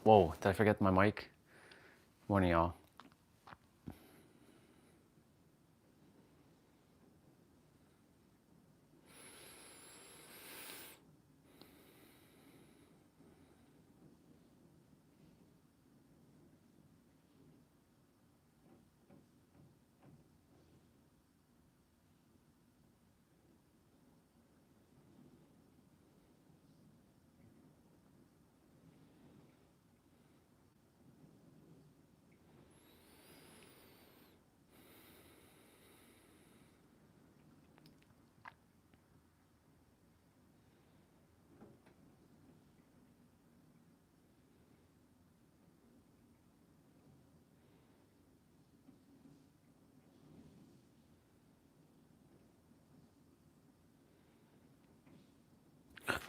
Whoa, did I forget my mic? Morning, y'all.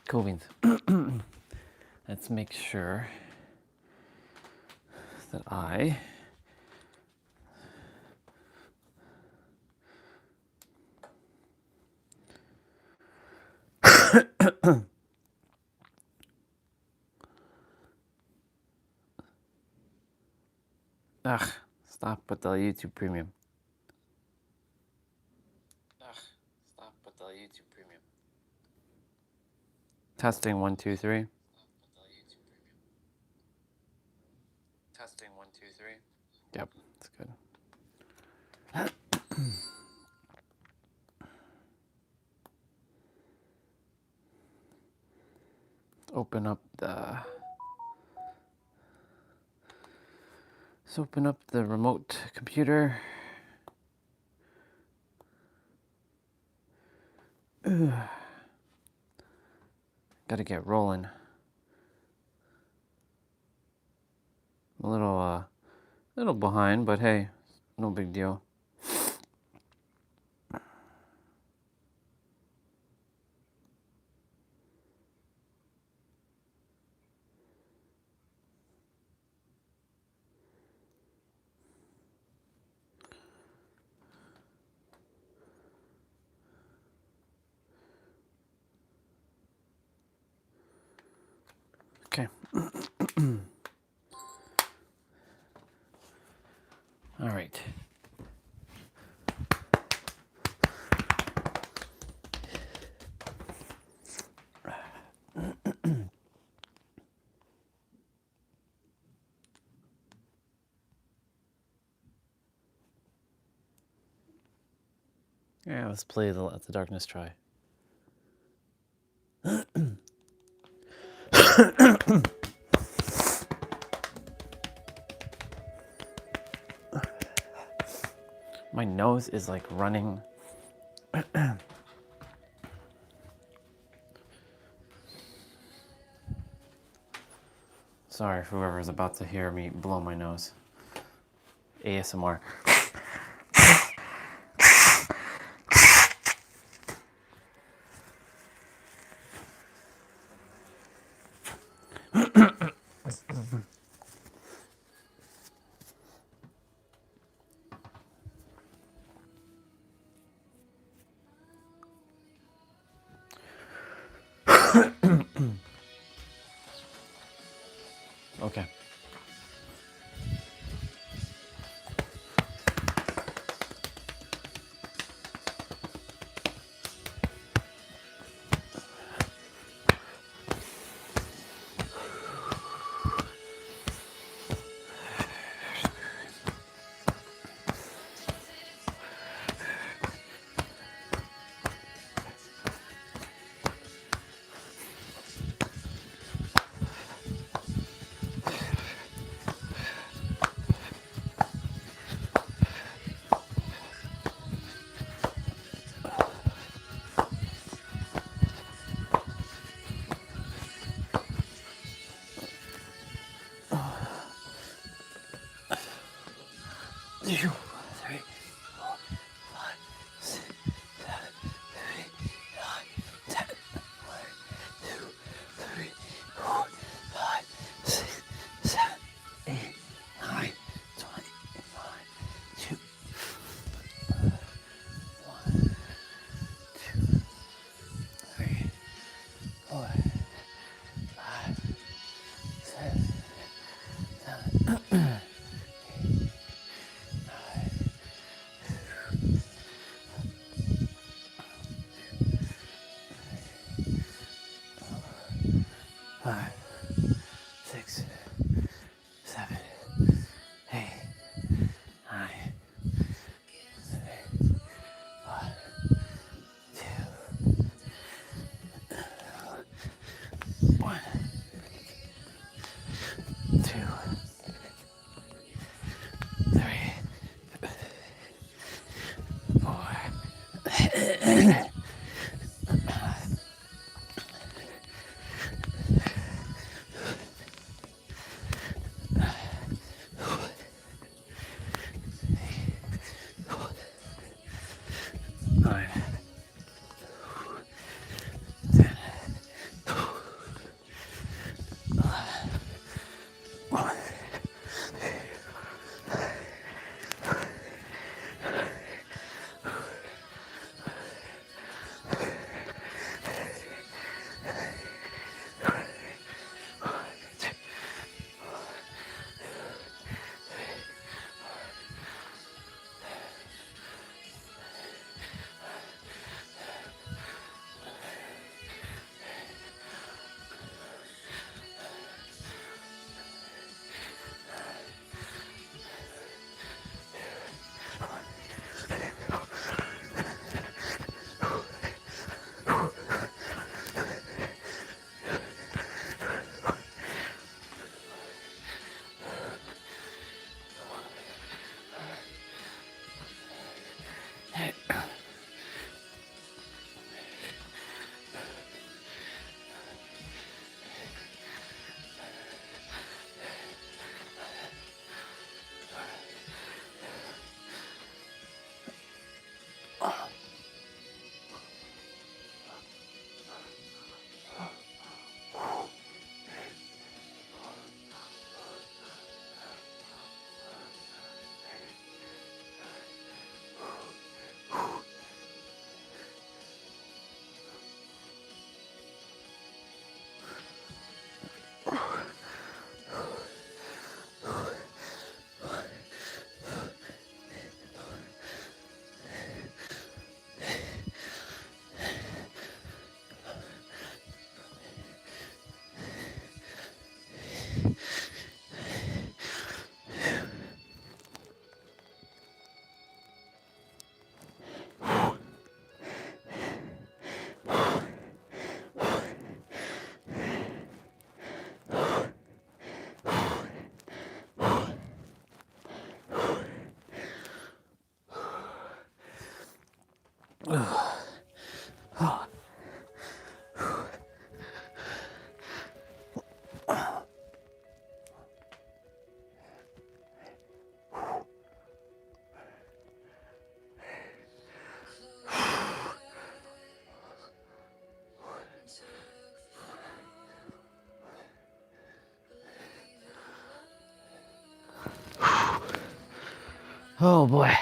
Cool beans. Let's make sure that I stop with the YouTube Premium. Stop with the YouTube Premium. Testing 1, 2, 3. Testing 1, 2, 3. Yep, that's good. Open up the. Let's open up the remote computer. Gotta get rolling. I'm a little behind, but hey, no big deal. Okay. All right. Yeah, let's play the Let the Darkness Try. My nose is like running. Sorry for whoever's about to hear me blow my nose. ASMR. Okay. 5, 6, 7, 8, 9, 1, 2, 1, 2, 3, 4. Nine, 10, 1. Oh boy.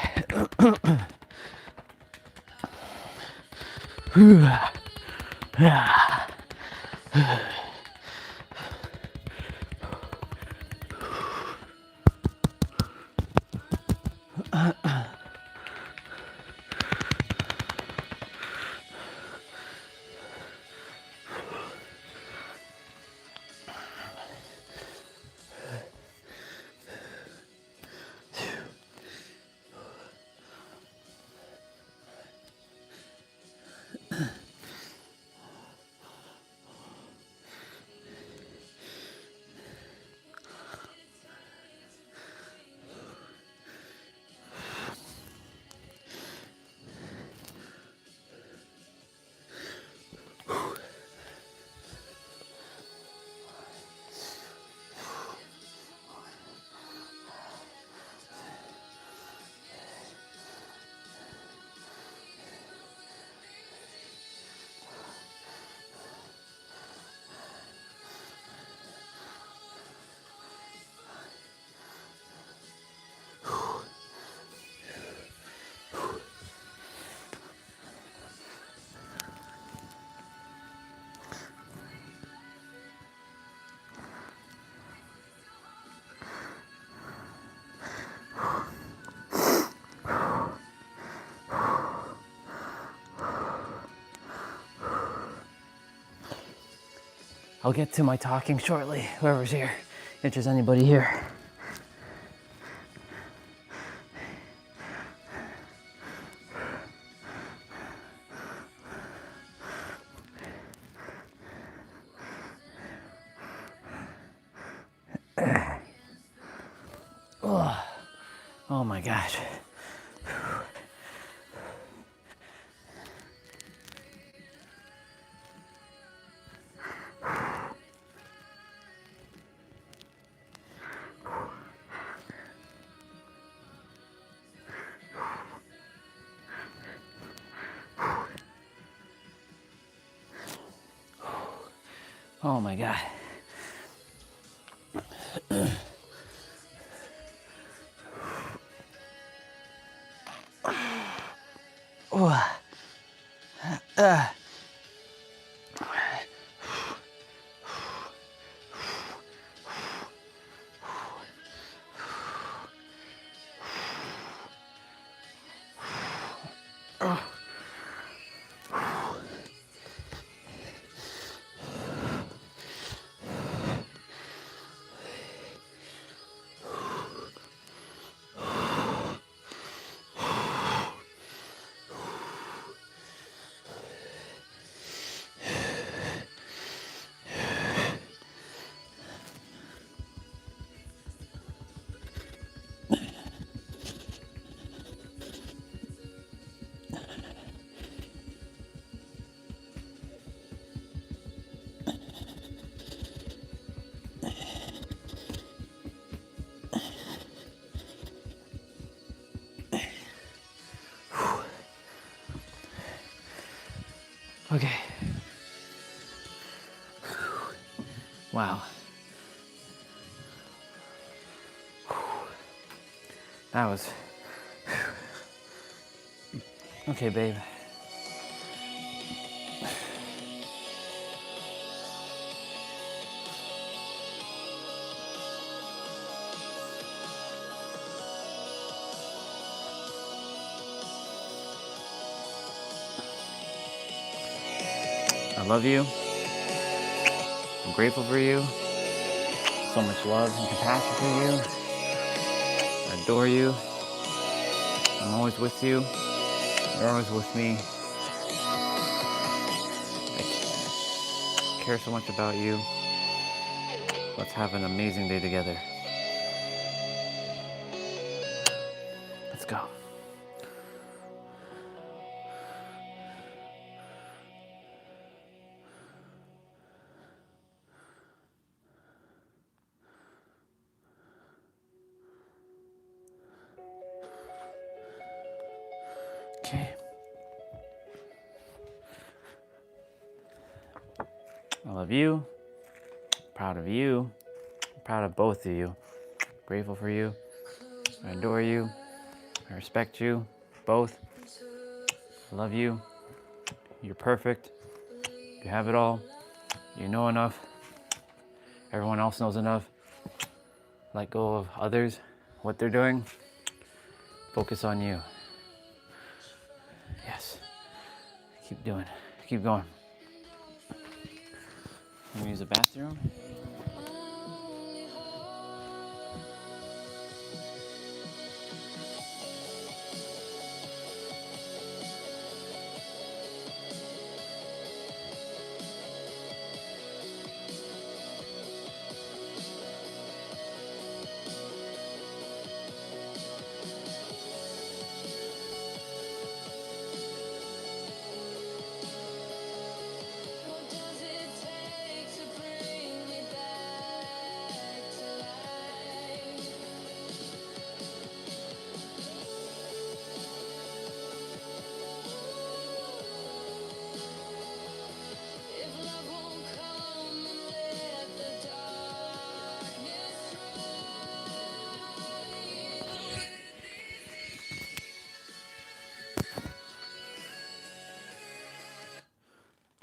I'll get to my talking shortly, whoever's here, if there's anybody here. Oh my gosh. Oh my God. Okay. Wow. That was... Okay, babe. I love you. I'm grateful for you. So much love and compassion for you. I adore you. I'm always with you. You're always with me. I care so much about you. Let's have an amazing day together. Let's go. Okay. I love you. Proud of you. Proud of both of you. Grateful for you. I adore you. I respect you. Both. I love you. You're perfect. You have it all. You know enough. Everyone else knows enough. Let go of others, what they're doing. Focus on you. Yes. Keep doing. Keep going. Let me use the bathroom.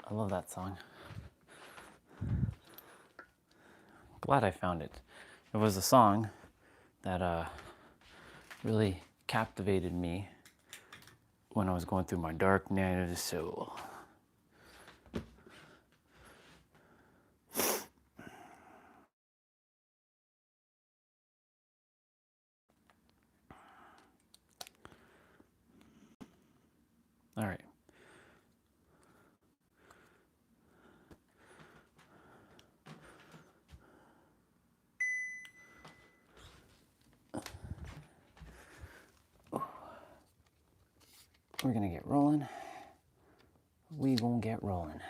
I love that song. Glad I found it. It was a song that really captivated me when I was going through my dark night of the soul. All right. We're gonna get rolling. We gonna get rolling.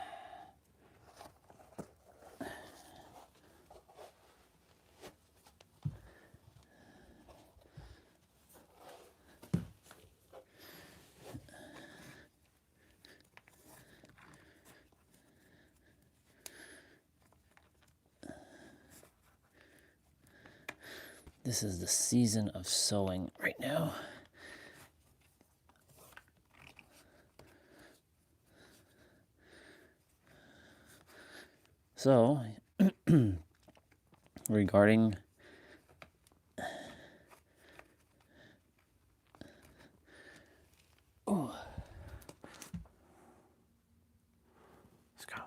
This is the season of sowing right now. So, regarding let's go.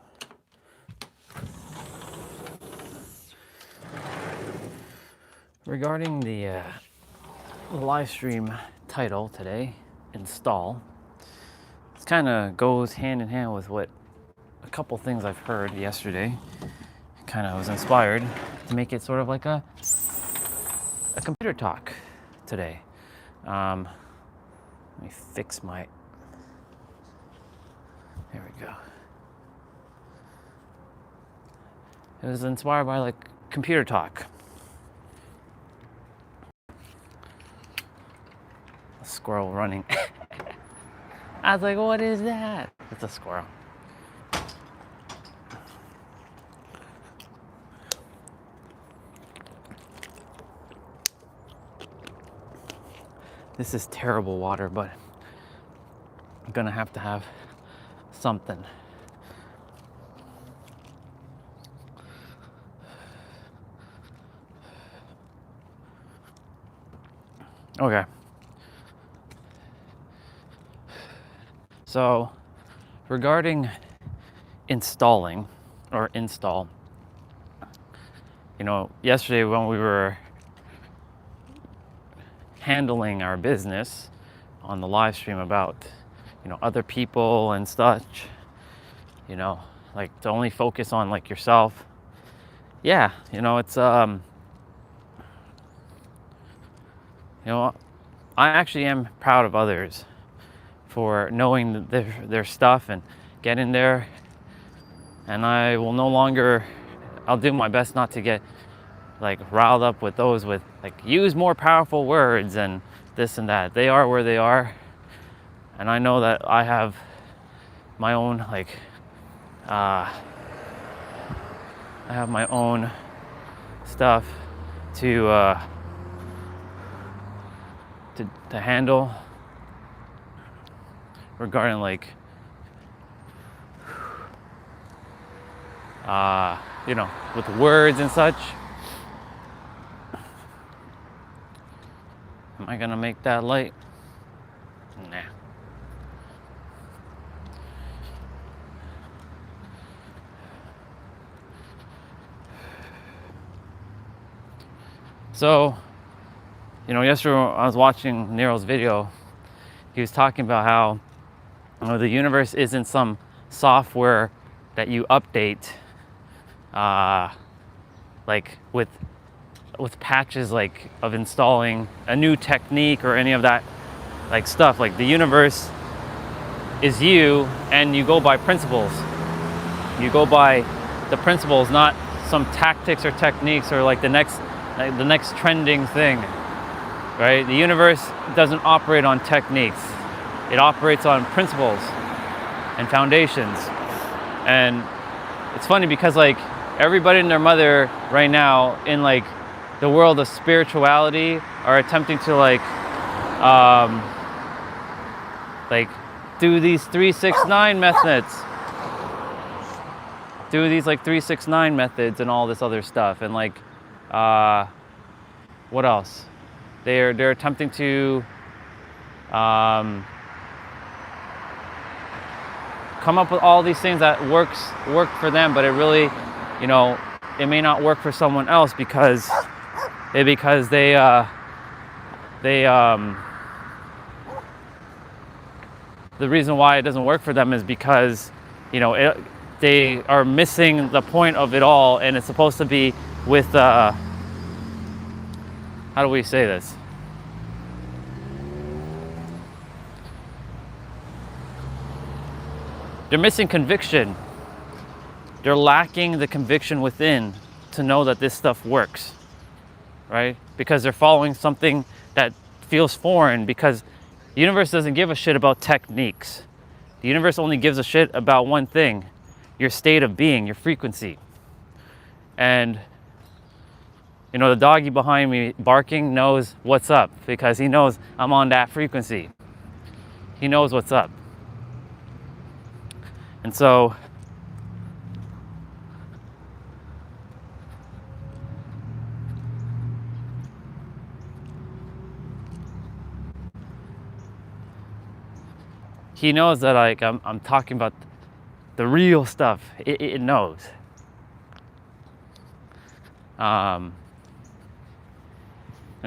Regarding the live stream title today, install. It kind of goes hand in hand with what a couple things I've heard yesterday. Kind of was inspired to make it sort of like a computer talk today. Let me fix my. There we go. It was inspired by like computer talk. A squirrel running. I was like, what is that? It's a squirrel. This is terrible water, but I'm gonna have to have something. Okay. So, regarding installing or install, yesterday when we were handling our business on the live stream about, other people and such, like to only focus on like yourself. Yeah, it's, I actually am proud of others for knowing their stuff and getting there. And I will no longer, I'll do my best not to get like riled up with those with like use more powerful words and this and that. They are where they are. And I know that I have my own like, I have my own stuff to handle regarding like with words and such. Am I gonna make that light? Nah. So, yesterday I was watching Nero's video. He was talking about how the universe isn't some software that you update like with patches like of installing a new technique or any of that like stuff. Like the universe is you, and you go by principles. You go by the principles, not some tactics or techniques or like the next trending thing, right? The universe doesn't operate on techniques. It operates on principles and foundations. And it's funny because like everybody and their mother right now in like the world of spirituality are attempting to like do these 3-6-9 methods. Do these like 3-6-9 methods and all this other stuff. And like what else? They're attempting to come up with all these things that work for them, but it really, it may not work for someone else because they the reason why it doesn't work for them is because, you know, they are missing the point of it all, and it's supposed to be with, how do we say this? They're missing conviction. They're lacking the conviction within to know that this stuff works, right? Because they're following something that feels foreign, because the universe doesn't give a shit about techniques. The universe only gives a shit about one thing: your state of being, your frequency. And, you know, the doggy behind me barking knows what's up, because he knows I'm on that frequency. He knows what's up. And so, he knows that, like, I'm talking about the real stuff. It knows. And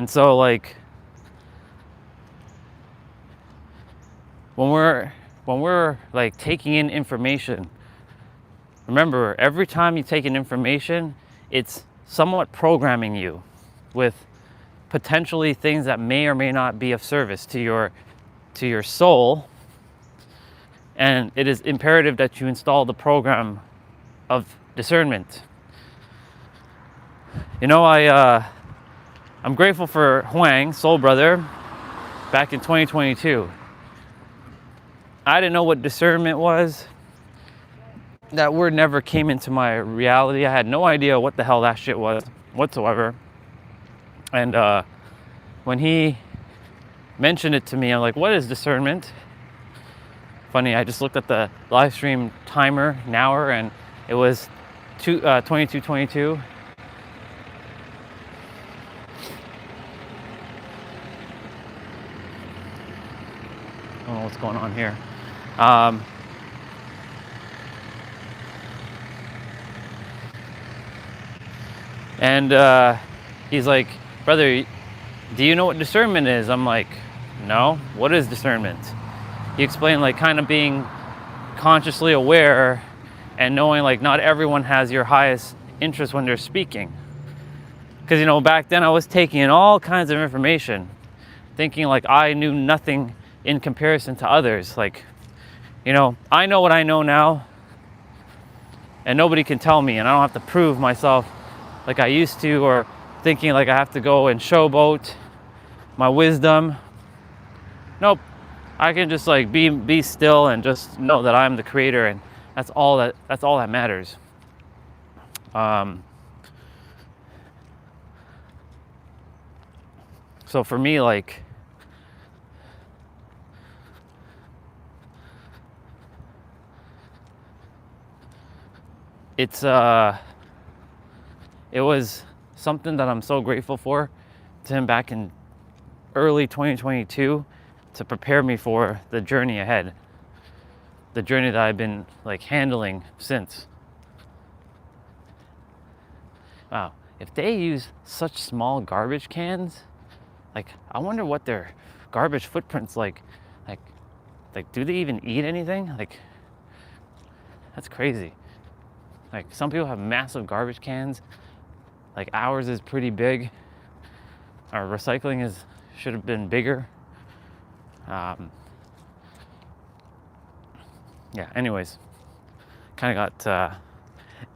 so, like, when we're like taking in information, remember, every time you take in information, it's somewhat programming you with potentially things that may or may not be of service to your soul. And it is imperative that you install the program of discernment. You know, I'm grateful for Huang, Soul Brother, back in 2022. I didn't know what discernment was. That word never came into my reality. I had no idea what the hell that shit was whatsoever. And when he mentioned it to me, I'm like, what is discernment? Funny, I just looked at the live stream timer, an hour, and it was 22:22. I don't know what's going on here. And he's like, brother, do you know what discernment is? I'm like, no, what is discernment? He explained, like, kind of being consciously aware and knowing, like, not everyone has your highest interest when they're speaking. Because, you know, back then I was taking in all kinds of information, thinking like I knew nothing in comparison to others. Like, you know, I know what I know now, and nobody can tell me, and I don't have to prove myself like I used to, or thinking like I have to go and showboat my wisdom. Nope. I can just like be still and just know that I'm the creator, and that's all that matters. So for me, like, it was something that I'm so grateful for to him back in early 2022 to prepare me for the journey ahead, the journey that I've been like handling since. Wow, if they use such small garbage cans, like, I wonder what their garbage footprint's like do they even eat anything? Like, that's crazy. Like, some people have massive garbage cans. Like, ours is pretty big. Our recycling should have been bigger. Yeah, anyways, kind of got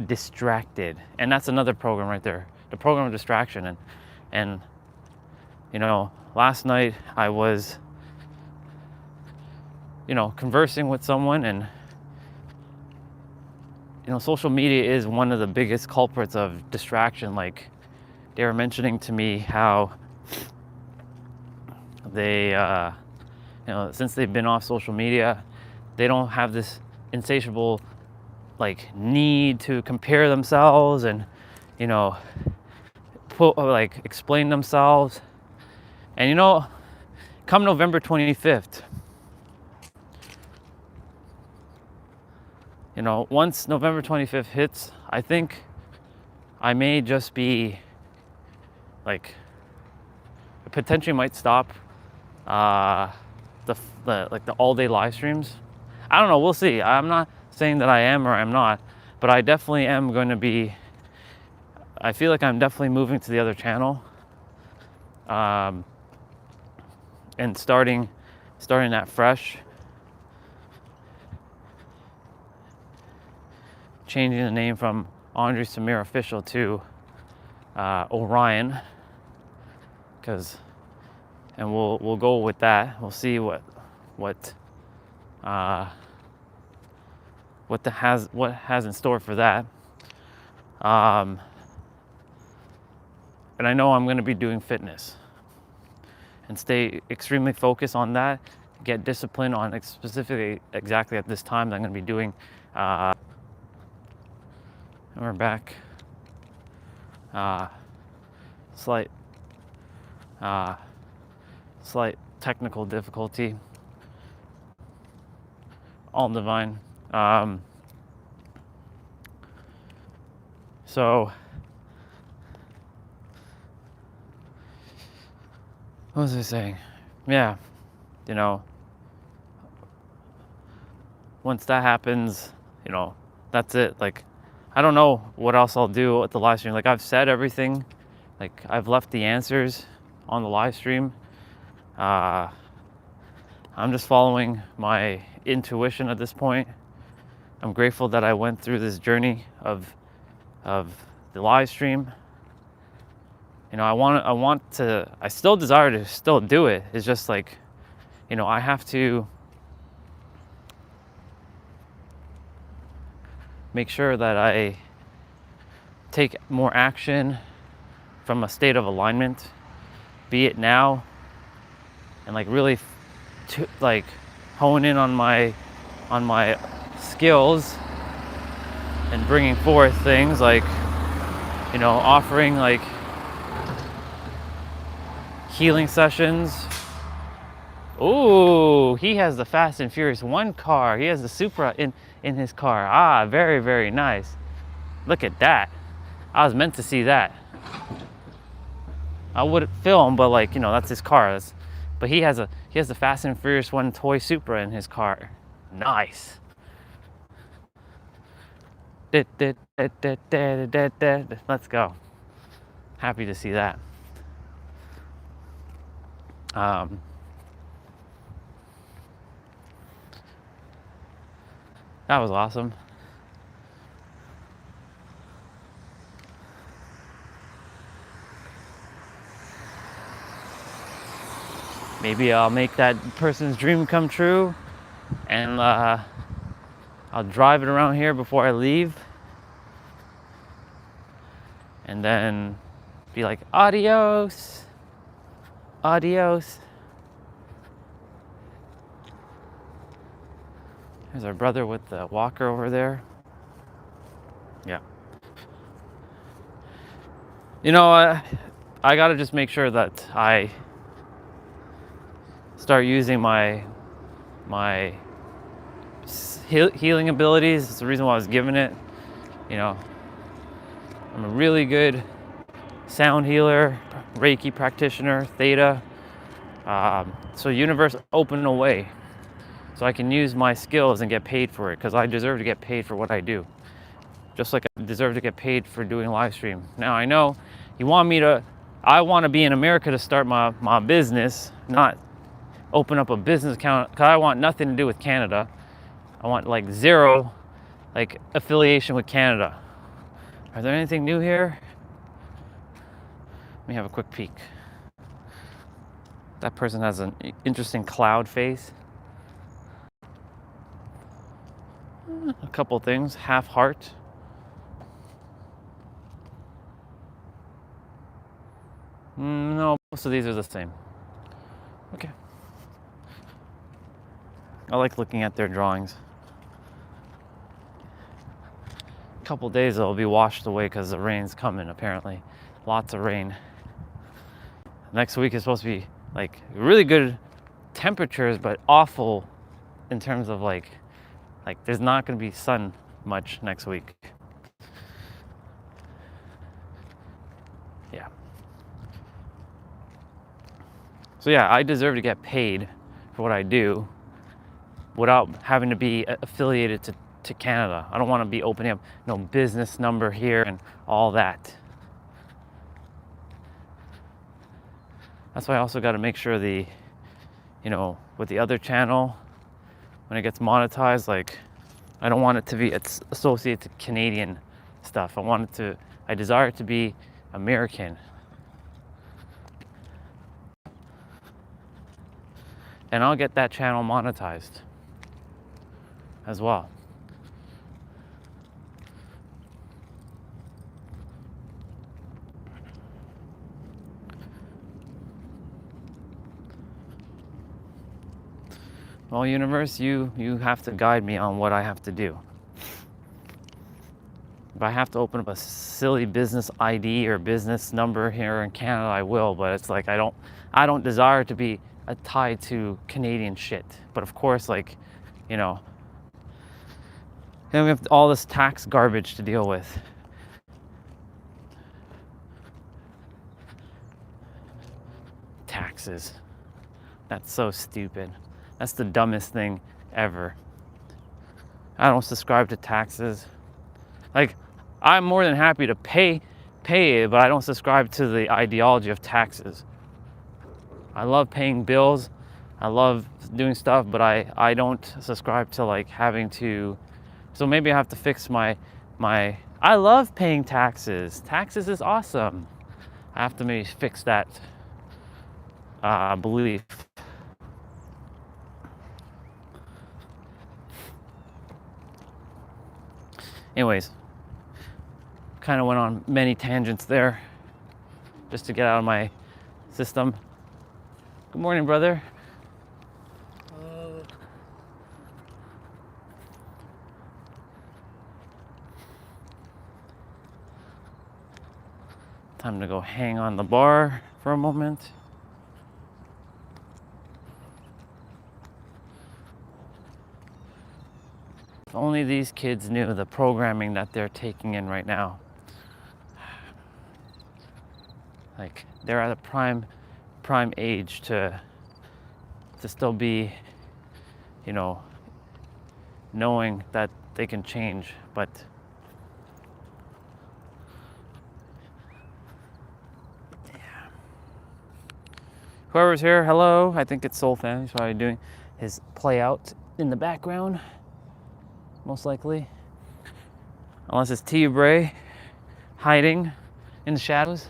distracted. And that's another program right there, the program of distraction. And you know, last night I was, you know, conversing with someone, and, you know, social media is one of the biggest culprits of distraction. Like, they were mentioning to me how they, you know, since they've been off social media, they don't have this insatiable, like, need to compare themselves and, you know, explain themselves. And, you know, come November 25th, you know, once November 25th hits, I think I may just be, like, potentially might stop the all-day live streams. I don't know, we'll see. I'm not saying that I am or I'm not, but I definitely am going to be, I feel like I'm definitely moving to the other channel, and starting that fresh, changing the name from Andre Samir Official to Orion, and we'll go with that. We'll see what has in store for that. And I know I'm going to be doing fitness and stay extremely focused on that. Get disciplined on specifically exactly at this time that I'm going to be doing. And we're back. Slight technical difficulty. All divine. So, what was I saying? Yeah, once that happens, that's it. Like, I don't know what else I'll do with the live stream. Like, I've said everything. Like, I've left the answers on the live stream. I'm just following my intuition at this point. I'm grateful that I went through this journey of the live stream. I still desire to still do it. It's just like, I have to make sure that I take more action from a state of alignment, be it now, and like really like hone in on my skills and bringing forth things like, offering like healing sessions. Ooh, he has the Fast and Furious 1 car. He has the Supra in his car. Ah, very, very nice. Look at that. I was meant to see that. I would film, but like, that's his car. But he has the Fast and Furious 1 toy Supra in his car. Nice. Let's go. Happy to see that. That was awesome. Maybe I'll make that person's dream come true, and I'll drive it around here before I leave, and then be like, adios. Adios. There's our brother with the walker over there. Yeah. I gotta just make sure that I start using my healing abilities. It's the reason why I was given it. I'm a really good sound healer, Reiki practitioner, theta. So universe opened a way so I can use my skills and get paid for it, because I deserve to get paid for what I do. Just like I deserve to get paid for doing live stream. Now I know I want to be in America to start my business, not open up a business account, because I want nothing to do with Canada. I want like zero like affiliation with Canada. Are there anything new here? Let me have a quick peek. That person has an interesting cloud face. A couple things. Half heart. No, most of these are the same. Okay. I like looking at their drawings. A couple days they'll be washed away because the rain's coming, apparently. Lots of rain. Next week is supposed to be like really good temperatures, but awful in terms of like there's not going to be sun much next week. Yeah. So yeah, I deserve to get paid for what I do without having to be affiliated to Canada. I don't want to be opening up no business number here and all that. That's why I also got to make sure the, you know, with the other channel, when it gets monetized, like, I don't want it to be associated to Canadian stuff. I desire it to be American. And I'll get that channel monetized as well. Well, universe, you have to guide me on what I have to do. If I have to open up a silly business ID or business number here in Canada, I will, but it's like I don't desire to be tied to Canadian shit. But of course, like, you know, then we have all this tax garbage to deal with. Taxes. That's so stupid. That's the dumbest thing ever. I don't subscribe to taxes. Like, I'm more than happy to pay it, but I don't subscribe to the ideology of taxes. I love paying bills. I love doing stuff, but I don't subscribe to like having to. So maybe I have to fix my. I love paying taxes. Taxes is awesome. I have to maybe fix that belief. Anyways, kind of went on many tangents there just to get out of my system. Good morning, brother. Time to go hang on the bar for a moment. If only these kids knew the programming that they're taking in right now. Like, they're at a prime age to still be, you know, knowing that they can change, but yeah. Whoever's here, hello. I think it's Soul Fan. He's probably doing his play out in the background. Most likely, unless it's T. Bray hiding in the shadows.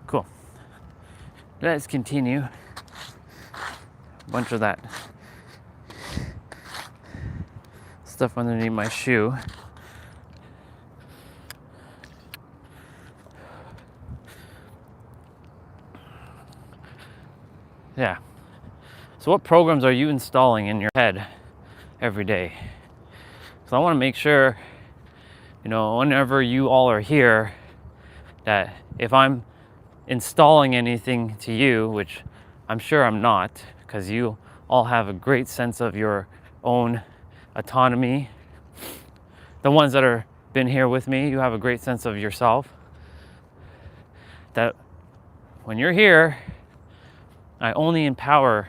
Cool. Let's continue. A bunch of that stuff underneath my shoe. Yeah. So what programs are you installing in your head every day? So I want to make sure, you know, whenever you all are here, that if I'm installing anything to you, which I'm sure I'm not, because you all have a great sense of your own autonomy. The ones that are been here with me, you have a great sense of yourself. That when you're here, I only empower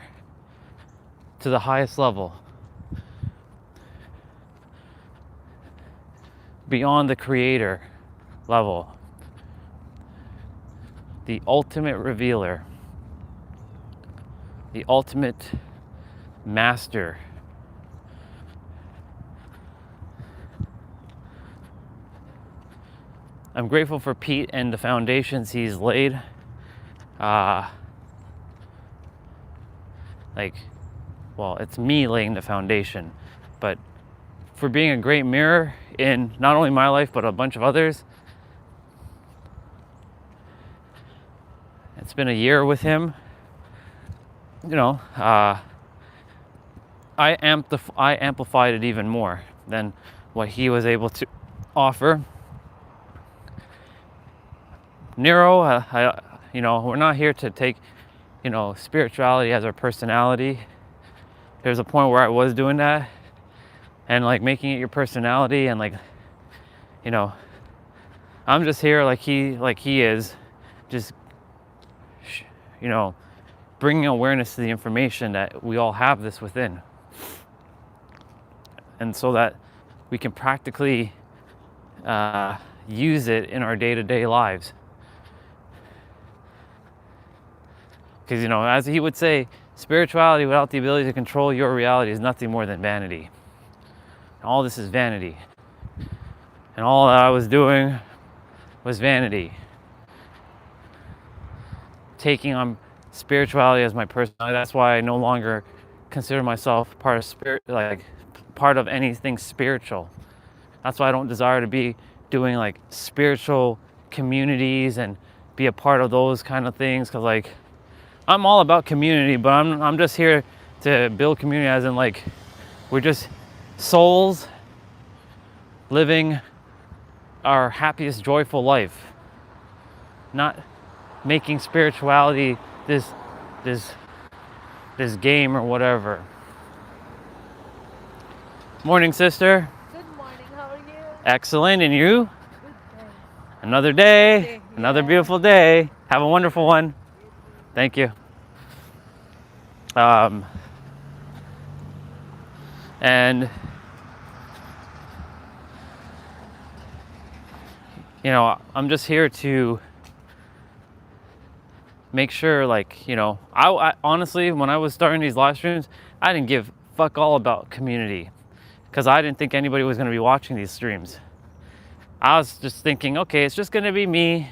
to the highest level, beyond the creator level, the ultimate revealer, the ultimate master. I'm grateful for Pete and the foundations he's laid. Well, it's me laying the foundation, but for being a great mirror in not only my life, but a bunch of others. It's been a year with him. I amplified it even more than what he was able to offer. Neuro, we're not here to take, spirituality as our personality. There's a point where I was doing that and like making it your personality, and I'm just here like he is, just bringing awareness to the information that we all have this within, and so that we can practically use it in our day-to-day lives. Because as he would say, spirituality without the ability to control your reality is nothing more than vanity. All this is vanity, and all that I was doing was vanity. Taking on spirituality as my personality. That's why I no longer consider myself part of spirit, part of anything spiritual. That's why I don't desire to be doing like spiritual communities and be a part of those kind of things. Because I'm all about community, but I'm just here to build community, as in we're just souls living our happiest, joyful life, not making spirituality this game or whatever. Morning, sister. Good morning, how are you? Excellent, and you? Good, thanks. Another day, Yeah. another beautiful day. Have a wonderful one. Thank you. And I'm just here to make sure, I honestly, when I was starting these live streams, I didn't give fuck all about community, because I didn't think anybody was going to be watching these streams. I was just thinking, okay, it's just going to be me.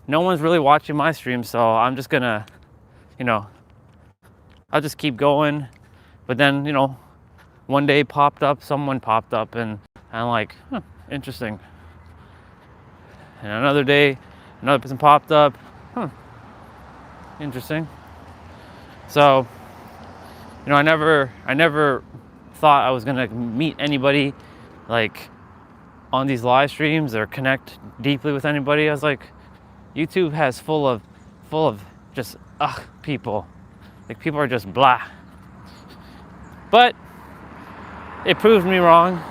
No one's really watching my streams, so I'm just going to, I'll just keep going. But then, one day someone popped up, and I'm like, interesting. And another day, another person popped up, interesting. So, I never thought I was gonna meet anybody on these live streams or connect deeply with anybody. I was like, YouTube has full of just people. People are just blah. But it proved me wrong.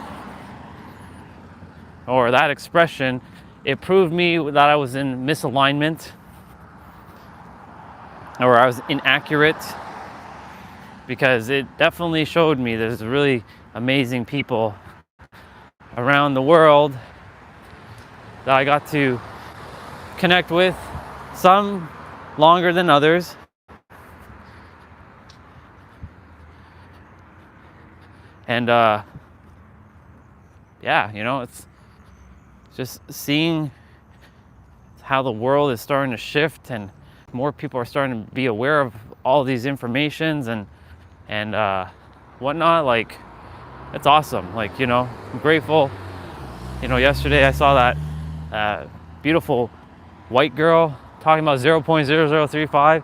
Or that expression, it proved me that I was in misalignment, or I was inaccurate, because it definitely showed me there's really amazing people around the world that I got to connect with, some longer than others. And it's just seeing how the world is starting to shift, and more people are starting to be aware of all these informations and whatnot. It's awesome. I'm grateful. Yesterday I saw that beautiful white girl talking about 0.0035.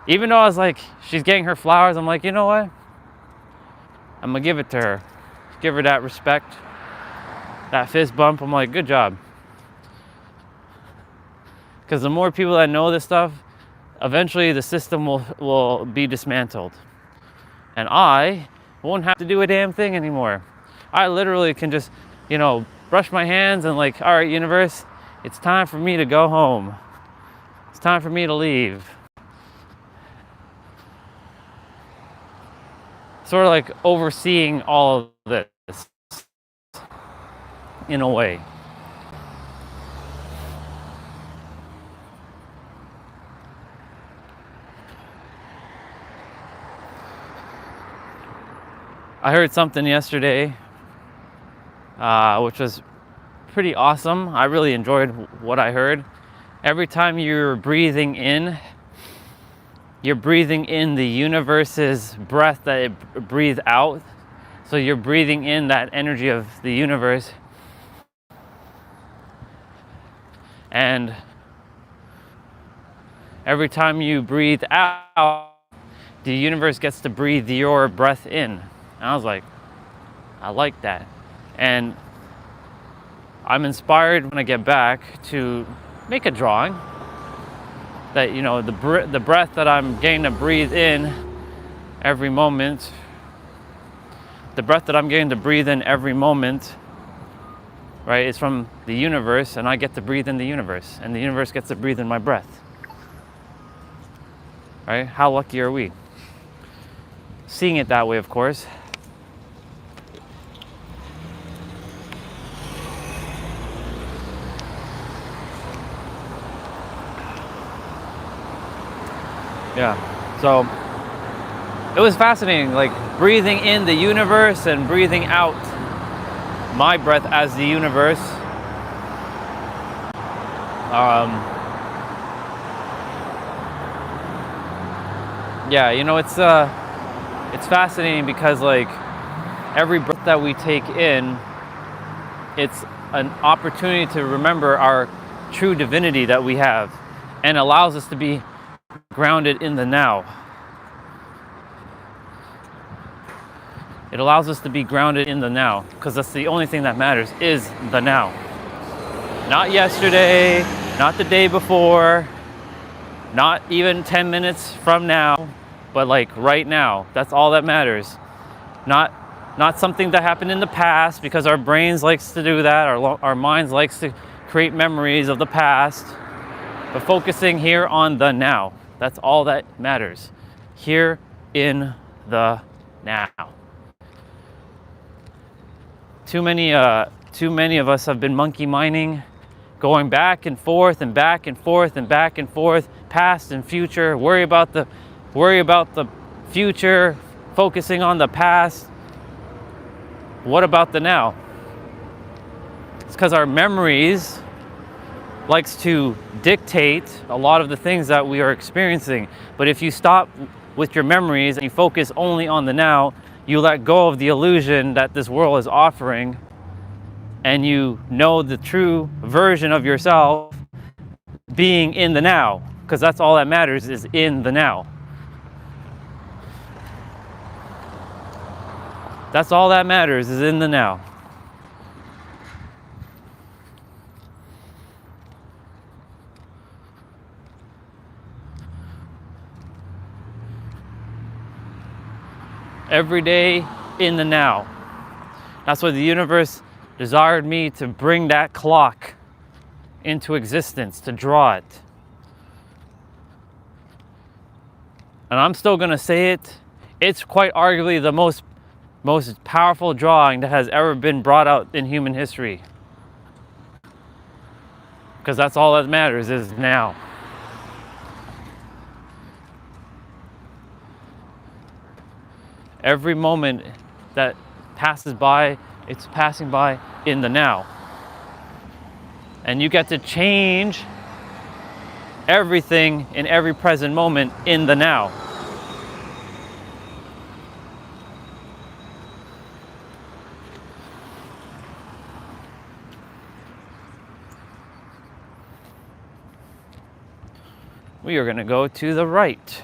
Even though I was like, she's getting her flowers, I'm like, you know what? I'm gonna give it to her. Give her that respect, that fist bump. I'm like, good job. Because the more people that know this stuff, eventually the system will be dismantled. And I won't have to do a damn thing anymore. I literally can just, brush my hands and all right, universe, it's time for me to go home. It's time for me to leave. Sort of overseeing all of this in a way. I heard something yesterday, which was pretty awesome. I really enjoyed what I heard. Every time you're breathing in, you're breathing in the universe's breath that it breathes out. So you're breathing in that energy of the universe. And every time you breathe out, the universe gets to breathe your breath in. And I was like, I like that. And I'm inspired when I get back to make a drawing that, you know, the breath that I'm getting to breathe in every moment, the breath that I'm getting to breathe in every moment, right, is from the universe, and I get to breathe in the universe, and the universe gets to breathe in my breath. Right? How lucky are we? Seeing it that way, of course. Yeah, so it was fascinating, like breathing in the universe and breathing out my breath as the universe. Yeah, you know, it's fascinating because like every breath that we take in, it's an opportunity to remember our true divinity that we have, and allows us to be grounded in the now. It allows us to be grounded in the now, because that's the only thing that matters, is the now. Not yesterday, not the day before, not even 10 minutes from now, but like right now. That's all that matters. Not something that happened in the past, because our brains likes to do that, our minds likes to create memories of the past, but focusing here on the now. That's all that matters. Here in the now. Too many of us have been monkey mining, going back and forth and back and forth and back and forth, past and future. Worry about the future, focusing on the past. What about the now? It's because our memories likes to dictate a lot of the things that we are experiencing. But if you stop with your memories and you focus only on the now, you let go of the illusion that this world is offering, and you know the true version of yourself being in the now, because that's all that matters, is in the now. That's all that matters, is in the now. Every day in the now. That's why the universe desired me to bring that clock into existence, to draw it. And I'm still gonna say it. It's quite arguably the most powerful drawing that has ever been brought out in human history. Because that's all that matters, is now. Every moment that passes by, it's passing by in the now. And you get to change everything in every present moment in the now. We are going to go to the right.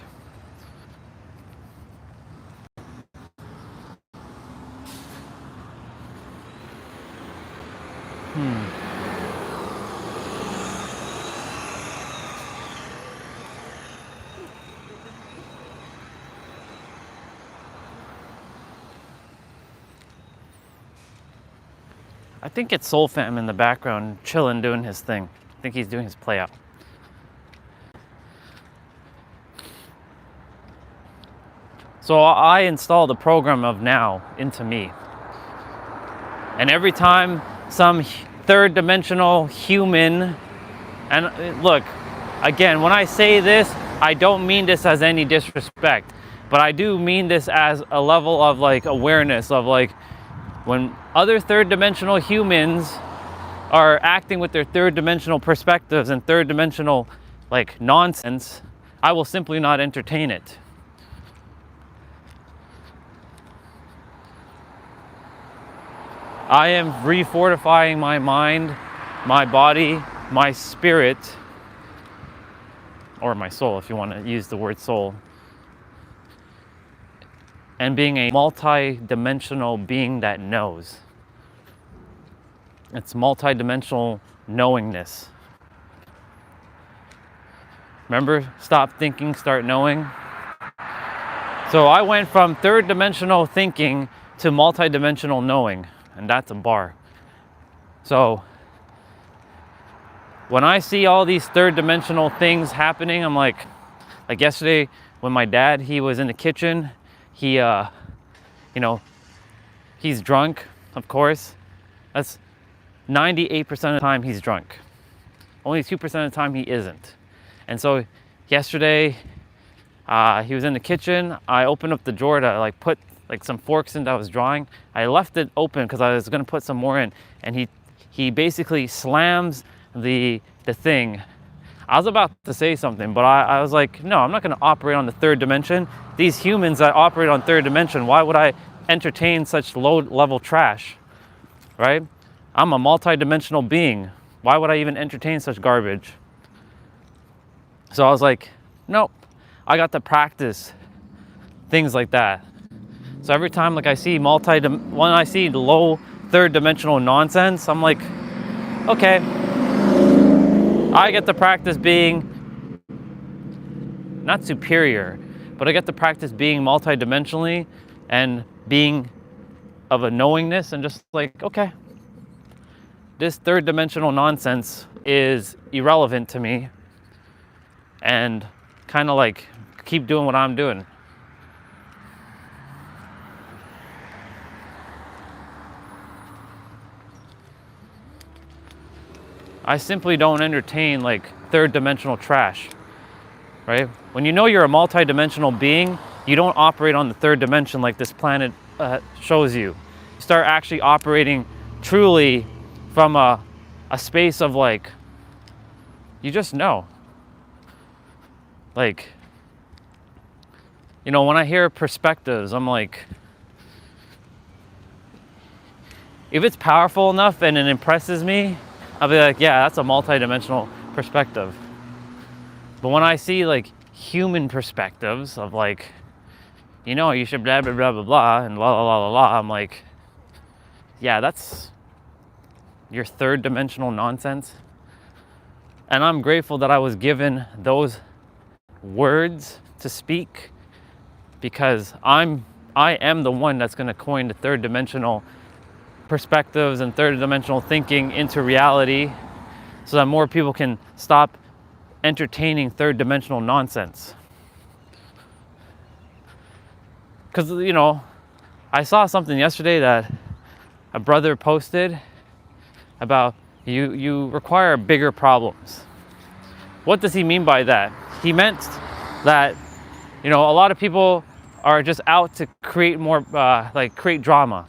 I think it's Soul Fam in the background, chilling, doing his thing. I think he's doing his play out. So I installed the program of now into me. And every time some third dimensional human, and look, again, when I say this, I don't mean this as any disrespect, but I do mean this as a level of like awareness of like, when other third dimensional humans are acting with their third dimensional perspectives and third dimensional like nonsense, I will simply not entertain it. I am refortifying my mind, my body, my spirit, or my soul if you want to use the word soul, and being a multi-dimensional being that knows. It's multi-dimensional knowingness. Remember, stop thinking, start knowing. So I went from third dimensional thinking to multi-dimensional knowing, and that's a bar. So when I see all these third dimensional things happening, I'm like yesterday when my dad, he was in the kitchen, he, he's drunk, of course. That's 98% of the time he's drunk. Only 2% of the time he isn't. And so yesterday, he was in the kitchen. I opened up the drawer to like put like some forks in that I was drawing. I left it open because I was gonna put some more in, and he basically slams the thing. I was about to say something, but I was like, no, I'm not gonna operate on the third dimension. These humans that operate on third dimension, why would I entertain such low level trash, right? I'm a multi-dimensional being. Why would I even entertain such garbage? So I was like, nope, I got to practice things like that. So every time like I see when I see low third dimensional nonsense, I'm like, okay, I get to practice being not superior, but I get to practice being multi-dimensionally and being of a knowingness, and just like, okay, this third dimensional nonsense is irrelevant to me, and kind of like keep doing what I'm doing. I simply don't entertain like third dimensional trash, right? When you know you're a multi-dimensional being, you don't operate on the third dimension like this planet shows you. You start actually operating truly from a space of like, you just know. Like, when I hear perspectives, I'm like, if it's powerful enough and it impresses me, I'll be like, yeah, that's a multi-dimensional perspective. But when I see like human perspectives of like, you should blah, blah, blah, blah, blah, and la, la, la, la, la, I'm like, yeah, that's your third dimensional nonsense. And I'm grateful that I was given those words to speak, because I am the one that's going to coin the third dimensional perspectives and third dimensional thinking into reality, so that more people can stop entertaining third dimensional nonsense. Because I saw something yesterday that a brother posted about you require bigger problems. What does he mean by that? He meant that a lot of people are just out to create more create drama,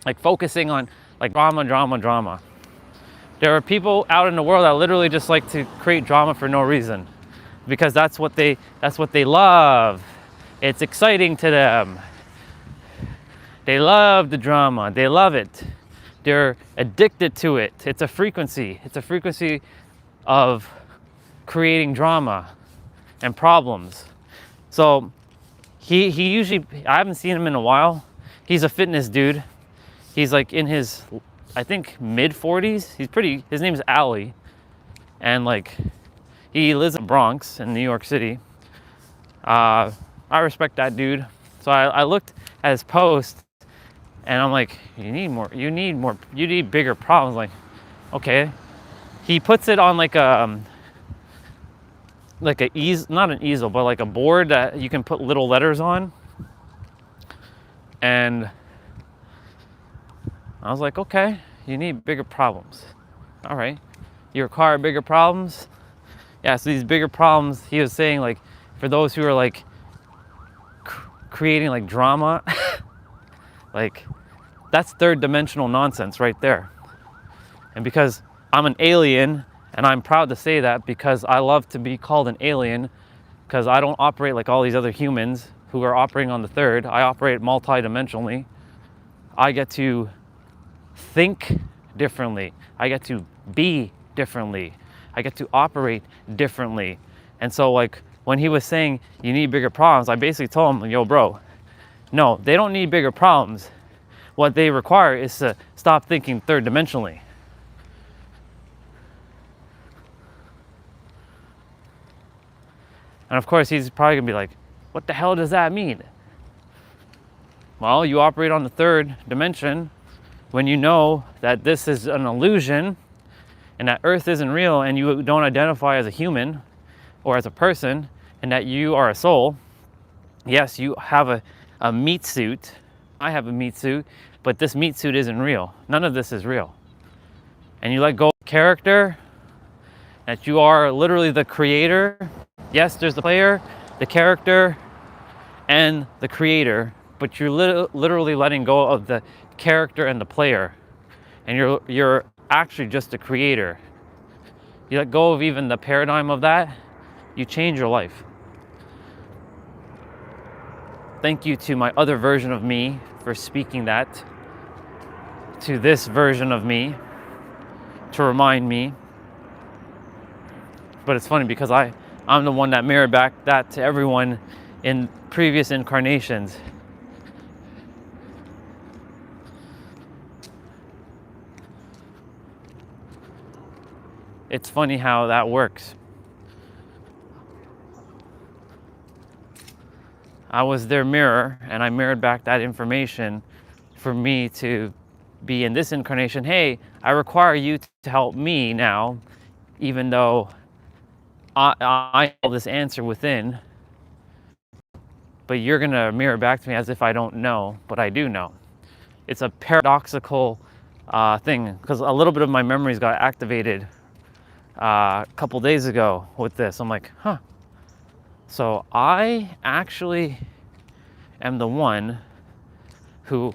like focusing on like drama. There are people out in the world that literally just like to create drama for no reason, because that's what they love. It's exciting to them. They love the drama. They love it. They're addicted to it. It's a frequency. It's a frequency of creating drama and problems. So he usually, I haven't seen him in a while. He's a fitness dude. He's like in his, I think, mid 40s. His name's Ali. And like, he lives in the Bronx in New York City. I respect that dude. So I looked at his post, and I'm like, you need bigger problems. Like, okay. He puts it on like not an easel, but like a board that you can put little letters on. And I was like, okay, you need bigger problems. All right. You require bigger problems? Yeah, so these bigger problems, he was saying, like, for those who are like creating like drama, like, that's third dimensional nonsense right there. And because I'm an alien, and I'm proud to say that because I love to be called an alien, because I don't operate like all these other humans who are operating on the third. I operate multidimensionally. I get to think differently. I get to be differently. I get to operate differently. And so like when he was saying you need bigger problems, I basically told him, yo bro, no, they don't need bigger problems. What they require is to stop thinking third dimensionally. And of course he's probably gonna be like, what the hell does that mean? Well, you operate on the third dimension when you know that this is an illusion and that Earth isn't real, and you don't identify as a human or as a person, and that you are a soul. Yes, you have a meat suit. I have a meat suit, but this meat suit isn't real. None of this is real. And you let go of character, that you are literally the creator. Yes, there's the player, the character, and the creator, but you're literally letting go of the character and the player, and you're actually just a creator. You let go of even the paradigm of that, you change your life. Thank you to my other version of me for speaking that to this version of me to remind me. But it's funny because I'm the one that mirrored back that to everyone in previous incarnations. It's funny how that works. I was their mirror, and I mirrored back that information for me to be in this incarnation. Hey, I require you to help me now, even though I know this answer within, but you're gonna mirror back to me as if I don't know, but I do know. It's a paradoxical thing, because a little bit of my memories got activated a couple days ago with this. I'm like, huh. So I actually am the one who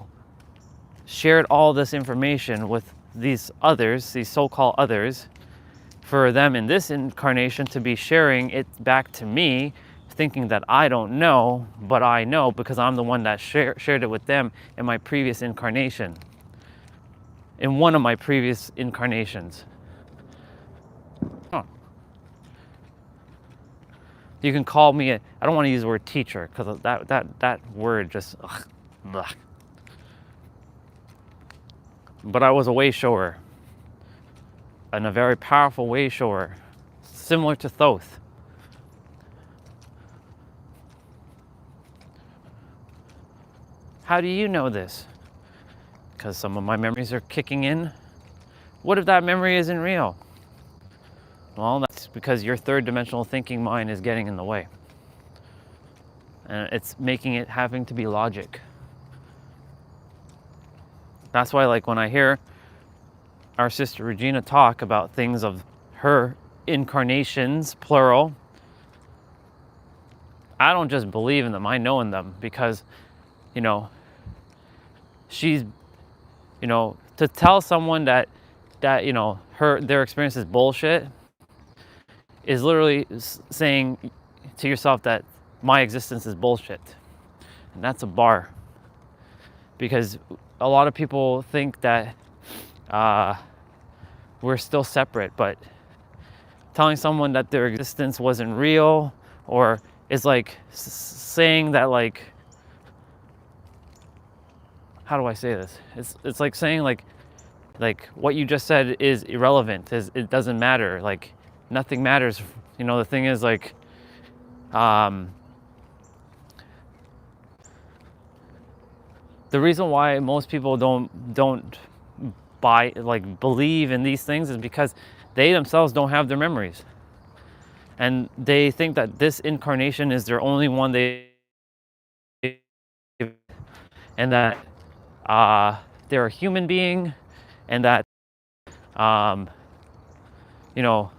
shared all this information with these others, these so-called others, for them in this incarnation to be sharing it back to me, thinking that I don't know, but I know because I'm the one that shared it with them in my previous incarnation, in one of my previous incarnations. Huh. You can call me I don't want to use the word teacher because that word just ugh. But I was a way shower, and a very powerful way shower, similar to Thoth. How do you know this? Because some of my memories are kicking in. What if that memory isn't real? Well, that's because your third dimensional thinking mind is getting in the way. And it's making it having to be logic. That's why, like, when I hear our sister Regina talk about things of her incarnations, plural, I don't just believe in them, I know in them, because, you know, she's, you know, to tell someone that you know, their experience is bullshit is literally saying to yourself that my existence is bullshit. And that's a bar. Because a lot of people think that we're still separate, but telling someone that their existence wasn't real, or is like saying that, like, how do I say this? It's like saying like what you just said is irrelevant, it doesn't matter, like nothing matters. You know, the thing is, like, the reason why most people don't believe in these things is because they themselves don't have their memories, and they think that this incarnation is their only one, and that they're a human being, and that you know,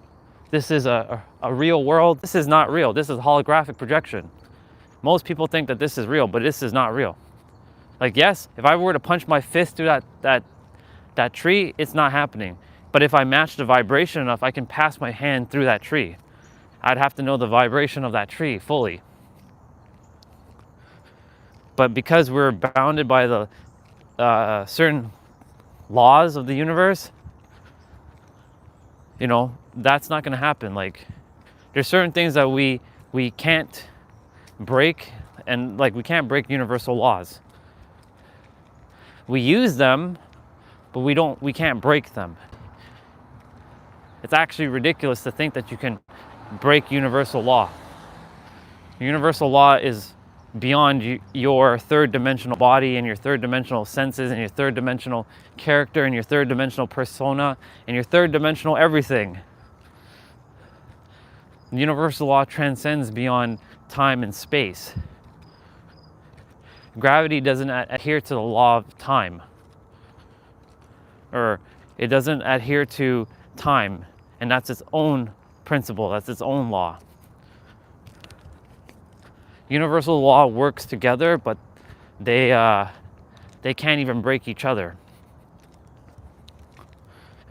this is a real world. This is not real. This is holographic projection. Most people think that this is real, but this is not real. Like, yes, if I were to punch my fist through that tree, it's not happening. But if I match the vibration enough, I can pass my hand through that tree. I'd have to know the vibration of that tree fully. But because we're bounded by the certain laws of the universe, you know, that's not going to happen. Like, there's certain things that we can't break, and like we can't break universal laws. We use them, but we can't break them. It's actually ridiculous to think that you can break universal law. Universal law is beyond your third dimensional body and your third dimensional senses and your third dimensional character and your third dimensional persona and your third dimensional everything. Universal law transcends beyond time and space. Gravity doesn't adhere to the law of time, or it doesn't adhere to time, and that's its own principle, that's its own law. Universal law works together, but they can't even break each other.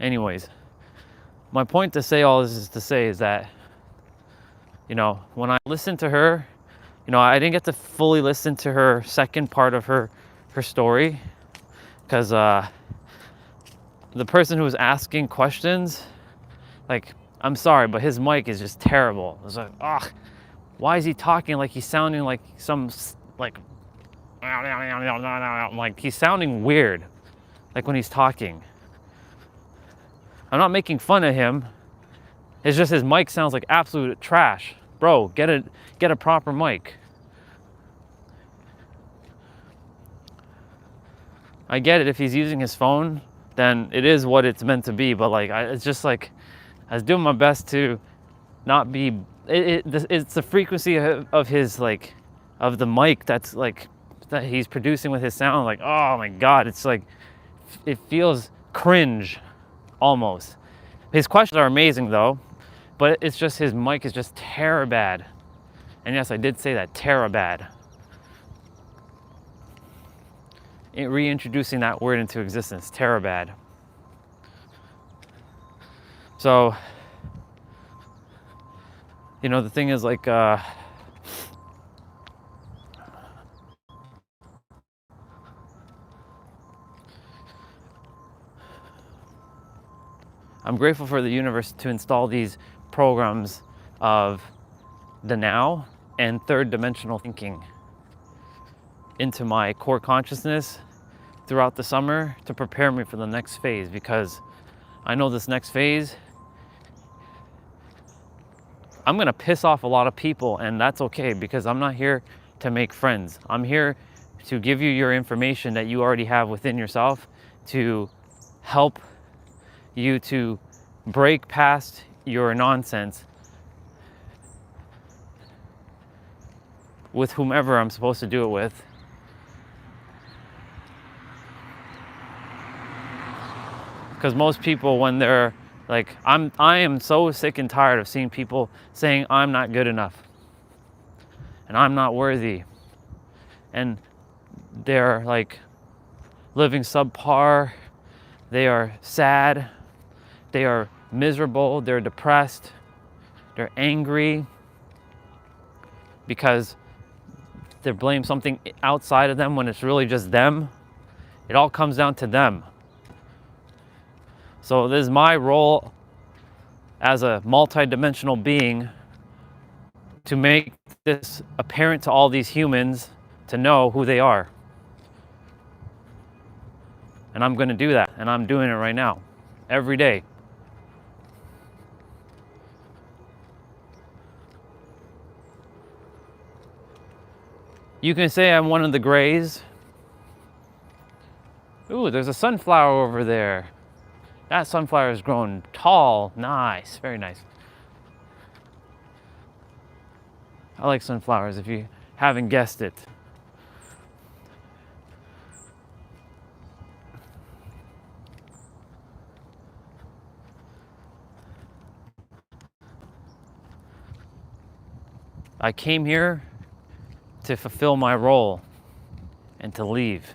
Anyways, my point to say all this is to say is that, you know, when I listened to her, you know, I didn't get to fully listen to her second part of her story, because the person who was asking questions, like, I'm sorry, but his mic is just terrible. It's like, ugh, why is he talking like he's sounding like some, like he's sounding weird, like when he's talking. I'm not making fun of him. It's just his mic sounds like absolute trash. Bro, get a proper mic. I get it, if he's using his phone, then it is what it's meant to be, but like, it's just like, I was doing my best to not be, it's the frequency of his, like, of the mic that's like, that he's producing with his sound, like, oh my God, it's like, it feels cringe, almost. His questions are amazing though, but it's just his mic is just terabad. And yes, I did say that, terabad. Reintroducing that word into existence, terabad. So, you know, the thing is, like, I'm grateful for the universe to install these programs of the now and third dimensional thinking into my core consciousness throughout the summer to prepare me for the next phase, because I know this next phase, I'm gonna piss off a lot of people, and that's okay, because I'm not here to make friends. I'm here to give you your information that you already have within yourself, to help you to break past your nonsense with whomever I'm supposed to do it with. Because most people, when they're like, I am so sick and tired of seeing people saying I'm not good enough and I'm not worthy, and they're like living subpar, they are sad, they are miserable, they're depressed, they're angry because they blame something outside of them when it's really just them. It all comes down to them. So this is my role as a multi-dimensional being to make this apparent to all these humans to know who they are. And I'm going to do that, and I'm doing it right now, every day. You can say I'm one of the grays. Ooh, there's a sunflower over there. That sunflower is growing tall. Nice, very nice. I like sunflowers, if you haven't guessed it. I came here to fulfill my role and to leave.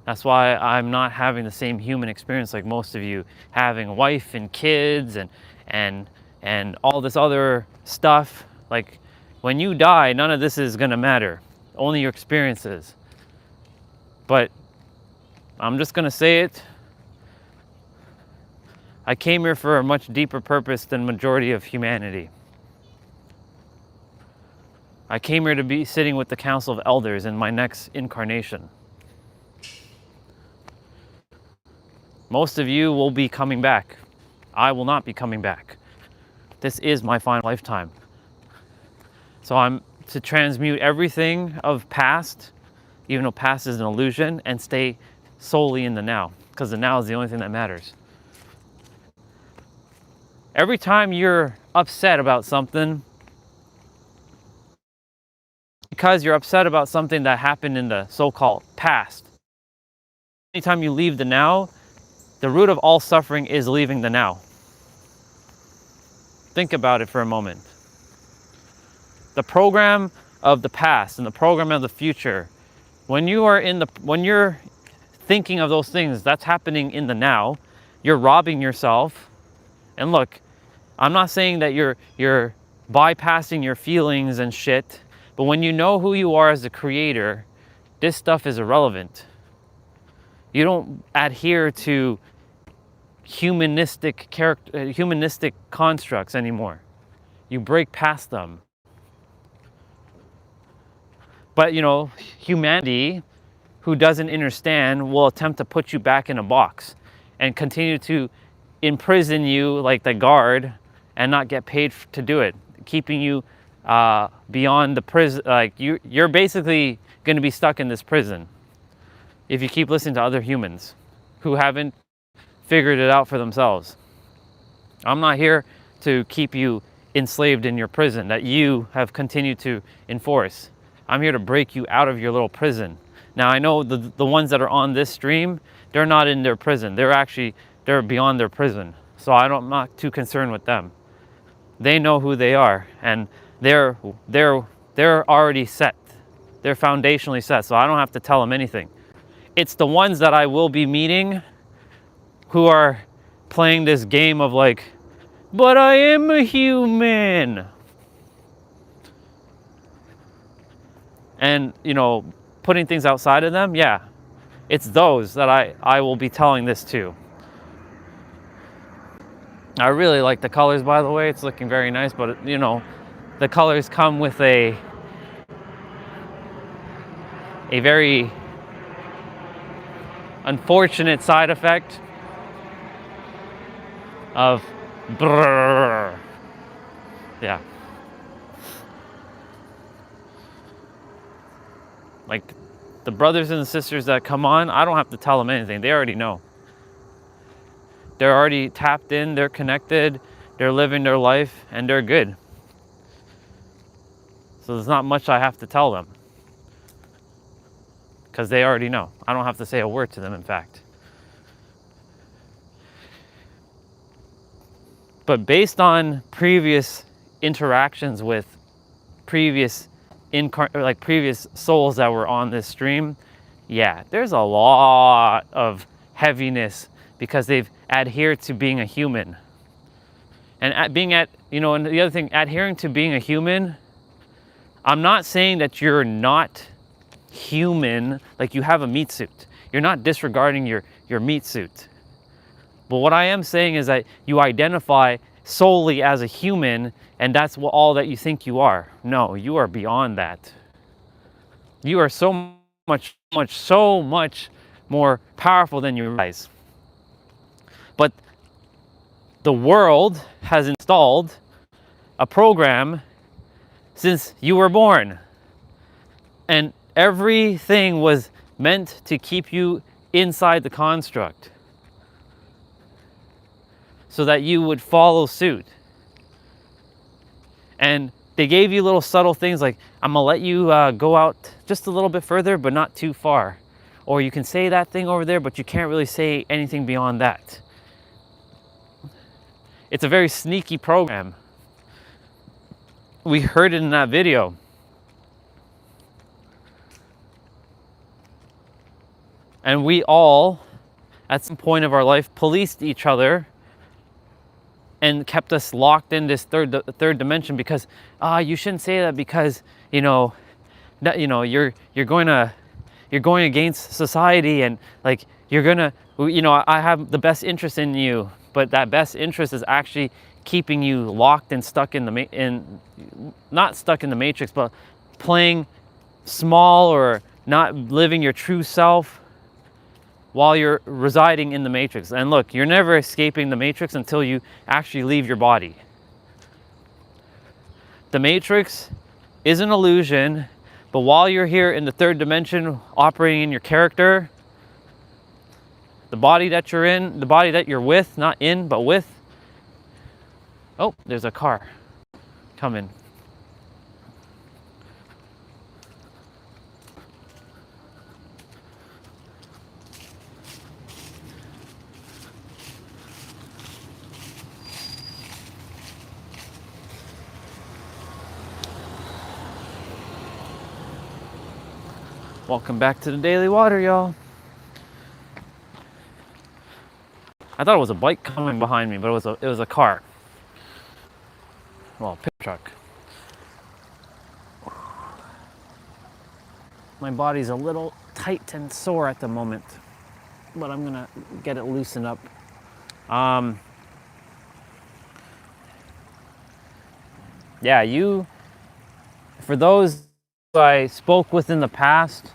That's why I'm not having the same human experience like most of you, having a wife and kids and all this other stuff. Like when you die, none of this is gonna matter, only your experiences. But I'm just gonna say it, I came here for a much deeper purpose than majority of humanity. I came here to be sitting with the Council of Elders in my next incarnation. Most of you will be coming back. I will not be coming back. This is my final lifetime. So I'm to transmute everything of past, even though past is an illusion, and stay solely in the now, because the now is the only thing that matters. Every time you're upset about something, because you're upset about something that happened in the so-called past, anytime you leave the now, the root of all suffering is leaving the now. Think about it for a moment. The program of the past and the program of the future, when you're thinking of those things, that's happening in the now. You're robbing yourself. And look, I'm not saying that you're bypassing your feelings and shit, but when you know who you are as a creator, this stuff is irrelevant. You don't adhere to humanistic constructs anymore. You break past them. But humanity, who doesn't understand, will attempt to put you back in a box and continue to imprison you like the guard and not get paid to do it, keeping you beyond the prison. Like you're basically going to be stuck in this prison if you keep listening to other humans who haven't figured it out for themselves. I'm not here to keep you enslaved in your prison that you have continued to enforce. I'm here to break you out of your little prison. Now I know the ones that are on this stream, they're not in their prison. They're beyond their prison. So I'm not too concerned with them. They know who they are, and they're already set. They're foundationally set, so I don't have to tell them anything. It's the ones that I will be meeting who are playing this game of like, but I am a human. And, putting things outside of them, yeah, it's those that I will be telling this to. I really like the colors, by the way. It's looking very nice, but, the colors come with a very unfortunate side effect of brrr. Yeah. Like the brothers and the sisters that come on, I don't have to tell them anything. They already know. They're already tapped in, they're connected, they're living their life, and they're good. So there's not much I have to tell them, because they already know. I don't have to say a word to them, in fact. But based on previous interactions with previous souls that were on this stream, yeah, there's a lot of heaviness because they've adhered to being a human. And and the other thing, adhering to being a human, I'm not saying that you're not human, like you have a meat suit. You're not disregarding your meat suit. But what I am saying is that you identify solely as a human, and that's all that you think you are. No, you are beyond that. You are so much more powerful than you realize. But the world has installed a program since you were born. And everything was meant to keep you inside the construct, so that you would follow suit. And they gave you little subtle things like, I'm gonna let you go out just a little bit further, but not too far. Or you can say that thing over there, but you can't really say anything beyond that. It's a very sneaky program. We heard it in that video. And we all, at some point of our life, policed each other and kept us locked in this third dimension because you shouldn't say that because you're going against society, and like you're gonna I have the best interest in you, but that best interest is actually keeping you locked and stuck in not stuck in the matrix, but playing small or not living your true self while you're residing in the matrix. And look, you're never escaping the matrix until you actually leave your body. The matrix is an illusion, but while you're here in the third dimension, operating in your character, the body that you're in, the body that you're with, not in, but with. Oh, there's a car coming. Welcome back to the Daily Water, y'all. I thought it was a bike coming behind me, but it was a car. Well, pickup truck. My body's a little tight and sore at the moment, but I'm gonna get it loosened up. For those I spoke with in the past,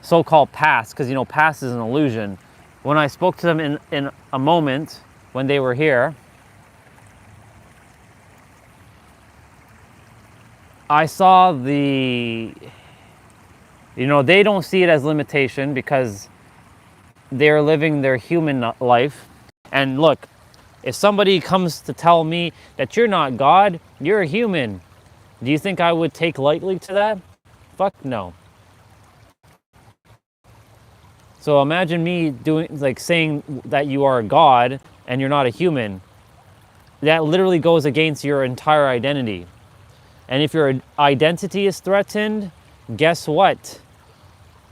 so-called past, because past is an illusion. When I spoke to them in a moment when they were here, I saw they don't see it as limitation because they're living their human life. And look, if somebody comes to tell me that you're not God, you're a human, do you think I would take lightly to that? Fuck no. So imagine me saying that you are a God and you're not a human. That literally goes against your entire identity. And if your identity is threatened, guess what?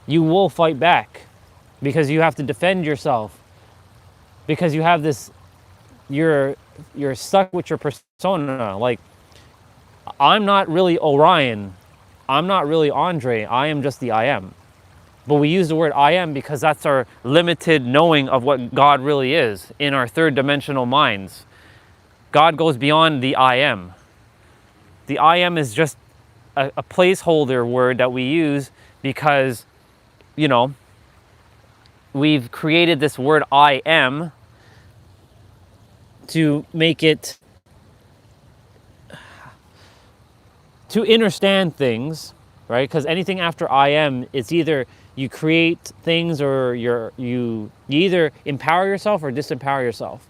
You will fight back because you have to defend yourself. Because you have this, you're stuck with your persona. Like, I'm not really Orion. I'm not really Andre. I am just the I am. But we use the word I am because that's our limited knowing of what God really is in our third dimensional minds. God goes beyond the I am. The I am is just a placeholder word that we use because, we've created this word I am to make it, to understand things, right? Because anything after I am, it's either you create things or you either empower yourself or disempower yourself.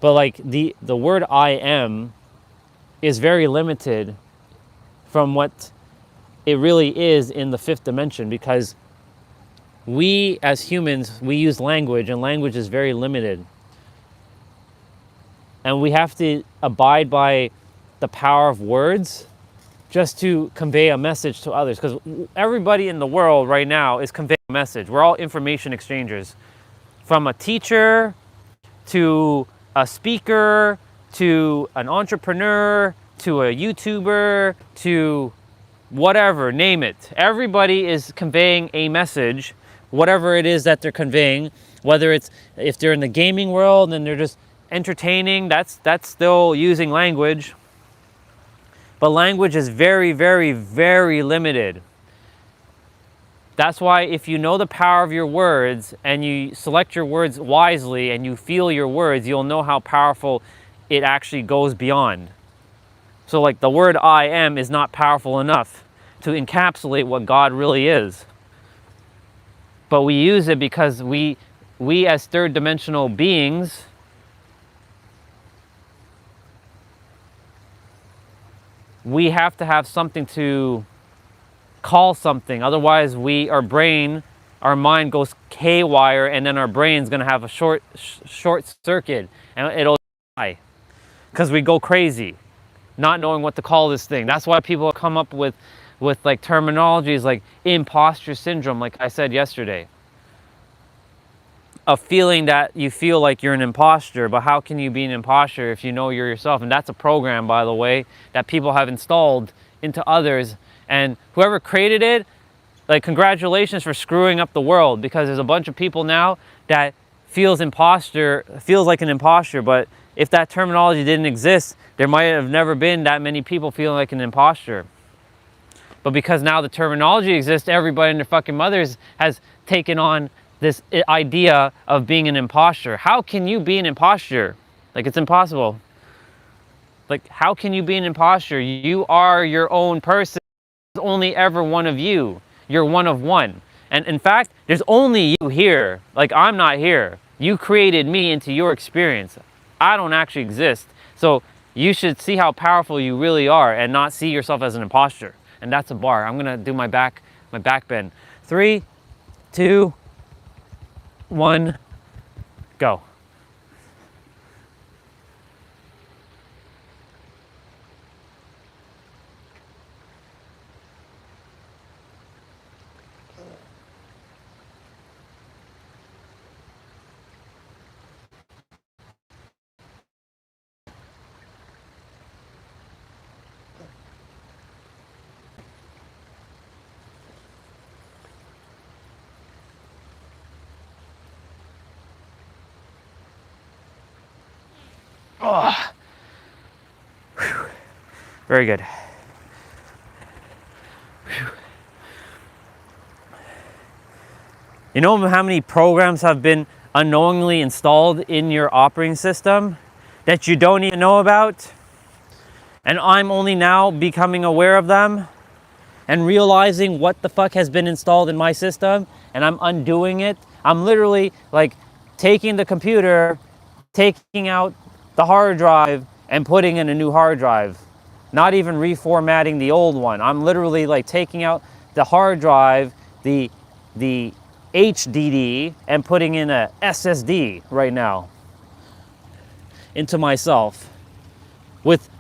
But like the word I am is very limited from what it really is in the fifth dimension, because we as humans, we use language, and language is very limited. And we have to abide by the power of words just to convey a message to others, because everybody in the world right now is conveying a message. We're all information exchangers, from a teacher to a speaker to an entrepreneur to a YouTuber to whatever, name it. Everybody is conveying a message, whatever it is that they're conveying, whether it's, if they're in the gaming world and they're just entertaining, that's still using language. But language is very, very, very limited. That's why if you know the power of your words and you select your words wisely and you feel your words, you'll know how powerful it actually goes beyond. So like the word I am is not powerful enough to encapsulate what God really is. But we use it because we as third dimensional beings, we have to have something to call something. Otherwise, our mind goes haywire, and then our brain's gonna have a short circuit, and it'll die because we go crazy, not knowing what to call this thing. That's why people come up with like terminologies like imposter syndrome, like I said yesterday. a feeling that you feel like you're an imposter, but how can you be an imposter if you know you're yourself? And that's a program, by the way, that people have installed into others. And whoever created it, like, congratulations for screwing up the world, because there's a bunch of people now that feels like an imposter. But if that terminology didn't exist, there might have never been that many people feeling like an imposter. But because now the terminology exists, everybody and their fucking mothers has taken on this idea of being an imposter. How can you be an imposter? Like, it's impossible. Like, how can you be an imposter? You are your own person. There's only ever one of you. You're one of one. And in fact, there's only you here. Like, I'm not here. You created me into your experience. I don't actually exist. So you should see how powerful you really are and not see yourself as an imposter. And that's a bar. I'm gonna do my back bend. 3, 2, 1, go. Oh. Whew. Very good. Whew. You know how many programs have been unknowingly installed in your operating system that you don't even know about? And I'm only now becoming aware of them and realizing what the fuck has been installed in my system, and I'm undoing it. I'm literally like taking the computer, taking out the hard drive and putting in a new hard drive. Not even reformatting the old one. I'm literally like taking out the hard drive, the HDD, and putting in a SSD right now into myself with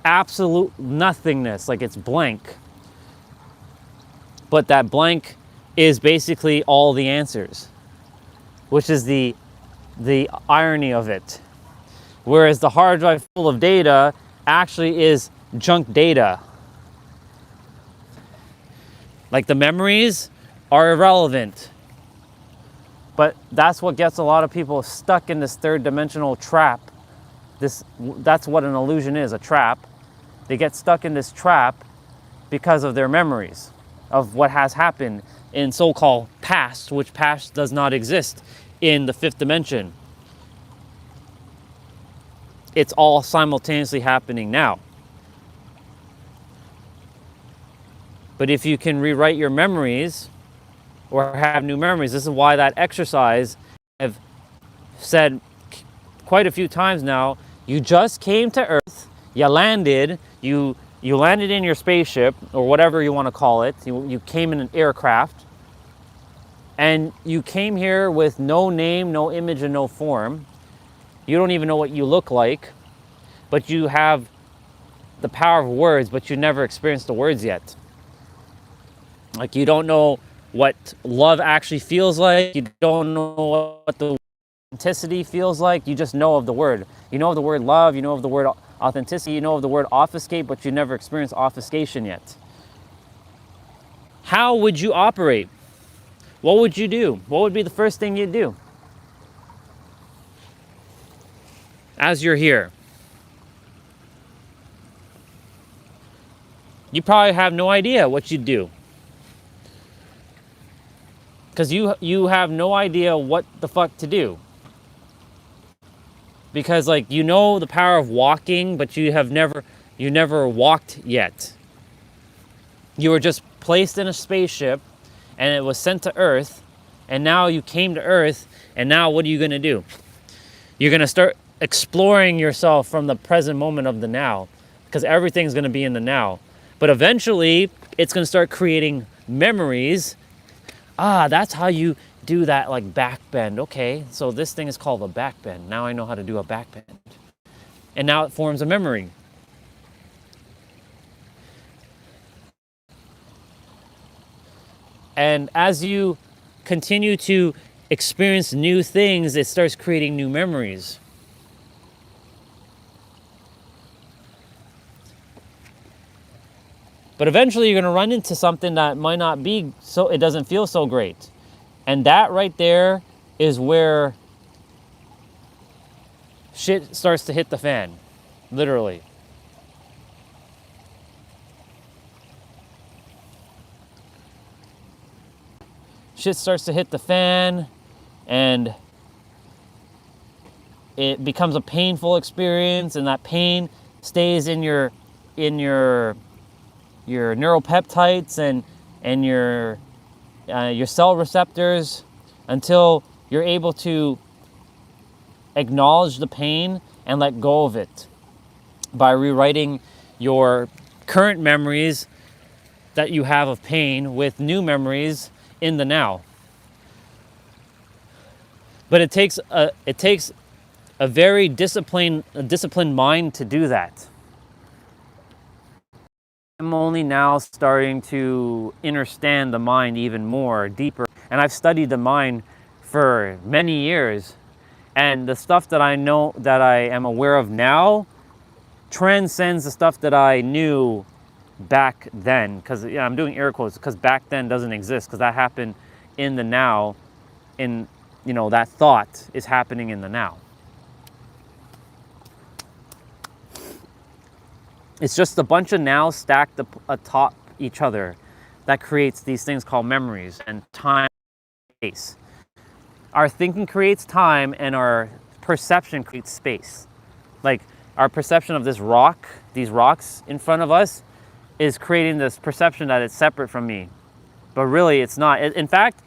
absolute nothingness. Like, it's blank. But that blank is basically all the answers, which is the irony of it. Whereas the hard drive full of data actually is junk data. Like, the memories are irrelevant. But that's what gets a lot of people stuck in this third dimensional trap. That's what an illusion is, a trap. They get stuck in this trap because of their memories of what has happened in so-called past, which past does not exist in the fifth dimension. It's all simultaneously happening now. But if you can rewrite your memories or have new memories, this is why that exercise, I've said quite a few times now, you just came to Earth, you landed, you landed in your spaceship, or whatever you want to call it. You came in an aircraft, and you came here with no name, no image, and no form. You don't even know what you look like, but you have the power of words, but you never experienced the words yet. Like, you don't know what love actually feels like. You don't know what the authenticity feels like. You just know of the word. You know of the word love, you know of the word authenticity, you know of the word obfuscate, but you never experienced obfuscation yet. How would you operate? What would you do? What would be the first thing you'd do as you're here? You probably have no idea what you'd do, because you have no idea what the fuck to do. Because, like, you know the power of walking, but you never walked yet. You were just placed in a spaceship, and it was sent to Earth, and now you came to Earth, and now what are you going to do? You're going to start exploring yourself from the present moment of the now, because everything's going to be in the now. But eventually, it's going to start creating memories. That's how you do that, like, back bend. Okay, so this thing is called a back bend. Now I know how to do a back bend. And now it forms a memory. And as you continue to experience new things, it starts creating new memories. But eventually you're going to run into something that might not be so, it doesn't feel so great. And that right there is where shit starts to hit the fan, literally. Shit starts to hit the fan, and it becomes a painful experience, and that pain stays in your neuropeptides and your cell receptors until you're able to acknowledge the pain and let go of it by rewriting your current memories that you have of pain with new memories in the now. But it takes a very disciplined mind to do that. I'm only now starting to understand the mind even more, deeper. And I've studied the mind for many years. And the stuff that I know, that I am aware of now, transcends the stuff that I knew back then. Because I'm doing air quotes, because back then doesn't exist, because that happened in the now. That thought is happening in the now. It's just a bunch of nows stacked atop each other that creates these things called memories and time and space. Our thinking creates time, and our perception creates space. Like our perception of this rock, these rocks in front of us, is creating this perception that it's separate from me. But really it's not. In fact,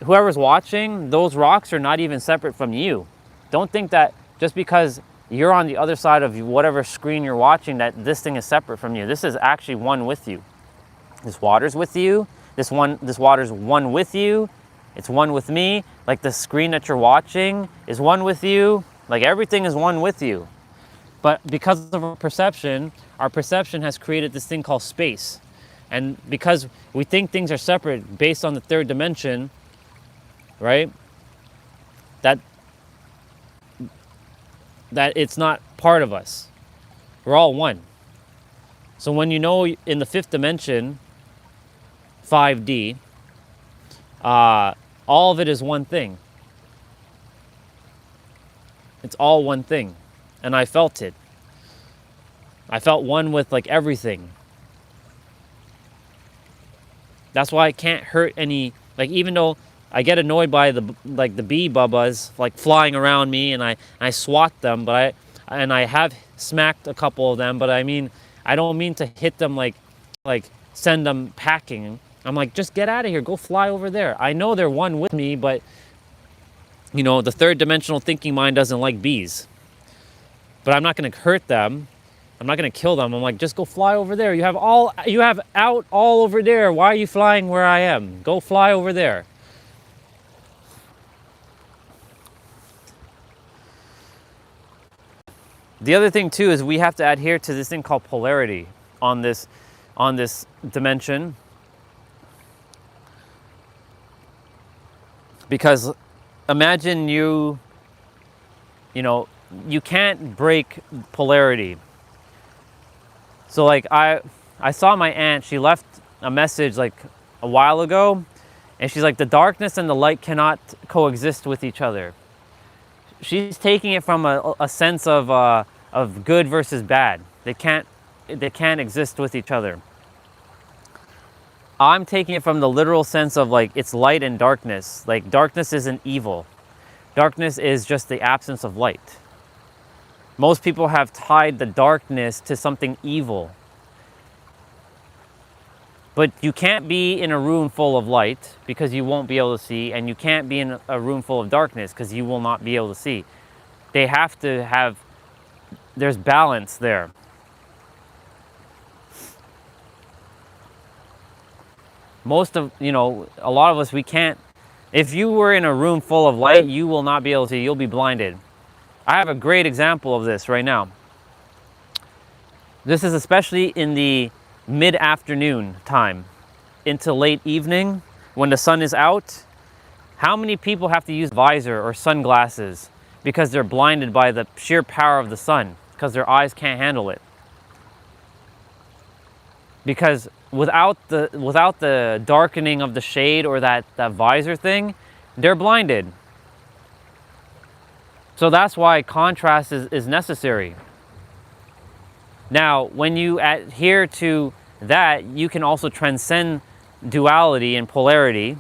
whoever's watching, those rocks are not even separate from you. Don't think that just because you're on the other side of whatever screen you're watching that this thing is separate from you. This is actually one with you. This water's with you. This water's one with you. It's one with me. Like the screen that you're watching is one with you. Like everything is one with you. But because of our perception has created this thing called space. And because we think things are separate based on the third dimension, right? That it's not part of us. We're all one. So when you know in the fifth dimension, 5D, all of it is one thing. It's all one thing. And I felt it. I felt one with like everything. That's why I can't hurt any, like even though I get annoyed by the bee bubbas like flying around me, and I swat them, but I have smacked a couple of them, but I mean I don't mean to hit them like send them packing. I'm like, just get out of here, go fly over there. I know they're one with me, but the third dimensional thinking mind doesn't like bees. But I'm not going to hurt them. I'm not going to kill them. I'm like, just go fly over there. You have out all over there. Why are you flying where I am? Go fly over there. The other thing too is we have to adhere to this thing called polarity on this dimension, because imagine you can't break polarity. So like I saw my aunt, she left a message like a while ago, and she's like, the darkness and the light cannot coexist with each other. She's taking it from a sense of good versus bad. They can't exist with each other. I'm taking it from the literal sense of like it's light and darkness. Like darkness isn't evil. Darkness is just the absence of light. Most people have tied the darkness to something evil. But you can't be in a room full of light because you won't be able to see, and you can't be in a room full of darkness because you will not be able to see. They have to have, there's balance there. A lot of us, we can't, if you were in a room full of light, you will not be able to, you'll be blinded. I have a great example of this right now. This is especially in the mid-afternoon time into late evening when the sun is out. How many people have to use visor or sunglasses because they're blinded by the sheer power of the sun, because their eyes can't handle it? Because without the darkening of the shade or that visor thing, they're blinded. So that's why contrast is necessary. Now, when you adhere to that, you can also transcend duality and polarity,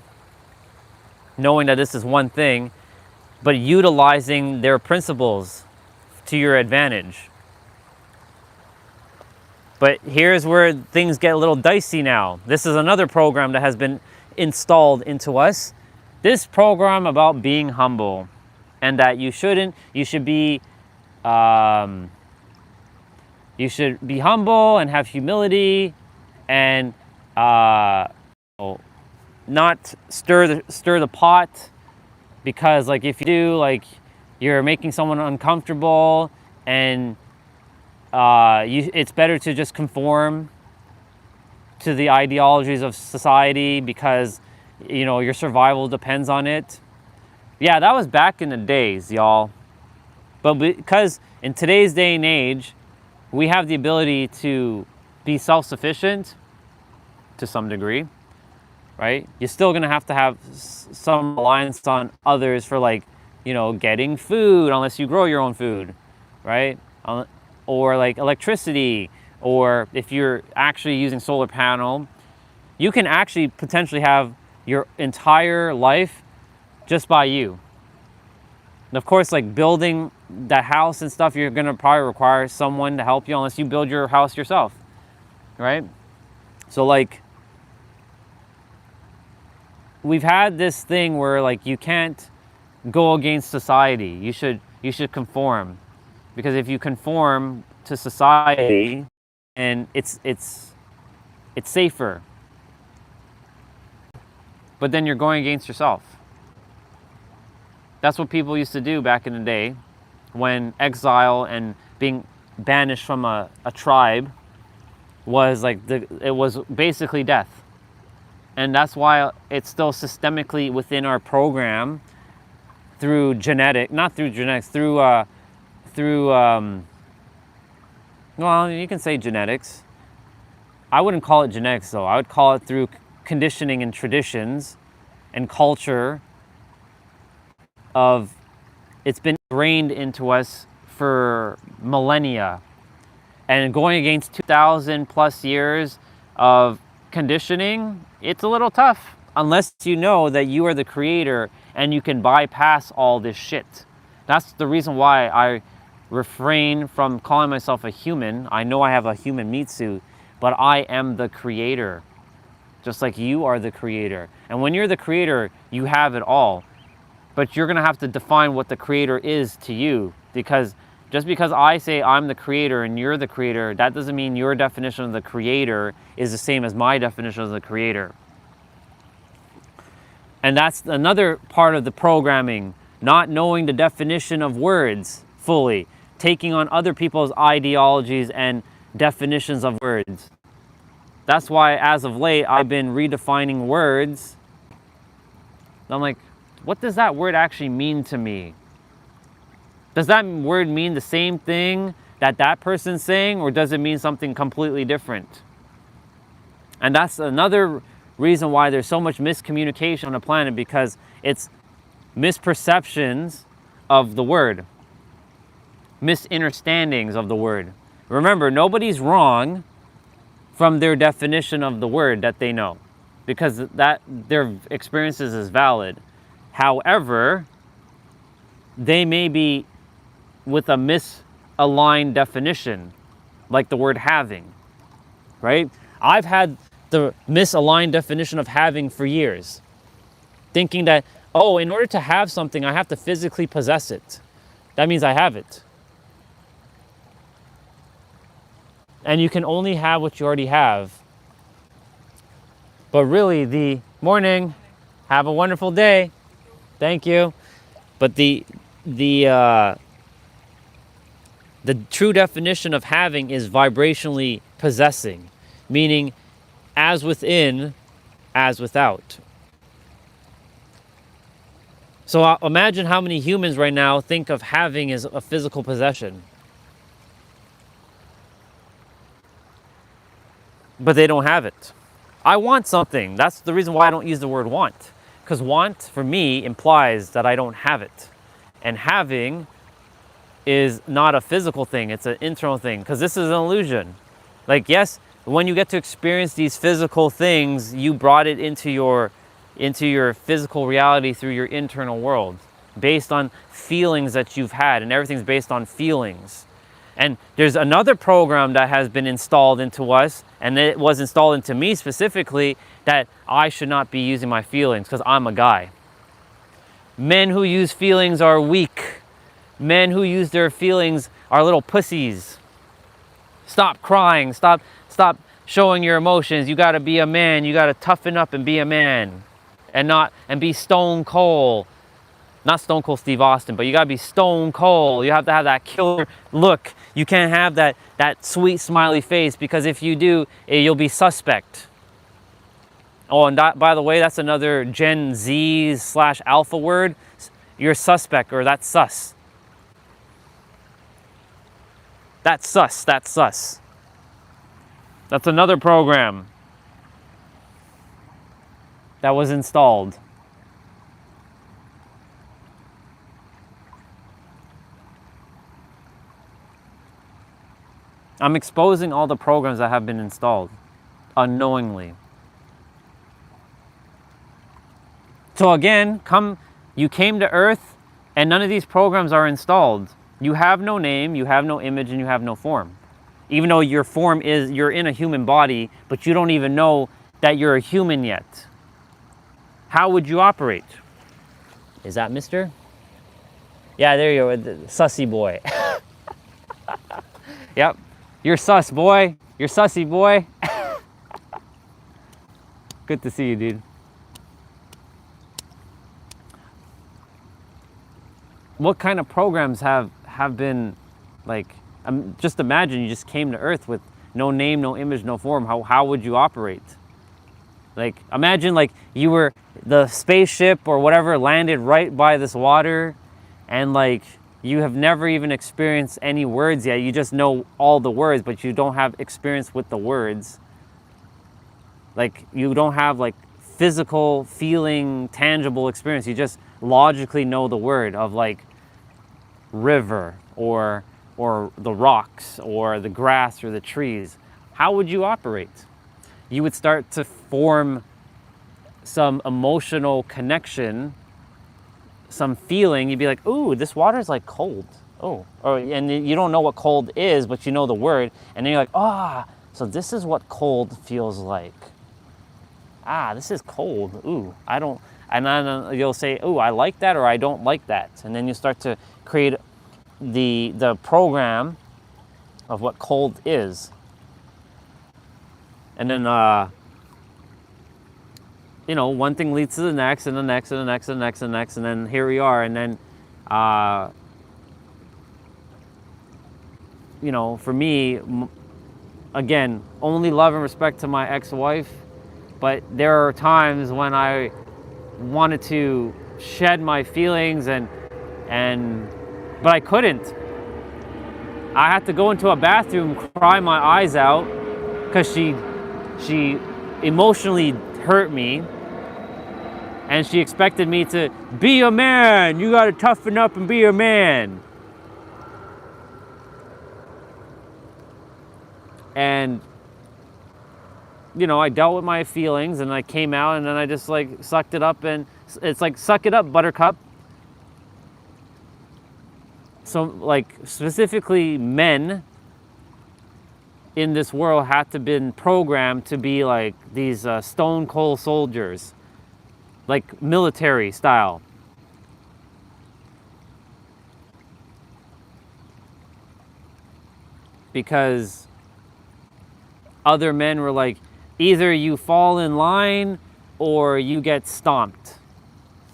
knowing that this is one thing, but utilizing their principles to your advantage. But here's where things get a little dicey now. This is another program that has been installed into us. This program about being humble, and that you should be humble and have humility, and not stir the pot, because like if you do, like you're making someone uncomfortable, and it's better to just conform to the ideologies of society because your survival depends on it. Yeah, that was back in the days, y'all. But because in today's day and age, we have the ability to be self-sufficient to some degree, right? You're still gonna have to have some reliance on others for getting food, unless you grow your own food, right? Or like electricity, or if you're actually using solar panel, you can actually potentially have your entire life just by you. And of course, like building that house and stuff, you're gonna probably require someone to help you unless you build your house yourself, right? So like, we've had this thing where like you can't go against society. You should conform, because if you conform to society, and it's safer, but then you're going against yourself. That's what people used to do back in the day, when exile and being banished from a tribe was like it was basically death. And that's why it's still systemically within our program through well, you can say genetics. I wouldn't call it genetics though. I would call it through conditioning and traditions and culture. It's been ingrained into us for millennia, and going against 2,000 plus years of conditioning, it's a little tough unless you know that you are the creator and you can bypass all this shit. That's the reason why I refrain from calling myself a human. I know I have a human meat suit, but I am the creator, just like you are the creator. And when you're the creator, you have it all. But you're gonna have to define what the creator is to you, because just because I say I'm the creator and you're the creator, that doesn't mean your definition of the creator is the same as my definition of the creator. And that's another part of the programming, not knowing the definition of words fully, taking on other people's ideologies and definitions of words. That's why as of late, I've been redefining words. I'm like, what does that word actually mean to me? Does that word mean the same thing that person's saying, or does it mean something completely different? And that's another reason why there's so much miscommunication on the planet, because it's misperceptions of the word, misunderstandings of the word. Remember, nobody's wrong from their definition of the word that they know, because that their experiences is valid. However, they may be with a misaligned definition, like the word having, right? I've had the misaligned definition of having for years, thinking that, oh, in order to have something, I have to physically possess it. That means I have it. And you can only have what you already have. But really, the morning, have a wonderful day. Thank you. But the true definition of having is vibrationally possessing, meaning as within, as without. So imagine how many humans right now think of having as a physical possession. But they don't have it. I want something. That's the reason why I don't use the word want. Because want, for me, implies that I don't have it. And having is not a physical thing, it's an internal thing. Because this is an illusion. Like, yes, when you get to experience these physical things, you brought it into your physical reality through your internal world, based on feelings that you've had, and everything's based on feelings. And there's another program that has been installed into us, and it was installed into me specifically, that I should not be using my feelings because I'm a guy. Men who use feelings are weak. Men who use their feelings are little pussies. Stop crying. Stop showing your emotions. You got to be a man. You got to toughen up and be a man, and be stone cold. Not Stone Cold Steve Austin, but you gotta be stone cold. You have to have that killer look. You can't have that sweet smiley face, because if you do, you'll be suspect. Oh, and by the way, that's another Gen Z/alpha word. You're suspect, or that's sus. That's sus, that's sus. That's another program that was installed. I'm exposing all the programs that have been installed unknowingly. So again, you came to Earth and none of these programs are installed. You have no name, you have no image, and you have no form. Even though your form is, you're in a human body, but you don't even know that you're a human yet. How would you operate? Is that Mr.? Yeah, there you go, the sussy boy. Yep. You're sus, boy. You're sussy, boy. Good to see you, dude. What kind of programs have been, like, just imagine you just came to Earth with no name, no image, no form. How would you operate? Like, imagine like you were, the spaceship or whatever landed right by this water, and like, you have never even experienced any words yet. You just know all the words, but you don't have experience with the words. Like, you don't have like physical, feeling, tangible experience. You just logically know the word of like river or the rocks or the grass or the trees. How would you operate? You would start to form some emotional connection, some feeling. You'd be like, ooh, this water's like cold. Oh, and you don't know what cold is, but you know the word. And then you're like, so this is what cold feels like. This is cold. Ooh, I don't, and then you'll say, ooh, I like that, or I don't like that. And then you start to create the program of what cold is. And then, one thing leads to the next, and the next, and the next, and the next, and the next, and then here we are. And then, for me, again, only love and respect to my ex-wife, but there are times when I wanted to shed my feelings, but I couldn't. I had to go into a bathroom, cry my eyes out, because she emotionally hurt me, and she expected me to be a man. You gotta toughen up and be a man. And I dealt with my feelings, and I came out, and then I just like sucked it up, and it's like, suck it up, buttercup. So like, specifically men in this world had to been programmed to be like these stone cold soldiers, like military style. Because other men were like, either you fall in line or you get stomped.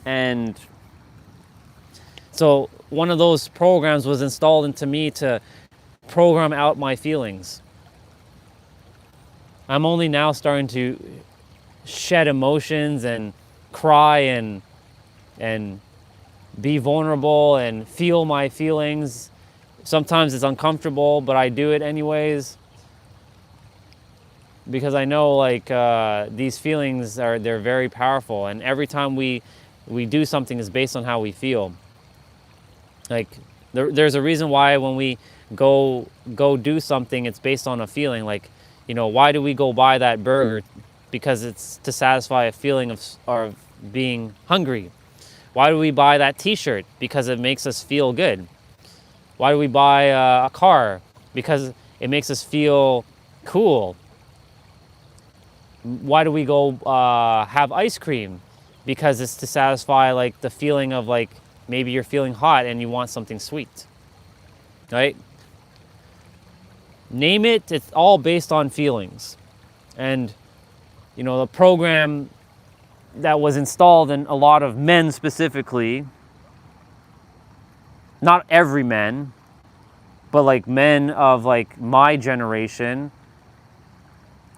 And so one of those programs was installed into me to program out my feelings. I'm only now starting to shed emotions and cry and be vulnerable and feel my feelings. Sometimes it's uncomfortable, but I do it anyways because I know like these feelings they're very powerful, and every time we do something is based on how we feel. Like there's a reason why when we go do something, it's based on a feeling. Like, you know, why do we go buy that burger? Because it's to satisfy a feeling of being hungry. Why do we buy that t-shirt? Because it makes us feel good. Why do we buy a car? Because it makes us feel cool. Why do we go have ice cream? Because it's to satisfy like the feeling of like maybe you're feeling hot and you want something sweet, right? Name it, it's all based on feelings. And, you know, the program that was installed in a lot of men specifically, not every man, but like men of like my generation.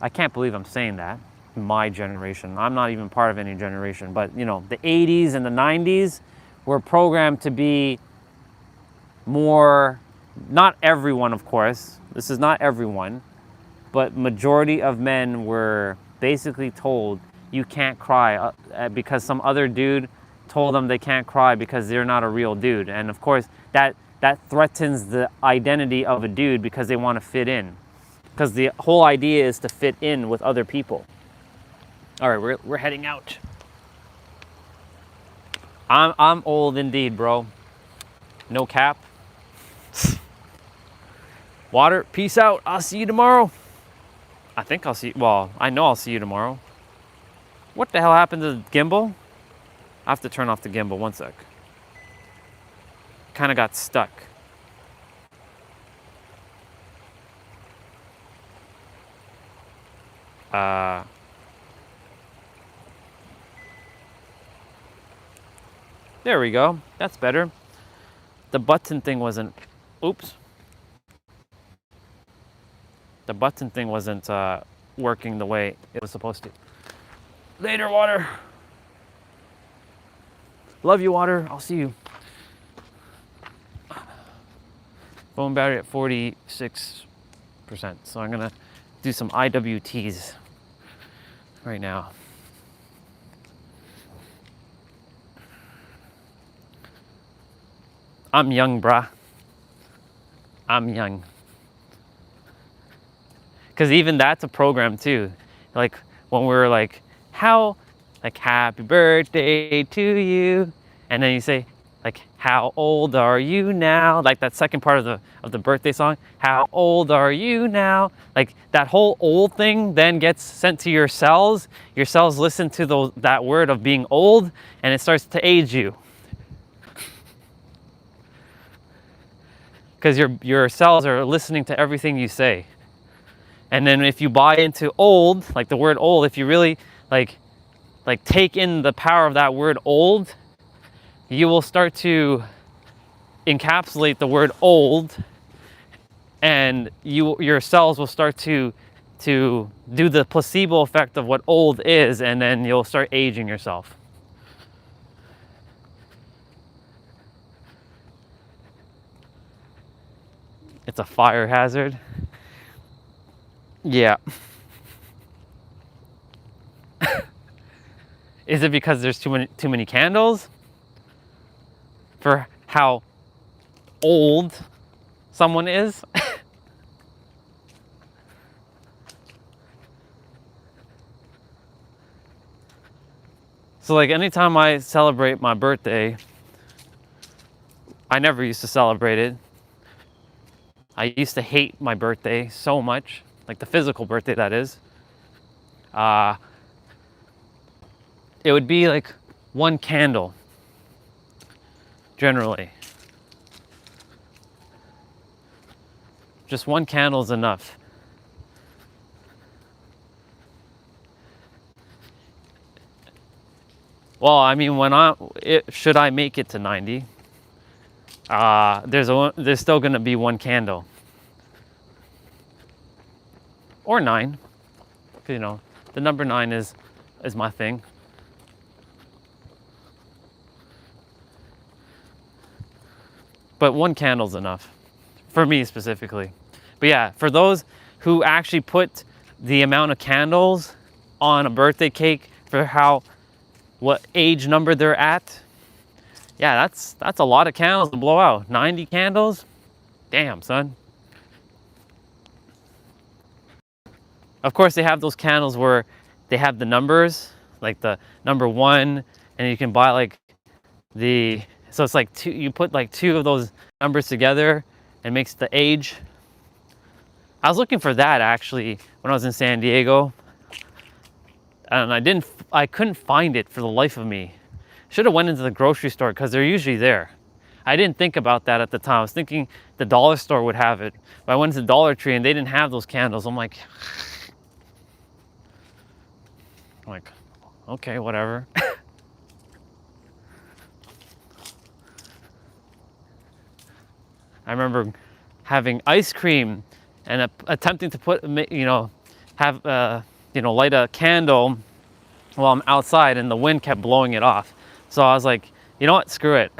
I can't believe I'm saying that. My generation. I'm not even part of any generation, but you know, the 80s and the 90s were programmed to be more, not everyone, of course. This is not everyone, but majority of men were basically told you can't cry because some other dude told them they can't cry because they're not a real dude. And of course, that threatens the identity of a dude because they want to fit in. Because the whole idea is to fit in with other people. All right, we're heading out. I'm old indeed, bro. No cap. Water, peace out. I'll see you tomorrow. I think I'll see, well, I know I'll see you tomorrow. What the hell happened to the gimbal? I have to turn off the gimbal, one sec. Kind of got stuck. There we go. That's better. The button thing wasn't, oops. The button thing wasn't working the way it was supposed to. Later, water. Love you, water. I'll see you. Phone battery at 46%. So I'm gonna do some IWTs right now. I'm young, brah. I'm young. Because even that's a program too. Like when we're like, happy birthday to you. And then you say, like, how old are you now? Like that second part of the birthday song. How old are you now? Like that whole old thing then gets sent to your cells. Your cells listen to that word of being old, and it starts to age you. Because your cells are listening to everything you say. And then if you buy into old, like the word old, if you really like take in the power of that word old, you will start to encapsulate the word old, and your cells will start to do the placebo effect of what old is, and then you'll start aging yourself. It's a fire hazard. Yeah. Is it because there's too many candles? For how old someone is? So like anytime I celebrate my birthday, I never used to celebrate it. I used to hate my birthday so much, like the physical birthday that is. It would be like one candle, generally. Just one candle is enough. Well, I mean, should I make it to 90, there's still gonna be one candle. Or 9, you know, the number 9 is my thing. but one candle's enough for me specifically. But yeah, for those who actually put the amount of candles on a birthday cake for what age number they're at, yeah, that's a lot of candles to blow out. 90 candles? Damn, son. Of course, they have those candles where they have the numbers, like the number 1, and you can buy like so it's like two, you put like 2 of those numbers together and makes the age. I was looking for that actually when I was in San Diego, and I couldn't find it for the life of me. Should have went into the grocery store because they're usually there. I didn't think about that at the time. I was thinking the dollar store would have it, but I went to the Dollar Tree and they didn't have those candles. I'm like, okay, whatever. I remember having ice cream and attempting to light a candle while I'm outside, and the wind kept blowing it off. So I was like, you know what, screw it.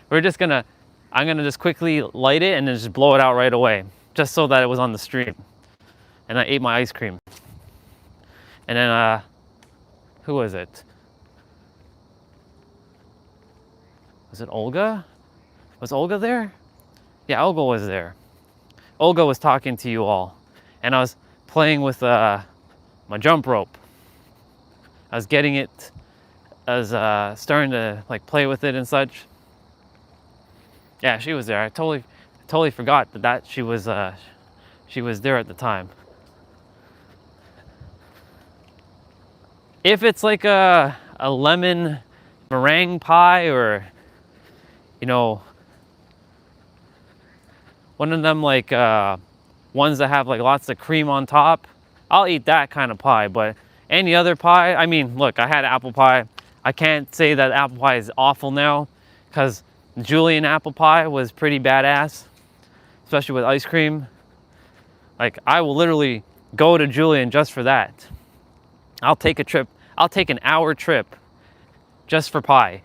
I'm gonna just quickly light it and then just blow it out right away, just so that it was on the stream. And I ate my ice cream. And then, who was it? Was it Olga? Was Olga there? Yeah, Olga was there. Olga was talking to you all, and I was playing with my jump rope. I was getting it, I was starting to like play with it and such. Yeah, she was there. I totally forgot that she was there at the time. If it's like a lemon meringue pie, or one of them like ones that have like lots of cream on top, I'll eat that kind of pie. But any other pie, I mean, look, I had apple pie. I can't say that apple pie is awful now, because Julian apple pie was pretty badass, especially with ice cream. Like, I will literally go to Julian just for that. I'll take a trip. I'll take an hour trip just for pie.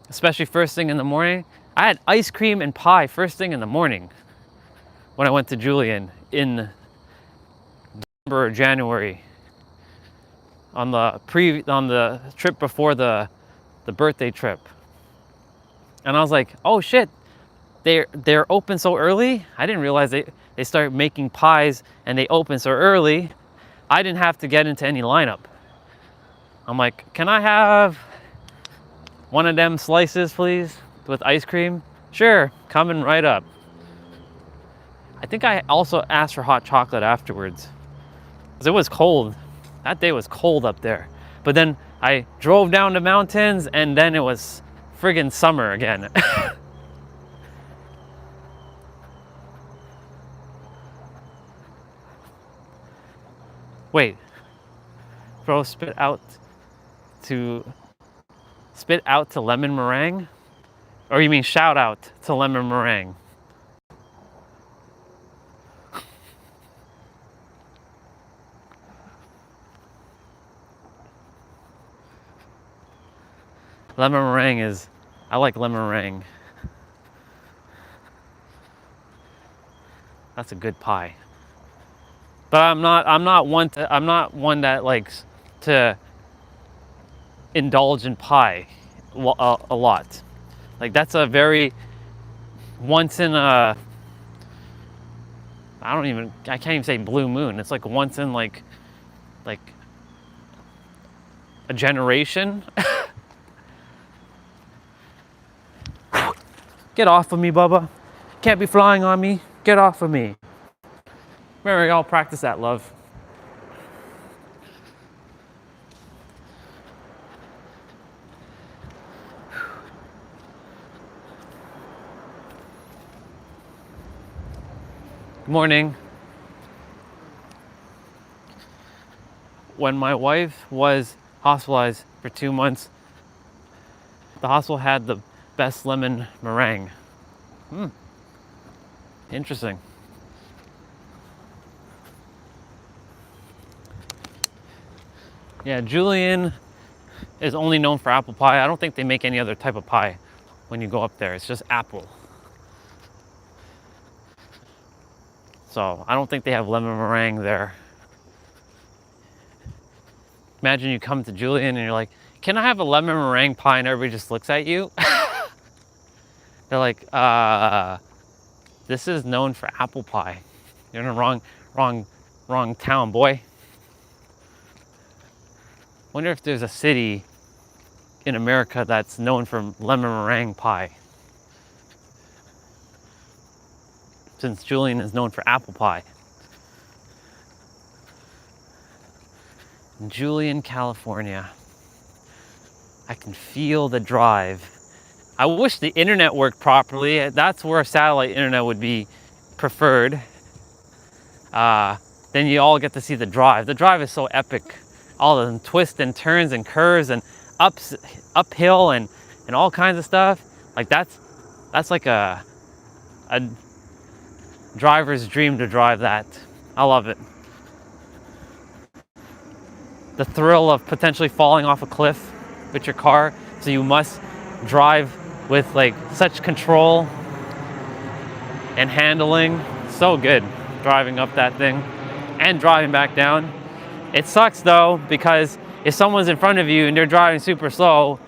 Especially first thing in the morning. I had ice cream and pie first thing in the morning when I went to Julian in December or January, on the trip before the birthday trip. And I was like, oh shit, they're open so early? I didn't realize they started making pies and they open so early. I didn't have to get into any lineup. I'm like, can I have one of them slices, please, with ice cream? Sure, coming right up. I think I also asked for hot chocolate afterwards, because it was cold. That day was cold up there. But then I drove down the mountains, and then it was friggin' summer again. Wait, bro, spit out to lemon meringue? Or you mean shout out to lemon meringue? Lemon meringue I like lemon meringue. That's a good pie. But I'm not one that likes to indulge in pie a lot. Like, that's a very once in a, I can't even say blue moon. It's like once in like a generation. Get off of me, Bubba. Can't be flying on me. Get off of me. Remember, y'all practice that, love. Good morning. When my wife was hospitalized for 2 months, the hospital had the best lemon meringue. Interesting. Yeah, Julian is only known for apple pie. I don't think they make any other type of pie. when you go up there. It's just apple. So I don't think they have lemon meringue there. Imagine you come to Julian and you're like, can I have a lemon meringue pie? And everybody just looks at you. They're like, this is known for apple pie. You're in the wrong town, boy. Wonder if there's a city in America that's known for lemon meringue pie. Since Julian is known for apple pie. In Julian, California. I can feel the drive. I wish the internet worked properly. That's where satellite internet would be preferred. Then you all get to see the drive. The drive is so epic. All the twists and turns and curves and uphill and all kinds of stuff. Like that's like a driver's dream to drive that. I love it. The thrill of potentially falling off a cliff with your car, so you must drive with like such control and handling. So good driving up that thing and driving back down. It sucks though, because if someone's in front of you and they're driving super slow,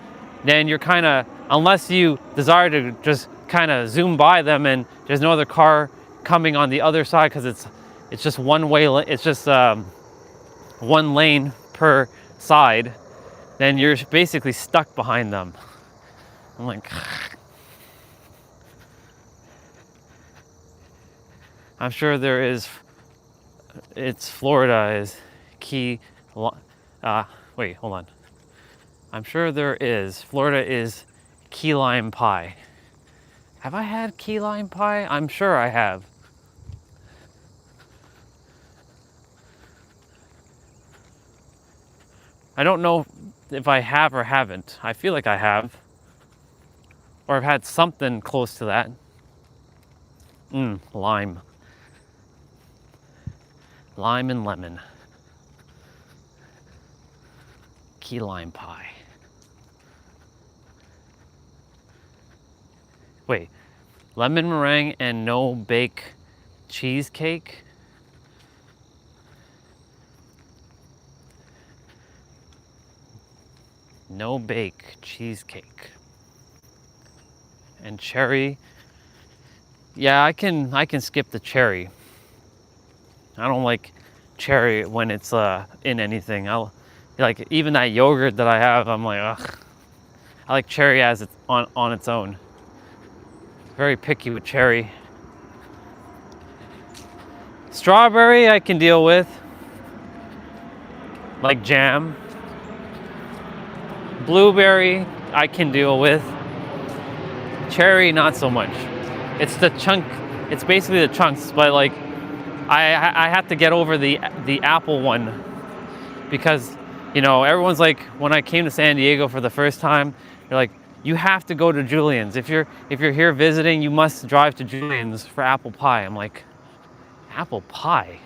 then you're kind of, unless you desire to just kind of zoom by them and there's no other car coming on the other side, because it's just one way, it's just one lane per side, then you're basically stuck behind them. I'm like, I'm sure there is, it's Florida is key, wait, hold on. I'm sure there is, Florida is key lime pie. Have I had key lime pie? I'm sure I have. I don't know if I have or haven't. I feel like I have. Or I've had something close to that. Lime. Lime and lemon. Key lime pie. Wait, lemon meringue and no bake cheesecake? No bake cheesecake. And cherry. Yeah, I can skip the cherry. I don't like cherry when it's in anything. I'll like even that yogurt that I have, I'm like, ugh. I like cherry as it's on its own. Very picky with cherry. Strawberry I can deal with. Like jam. Blueberry I can deal with. Cherry not so much. It's the chunk, it's basically the chunks, but like I have to get over the apple one, because you know everyone's like, when I came to San Diego for the first time, they're like, you have to go to Julian's. If you're here visiting, you must drive to Julian's for apple pie. I'm like, apple pie?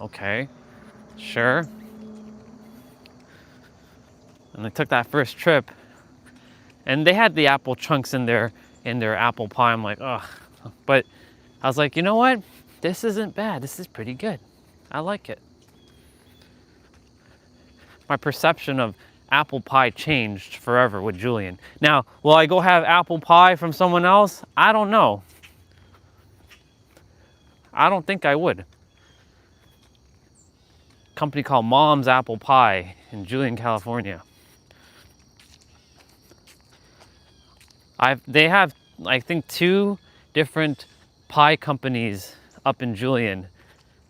Okay, sure. And I took that first trip, and they had the apple chunks in their apple pie. I'm like, ugh. But I was like, you know what? This isn't bad. This is pretty good. I like it. My perception of apple pie changed forever with Julian. Now, will I go have apple pie from someone else? I don't know. I don't think I would. Company called Mom's Apple Pie in Julian, California. They have, I think, 2 different pie companies up in Julian.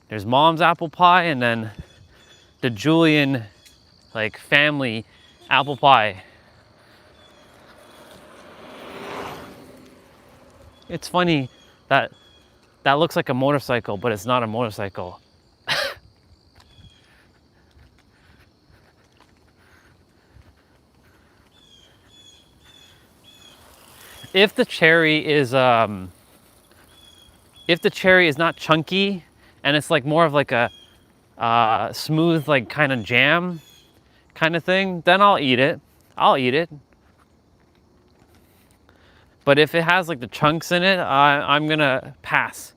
There's Mom's Apple Pie and then the Julian like family apple pie. It's funny that looks like a motorcycle, but it's not a motorcycle. If the cherry is not chunky and it's like more of like a smooth like kind of jam kind of thing, then I'll eat it. I'll eat it. But if it has like the chunks in it, I'm gonna pass.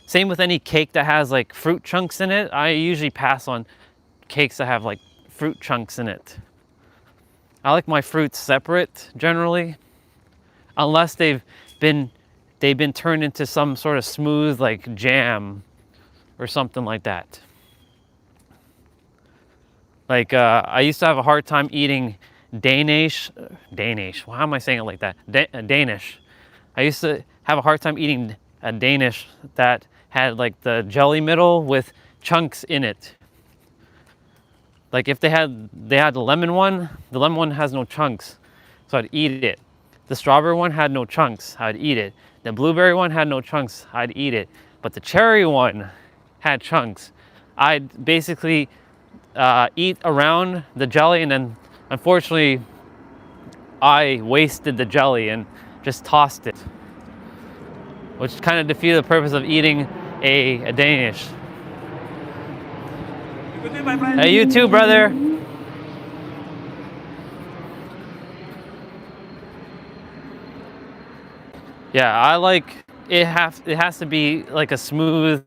Same with any cake that has like fruit chunks in it. I usually pass on cakes that have like fruit chunks in it. I like my fruits separate generally, unless they've been turned into some sort of smooth like jam or something like that. Like I used to have a hard time eating Danish. Why am I saying it like that? Danish. I used to have a hard time eating a Danish that had like the jelly middle with chunks in it. Like if they had the lemon one has no chunks, so I'd eat it. The strawberry one had no chunks, I'd eat it. The blueberry one had no chunks, I'd eat it. But the cherry one had chunks. I'd basically eat around the jelly, and then unfortunately I wasted the jelly and just tossed it, which kind of defeated the purpose of eating a Danish. Hey, you too, brother. Yeah, I like it. It has to be like a smooth,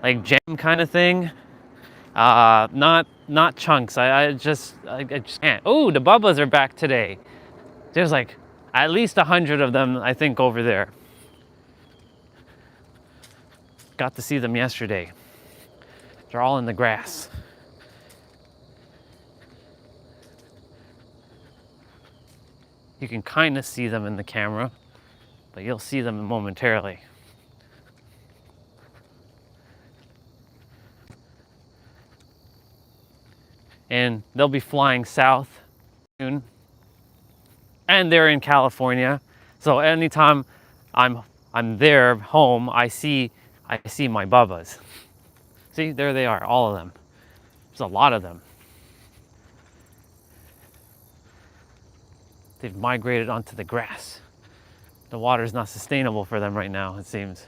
like jam kind of thing. Not chunks. I just can't. Oh, the Bubbas are back today. There's like at least 100 of them, I think, over there. Got to see them yesterday. They're all in the grass. You can kind of see them in the camera, but you'll see them momentarily. And they'll be flying south soon. And they're in California. So anytime I'm there home, I see my Bubbas. See, there they are, all of them. There's a lot of them. They've migrated onto the grass. The water is not sustainable for them right now, it seems.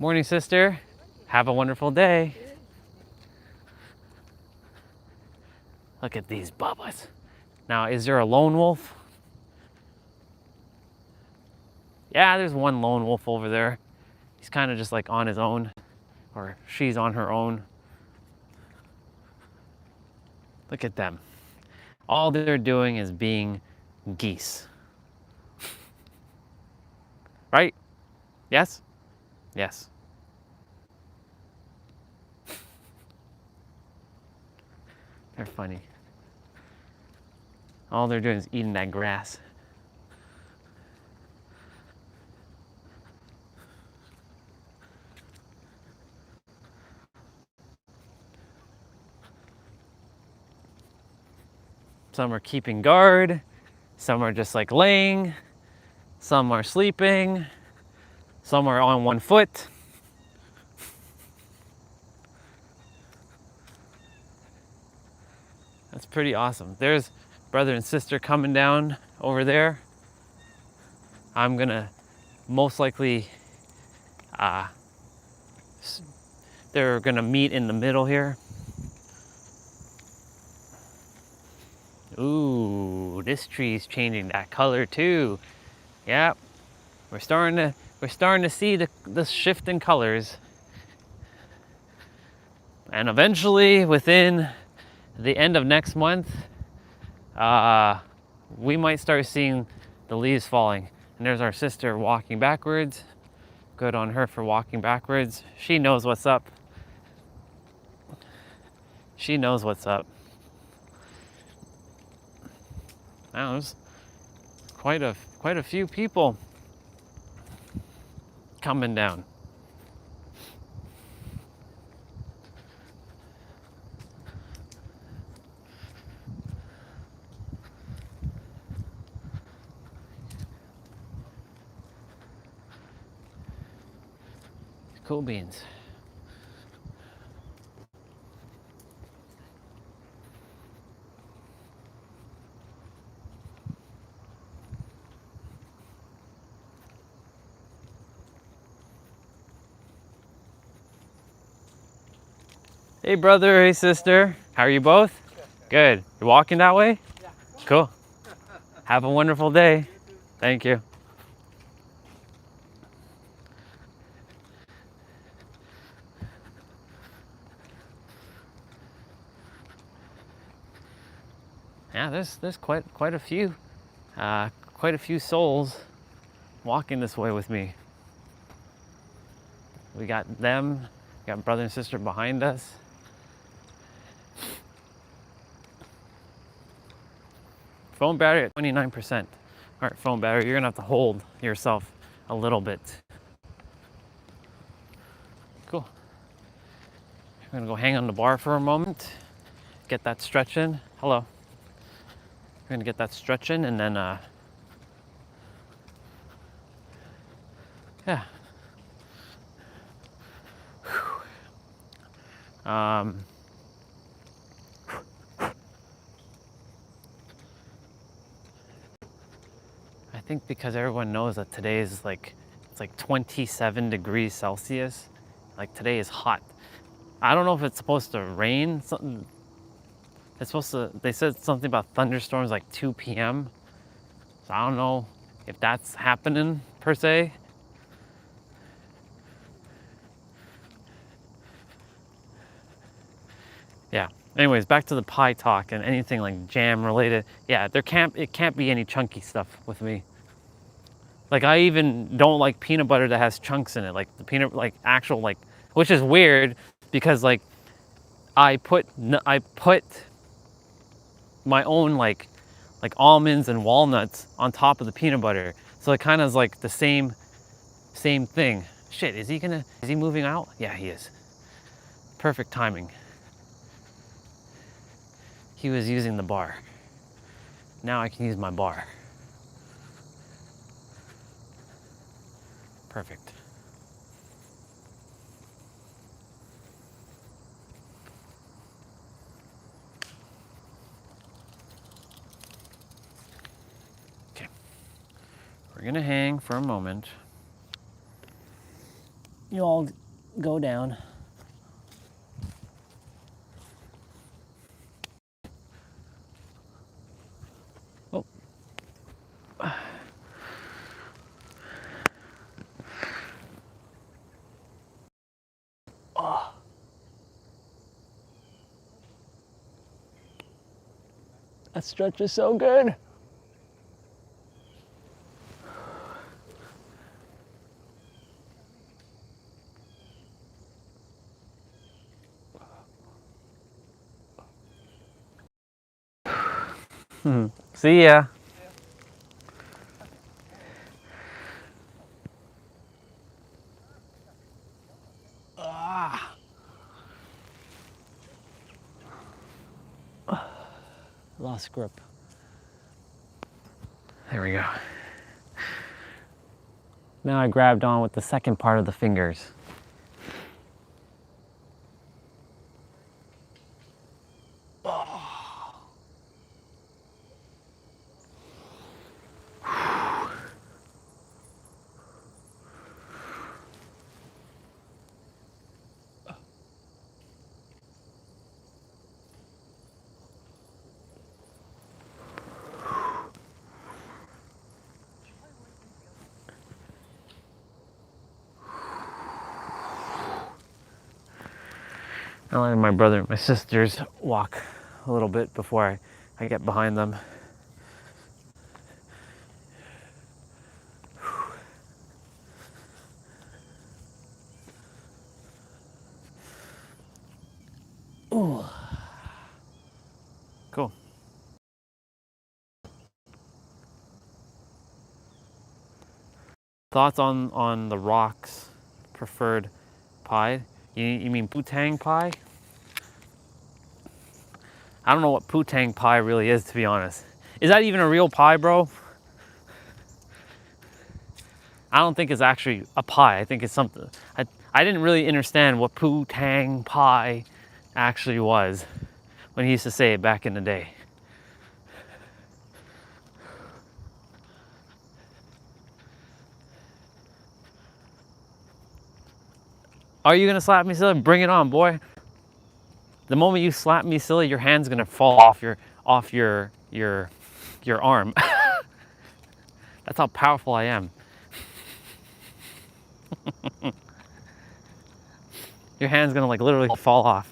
Morning, sister. Have a wonderful day. Look at these Bubbas. Now, is there a lone wolf? Yeah, there's one lone wolf over there. He's kind of just like on his own, or she's on her own. Look at them. All they're doing is being geese. Right? Yes? Yes. They're funny. All they're doing is eating that grass. Some are keeping guard. Some are just like laying. Some are sleeping. Some are on one foot. That's pretty awesome. There's brother and sister coming down over there. I'm gonna most likely, they're gonna meet in the middle here. Ooh, this tree's changing that color too. Yep, we're starting to see the shift in colors. And eventually, within the end of next month, we might start seeing the leaves falling. And there's our sister walking backwards. Good on her for walking backwards. She knows what's up. She knows what's up. Now there's quite a few people coming down. Cool beans. Hey brother, hey sister. How are you both? Good. You're walking that way? Yeah. Cool. Have a wonderful day. Thank you. Yeah, there's quite a few souls walking this way with me. We got them, we got brother and sister behind us. Phone battery at 29%. All right, phone battery, you're gonna have to hold yourself a little bit. Cool. I'm gonna go hang on the bar for a moment, get that stretch in. Hello. We're gonna get that stretch in and then, yeah. I think because everyone knows that today is it's like 27 degrees Celsius. Like today is hot. I don't know if it's supposed to rain. Something. It's supposed to. They said something about thunderstorms like 2 p.m. So I don't know if that's happening per se. Yeah. Anyways, back to the pie talk and anything like jam related. Yeah, it can't be any chunky stuff with me. Like I even don't like peanut butter that has chunks in it. Like the peanut, like actual like, which is weird because like I put my own like almonds and walnuts on top of the peanut butter. So it kind of is like the same thing. Shit, is he moving out? Yeah, he is. Perfect timing. He was using the bar. Now I can use my bar. Perfect. Okay. We're gonna hang for a moment. You all go down. Oh. Oh. That stretch is so good. See ya. Lost grip. There we go. Now I grabbed on with the second part of the fingers. I let my brother and my sisters walk a little bit before I get behind them. Ooh. Cool. Thoughts on the Rock's preferred pie? You mean putang pie? I don't know what putang pie really is, to be honest. Is that even a real pie, bro? I don't think it's actually a pie. I think it's something. I didn't really understand what putang pie actually was when he used to say it back in the day. Are you gonna slap me, son? Bring it on, boy. The moment you slap me silly, your hand's gonna fall off your arm. That's how powerful I am. Your hand's gonna like literally fall off.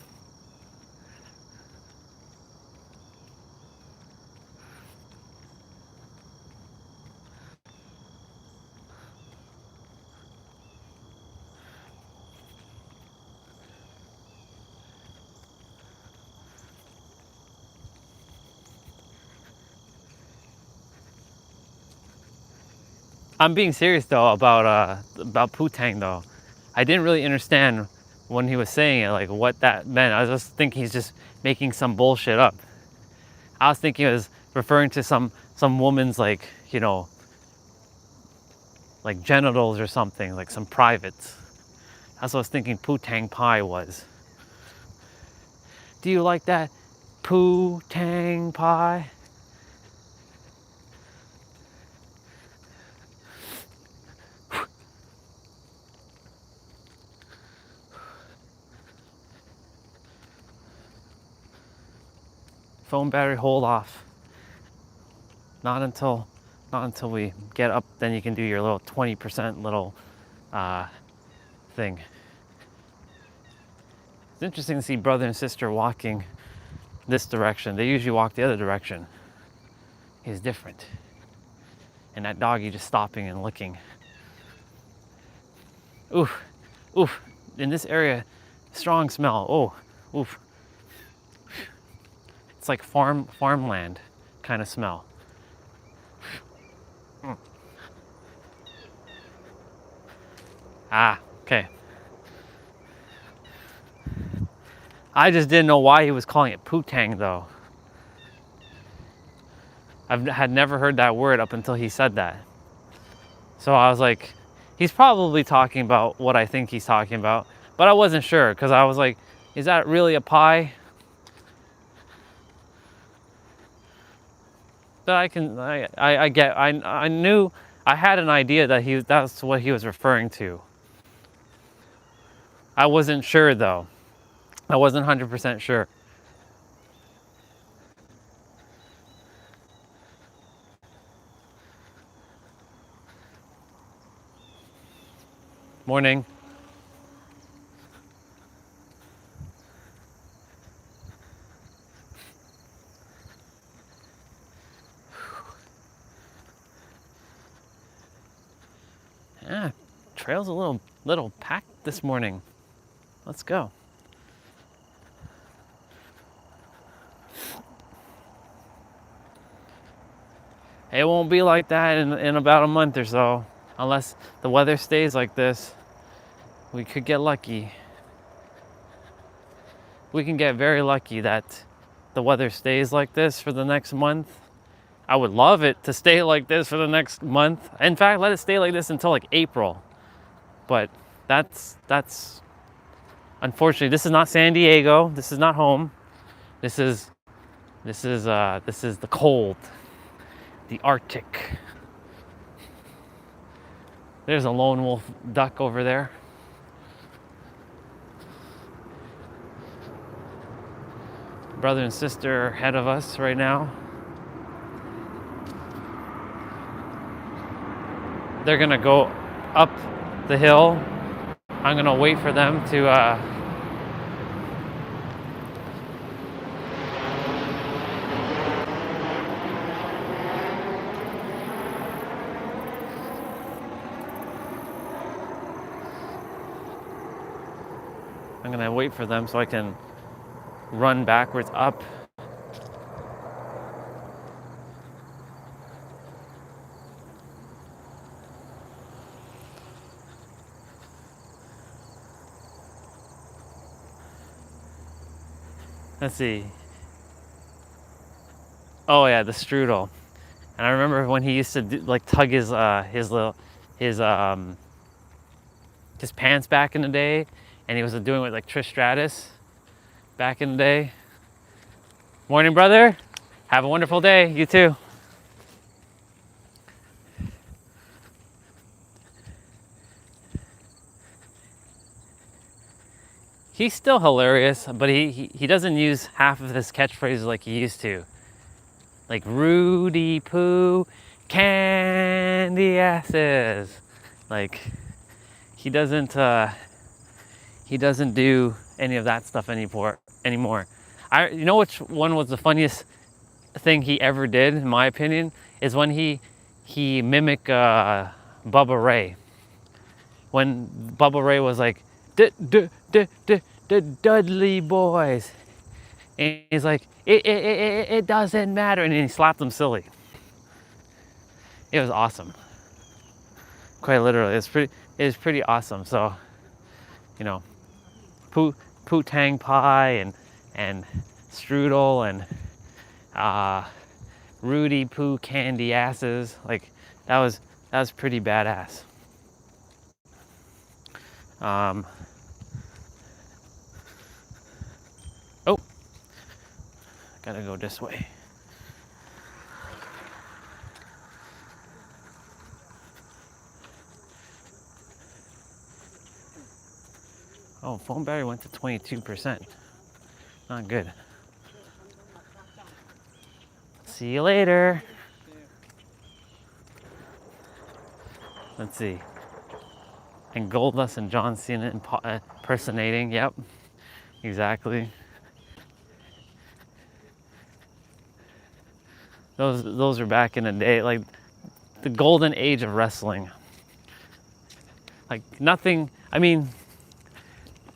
I'm being serious though about putang though. I didn't really understand when he was saying it, like what that meant. I was just thinking he's just making some bullshit up. I was thinking it was referring to some woman's like, you know, like genitals or something, like some privates. That's what I was thinking putang pie was. Do you like that putang pie? Phone battery hold off. Not until we get up, then you can do your little 20% little thing. It's interesting to see brother and sister walking this direction. They usually walk the other direction. He's different. And that doggy just stopping and looking. Oof, oof. In this area, strong smell. Oh, oof. It's like farmland kind of smell. Ah, okay. I just didn't know why he was calling it putang though. Had never heard that word up until he said that. So I was like, he's probably talking about what I think he's talking about, but I wasn't sure because I was like, is that really a pie? But I knew, I had an idea that that's what he was referring to. I wasn't sure though. I wasn't 100% sure. Morning. Yeah, trail's a little packed this morning. Let's go. It won't be like that in about a month or so, unless the weather stays like this. We could get lucky. We can get very lucky that the weather stays like this for the next month. I would love it to stay like this for the next month. In fact, let it stay like this until like April. But that's unfortunately, this is not San Diego. This is not home. This is the cold, the Arctic. There's a lone wolf duck over there. Brother and sister ahead of us right now. They're gonna go up the hill. I'm gonna wait for them to so I can run backwards up. Let's see. Oh yeah, the strudel. And I remember when he used to tug his pants back in the day, and he was doing it with like Trish Stratus back in the day. Morning, brother. Have a wonderful day. You too. he's still hilarious, but he doesn't use half of his catchphrases like he used to. Like Rudy Poo, candy asses. Like he doesn't do any of that stuff anymore. You know which one was the funniest thing he ever did, in my opinion, is when he mimicked Bubba Ray. When Bubba Ray was like, the Dudley boys. And he's like, it doesn't matter. And then he slapped him silly. It was awesome. Quite literally. It was pretty awesome. So, you know, Poo-tang pie and strudel and Rudy Poo candy asses. Like that was pretty badass. Oh, gotta go this way. Oh, phone battery went to 22%. Not good. See you later. Let's see. And Goldust and John Cena impersonating. Yep, exactly. Those are back in the day, like the golden age of wrestling. Like nothing. I mean,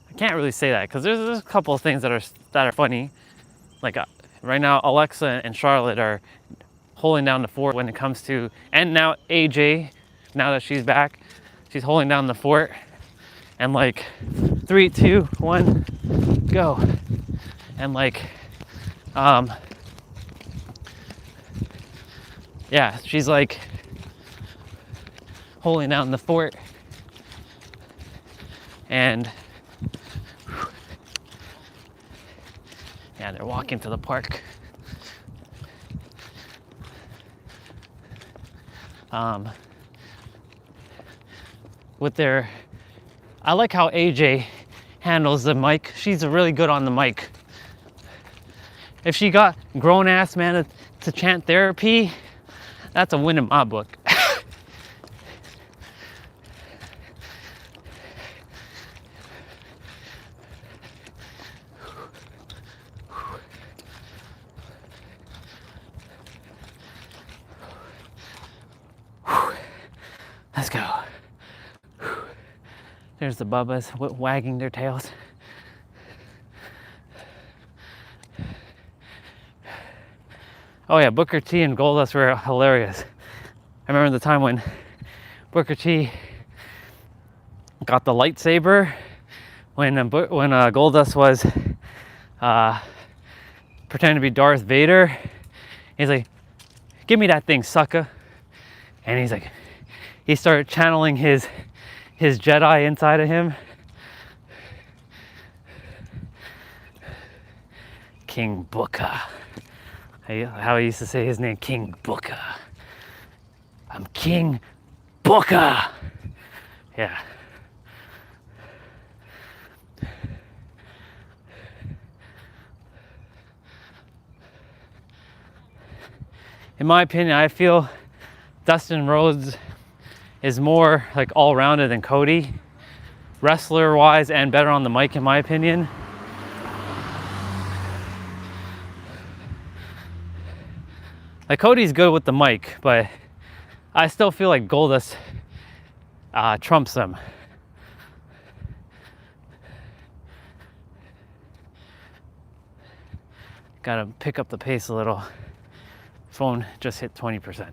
I can't really say that because there's a couple of things that are funny. Like right now, Alexa and Charlotte are holding down the fort when it comes to, and now AJ, now that she's back, she's holding down the fort. And like 3, 2, 1, go. And like, yeah, she's like holding down the fort. And yeah, they're walking to the park. With their, I like how AJ handles the mic. She's really good on the mic. If she got grown ass man to chant therapy, that's a win in my book. Let's go. There's the Bubbas wagging their tails. Oh yeah, Booker T and Goldust were hilarious. I remember the time when Booker T got the lightsaber when Goldust was pretending to be Darth Vader. He's like, "Give me that thing, sucker!" And he's like, he started channeling his Jedi inside of him. King Booker. How he used to say his name, King Booker. I'm King Booker. Yeah. In my opinion, I feel Dustin Rhodes is more like all-rounded than Cody, wrestler-wise and better on the mic, in my opinion. Like Cody's good with the mic, but I still feel like Goldust trumps them. Gotta pick up the pace a little. Phone just hit 20%.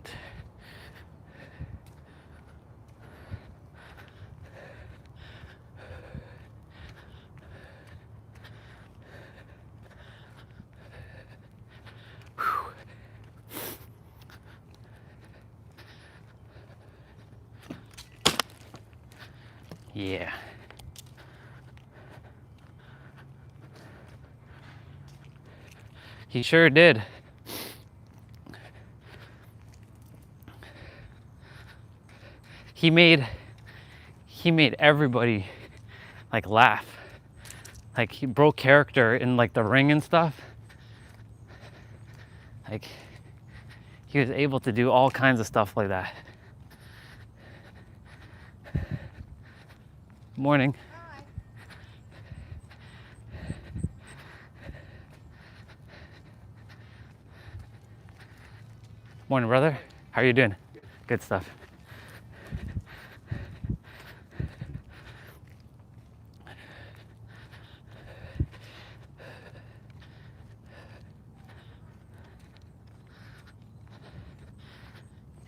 Yeah. He sure did. He made everybody like laugh. like he broke character in like the ring and stuff. Like he was able to do all kinds of stuff like that. Morning. Hi. Morning, brother. How are you doing? Good stuff.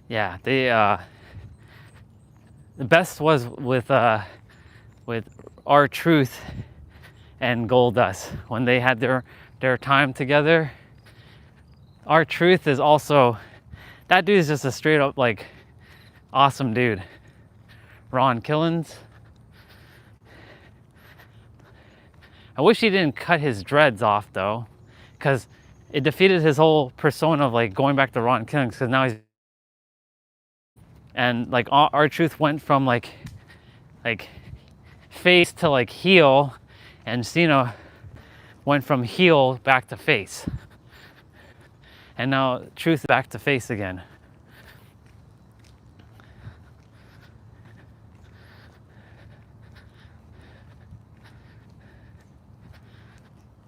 Yeah, they the best was with R-Truth and Goldust when they had their time together. R-Truth is also, that dude is just a straight up like awesome dude. Ron Killens. I wish he didn't cut his dreads off though, because it defeated his whole persona of like going back to Ron Killens, because now he's, and like R-Truth went from like face to like heel, and Cena went from heel back to face, and now Truth back to face again.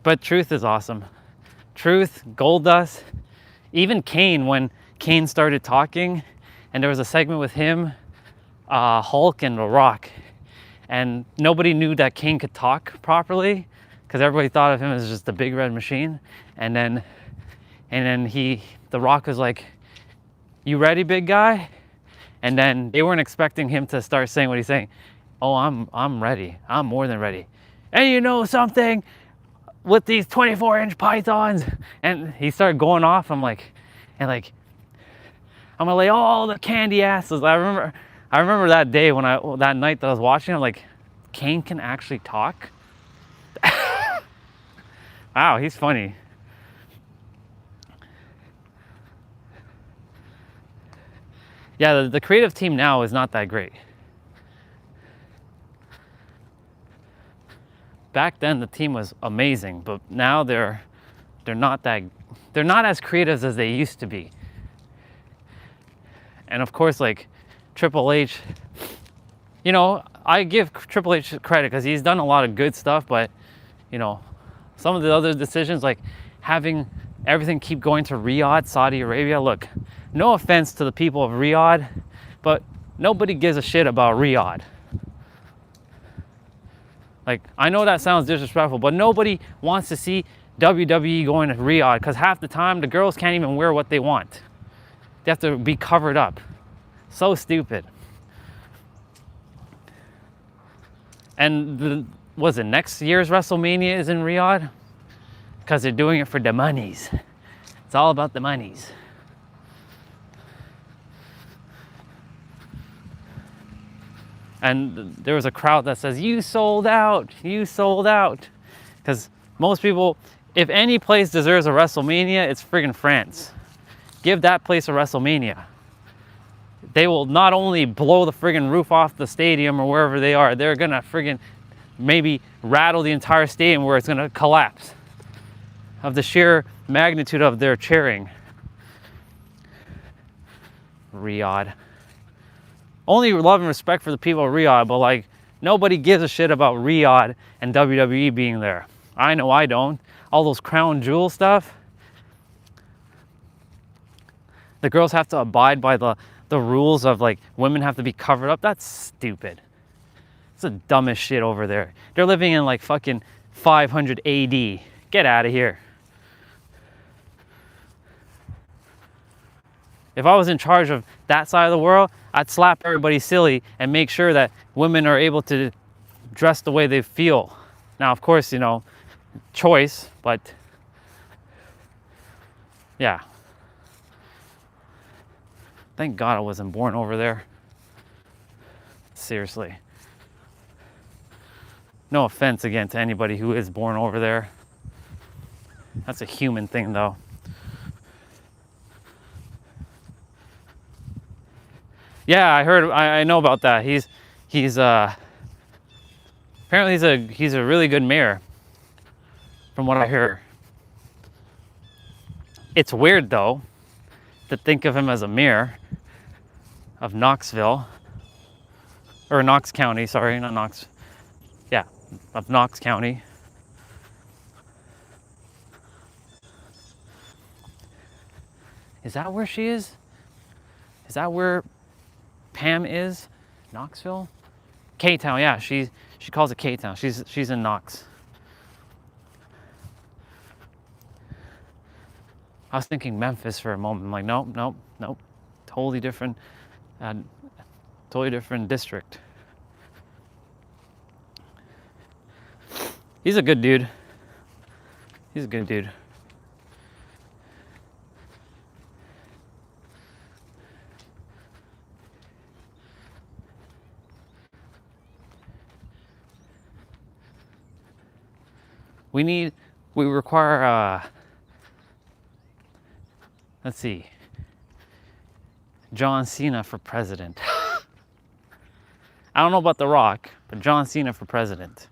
But Truth is awesome. Truth, Goldust, even Kane, when Kane started talking and there was a segment with him, Hulk and The Rock, and nobody knew that Kane could talk properly because everybody thought of him as just a big red machine. And then The Rock was like, "You ready, big guy?" And then they weren't expecting him to start saying what he's saying. "Oh, I'm ready. I'm more than ready. And you know something? With these 24-inch pythons," and he started going off. I'm like, I'm gonna lay all the candy asses. I remember that day that night that I was watching. I'm like, Kane can actually talk. Wow, he's funny. Yeah, the creative team now is not that great. Back then the team was amazing, but now they're not as creative as they used to be. And of course, like Triple H, you know, I give Triple H credit because he's done a lot of good stuff, but you know, some of the other decisions, like having everything keep going to Riyadh, Saudi Arabia. Look, no offense to the people of Riyadh, but nobody gives a shit about Riyadh. Like, I know that sounds disrespectful, but nobody wants to see WWE going to Riyadh because half the time the girls can't even wear what they want. They have to be covered up. So stupid. And was it next year's WrestleMania is in Riyadh? Because they're doing it for the monies. It's all about the monies. And there was a crowd that says, "You sold out, you sold out." Because most people, if any place deserves a WrestleMania, it's friggin' France. Give that place a WrestleMania. They will not only blow the friggin' roof off the stadium or wherever they are, they're gonna friggin' maybe rattle the entire stadium where it's gonna collapse of the sheer magnitude of their cheering. Riyadh. Only love and respect for the people of Riyadh, but like nobody gives a shit about Riyadh and WWE being there. I know I don't. All those crown jewel stuff. The girls have to abide by the rules of like women have to be covered up. That's stupid. It's the dumbest shit over there. They're living in like fucking 500 AD. Get out of here. If I was in charge of that side of the world, I'd slap everybody silly and make sure that women are able to dress the way they feel. Now, of course, you know, choice, but yeah. Thank God I wasn't born over there. Seriously. No offense again to anybody who is born over there. That's a human thing though. Yeah, I know about that. He's apparently he's a really good mayor. from what I hear. It's weird though to think of him as a mayor of Knoxville, or Knox County, sorry, not Knox, yeah, of Knox County. Is that where she is? Is that where Pam is? Knoxville? K-Town, yeah, she calls it K-Town. She's in Knox. I was thinking Memphis for a moment. I'm like, nope. Totally different district. He's a good dude. We require, let's see, John Cena for president. I don't know about The Rock, but John Cena for president.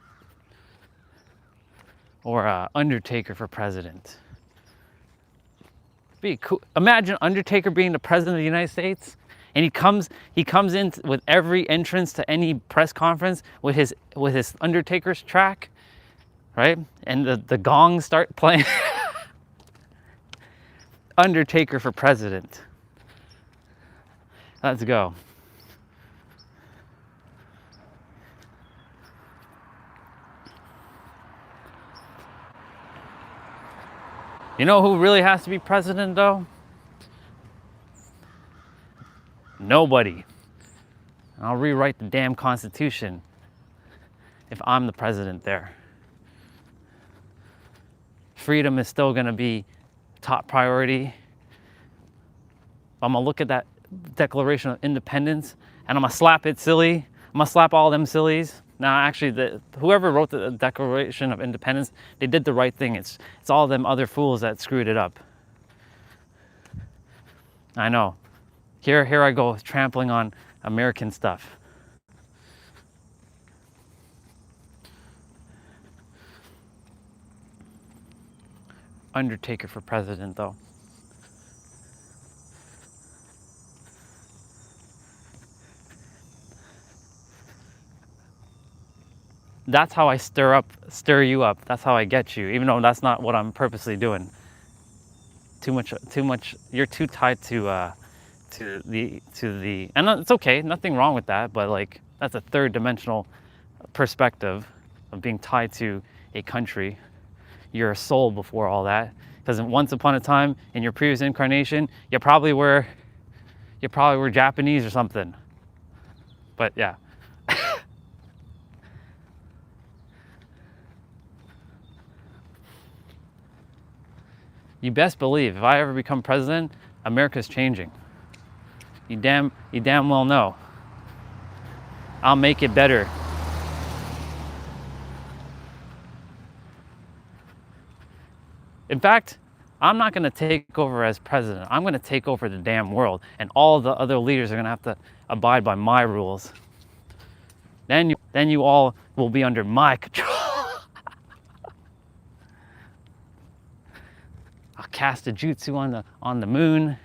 Or Undertaker for president. Be cool. Imagine Undertaker being the president of the United States, and he comes in with every entrance to any press conference with his Undertaker's track, right? And the gongs start playing. Undertaker for president. Let's go. You know who really has to be president though? Nobody. I'll rewrite the damn Constitution if I'm the president there. Freedom is still gonna be top priority. I'm gonna look at that Declaration of Independence and I'm gonna slap it silly. I'm gonna slap all them sillies. Now, actually, whoever wrote the Declaration of Independence, they did the right thing. It's all them other fools that screwed it up. I know. Here I go, trampling on American stuff. Undertaker for president, though. That's how I stir you up. That's how I get you, even though that's not what I'm purposely doing. Too much. You're too tied to the, and it's okay. Nothing wrong with that, but like that's a third dimensional perspective of being tied to a country. You're a soul before all that, because once upon a time in your previous incarnation, you probably were Japanese or something. But yeah. You best believe if I ever become president, America's changing. You damn well know. I'll make it better. In fact, I'm not going to take over as president. I'm going to take over the damn world, and all the other leaders are going to have to abide by my rules. Then you all will be under my control. I'll cast a jutsu on the moon,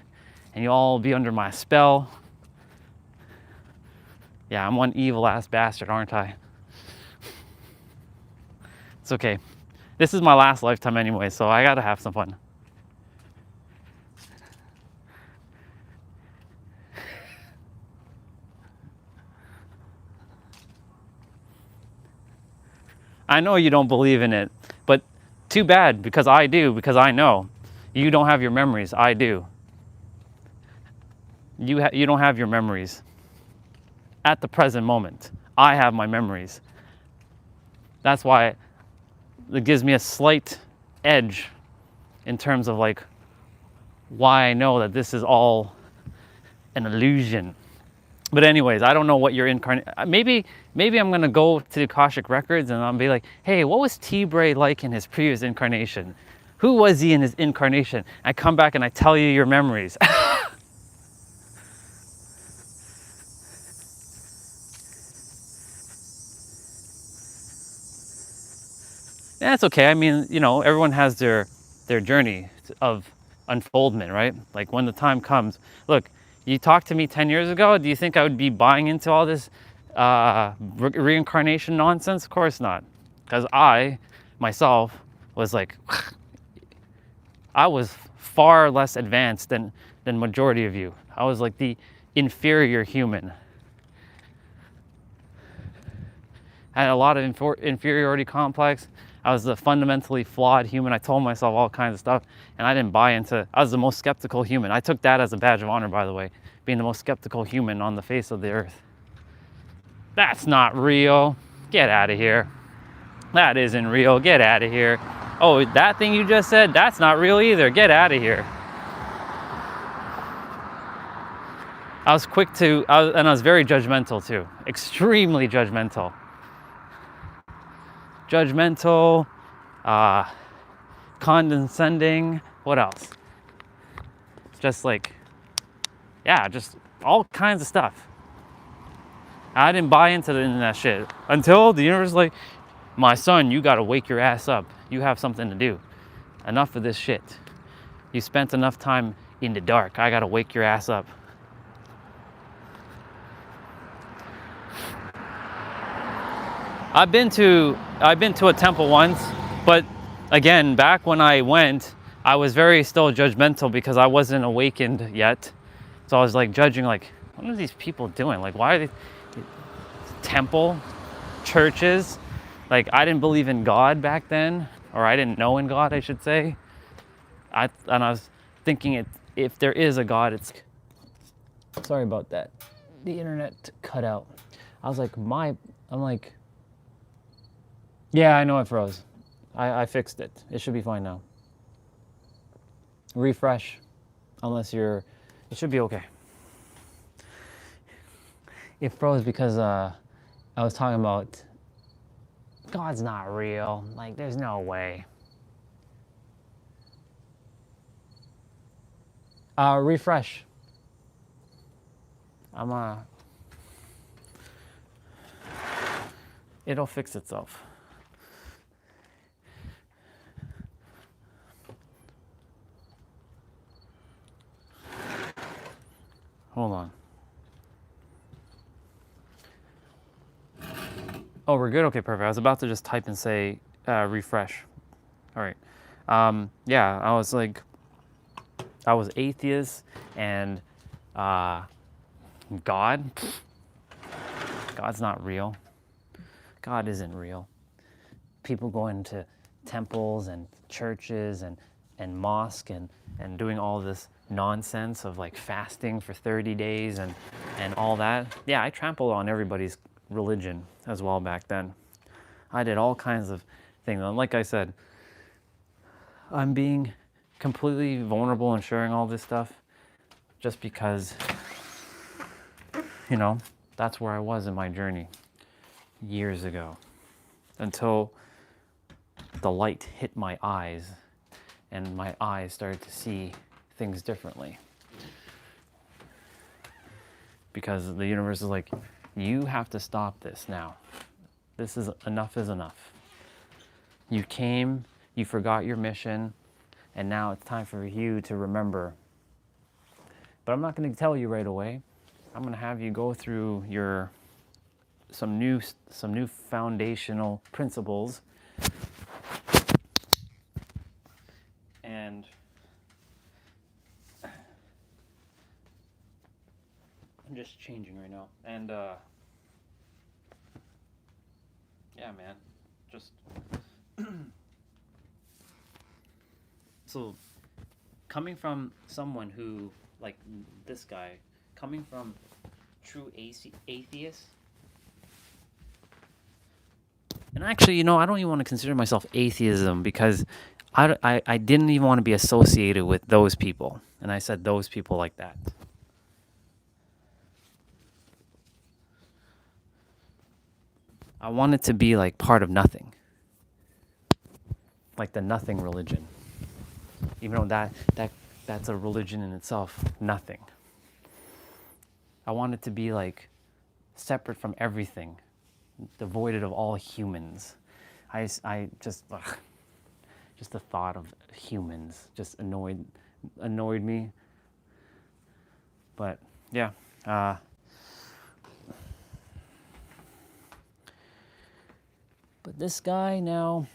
and you all will be under my spell. Yeah, I'm one evil ass bastard, aren't I? It's okay. This is my last lifetime anyway, so I gotta have some fun. I know you don't believe in it, but too bad, because I do, because I know. You don't have your memories, I do. You don't have your memories. At the present moment, I have my memories. That's why it gives me a slight edge in terms of like why I know that this is all an illusion. But anyways, I don't know what your incarnation. Maybe I'm gonna go to the Akashic Records and I'll be like, hey, what was T-Bray like in his previous incarnation? Who was he in his incarnation? I come back and I tell you your memories. That's okay. I mean, everyone has their journey of unfoldment, right? Like when the time comes. Look, you talked to me 10 years ago. Do you think I would be buying into all this reincarnation nonsense? Of course not. Because I, myself, was like, I was far less advanced than majority of you. I was like the inferior human. I had a lot of inferiority complex. I was a fundamentally flawed human. I told myself all kinds of stuff, and I didn't buy into. I was the most skeptical human. I took that as a badge of honor, by the way, being the most skeptical human on the face of the earth. That's not real. Get out of here. That isn't real. Get out of here. Oh, that thing you just said, that's not real either. Get out of here. I was quick to, and I was very judgmental too. Extremely judgmental. Judgmental, condescending, what else? Just like, yeah, just all kinds of stuff. I didn't buy into that shit until the universe was like, my son, you gotta wake your ass up. You have something to do. Enough of this shit. You spent enough time in the dark. I gotta wake your ass up. I've been to a temple once, but again, back when I went, I was very still judgmental because I wasn't awakened yet. So I was like judging, like, what are these people doing? Like, why are they temple, churches? Like, I didn't believe in God back then, or I didn't know in God, I should say. And I was thinking, if there is a God, it's. Sorry about that. The internet cut out. I was like, yeah, I know it froze. I fixed it. It should be fine now. Refresh, it should be okay. It froze because I was talking about God's not real. Like, there's no way. Refresh. It'll fix itself. Hold on. Oh, we're good? Okay, perfect. I was about to just type and say refresh. All right. Yeah, I was atheist, and God's not real. God isn't real. People go into temples and churches and mosque and doing all this nonsense of like fasting for 30 days and all that. Yeah, I trampled on everybody's religion as well back then. I did all kinds of things. And like I said, I'm being completely vulnerable and sharing all this stuff just because, that's where I was in my journey years ago, until the light hit my eyes and my eyes started to see things differently. Because the universe is like, you have to stop this now. Enough is enough. You came, you forgot your mission, and now it's time for you to remember. But I'm not going to tell you right away. I'm going to have you go through some new foundational principles, and I'm just changing right now. And yeah, man, just so coming from someone who, like this guy, coming from true atheist. And actually, I don't even want to consider myself atheism, because I didn't even want to be associated with those people. And I said those people like that. I wanted to be like part of nothing. Like the nothing religion. Even though that's a religion in itself, nothing. I wanted to be like separate from everything, devoid of all humans. I just, just the thought of humans just annoyed me. But yeah, but this guy now,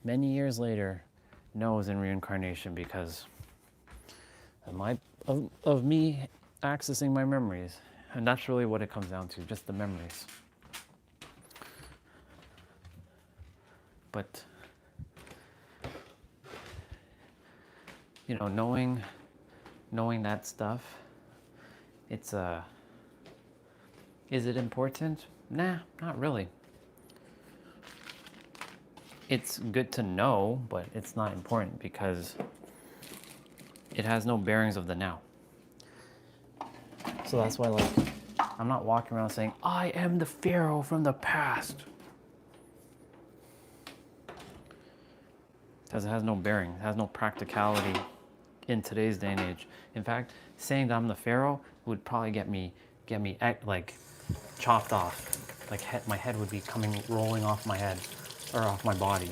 many years later, knows in reincarnation because of me accessing my memories. And that's really what it comes down to, just the memories. But, you know, knowing that stuff, it's is it important? Nah, not really. It's good to know, but it's not important because it has no bearings of the now. So that's why, like, I'm not walking around saying, I am the Pharaoh from the past. Because it has no bearing, it has no practicality in today's day and age. In fact, saying that I'm the Pharaoh would probably get me like chopped off. Like my head would be rolling off my head or off my body.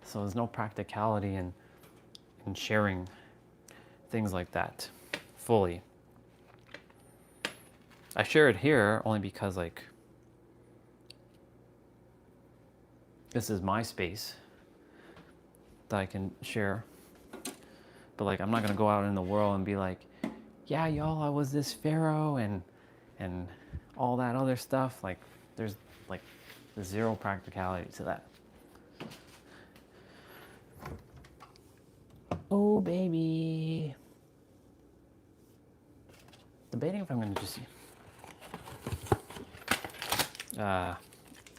So there's no practicality in sharing things like that fully. I share it here only because, like, this is my space that I can share. But, like, I'm not gonna go out in the world and be like, yeah, y'all, I was this Pharaoh and all that other stuff. Like, there's like zero practicality to that. Oh, baby. Debating if I'm gonna just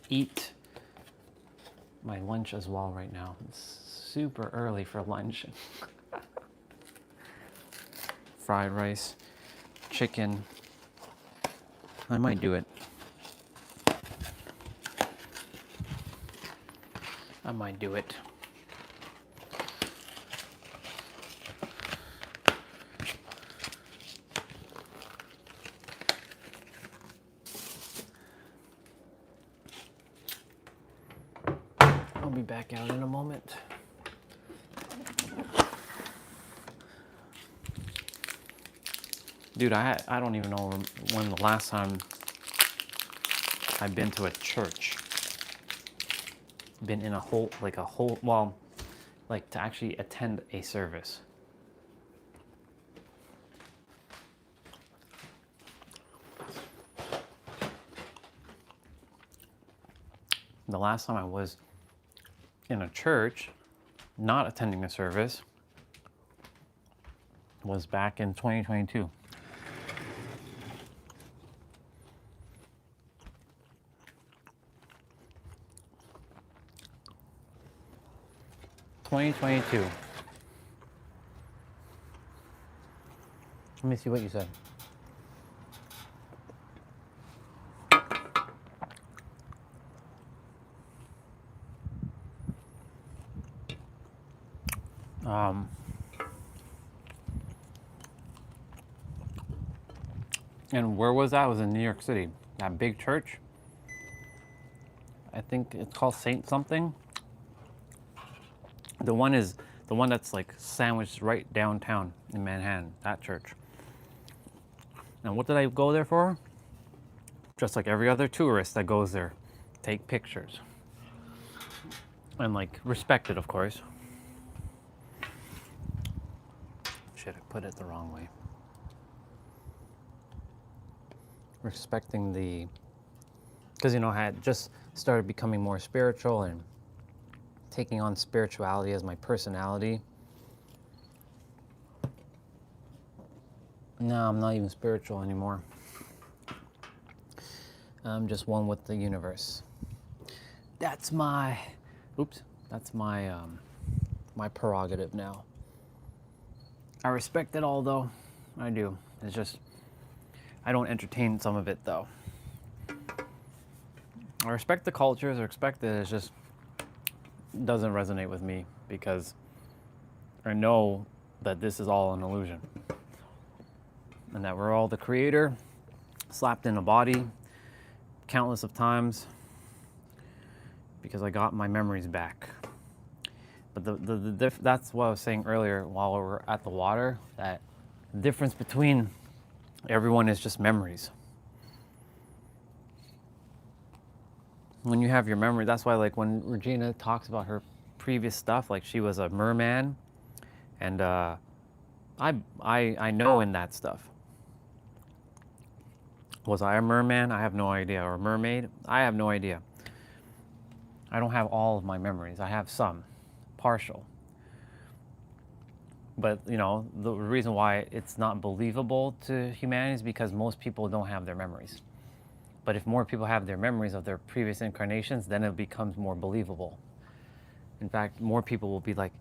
eat my lunch as well right now. It's super early for lunch. Fried rice, chicken. I might do it. I might do it. I'll be back out in a moment. Dude, I don't even know when the last time I've been to a church. Been in well, like to actually attend a service. The last time I was in a church, not attending a service, was back in 2022. Let me see what you said. And where was that? It was in New York City. That big church. I think it's called Saint something. The one that's like sandwiched right downtown in Manhattan, that church. And what did I go there for? Just like every other tourist that goes there, take pictures. And like respect it, of course. Shit, I put it the wrong way. Respecting because you know, I had just started becoming more spiritual and taking on spirituality as my personality. No, I'm not even spiritual anymore. I'm just one with the universe. That's my my prerogative now. I respect it all, though. I do. It's just I don't entertain some of it, though. I respect the cultures. I respect it. It just doesn't resonate with me because I know that this is all an illusion and that we're all the creator slapped in a body countless of times because I got my memories back. But that's what I was saying earlier while we were at the water, that the difference between everyone is just memories. When you have your memory, that's why like when Regina talks about her previous stuff, like she was a merman, and I know in that stuff. Was I a merman? I have no idea. Or a mermaid? I have no idea. I don't have all of my memories. I have some, partial. But, you know, the reason why it's not believable to humanity is because most people don't have their memories. But if more people have their memories of their previous incarnations, then it becomes more believable. In fact, more people will be like,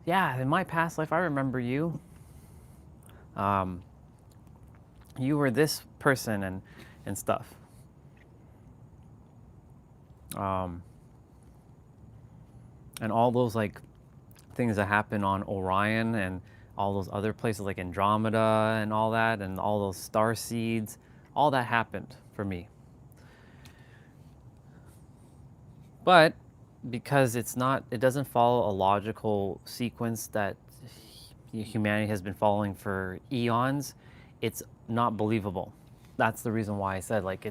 yeah, in my past life, I remember you. You were this person and stuff. And all those like things that happen on Orion and all those other places like Andromeda and all that, and all those star seeds, all that happened for me. But because it doesn't follow a logical sequence that humanity has been following for eons, it's not believable. That's the reason why I said like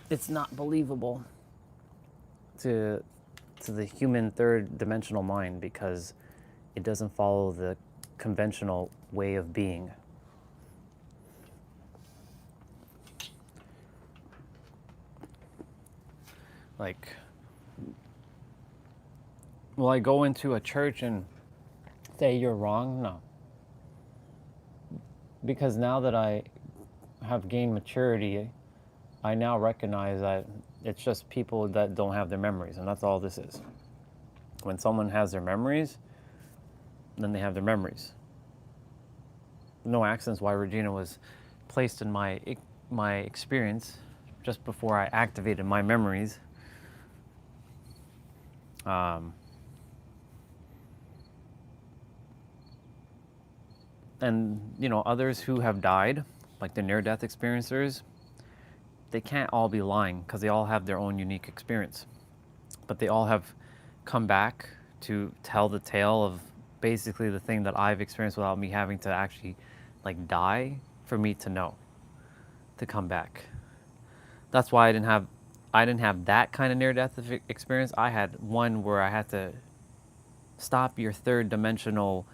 it's not believable to the human third dimensional mind, because it doesn't follow the conventional way of being. Like, will I go into a church and say you're wrong? No. Because now that I have gained maturity, I now recognize that it's just people that don't have their memories, and that's all this is. When someone has their memories, then they have their memories. No accidents why Regina was placed in my experience just before I activated my memories. And, you know, others who have died, like the near-death experiencers, they can't all be lying because they all have their own unique experience. But they all have come back to tell the tale of basically the thing that I've experienced without me having to actually like die for me to know, to come back. That's why I didn't have that kind of near-death experience. I had one where I had to stop your third dimensional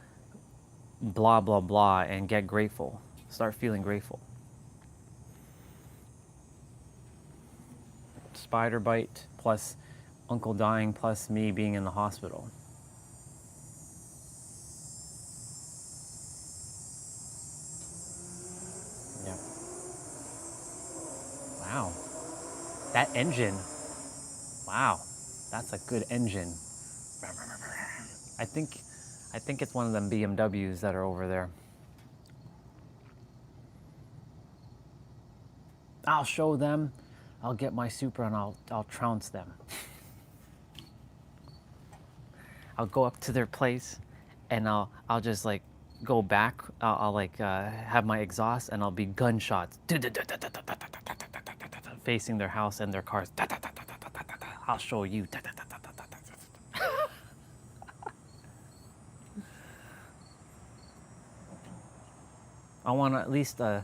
blah blah blah and get grateful, start feeling grateful. Spider bite plus uncle dying plus me being in the hospital. Yeah. Wow. That engine. Wow. That's a good engine. I think it's one of them BMWs that are over there. I'll show them. I'll get my Supra and I'll trounce them. I'll go up to their place and I'll just like go back. I'll like have my exhaust and I'll be gunshots facing their house and their cars. I'll show you. I want at least a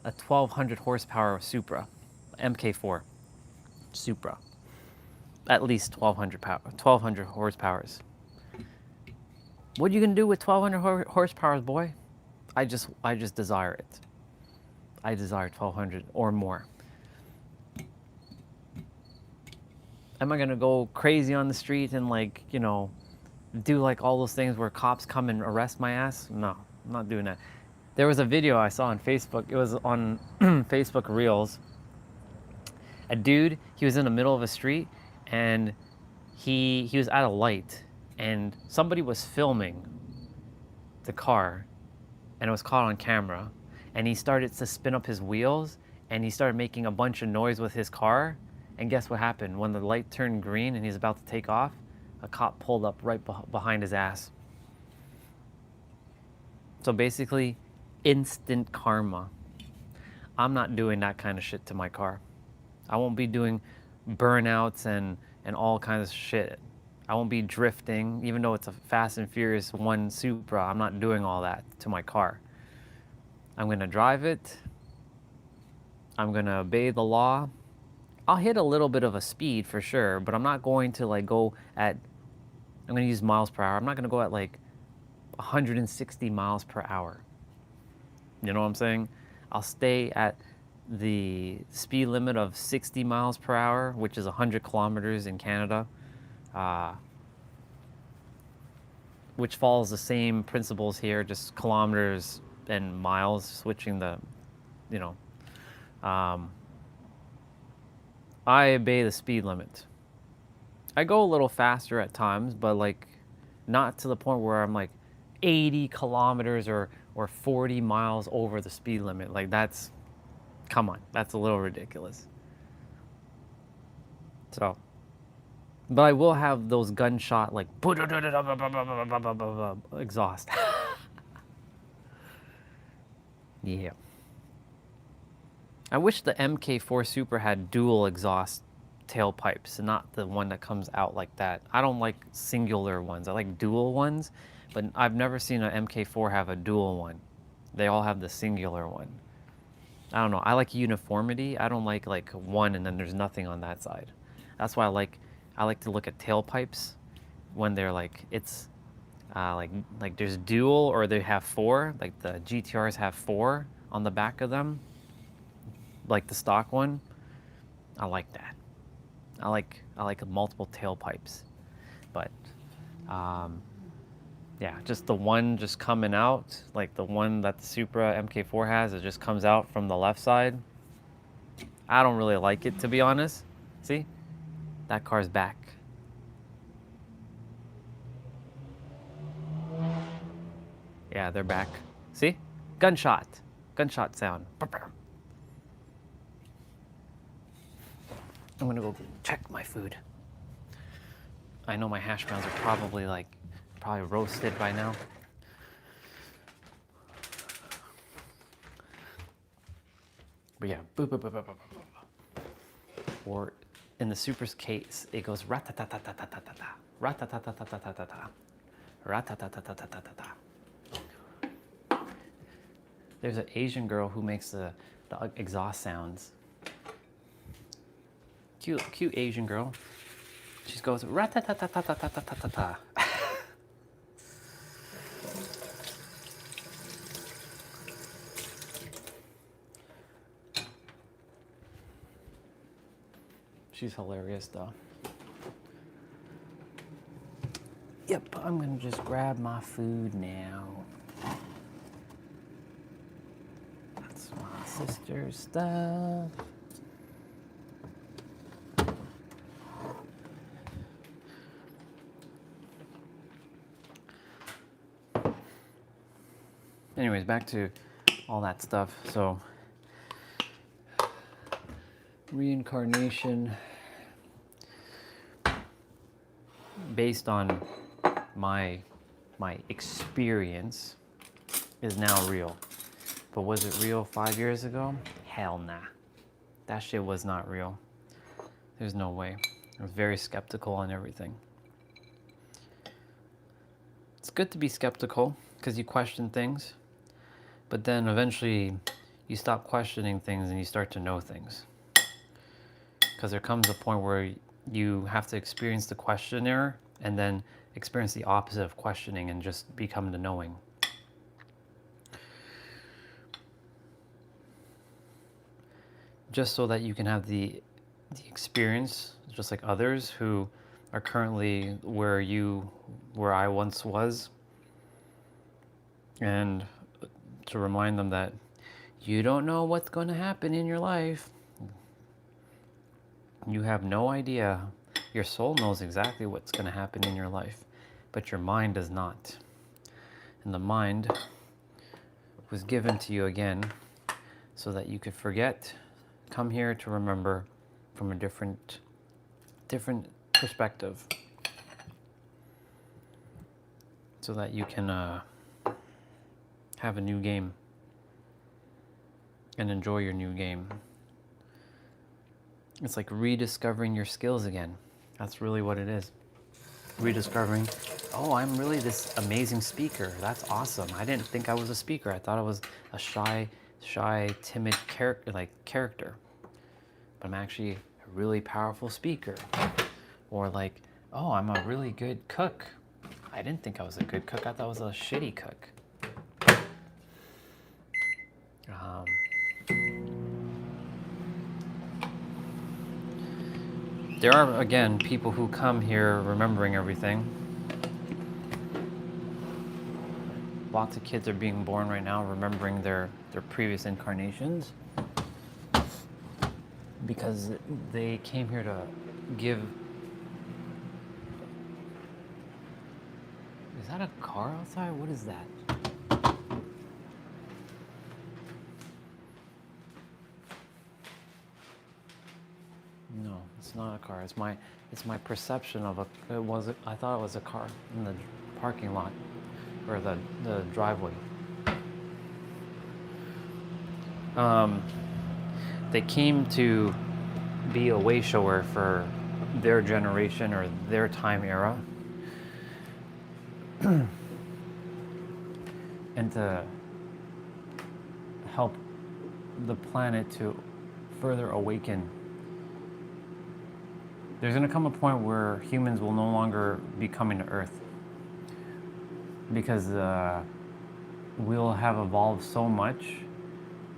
1200 horsepower Supra, MK4 Supra. At least 1200 horsepowers. What are you gonna do with 1200 horsepowers, boy? I just desire it. I desire 1200 or more. Am I gonna go crazy on the street and like, you know, do like all those things where cops come and arrest my ass? No, I'm not doing that. There was a video I saw on Facebook. It was on Facebook Reels. A dude, he was in the middle of a street and he was at a light and somebody was filming the car and it was caught on camera, and he started to spin up his wheels and he started making a bunch of noise with his car, and guess what happened? When the light turned green and he's about to take off, a cop pulled up right behind his ass. So basically, instant karma. I'm not doing that kind of shit to my car. I won't be doing burnouts and all kinds of shit. I won't be drifting, even though it's a Fast and Furious 1 Supra. I'm not doing all that to my car. I'm gonna drive it. I'm gonna obey the law. I'll hit a little bit of a speed for sure, but I'm not going to like go at, I'm gonna use miles per hour. I'm not gonna go at like 160 miles per hour. You know what I'm saying? I'll stay at the speed limit of 60 miles per hour, which is 100 kilometers in Canada, which follows the same principles here, just kilometers and miles, switching the, you know. I obey the speed limit. I go a little faster at times, but like not to the point where I'm like 80 kilometers or 40 miles over the speed limit. Like that's, come on, that's a little ridiculous. So, but I will have those gunshot like exhaust. Yeah. I wish the MK4 Super had dual exhaust tailpipes and not the one that comes out like that. I don't like singular ones. I like dual ones, but I've never seen an MK4 have a dual one. They all have the singular one. I don't know. I like uniformity. I don't like one and then there's nothing on that side. That's why I like to look at tailpipes when they're like it's like there's dual or they have four. Like the GTRs have four on the back of them, like the stock one. I like that. I like multiple tailpipes, but yeah, just the one just coming out, like the one that the Supra MK4 has, it just comes out from the left side. I don't really like it, to be honest. See, that car's back. Yeah, they're back. See, gunshot sound. I'm gonna go check my food. I know my hash browns are probably roasted by now. But yeah, boop, boop, boop, boop, boop, boop. Or in the Supra's case, it goes ratatatatatatatata, ratatatatatatatata, ratatatatatatatata. There's an Asian girl who makes the exhaust sounds. Cute Asian girl. She goes ratatatatatatatata. She's hilarious though. Yep, I'm gonna just grab my food now. That's my sister's stuff. Anyways, back to all that stuff. So, reincarnation, based on my experience, is now real. But was it real 5 years ago? Hell nah. That shit was not real. There's no way. I was very skeptical on everything. It's good to be skeptical because you question things, but then eventually you stop questioning things and you start to know things. Because there comes a point where you have to experience the questioner and then experience the opposite of questioning and just become the knowing. Just so that you can have the experience, just like others who are currently where I once was, and to remind them that you don't know what's going to happen in your life. You have no idea. Your soul knows exactly what's going to happen in your life, but your mind does not. And the mind was given to you again so that you could forget, come here to remember from a different perspective, so that you can have a new game. and enjoy your new game. It's like rediscovering your skills again. That's really what it is. Rediscovering, oh, I'm really this amazing speaker. That's awesome. I didn't think I was a speaker. I thought I was a shy, timid character. But I'm actually a really powerful speaker. Or like, oh, I'm a really good cook. I didn't think I was a good cook. I thought I was a shitty cook. There are, again, people who come here remembering everything. Lots of kids are being born right now remembering their previous incarnations because they came here to give... Is that a car outside? What is that? No, it's not a car. It's my perception of a... I thought it was a car in the parking lot or the driveway. They came to be a way shower for their generation or their time era, and to help the planet to further awaken. There's going to come a point where humans will no longer be coming to Earth because we'll have evolved so much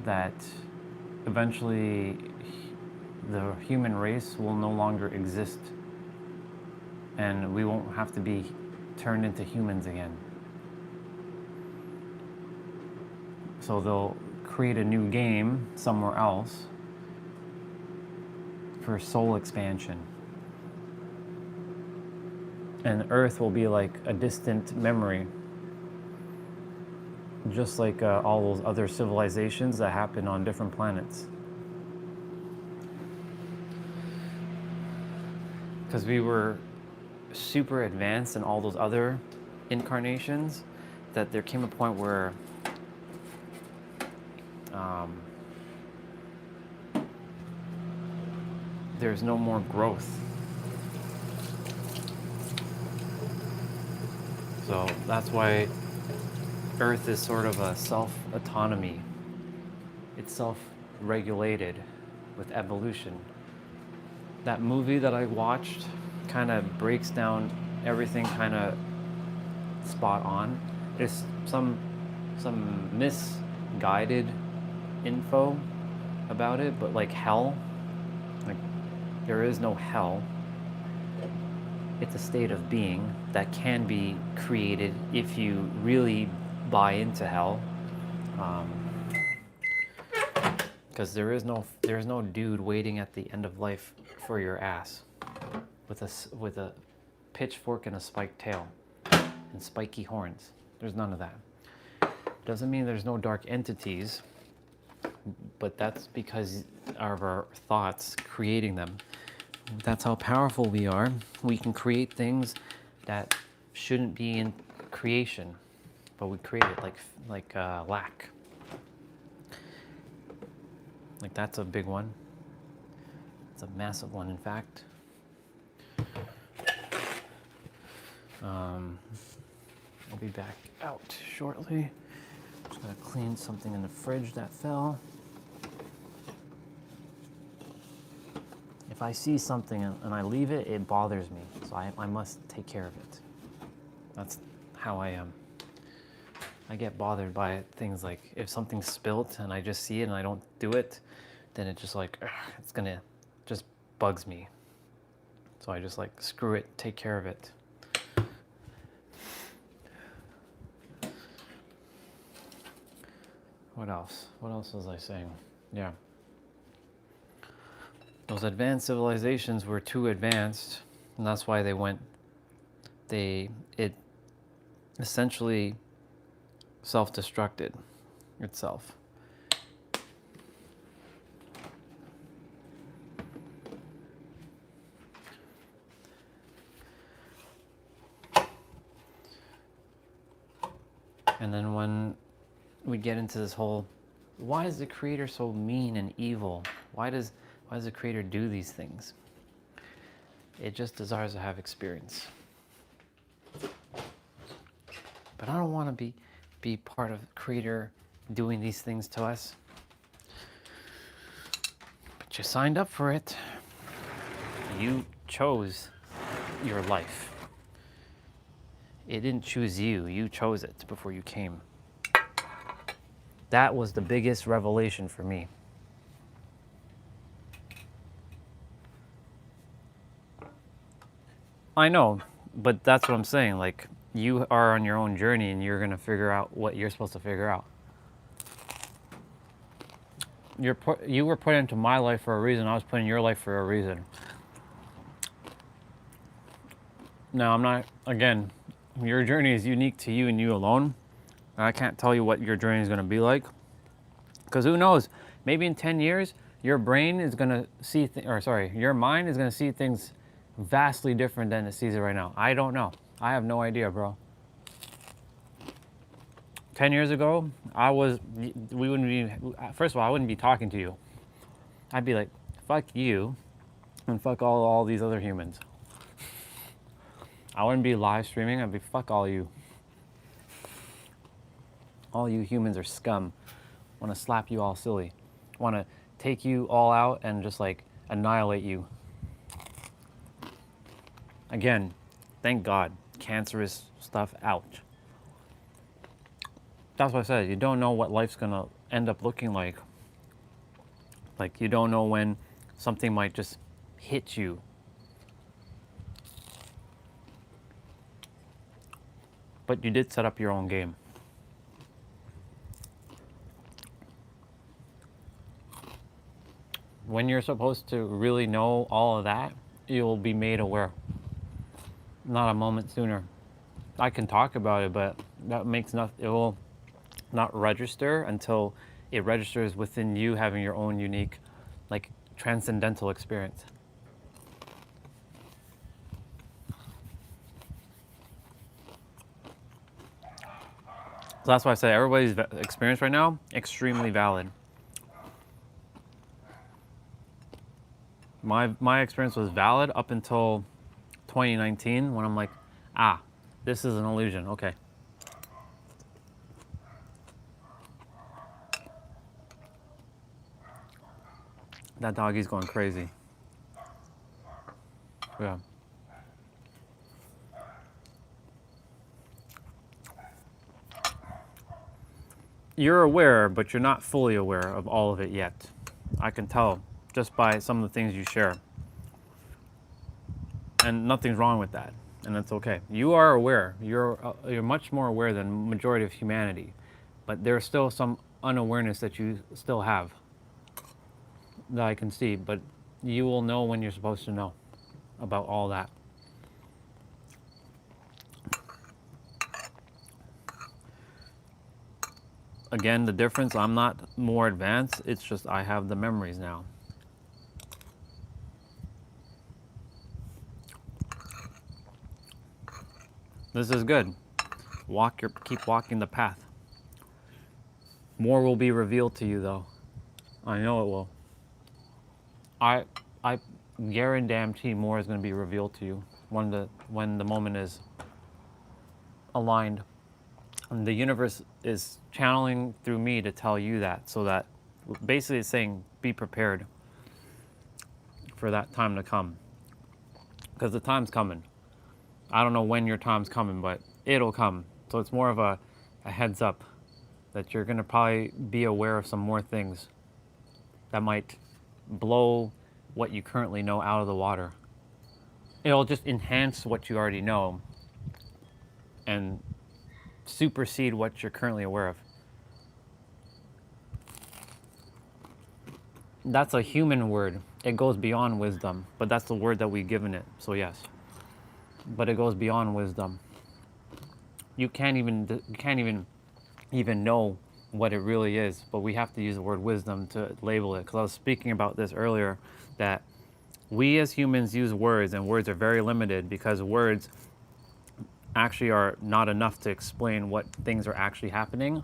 that eventually the human race will no longer exist and we won't have to be turned into humans again. So they'll create a new game somewhere else for soul expansion. And Earth will be like a distant memory, just like all those other civilizations that happen on different planets. Because we were super advanced in all those other incarnations, that there came a point where there's no more growth. So that's why Earth is sort of a self-autonomy. It's self-regulated with evolution. That movie that I watched kind of breaks down everything kind of spot on. There's some misguided info about it, but like hell, like there is no hell. It's a state of being that can be created if you really buy into hell. Because there's no dude waiting at the end of life for your ass with a pitchfork and a spiked tail and spiky horns. There's none of that. Doesn't mean there's no dark entities, but that's because of our thoughts creating them. That's how powerful we are. We can create things that shouldn't be in creation, but we create it like lack. Like that's a big one. It's a massive one, in fact. I'll be back out shortly. Just gotta clean something in the fridge that fell. If I see something and I leave it, it bothers me. So I must take care of it. That's how I am. I get bothered by things like if something's spilt and I just see it and I don't do it, then it just like, it's gonna, just bugs me. So I just like, screw it, take care of it. What else? What else was I saying? Yeah. Those advanced civilizations were too advanced, and that's why it essentially self-destructed itself. And then when we get into this whole why is the Creator so mean and evil? Why does the Creator do these things? It just desires to have experience. But I don't want to be part of the Creator doing these things to us. But you signed up for it. You chose your life. It didn't choose you. You chose it before you came. That was the biggest revelation for me. I know, but that's what I'm saying. Like, you are on your own journey and you're going to figure out what you're supposed to figure out. You were put into my life for a reason. I was put in your life for a reason. Now, I'm not, again, your journey is unique to you and you alone. And I can't tell you what your journey is going to be like. Because who knows? Maybe in 10 years, your brain is going to see, your mind is going to see things vastly different than it sees it right now. I don't know. I have no idea, bro. 10 years ago, we wouldn't be, first of all, I wouldn't be talking to you. I'd be like, fuck you and fuck all these other humans. I wouldn't be live streaming. I'd be, fuck all you. All you humans are scum. Want to slap you all silly. Want to take you all out and just like annihilate you. Again, thank God, cancerous stuff out. That's what I said. You don't know what life's going to end up looking like. Like, you don't know when something might just hit you. But you did set up your own game. When you're supposed to really know all of that, you'll be made aware. Not a moment sooner. I can talk about it, but that makes nothing, it will not register until it registers within you having your own unique, like, transcendental experience. So that's why I say everybody's experience right now, extremely valid. My experience was valid up until 2019 when I'm like, this is an illusion, okay. That doggy's going crazy. Yeah. You're aware, but you're not fully aware of all of it yet. I can tell just by some of the things you share. And nothing's wrong with that, and that's okay. You are aware. You're much more aware than the majority of humanity, but there's still some unawareness that you still have that I can see, but you will know when you're supposed to know about all that. Again, the difference, I'm not more advanced, it's just I have the memories now. This is good. Keep walking the path. More will be revealed to you though. I know it will. I guarantee more is going to be revealed to you when the moment is aligned. And the universe is channeling through me to tell you that, so that basically it's saying be prepared for that time to come. Because the time's coming. I don't know when your time's coming, but it'll come. So it's more of a heads up that you're going to probably be aware of some more things that might blow what you currently know out of the water. It'll just enhance what you already know and supersede what you're currently aware of. That's a human word. It goes beyond wisdom, but that's the word that we've given it, so yes. But it goes beyond wisdom. You can't even know what it really is, but we have to use the word wisdom to label it, because I was speaking about this earlier, that we as humans use words, and words are very limited because words actually are not enough to explain what things are actually happening.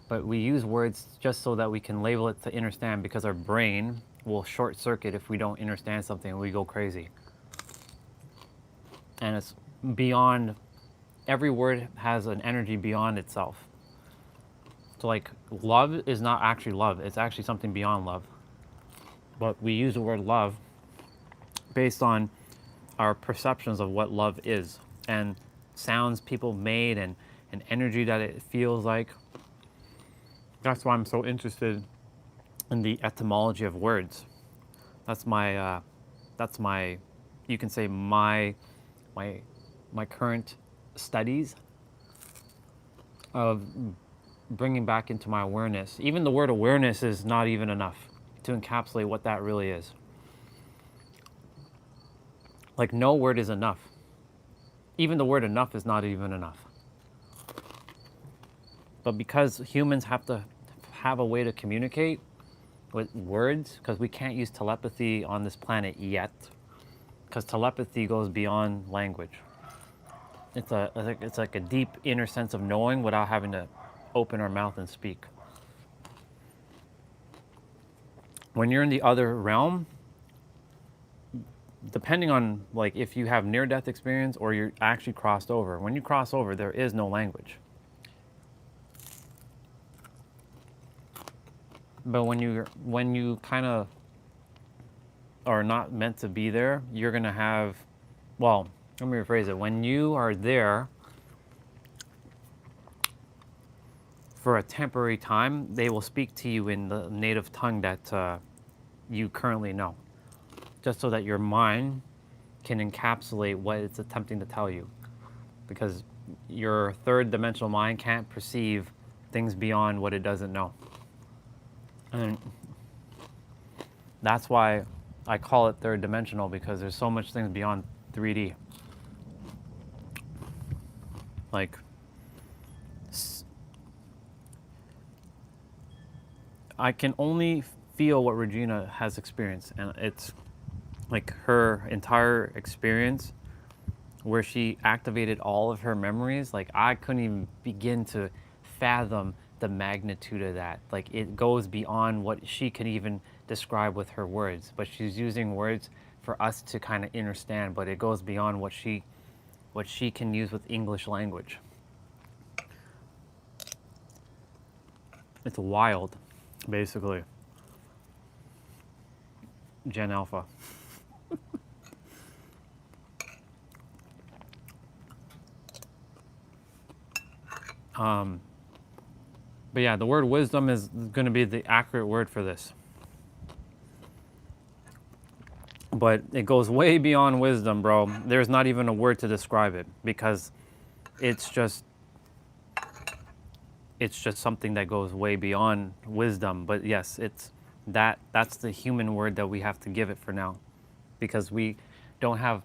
But we use words just so that we can label it to understand, because our brain will short circuit if we don't understand something and we go crazy. And it's beyond, every word has an energy beyond itself. So like love is not actually love, it's actually something beyond love. But we use the word love based on our perceptions of what love is, and sounds people made, and energy that it feels like. That's why I'm so interested in the etymology of words. That's my, you can say my my current studies of bringing back into my awareness. Even the word awareness is not even enough to encapsulate what that really is. Like no word is enough. Even the word enough is not even enough. But because humans have to have a way to communicate with words, because we can't use telepathy on this planet yet, because telepathy goes beyond language. It's like a deep inner sense of knowing without having to open our mouth and speak. When you're in the other realm, depending on like if you have near-death experience or you're actually crossed over, when you cross over, there is no language. But when you kind of are not meant to be there, you're gonna have, well, let me rephrase it. When you are there for a temporary time, they will speak to you in the native tongue that you currently know, just so that your mind can encapsulate what it's attempting to tell you, because your third dimensional mind can't perceive things beyond what it doesn't know. And that's why I call it third dimensional, because there's so much things beyond 3D. Like, I can only feel what Regina has experienced, and it's like her entire experience where she activated all of her memories. Like, I couldn't even begin to fathom the magnitude of that. Like, it goes beyond what she could even describe with her words, but she's using words for us to kind of understand, but it goes beyond what she can use with English language. It's wild, basically. Gen Alpha. But yeah, the word wisdom is going to be the accurate word for this. But it goes way beyond wisdom, bro. There's not even a word to describe it, because it's just something that goes way beyond wisdom. But yes, that's the human word that we have to give it for now, because we don't have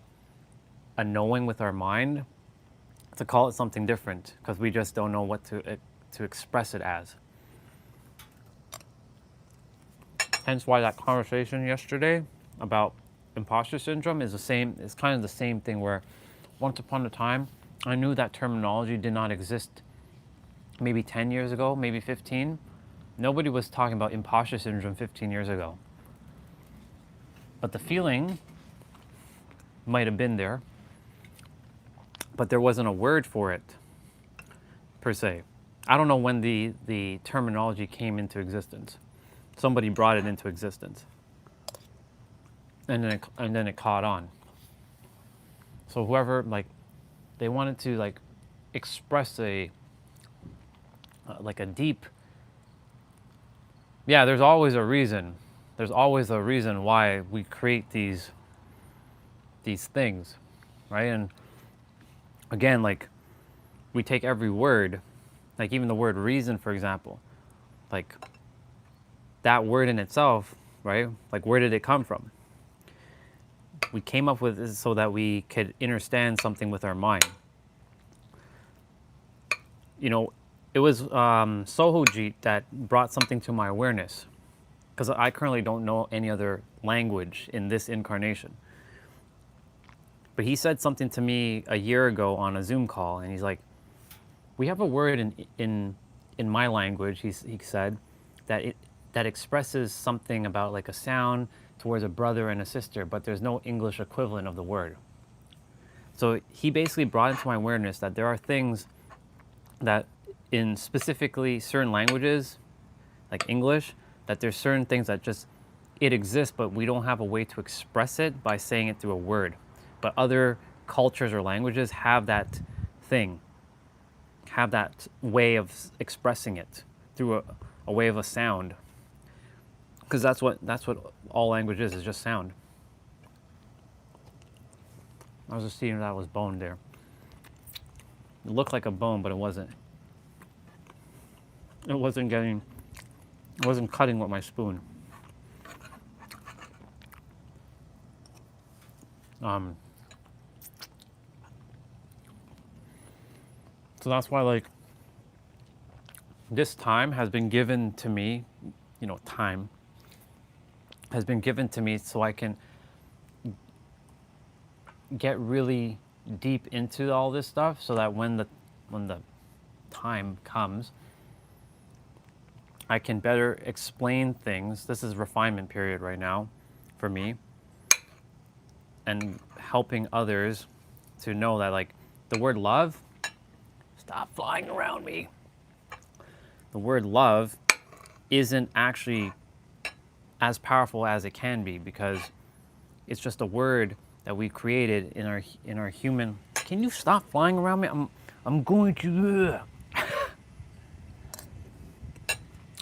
a knowing with our mind to call it something different, because we just don't know what to express it as. Hence why that conversation yesterday about imposter syndrome is the same. It's kind of the same thing, where once upon a time I knew that terminology did not exist. Maybe 10 years ago, maybe 15. Nobody was talking about imposter syndrome 15 years ago. But the feeling might have been there, but there wasn't a word for it, per se. I don't know when the terminology came into existence. Somebody brought it into existence. And then it caught on. So whoever, like, they wanted to, like, express like a deep, yeah, there's always a reason. There's always a reason why we create these things, right? And again, like, we take every word, like even the word reason, for example, like that word in itself, right? Like, where did it come from? We came up with this so that we could understand something with our mind. You know, it was Sohojit that brought something to my awareness, because I currently don't know any other language in this incarnation. But he said something to me a year ago on a Zoom call, and he's like, we have a word in in my language, he said, that expresses something about like a sound towards a brother and a sister, but there's no English equivalent of the word. So he basically brought into my awareness that there are things that in specifically certain languages, like English, that there's certain things that just, it exists, but we don't have a way to express it by saying it through a word. But other cultures or languages have that thing, have that way of expressing it through a way of a sound. Because that's what all language is just sound. I was just seeing if that was bone there. It looked like a bone, but it wasn't. It wasn't cutting with my spoon. So that's why, like, this time has been given to me, time has been given to me so I can get really deep into all this stuff, so that when the time comes, I can better explain things. This is refinement period right now for me, and helping others to know that, like, the word love, stop flying around me. The word love isn't actually as powerful as it can be, because it's just a word that we created in our human. Can you stop flying around me? I'm going to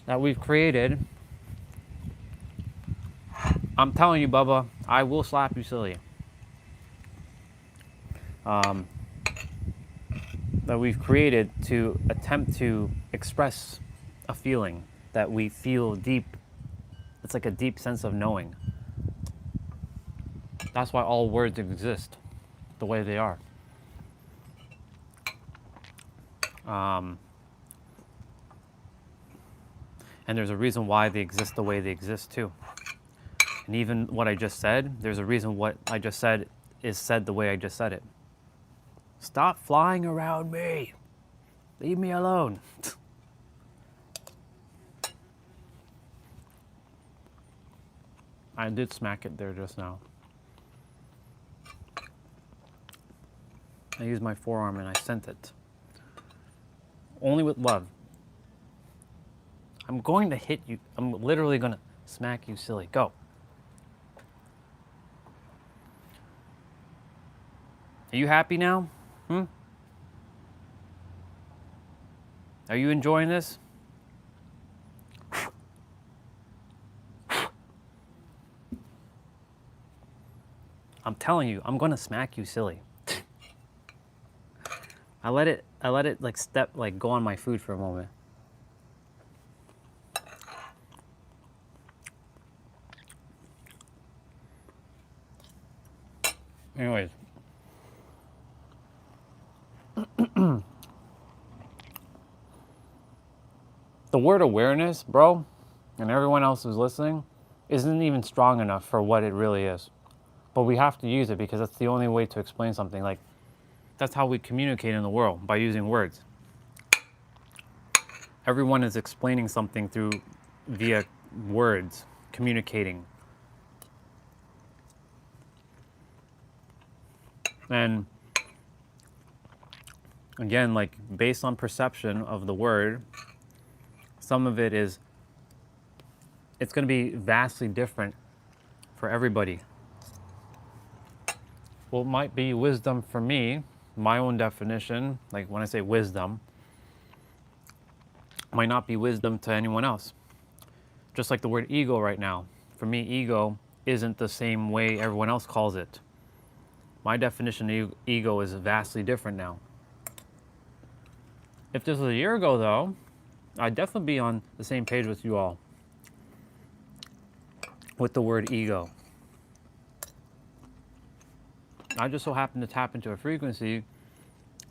that we've created. I'm telling you, Bubba, I will slap you silly. That we've created to attempt to express a feeling that we feel deep. It's like a deep sense of knowing. That's why all words exist the way they are. And there's a reason why they exist the way they exist too. And even what I just said, there's a reason what I just said is said the way I just said it. Stop flying around me. Leave me alone. I did smack it there just now. I used my forearm and I sent it. Only with love. I'm going to hit you. I'm literally going to smack you silly. Go. Are you happy now? Are you enjoying this? I'm telling you, I'm going to smack you silly. I let it like go on my food for a moment. Anyways. The word awareness, bro, and everyone else who's listening, isn't even strong enough for what it really is. But we have to use it because that's the only way to explain something. Like, that's how we communicate in the world, by using words. Everyone is explaining something via words, communicating. And again, like, based on perception of the word, some of it is, it's going to be vastly different for everybody. What might be wisdom for me, my own definition, like when I say wisdom, might not be wisdom to anyone else. Just like the word ego right now. For me, ego isn't the same way everyone else calls it. My definition of ego is vastly different now. If this was a year ago, though, I'd definitely be on the same page with you all with the word ego. I just so happened to tap into a frequency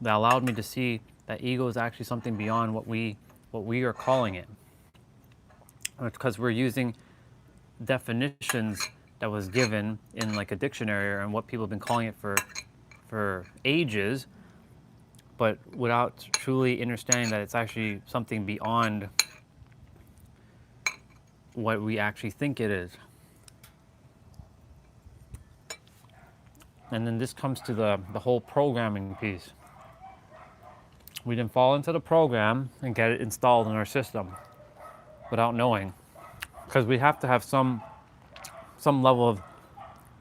that allowed me to see that ego is actually something beyond what we are calling it. Because we're using definitions that was given in like a dictionary and what people have been calling it for ages, but without truly understanding that it's actually something beyond what we actually think it is. And then this comes to the whole programming piece. We didn't fall into the program and get it installed in our system without knowing. Because we have to have some level of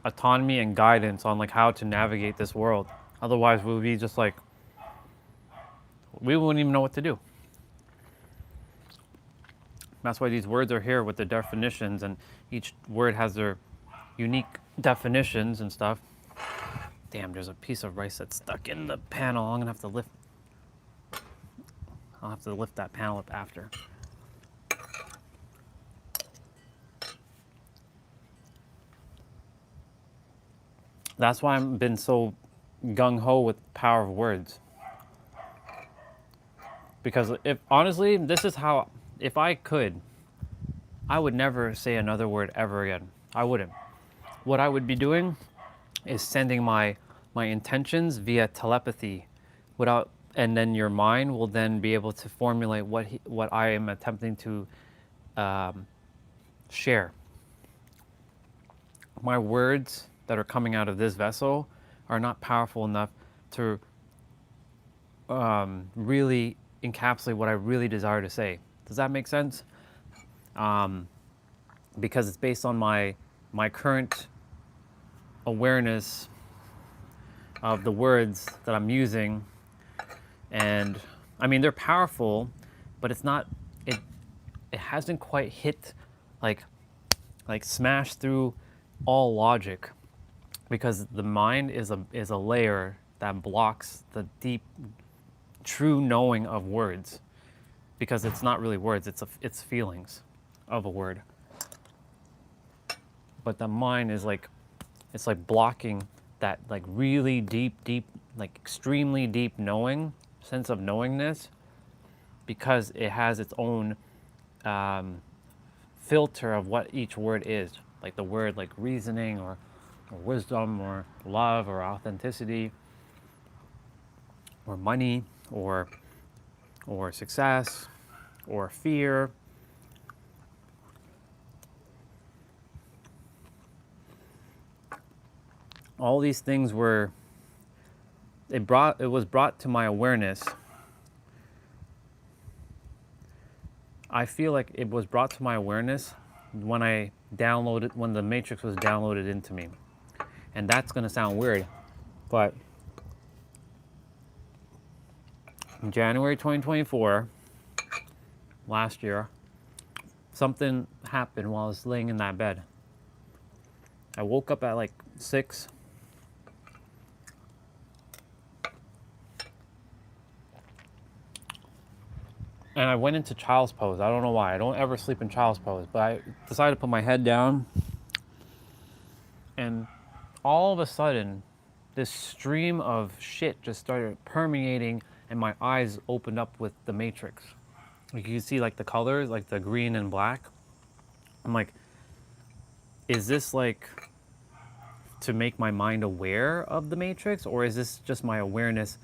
autonomy and guidance on like how to navigate this world. Otherwise we'll be just like, we wouldn't even know what to do. That's why these words are here with the definitions, and each word has their unique definitions and stuff. Damn, there's a piece of rice that's stuck in the panel. I'll have to lift that panel up after. That's why I've been so gung-ho with the power of words. Because if honestly, this is how, if I could, I would never say another word ever again. I wouldn't. What I would be doing is sending my intentions via telepathy without, and then your mind will then be able to formulate what I am attempting to share. My words that are coming out of this vessel are not powerful enough to really encapsulate what I really desire to say. Does that make sense? Because it's based on my current awareness of the words that I'm using. And I mean, they're powerful, but it's not, it hasn't quite hit like smash through all logic, because the mind is a layer that blocks the deep true knowing of words, because it's not really words, it's feelings of a word. But the mind is like, it's like blocking that like really deep, like extremely deep knowing, sense of knowingness, because it has its own filter of what each word is. Like the word like reasoning or wisdom or love or authenticity or money or success or fear. All these things were, it was brought to my awareness. I feel like it was brought to my awareness when when the matrix was downloaded into me. And that's gonna sound weird, but in January 2024, last year, something happened while I was laying in that bed. I woke up at like 6. And I went into child's pose. I don't know why. I don't ever sleep in child's pose, but I decided to put my head down. And all of a sudden, this stream of shit just started permeating, and my eyes opened up with the matrix. Like you can see like the colors, like the green and black. I'm like, is this like to make my mind aware of the matrix, or is this just my awareness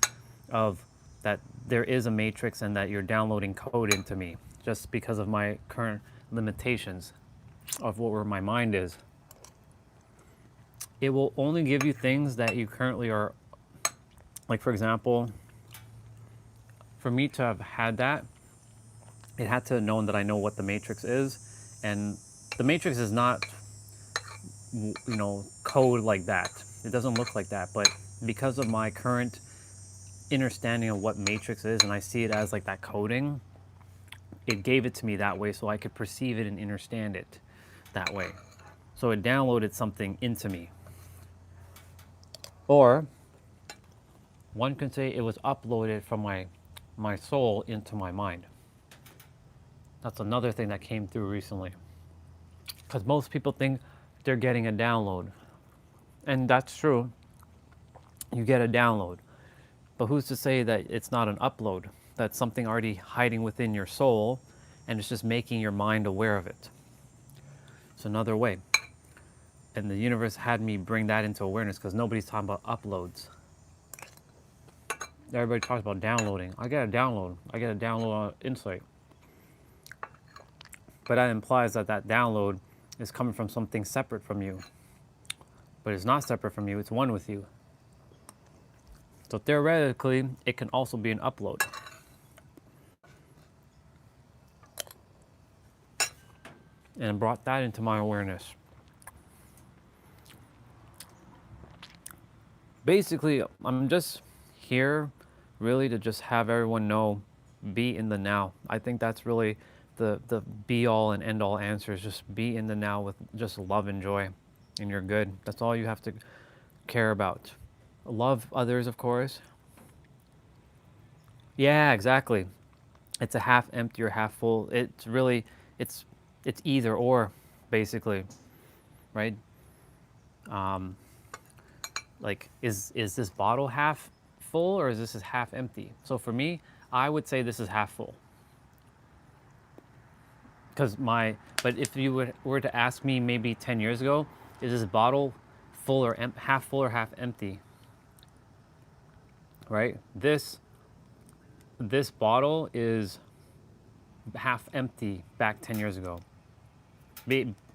of that there is a matrix and that you're downloading code into me just because of my current limitations of where my mind is? It will only give you things that you currently are, like for example, for me to have had that, it had to have known that I know what the matrix is, and the matrix is not, code like that. It doesn't look like that, but because of my current understanding of what matrix is, and I see it as like that coding, it gave it to me that way so I could perceive it and understand it that way. So it downloaded something into me. Or one can say it was uploaded from my soul into my mind. That's another thing that came through recently. Because most people think they're getting a download. And that's true. You get a download. But who's to say that it's not an upload? That's something already hiding within your soul, and it's just making your mind aware of it. It's another way. And the universe had me bring that into awareness, because nobody's talking about uploads. Everybody talks about downloading. I get a download. I get a download on Insight. But that implies that that download is coming from something separate from you. But it's not separate from you, it's one with you. So theoretically, it can also be an upload. And brought that into my awareness. Basically, I'm just here really to just have everyone know, be in the now. I think that's really the be all and end all answer is just be in the now with just love and joy, and you're good. That's all you have to care about. Love others, of course. Yeah, exactly. It's a half empty or half full. It's really, it's either or, basically, right? Like, is this bottle half full or is this half empty? So for me, I would say this is half full. But if you were to ask me maybe 10 years ago, is this bottle full or half full or half empty? Right? This bottle is half empty back 10 years ago.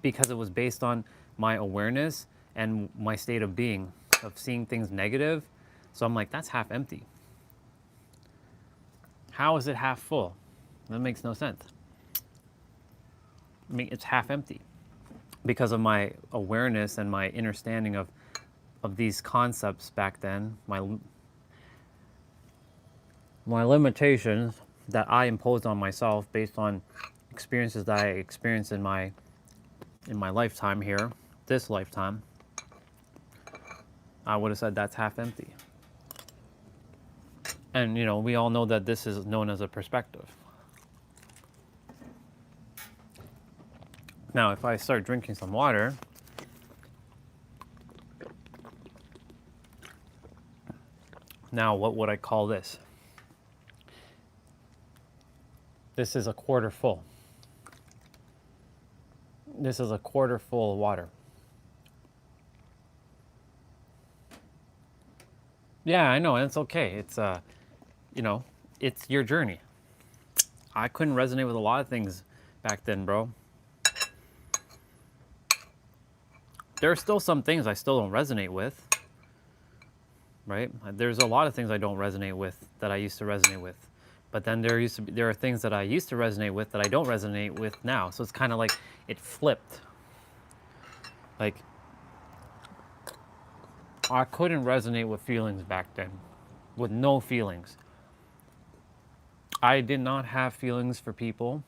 Because it was based on my awareness and my state of being, of seeing things negative. So I'm like, that's half empty. How is it half full? That makes no sense. I mean, it's half empty because of my awareness and my understanding of these concepts back then, my limitations that I imposed on myself based on experiences that I experienced in my lifetime here, this lifetime. I would have said that's half empty. And you know, we all know that this is known as a perspective. Now, if I start drinking some water, now what would I call this? This is a quarter full. This is a quarter full of water. Yeah, I know, and it's okay. It's you know, it's your journey. I couldn't resonate with a lot of things back then, bro. There are still some things I still don't resonate with, right? There's a lot of things I don't resonate with that I used to resonate with. But then there are things that I used to resonate with that I don't resonate with now. So it's kind of like it flipped. Like, I couldn't resonate with feelings back then, with no feelings. I did not have feelings for people,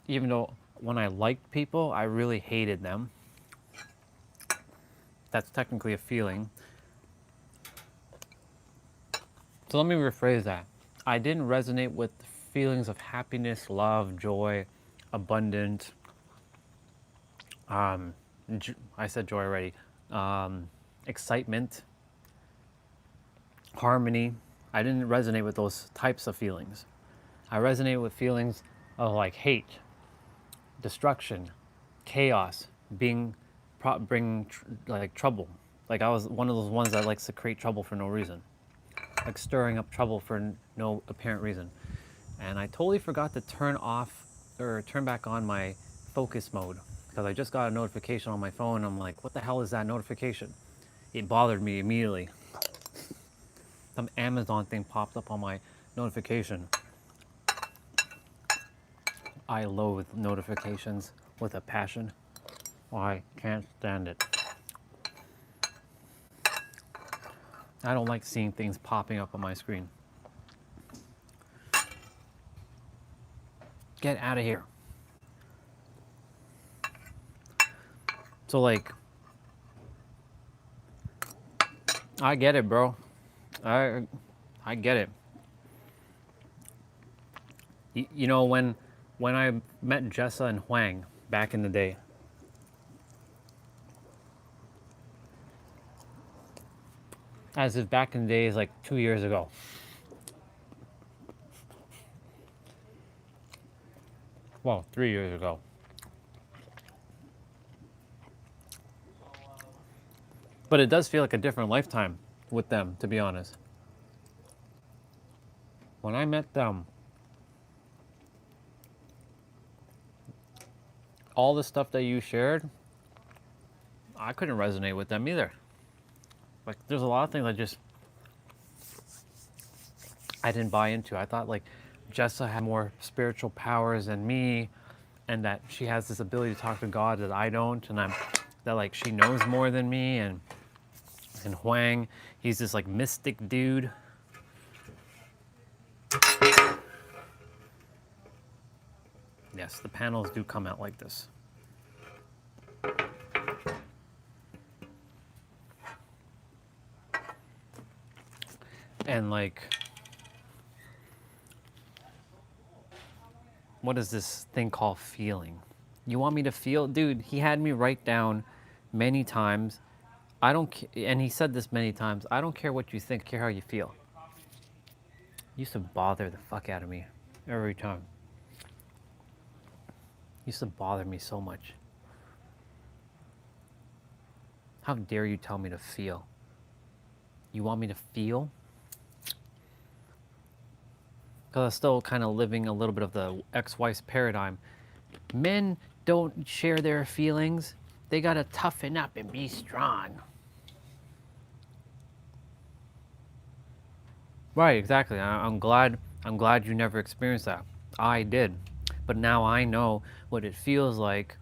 even though when I liked people, I really hated them. That's technically a feeling. So let me rephrase that. I didn't resonate with feelings of happiness, love, joy, abundance. I said joy already. Excitement, harmony. I didn't resonate with those types of feelings. I resonate with feelings of like hate, destruction, chaos, bring like trouble. Like I was one of those ones that likes to create trouble for no reason, like stirring up trouble for no apparent reason. And I totally forgot to turn back on my focus mode because I just got a notification on my phone. I'm like, what the hell is that notification? It bothered me immediately. Some Amazon thing popped up on my notification. I loathe notifications with a passion. I can't stand it. I don't like seeing things popping up on my screen. Get out of here. So like, I get it, bro. I get it. You know, when I met Jessa and Huang back in the day, as if back in the days like 2 years ago. Well, 3 years ago. But it does feel like a different lifetime with them, to be honest. when I met them, all the stuff that you shared, I couldn't resonate with them either. Like, there's a lot of things I didn't buy into. I thought like Jessa had more spiritual powers than me, and that she has this ability to talk to God that I don't, and that like she knows more than me, and Huang, he's this like mystic dude. Yes, the panels do come out like this. And like, what is this thing called feeling? You want me to feel? Dude, he had me write down many times. And he said this many times, I don't care what you think, I care how you feel. Used to bother the fuck out of me every time. Used to bother me so much. How dare you tell me to feel? You want me to feel? Because I'm still kind of living a little bit of the ex-wife's paradigm. Men don't share their feelings. They gotta toughen up and be strong. Right, exactly. I'm glad you never experienced that. I did. But now I know what it feels like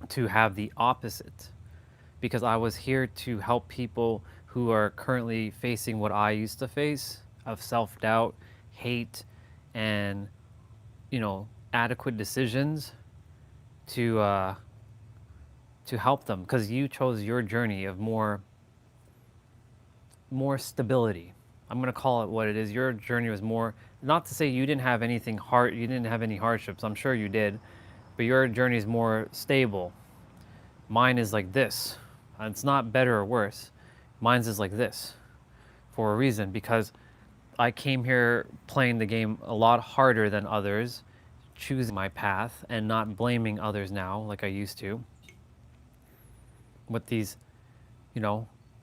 to have the opposite. Because I was here to help people who are currently facing what I used to face of self-doubt, hate, and, adequate decisions to help them. Because you chose your journey of more stability. I'm going to call it what it is. Your journey was more, not to say you didn't have anything hard, you didn't have any hardships. I'm sure you did, but your journey is more stable. Mine is like this. It's not better or worse. Mine's is like this for a reason, because I came here playing the game a lot harder than others, choosing my path and not blaming others now like I used to. With these,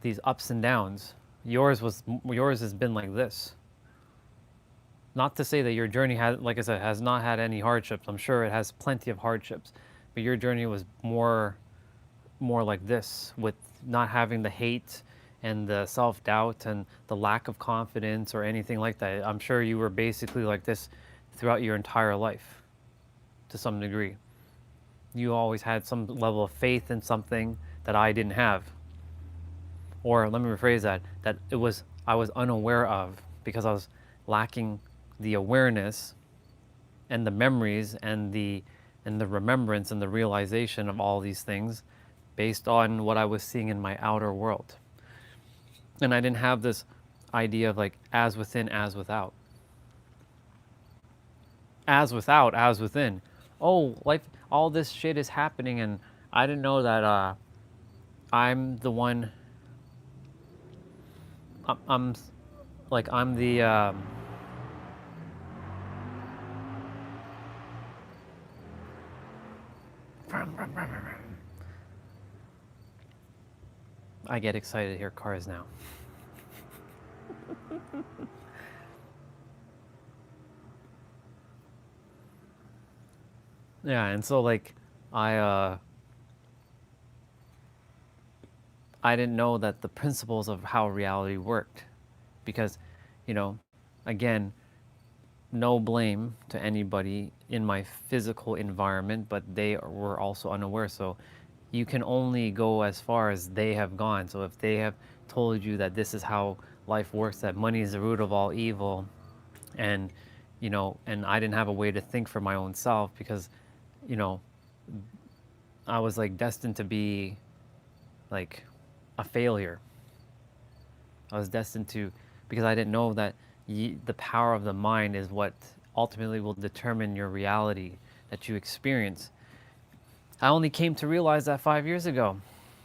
these ups and downs. Yours has been like this. Not to say that your journey has, like I said, has not had any hardships. I'm sure it has plenty of hardships, but your journey was more like this, with not having the hate and the self-doubt and the lack of confidence or anything like that. I'm sure you were basically like this throughout your entire life to some degree. You always had some level of faith in something that I didn't have. Or let me rephrase that I was unaware of, because I was lacking the awareness and the memories and the remembrance and the realization of all these things based on what I was seeing in my outer world. And I didn't have this idea of like as within, as without. As without, as within. Oh, life, all this shit is happening, and I didn't know that I'm the one. I'm the I get excited to hear cars now. Yeah, and so like I didn't know that the principles of how reality worked, because, again, no blame to anybody in my physical environment, but they were also unaware. So you can only go as far as they have gone. So if they have told you that this is how life works, that money is the root of all evil, and, and I didn't have a way to think for my own self, because, I was like destined to be like a failure. I was destined to, because I didn't know that the power of the mind is what ultimately will determine your reality that you experience. I only came to realize that 5 years ago,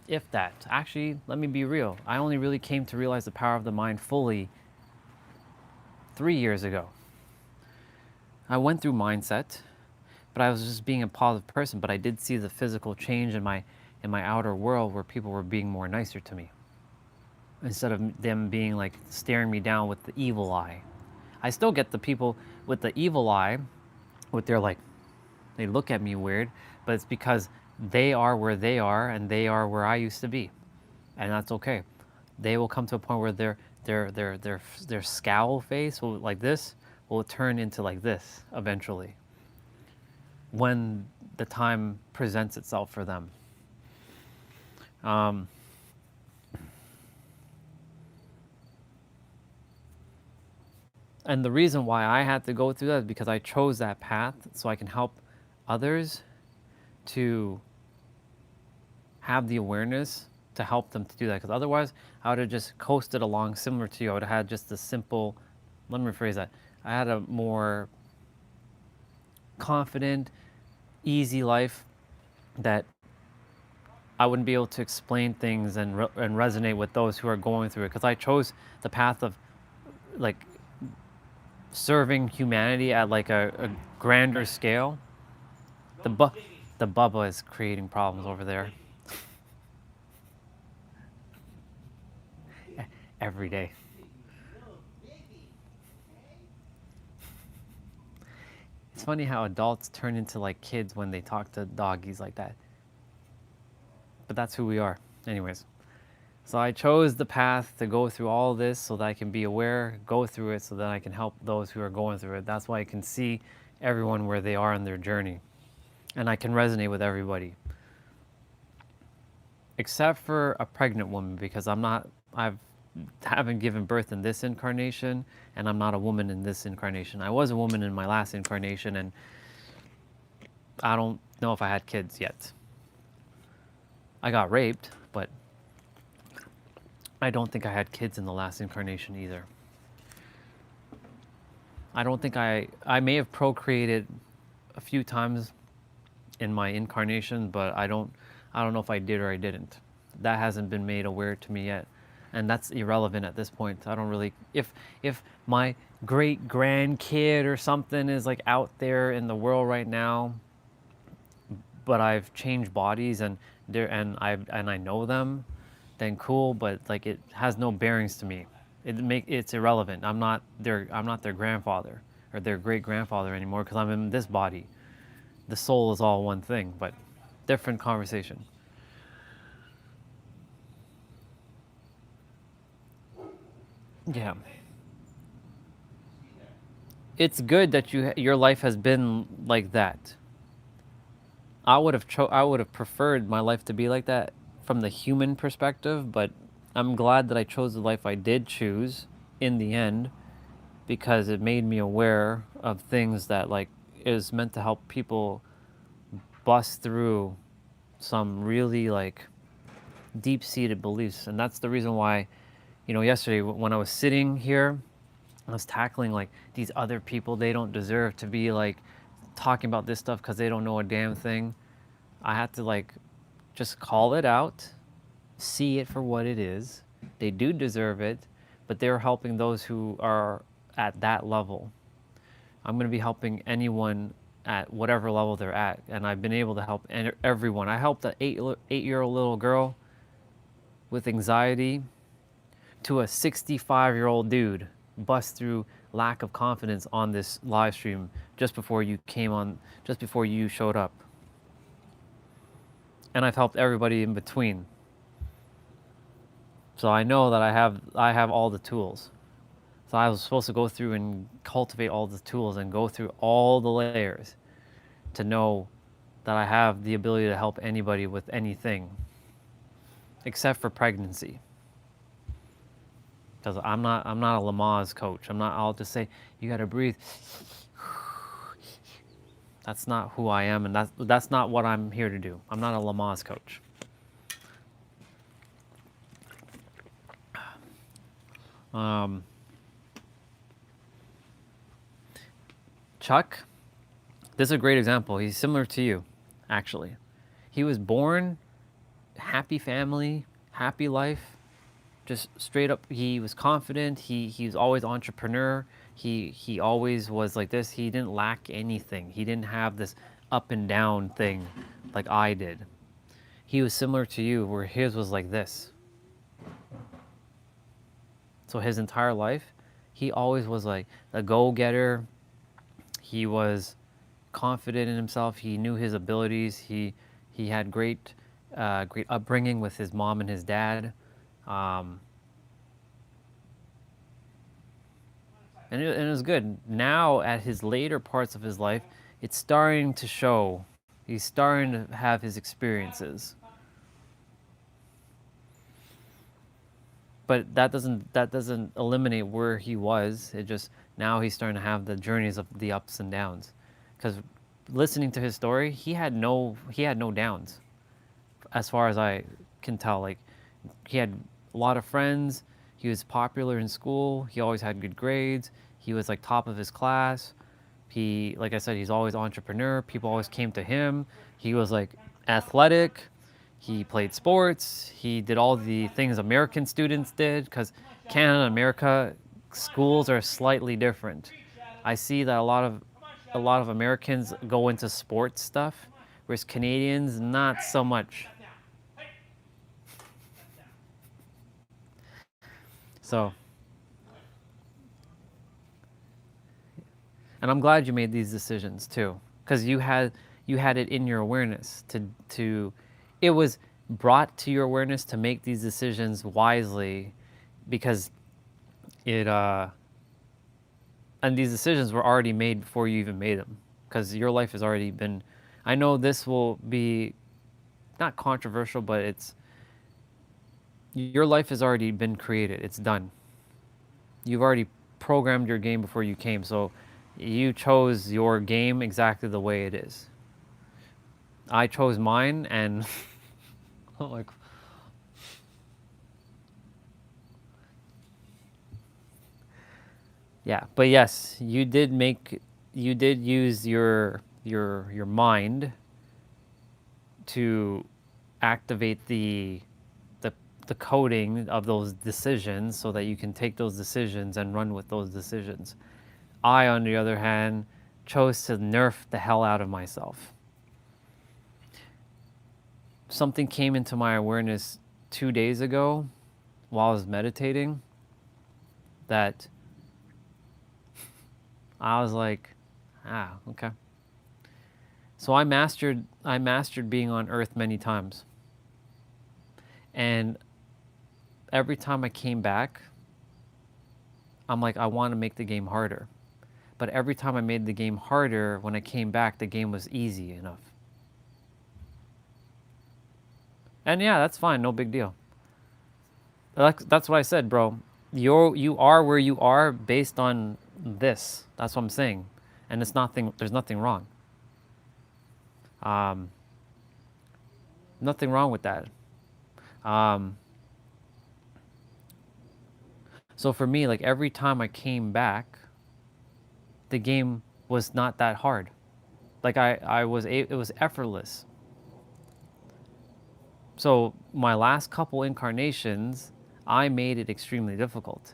if that. Actually, let me be real. I only really came to realize the power of the mind fully 3 years ago. I went through mindset, but I was just being a positive person, but I did see the physical change in my outer world, where people were being more nicer to me, instead of them being like staring me down with the evil eye. I still get the people with the evil eye, with their like, they look at me weird, but it's because they are where they are and they are where I used to be, and that's okay. They will come to a point where their scowl face will like this will turn into like this eventually when the time presents itself for them. And the reason why I had to go through that is because I chose that path so I can help others to have the awareness to help them to do that. Because otherwise, I would have just coasted along similar to you. I would have had just a simple, let me rephrase that. I had a more confident, easy life that I wouldn't be able to explain things and resonate with those who are going through it. Because I chose the path of like serving humanity at like a grander scale. The Bubba is creating problems over there every day. It's funny how adults turn into like kids when they talk to doggies like that. But that's who we are. Anyways. So I chose the path to go through all this so that I can be aware, go through it so that I can help those who are going through it. That's why I can see everyone where they are in their journey. And I can resonate with everybody. Except for a pregnant woman, because I haven't given birth in this incarnation, and I'm not a woman in this incarnation. I was a woman in my last incarnation, and I don't know if I had kids yet. I got raped, but I don't think I had kids in the last incarnation either. I don't think I may have procreated a few times in my incarnation, but I don't know if I did or I didn't. That hasn't been made aware to me yet. And that's irrelevant at this point. I don't really, if my great grandkid or something is like out there in the world right now, but I've changed bodies and I know them, then cool. But like it has no bearings to me. It's irrelevant. I'm not their grandfather or their great grandfather anymore because I'm in this body. The soul is all one thing, but different conversation. Yeah. It's good that your life has been like that. I would have preferred my life to be like that from the human perspective, but I'm glad that I chose the life I did choose in the end because it made me aware of things that like is meant to help people bust through some really like deep-seated beliefs. And that's the reason why, yesterday when I was sitting here, I was tackling like these other people, they don't deserve to be like talking about this stuff because they don't know a damn thing. I had to like just call it out, see it for what it is. They do deserve it, but they're helping those who are at that level. I'm going to be helping anyone at whatever level they're at, and I've been able to help everyone. I helped an 8-year-old little girl with anxiety to a 65-year-old dude bust through lack of confidence on this live stream just before you showed up. And I've helped everybody in between. So I know that I have all the tools. So I was supposed to go through and cultivate all the tools and go through all the layers to know that I have the ability to help anybody with anything except for pregnancy. Because I'm not a Lamaze coach. I'll just say, you gotta breathe. That's not who I am, and that's not what I'm here to do. I'm not a Lamaze coach. Chuck, this is a great example. He's similar to you, actually. He was born, happy family, happy life, just straight up. He was confident. He was always entrepreneur. He always was like this. He didn't lack anything. He didn't have this up and down thing like I did. He was similar to you, where his was like this. So his entire life, he always was like a go-getter. He was confident in himself. He knew his abilities. He had great upbringing with his mom and his dad. Um, and it was good. Now, at his later parts of his life, it's starting to show. He's starting to have his experiences, but that doesn't eliminate where he was. It just now he's starting to have the journeys of the ups and downs. Because listening to his story, he had no downs, as far as I can tell. Like, he had a lot of friends. He was popular in school. He always had good grades. He was like top of his class. He, like I said, he's always entrepreneur. People always came to him. He was like athletic. He played sports. He did all the things American students did, because Canada and America schools are slightly different. I see that a lot of Americans go into sports stuff, whereas Canadians not so much. So, and I'm glad you made these decisions too, because you had it in your awareness to it was brought to your awareness to make these decisions wisely, because it and these decisions were already made before you even made them, because your life has already been. I know this will be not controversial, but it's your life has already been created. It's done. You've already programmed your game before you came, so you chose your game exactly the way it is. I chose mine, and like, yeah. But yes, you did use your mind to activate the the coding of those decisions, so that you can take those decisions and run with those decisions. I, on the other hand, chose to nerf the hell out of myself. Something came into my awareness 2 days ago while I was meditating, that I was like, okay. So I mastered being on earth many times. And every time I came back, I'm like, I want to make the game harder. But every time I made the game harder, when I came back, the game was easy enough. And yeah, that's fine, no big deal. That's what I said, bro. You are where you are based on this. That's what I'm saying. And there's nothing wrong. Um, Nothing wrong with that. Um, so for me, like, every time I came back, the game was not that hard. Like, it was effortless. So my last couple incarnations, I made it extremely difficult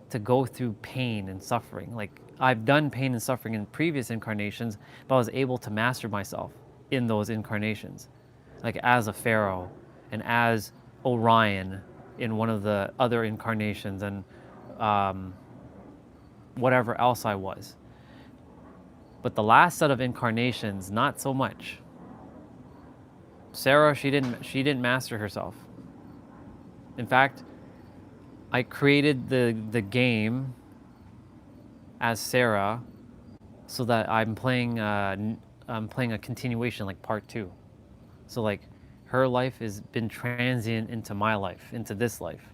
to go through pain and suffering. Like, I've done pain and suffering in previous incarnations, but I was able to master myself in those incarnations, like as a pharaoh and as Orion in one of the other incarnations, and um, whatever else I was. But the last set of incarnations, not so much. Sarah, she didn't master herself. In fact, I created the game as Sarah, so that I'm playing a continuation, like part two. So, like, her life has been transient into my life, into this life.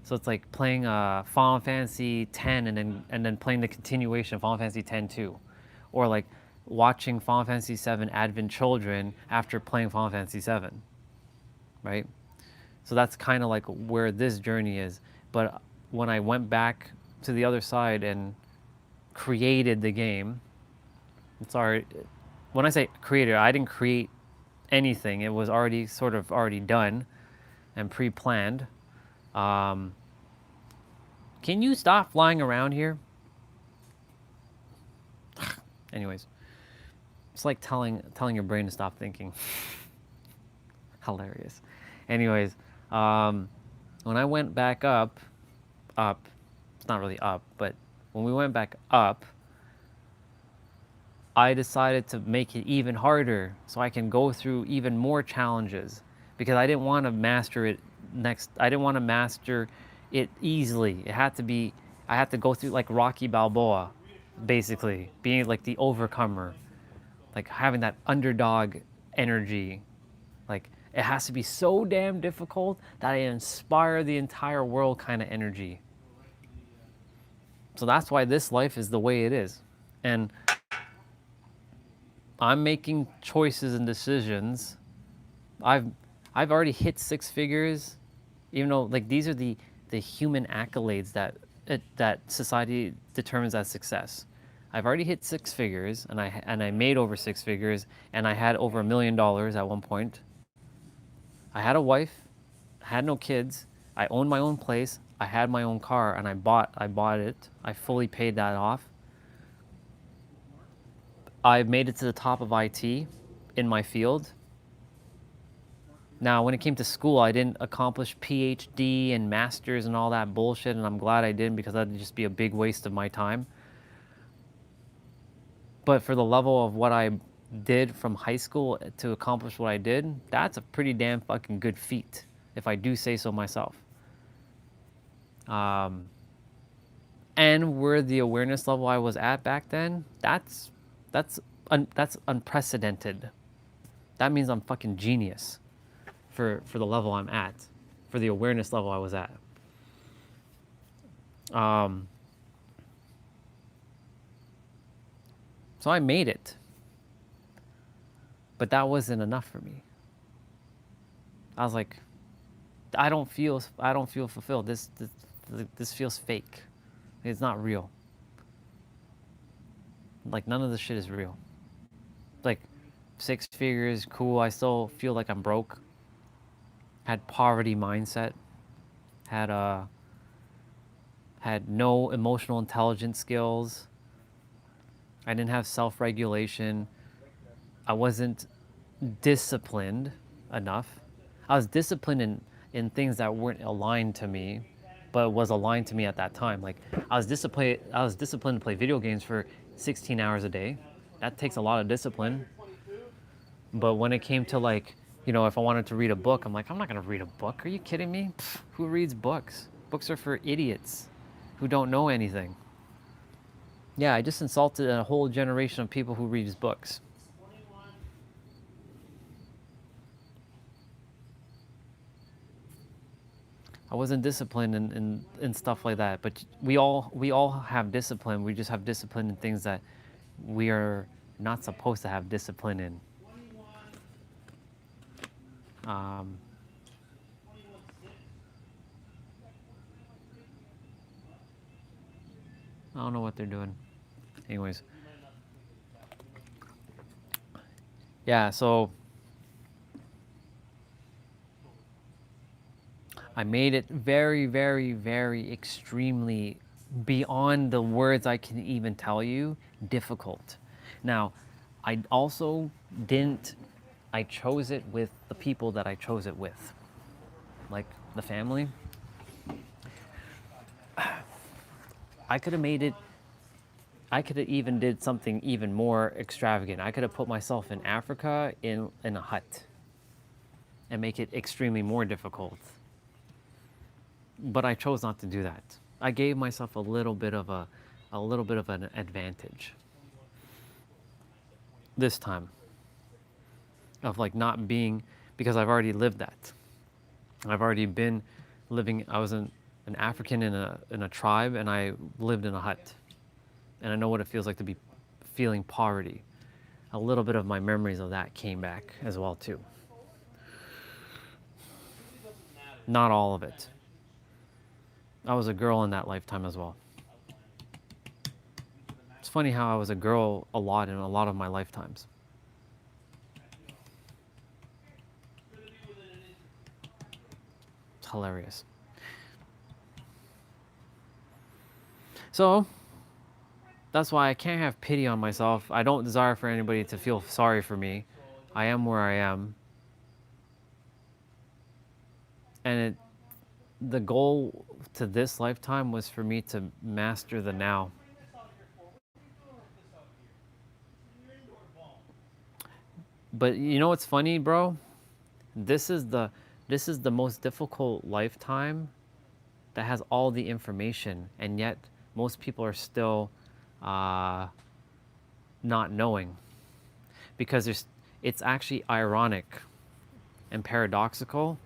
So it's like playing Final Fantasy X, and then playing the continuation of Final Fantasy X 2, or like watching Final Fantasy VII Advent Children after playing Final Fantasy VII, right? So that's kind of like where this journey is. But when I went back to the other side and created the game, it's already, when I say created, I didn't create anything. It was already sort of already done and pre-planned. Um, can you stop flying around here? Anyways, it's like telling your brain to stop thinking. Hilarious. Anyways, when I went back up, it's not really up, but when we went back up, I decided to make it even harder so I can go through even more challenges because I didn't want to master it I didn't want to master it easily. I had to go through like Rocky Balboa, basically, being like the overcomer, like having that underdog energy. Like it has to be so damn difficult that I inspire the entire world kind of energy. So that's why this life is the way it is. And I'm making choices and decisions. I've I've already hit six figures, even though like these are the human accolades that society determines as success. I've already hit six figures, and I made over six figures, and I had over $1 million at one point. I had a wife, had no kids. I owned my own place. I had my own car, and I bought it. I fully paid that off. I've made it to the top of IT in my field. Now, when it came to school, I didn't accomplish PhD and masters and all that bullshit, and I'm glad I didn't because that'd just be a big waste of my time. But for the level of what I did from high school to accomplish what I did, that's a pretty damn fucking good feat, if I do say so myself. And where the awareness level I was at back then, that's unprecedented. That means I'm fucking genius for the level I'm at, for the awareness level I was at. So I made it, but that wasn't enough for me. I was like, I don't feel fulfilled. This feels fake. It's not real. Like none of this shit is real. Like six figures, cool. I still feel like I'm broke. Had poverty mindset. Had no emotional intelligence skills. I didn't have self-regulation. I wasn't disciplined enough. I was disciplined in things that weren't aligned to me, but was aligned to me at that time. Like I was disciplined to play video games for 16 hours a day. That takes a lot of discipline. But when it came to like, you know, if I wanted to read a book, I'm like, I'm not gonna read a book. Are you kidding me? Pfft, who reads books? Books are for idiots who don't know anything. Yeah, I just insulted a whole generation of people who reads books. I wasn't disciplined in stuff like that, but we all have discipline. We just have discipline in things that we are not supposed to have discipline in. I don't know what they're doing. Anyways. Yeah, so I made it very, very, very extremely beyond the words I can even tell you, difficult. Now, I also I chose it with the people that I chose it with. Like the family. I could have made it, I could have even did something even more extravagant. I could have put myself in Africa in a hut and make it extremely more difficult. But I chose not to do that. I gave myself a little bit of an advantage this time of like not being, because I've already lived that. I've already been living. I was an African in a tribe, and I lived in a hut, and I know what it feels like to be feeling poverty. A little bit of my memories of that came back as well too. Not all of it. I was a girl in that lifetime as well. It's funny how I was a girl a lot in a lot of my lifetimes. It's hilarious. So, that's why I can't have pity on myself. I don't desire for anybody to feel sorry for me. I am where I am. And the goal to this lifetime was for me to master the now. But you know what's funny, bro? This is the this is the most difficult lifetime that has all the information, and yet most people are still uh, not knowing because it's actually ironic and paradoxical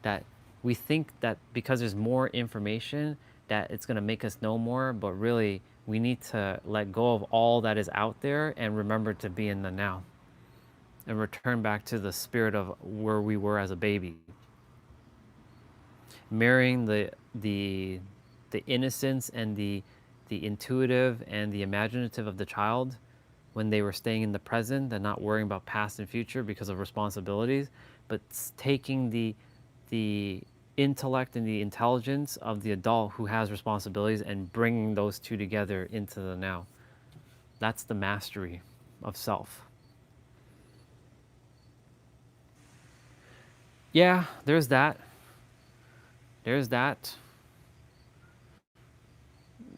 that we think that because there's more information that it's going to make us know more, but really we need to let go of all that is out there and remember to be in the now and return back to the spirit of where we were as a baby, marrying the innocence and the intuitive and the imaginative of the child when they were staying in the present and not worrying about past and future because of responsibilities, but taking the intellect and the intelligence of the adult who has responsibilities and bringing those two together into the now. That's the mastery of self. Yeah, there's that. There's that.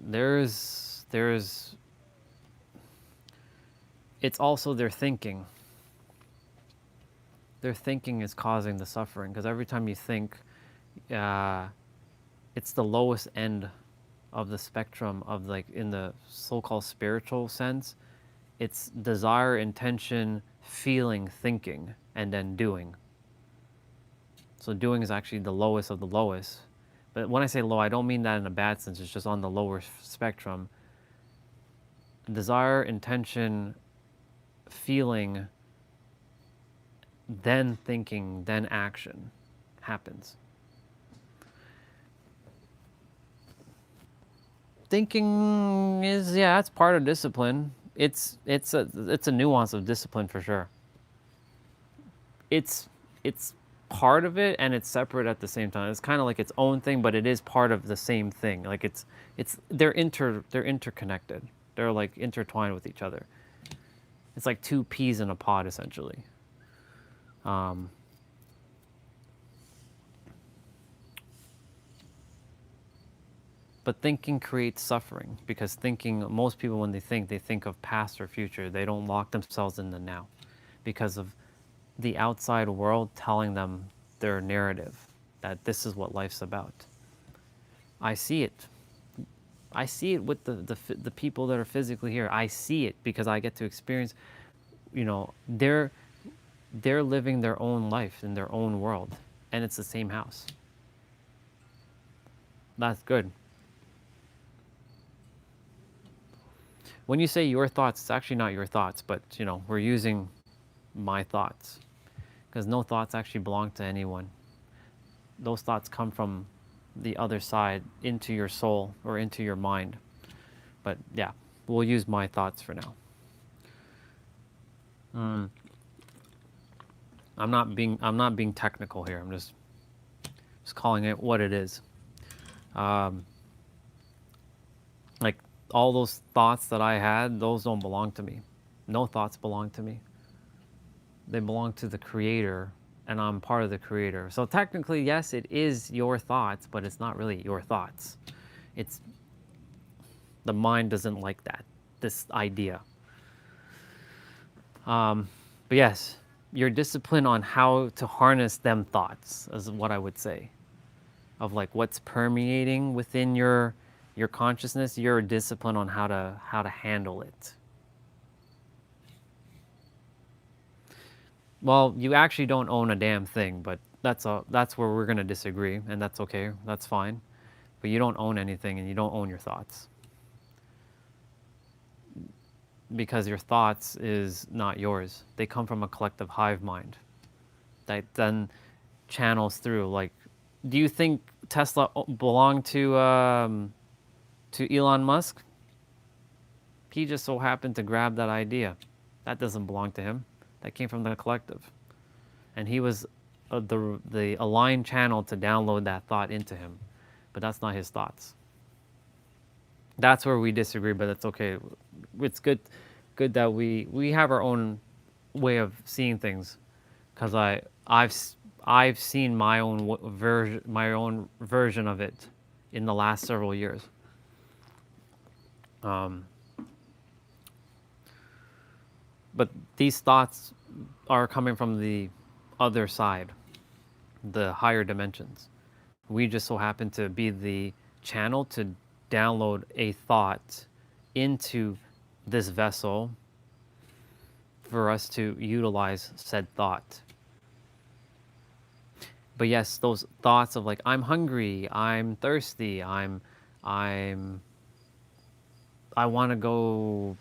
There's it's also their thinking. Their thinking is causing the suffering because every time you think, uh, it's the lowest end of the spectrum of, like, in the so-called spiritual sense, it's desire, intention, feeling, thinking, and then doing. So doing is actually the lowest of the lowest. But when I say low, I don't mean that in a bad sense. It's just on the lower spectrum. Desire, intention, feeling, then thinking, then action happens. Thinking is, yeah, it's part of discipline. It's a nuance of discipline for sure. It's part of it and it's separate at the same time. It's kind of like its own thing, but it is part of the same thing. Like they're interconnected. They're like intertwined with each other. It's like two peas in a pod essentially. Um, but thinking creates suffering because thinking, most people when they think of past or future. They don't lock themselves in the now because of the outside world telling them their narrative that this is what life's about. I see it. I see it with the people that are physically here. I see it because I get to experience, they're living their own life in their own world, and it's the same house. That's good. When you say your thoughts, it's actually not your thoughts, but we're using my thoughts because no thoughts actually belong to anyone. Those thoughts come from the other side into your soul or into your mind. But yeah, we'll use my thoughts for now. I'm not being technical here. I'm just calling it what it is. Like all those thoughts that I had, those don't belong to me. No thoughts belong to me. They belong to the creator, and I'm part of the creator. So technically, yes, it is your thoughts, but it's not really your thoughts. It's the mind doesn't like that, this idea. But yes, your discipline on how to harness them thoughts is what I would say. Of like what's permeating within your consciousness, your discipline on how to handle it. Well, you actually don't own a damn thing, but that's where we're going to disagree, and that's okay. That's fine. But you don't own anything, and you don't own your thoughts. Because your thoughts is not yours. They come from a collective hive mind that then channels through. Like, do you think Tesla belonged to Elon Musk? He just so happened to grab that idea. That doesn't belong to him. That came from the collective. And he was the aligned channel to download that thought into him. But that's not his thoughts. That's where we disagree, but that's okay. It's good that we have our own way of seeing things. Because I've seen my own version of it in the last several years. But these thoughts are coming from the other side, the higher dimensions. We just so happen to be the channel to download a thought into this vessel for us to utilize said thought. But yes, those thoughts of like, I'm hungry, I'm thirsty, I want to go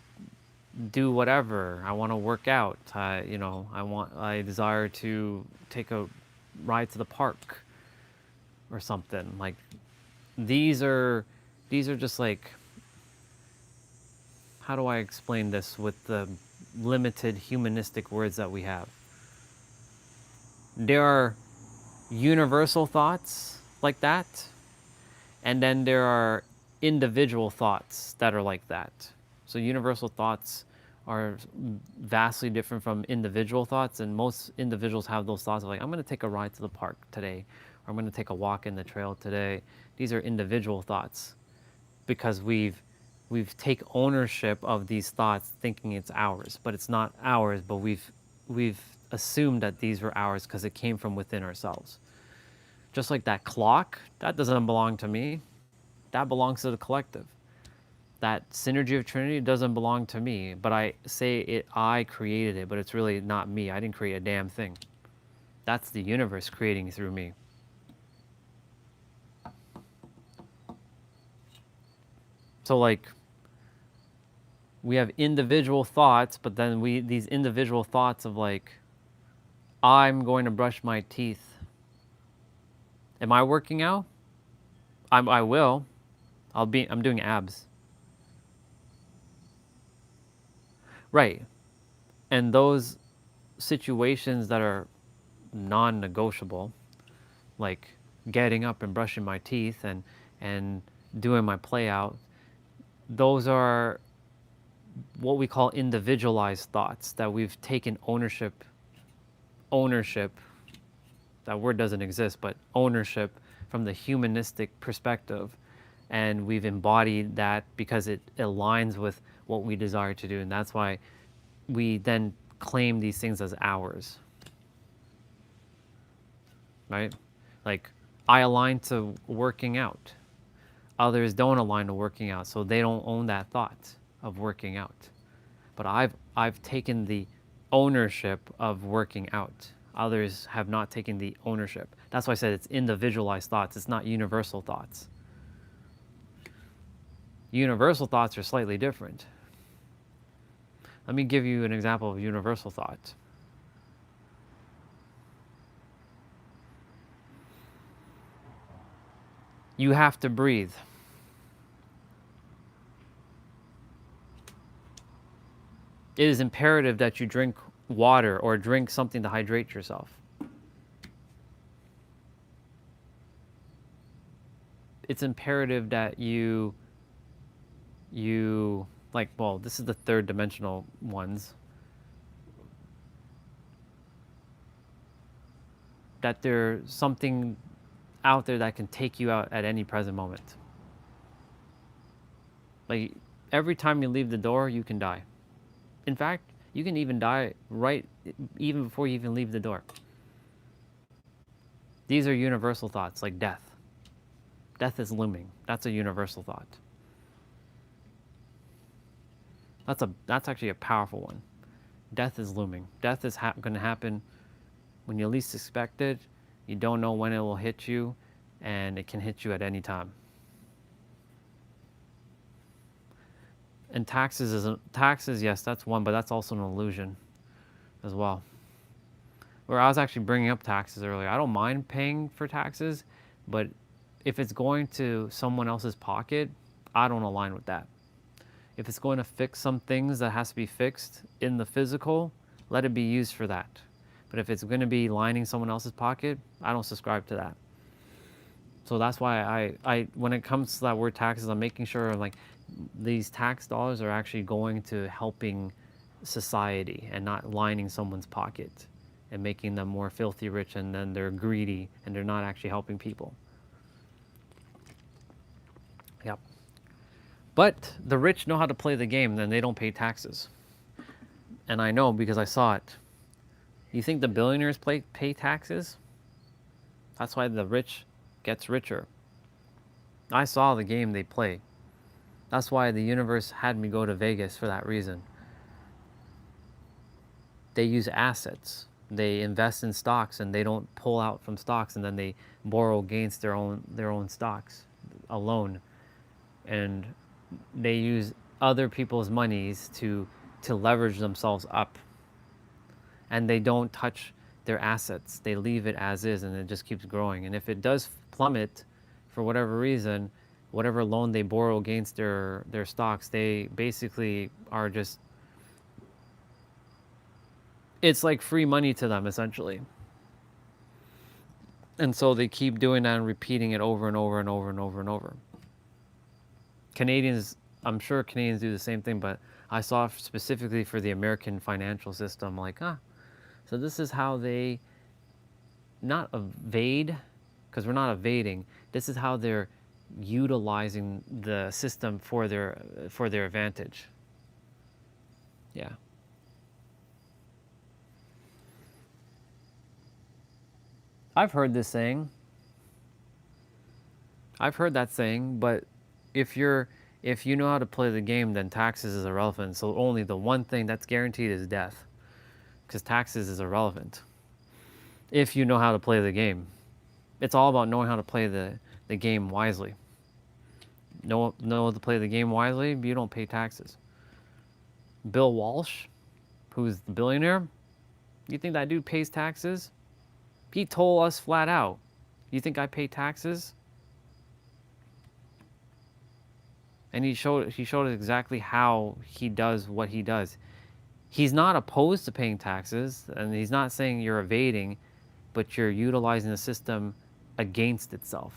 do whatever. I want to work out. I desire to take a ride to the park or something. Like these are just like, how do I explain this with the limited humanistic words that we have? There are universal thoughts like that, and then there are individual thoughts that are like that. So universal thoughts are vastly different from individual thoughts, and most individuals have those thoughts of like, I'm going to take a ride to the park today, or I'm going to take a walk in the trail today. These are individual thoughts because we've take ownership of these thoughts thinking it's ours, but it's not ours, but we've assumed that these were ours because it came from within ourselves. Just like that clock, that doesn't belong to me. That belongs to the collective. That synergy of Trinity doesn't belong to me, but I say it, I created it, but it's really not me. I didn't create a damn thing. That's the universe creating through me. So like, we have individual thoughts, but then these individual thoughts of like, I'm going to brush my teeth. Am I working out? I will. I'm doing abs. Right. And those situations that are non-negotiable, like getting up and brushing my teeth and doing my play out, those are what we call individualized thoughts that we've taken ownership, that word doesn't exist, but ownership from the humanistic perspective. And we've embodied that because it aligns with what we desire to do. And that's why we then claim these things as ours. Right? Like, I align to working out. Others don't align to working out, so they don't own that thought of working out. But I've taken the ownership of working out. Others have not taken the ownership. That's why I said it's individualized thoughts. It's not universal thoughts. Universal thoughts are slightly different. Let me give you an example of universal thought. You have to breathe. It is imperative that you drink water or drink something to hydrate yourself. It's imperative that you like, well, this is the third dimensional ones, that there's something out there that can take you out at any present moment. Like, every time you leave the door, you can die. In fact, you can even die right even before you even leave the door. These are universal thoughts, like death. Death is looming. That's a universal thought. That's actually a powerful one. Death is looming. Death is going to happen when you least expect it. You don't know when it will hit you, and it can hit you at any time. And taxes, yes, that's one, but that's also an illusion as well. Where I was actually bringing up taxes earlier. I don't mind paying for taxes, but if it's going to someone else's pocket, I don't align with that. If it's going to fix some things that has to be fixed in the physical, let it be used for that. But if it's going to be lining someone else's pocket, I don't subscribe to that. So that's why I when it comes to that word taxes, I'm making sure like these tax dollars are actually going to helping society and not lining someone's pocket. and making them more filthy rich, and then they're greedy and they're not actually helping people. Yep. But the rich know how to play the game, then they don't pay taxes. And I know because I saw it. You think the billionaires pay taxes? That's why the rich gets richer. I saw the game they play. That's why the universe had me go to Vegas for that reason. They use assets. They invest in stocks and they don't pull out from stocks and then they borrow against their own stocks alone. And they use other people's monies to leverage themselves up. And they don't touch their assets. They leave it as is and it just keeps growing. And if it does plummet for whatever reason, whatever loan they borrow against their stocks, they basically are just, it's like free money to them essentially. And so they keep doing that and repeating it over and over and over and over and over. Canadians, I'm sure Canadians do the same thing, but I saw specifically for the American financial system, like, so this is how they not evade, because we're not evading. This is how they're utilizing the system for their advantage. Yeah. I've heard this saying. I've heard that saying, but if you know how to play the game, then taxes is irrelevant. So only the one thing that's guaranteed is death, because taxes is irrelevant. If you know how to play the game, it's all about knowing how to play the game wisely. Know how to play the game wisely, you don't pay taxes. Bill Walsh, who's the billionaire, you think that dude pays taxes? He told us flat out, you think I pay taxes? And he showed us exactly how he does what he does. He's not opposed to paying taxes, and he's not saying you're evading, but you're utilizing the system against itself.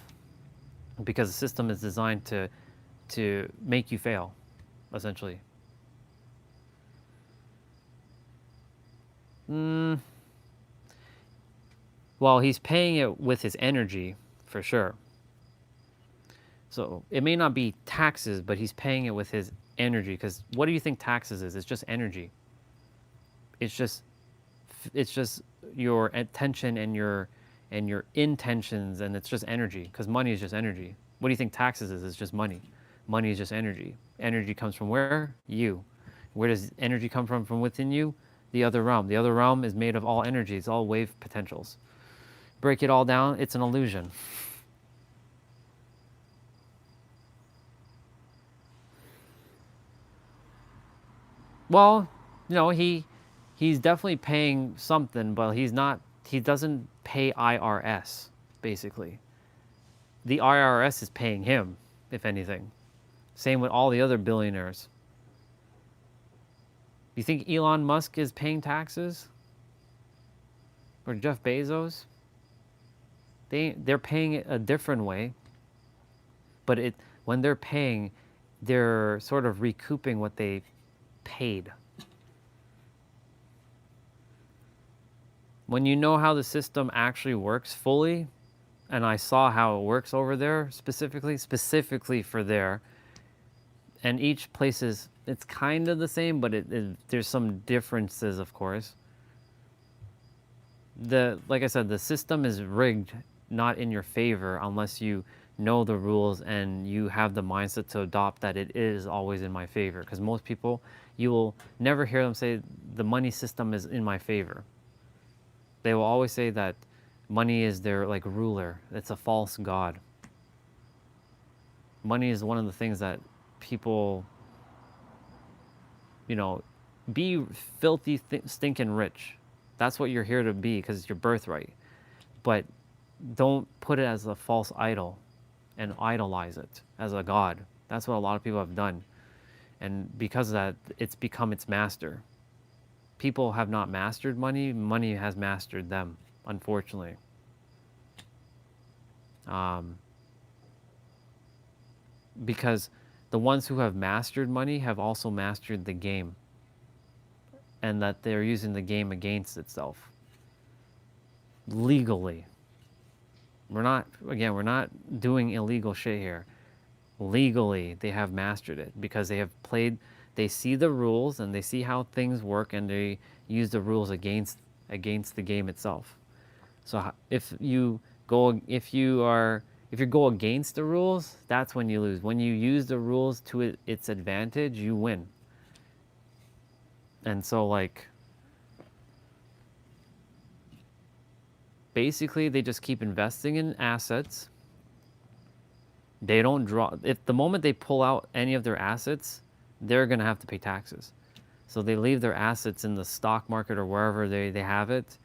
Because the system is designed to make you fail, essentially. Well, he's paying it with his energy, for sure. So it may not be taxes, but he's paying it with his energy. Because what do you think taxes is? It's just energy. It's just your attention and your intentions, and it's just energy. Because money is just energy. What do you think taxes is? It's just money. Money is just energy. Energy comes from where? You. Where does energy come from? From within you? The other realm. The other realm is made of all energy. It's all wave potentials. Break it all down, it's an illusion. Well, he's definitely paying something, but he doesn't pay IRS, basically. The IRS is paying him, if anything. Same with all the other billionaires. You think Elon Musk is paying taxes? Or Jeff Bezos? They're paying it a different way, but when they're paying, they're sort of recouping what they paid. When you know how the system actually works fully, and I saw how it works over there specifically for there, and each place it's kind of the same, but there's some differences, of course. Like I said, the system is rigged not in your favor unless you know the rules and you have the mindset to adopt that it is always in my favor. Because most people, you will never hear them say the money system is in my favor. They will always say that money is their like ruler. It's a false god. Money is one of the things that people, be filthy, stinking rich. That's what you're here to be because it's your birthright. But don't put it as a false idol and idolize it as a god. That's what a lot of people have done. And because of that, it's become its master. People have not mastered money. Money has mastered them, unfortunately. Because the ones who have mastered money have also mastered the game. And that they're using the game against itself. legally. We're not doing illegal shit here. Legally, they have mastered it because they see the rules and they see how things work and they use the rules against the game itself. So if you go against the rules, that's when you lose. When you use the rules to its advantage, you win. And so like basically they just keep investing in assets. They don't draw, if the moment they pull out any of their assets, they're going to have to pay taxes. So they leave their assets in the stock market or wherever they have it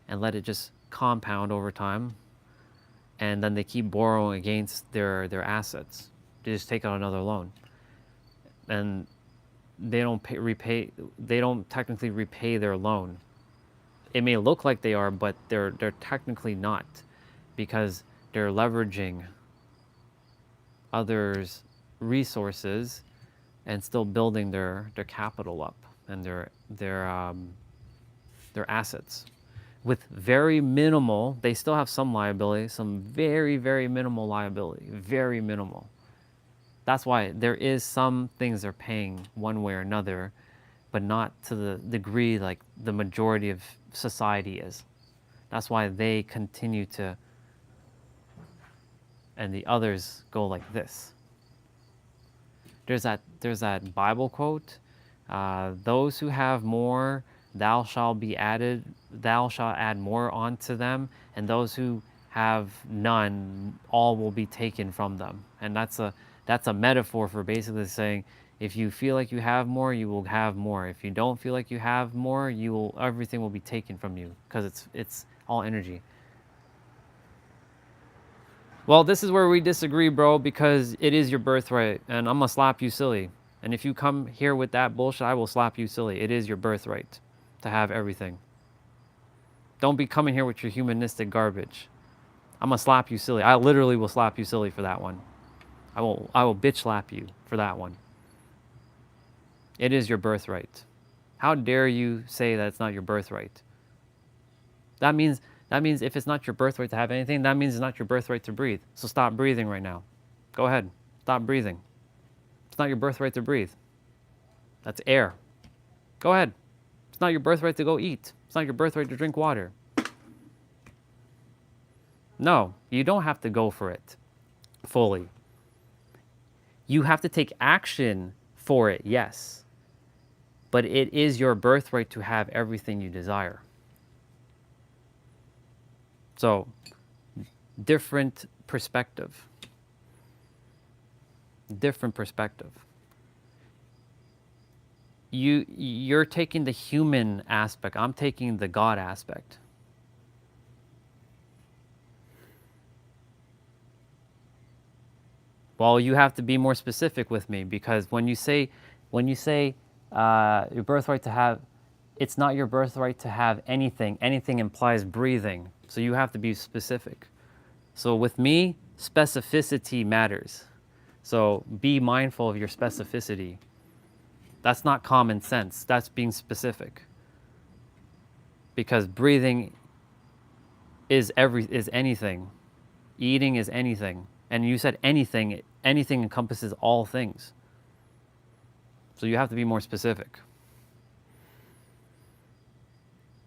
and let it just compound over time. And then they keep borrowing against their assets. They just take out another loan. And they don't technically repay their loan. It may look like they are, but they're technically not, because they're leveraging others' resources and still building their capital up and their assets with very minimal. They still have some liability, some very, very minimal liability, very minimal. That's why there is some things they're paying one way or another, but not to the degree like the majority of society is. That's why they continue to, and the others go like this. There's that Bible quote, those who have more, thou shalt add more onto them, and those who have none, all will be taken from them. And that's a metaphor for basically saying, if you feel like you have more, you will have more. If you don't feel like you have more, everything will be taken from you, because it's all energy. Well, this is where we disagree, bro, because it is your birthright, and I'm gonna slap you silly. And if you come here with that bullshit, I will slap you silly. It is your birthright to have everything. Don't be coming here with your humanistic garbage. I'm gonna slap you silly. I literally will slap you silly for that one. I will bitch slap you for that one. It is your birthright. How dare you say that it's not your birthright? That means if it's not your birthright to have anything, that means it's not your birthright to breathe. So stop breathing right now. Go ahead. Stop breathing. It's not your birthright to breathe. That's air. Go ahead. It's not your birthright to go eat. It's not your birthright to drink water. No, you don't have to go for it fully. You have to take action for it, yes. But it is your birthright to have everything you desire. So, different perspective. Different perspective. You're taking the human aspect. I'm taking the God aspect. Well, you have to be more specific with me, because when you say your birthright to have, it's not your birthright to have anything. Anything implies breathing. So you have to be specific. So with me, specificity matters. So be mindful of your specificity. That's not common sense. That's being specific. Because breathing is anything. Eating is anything. And you said anything. Anything encompasses all things. So you have to be more specific.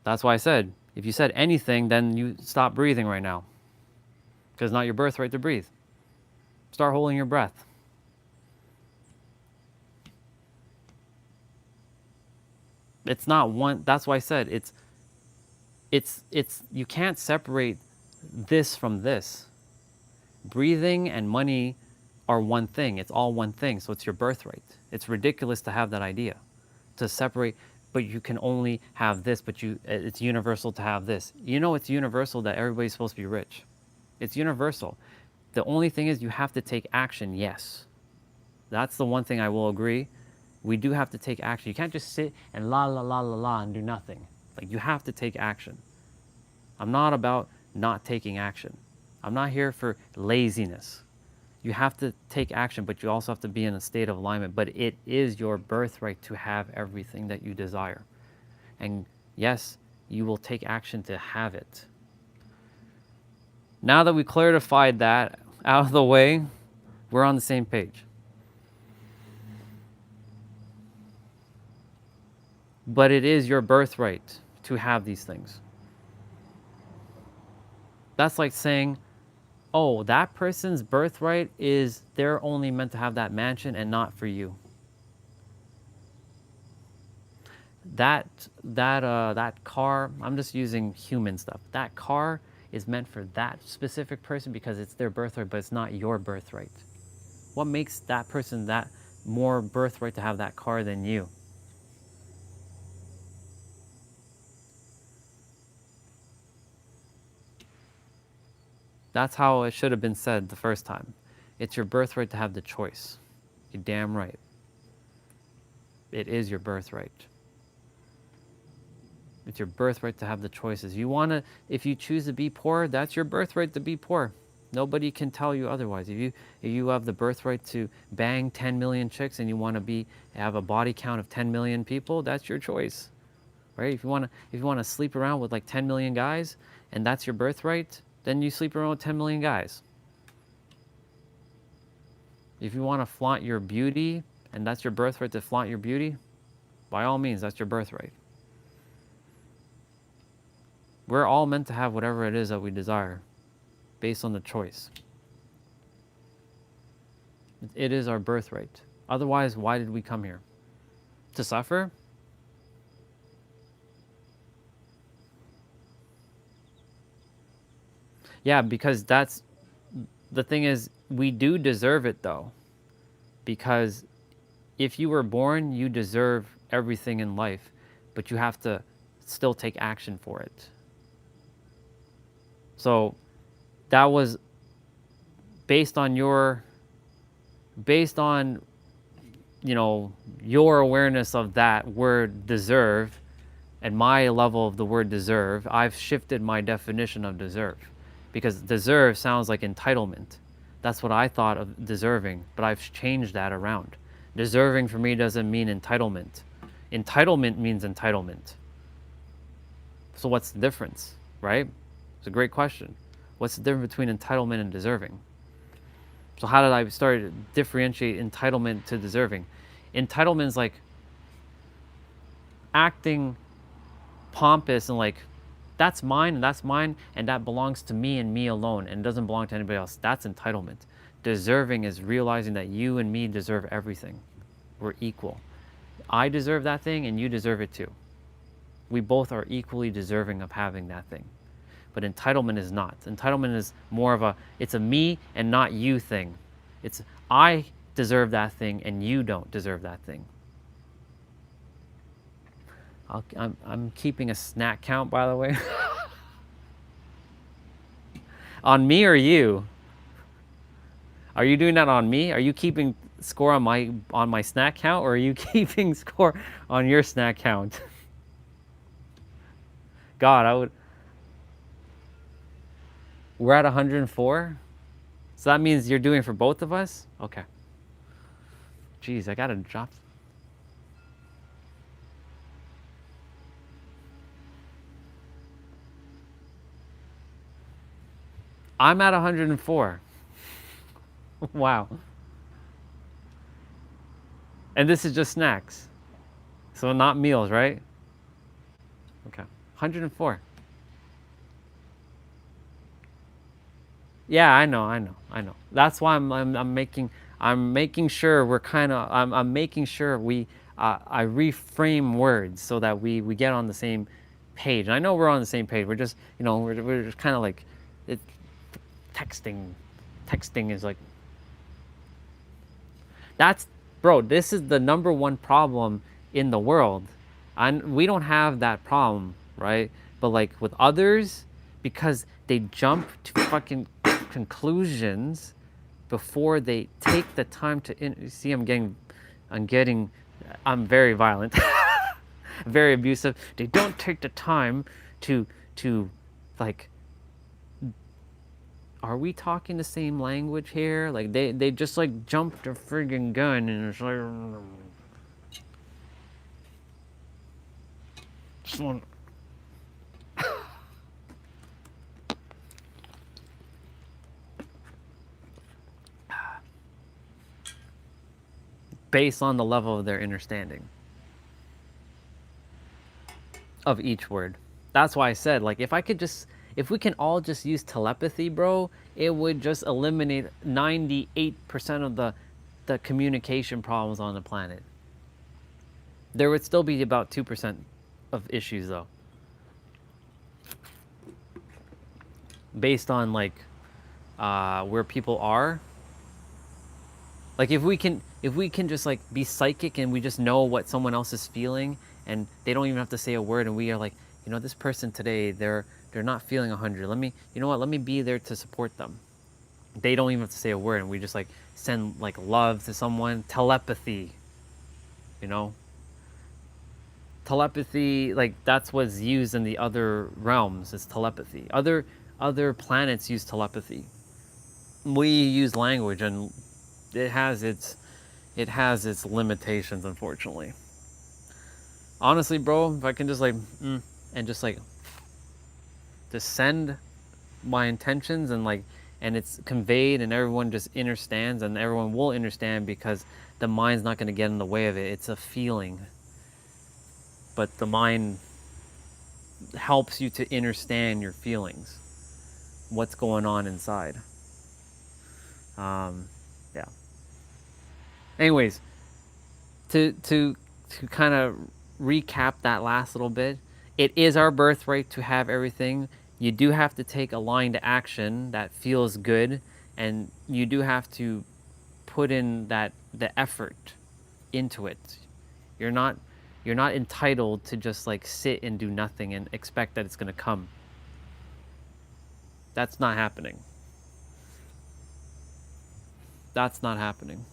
That's why I said, if you said anything, then you stop breathing right now. Because it's not your birthright to breathe. Start holding your breath. It's not one, that's why I said it's you can't separate this from this. Breathing and money are one thing. It's all one thing. So it's your birthright. It's ridiculous to have that idea, to separate, but you can only have this, but it's universal to have this. You know, it's universal that everybody's supposed to be rich. It's universal. The only thing is you have to take action, yes. That's the one thing I will agree. We do have to take action. You can't just sit and la la la la la and do nothing. Like, you have to take action. I'm not about not taking action. I'm not here for laziness. You have to take action, but you also have to be in a state of alignment. But it is your birthright to have everything that you desire. And yes, you will take action to have it. Now that we clarified that out of the way, we're on the same page. But it is your birthright to have these things. That's like saying, oh, that person's birthright is they're only meant to have that mansion and not for you. That car, I'm just using human stuff. That car is meant for that specific person because it's their birthright, but it's not your birthright. What makes that person that more birthright to have that car than you? That's how it should have been said the first time. It's your birthright to have the choice. You're damn right. It is your birthright. It's your birthright to have the choices. If you choose to be poor, that's your birthright to be poor. Nobody can tell you otherwise. If you have the birthright to bang 10 million chicks and you want to have a body count of 10 million people, that's your choice, right? If you want to sleep around with like 10 million guys and that's your birthright, then you sleep around with 10 million guys. If you want to flaunt your beauty and that's your birthright to flaunt your beauty, by all means, that's your birthright. We're all meant to have whatever it is that we desire based on the choice. It is our birthright. Otherwise, why did we come here? To suffer? Yeah, because the thing is, we do deserve it though. Because if you were born, you deserve everything in life, but you have to still take action for it. So that was based on your awareness of that word deserve and my level of the word deserve. I've shifted my definition of deserve, because deserve sounds like entitlement. That's what I thought of deserving, but I've changed that around. Deserving for me doesn't mean entitlement. Entitlement means entitlement. So what's the difference, right? It's a great question. What's the difference between entitlement and deserving? So how did I start to differentiate entitlement to deserving? Entitlement is like acting pompous and like, that's mine and that belongs to me and me alone and doesn't belong to anybody else. That's entitlement. Deserving is realizing that you and me deserve everything. We're equal. I deserve that thing and you deserve it too. We both are equally deserving of having that thing. But entitlement is not. Entitlement is more of it's a me and not you thing. It's I deserve that thing and you don't deserve that thing. I'm keeping a snack count, by the way. On me or you? Are you doing that on me? Are you keeping score on my snack count, or are you keeping score on your snack count? God, we're at 104? So that means you're doing it for both of us? Okay. Jeez, I gotta drop. I'm at 104. Wow. And this is just snacks. So not meals, right? Okay. 104. Yeah, I know. That's why I'm making sure we're I'm making sure I reframe words so that we get on the same page. And I know we're on the same page. We're just we're just kind of like it, texting. Texting is like bro. This is the number one problem in the world, and we don't have that problem, right? But like with others, because they jump to fucking conclusions before they take the time to see. I'm very violent. Very abusive. They don't take the time to like, are we talking the same language here? Like they just like jump the friggin' gun and it's like just want based on the level of their understanding of each word. That's why I said, like, if we can all just use telepathy, bro, it would just eliminate 98% of the communication problems on the planet. There would still be about 2% of issues, though, based on like where people are. Like if we can just like be psychic and we just know what someone else is feeling, and they don't even have to say a word, and we are like, this person today, they're not feeling 100. Let me, let me be there to support them. They don't even have to say a word, and we just like send like love to someone. Telepathy, telepathy, like that's what's used in the other realms. Is telepathy. Other planets use telepathy. We use language, and it has its limitations, unfortunately. Honestly, bro, if I can just like and just like just send my intentions, and it's conveyed, and everyone just understands, and everyone will understand, because the mind's not going to get in the way of it. It's a feeling, but the mind helps you to understand your feelings, what's going on inside. Yeah. Anyways, to kind of recap that last little bit, it is our birthright to have everything. You do have to take aligned action that feels good, and you do have to put in the effort into it. You're not entitled to just like sit and do nothing and expect that it's going to come. That's not happening. That's not happening.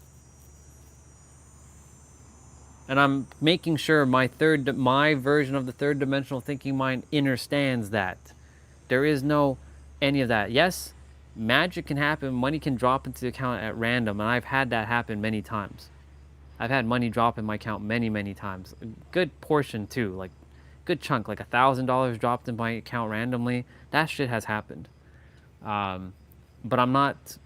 And I'm making sure my version of the third dimensional thinking mind understands that. There is no any of that. Yes, magic can happen, money can drop into the account at random, and I've had that happen many times. I've had money drop in my account many, many times. A good portion too, like good chunk, like $1,000 dropped in my account randomly. That shit has happened. But I'm not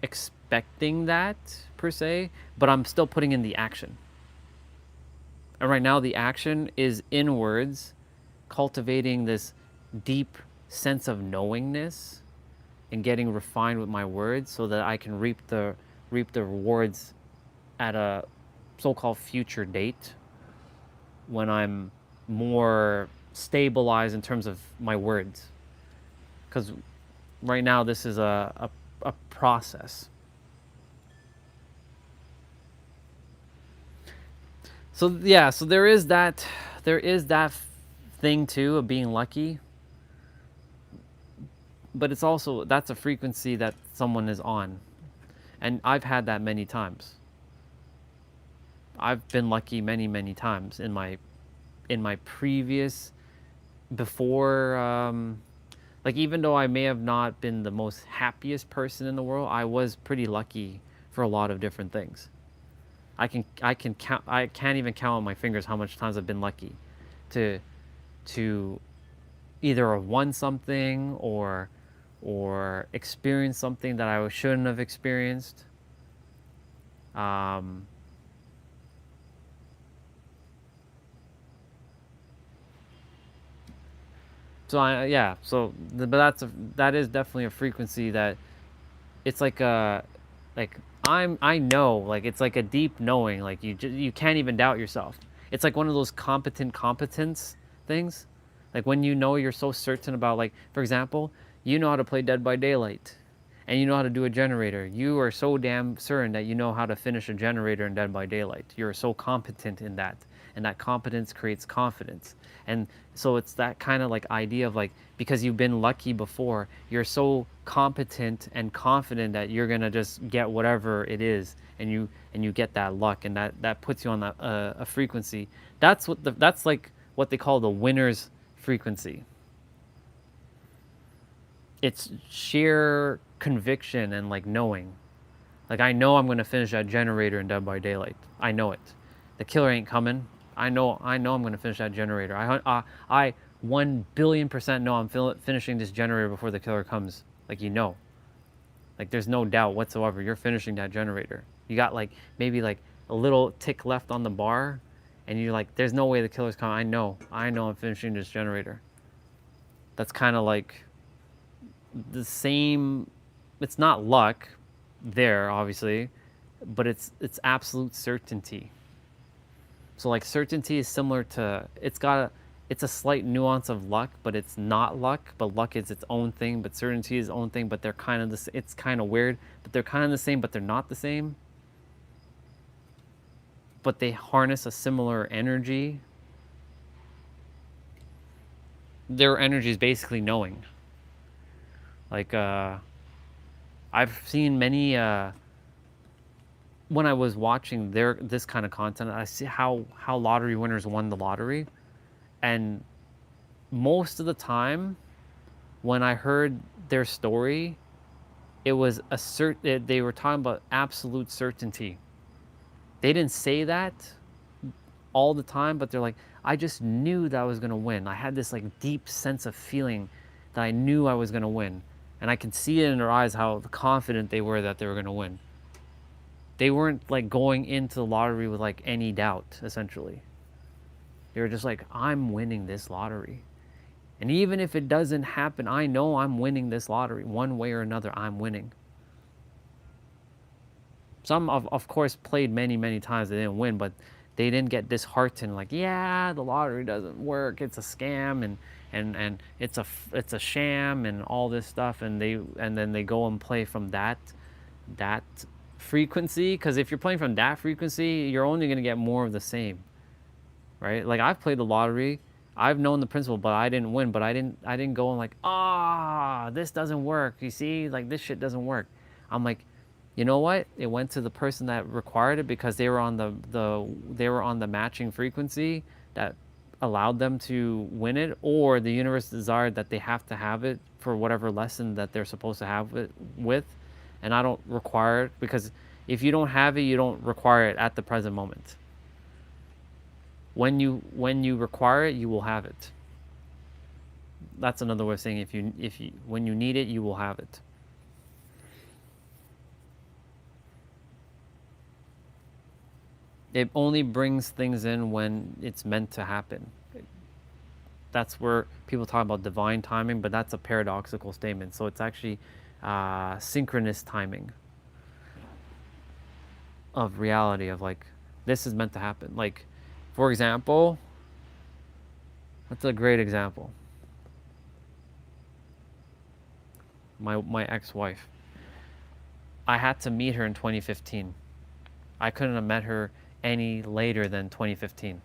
expecting that per se, but I'm still putting in the action. And right now the action is inwards, cultivating this deep sense of knowingness and getting refined with my words, so that I can reap the rewards at a so-called future date, when I'm more stabilized in terms of my words. Because right now this is a process. So yeah, so there is that thing too of being lucky, but it's also, that's a frequency that someone is on, and I've had that many times. I've been lucky many, many times in my previous, before, like, even though I may have not been the most happiest person in the world, I was pretty lucky for a lot of different things. I can't even count on my fingers how much times I've been lucky to either have won something or experience something that I shouldn't have experienced. So but that is definitely a frequency that it's like I know, like it's like a deep knowing, like you can't even doubt yourself. It's like one of those competence things, like when you're so certain about, like, for example, you know how to play Dead by Daylight, and you know how to do a generator. You are so damn certain that you know how to finish a generator in Dead by Daylight. You're so competent in that, and that competence creates confidence. And so it's that kind of like idea of like, because you've been lucky before, you're so competent and confident that you're gonna just get whatever it is, and you get that luck, and that puts you on that a frequency. That's like what they call the winner's frequency. It's sheer conviction and like knowing. Like, I know I'm going to finish that generator in Dead by Daylight. I know it. The killer ain't coming. I know I'm going to finish that generator. I 1 billion% know I'm finishing this generator before the killer comes. Like, like there's no doubt whatsoever. You're finishing that generator. You got like maybe like a little tick left on the bar, and you're like, there's no way the killer's coming. I know I'm finishing this generator. That's kind of like the same. It's not luck there, obviously, but it's absolute certainty. So like certainty is similar to, it's a slight nuance of luck, but it's not luck. But luck is its own thing, but certainty is its own thing. But they're kind of this. It's kind of weird, but they're kind of the same, but they're not the same. But they harness a similar energy. Their energy is basically knowing. Like I've seen many. When I was watching this kind of content, I see how lottery winners won the lottery, and most of the time, when I heard their story, it was they were talking about absolute certainty. They didn't say that all the time, but they're like, I just knew that I was gonna win. I had this like deep sense of feeling that I knew I was gonna win, and I could see it in their eyes how confident they were that they were gonna win. They weren't like going into the lottery with like any doubt, essentially. They were just like, I'm winning this lottery. And even if it doesn't happen, I know I'm winning this lottery. One way or another, I'm winning. Some, of course, played many, many times. They didn't win, but they didn't get disheartened. Like, yeah, the lottery doesn't work. It's a scam, and it's a sham, and all this stuff. And then they go and play from that frequency. Because if you're playing from that frequency, you're only going to get more of the same, right? Like I've played the lottery. I've known the principle, but I didn't win. But I didn't go and like, this doesn't work. You see, like this shit doesn't work. I'm like, you know what? It went to the person that required it because they were on the matching frequency that allowed them to win it, or the universe desired that they have to have it for whatever lesson that they're supposed to have it with, and I don't require it, because if you don't have it, you don't require it at the present moment. When you require it, you will have it. That's another way of saying if you when you need it, you will have it. It only brings things in when it's meant to happen. That's where people talk about divine timing, but that's a paradoxical statement. So it's actually synchronous timing of reality, of like, this is meant to happen. Like, for example, that's a great example. My ex-wife. I had to meet her in 2015. I couldn't have met her any later than 2015.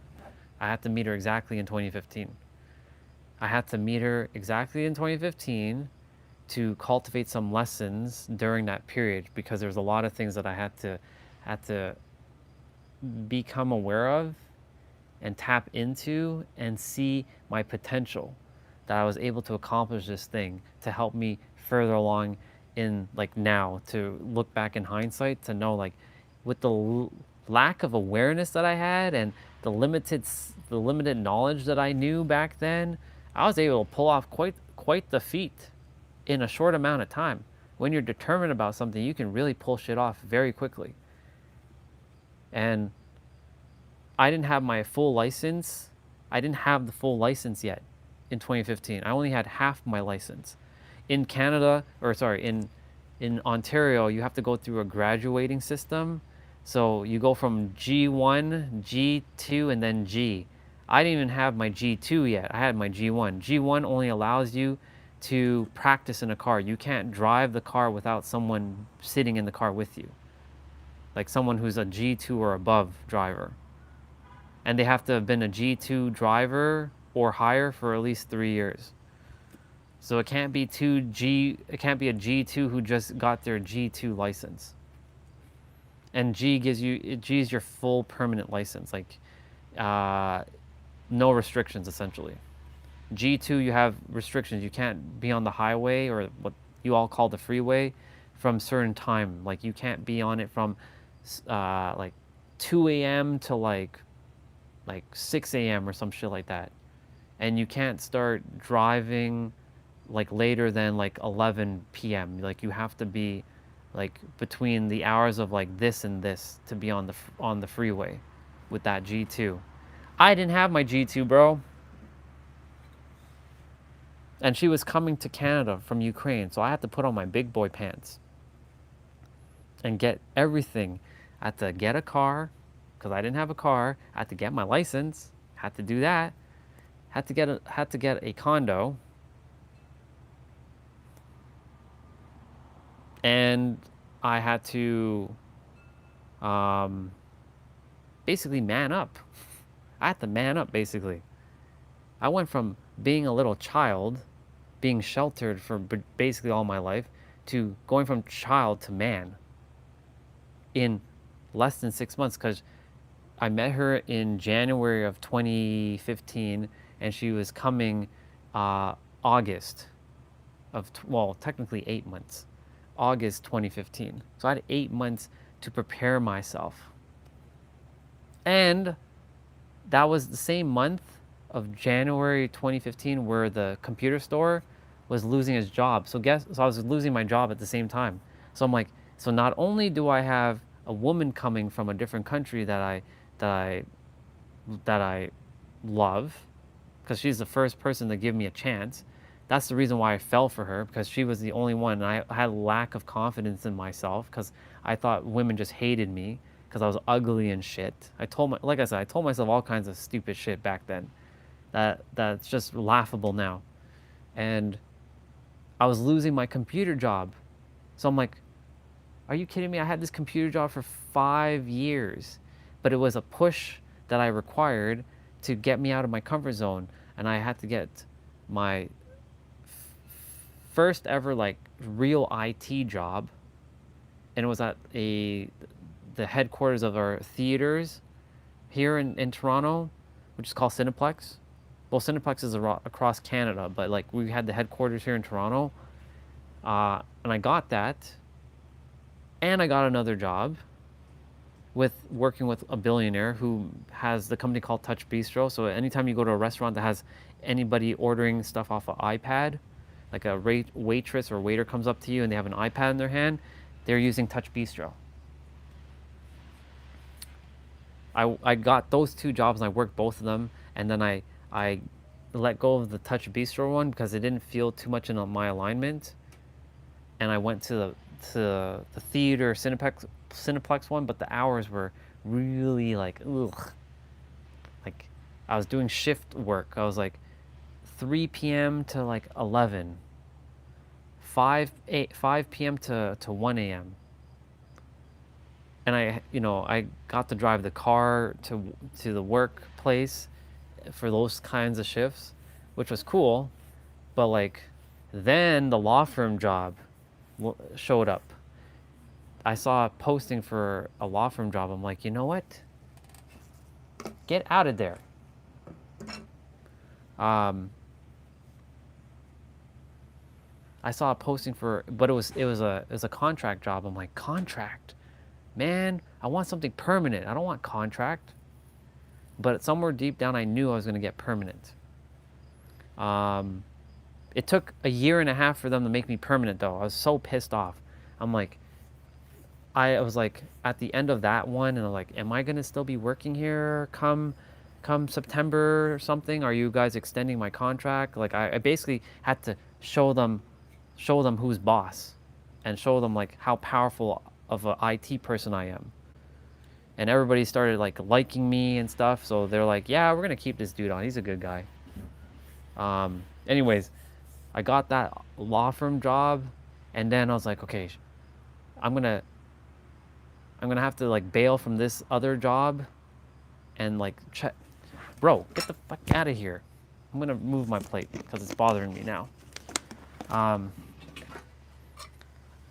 I had to meet her exactly in 2015. I had to meet her exactly in 2015 to cultivate some lessons during that period, because there's a lot of things that I had to become aware of and tap into and see my potential, that I was able to accomplish this thing to help me further along in like now, to look back in hindsight to know, like, with the lack of awareness that I had and the limited knowledge that I knew back then, I was able to pull off quite the feat in a short amount of time. When you're determined about something, you can really pull shit off very quickly. And I didn't have my full license. I didn't have the full license yet in 2015. I only had half my license. In Canada, or sorry, in Ontario, you have to go through a graduating system. So you go from G1, G2, and then G. I didn't even have my G2 yet. I had my G1. G1 only allows you to practice in a car. You can't drive the car without someone sitting in the car with you, like someone who's a G2 or above driver. And they have to have been a G2 driver or higher for at least 3 years. So it can't be a G2 who just got their G2 license. And G is your full permanent license, like no restrictions essentially. G2, you have restrictions. You can't be on the highway, or what you all call the freeway, from certain time. Like you can't be on it from like 2 a.m. to like 6 a.m. or some shit like that. And you can't start driving like later than like 11 p.m. Like you have to be like between the hours of like this and this to be on the freeway with that G2. I didn't have my G2, bro. And she was coming to Canada from Ukraine, so I had to put on my big boy pants and get everything. I had to get a car because I didn't have a car. I had to get my license. Had to do that. Had to get a condo. And I had to basically man up. I had to man up, basically. I went from being a little child, being sheltered for basically all my life, to going from child to man in less than 6 months, because I met her in January of 2015, and she was coming August of, well, technically 8 months, August 2015. So I had 8 months to prepare myself. And that was the same month of January 2015 where the computer store was losing its job. So I was losing my job at the same time. So I'm like, so not only do I have a woman coming from a different country that I love, because she's the first person to give me a chance. That's the reason why I fell for her, because she was the only one. And I had a lack of confidence in myself because I thought women just hated me because I was ugly and shit. Like I said, I told myself all kinds of stupid shit back then. That's just laughable now. And I was losing my computer job. So I'm like, are you kidding me? I had this computer job for 5 years, but it was a push that I required to get me out of my comfort zone. And I had to get my first ever like real IT job. And it was at the headquarters of our theaters here in Toronto, which is called Cineplex. Well, Cineplex is across Canada, but like we had the headquarters here in Toronto. And I got that. And I got another job working with a billionaire who has the company called Touch Bistro. So anytime you go to a restaurant that has anybody ordering stuff off an iPad, like a waitress or waiter comes up to you and they have an iPad in their hand, they're using Touch Bistro. I got those 2 jobs and I worked both of them, and then I let go of the Touch Bistro one because it didn't feel too much in my alignment, and I went to the theater Cineplex one, but the hours were really like ugh. Like I was doing shift work. I was like 3 p.m. to like 11, 5 p.m. to 1 a.m. And I got to drive the car to the workplace for those kinds of shifts, which was cool. But like, then the law firm job showed up. I saw a posting for a law firm job. I'm like, you know what? Get out of there. I saw a posting but it was a contract job. I'm like, contract? Man, I want something permanent. I don't want contract. But somewhere deep down, I knew I was going to get permanent. It took a year and a half for them to make me permanent, though. I was so pissed off. I'm like, I was like, at the end of that one, and I'm like, am I going to still be working here come September or something? Are you guys extending my contract? Like, I basically had to show them who's boss and show them like how powerful of an IT person I am. And everybody started like liking me and stuff. So they're like, yeah, we're going to keep this dude on. He's a good guy. Anyways, I got that law firm job, and then I was like, okay, I'm gonna have to like bail from this other job and like check. Bro, get the fuck out of here. I'm gonna move my plate because it's bothering me now.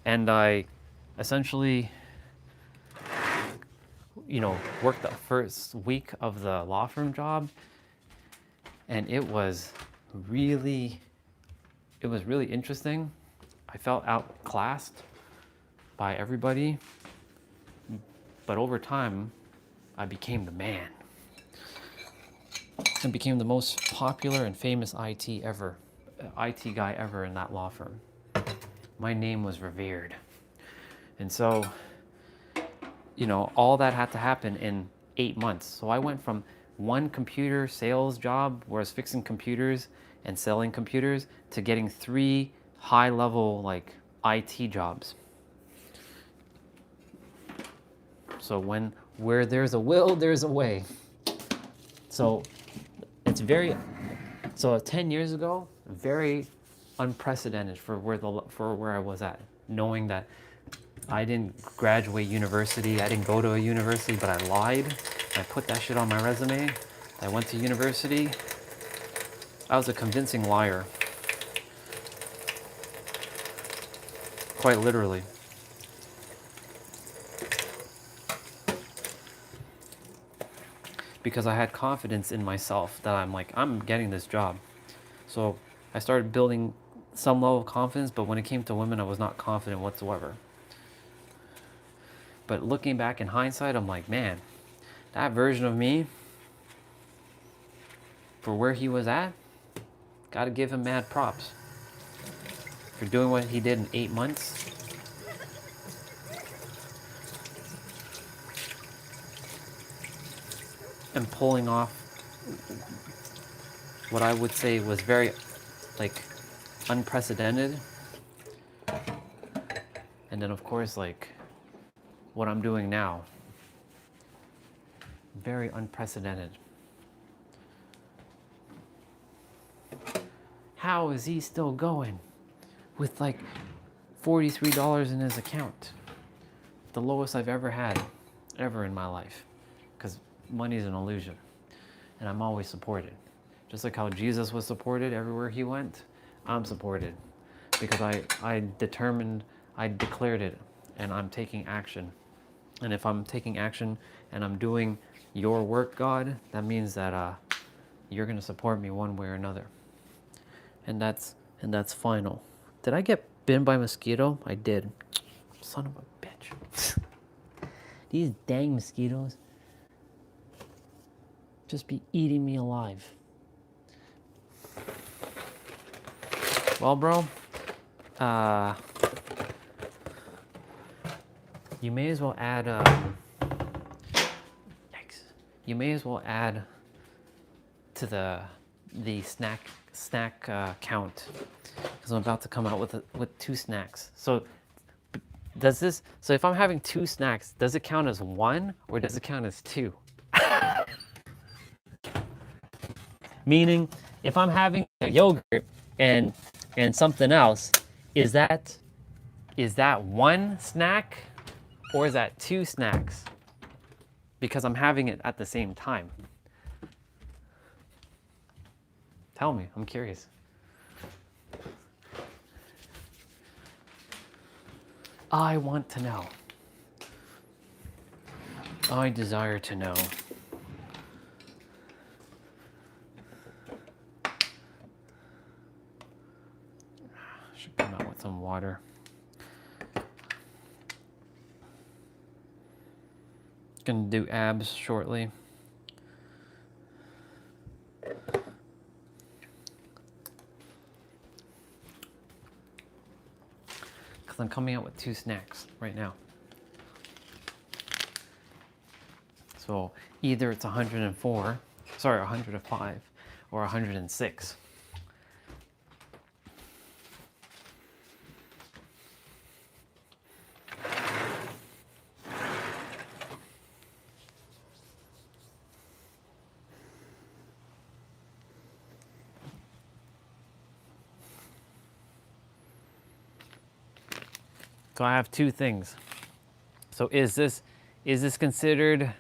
And I essentially, worked the first week of the law firm job, and it was really interesting. I felt outclassed by everybody, but over time, I became the man and became the most popular and famous IT guy ever in that law firm. My name was revered. And so, you know, all that had to happen in 8 months. So I went from one computer sales job where I was fixing computers and selling computers to getting 3 high level like IT jobs. So where there's a will, there's a way. So it's very, so 10 years ago, very unprecedented for where I was at, knowing that I didn't graduate university, I didn't go to a university, but I lied. I put that shit on my resume. I went to university. I was a convincing liar, quite literally. Because I had confidence in myself that I'm like, I'm getting this job. So I started building some level of confidence, but when it came to women, I was not confident whatsoever. But looking back in hindsight, I'm like, man, that version of me, for where he was at, gotta give him mad props. For doing what he did in 8 months. And pulling off what I would say was very, like, unprecedented. And then, of course, like, what I'm doing now. Very unprecedented. How is he still going with like $43 in his account? The lowest I've ever had, ever in my life. Because money is an illusion. And I'm always supported. Just like how Jesus was supported everywhere he went, I'm supported. Because I declared it, and I'm taking action. And if I'm taking action and I'm doing your work, God, that means that you're going to support me one way or another. And that's final. Did I get bitten by a mosquito? I did. Son of a bitch. These dang mosquitoes just be eating me alive. Well, bro, you may as well add, yikes. You may as well add to the snack count, because I'm about to come out with 2 snacks. So so if I'm having 2 snacks, does it count as 1 or does it count as 2? Meaning, if I'm having a yogurt and something else, is that 1 snack or is that 2 snacks? Because I'm having it at the same time. Tell me, I'm curious. I want to know. I desire to know. Should come out with some water. Gonna do abs shortly. Because I'm coming out with 2 snacks right now. So either it's 105 or 106. So I have 2 things. So is this considered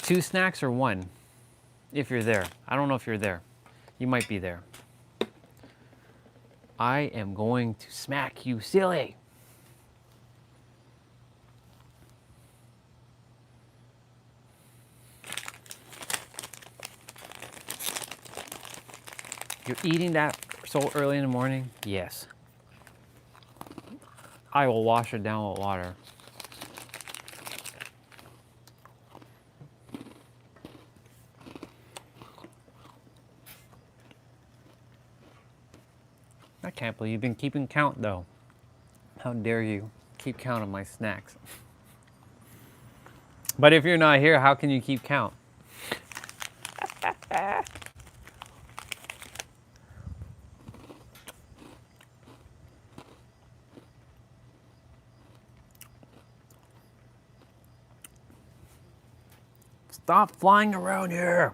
2 snacks or 1? If you're there. I don't know if you're there. You might be there. I am going to smack you silly. You're eating that so early in the morning? Yes. I will wash it down with water. I can't believe you've been keeping count, though. How dare you keep count of my snacks? But if you're not here, how can you keep count? Stop flying around here.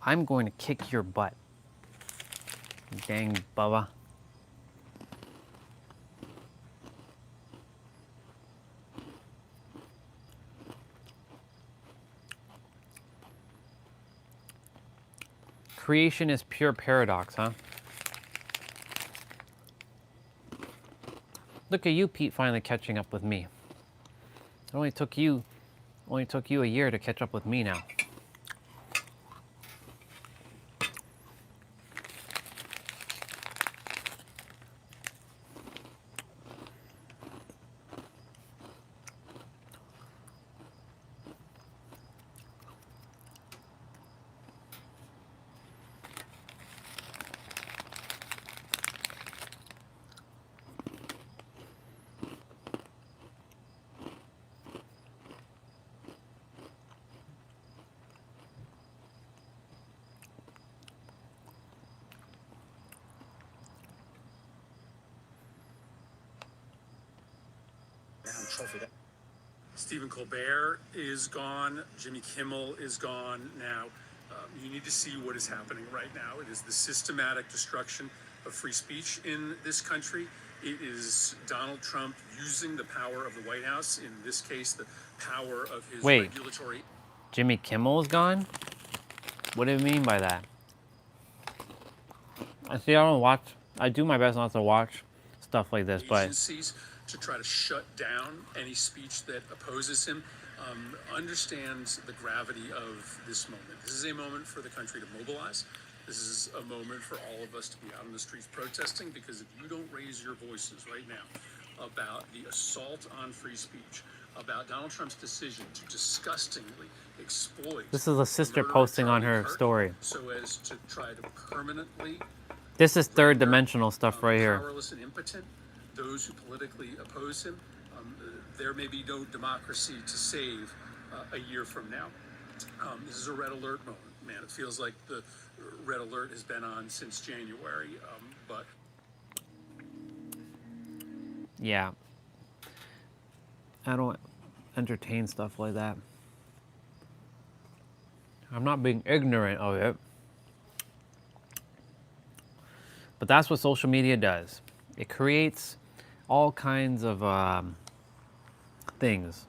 I'm going to kick your butt. Dang, Bubba. Creation is pure paradox, huh? Look at you, Pete, finally catching up with me. It only took you a year to catch up with me now. Stephen Colbert is gone. Jimmy Kimmel is gone now. You need to see what is happening right now. It is the systematic destruction of free speech in this country. It is Donald Trump using the power of the White House, in this case, the power of his regulatory. Jimmy Kimmel is gone? What do you mean by that? I don't watch. I do my best not to watch stuff like this, but Agencies to try to shut down any speech that opposes him. Understands the gravity of this moment. This is a moment for the country to mobilize. This is a moment for all of us to be out on the streets protesting, because if you don't raise your voices right now about the assault on free speech, about Donald Trump's decision to disgustingly exploit. This is a sister posting on her story. So as to try to permanently. This is third dimensional stuff right here. Powerless and impotent, those who politically oppose him. There may be no democracy to save a year from now. This is a red alert moment, man. It feels like the red alert has been on since January, but Yeah. I don't entertain stuff like that. I'm not being ignorant of it. But that's what social media does. It creates all kinds of things.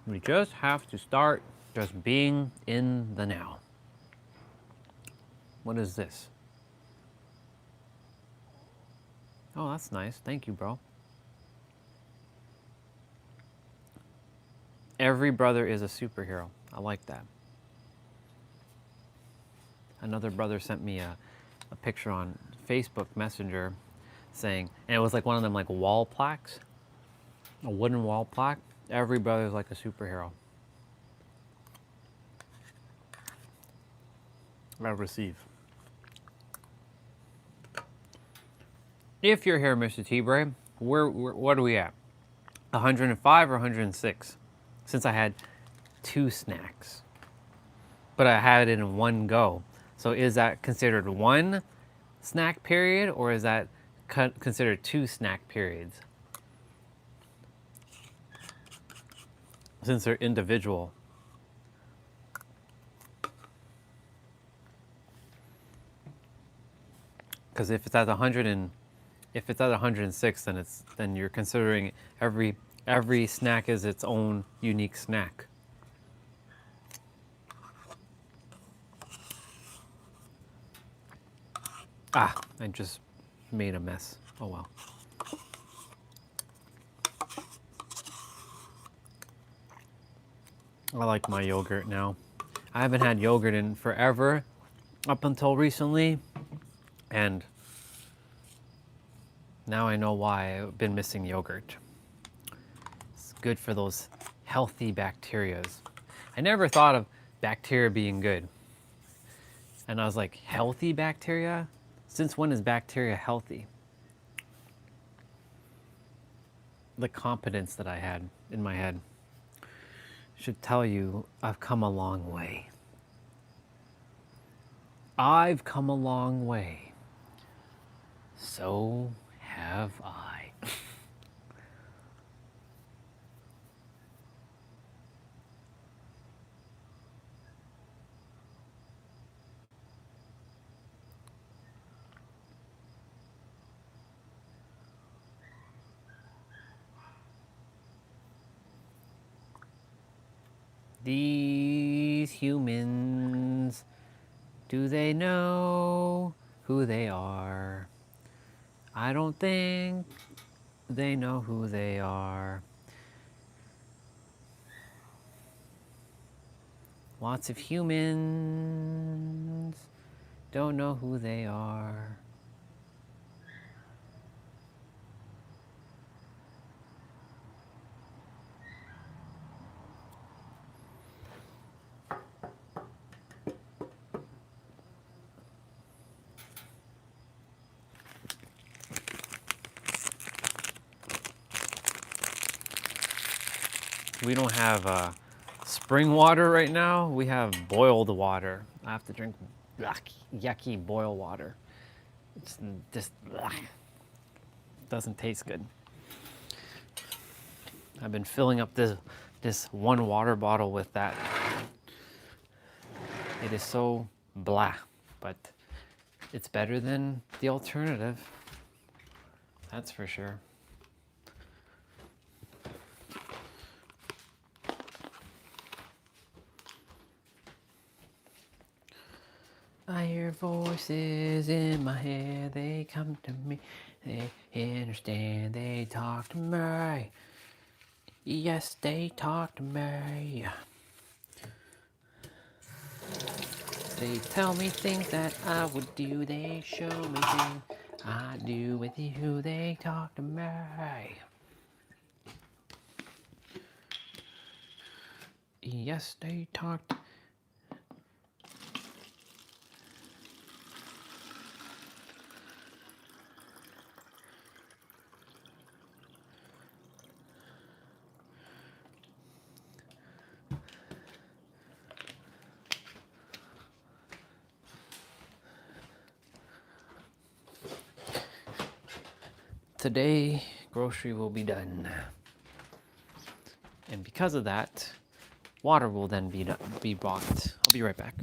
We just have to start just being in the now. What is this? Oh, that's nice. Thank you, bro. Every brother is a superhero. I like that. Another brother sent me a picture on Facebook Messenger saying, and it was like one of them like wall plaques, a wooden wall plaque. Every brother is like a superhero. I receive. If you're here, Mr. T-Bray, what are we at? 105 or 106? Since I had 2 snacks. But I had it in one go. So is that considered 1 snack period, or is that considered 2 snack periods? Since they're individual. Because if it's at 106, then you're considering every snack is its own unique snack. Ah, I just made a mess. Oh well. I like my yogurt now. I haven't had yogurt in forever, up until recently, and now I know why I've been missing yogurt. It's good for those healthy bacterias. I never thought of bacteria being good. And I was like, healthy bacteria? Since when is bacteria healthy? The confidence that I had in my head should tell you I've come a long way. I've come a long way. So have I. These humans, do they know who they are? I don't think they know who they are. Lots of humans don't know who they are. We don't have spring water right now. We have boiled water. I have to drink yucky boiled water. It's just doesn't taste good. I've been filling up this one water bottle with that. It is so blah, but it's better than the alternative. That's for sure. I hear voices in my head, they come to me, they understand, they talk to me. Yes, they talk to me. They tell me things that I would do, they show me things I do with you, they talk to me. Yes, they talk to me. Today, grocery will be done. And because of that, water will then be bought. I'll be right back.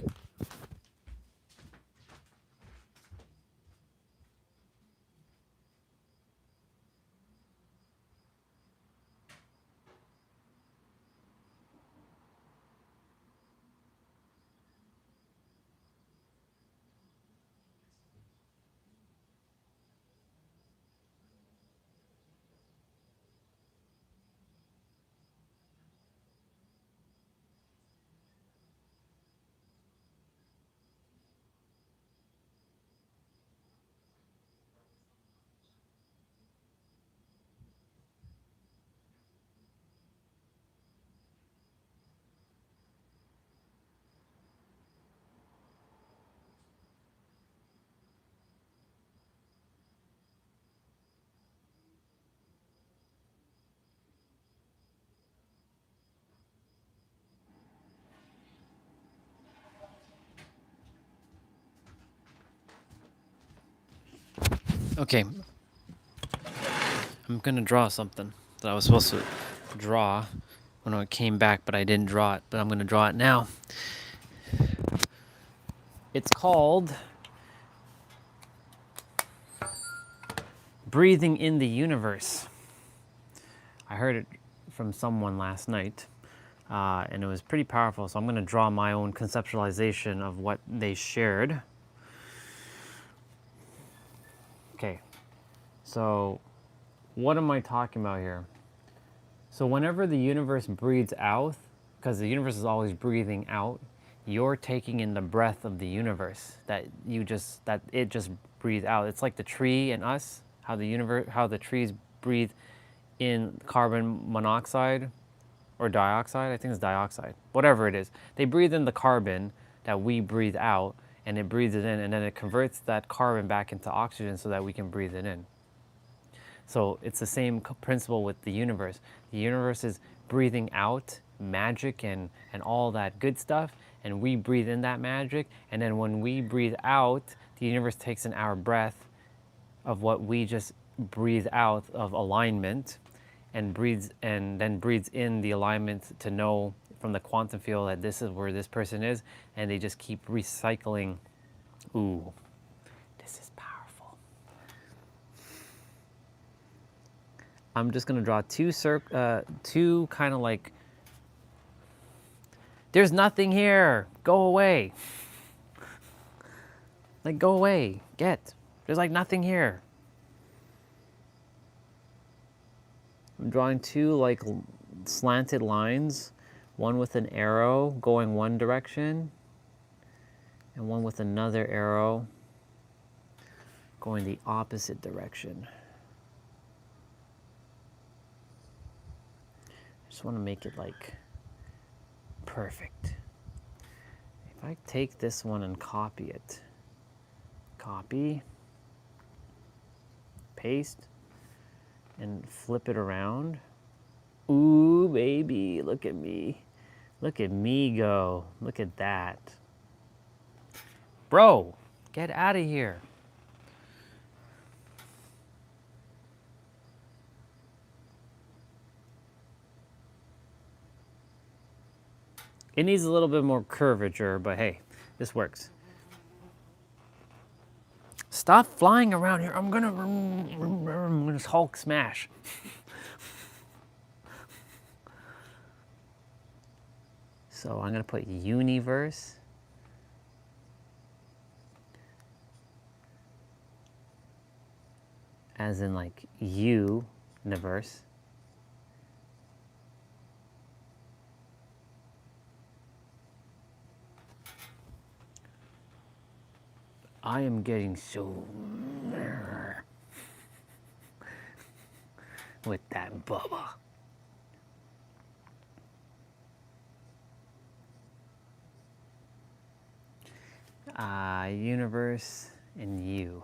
Okay, I'm gonna draw something that I was supposed to draw when I came back, but I didn't draw it, but I'm gonna draw it now. It's called Breathing in the Universe. I heard it from someone last night, and it was pretty powerful, so I'm gonna draw my own conceptualization of what they shared. Okay, so what am I talking about here? So whenever the universe breathes out, because the universe is always breathing out, you're taking in the breath of the universe that it just breathes out. It's like the tree and us, how the trees breathe in carbon monoxide or dioxide. I think it's dioxide. Whatever it is, they breathe in the carbon that we breathe out, and it breathes it in, and then it converts that carbon back into oxygen so that we can breathe it in. So it's the same principle with the universe. The universe is breathing out magic and all that good stuff, and we breathe in that magic, and then when we breathe out, the universe takes in our breath of what we just breathe out of alignment, and then breathes in the alignment to know from the quantum field that this is where this person is, and they just keep recycling. Ooh, this is powerful. I'm just gonna draw two kind of like, there's nothing here, go away. Like, go away, there's like nothing here. I'm drawing two like slanted lines, one with an arrow going one direction, and one with another arrow going the opposite direction. Just want to make it like perfect. If I take this one and copy it, copy, paste, and flip it around. Ooh, baby, look at me. Look at me go. Look at that. Bro, get out of here. It needs a little bit more curvature, but hey, this works. Stop flying around here. I'm gonna Hulk smash. So I'm gonna put universe. As in like universe. I am getting so with that Bubba. Universe and you.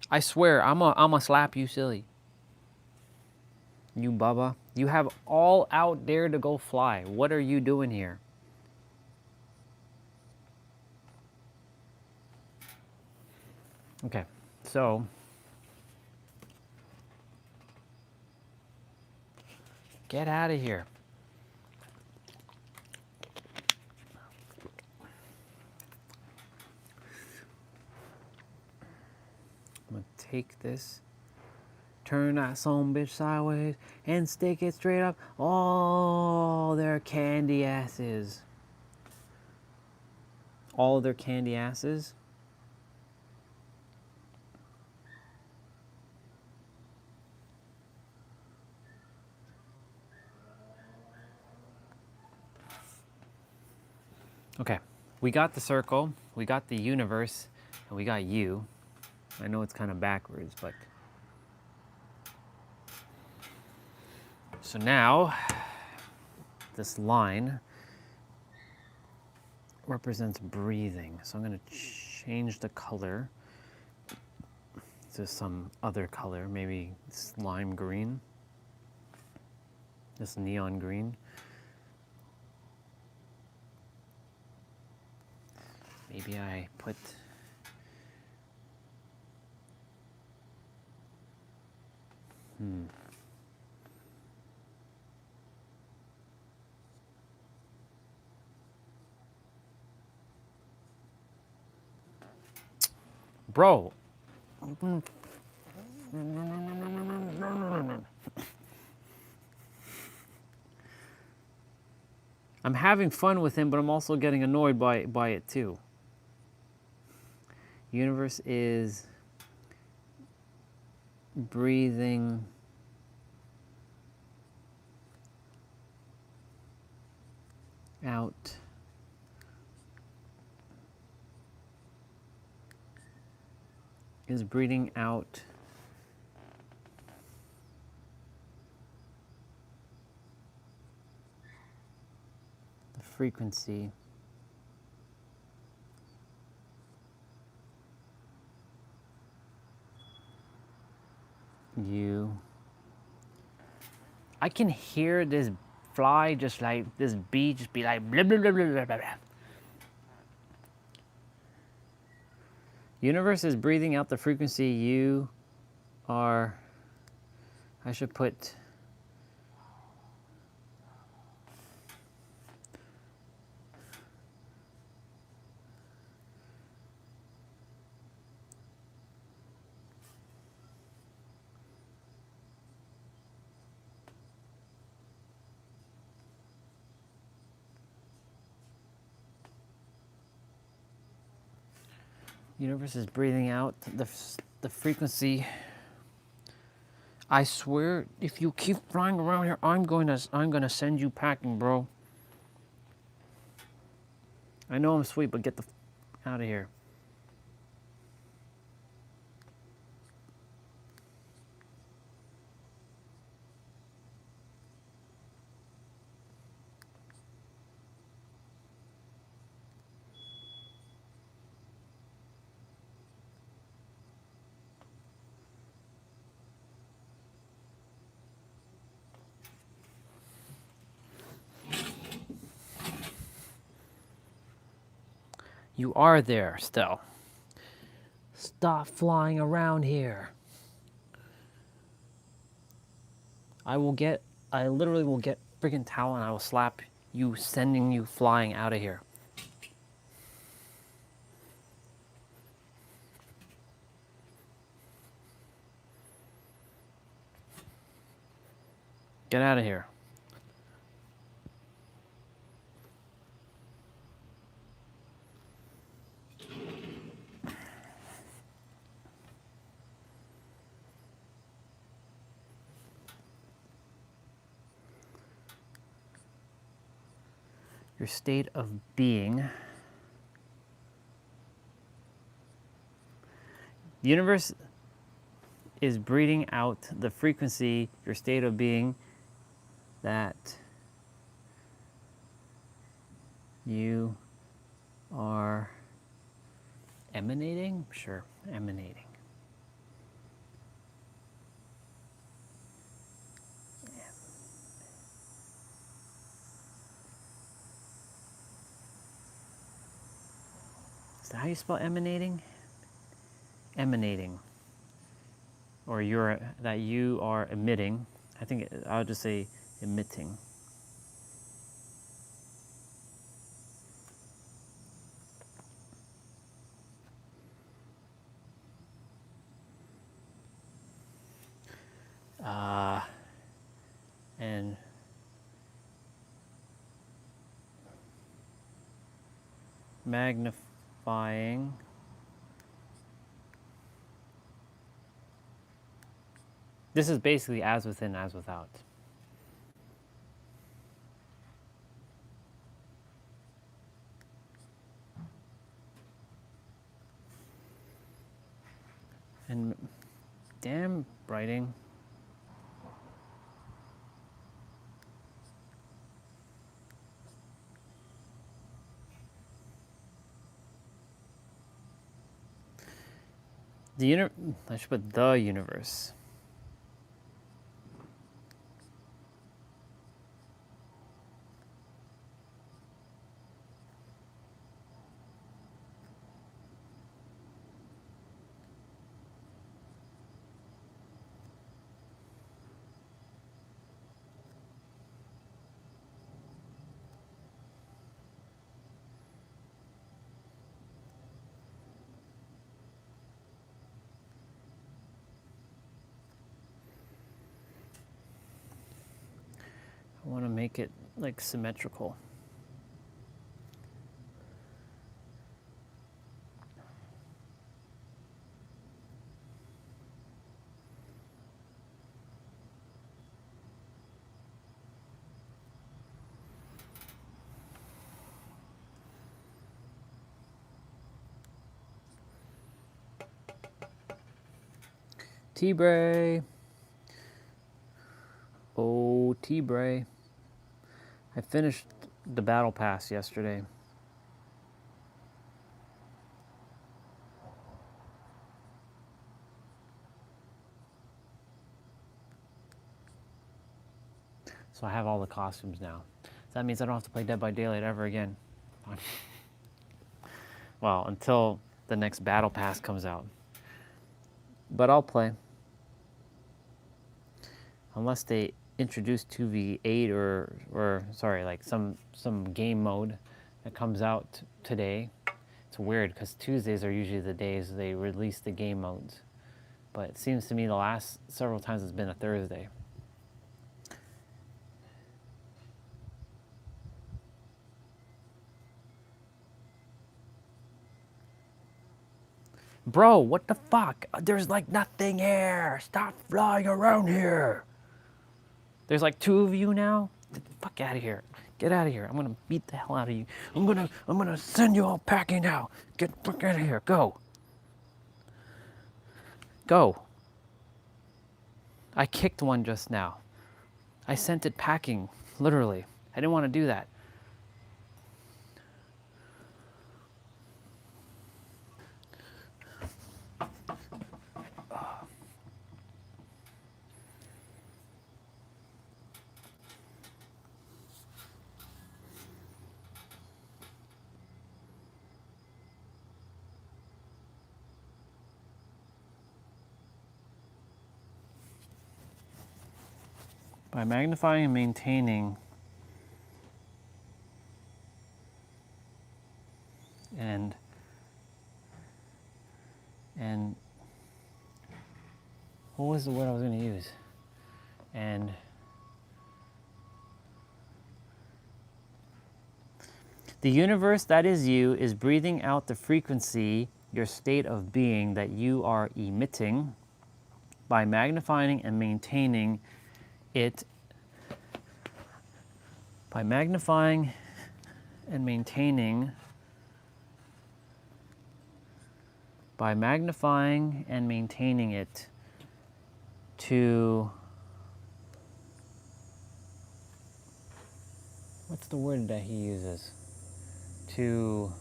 I swear, I'ma slap you silly. You Bubba. You have all out there to go fly. What are you doing here? Okay, so get out of here. I'm gonna take this, turn that son bitch sideways, and stick it straight up. Oh, their candy asses. All their candy asses. Okay, we got the circle, we got the universe, and we got you. I know it's kind of backwards, but... So now, this line represents breathing. So I'm going to change the color to some other color, maybe this lime green, this neon green. Maybe I put Bro. I'm having fun with him, but I'm also getting annoyed by it too. Universe is breathing out breathing out the frequency I can hear this fly just like this bee just be like blah blah blah blah blah blah. Universe is breathing out the frequency you are. I should put. Universe is breathing out the frequency. I swear, if you keep flying around here, I'm gonna send you packing, bro. I know I'm sweet, but get the out of here. You are there still. Stop flying around here. I literally will get freaking towel and I will slap you, sending you flying out of here. Get out of here. Your state of being. The universe is breathing out the frequency, your state of being, that you are emanating? Sure, emanating. Is that how you spell emanating? Emanating. Or that you are emitting. I think I'll just say emitting. And magnifying. This is basically as within, as without. And damn writing. I should put the universe. I want to make it like symmetrical. T-Bray. Oh, T-Bray. I finished the battle pass yesterday. So I have all the costumes now. So that means I don't have to play Dead by Daylight ever again. Well, until the next Battle Pass comes out. But I'll play. Unless they introduce 2v8 or sorry, like some game mode that comes out today. It's weird because Tuesdays are usually the days they release the game modes. But it seems to me the last several times it's been a Thursday. Bro, what the fuck? There's like nothing here. Stop flying around here. There's like 2 of you now? Get the fuck out of here. Get out of here. I'm gonna beat the hell out of you. I'm gonna send you all packing now. Get the fuck out of here. Go. Go. I kicked one just now. I sent it packing, literally. I didn't want to do that. By magnifying and maintaining and what was the word I was going to use? And the universe that is you is breathing out the frequency, your state of being that you are emitting by magnifying and maintaining it. By magnifying and maintaining it to, what's the word that he uses? To,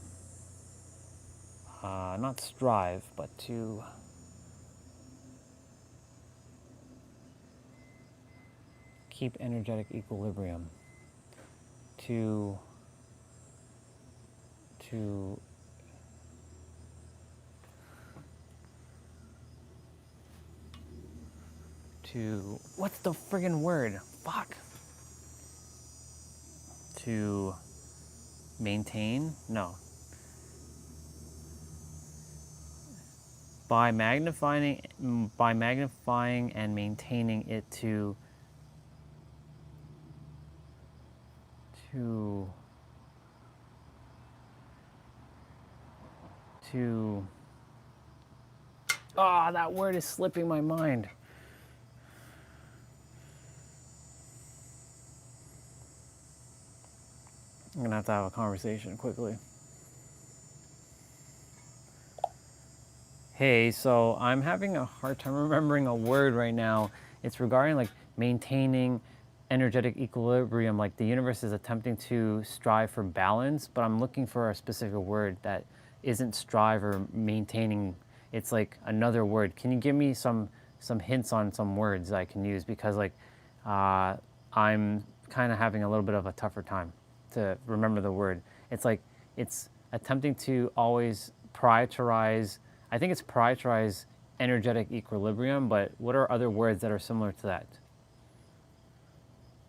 not strive, but to keep energetic equilibrium. To what's the friggin' word? Fuck. To maintain? No. By magnifying and maintaining it to that word is slipping my mind. I'm gonna have to have a conversation quickly. Hey, so I'm having a hard time remembering a word right now. It's regarding like maintaining energetic equilibrium. Like the universe is attempting to strive for balance, but I'm looking for a specific word that isn't strive or maintaining. It's like another word. Can you give me some hints on some words I can use? Because like I'm kind of having a little bit of a tougher time to remember the word. It's like it's attempting to always prioritize. I think it's prioritize energetic equilibrium, but what are other words that are similar to that?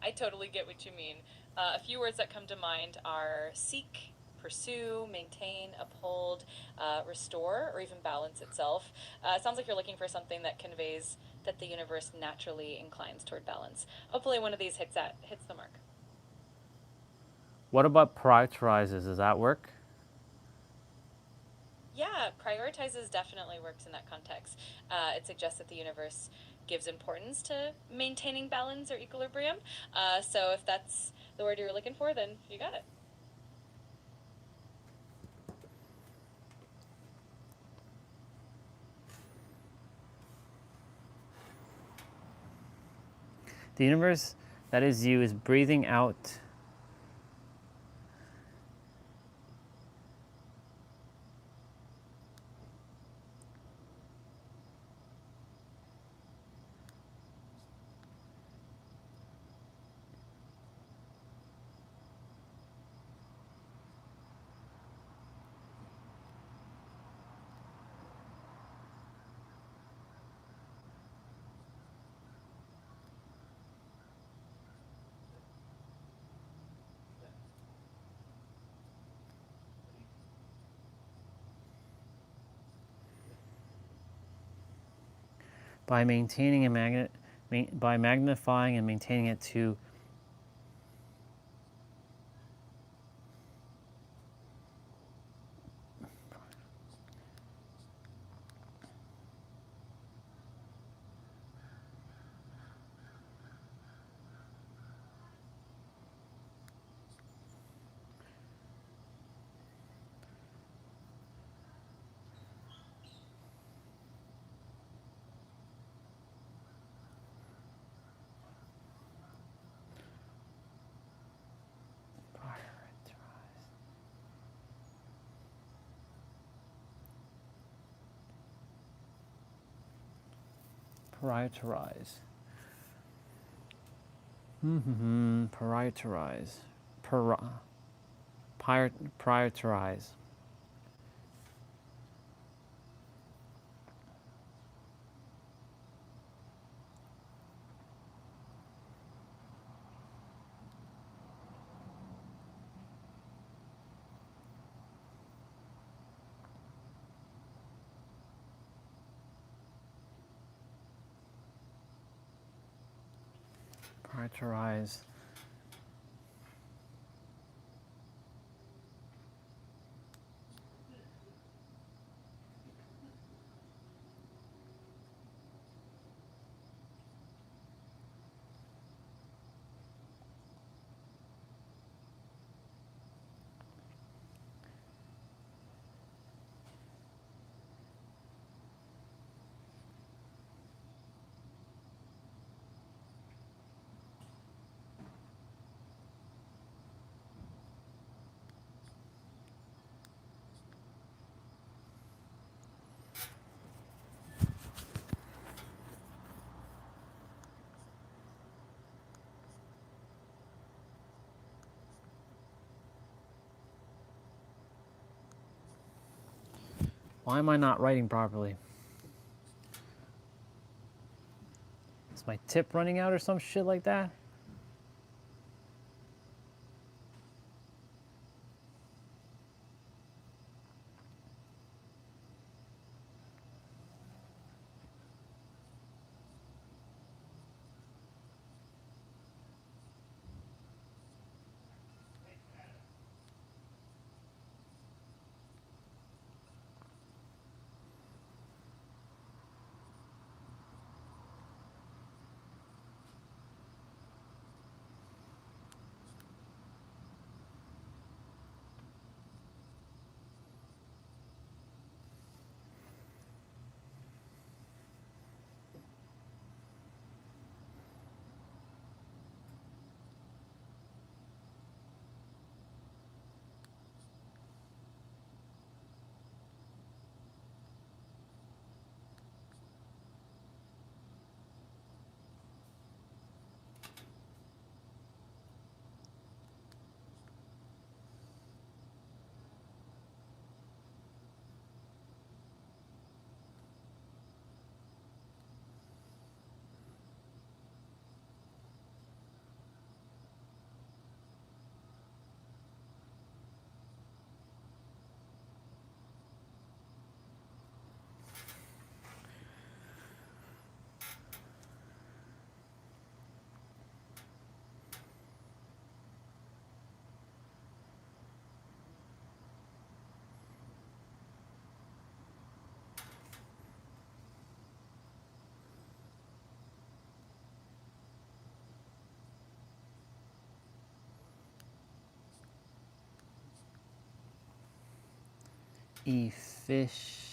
I totally get what you mean. A few words that come to mind are seek, pursue, maintain, uphold, restore, or even balance itself. It sounds like you're looking for something that conveys that the universe naturally inclines toward balance. Hopefully one of these hits the mark. What about prioritizes? Does that work? Yeah, prioritizes definitely works in that context. It suggests that the universe gives importance to maintaining balance or equilibrium. So if that's the word you're looking for, then you got it. The universe that is you is breathing out by maintaining a by magnifying and maintaining it to prioritize. Prioritize. Prioritize. Prioritize. Why am I not writing properly? Is my tip running out or some shit like that? Fish.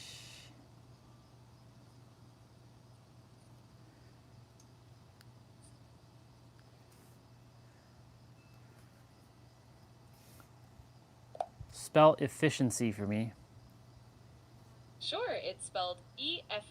Spell efficiency for me. Sure, it's spelled EFFICIENCY.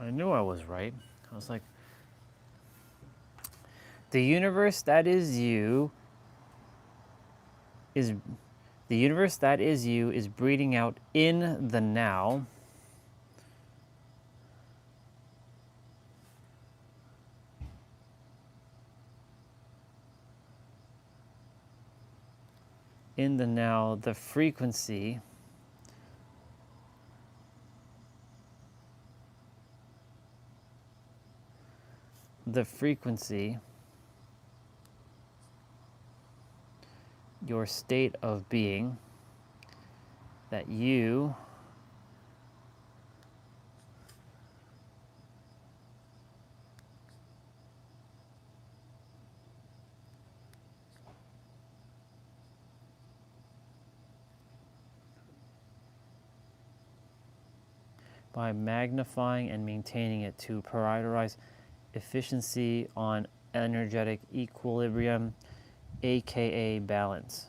I knew I was right. I was like, the universe that is you is the universe that is you is breeding out in the now. In the now, the frequency your state of being that you by magnifying and maintaining it to prioritize efficiency on energetic equilibrium, aka balance.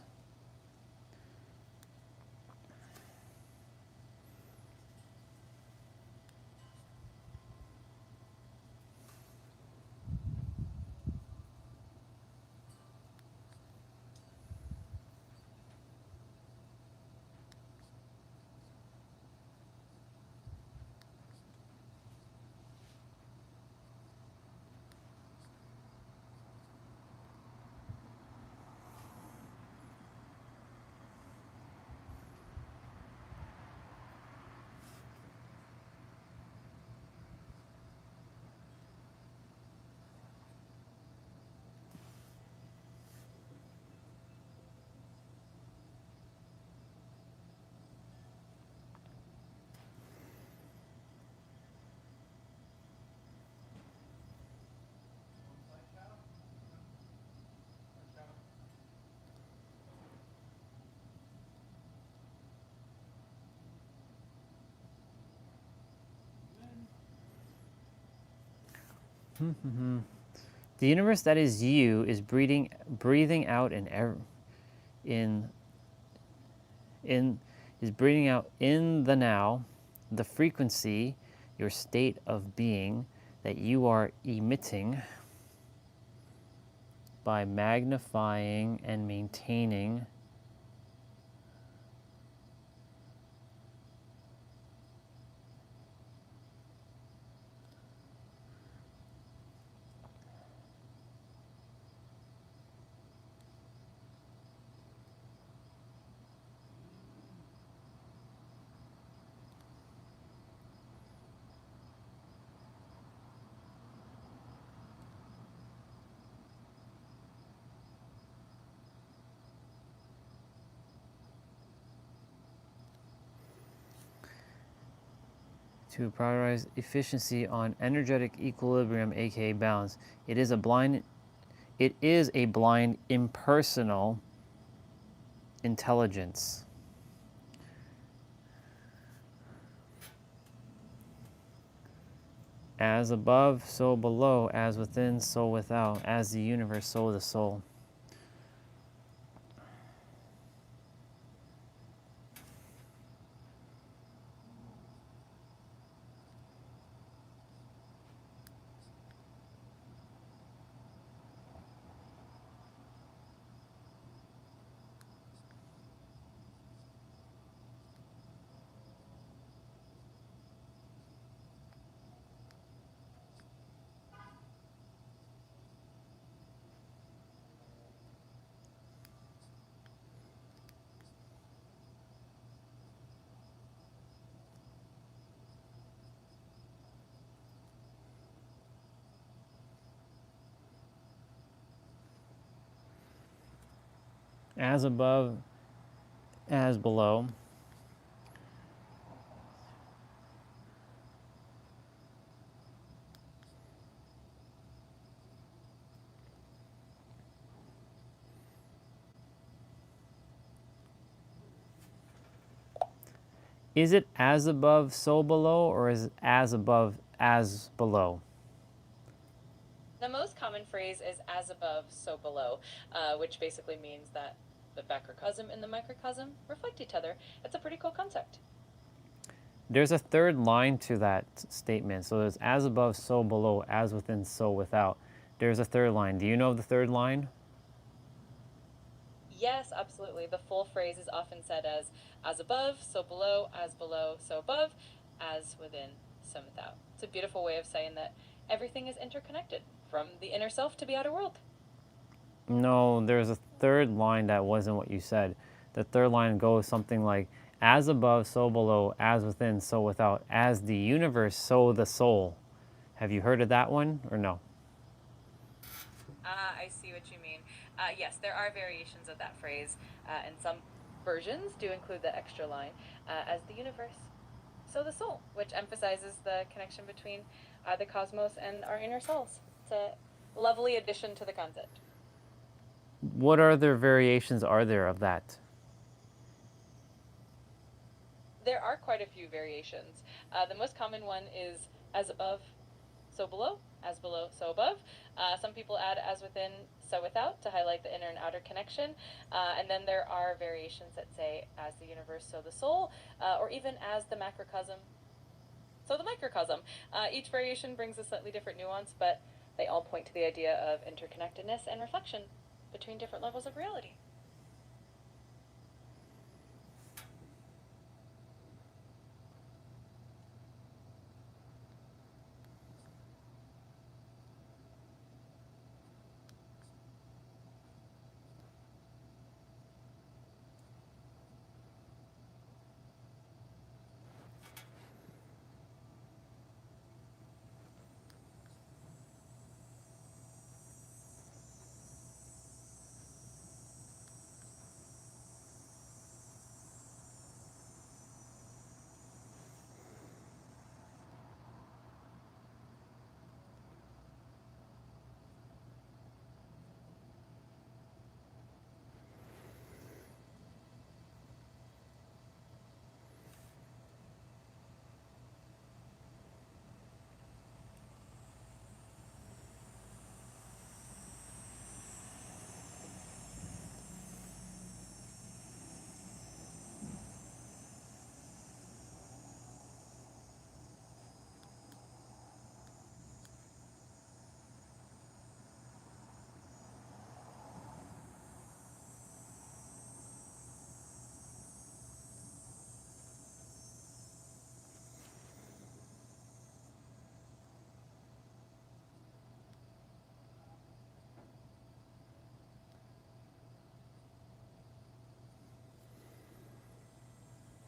The universe that is you is breathing out is breathing out in the now, the frequency, your state of being that you are emitting by magnifying and maintaining to prioritize efficiency on energetic equilibrium, aka balance. It is a blind impersonal intelligence. As above, so below, as within, so without, as the universe, so the soul. As above, as below. Is it as above, so below, or is it as above, as below? The most common phrase is as above, so below, which basically means that the macrocosm and the microcosm reflect each other. It's a pretty cool concept. There's a third line to that statement. So there's as above, so below, as within, so without. There's a third line. Do you know the third line? Yes, absolutely. The full phrase is often said as above, so below, so above, as within, so without. It's a beautiful way of saying that everything is interconnected, from the inner self to the outer world. No, there's a third line that wasn't what you said. The third line goes something like, as above, so below, as within, so without, as the universe, so the soul. Have you heard of that one or no? Ah, I see what you mean. Yes, there are variations of that phrase, and some versions do include the extra line, as the universe, so the soul, which emphasizes the connection between the cosmos and our inner selves. It's a lovely addition to the concept. What other variations are there of that? There are quite a few variations. The most common one is as above, so below, as below, so above. Some people add as within, so without to highlight the inner and outer connection. And then there are variations that say as the universe, so the soul, or even as the macrocosm, so the microcosm. Each variation brings a slightly different nuance, but they all point to the idea of interconnectedness and reflection between different levels of reality.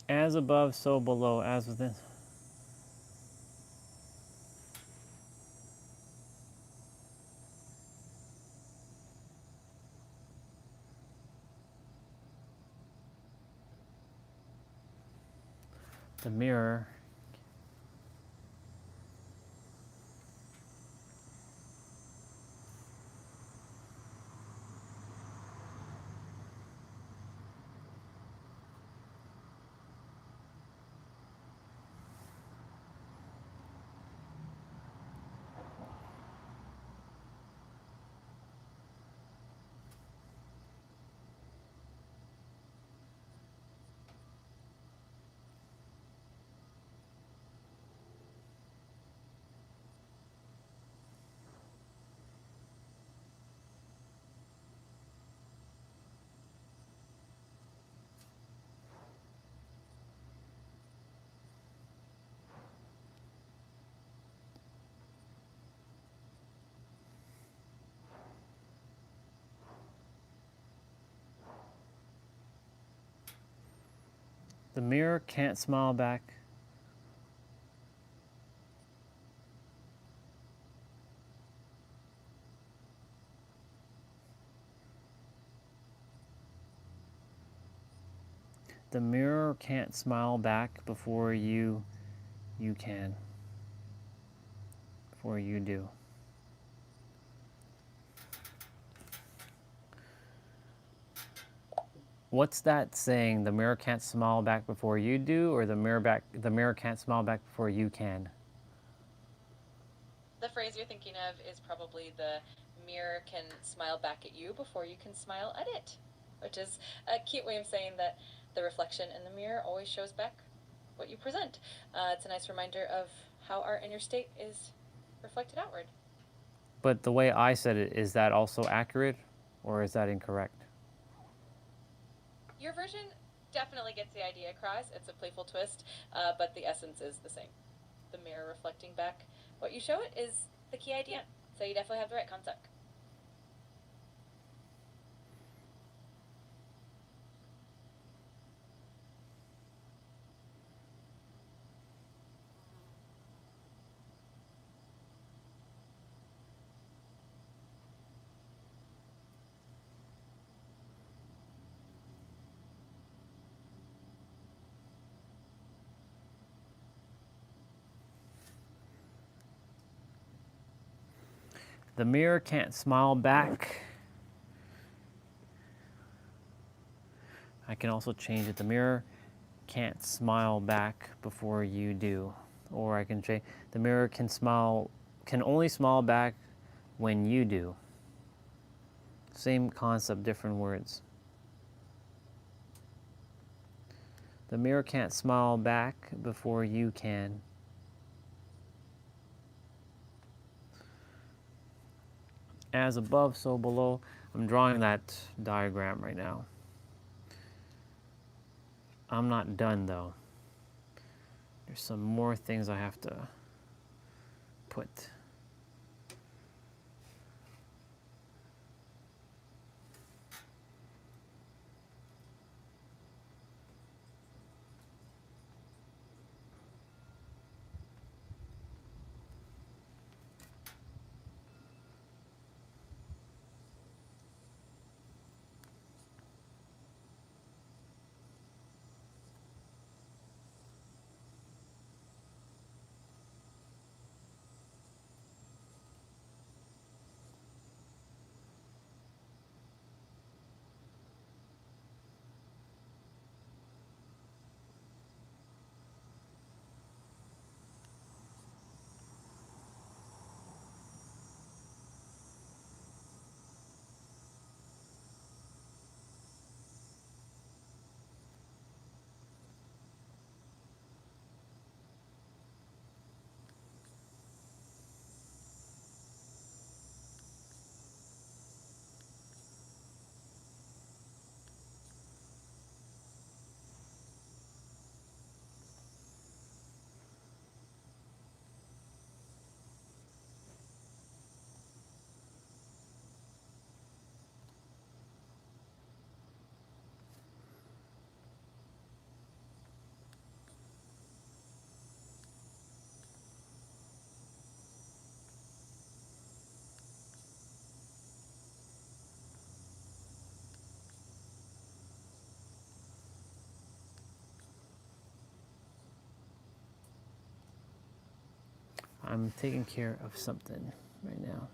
As above, so below, as within. The mirror. The mirror can't smile back. The mirror can't smile back before you can. Before you do. What's that saying? The mirror can't smile back before you do, or the mirror can't smile back before you can? The phrase you're thinking of is probably the mirror can smile back at you before you can smile at it, which is a cute way of saying that the reflection in the mirror always shows back what you present. It's a nice reminder of how our inner state is reflected outward. But the way I said it, is that also accurate or is that incorrect? Your version definitely gets the idea across. It's a playful twist, but the essence is the same. The mirror reflecting back what you show it is the key idea. So you definitely have the right concept. The mirror can't smile back. I can also change it. The mirror can't smile back before you do. Or I can change, the mirror can only smile back when you do. Same concept, different words. The mirror can't smile back before you can. As above, so below. I'm drawing that diagram right now. I'm not done though. There's some more things I have to put. I'm taking care of something right now.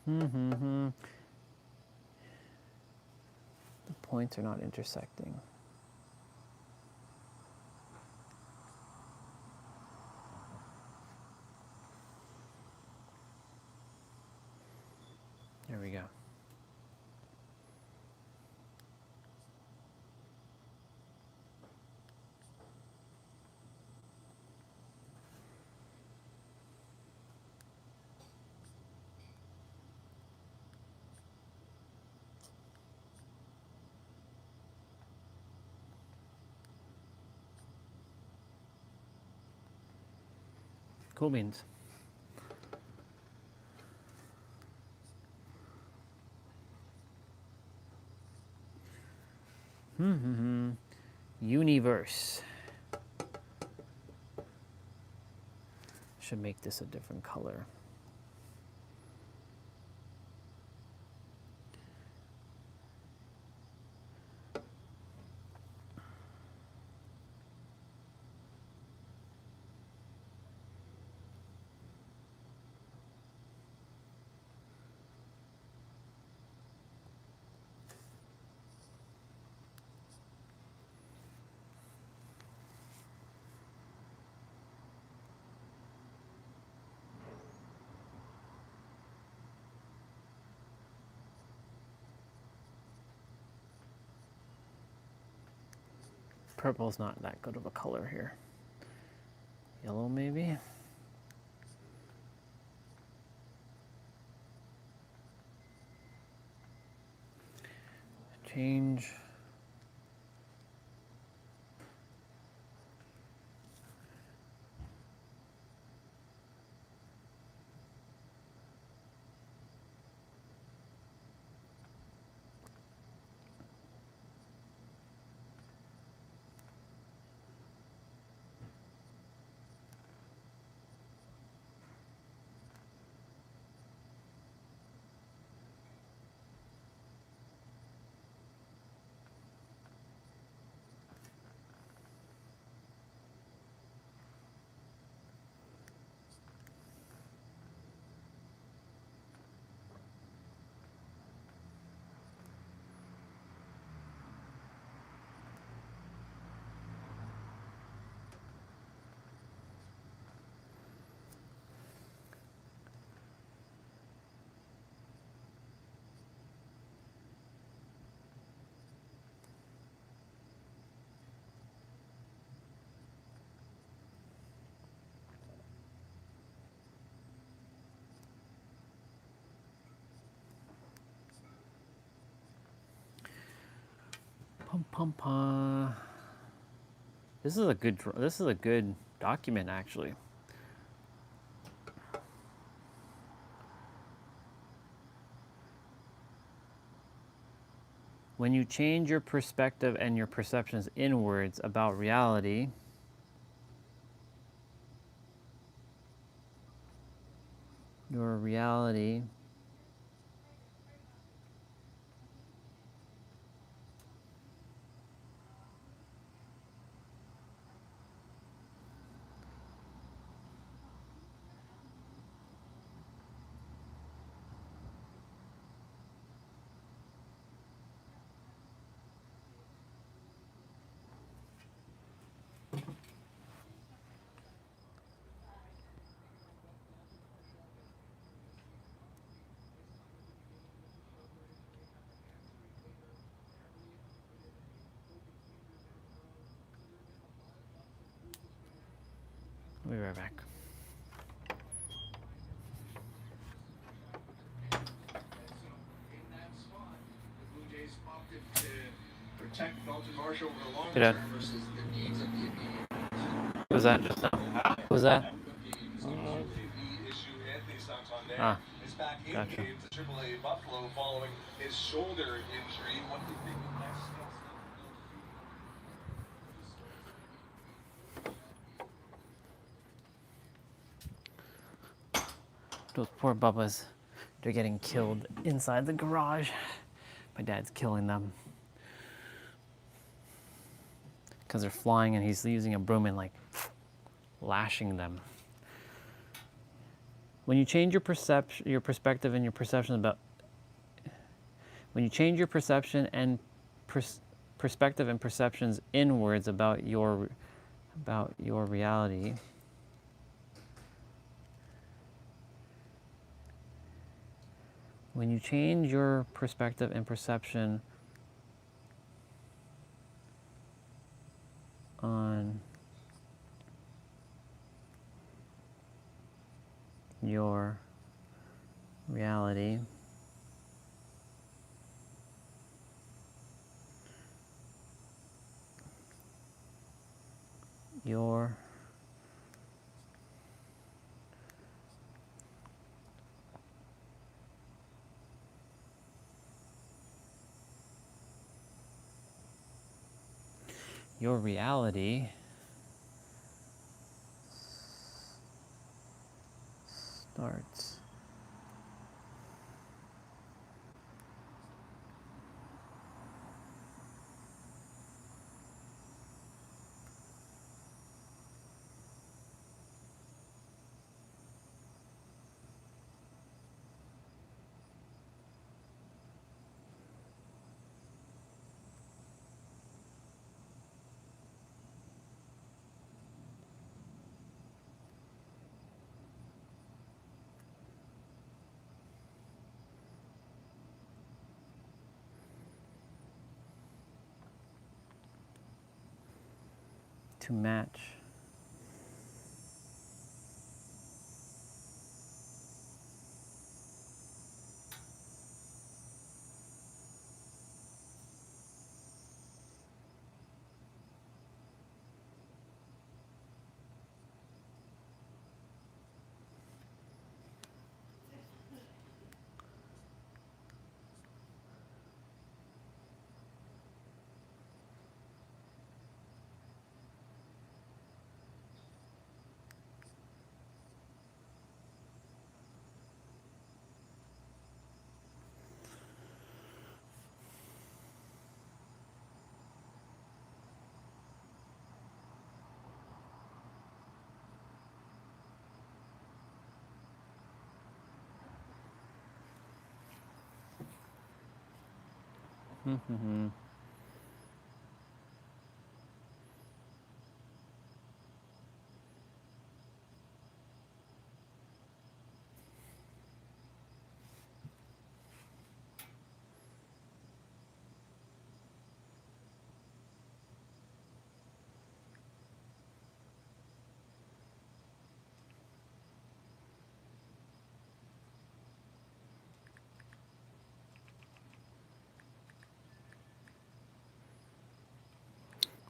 The points are not intersecting. There we go. Cool beans. You need universe. Should make this a different color. Purple's not that good of a color here. Yellow maybe? Change. Pum pum pum. This is a good document actually. When you change your perspective and your perceptions inwards about reality, your reality I'll be right back. Hey, Dad. What was that just now? What was that? Ah, gotcha. Those poor bubbas, they're getting killed inside the garage. My dad's killing them because they're flying and he's using a broom and like lashing them. When you change your perspective and your perception about, when you change your perception and perspective and perceptions inwards about your reality, when you change your perspective and perception on your reality, your your reality starts to match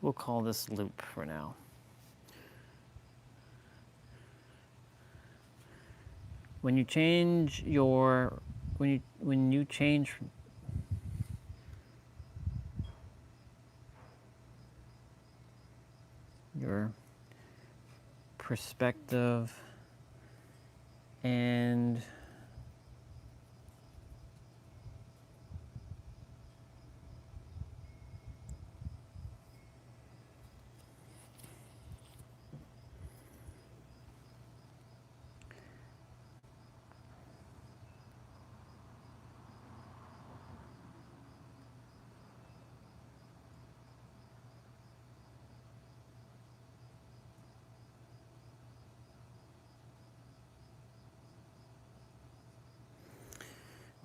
we'll call this loop for now. When you change your when you change your perspective and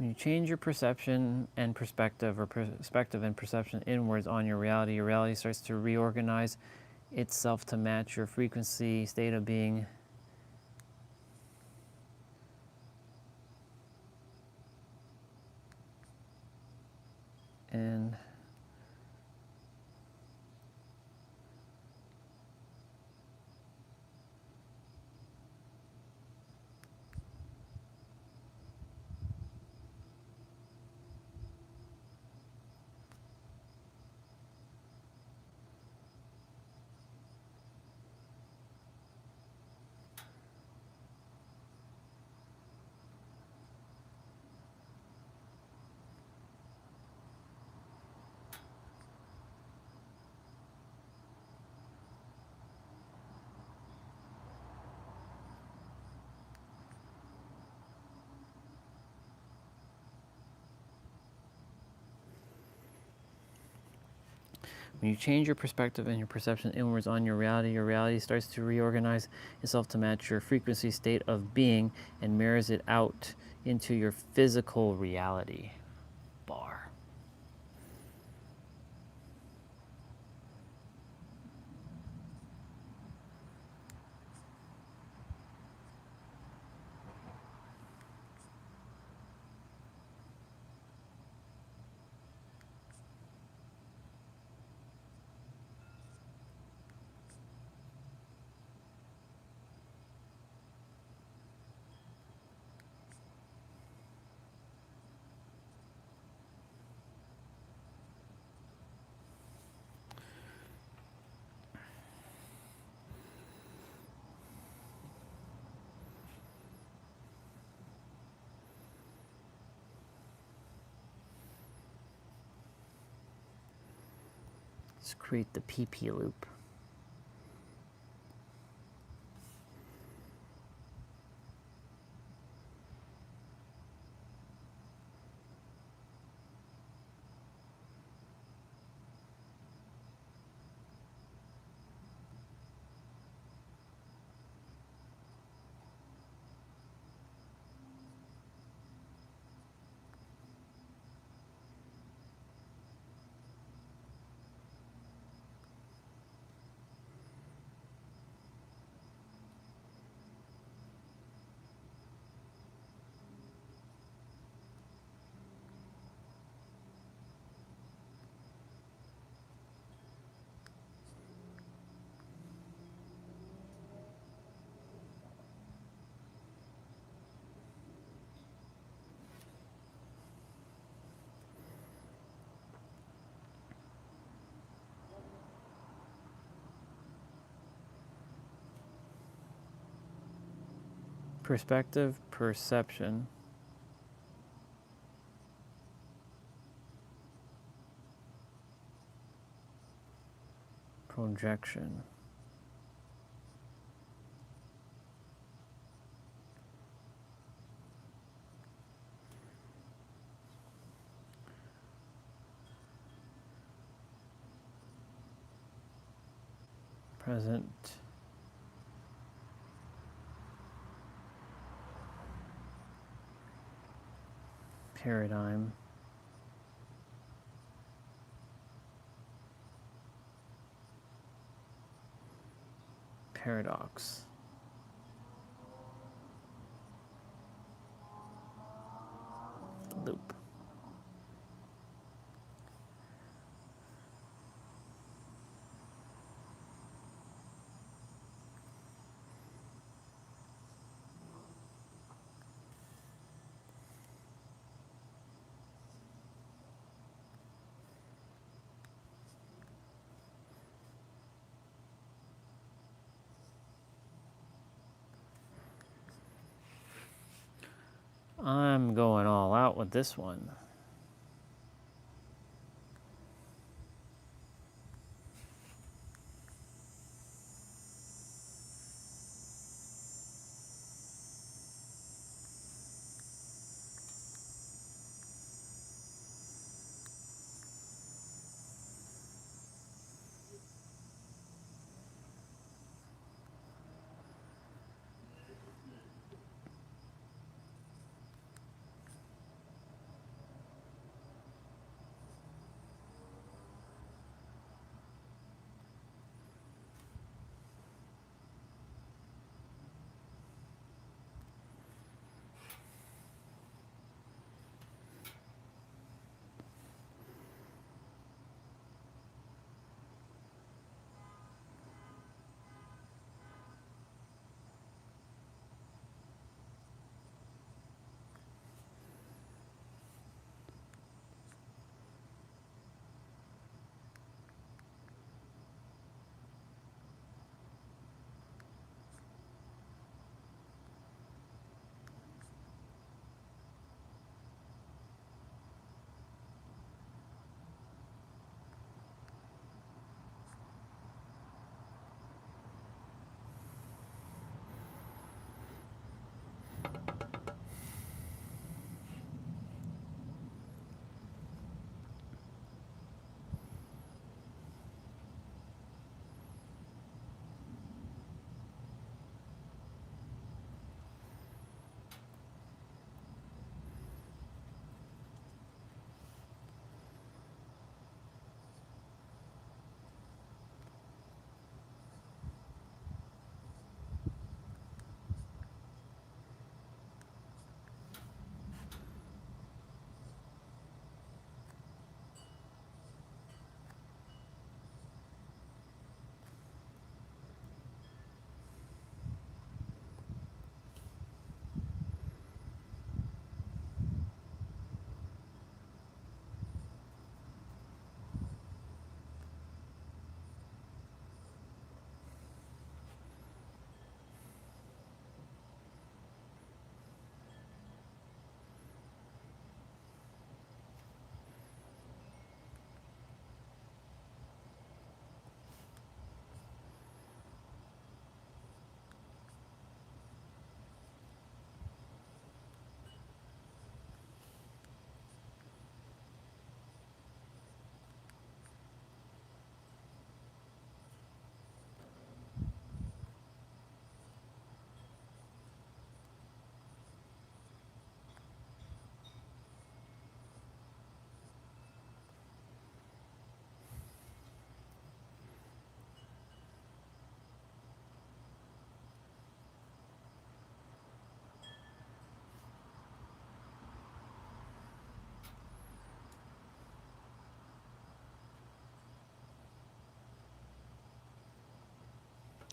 when you change your perception and perspective, or perspective and perception inwards on your reality starts to reorganize itself to match your frequency, state of being. And when you change your perspective and your perception inwards on your reality starts to reorganize itself to match your frequency, state of being, and mirrors it out into your physical reality. Bar. Let's create the PP loop. Perspective, perception, projection, present, paradigm, paradox, loop. I'm going all out with this one.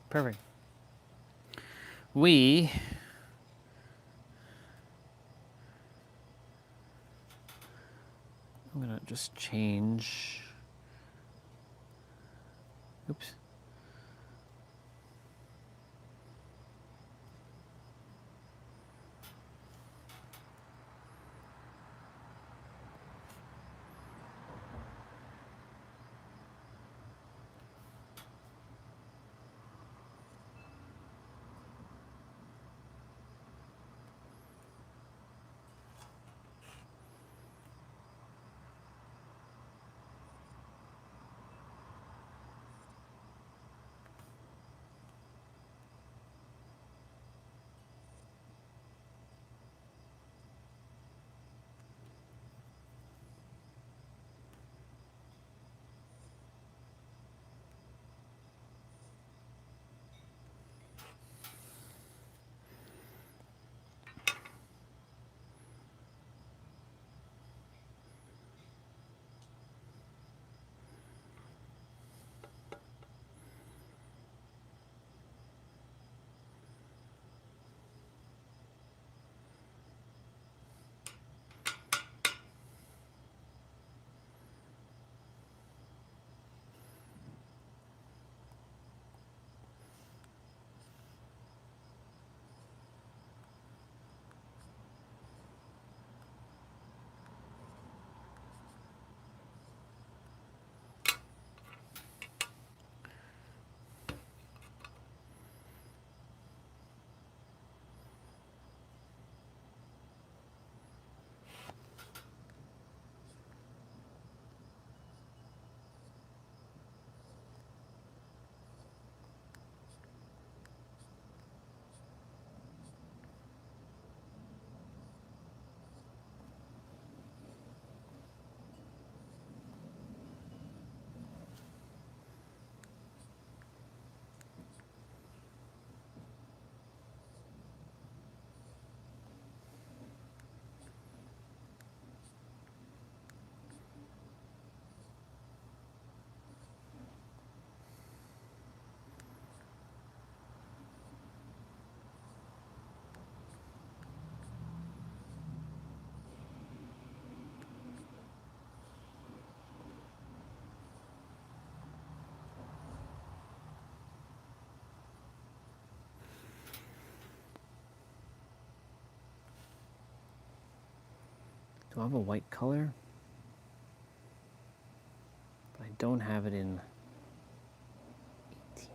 Perfect. I'm gonna just change. Oops. Do I have a white color? But I don't have it in 18.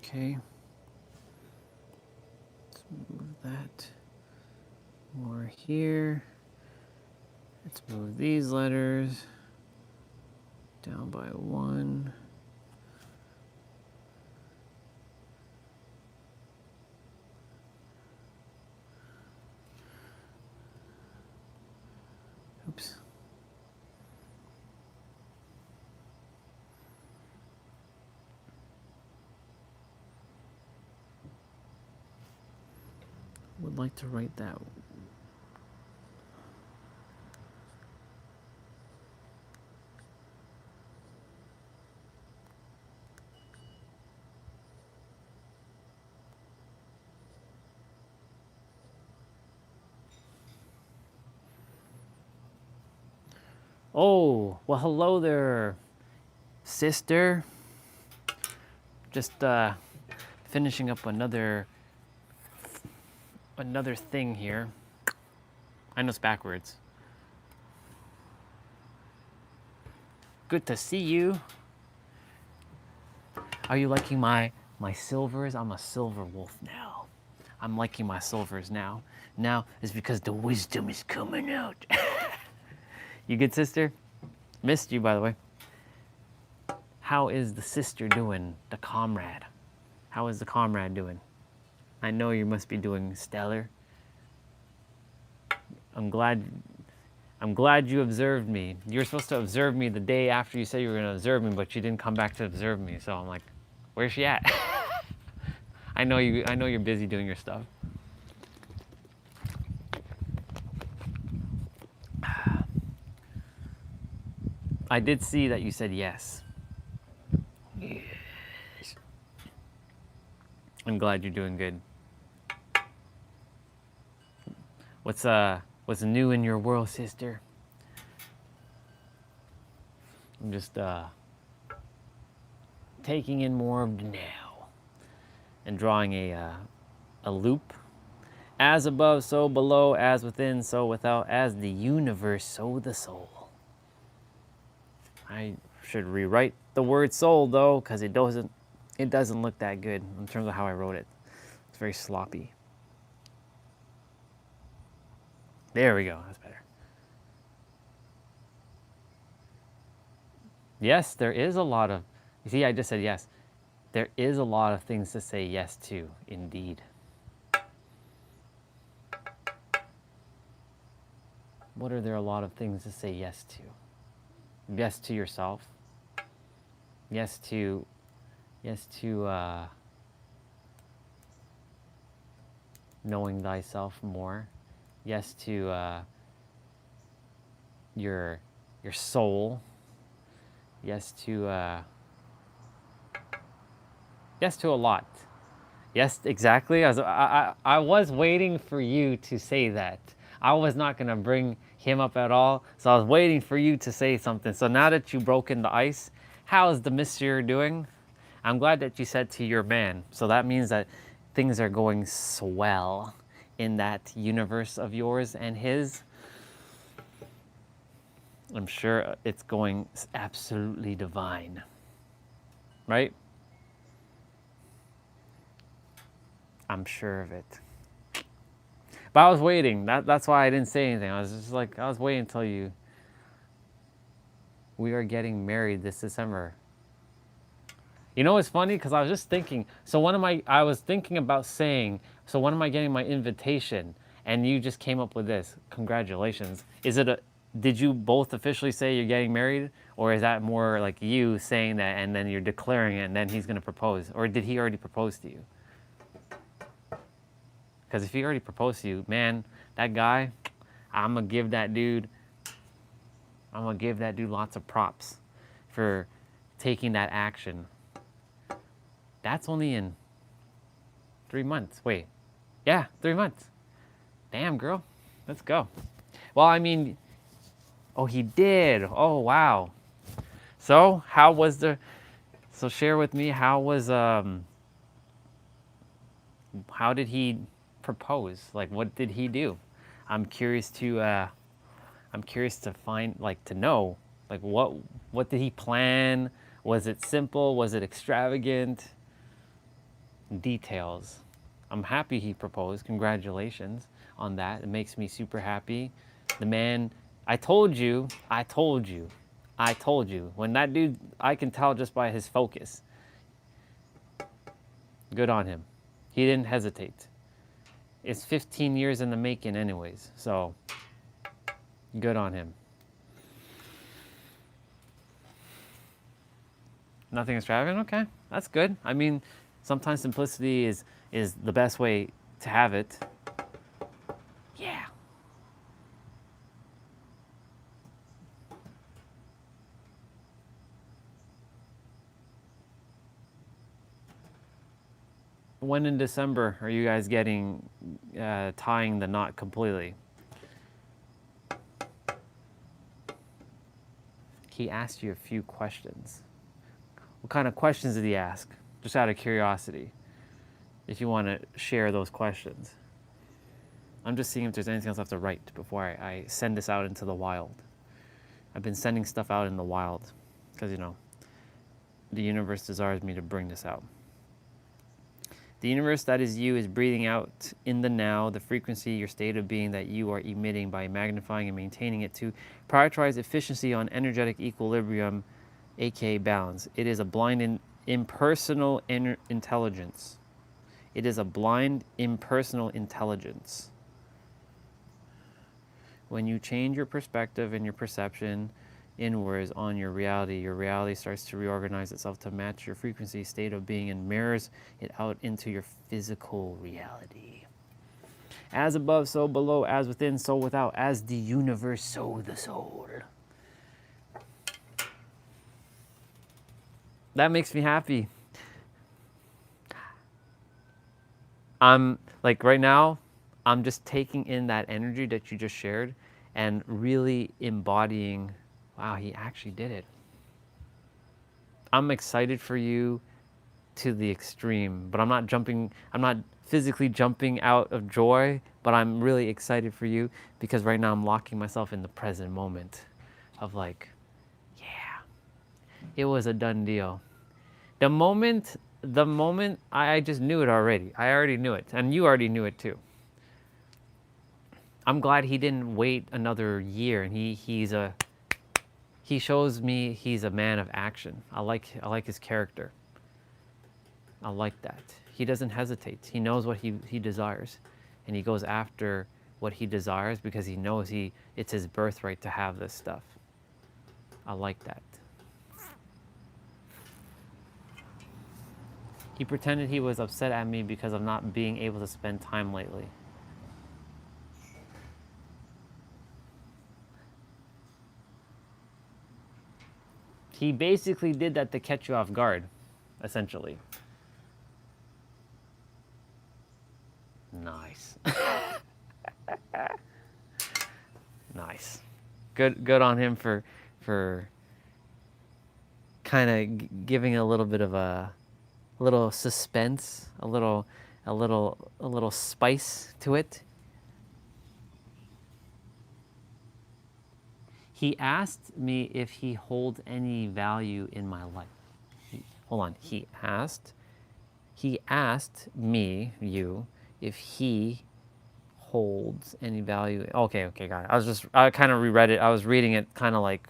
Okay. Let's move that more here. Let's move these letters down by 1. Oops. Would like to write that. Oh, well, hello there, sister. Just finishing up another thing here. I know it's backwards. Good to see you. Are you liking my silvers? I'm a silver wolf now. I'm liking my silvers now. Now it's because the wisdom is coming out. You good, sister? Missed you, by the way. How is the sister doing, the comrade? How is the comrade doing? I know you must be doing stellar. I'm glad I'm glad you observed me. You were supposed to observe me the day after you said you were going to observe me, but you didn't come back to observe me. So I'm like, where's she at? I know you're busy doing your stuff. I did see that you said yes. Yes. I'm glad you're doing good. What's new in your world, sister? I'm just taking in more of the now and drawing a loop. As above, so below, as within, so without, as the universe, so the soul. I should rewrite the word soul though, because it doesn't look that good in terms of how I wrote it. It's very sloppy. There we go, that's better. Yes, there is a lot of, you see, I just said yes. There is a lot of things to say yes to, indeed. What are there a lot of things to say yes to? Yes to yourself. Yes to knowing thyself more. Yes to your soul. Yes to a lot. Yes, exactly. I was waiting for you to say that. I was not going to bring him up at all, so I was waiting for you to say something. So now that you've broken the ice, how is the monsieur doing? I'm glad that you said to your man. So that means that things are going swell in that universe of yours and his. I'm sure it's going absolutely divine. Right? I'm sure of it. But I was waiting. That's why I didn't say anything. I was just like, I was waiting until we are getting married this December. You know what's funny? Because I was just thinking, I was thinking about saying, so when am I getting my invitation? And you just came up with this. Congratulations. Did you both officially say you're getting married? Or is that more like you saying that and then you're declaring it and then he's going to propose? Or did he already propose to you? Because if he already proposed to you, man, that guy, I'm going to give that dude lots of props for taking that action. That's only in 3 months. Wait. Yeah, 3 months. Damn, girl. Let's go. Well, I mean, oh, he did. Oh, wow. So, so share with me, how did he propose? Like, what did he do? I'm curious to find, like, to know, like, what did he plan? Was it simple? Was it extravagant? Details. I'm happy he proposed. Congratulations on that. It makes me super happy. The man, I told you. When that dude, I can tell just by his focus. Good on him. He didn't hesitate. It's 15 years in the making anyways, so good on him. Nothing extravagant? Okay, that's good. I mean, sometimes simplicity is the best way to have it. Yeah. When in December are you guys tying the knot completely? He asked you a few questions. What kind of questions did he ask? Just out of curiosity, if you want to share those questions. I'm just seeing if there's anything else I have to write before I send this out into the wild. I've been sending stuff out in the wild because, the universe desires me to bring this out. The universe that is you is breathing out in the now, the frequency, your state of being that you are emitting by magnifying and maintaining it to prioritize efficiency on energetic equilibrium, aka balance. It is a blind and impersonal intelligence. It is a blind, impersonal intelligence. When you change your perspective and your perception inwards on your reality starts to reorganize itself to match your frequency state of being and mirrors it out into your physical reality. As above, so below, as within, so without, as the universe, so the soul. That makes me happy. I'm like right now, I'm just taking in that energy that you just shared and really embodying, wow, he actually did it. I'm excited for you to the extreme, but I'm not physically jumping out of joy, but I'm really excited for you because right now I'm locking myself in the present moment of like, yeah, it was a done deal. The moment I just knew it already. I already knew it, and you already knew it too. I'm glad he didn't wait another year, and he shows me he's a man of action. I like his character. I like that. He doesn't hesitate. He knows what he desires, and he goes after what he desires because he knows it's his birthright to have this stuff. I like that. He pretended he was upset at me because of not being able to spend time lately. He basically did that to catch you off guard, essentially. Nice. Nice. Good on him for kind of giving a little bit of a little suspense, a little spice to it. He asked me if he holds any value in my life. Hold on. He asked me, you, if he holds any value. Okay, got it. I kind of reread it. I was reading it kind of like,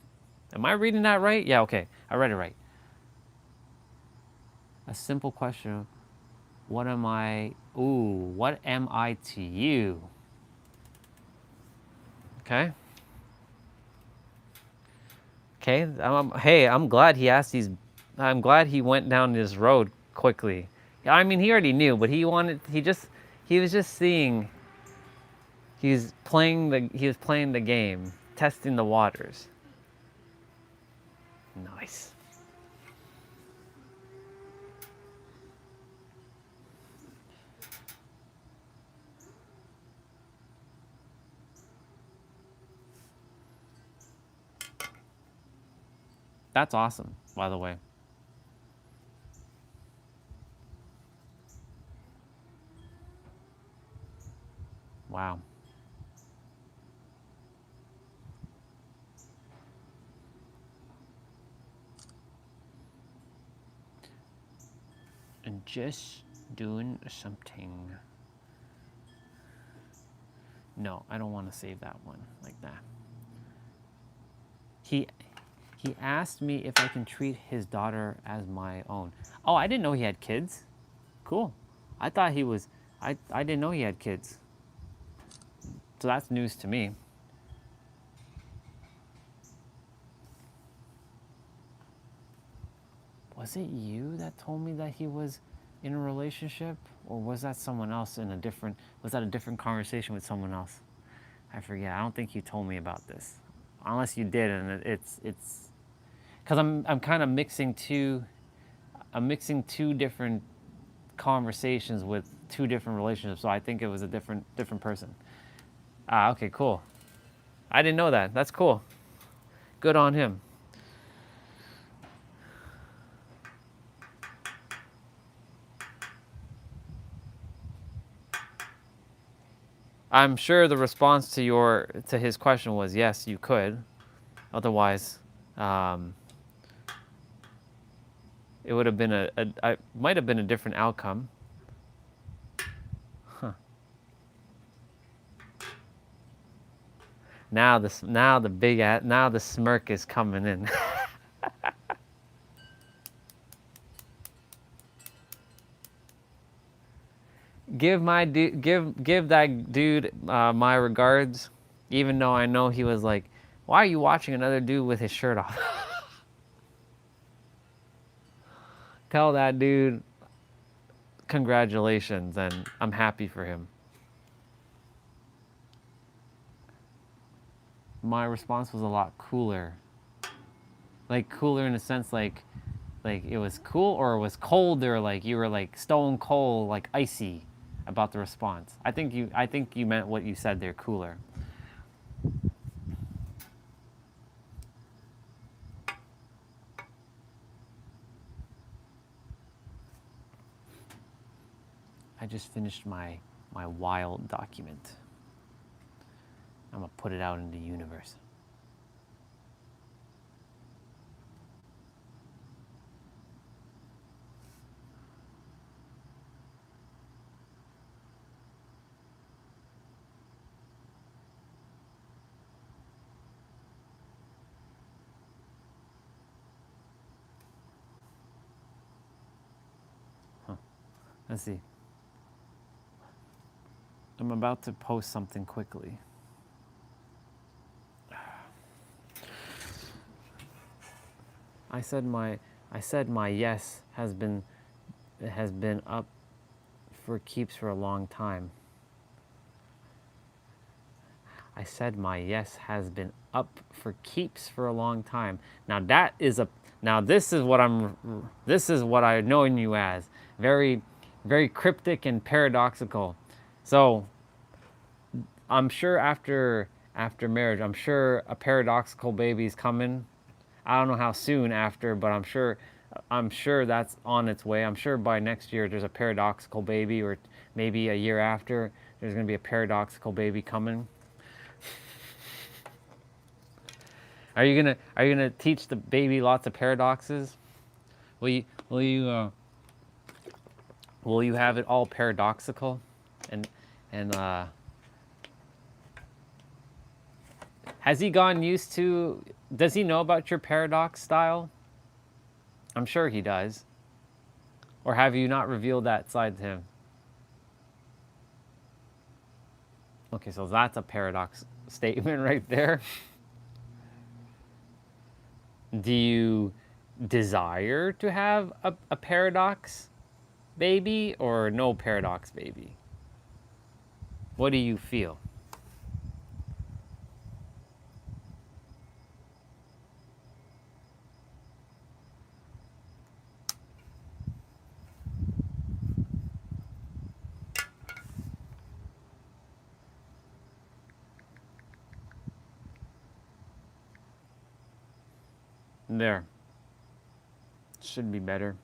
am I reading that right? Yeah, okay. I read it right. A simple question. What am I to you? Okay. Okay. Hey, I'm glad he asked these. I'm glad he went down this road quickly. I mean, he already knew, but he was just seeing. He was playing the game, testing the waters. Nice. That's awesome, by the way. Wow. And just doing something. No, I don't want to save that one like that. He asked me if I can treat his daughter as my own. Oh, I didn't know he had kids. Cool. I thought he was. I didn't know he had kids. So that's news to me. Was it you that told me that he was in a relationship, or was that someone else was that a different conversation with someone else? I forget. I don't think you told me about this, unless you did, and it's because I'm kind of mixing two different conversations with two different relationships, so I think it was a different person. Ah, okay, cool. I didn't know that. That's cool. Good on him. I'm sure the response to his question was yes, you could. Otherwise, it would have been might have been a different outcome. Huh. Now the smirk is coming in. Give that dude my regards. Even though I know he was like, why are you watching another dude with his shirt off? Tell that dude congratulations, and I'm happy for him. My response was a lot cooler. Like cooler in a sense like it was cool, or it was colder, like you were like stone cold, like icy about the response. I think you meant what you said there, cooler. I just finished my wild document. I'm gonna put it out in the universe. Let's see. I'm about to post something quickly. I said my yes has been up for keeps for a long time. I said my yes has been up for keeps for a long time. Now this is what I've known you as. Very, very cryptic and paradoxical. So I'm sure after marriage, I'm sure a paradoxical baby's coming. I don't know how soon after, but I'm sure that's on its way. I'm sure by next year there's a paradoxical baby, or maybe a year after there's going to be a paradoxical baby coming. Are you gonna teach the baby lots of paradoxes? Will you have it all paradoxical, and has he gotten used to? Does he know about your paradox style? I'm sure he does. Or have you not revealed that side to him? Okay, so that's a paradox statement right there. Do you desire to have a paradox baby or no paradox baby? What do you feel? There. Should be better.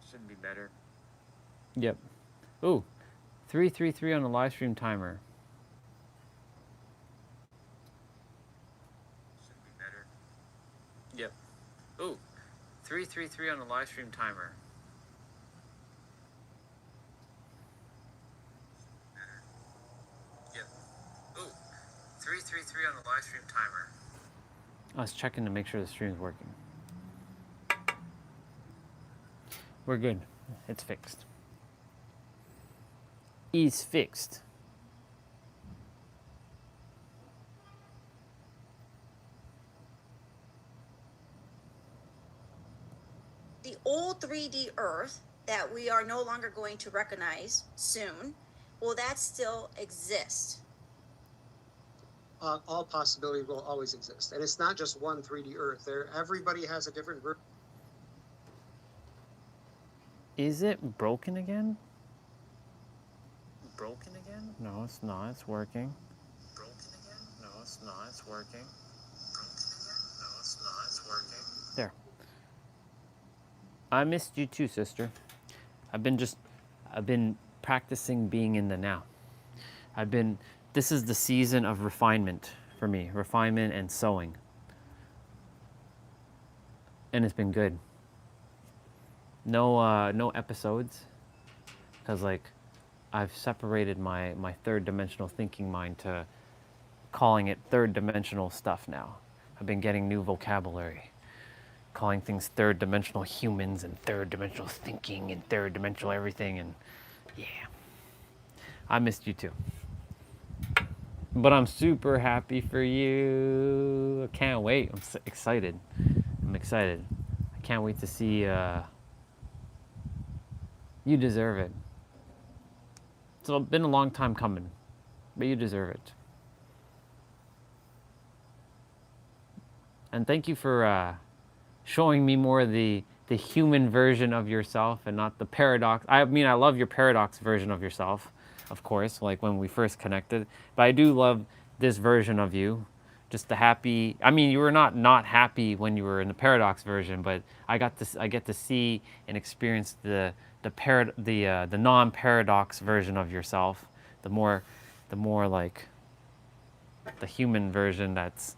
Should be better. Yep. Ooh, 333 on the live stream timer. Should be better. Yep. Ooh, 333 on the live stream timer. Yep. Ooh, 333 on the live stream timer. I was checking to make sure the stream's working. We're good. It's fixed. Is fixed. The old 3D Earth that we are no longer going to recognize soon, will that still exist? All possibilities will always exist, and it's not just one 3D Earth. Everybody has a different version. Is it broken again? Broken again? No, it's not. It's working. Broken again? No, it's not. It's working. Broken again? No, it's not. It's working. There. I missed you too, sister. I've been practicing being in the now. This is the season of refinement for me. Refinement and sowing. And it's been good. No episodes, because like I've separated my third dimensional thinking mind to calling it third dimensional stuff now. I've been getting new vocabulary. calling things third dimensional humans and third dimensional thinking and third dimensional everything. And yeah, I missed you too. But I'm super happy for you. I can't wait. I'm so excited. I'm excited. I can't wait to see. You deserve it. It's been a long time coming, but you deserve it. And thank you for showing me more of the human version of yourself and not the paradox. I mean, I love your paradox version of yourself, of course, like when we first connected. But I do love this version of you, just the happy. I mean, you were not happy when you were in the paradox version, but I get to see and experience the non-paradox version of yourself, the more like the human version that's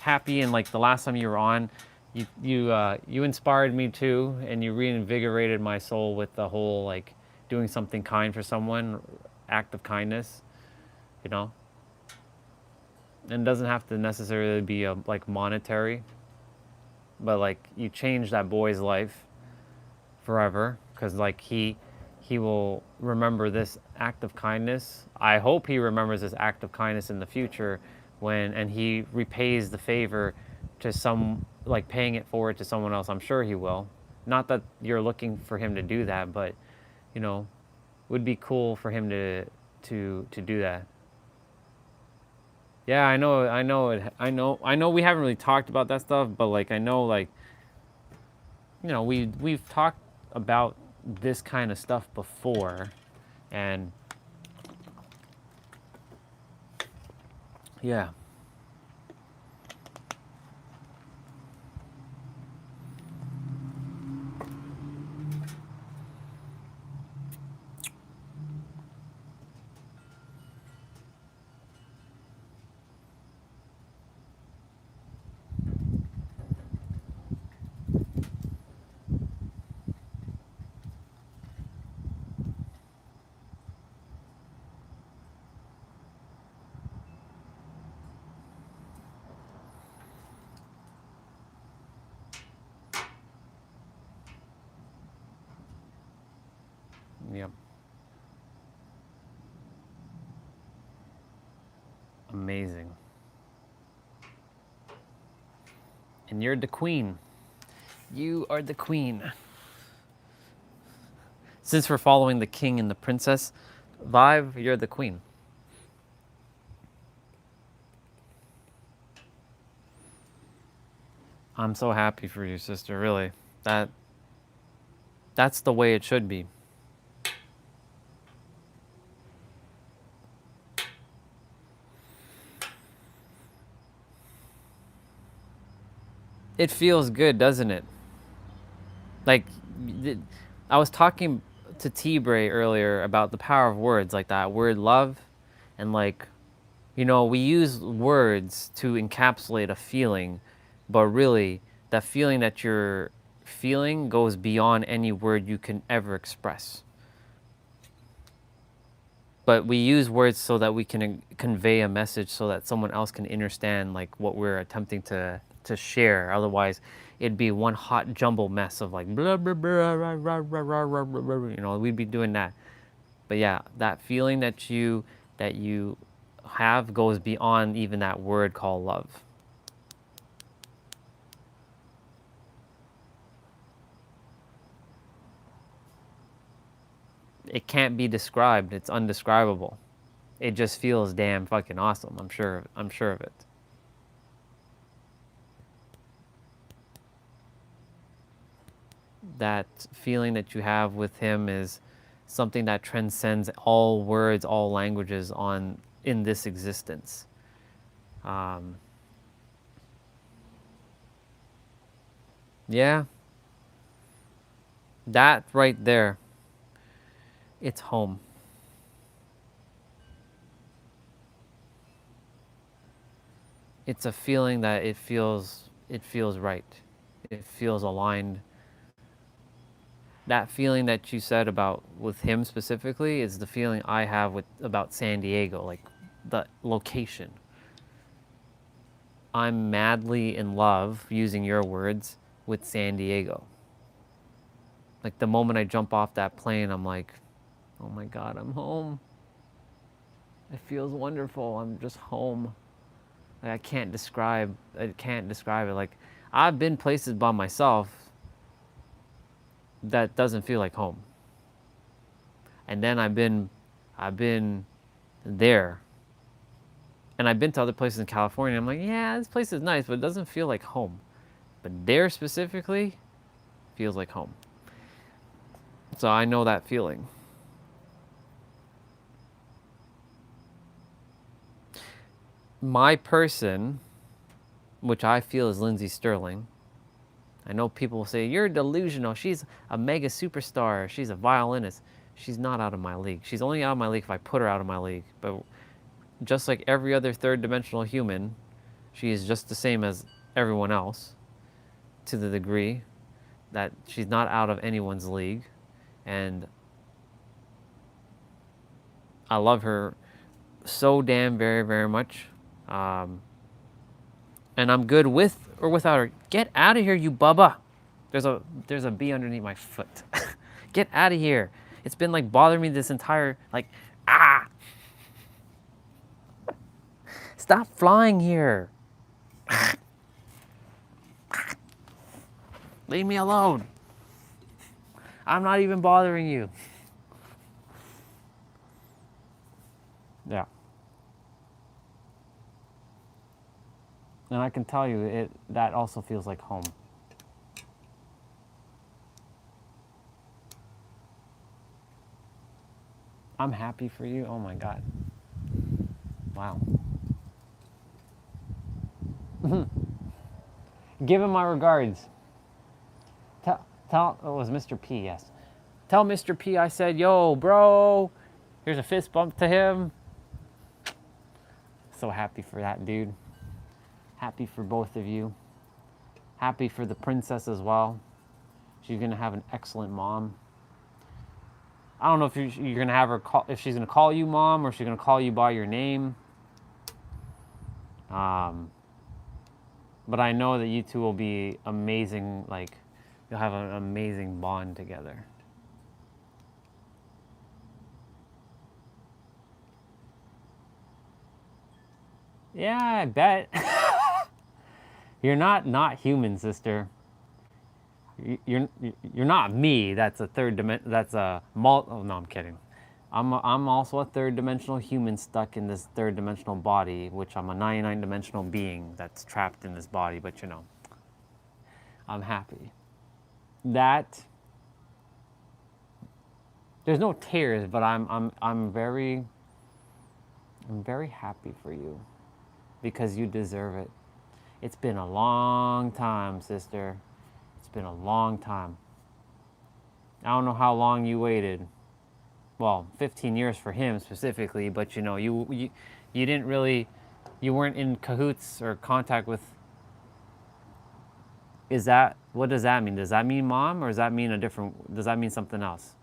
happy. And like the last time you were on, you inspired me too, and you reinvigorated my soul with the whole like doing something kind for someone, act of kindness, you know. And it doesn't have to necessarily be like monetary, but like you changed that boy's life forever, because like he will remember this act of kindness. I hope he remembers this act of kindness in the future and he repays the favor to some, like paying it forward to someone else. I'm sure he will. Not that you're looking for him to do that, but you know, it would be cool for him to do that. Yeah, I know we haven't really talked about that stuff, but like I know, like, you know, we've talked about this kind of stuff before, and yeah. Yep. Amazing. And you're the queen. You are the queen. Since we're following the king and the princess vibe, you're the queen. I'm so happy for you, sister, really. That's the way it should be. It feels good, doesn't it? Like, I was talking to T-Bray earlier about the power of words, like that word love, and like, you know, we use words to encapsulate a feeling, but really, that feeling that you're feeling goes beyond any word you can ever express. But we use words so that we can convey a message so that someone else can understand like what we're attempting to share. Otherwise, it'd be one hot jumble mess of like blah blah blah rah, rah, rah, rah, rah, rah, rah, you know, we'd be doing that. But yeah, that feeling that you have goes beyond even that word called love. It can't be described. It's undescribable. It just feels damn fucking awesome. I'm sure of it. That feeling that you have with him is something that transcends all words, all languages in this existence. Yeah, that right there, it's home. It's a feeling that it feels right. It feels aligned. That feeling that you said about with him specifically is the feeling I have about San Diego, like the location. I'm madly in love, using your words, with San Diego. Like the moment I jump off that plane, I'm like, oh my God, I'm home. It feels wonderful. I'm just home. Like, I can't describe it. Like, I've been places by myself that doesn't feel like home. And then I've been there. And I've been to other places in California. I'm like, yeah, this place is nice, but it doesn't feel like home. But there specifically feels like home. So I know that feeling. My person, which I feel is Lindsay Sterling. I know people will say, you're delusional. She's a mega superstar. She's a violinist. She's not out of my league. She's only out of my league if I put her out of my league. But just like every other third dimensional human, she is just the same as everyone else, to the degree that she's not out of anyone's league. And I love her so damn very, very much. And I'm good with or without her. Get out of here, you bubba. There's a bee underneath my foot. Get out of here. It's been like bothering me this entire, like, ah. Stop flying here. Leave me alone. I'm not even bothering you. Yeah. And I can tell you, that also feels like home. I'm happy for you. Oh my God. Wow. Give him my regards. Tell, it was Mr. P, yes. Tell Mr. P I said, yo, bro. Here's a fist bump to him. So happy for that, dude. Happy for both of you. Happy for the princess as well. She's gonna have an excellent mom. I don't know if you're gonna have her call, if she's gonna call you mom, or if she's gonna call you by your name. But I know that you two will be amazing. Like, you'll have an amazing bond together. Yeah, I bet. You're not human, sister. You're not me. That's a third dimension. That's a oh no, I'm kidding. I'm also a third dimensional human stuck in this third dimensional body, which I'm a 99 dimensional being that's trapped in this body. But you know, I'm happy. That there's no tears, but I'm very happy for you because you deserve it. It's been a long time, sister. It's been a long time. I don't know how long you waited. Well, 15 years for him specifically, but you know, you didn't really, you weren't in cahoots or contact with. What does that mean? Does that mean mom, or does that mean does that mean something else?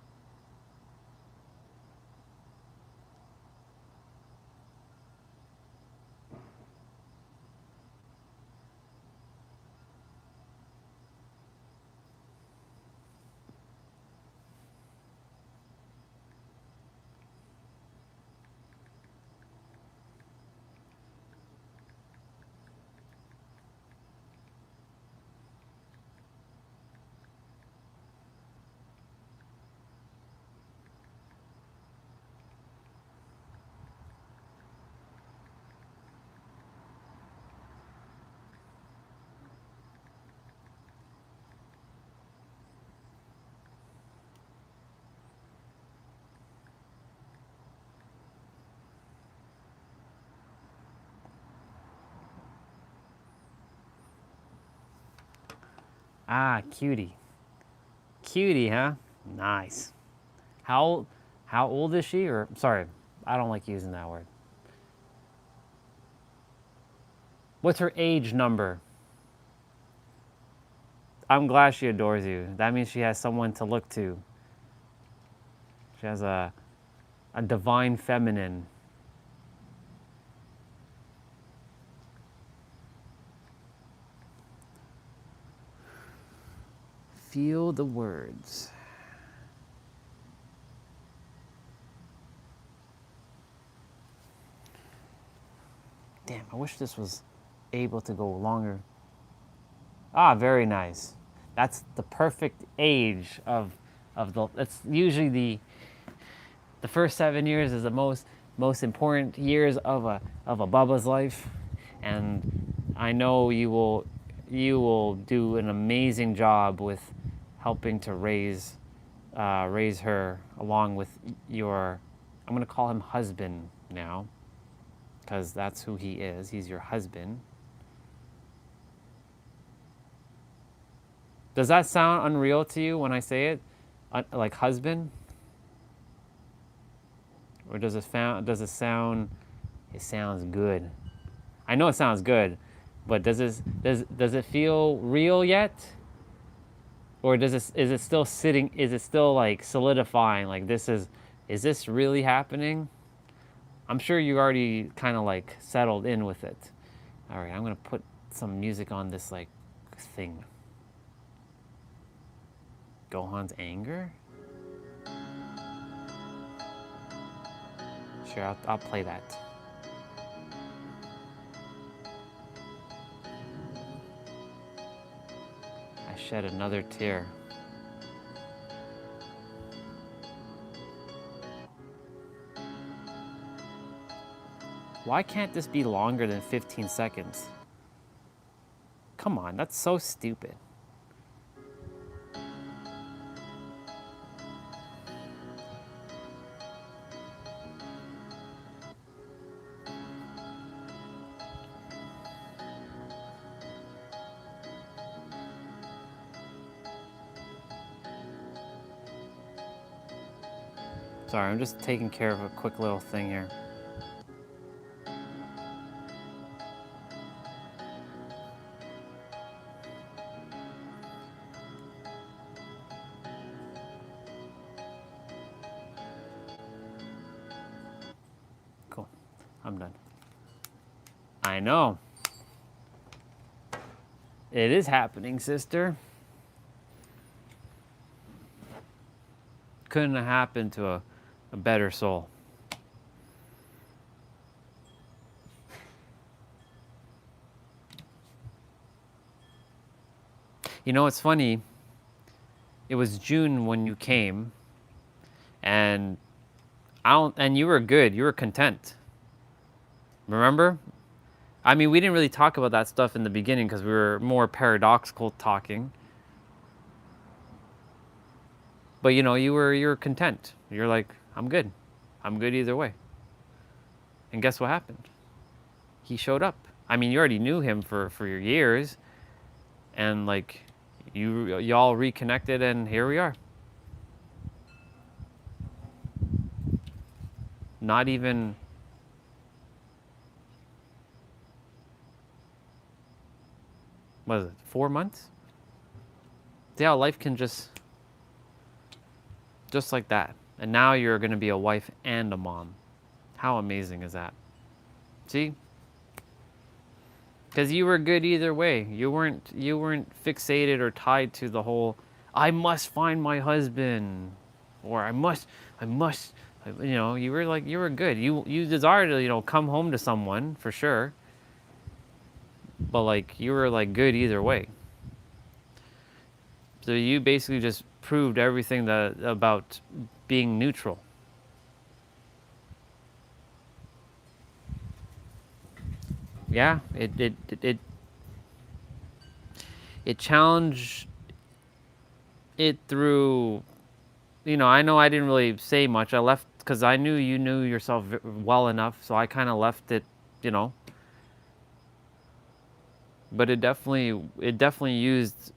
Ah, cutie. Cutie, huh? Nice. How old is she? Or sorry, I don't like using that word. What's her age number? I'm glad she adores you. That means she has someone to look to. She has a divine feminine. feel the words. Damn, I wish this was able to go longer. Ah, very nice. That's the perfect age of the. That's usually the first 7 years is the most important years of a Bubba's life, and I know you will do an amazing job with helping to raise her along with your. I'm gonna call him husband now, because that's who he is. He's your husband. Does that sound unreal to you when I say it? Like husband? Or does it sound, it sounds good. I know it sounds good, but does it feel real yet? Or is it still sitting, is it still like solidifying, like is this really happening? I'm sure you already kind of like settled in with it. All right, I'm gonna put some music on this like thing. Gohan's anger? Sure, I'll play that. I shed another tear. Why can't this be longer than 15 seconds? Come on, that's so stupid. Sorry, I'm just taking care of a quick little thing here. Cool, I'm done. I know. It is happening, sister. Couldn't have happened to a better soul. You know, it's funny. It was June when you came, and you were good. You were content. Remember? I mean, we didn't really talk about that stuff in the beginning because we were more paradoxical talking. But you know, you were content. You're like, I'm good. I'm good either way. And guess what happened? He showed up. I mean, you already knew him for your years, and like y'all reconnected, and here we are. Not even what is it, 4 months? See how life can just like that. And now you're going to be a wife and a mom. How amazing is that? See? Because you were good either way. You weren't fixated or tied to the whole, I must find my husband, or I must, you know, you were good. You desired to, you know, come home to someone for sure. But like, you were like good either way. So you basically just proved everything that about being neutral. Yeah, it challenged it through, you know, I know I didn't really say much. I left because I knew you knew yourself well enough, so I kind of left it, you know. But it definitely used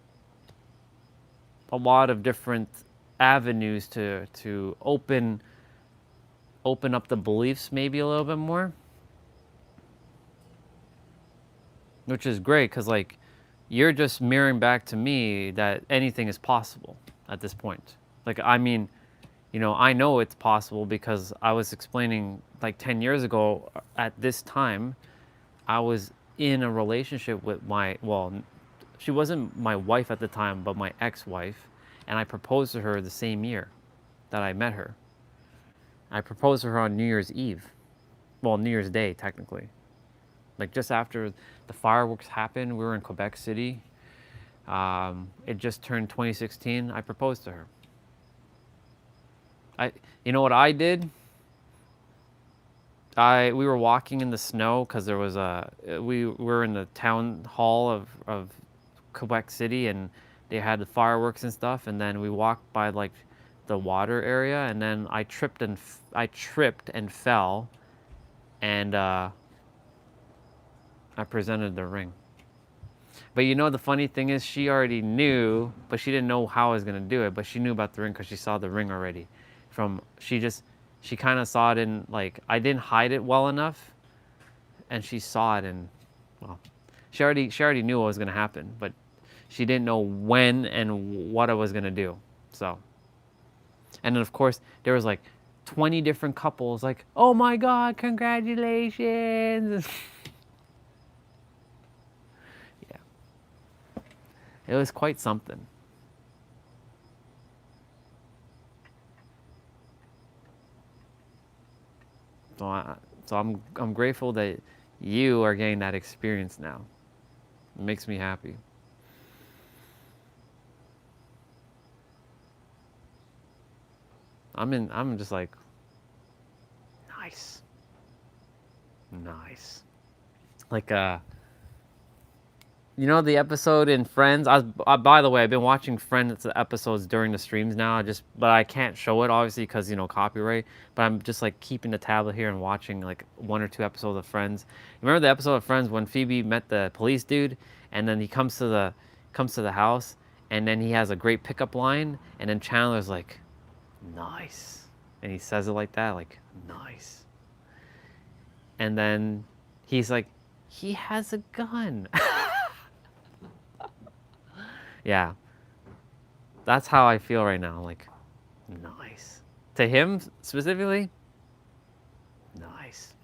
a lot of different avenues to open up the beliefs maybe a little bit more, which is great because like you're just mirroring back to me that anything is possible at this point. Like, I mean, you know, I know it's possible because I was explaining like 10 years ago at this time, I was in a relationship with She wasn't my wife at the time, but my ex-wife, and I proposed to her the same year that I met her. I proposed to her on New Year's Eve. Well, New Year's Day, technically. Like just after the fireworks happened, we were in Quebec City. It just turned 2016. I proposed to her. You know what I did? We were walking in the snow because there was we were in the town hall of Quebec City, and they had the fireworks and stuff. And then we walked by like the water area, and then I tripped and fell, and I presented the ring. But you know, the funny thing is, she already knew, but she didn't know how I was gonna do it. But she knew about the ring because she saw the ring already. She kind of saw it in, like, I didn't hide it well enough, and she saw it, and well, she already knew what was gonna happen, but she didn't know when and what I was gonna do. So, and then of course there was like 20 different couples, like, oh my God, congratulations. It was quite something. So I'm grateful that you are getting that experience now. It makes me happy. I'm just like, nice. Like you know the episode in Friends? By the way, I've been watching Friends episodes during the streams now. But I can't show it obviously because, you know, copyright. But I'm just like keeping the tablet here and watching like 1 or 2 episodes of Friends. Remember the episode of Friends when Phoebe met the police dude, and then he comes to the house, and then he has a great pickup line, and then Chandler's like, nice, and he says it like that, like, nice, and then he's like, he has a gun. Yeah, that's how I feel right now. Like, nice. To him specifically, nice.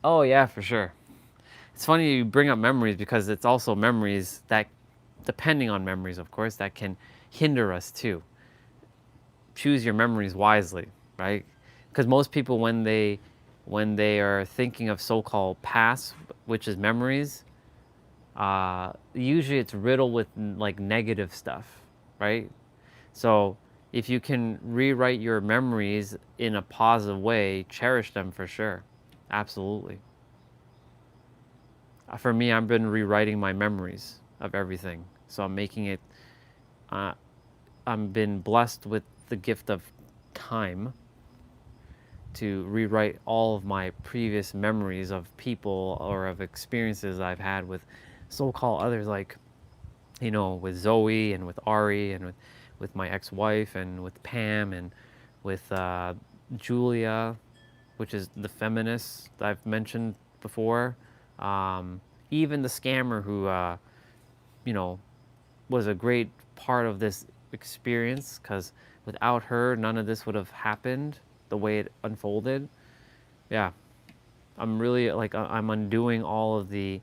Oh yeah, for sure. It's funny you bring up memories because it's also memories that, depending on memories, of course, that can hinder us too. Choose your memories wisely, right? Because most people, when they are thinking of so-called past, which is memories, usually it's riddled with like negative stuff, right? So if you can rewrite your memories in a positive way, cherish them for sure. Absolutely. For me, I've been rewriting my memories of everything. So I'm making it, I've been blessed with the gift of time to rewrite all of my previous memories of people or of experiences I've had with so-called others, like, you know, with Zoe and with Ari and with my ex-wife and with Pam and with Julia, which is the feminist that I've mentioned before. Even the scammer who, you know, was a great part of this experience, because without her, none of this would have happened the way it unfolded. Yeah, I'm really like, I'm undoing all of the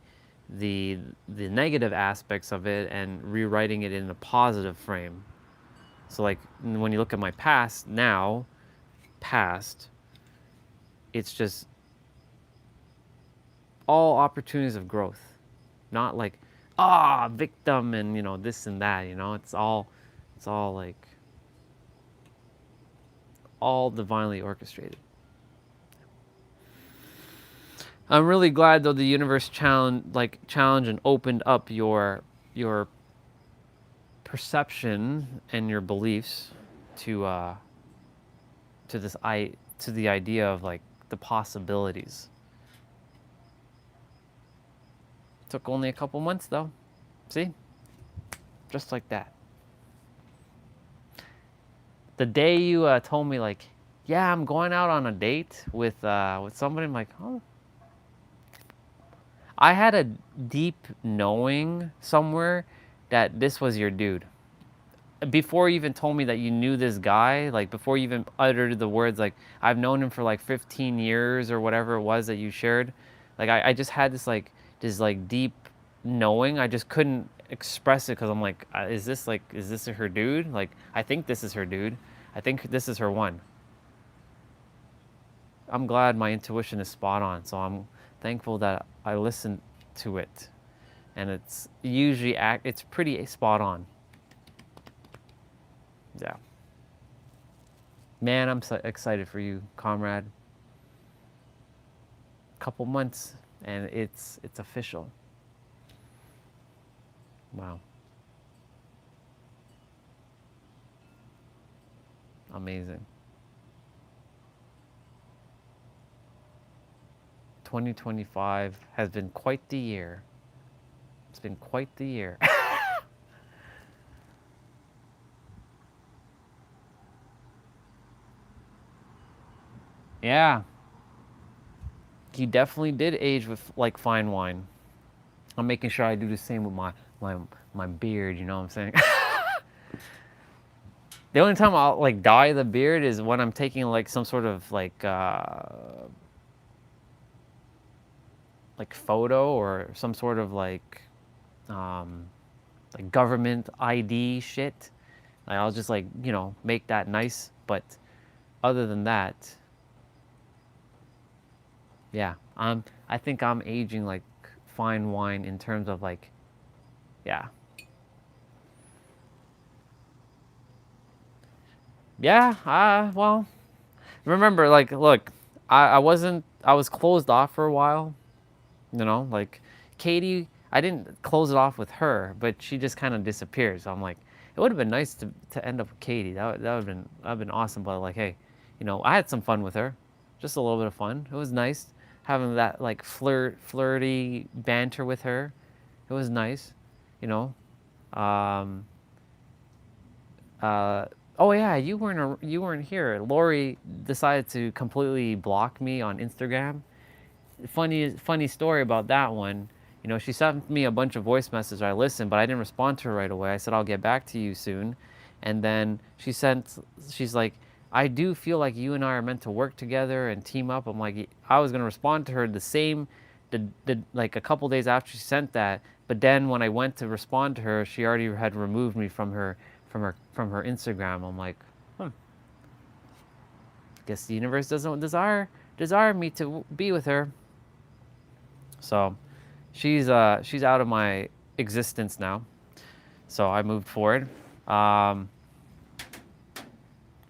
negative aspects of it and rewriting it in a positive frame. So like when you look at my past, it's just all opportunities of growth, not like, victim and, you know, this and that, you know. It's all like all divinely orchestrated. I'm really glad though the universe challenged and opened up your perception and your beliefs to the idea of like the possibilities. Took only a couple months though. See? Just like that. The day you told me like, yeah, I'm going out on a date with somebody, I'm like, oh. I had a deep knowing somewhere that this was your dude. Before you even told me that you knew this guy, like before you even uttered the words like, I've known him for like 15 years or whatever it was that you shared, Like I just had this like deep knowing. I just couldn't express it because I'm like, is this her dude? Like I think this is her dude. I think this is her one. I'm glad my intuition is spot on. So I'm thankful that I listened to it, and it's usually it's pretty spot on. Yeah. Man, I'm so excited for you, comrade. Couple months and it's official. Wow. Amazing. 2025 has been quite the year. It's been quite the year. Yeah. You definitely did age with like fine wine. I'm making sure I do the same with my beard, you know what I'm saying? The only time I'll like dye the beard is when I'm taking like some sort of like photo or some sort of like government ID shit. Like I'll just like, you know, make that nice, but other than that, yeah, I think I'm aging like fine wine in terms of like, yeah. Yeah, well, remember, like, look, I was closed off for a while, you know, like, Katie, I didn't close it off with her, but she just kind of disappeared, so I'm like, it would have been nice to end up with Katie, that would have been awesome, but like, hey, you know, I had some fun with her, just a little bit of fun, it was nice, having that, like, flirty banter with her, it was nice, you know, um, oh yeah, you weren't here. Lori decided to completely block me on Instagram. Funny story about that one. You know, she sent me a bunch of voice messages. I listened, but I didn't respond to her right away. I said I'll get back to you soon, and then she's like, I do feel like you and I are meant to work together and team up. I'm like, I was gonna respond to her like a couple days after she sent that, but then when I went to respond to her, she already had removed me from her Instagram. I'm like, guess the universe doesn't desire me to be with her. So she's out of my existence now. So I moved forward.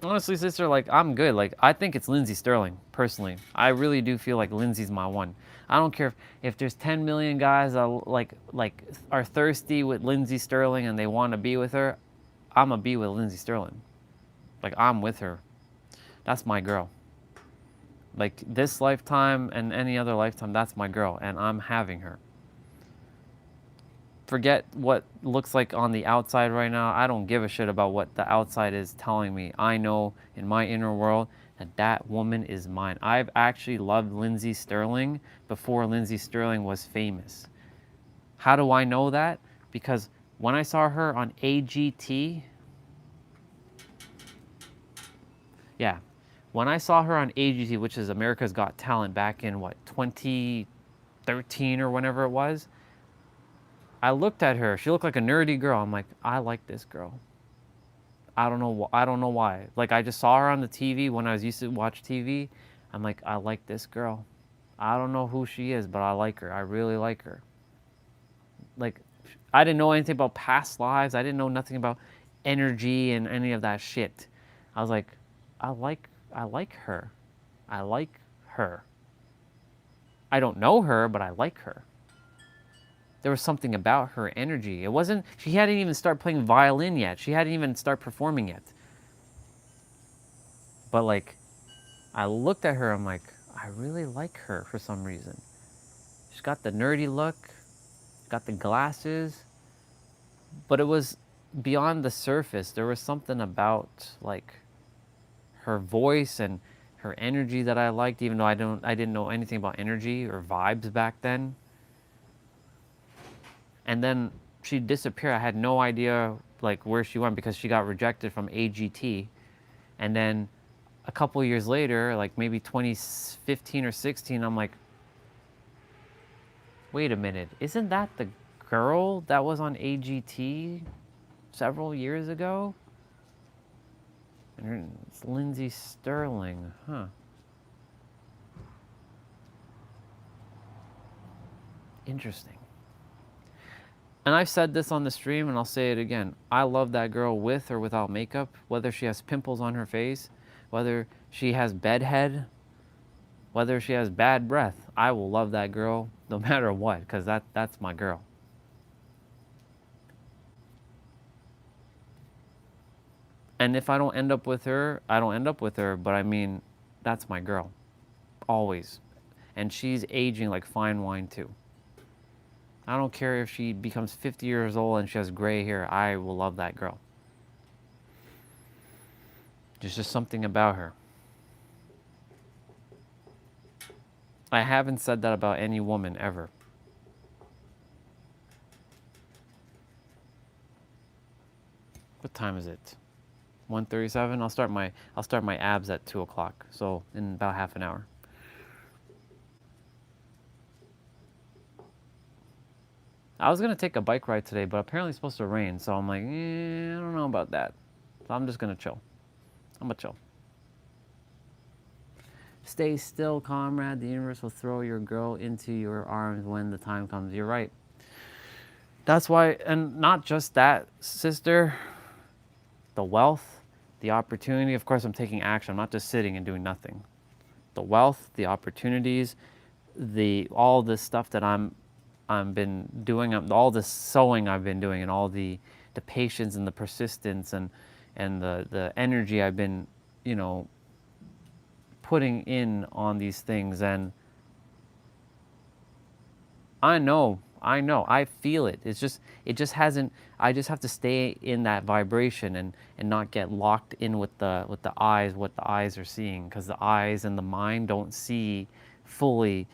Honestly, sister, like I'm good. Like I think it's Lindsey Sterling, personally. I really do feel like Lindsey's my one. I don't care if there's 10 million guys that like are thirsty with Lindsey Sterling and they want to be with her. I'm gonna be with Lindsey Sterling. Like I'm with her. That's my girl. Like this lifetime and any other lifetime, that's my girl, and I'm having her. Forget what looks like on the outside right now. I don't give a shit about what the outside is telling me. I know in my inner world that that woman is mine. I've actually loved Lindsey Sterling before Lindsey Sterling was famous. How do I know that? Because when I saw her on AGT, yeah, when I saw her on AGT, which is America's Got Talent back in what, 2013 or whenever it was, I looked at her. She looked like a nerdy girl. I'm like, I like this girl. I don't know why. Like I just saw her on the TV when I was used to watch TV. I'm like, I like this girl. I don't know who she is, but I like her. I really like her. Like I didn't know anything about past lives. I didn't know nothing about energy and any of that shit. I was like, I like her. I like her. I don't know her, but I like her. There was something about her energy. It wasn't, she hadn't even started playing violin yet. She hadn't even started performing yet. But like, I looked at her, I'm like, I really like her for some reason. She's got the nerdy look, got the glasses, but it was beyond the surface. There was something about like her voice and her energy that I liked, even though I didn't know anything about energy or vibes back then. And then she disappeared. I had no idea like where she went because she got rejected from AGT. And then a couple years later, like maybe 2015 or 16, I'm like, Wait a minute. Isn't that the girl that was on AGT several years ago? And it's Lindsay Sterling, huh? Interesting. And I've said this on the stream and I'll say it again. I love that girl with or without makeup, whether she has pimples on her face, whether she has bedhead, whether she has bad breath. I will love that girl no matter what, because that's my girl. And if I don't end up with her, I don't end up with her, but I mean, that's my girl. Always. And she's aging like fine wine too. I don't care if she becomes 50 years old and she has gray hair. I will love that girl. There's just something about her. I haven't said that about any woman ever. What time is it? 1:37. I'll start my abs at 2 o'clock. So in about half an hour. I was gonna take a bike ride today, but apparently it's supposed to rain. So I'm like, I don't know about that. So I'm just gonna chill. I'm gonna chill. Stay still, comrade. The universe will throw your girl into your arms when the time comes. You're right. That's why, and not just that, sister. The wealth, the opportunity. Of course, I'm taking action. I'm not just sitting and doing nothing. The wealth, the opportunities, all this stuff that I've been doing, all the sowing I've been doing, and all the patience and the persistence and the energy I've been, putting in on these things. And I know, I feel it. It just hasn't, I just have to stay in that vibration and not get locked in with the eyes, what the eyes are seeing, because the eyes and the mind don't see fully.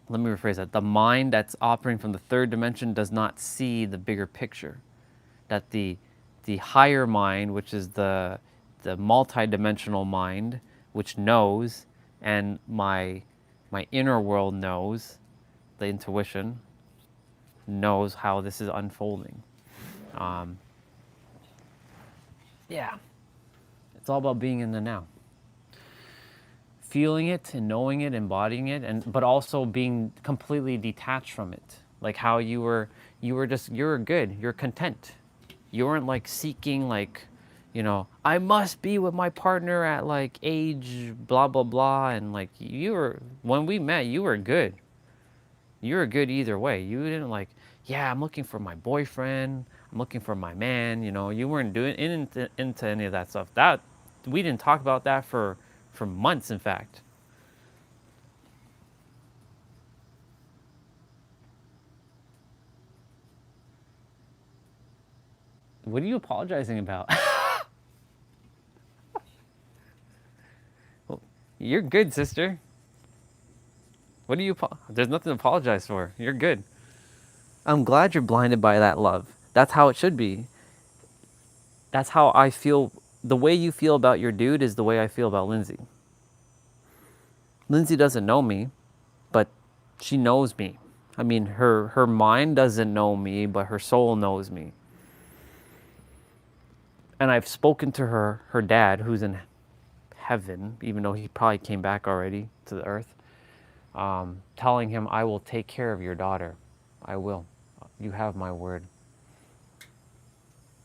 Let me rephrase that. The mind that's operating from the third dimension does not see the bigger picture. That the higher mind, which is the multi-dimensional mind, which knows, and my inner world knows, the intuition knows how this is unfolding. Yeah, it's all about being in the now, feeling it and knowing it, embodying it, but also being completely detached from it. Like how you were good, you're content. You weren't like seeking I must be with my partner at like age blah blah blah, and like when we met, you were good. You were good either way. You didn't I'm looking for my boyfriend, I'm looking for my man, you weren't doing into any of that stuff. That we didn't talk about that for months, in fact. What are you apologizing about? You're good, sister. What do you? There's nothing to apologize for. You're good. I'm glad you're blinded by that love. That's how it should be. That's how I feel. The way you feel about your dude is the way I feel about Lindsay. Lindsay doesn't know me, but she knows me. I mean, her mind doesn't know me, but her soul knows me. And I've spoken to her dad, who's in heaven, even though he probably came back already to the earth, telling him, I will take care of your daughter. I will. You have my word.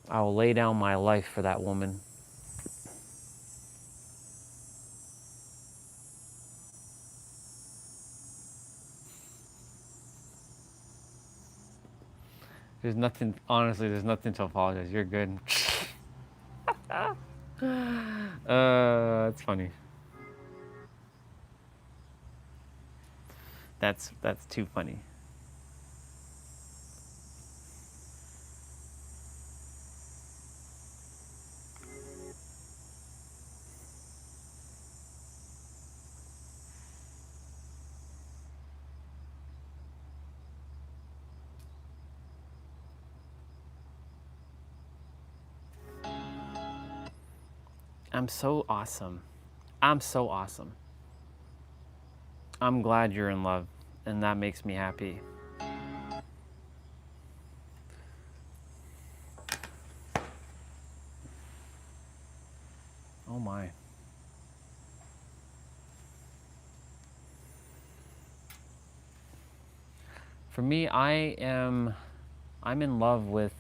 I will lay down my life for that woman. There's nothing, honestly, there's nothing to apologize. You're good. That's funny. That's too funny. I'm so awesome. I'm so awesome. I'm glad you're in love. and that makes me happy. Oh my. For me, I'm in love with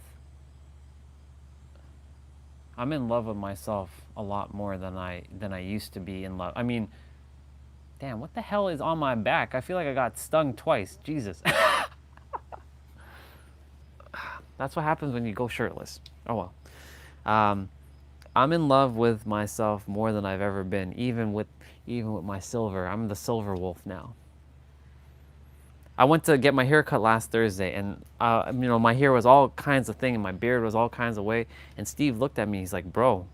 myself a lot more than I used to be in love. I mean, damn, what the hell is on my back? I feel like I got stung twice. Jesus. That's what happens when you go shirtless. Oh well. I'm in love with myself more than I've ever been, even with my silver. I'm the silver wolf now. I went to get my hair cut last Thursday, and my hair was all kinds of thing, and my beard was all kinds of way. And Steve looked at me. He's like, "Bro,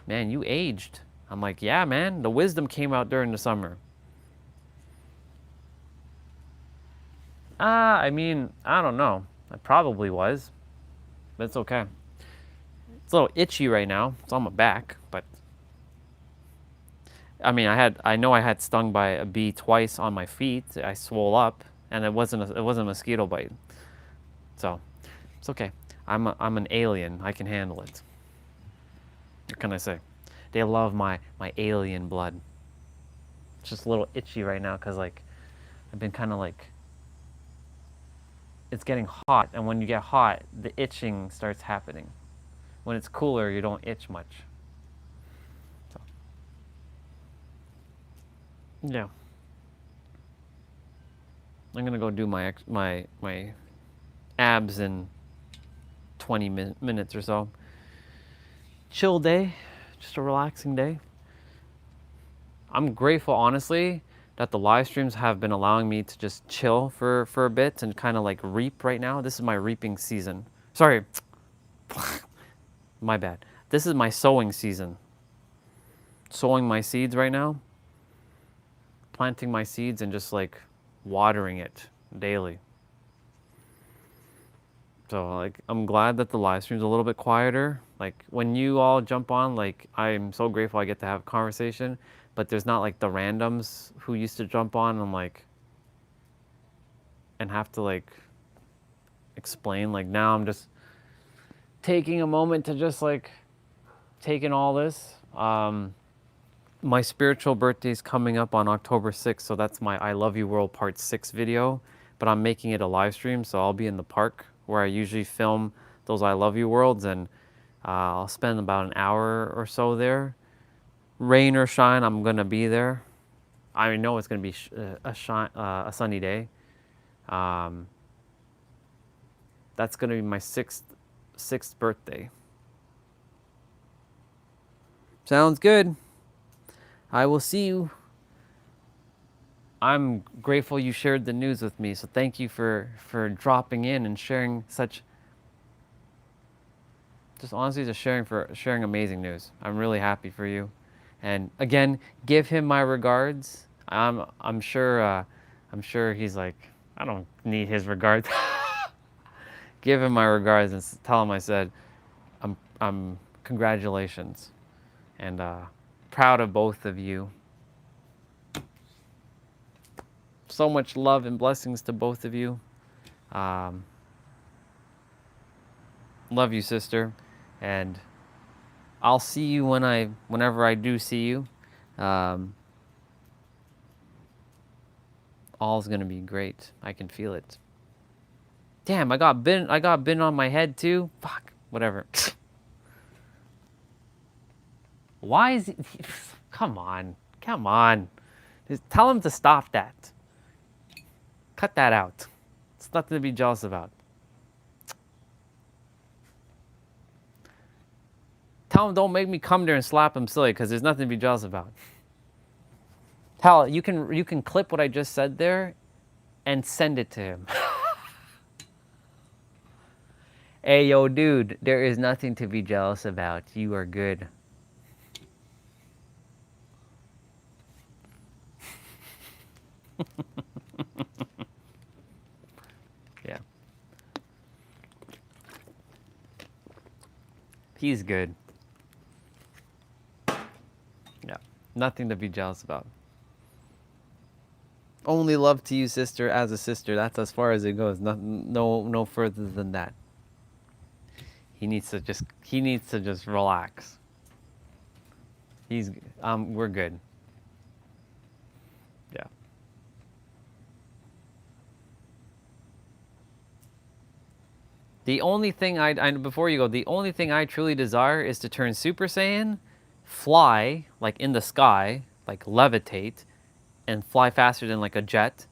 man, you aged." I'm like, "Yeah, man. The wisdom came out during the summer." I mean, I don't know. I probably was, but it's okay. It's a little itchy right now. It's on my back, but I mean, I know I had stung by a bee twice on my feet. I swole up, and it wasn't a mosquito bite, so it's okay. I'm an alien. I can handle it. What can I say? They love my alien blood. It's just a little itchy right now because like I've been kind of like, it's getting hot, and when you get hot, the itching starts happening. When it's cooler, you don't itch much. So, yeah. I'm gonna go do my abs in 20 minutes or so. Chill day, just a relaxing day. I'm grateful, honestly, that the live streams have been allowing me to just chill for a bit and kind of like reap right now. This is my reaping season. Sorry, my bad. This is my sowing season. Sowing my seeds right now. Planting my seeds and just like watering it daily. So like, I'm glad that the live stream's a little bit quieter. Like when you all jump on, like I'm so grateful I get to have a conversation, but there's not like the randoms who used to jump on and like, and have to like explain. Like now I'm just taking a moment to just like take in all this. My spiritual birthday is coming up on October 6th, so that's my I Love You World Part 6 video, but I'm making it a live stream, so I'll be in the park where I usually film those I Love You Worlds, and I'll spend about an hour or so there. Rain or shine, I'm gonna be there. I know it's gonna be a sunny day. That's gonna be my sixth birthday. Sounds good. I will see you. I'm grateful you shared the news with me, so thank you for dropping in and sharing such, just honestly just sharing amazing news. I'm really happy for you. And again, give him my regards. I'm sure he's like, I don't need his regards. Give him my regards and tell him I said I'm congratulations, and proud of both of you. So much love and blessings to both of you. Love you, sister, and I'll see you whenever I do see you. All's gonna be great. I can feel it. Damn, I got bitten on my head too. Fuck, whatever. Why is he? Come on. Just tell him to stop that. Cut that out. It's nothing to be jealous about. Tell him don't make me come there and slap him silly, because there's nothing to be jealous about. Hell, you can clip what I just said there and send it to him. Hey, yo, dude, there is nothing to be jealous about. You are good. Yeah. He's good. Yeah. Nothing to be jealous about. Only love to you, sister, as a sister. That's as far as it goes. No further than that. He needs to just relax. We're good. Yeah. The only thing before you go, the only thing I truly desire is to turn Super Saiyan, fly like in the sky, like levitate, and fly faster than like a jet,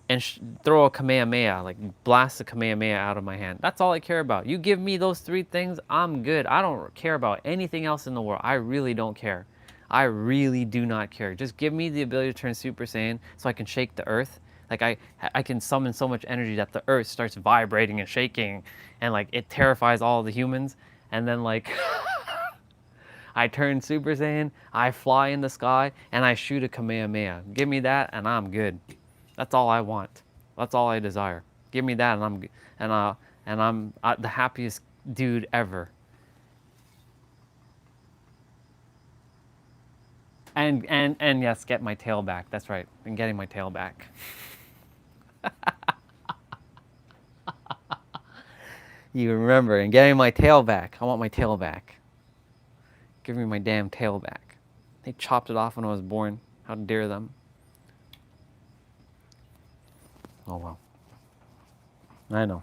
and throw a Kamehameha, like blast a Kamehameha out of my hand. That's all I care about. You give me those three things, I'm good. I don't care about anything else in the world. I really don't care. I really do not care. Just give me the ability to turn Super Saiyan so I can shake the earth. Like I can summon so much energy that the earth starts vibrating and shaking, and like it terrifies all the humans. And then like I turn Super Saiyan, I fly in the sky, and I shoot a Kamehameha. Give me that, and I'm good. That's all I want. That's all I desire. Give me that, and I'm the happiest dude ever. And yes, get my tail back. That's right. I'm getting my tail back. You remember, and getting my tail back. I want my tail back. Give me my damn tail back. They chopped it off when I was born. How dare them? Oh well. I know.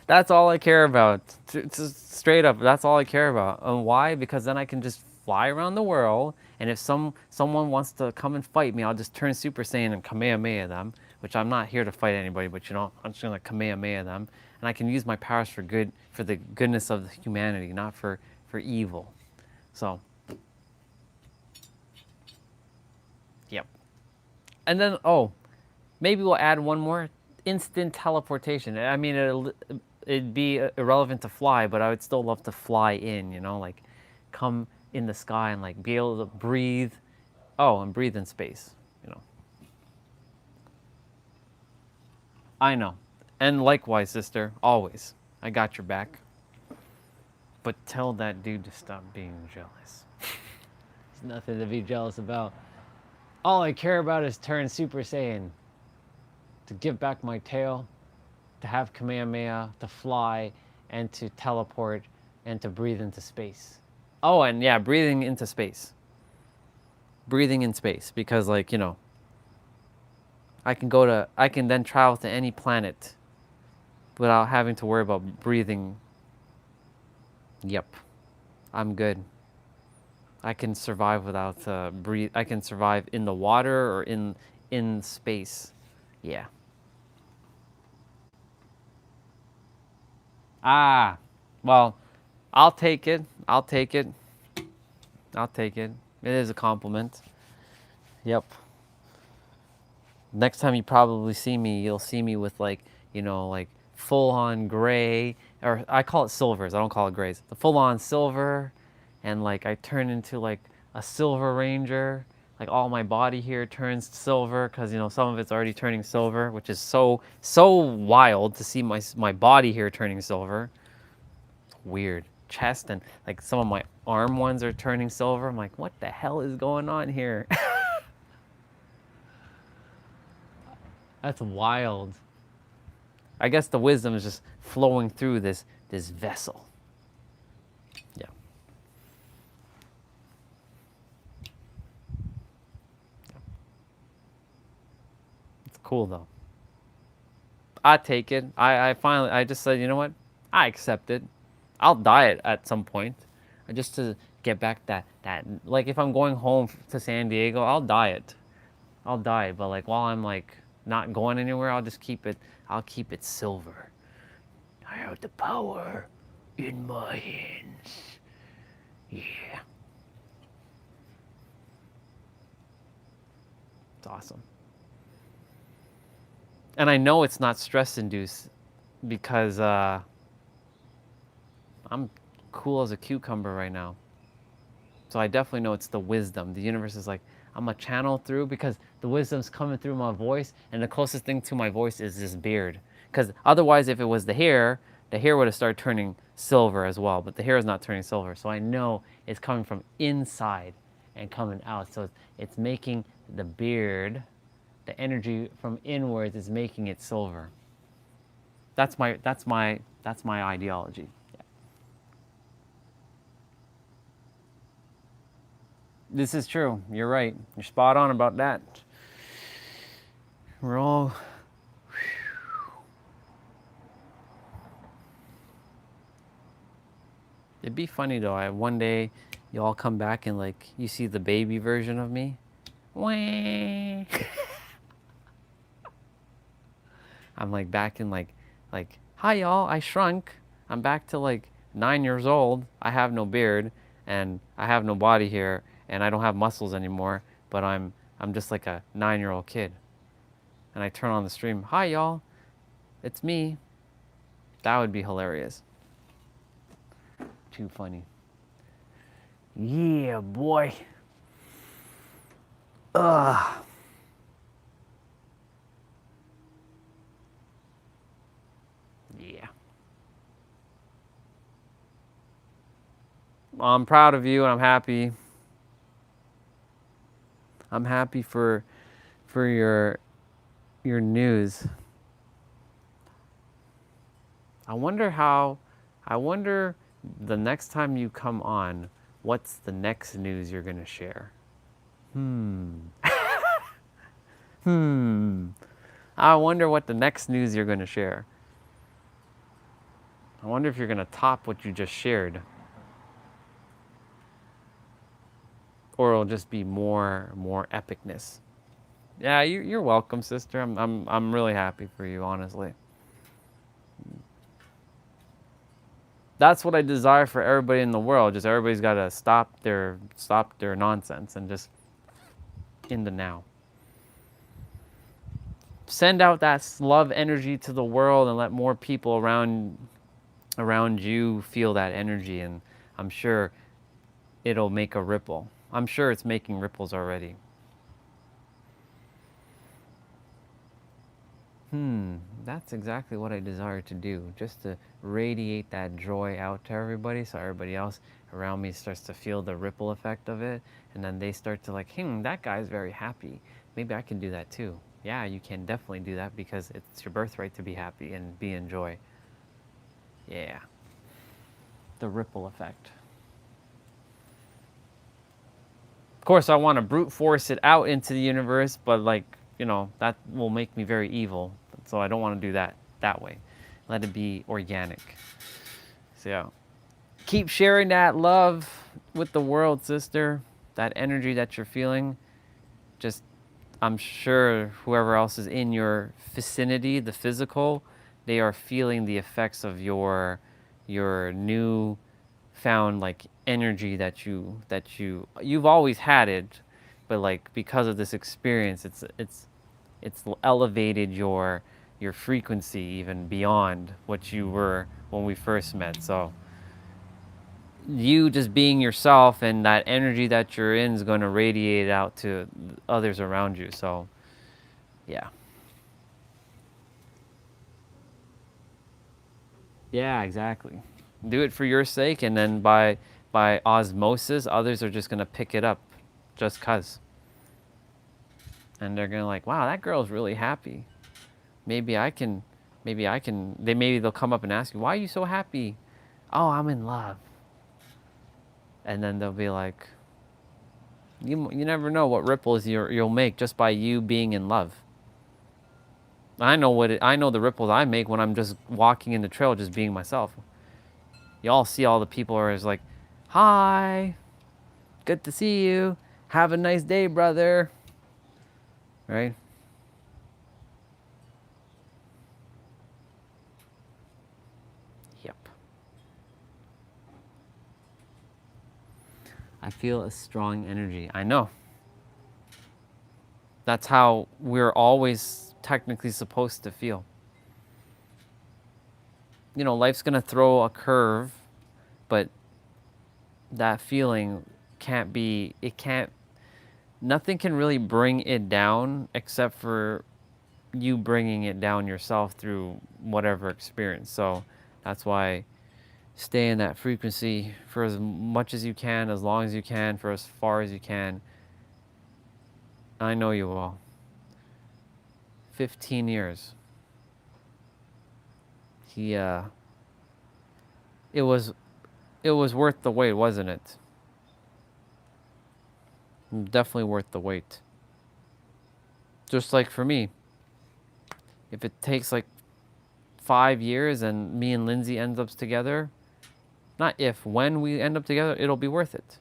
That's all I care about. Straight up, that's all I care about. And why? Because then I can just fly around the world, and if someone wants to come and fight me, I'll just turn Super Saiyan and Kamehameha them, which I'm not here to fight anybody, but you know, I'm just gonna Kamehameha them, and I can use my powers for good, for the goodness of humanity, not for evil. So, yep. And then, maybe we'll add one more: instant teleportation. I mean, it'd be irrelevant to fly, but I would still love to fly in, you know, like come in the sky and like be able to breathe. Oh, and breathe in space, you know. I know. And likewise, sister, always. I got your back. But tell that dude to stop being jealous. There's nothing to be jealous about. All I care about is turn Super Saiyan, to give back my tail, to have Kamehameha, to fly, and to teleport, and to breathe into space. Oh, and yeah, breathing into space. Breathing in space, because like, you know, I can then travel to any planet without having to worry about breathing. Yep, I'm good. I can survive without I can survive in the water or in space. Yeah. Ah, well, I'll take it. I'll take it. I'll take it. It is a compliment. Yep. Next time you probably see me, you'll see me with like, you know, like full on gray, or I call it silvers. I don't call it grays. The full on silver, and like I turn into like a silver ranger. Like all my body here turns silver because, you know, some of it's already turning silver, which is so wild to see my body here turning silver. It's weird. Chest and like some of my arm ones are turning silver. I'm like, what the hell is going on here? That's wild. I guess the wisdom is just flowing through this vessel. Yeah. It's cool though. I take it. I just said, you know what? I accept it. I'll diet at some point, just to get back that like if I'm going home to San Diego, I'll diet. But like while I'm like not going anywhere, I'll just keep it. I'll keep it silver. I have the power in my hands. Yeah. It's awesome. And I know it's not stress induced because I'm cool as a cucumber right now. So I definitely know it's the wisdom. The universe is like, I'm a channel through, because the wisdom's coming through my voice, and the closest thing to my voice is this beard. Because otherwise, if it was the hair would have started turning silver as well, but the hair is not turning silver. So I know it's coming from inside, and coming out. So it's making the beard, the energy from inwards is making it silver. That's my ideology. Yeah. This is true. You're right. You're spot on about that. We're all. It'd be funny though. One day you all come back and like you see the baby version of me. Wah. I'm like back in like hi y'all, I shrunk. I'm back to like 9 years old. I have no beard and I have no body hair and I don't have muscles anymore, but I'm just like a 9-year-old kid. And I turn on the stream, hi y'all, it's me. That would be hilarious. Too funny. Yeah, boy. Ugh. Yeah. I'm proud of you and I'm happy. I'm happy for your news. I wonder the next time you come on, what's the next news you're going to share? I wonder what the next news you're going to share. I wonder if you're going to top what you just shared. Or it'll just be more epicness. Yeah, you're welcome, sister. I'm really happy for you, honestly. That's what I desire for everybody in the world. Just everybody's got to stop their nonsense and just in the now. Send out that love energy to the world and let more people around you feel that energy, and I'm sure it'll make a ripple. I'm sure it's making ripples already. That's exactly what I desire to do, just to radiate that joy out to everybody so everybody else around me starts to feel the ripple effect of it, and then they start to like, that guy's very happy. Maybe I can do that too. Yeah, you can definitely do that because it's your birthright to be happy and be in joy. Yeah. The ripple effect. Of course, I want to brute force it out into the universe, but like, that will make me very evil. So I don't want to do that way. Let it be organic. So yeah. Keep sharing that love with the world, sister. That energy that you're feeling. Just, I'm sure whoever else is in your vicinity, the physical, they are feeling the effects of your new found like energy that you've always had it, but like because of this experience, it's elevated your frequency even beyond what you were when we first met. So you just being yourself and that energy that you're in is going to radiate out to others around you. So yeah. Yeah, exactly. Do it for your sake, and then by osmosis, others are just going to pick it up just cuz. And they're going to like, wow, that girl's really happy. Maybe they'll come up and ask you, why are you so happy? Oh, I'm in love. And then they'll be like, you never know what ripples you'll make just by you being in love. I know the ripples I make when I'm just walking in the trail, just being myself. Y'all see all the people are like, hi, good to see you. Have a nice day, brother. Right? Yep. I feel a strong energy. I know. That's how we're always technically supposed to feel. Life's going to throw a curve, but that feeling nothing can really bring it down except for you bringing it down yourself through whatever experience. So that's why stay in that frequency for as much as you can, as long as you can, for as far as you can. I know you will. 15 years. He it was worth the wait, wasn't it? Definitely worth the wait. Just like for me, if it takes like 5 years and me and Lindsay ends up together, not if, when we end up together, it'll be worth it.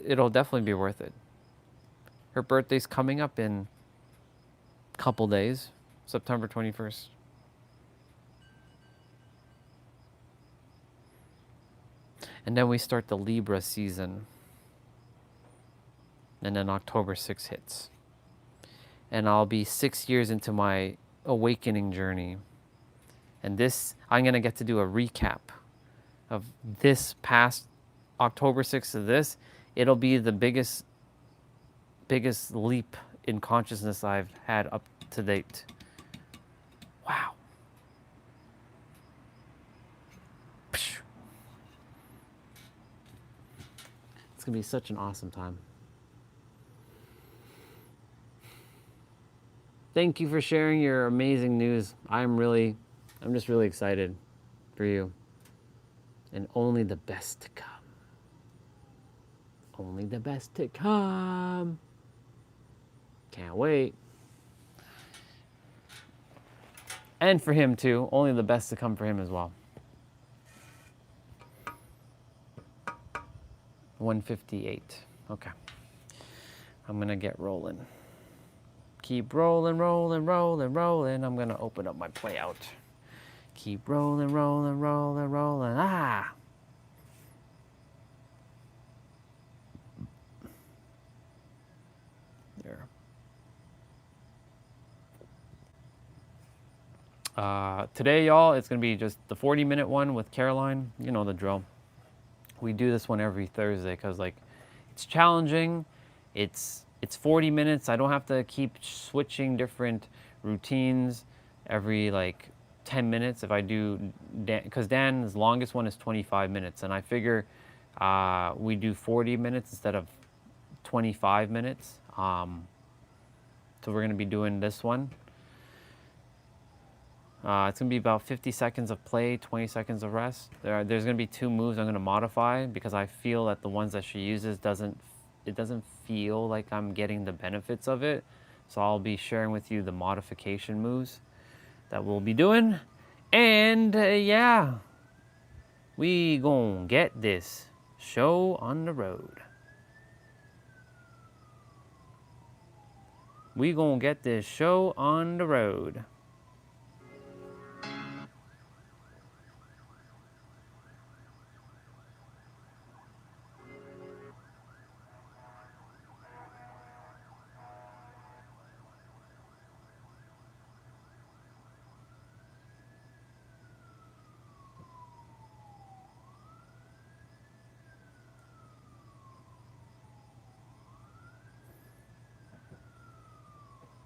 It'll definitely be worth it. Her birthday's coming up in a couple days, September 21st. And then we start the Libra season. And then October 6th hits. And I'll be 6 years into my awakening journey. And this, I'm going to get to do a recap of this past October 6th to this. It'll be the biggest leap in consciousness I've had up to date. Wow. It's going to be such an awesome time. Thank you for sharing your amazing news. I'm just really excited for you. And only the best to come. Only the best to come. Can't wait. And for him too. Only the best to come for him as well. 158. Okay. I'm going to get rolling. Keep rolling, rolling, rolling, rolling. I'm going to open up my play out. Keep rolling, rolling, rolling, rolling. Ah! There. Today, y'all, it's going to be just the 40-minute one with Caroline. You know the drill. We do this one every Thursday because, like, it's challenging. It's 40 minutes. I don't have to keep switching different routines every, like, 10 minutes if I do, because Dan's longest one is 25 minutes. And I figure we do 40 minutes instead of 25 minutes. So we're going to be doing this one. It's going to be about 50 seconds of play, 20 seconds of rest. There's going to be 2 moves I'm going to modify because I feel that the ones that she uses doesn't feel like I'm getting the benefits of it. So I'll be sharing with you the modification moves that we'll be doing. And yeah, we gonna get this show on the road. We gonna get this show on the road.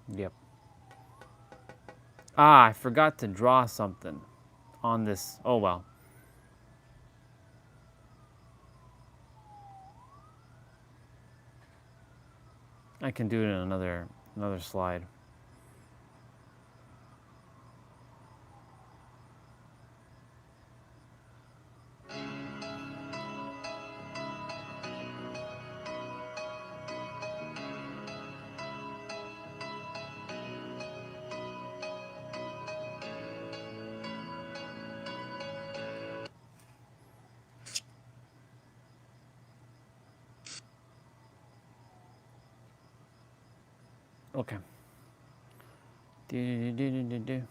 Yep. I forgot to draw something on this. Oh well. I can do it in another slide. Okay. Do.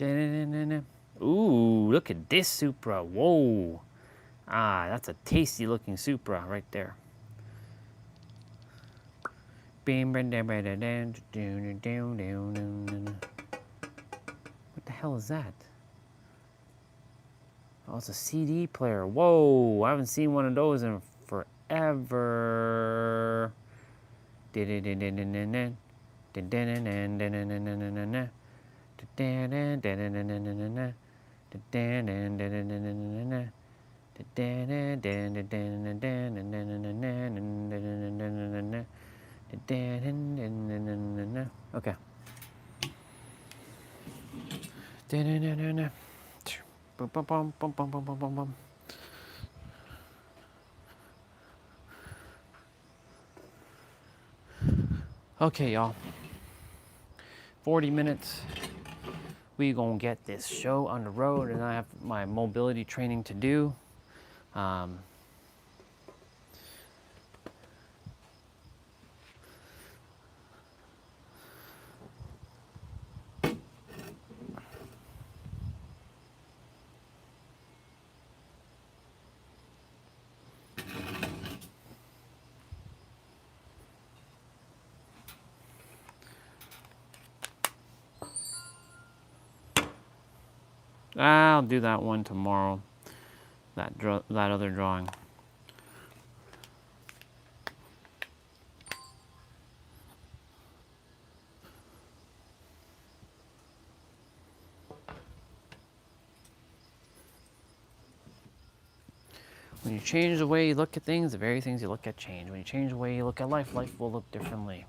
Da-da-da-da-da. Ooh, look at this Supra. Whoa. Ah, that's a tasty looking Supra right there. What the hell is that? Oh, it's a CD player. Whoa, I haven't seen one of those in forever. Okay. Okay, y'all. 40 minutes. We gonna get this show on the road, and I have my mobility training to do. I'll do that one tomorrow. That other drawing. When you change the way you look at things, the very things you look at change. When you change the way you look at life, life will look differently.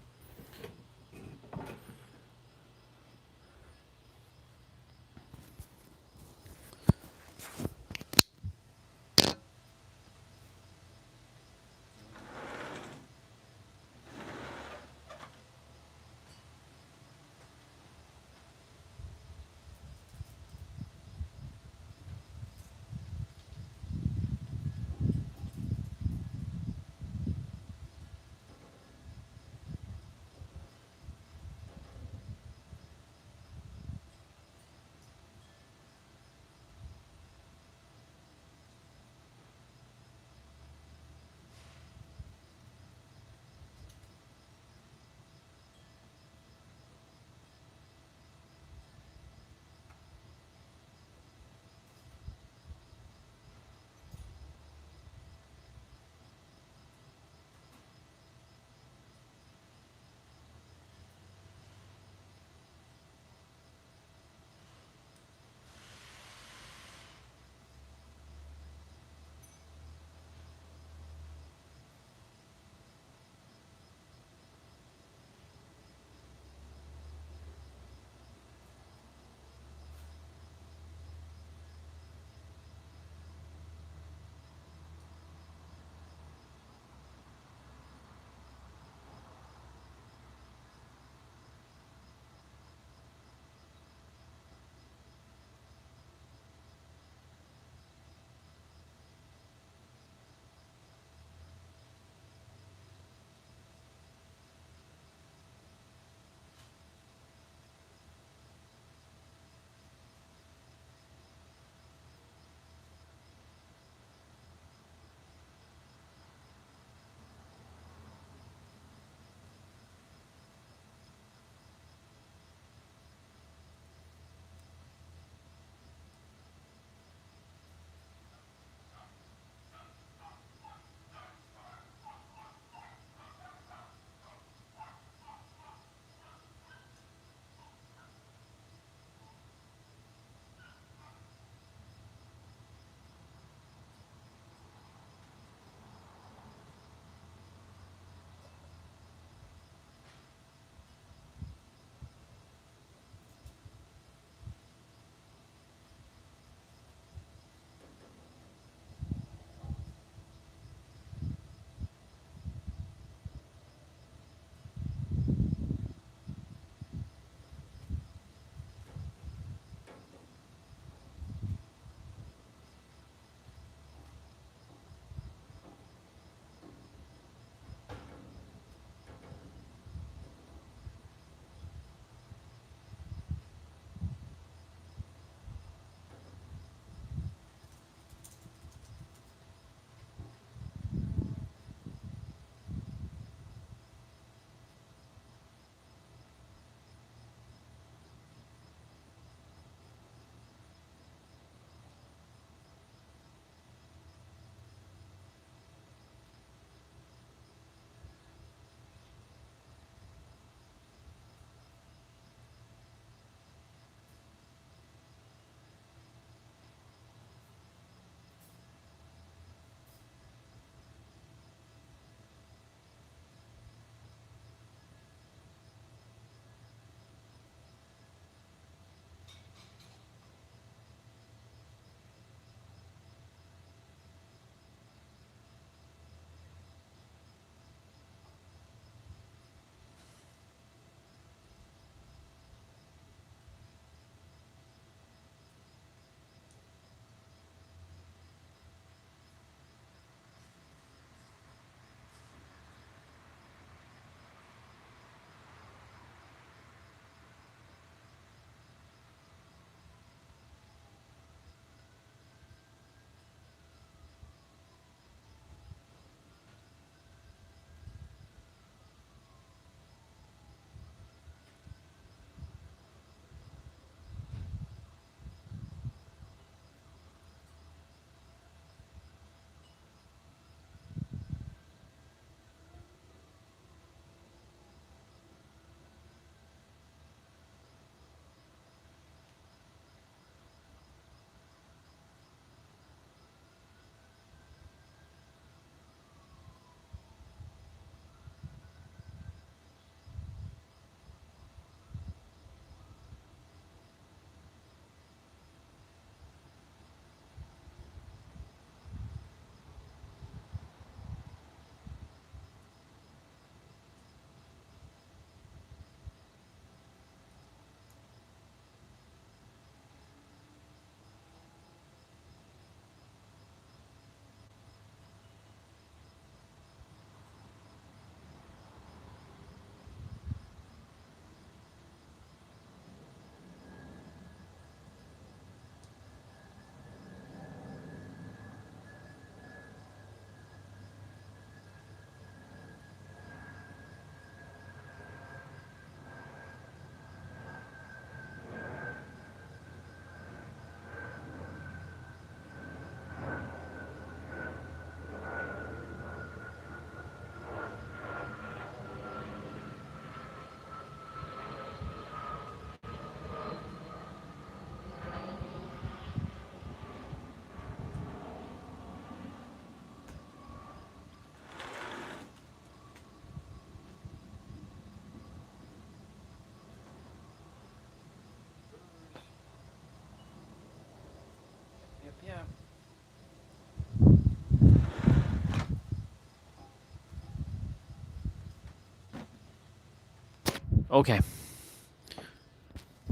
Okay.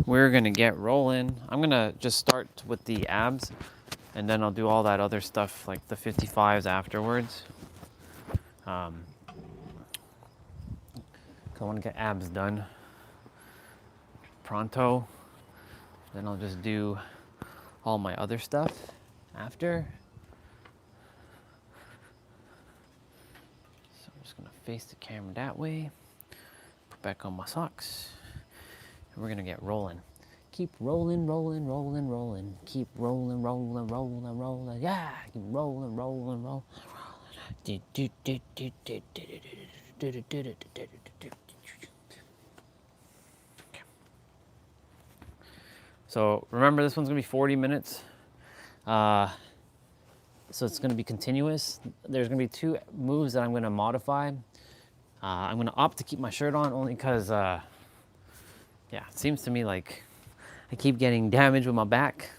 We're gonna get rolling. I'm gonna just start with the abs, and then I'll do all that other stuff like the 55s afterwards. I want to get abs done pronto. Then I'll just do all my other stuff after. So I'm just gonna face the camera that way, put back on my socks, and we're gonna get rolling. Keep rolling, rolling, rolling, rolling. Keep rolling, rolling, rolling, rolling. Yeah, keep rolling, rolling, rolling. So remember, this one's gonna be 40 minutes. So it's gonna be continuous. There's gonna be 2 moves that I'm gonna modify. I'm gonna opt to keep my shirt on only because, yeah, it seems to me like I keep getting damage with my back.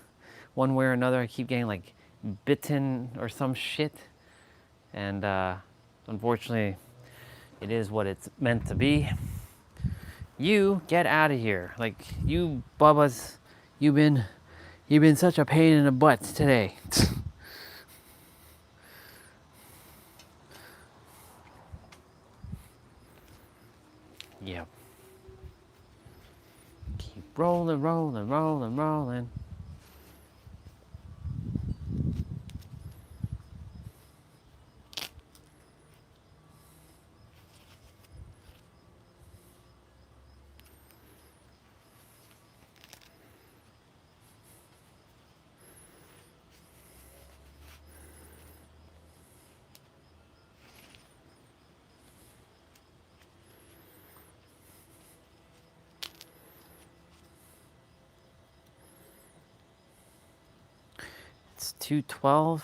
One way or another, I keep getting like bitten or some shit. And unfortunately, it is what it's meant to be. You get out of here. Like, you Bubbas, you've been such a pain in the butt today. Yeah. Keep rolling, rolling, rolling, rolling. It's 2:12.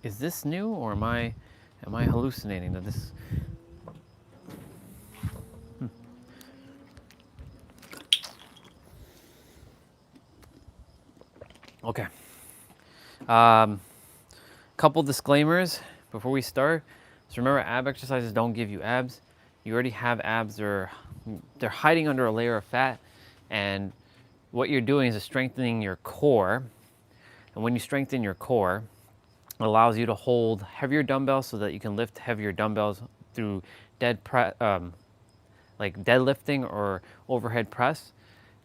Is this new, or am I hallucinating that this? Okay. Couple disclaimers before we start. So remember, ab exercises don't give you abs. You already have abs. They're hiding under a layer of fat, and what you're doing is strengthening your core. And when you strengthen your core, it allows you to hold heavier dumbbells so that you can lift heavier dumbbells through like deadlifting or overhead press.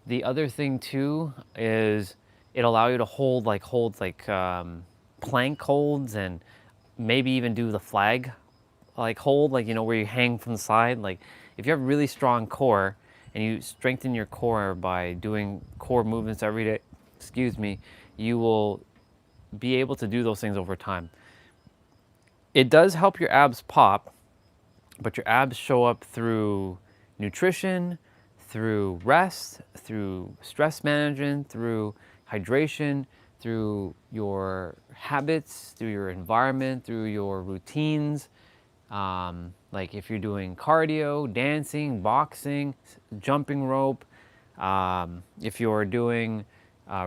The other thing too is it allows you to hold plank holds, and maybe even do the flag like hold, like, you know, where you hang from the side. Like, if you have really strong core and you strengthen your core by doing core movements every day, you will be able to do those things over time. It does help your abs pop, but your abs show up through nutrition, through rest, through stress management, through hydration, through your habits, through your environment, through your routines. Like if you're doing cardio, dancing, boxing, jumping rope, if you're doing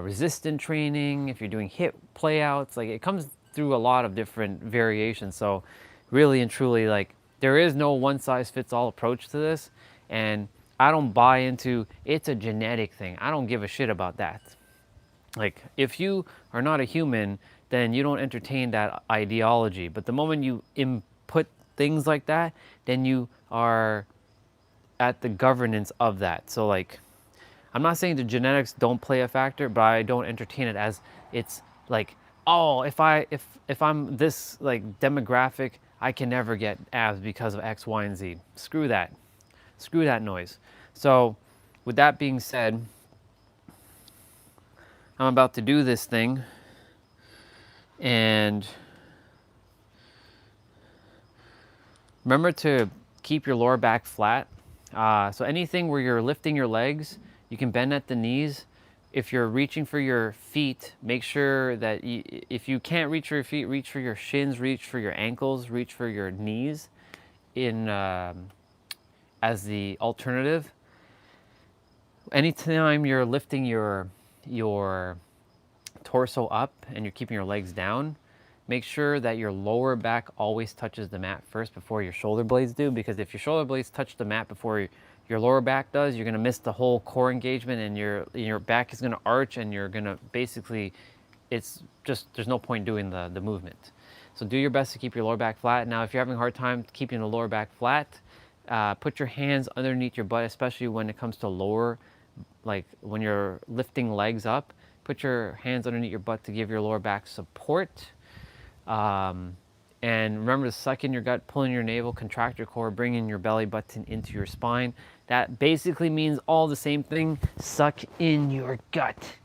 resistant training, if you're doing HIIT playouts, like it comes through a lot of different variations. So really and truly, like, there is no one size fits all approach to this. And I don't buy into it's a genetic thing. I don't give a shit about that. Like, if you are not a human, then you don't entertain that ideology. But the moment you input things like that, then you are at the governance of that. So like, I'm not saying the genetics don't play a factor, but I don't entertain it as it's like, oh, if I'm this like demographic, I can never get abs because of X, Y, and Z. Screw that. Screw that noise. So with that being said, I'm about to do this thing, and remember to keep your lower back flat. So anything where you're lifting your legs, you can bend at the knees. If you're reaching for your feet, make sure that if you can't reach for your feet, reach for your shins, reach for your ankles, reach for your knees as the alternative. anytime you're lifting your torso up and you're keeping your legs down, make sure that your lower back always touches the mat first before your shoulder blades do, because if your shoulder blades touch the mat before your lower back does, you're going to miss the whole core engagement, and your back is going to arch, and you're going to basically, it's just, there's no point doing the movement. So do your best to keep your lower back flat. Now, if you're having a hard time keeping the lower back flat, put your hands underneath your butt, especially when it comes to lower, like when you're lifting legs up, put your hands underneath your butt to give your lower back support. And remember to suck in your gut, pull in your navel, contract your core, bring in your belly button into your spine. That basically means all the same thing. Suck in your gut.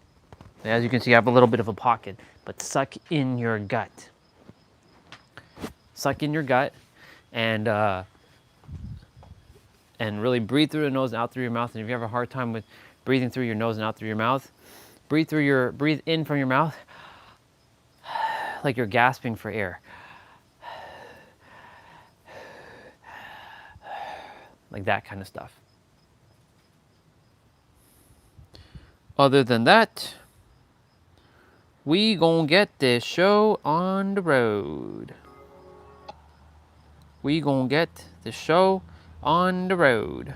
As you can see, I have a little bit of a pocket, but suck in your gut. Suck in your gut, and really breathe through the nose and out through your mouth. And if you have a hard time with breathing through your nose and out through your mouth, breathe in from your mouth like you're gasping for air. Like that kind of stuff. Other than that, we gonna get this show on the road. We gonna get the show on the road.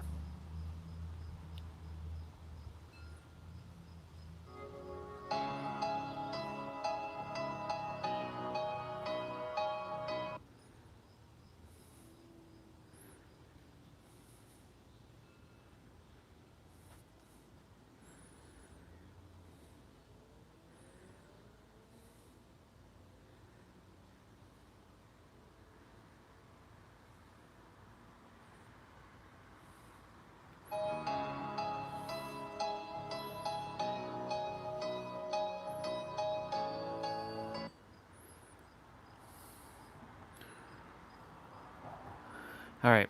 All right,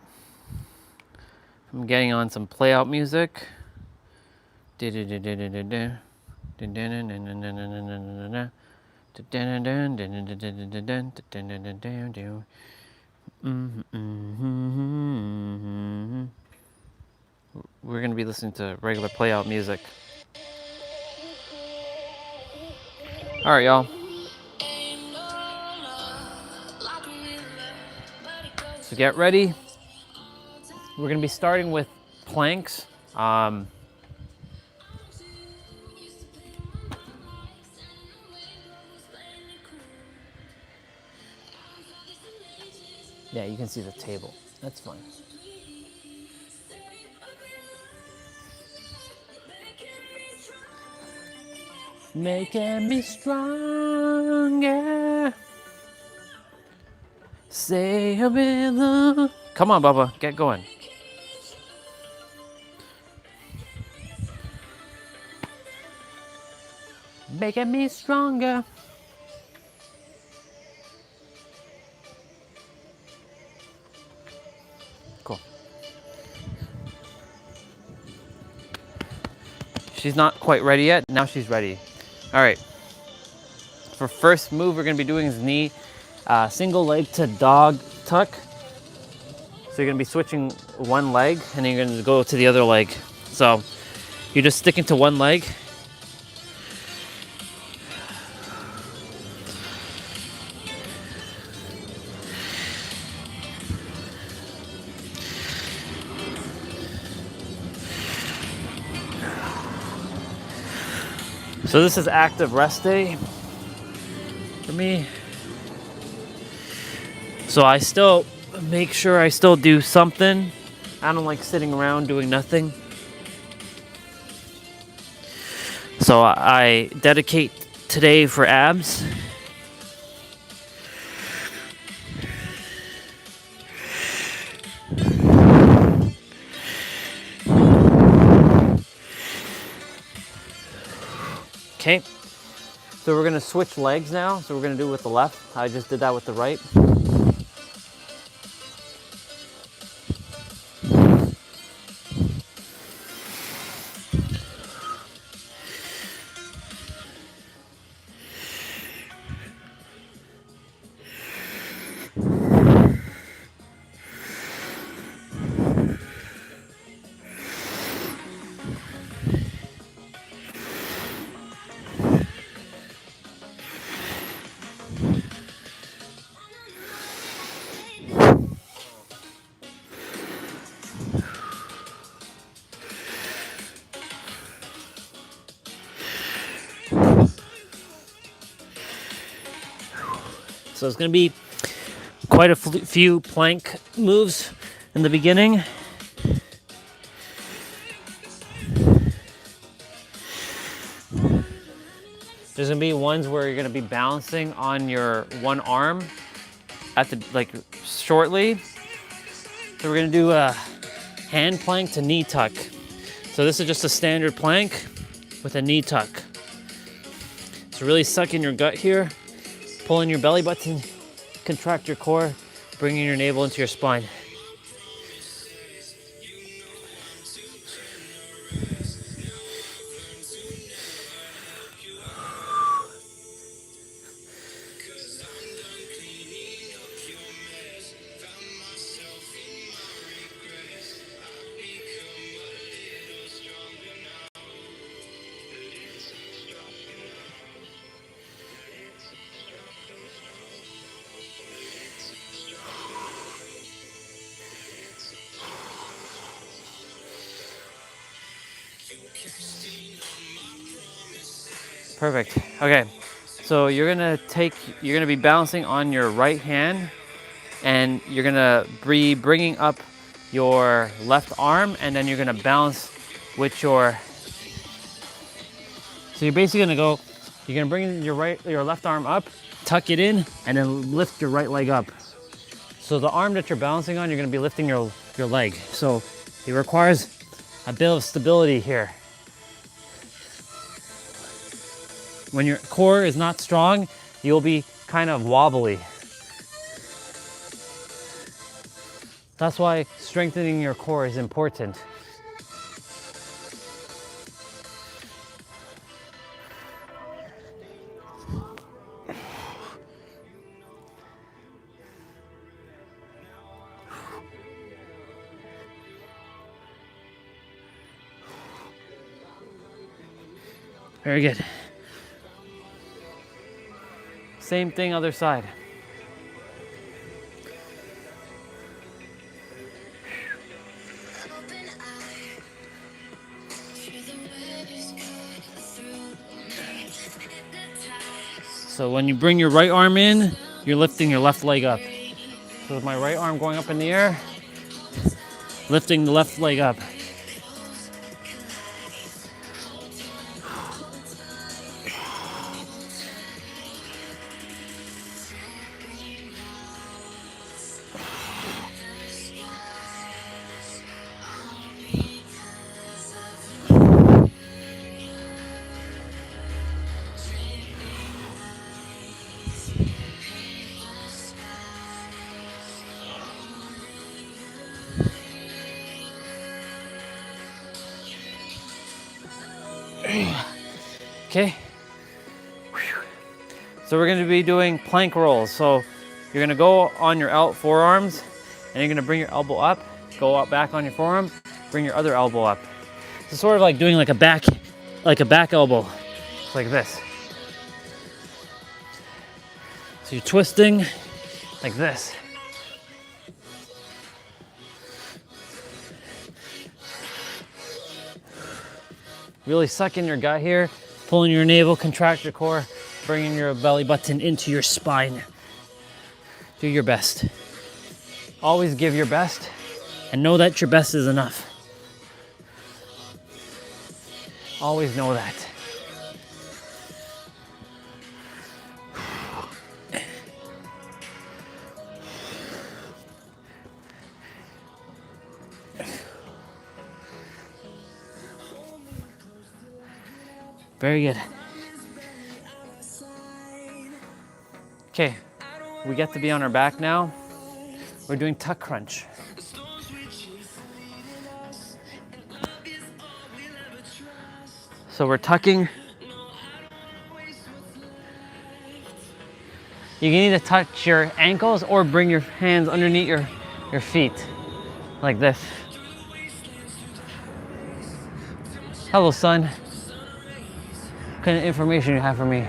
I'm getting on some play out music. We're gonna be listening to regular play out music. All right, y'all. So get ready. We're gonna be starting with planks. Yeah, you can see the table. That's fine. Making me stronger. Say a rhythm. Come on, Bubba, get going. Making me stronger. Cool. She's not quite ready yet. Now she's ready. All right. For first move, we're gonna be doing is knee, single leg to dog tuck. So you're gonna be switching one leg, and then you're gonna go to the other leg. So you're just sticking to one leg. So this is active rest day for me. So I still make sure I still do something. I don't like sitting around doing nothing. So I dedicate today for abs. Okay, so we're gonna switch legs now. So we're gonna do it with the left. I just did that with the right. So it's going to be quite a few plank moves in the beginning. There's going to be ones where you're going to be balancing on your one arm at the shortly. So we're going to do a hand plank to knee tuck. So this is just a standard plank with a knee tuck. So really suck in your gut here, pull in your belly button, contract your core, bringing your navel into your spine. Perfect. Okay, so you're gonna be balancing on your right hand, and you're gonna be bringing up your left arm, and then you're gonna balance with your. So you're basically gonna go. You're gonna bring your left arm up, tuck it in, and then lift your right leg up. So the arm that you're balancing on, you're gonna be lifting your leg. So it requires a bit of stability here. When your core is not strong, you'll be kind of wobbly. That's why strengthening your core is important. Very good. Same thing, other side. So when you bring your right arm in, you're lifting your left leg up. So with my right arm going up in the air, lifting the left leg up. Okay. So we're going to be doing plank rolls. So you're going to go on your forearms, and you're going to bring your elbow up, go up back on your forearm, bring your other elbow up. It's sort of like doing like a back elbow, it's like this. So you're twisting like this. Really suck in your gut here, pulling your navel, contract your core, bringing your belly button into your spine. Do your best. Always give your best, and know that your best is enough. Always know that. Very good. Okay, we get to be on our back now. We're doing tuck crunch. So we're tucking. You can either touch your ankles or bring your hands underneath your feet, like this. Hello, son. What kind of information you have for me?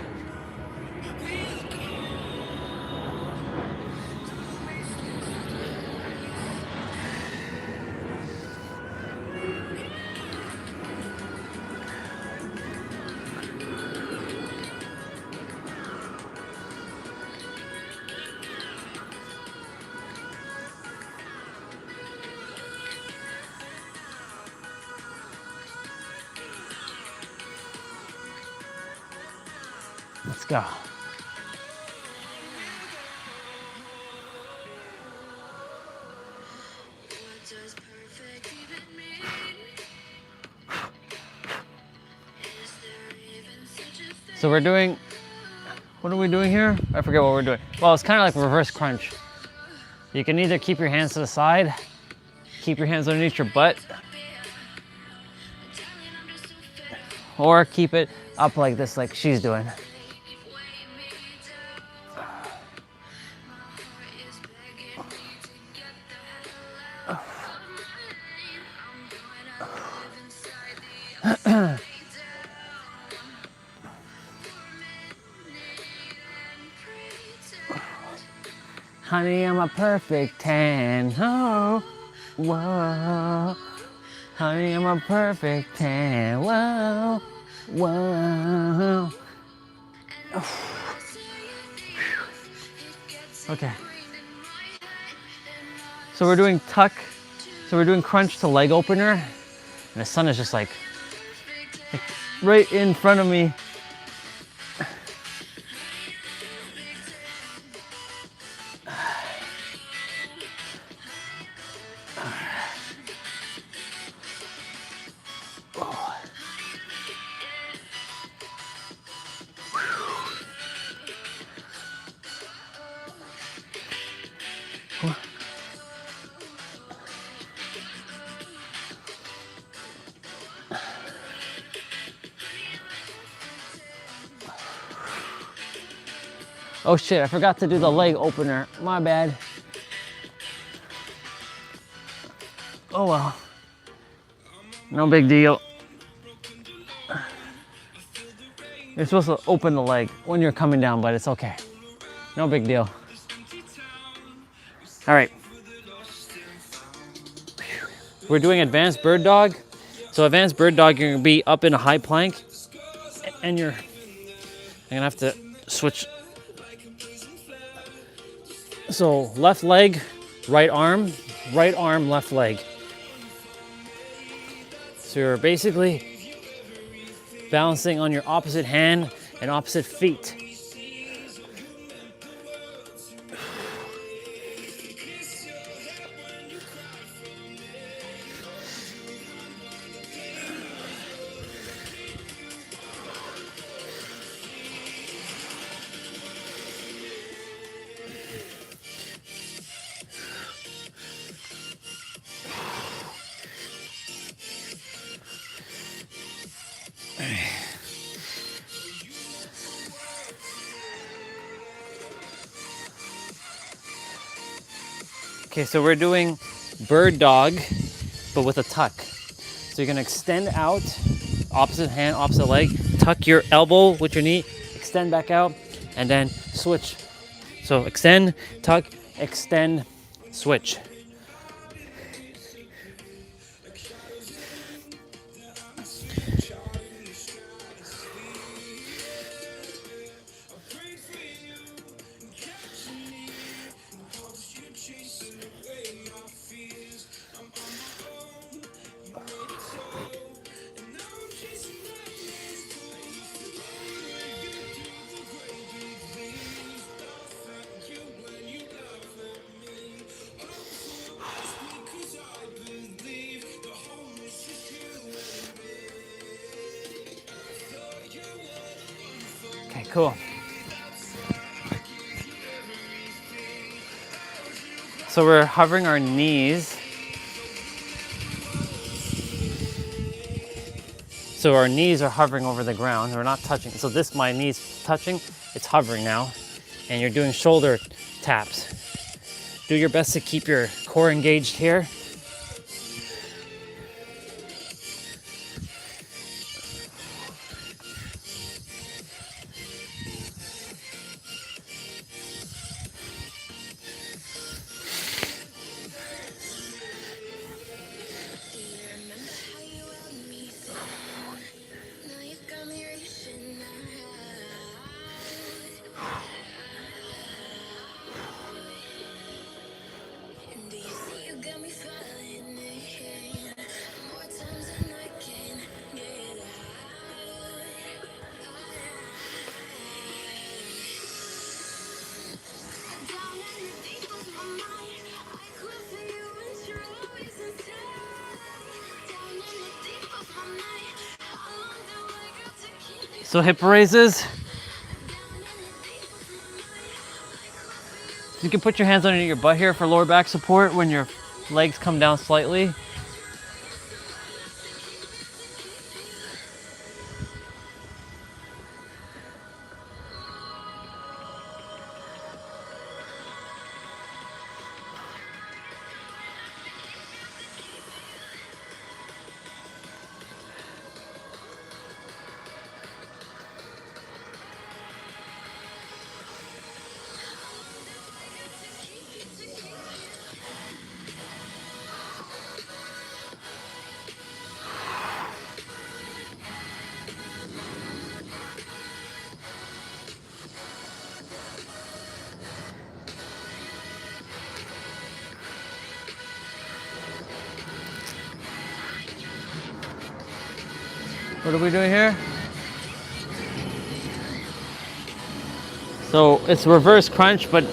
Let's go. So we're doing, what are we doing here? I forget what we're doing. Well, it's kind of like reverse crunch. You can either keep your hands to the side, keep your hands underneath your butt, or keep it up like this, like she's doing. Honey, I'm a perfect 10. Oh, whoa. Honey, I'm a perfect 10. Whoa, whoa. Okay. So we're doing tuck. So we're doing crunch to leg opener. And the sun is just like right in front of me. Oh shit, I forgot to do the leg opener. My bad. Oh well. No big deal. You're supposed to open the leg when you're coming down, but it's okay. No big deal. All right. We're doing advanced bird dog. So advanced bird dog, you're gonna be up in a high plank, and I'm gonna have to switch. So left leg, right arm, left leg. So you're basically balancing on your opposite hand and opposite feet. Okay, so we're doing bird dog, but with a tuck. So you're gonna extend out, opposite hand, opposite leg, tuck your elbow with your knee, extend back out, and then switch. So extend, tuck, extend, switch. Okay, cool. So we're hovering our knees. So our knees are hovering over the ground. We're not touching. So this, my knees touching, it's hovering now. And you're doing shoulder taps. Do your best to keep your core engaged here. So hip raises. You can put your hands under your butt here for lower back support when your legs come down slightly. What are we doing here? So it's reverse crunch, but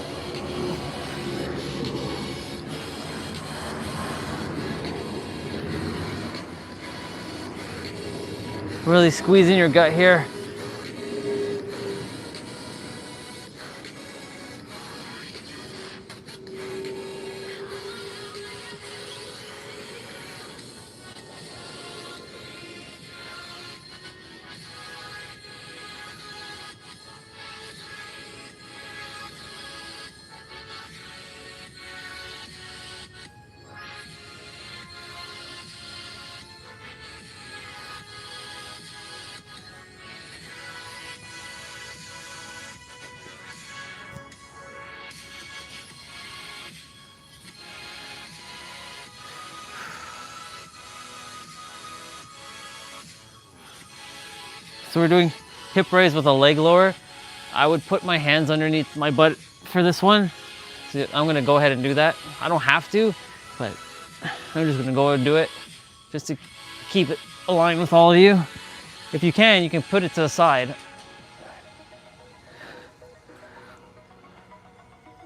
really squeezing your gut here. So we're doing hip raise with a leg lower. I would put my hands underneath my butt for this one. So I'm gonna go ahead and do that. I don't have to, but I'm just gonna go ahead and do it just to keep it aligned with all of you. If you can put it to the side.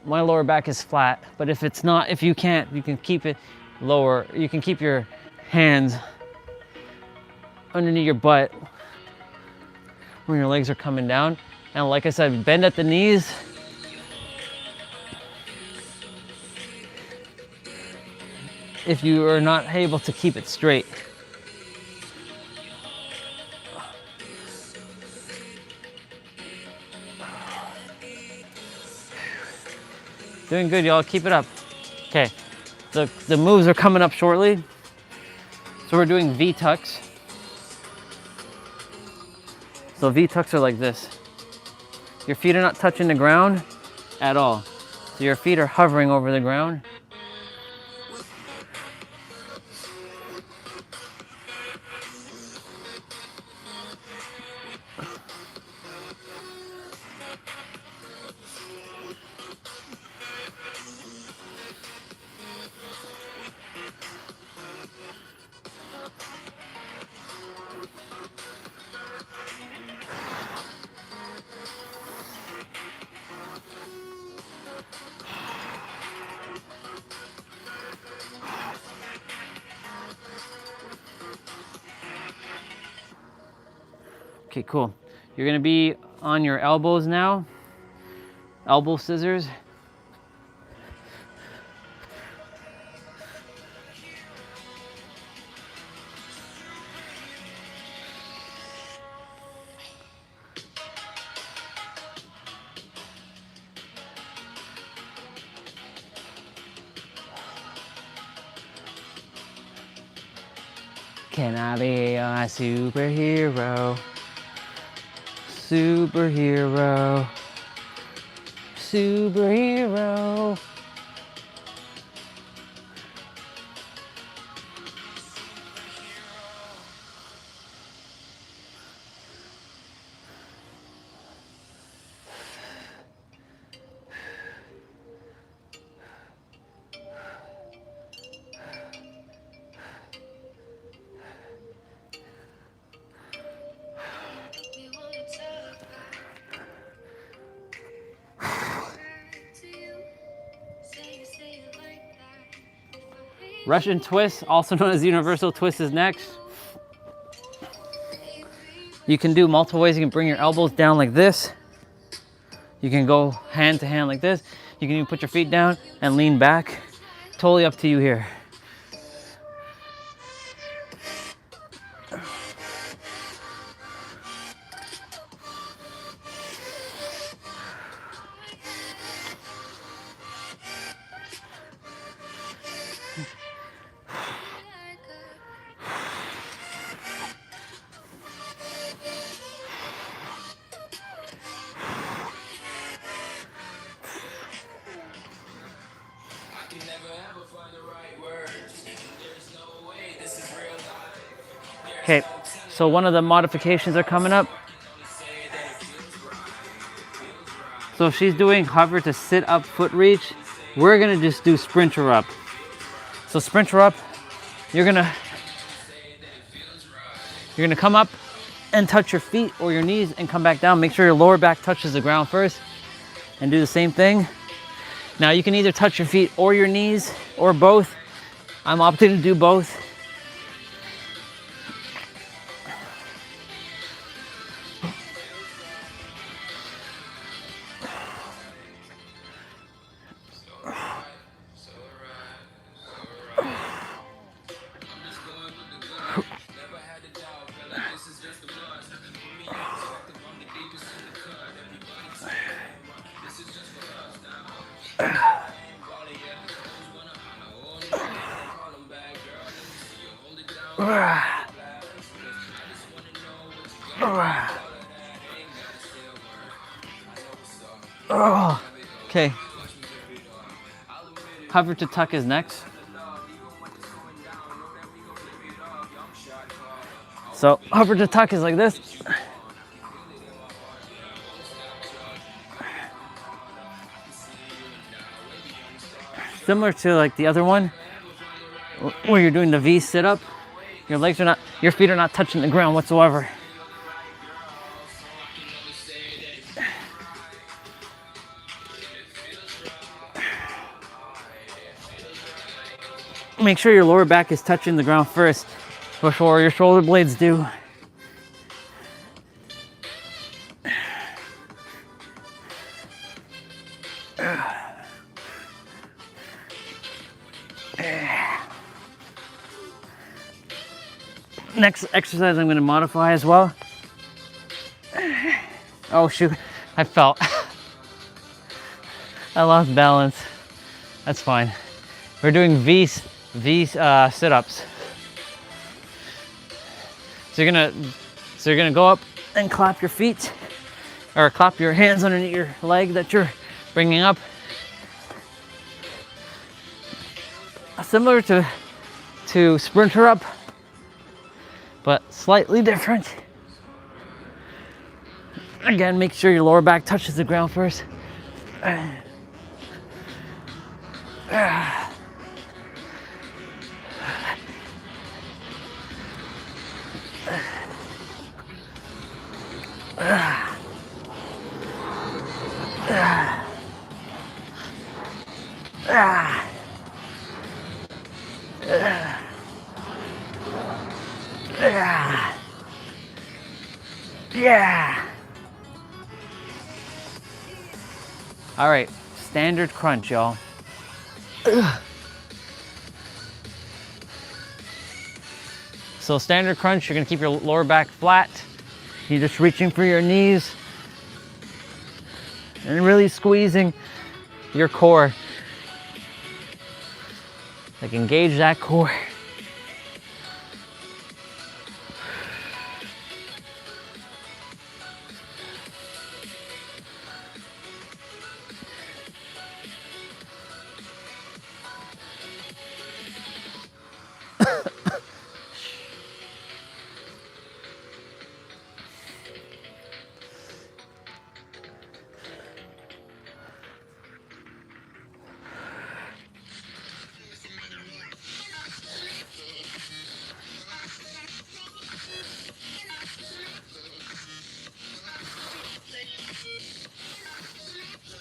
My lower back is flat, but if it's not, if you can't, you can keep it lower. You can keep your hands underneath your butt when your legs are coming down. And like I said, bend at the knees. If you are not able to keep it straight. Doing good, y'all, keep it up. Okay, the moves are coming up shortly. So we're doing V-tucks. So V-tucks are like this. Your feet are not touching the ground at all. So your feet are hovering over the ground. Okay, cool. You're gonna be on your elbows now. Elbow scissors. Can I be a superhero? Superhero. Superhero. Russian twist, also known as universal twist, is next. You can do multiple ways. You can bring your elbows down like this. You can go hand to hand like this. You can even put your feet down and lean back. Totally up to you here. Okay, so one of the modifications are coming up. So if she's doing hover to sit up foot reach, we're gonna just do sprinter up. So sprinter up, you're gonna come up and touch your feet or your knees and come back down. Make sure your lower back touches the ground first and do the same thing. Now you can either touch your feet or your knees or both. I'm opting to do both. Okay. Hover to tuck is next. So hover to tuck is like this. Similar to like the other one, where you're doing the V sit up. Your feet are not touching the ground whatsoever. Make sure your lower back is touching the ground first before your shoulder blades do. Next exercise I'm going to modify as well. Oh shoot, I fell. I lost balance. That's fine. We're doing V sit-ups. So you're gonna go up and clap your feet, or clap your hands underneath your leg that you're bringing up. Similar to sprinter up, but slightly different. Again, make sure your lower back touches the ground first. Yeah. All right, standard crunch, y'all. So standard crunch, you're gonna keep your lower back flat. You're just reaching for your knees and really squeezing your core. Like engage that core.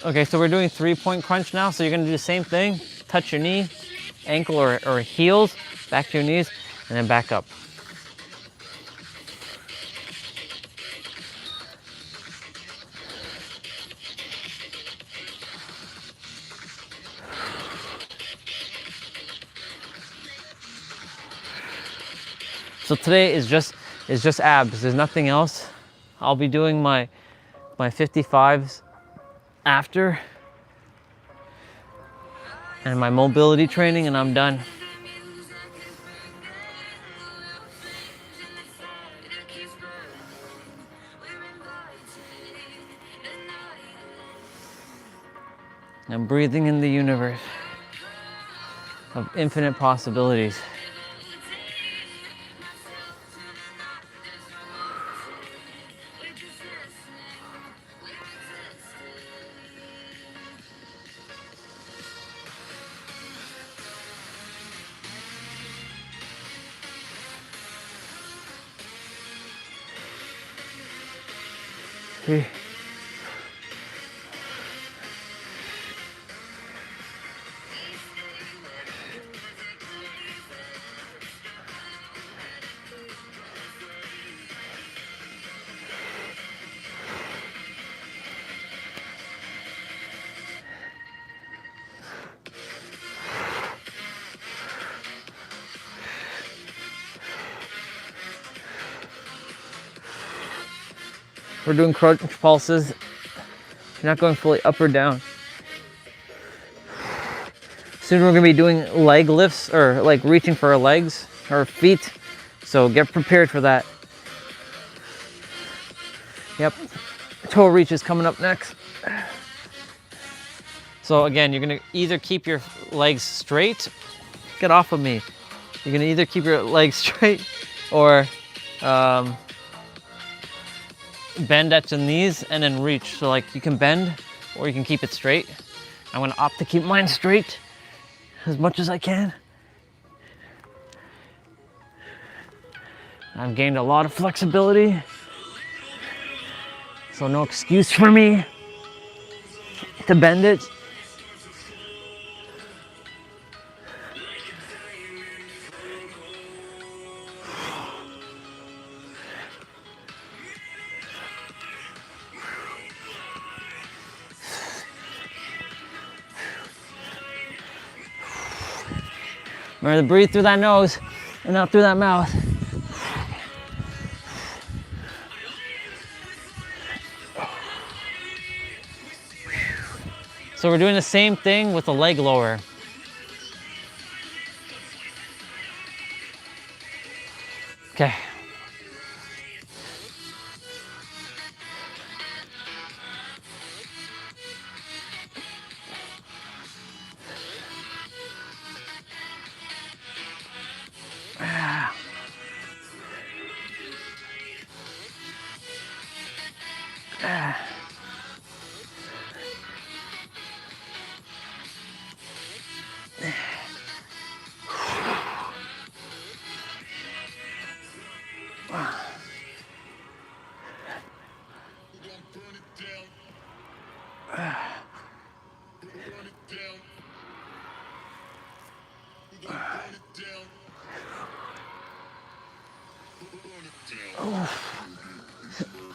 Okay, so we're doing 3-point crunch now. So you're gonna do the same thing. Touch your knee, ankle or heels, back to your knees, and then back up. So today is just abs. There's nothing else. I'll be doing my 55s after, and my mobility training, and I'm done. I'm breathing in the universe of infinite possibilities. Hey. We're doing crunch pulses. You're not going fully up or down. Soon we're gonna be doing leg lifts, or like reaching for our legs or feet. So get prepared for that. Yep, toe reach is coming up next. So again, you're gonna either keep your legs straight, get off of me. You're gonna either keep your legs straight or bend at the knees and then reach. So like you can bend or you can keep it straight. I'm gonna opt to keep mine straight as much as I can. I've gained a lot of flexibility, so no excuse for me to bend it. Remember to breathe through that nose and out through that mouth. So we're doing the same thing with the leg lower. Okay.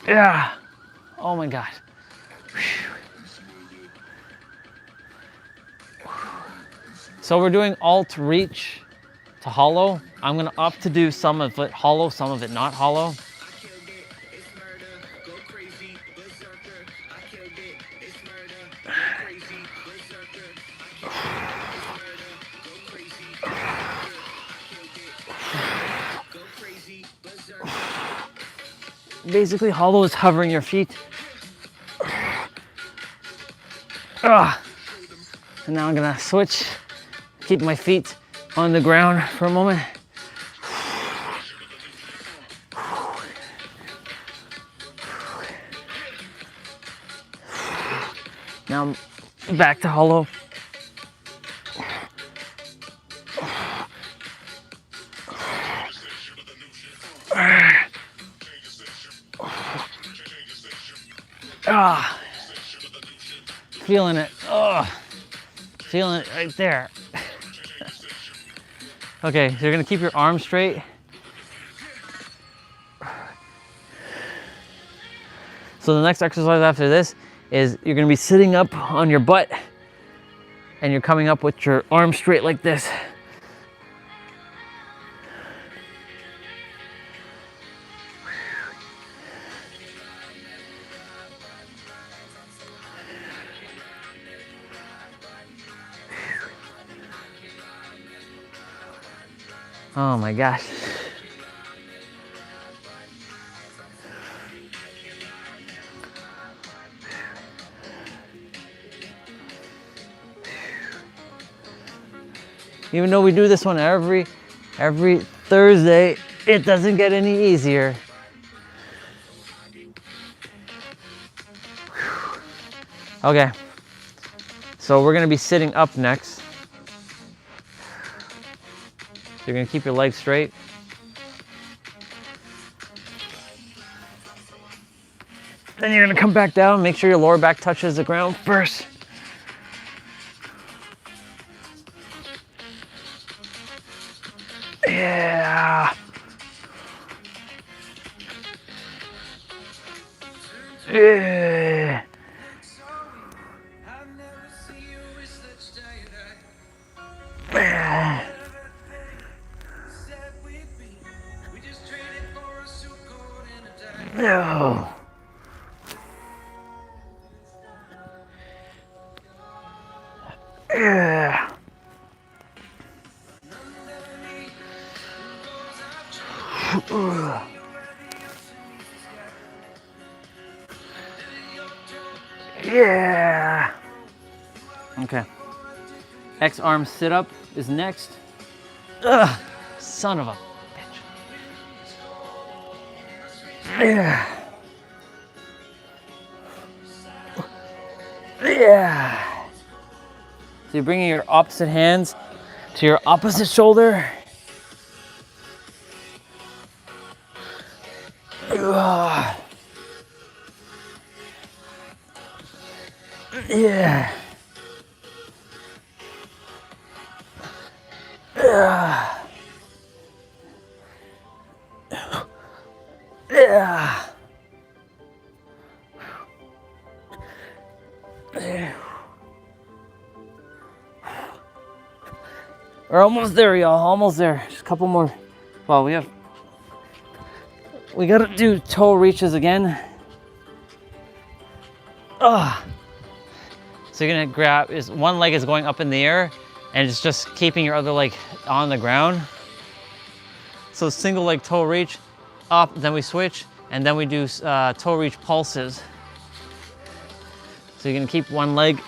Yeah. Oh my God. So we're doing alt reach to hollow. I'm gonna opt to do some of it hollow, some of it not hollow. Basically, hollow is hovering your feet. And now I'm gonna switch, keep my feet on the ground for a moment. Now I'm back to hollow. Feeling it. Feeling it right there. Okay, so you're gonna keep your arms straight. So the next exercise after this is you're gonna be sitting up on your butt and you're coming up with your arms straight like this. Oh my gosh. Even though we do this one every Thursday, it doesn't get any easier. Okay, so we're gonna be sitting up next. You're gonna keep your legs straight. Then you're gonna come back down, make sure your lower back touches the ground first. Yeah. Yeah. Yeah. No. Yeah. Yeah. Okay. X arm sit up is next. Ugh, son of a bitch. Yeah. Yeah. So you're bringing your opposite hands to your opposite shoulder. Ugh. Yeah. Yeah. Yeah. We're almost there, y'all. Almost there. Just a couple more. Well, we gotta do toe reaches again. Ugh. So you're gonna grab, one leg is going up in the air and it's just keeping your other leg on the ground. So single leg toe reach, up, then we switch, and then we do toe reach pulses. So you're gonna keep one leg.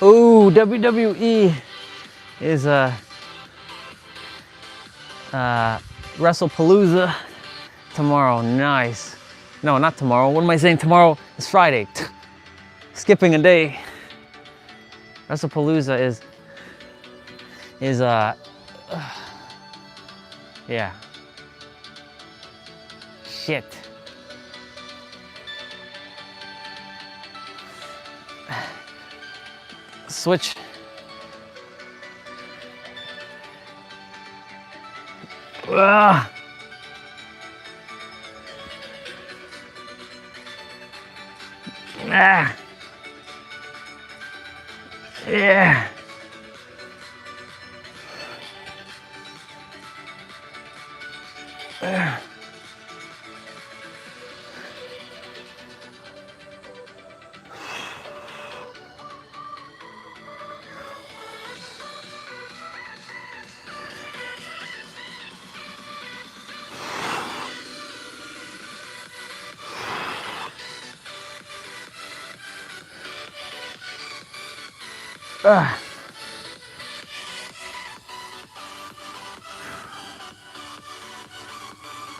Ooh, WWE is WrestlePalooza tomorrow. Nice. No, not tomorrow. What am I saying? Tomorrow is Friday. Skipping a day. WrestlePalooza is yeah. Shit. Switch. Ah. Ah. Yeah.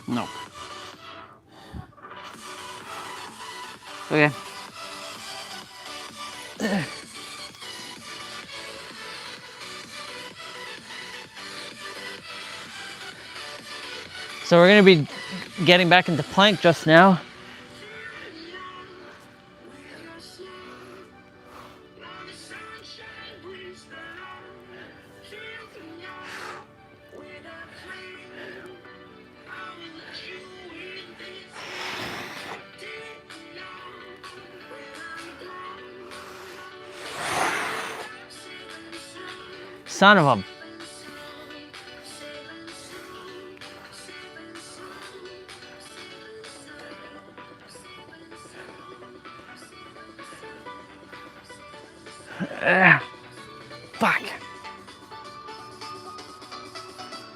No. Okay. So we're gonna be getting back into plank just now. son of a... Fuck.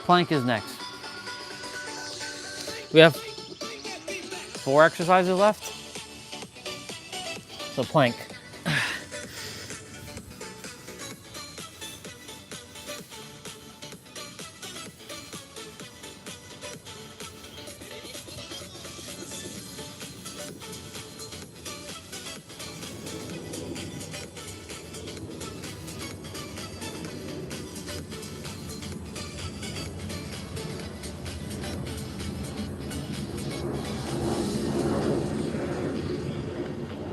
Plank is next. We have 4 exercises left. So plank.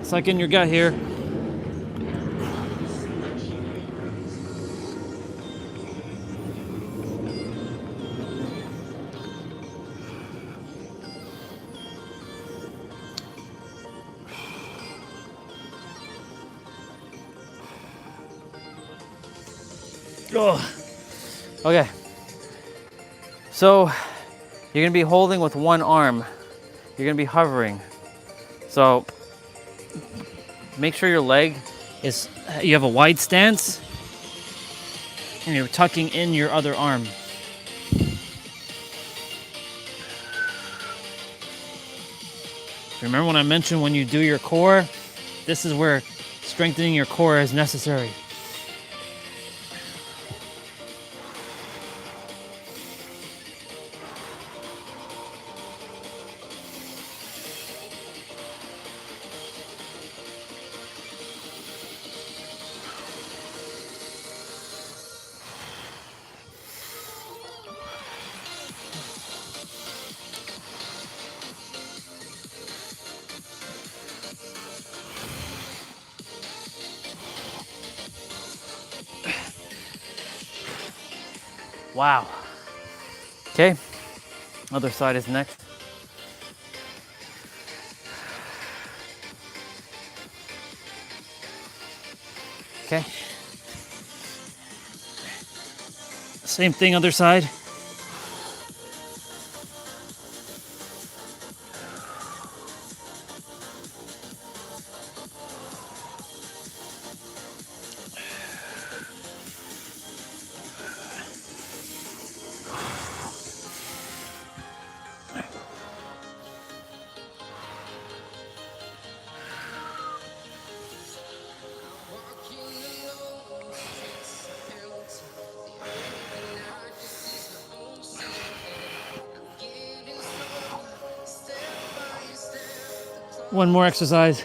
Suck in your gut here. Oh. Okay. So you're gonna be holding with one arm. You're gonna be hovering. So make sure your leg is, you have a wide stance and you're tucking in your other arm. Remember when I mentioned when you do your core, this is where strengthening your core is necessary. Wow. Okay, other side is next. Okay. Same thing, other side. One more exercise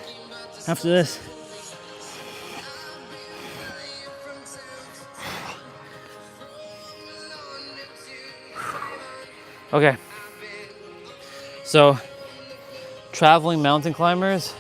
after this. Okay. So, traveling mountain climbers,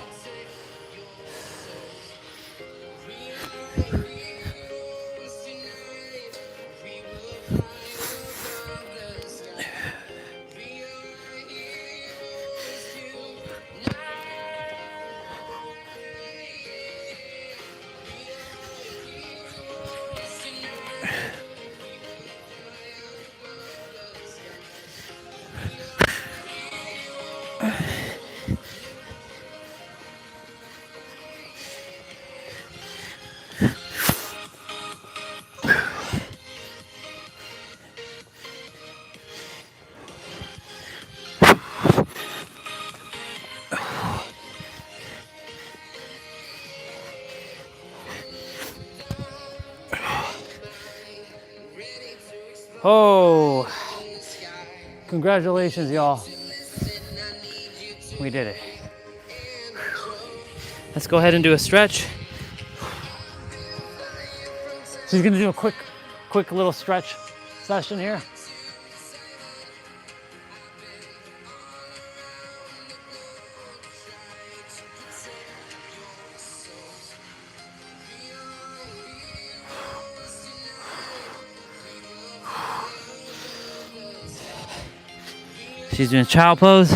oh, congratulations, y'all. We did it. Let's go ahead and do a stretch. So he's gonna do a quick little stretch session here. She's doing child pose.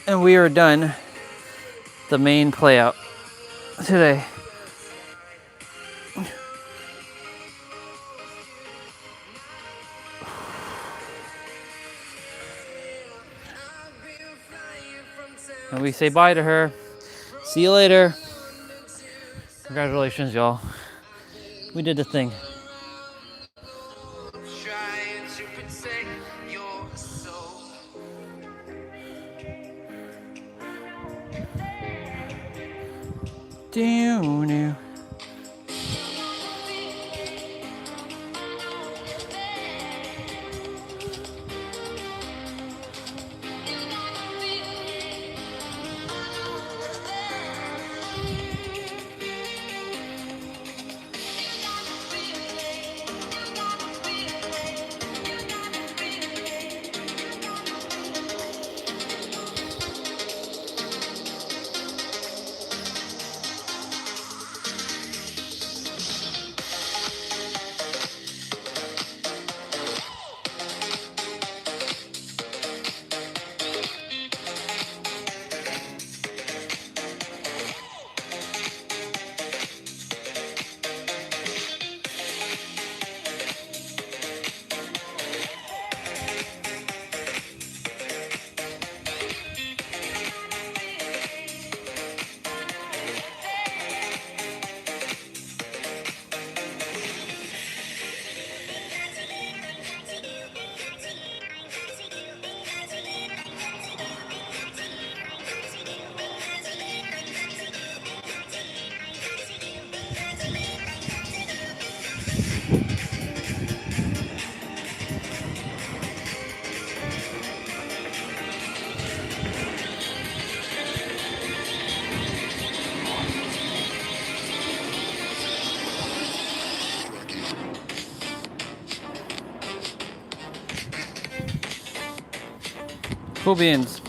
And we are done the main play out today. And we say bye to her. See you later. Congratulations, y'all. We did the thing. Down. Cool beans.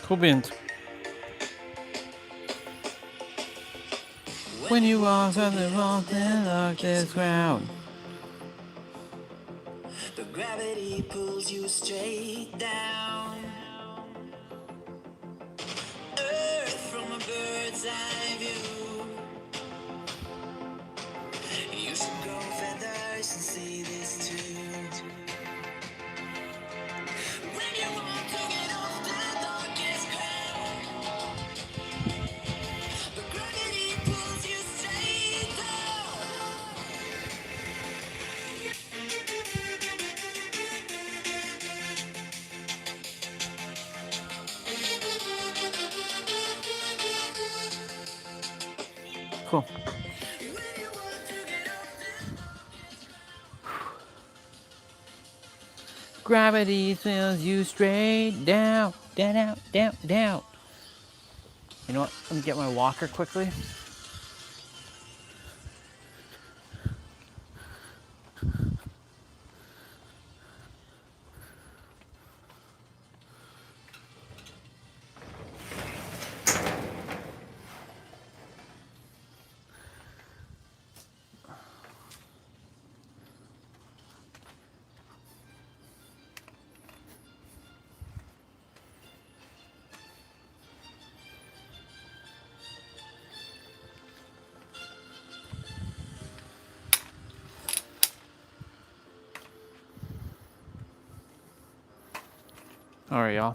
Cool beans. When you walk on the mountain like this ground. The gravity pulls you straight down. Earth from a bird's eye view. You should grow feathers and see this too. When you want to get off the darkest ground, the gravity pulls you straight down. Cool. Gravity sends you straight down, down, down, down, down. You know what? Let me get my walker quickly. All right, y'all.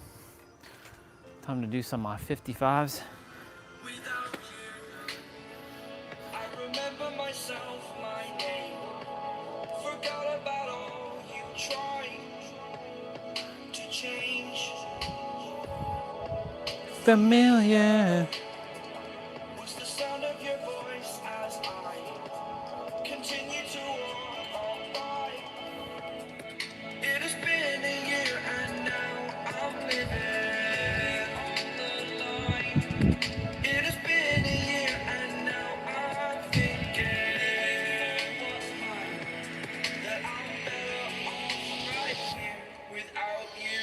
Time to do some 55s. Without you, I remember myself, my name. Forgot about all you tried to change. Familiar. Was the sound of your voice as I continue to walk on by. It has been a year and now I'm living on the line. It has been a year and now I'm thinking what's mine. That I'm better off right here without you.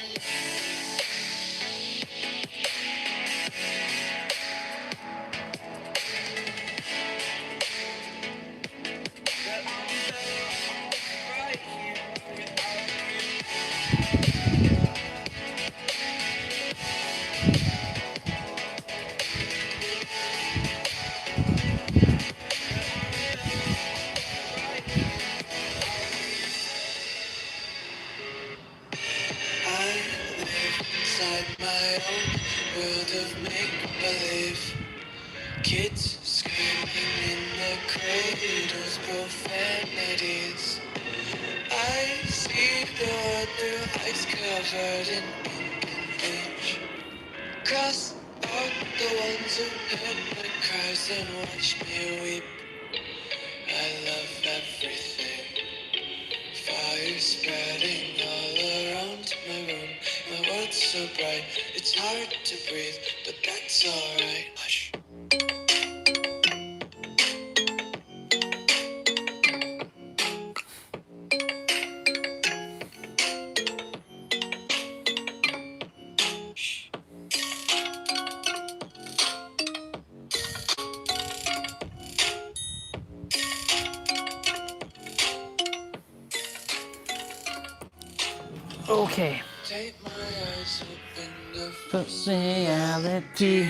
That I'm better off right here without you. I live inside my own world of make-believe. Kids screaming in the cradles, profanities. I see the world through ice covered in ink and bleach. Cross out the ones who heard my cries and watched me weep. I love everything. Fire spreading all around my room. My world's so bright, it's hard to breathe, but that's alright. Hush. Okay. Take my eyes open the Personality.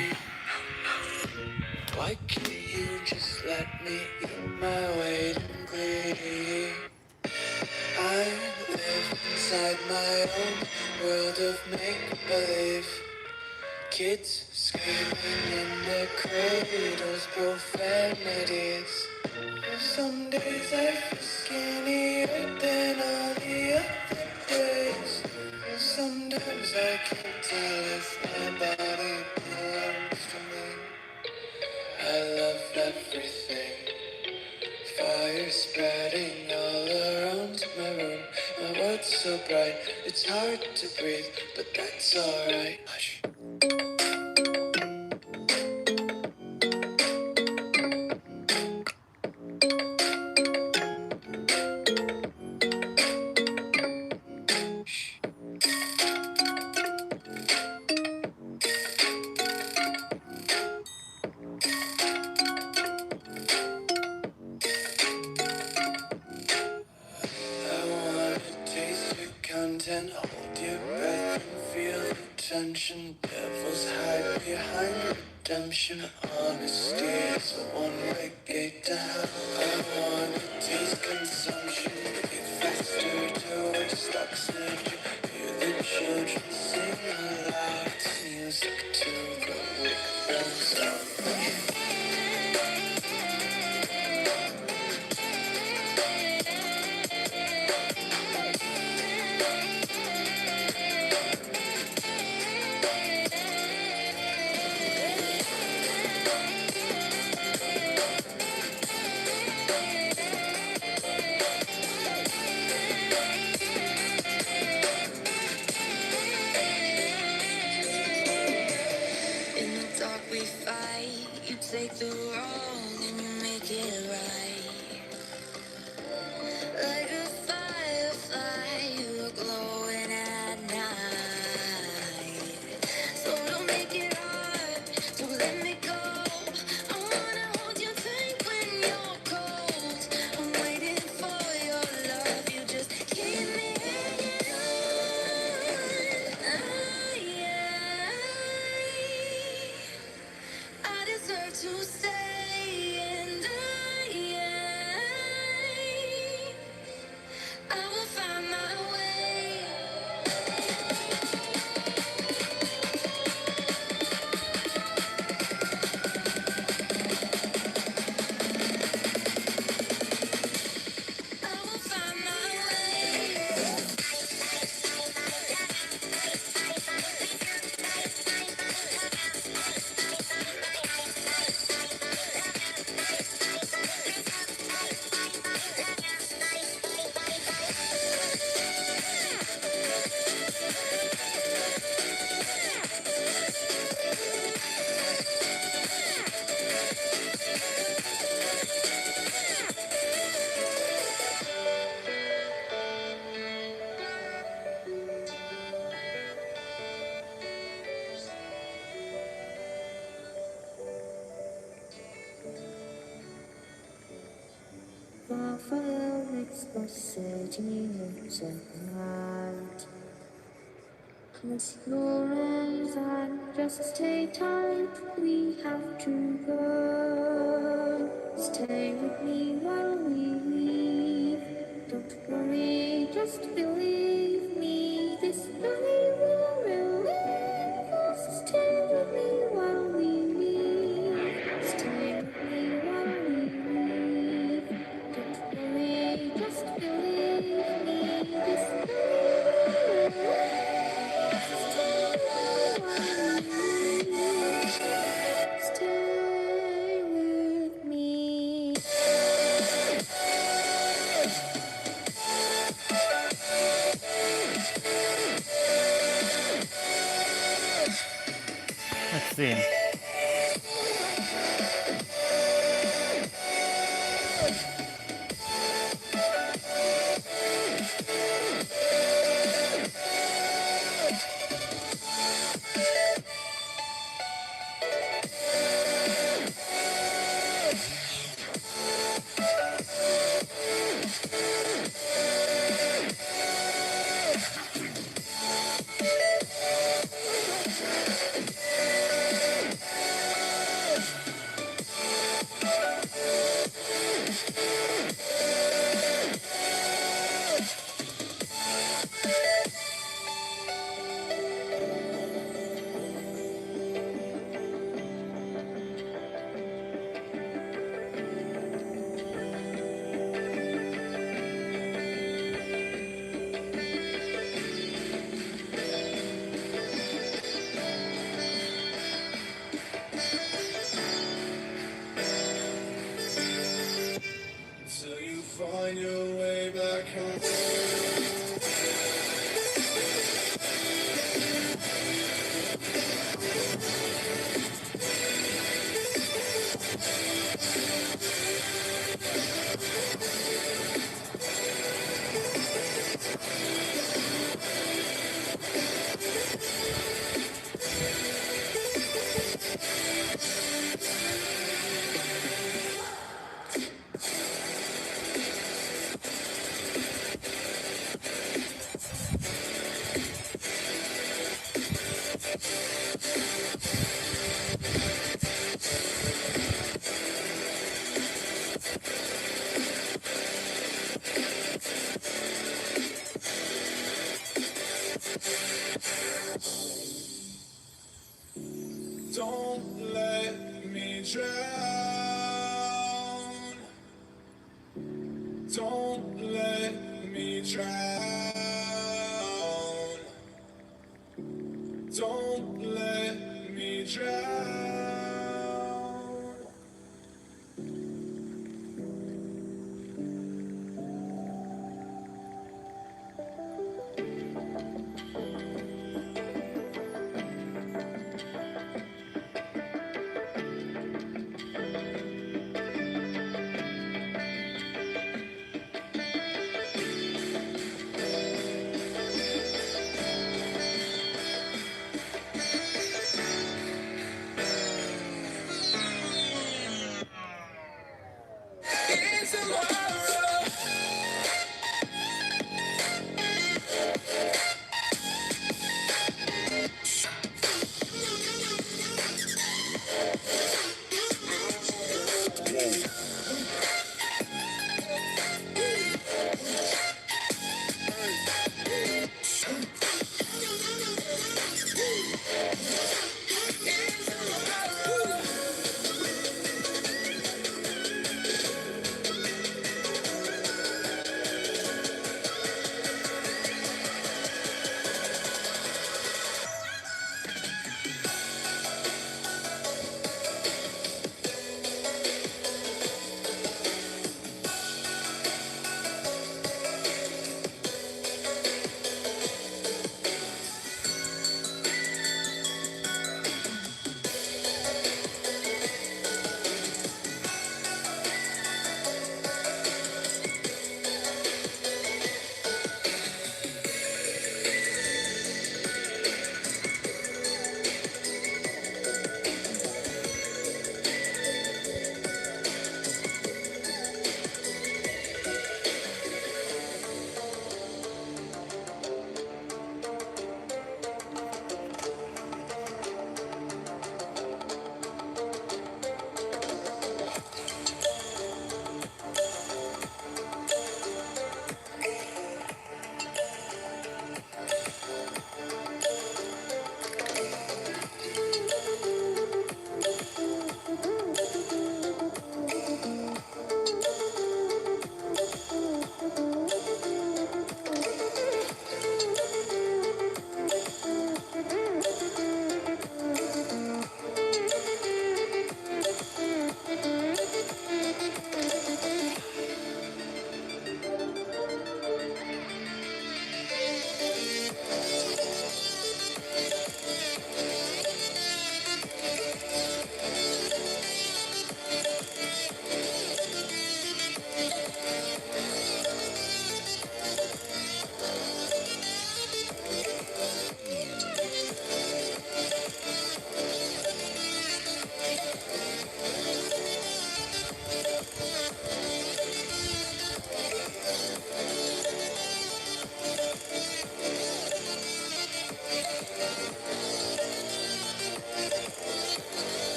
Why can't you just let me eat my weight in glee? I live inside my own world of make-believe. Kids screaming in the cradles, profanities. Some days I feel skinnier than all the other days. Sometimes I can't tell if my body belongs to me. I love everything. Fire spreading all around my room. My world's so bright, it's hard to breathe, but that's alright. Hush. attention. Devils hide behind redemption. Honesty is a one-way gate to hell. I wanna taste consumption. Breathe faster to waste oxygen. Hear the children sing aloud. It's music to the victims of in the dark we fight. You take the wrong and you make it right. Like a firefly, you are glowing at night. So don't make it hard, don't let me go. I wanna hold you tight when you're cold. I'm waiting for your love, you just keep me hanging on. I deserve to stay, and I will find my way. I will find my way. Close your eyes and just stay tight. We have to go. Stay with me while we leave. Don't worry, just believe me. This journey will relieve us. Stay with me while we leave. Stay with me while we leave. Don't worry, just believe me. This journey will relieve. Stay with me. Let's see. Don't let me drown. Don't let me drown. Don't let me drown.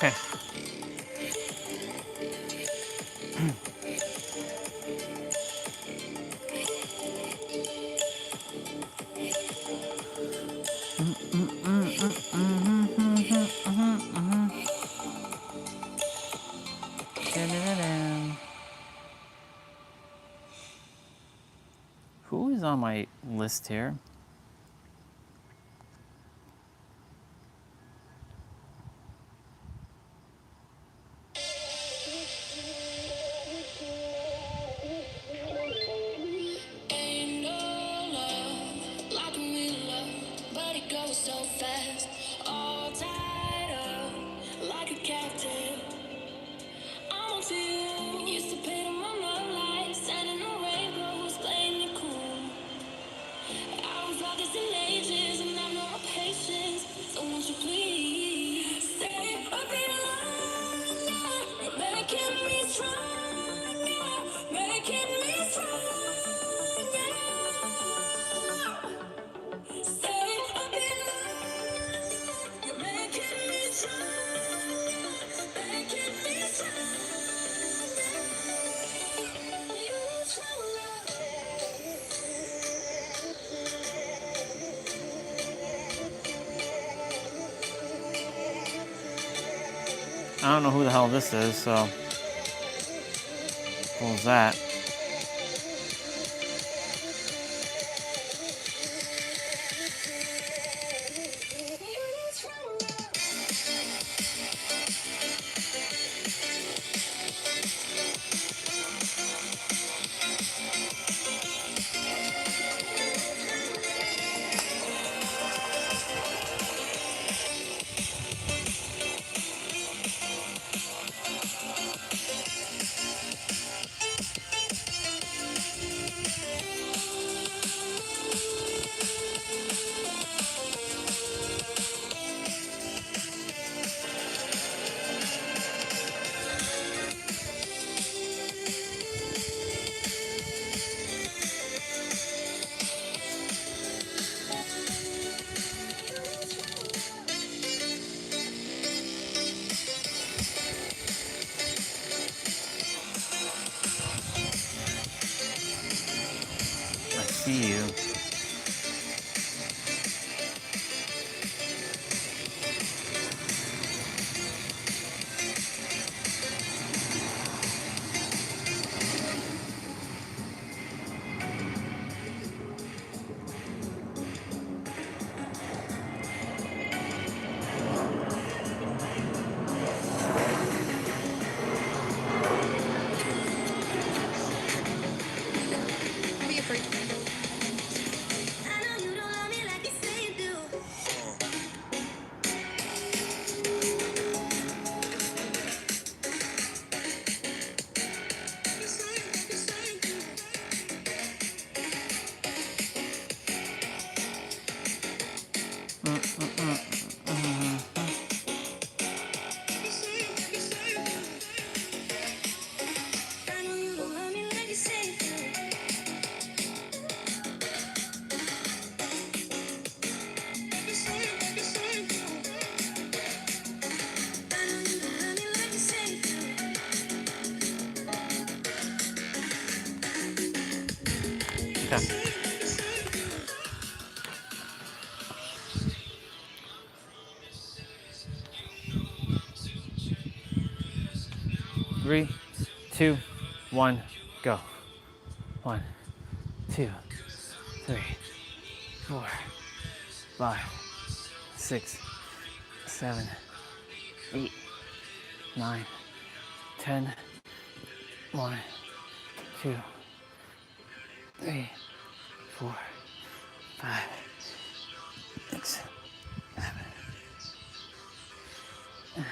Okay. Who is on my list here? Ain't no love like a real love, but it goes so fast. All tied up like a captain. I'm on to you. Used to pay to my love life, standing on rainbows, playing it cool. I was like this in ages, and I've no patience. So won't you please stay a bit longer? You're making me stronger, making me stronger. Stay a bit longer. You're making me stronger, making me stronger. You're stronger. I don't know who the hell this is, so who's that? I see you. 3, 2, 1, go. 1, 2, 3, 4, 5, 6, 7, 8, 9, 10. 1, 2, 3, 4, 5, 6, 7, 20.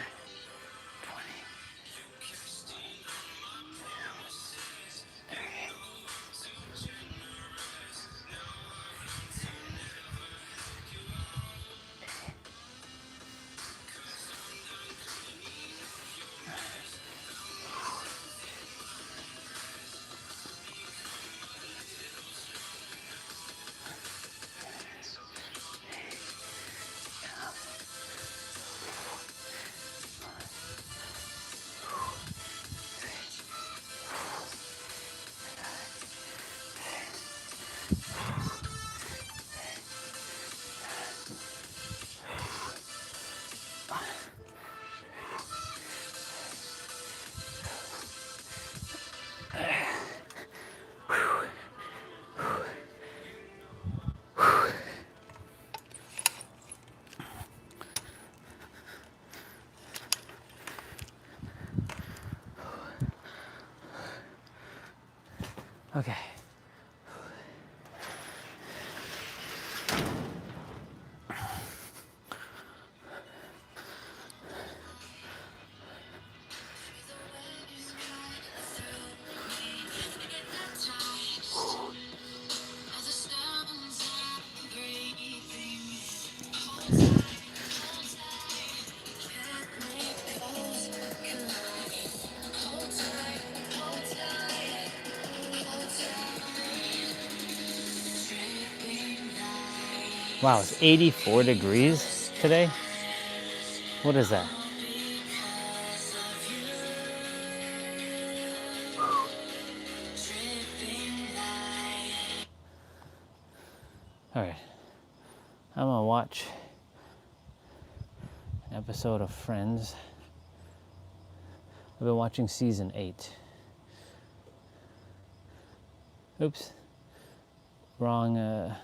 Okay. Wow, it's 84 degrees today. What is that? All right, I'm gonna watch an episode of Friends. I've been watching season 8. Oops, wrong.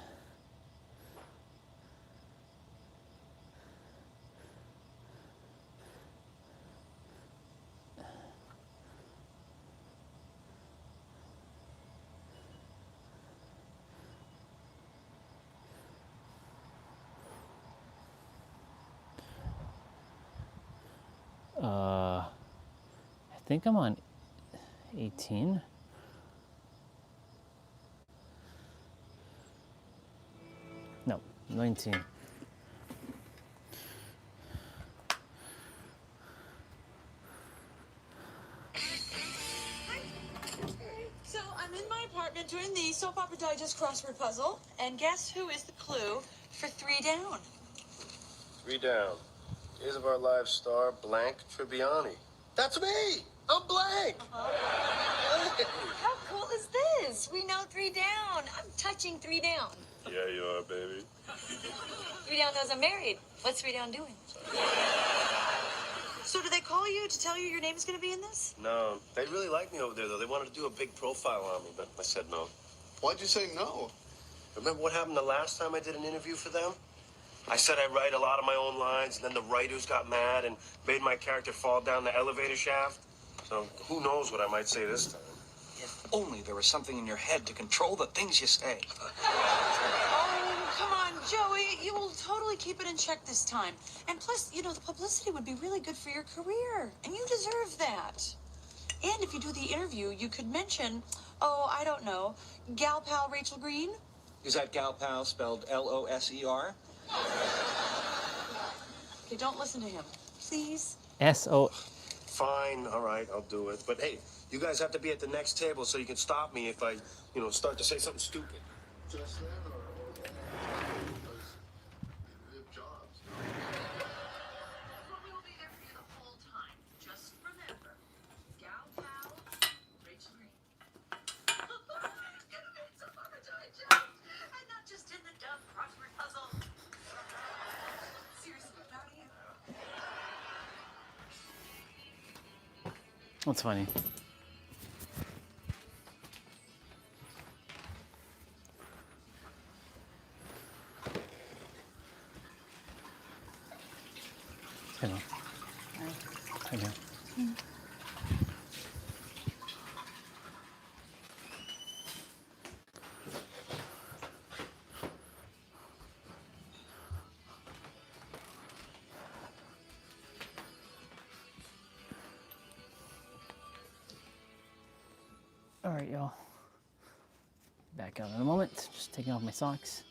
I think I'm on 18. No, 19. So I'm in my apartment doing the Soap Opera Digest crossword puzzle, and guess who is the clue for 3 down? 3 down. Days of Our Lives star Blank Tribbiani. That's me! I'm Blank! How cool is this? We know 3 down. I'm touching 3 down. Yeah, you are, baby. 3 down knows I'm married. What's 3 down doing? So do they call you to tell you your name's going to be in this? No, they really like me over there, though. They wanted to do a big profile on me, but I said no. Why'd you say no? Remember what happened the last time I did an interview for them? I said I write a lot of my own lines, and then the writers got mad and made my character fall down the elevator shaft. So who knows what I might say this time. If only there was something in your head to control the things you say. Oh, come on, Joey. You will totally keep it in check this time. And plus, you know, the publicity would be really good for your career. And you deserve that. And if you do the interview, you could mention, oh, I don't know, gal pal Rachel Green? Is that gal pal spelled L-O-S-E-R? Okay, don't listen to him. Please. S-O... Fine, all right, I'll do it. But hey, you guys have to be at the next table so you can stop me if I, start to say something stupid. Just then, or because we have jobs. We'll be there for you the whole time. Just remember, gal pal Rachel Green. It's a Opera Digest, and not just in the dumb crossword puzzle. Seriously, proud of you. That's funny. Hello. Hello. All right, y'all. Back out in a moment. Just taking off my socks.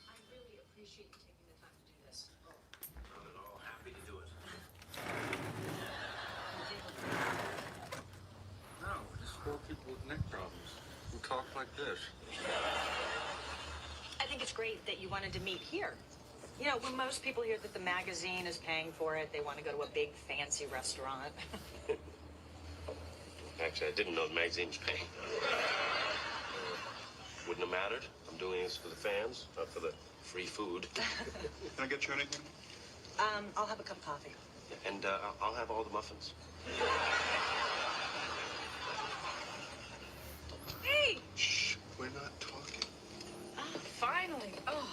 I really appreciate you taking the time to do this. Not at all. Happy to do it. No, we're just 4 people with neck problems who talk like this. I think it's great that you wanted to meet here. You know, when most people hear that the magazine is paying for it, they want to go to a big fancy restaurant. Actually, I didn't know the magazine was paying. Wouldn't have mattered. I'm doing this for the fans, not for the free food. Can I get you anything? I'll have a cup of coffee. And I'll have all the muffins. Hey! Shh, we're not talking. Oh, finally. Oh.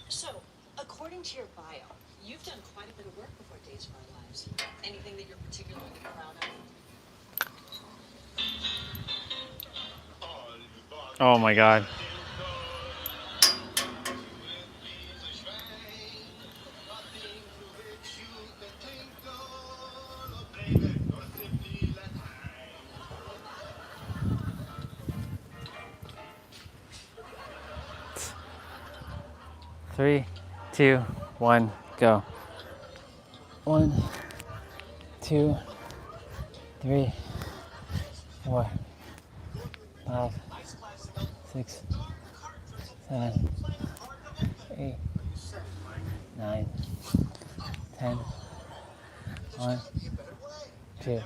So, according to your bio, you've done quite a bit of work before Days of Our Lives. Anything that you're particularly proud of? Oh my God. Three, two, one, go. 1, 2, 3, 4, 5, 6, 7, 8, 9, 10, 1, 2,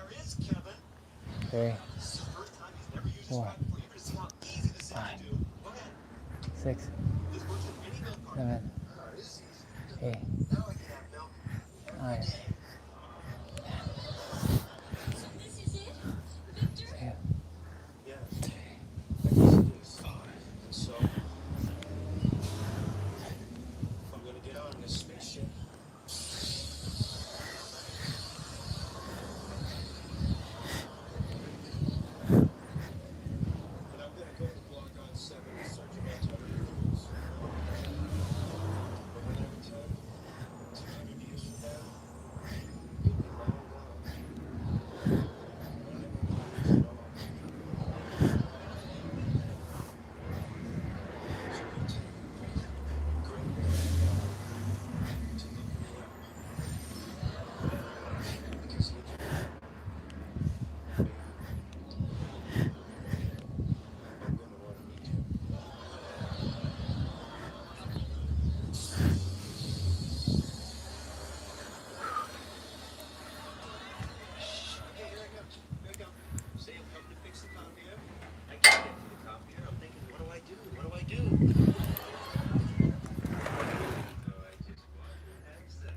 3, 4, 5, 6, 7, 8, 9, So, I'm gonna get on this spaceship. And I'm gonna go to Block on 7 in search of alternative routes. But when I return, 200 years from now, you'll be long gone. But I know the routes at all. So you take a great big step to look me up. Because looking you up, baby, I'm gonna want to meet you. Okay, here I come. Here I come. Say I'm coming to fix the copier. I can't get to the copier. I'm thinking, what do I do? What do I do? So I just walk past that.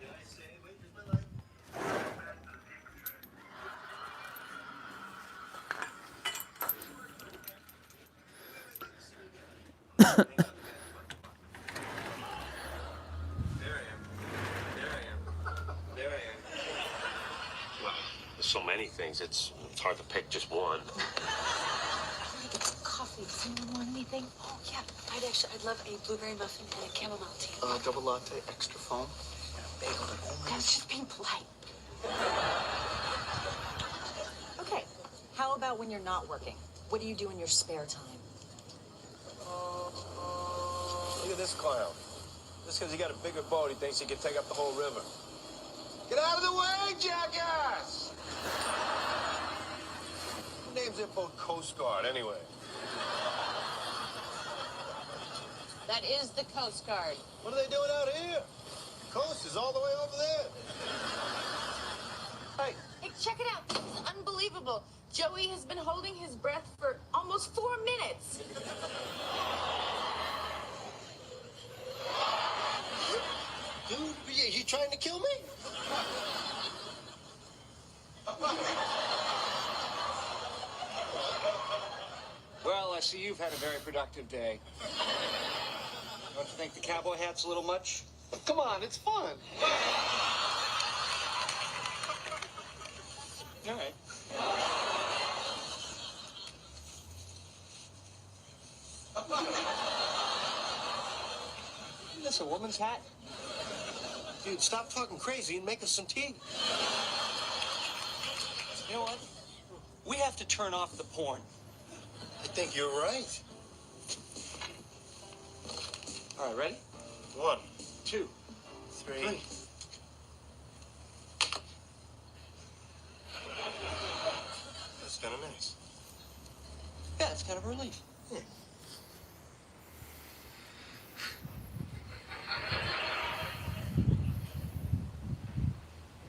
Did I say, wait, here's my light? There I am. There I am. There I am. Well, there's so many things. It's hard to pick just one. Coffee. Does anyone want anything? Oh, yeah. I'd love a blueberry muffin and a chamomile tea. Double latte, extra foam, and a bagel that only... That's just being polite. Okay, how about when you're not working? What do you do in your spare time? Look at this clown. Just because he got a bigger boat, he thinks he can take up the whole river. Get out of the way, jackass! Who names their boat Coast Guard, anyway? That is the Coast Guard. What are they doing out here? Coast is all the way over there. Hey, Hey, check it out. It's unbelievable. Joey has been holding his breath for almost 4 minutes. dude, you trying to kill me? Well, I see you've had a very productive day. Don't you think the cowboy hat's a little much? Come on, it's fun. All right. Isn't this a woman's hat? Dude, stop talking crazy and make us some tea. You know what? We have to turn off the porn. I think you're right. All right, ready? 1, 2, 3. That's kind of nice. Yeah, it's kind of a relief. Yeah.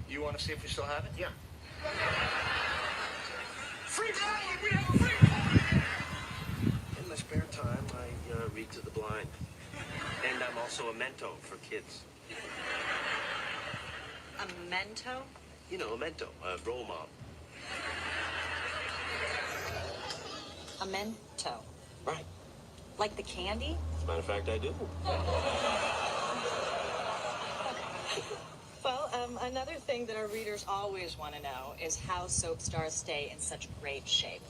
You want to see if we still have it? Yeah. Free download! We have a free download! In my spare time, I read to the blind. And I'm also a mento for kids. A mento? You know, a mento, a role model. A mento. Right. Like the candy? As a matter of fact, I do. Well, another thing that our readers always want to know is how soap stars stay in such great shape.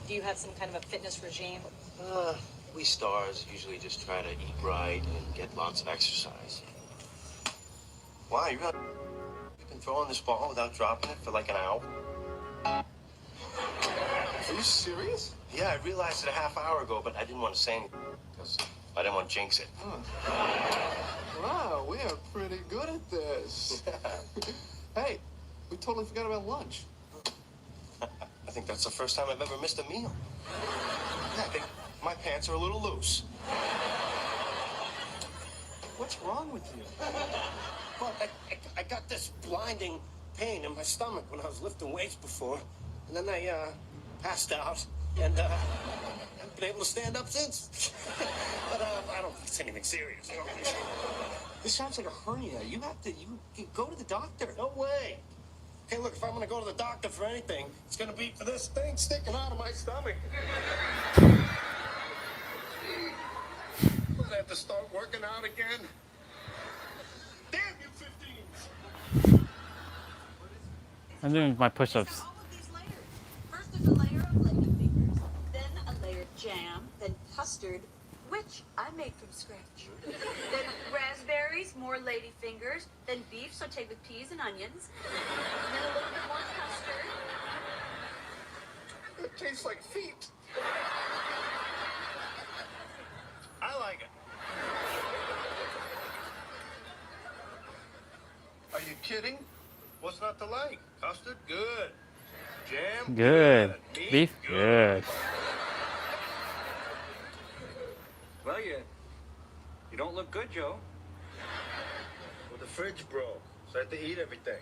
Do you have some kind of a fitness regime? We stars usually just try to eat right and get lots of exercise. Why? You've been throwing this ball without dropping it for like an hour? Are you serious? Yeah, I realized it a half hour ago, but I didn't want to say anything because I didn't want to jinx it. Wow, we are pretty good at this. Hey, we totally forgot about lunch. I think that's the first time I've ever missed a meal. Yeah, I think my pants are a little loose. What's wrong with you? Well, I got this blinding pain in my stomach when I was lifting weights before. And then I passed out and haven't been able to stand up since. But I don't think it's anything serious. This sounds like a hernia. You go to the doctor. No way. Hey, look, if I'm gonna go to the doctor for anything, it's gonna be for this thing sticking out of my stomach. I'm gonna have to start working out again. Damn you 15s! I'm doing my push-ups. All of these layers. First there's a layer of lady fingers, then a layer of jam, then custard, which I made from scratch. Then raspberries, more lady fingers, then beef sauteed with peas and onions, then a little bit more custard. It tastes like feet. I like it. Are you kidding? What's not to like? Custard? Good. Jam? Good. Meat? Beef? Good. Well, you don't look good, Joe. Well, the fridge broke, so I had to eat everything.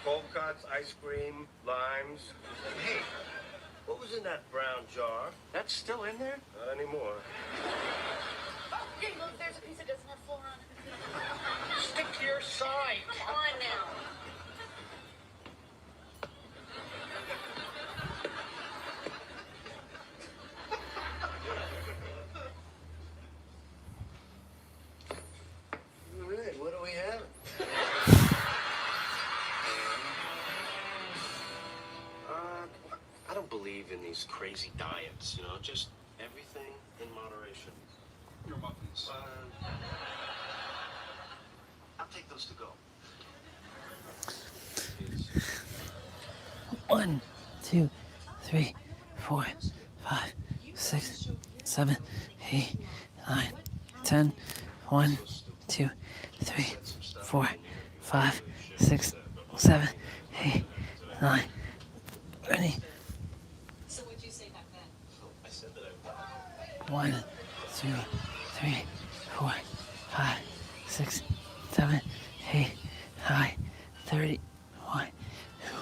Cold cuts, ice cream, limes. Hey, what was in that brown jar? That's still in there? Not anymore. Oh, hey, look, there's a piece that doesn't have flour on it. Stick to your side. Come on now. All right, what do we have? I don't believe in these crazy diets, you know, just everything in moderation. Your muffins. I'll take those to go. 1, 2, 3, 4, 5, 6, 7, 8, 9, 10. 1, 2, 3, 4, 5, 6, 7, 8, 9. Ready? So what'd you say back then? I said that I 1, 2, 3, 4, 5, 6, 7, 8, 9, 30. 1, 2,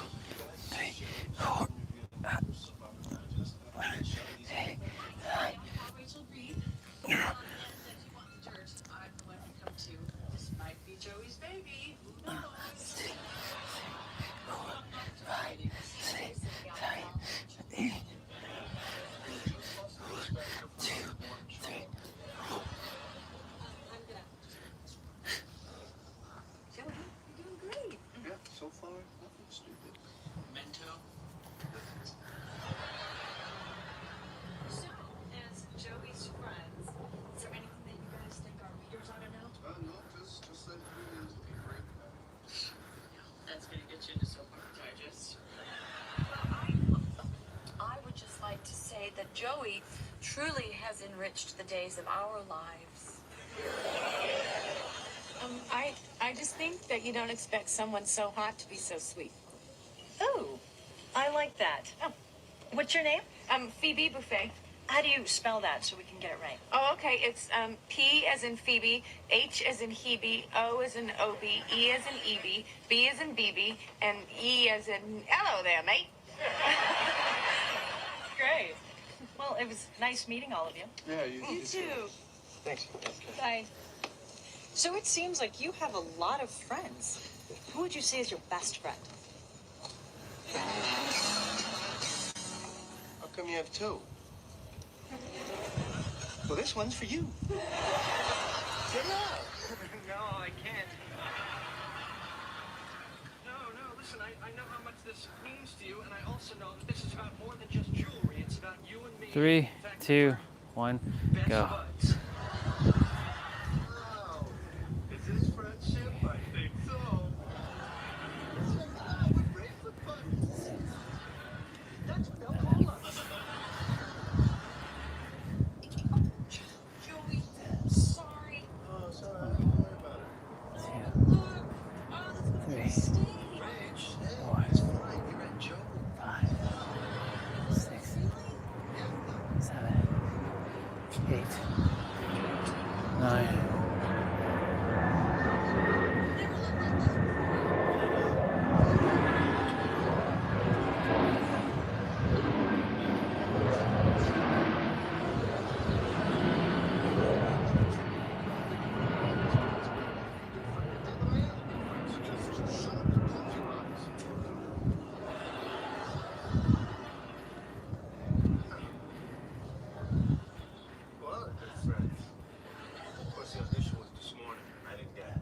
3, 4, 5, 8, 9. Rachel Reed. That you want the dirt. I'm the one who come to. This might be Joey's baby. Who knows? 2, 3, 4, 5, 6, 7, 8. 2, 3. Joey, you're doing great. Yeah, so far, nothing stupid. Mento? So, as Joey's friends, is there anything that you guys think our readers ought to know? No, just that you is looking great. That's gonna get you into soap opera digest. I would just like to say that Joey truly has enriched the days of our lives. I just think that you don't expect someone so hot to be so sweet. Oh, I like that. Oh, what's your name? Phoebe Buffet. How do you spell that so we can get it right? Oh, okay. It's P as in Phoebe, H as in Hebe, O as in Obie, E as in Evie, B as in BB, and E as in hello there, mate. Great. Well, it was nice meeting all of you. Yeah, You too. Thanks. Bye. So it seems like you have a lot of friends. Who would you say is your best friend? How come you have two? Well, this one's for you. Get out. No, I can't. No, Listen, I know how much this means to you, and I also know that this is about more than just jewelry. It's about you and me. 3, In fact, 2, 1, best go. buds. Wow. Is this friendship? I think so. That's what they'll call us. Joey, sorry. Oh, sorry. Don't worry about it. Look. Oh, that's gonna be a mistake. Rich, hey, it's fine. You're at Joe. 5, 6, 7, 8, 9. Well, good friends. Of course, the audition was this morning, and I didn't get it.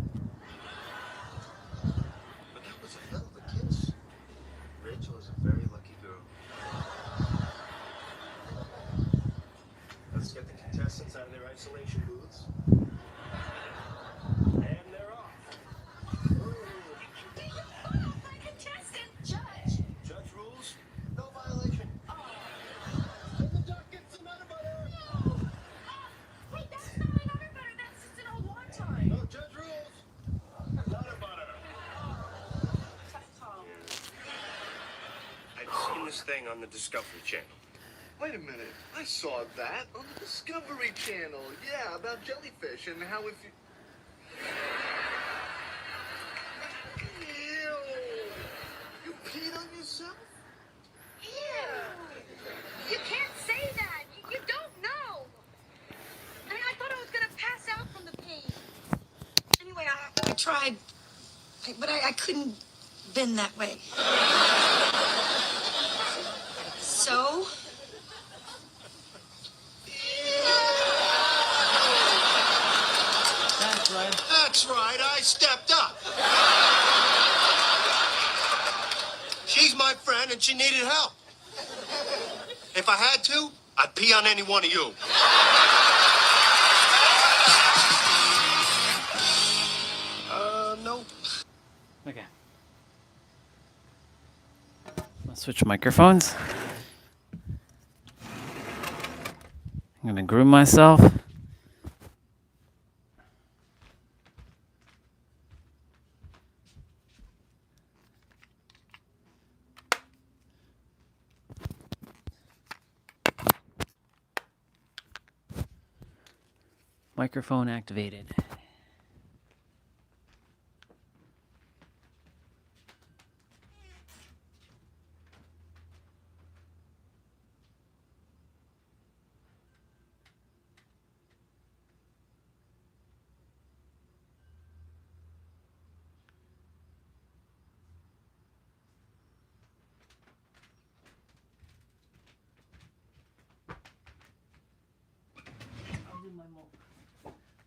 But that was a hell of a kiss. Rachel is a very lucky girl. Let's get the contestants out of their isolation booths. And they're off. Contestant judge. Judge rules, no violation. Wait, that's not an otter butter. That's just an old wonton. No, judge rules. Nutter butter. I've seen this thing on the Discovery Channel. Wait a minute. I saw that on the Discovery Channel. Yeah, about jellyfish and how if you... Ew. You peed on yourself? Ew. You can't say that. You don't know. I mean, I thought I was going to pass out from the pain. Anyway, I tried, but I couldn't bend that way. So? That's right, I stepped up. She's my friend and she needed help. If I had to, I'd pee on any one of you. Nope. Okay. Let's switch microphones. I'm gonna groom myself. Microphone activated.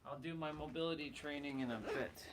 I'll do my mobility training in a bit.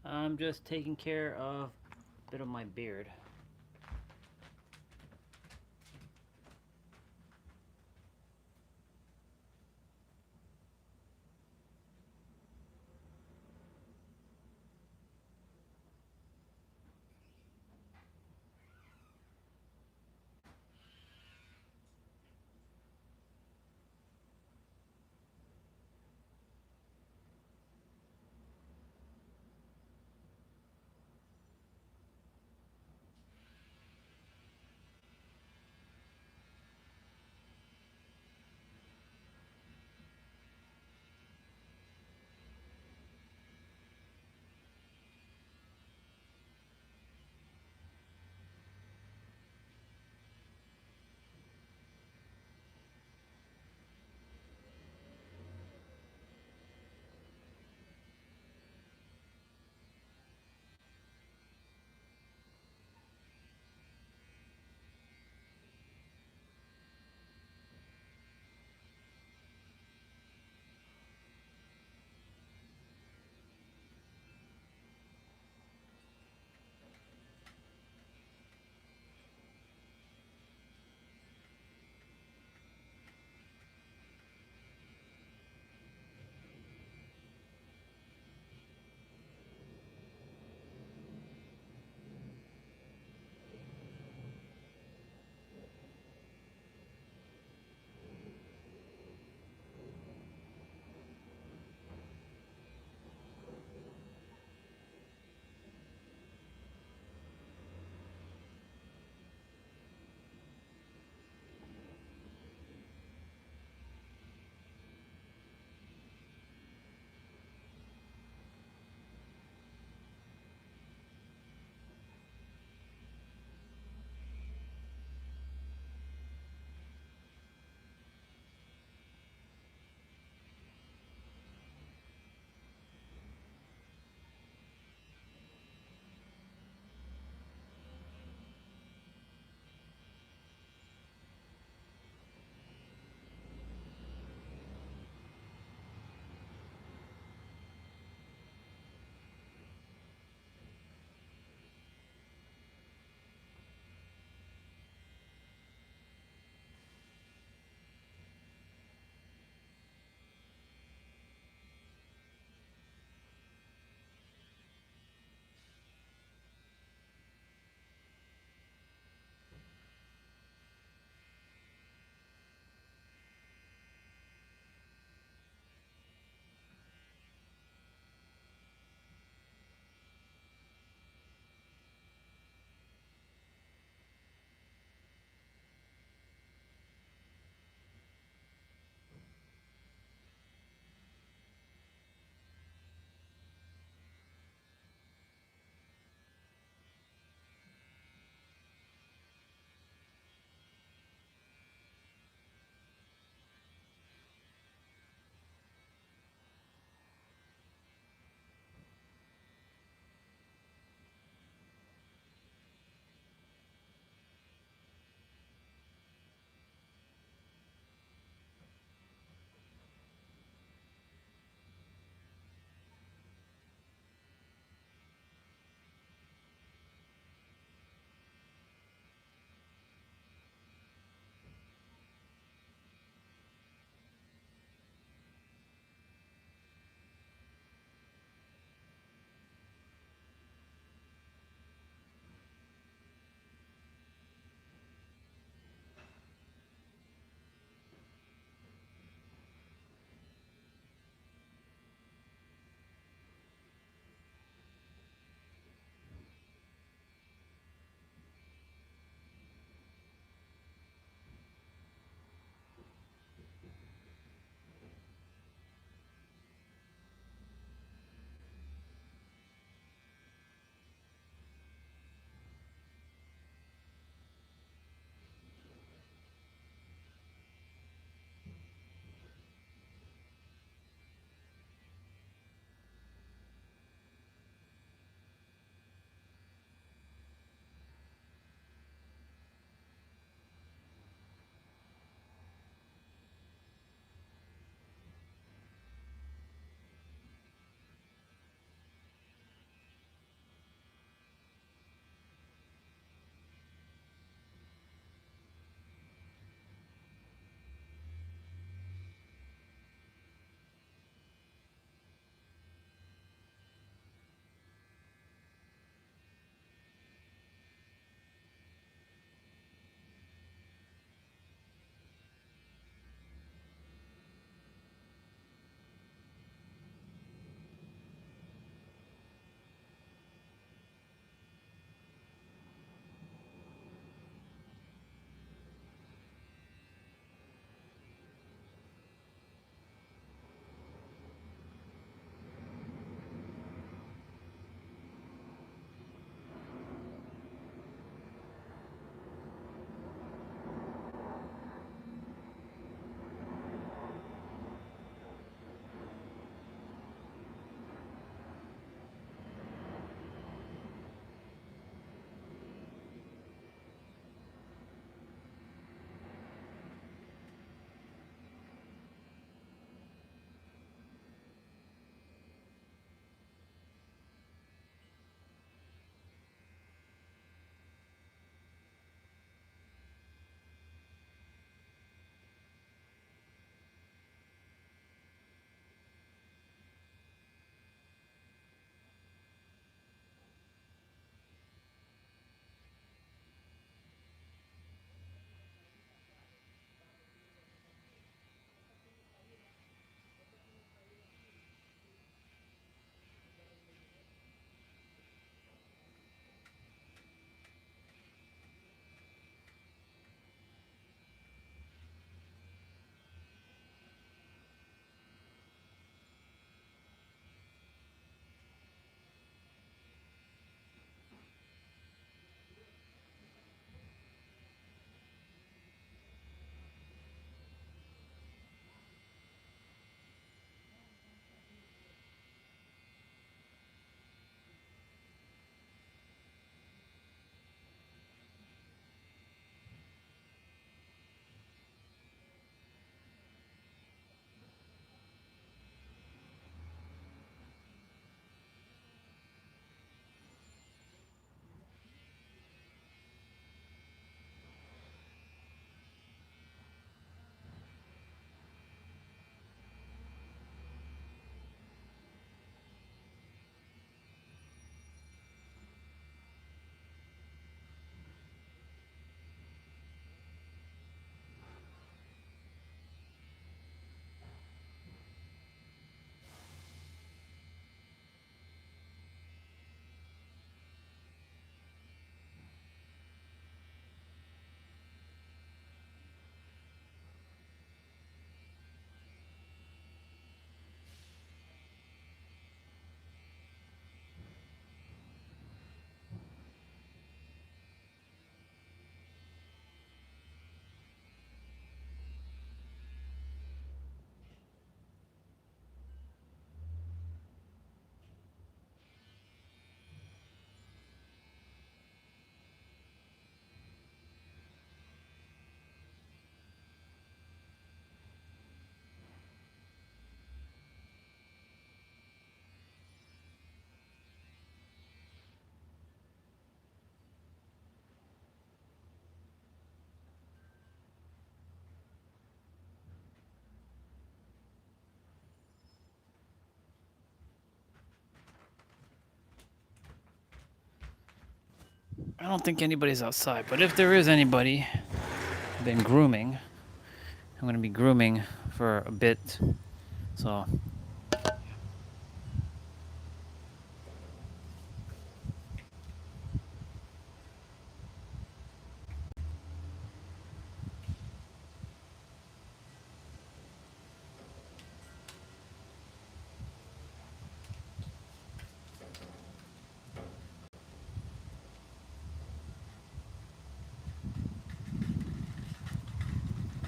I'm just taking care of a bit of my beard. I don't think anybody's outside, but if there is anybody, I've been grooming. I'm going to be grooming for a bit, so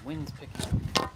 the wind's picking up.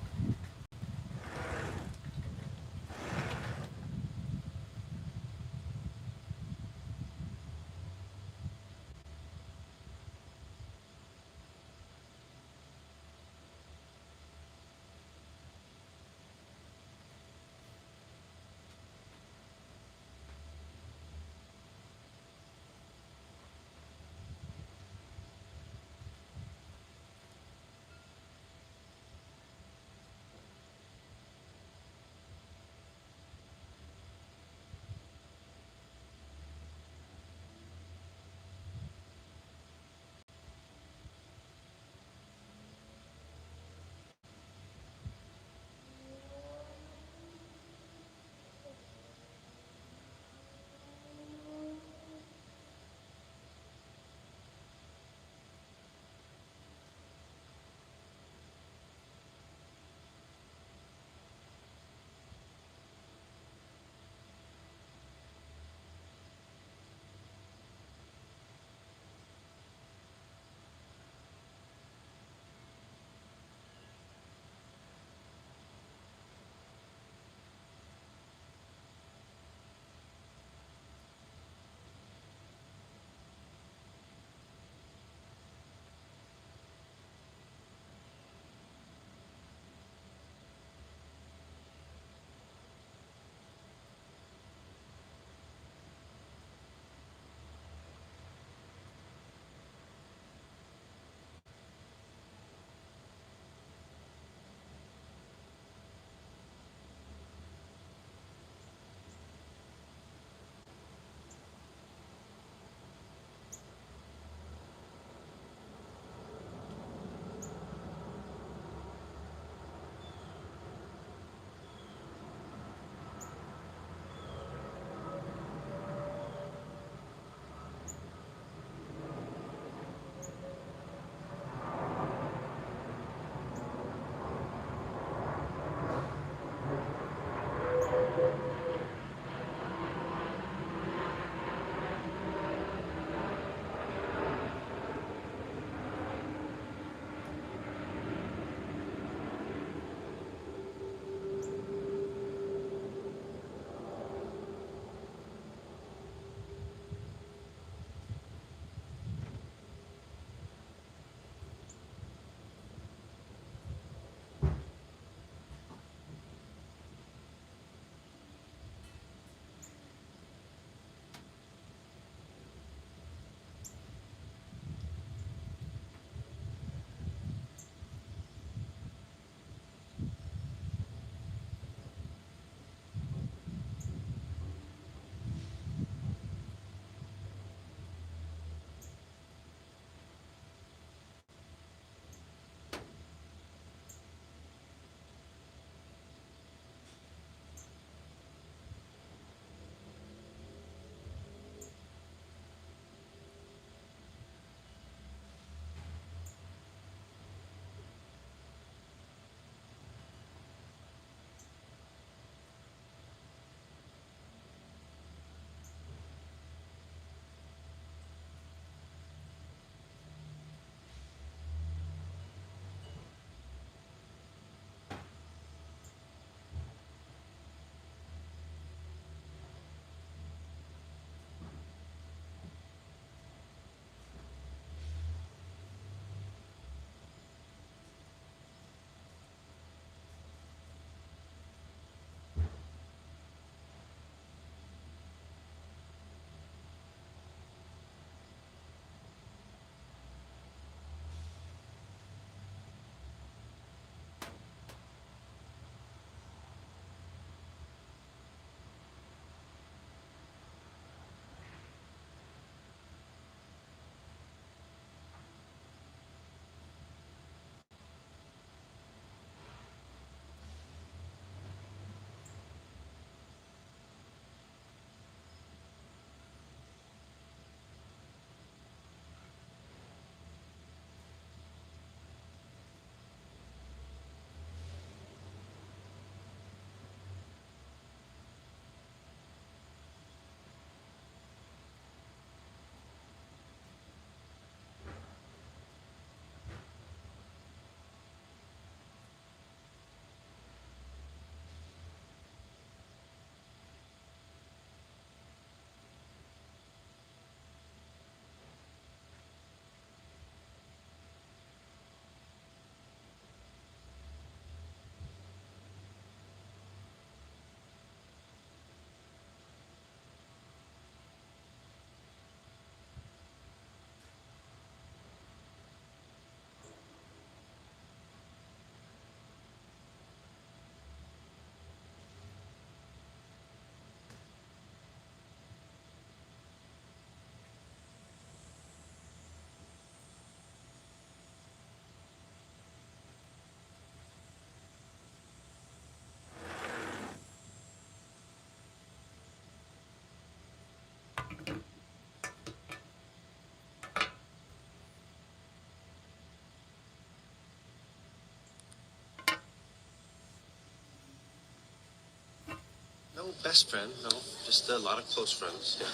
No best friend, no. Just a lot of close friends, yeah.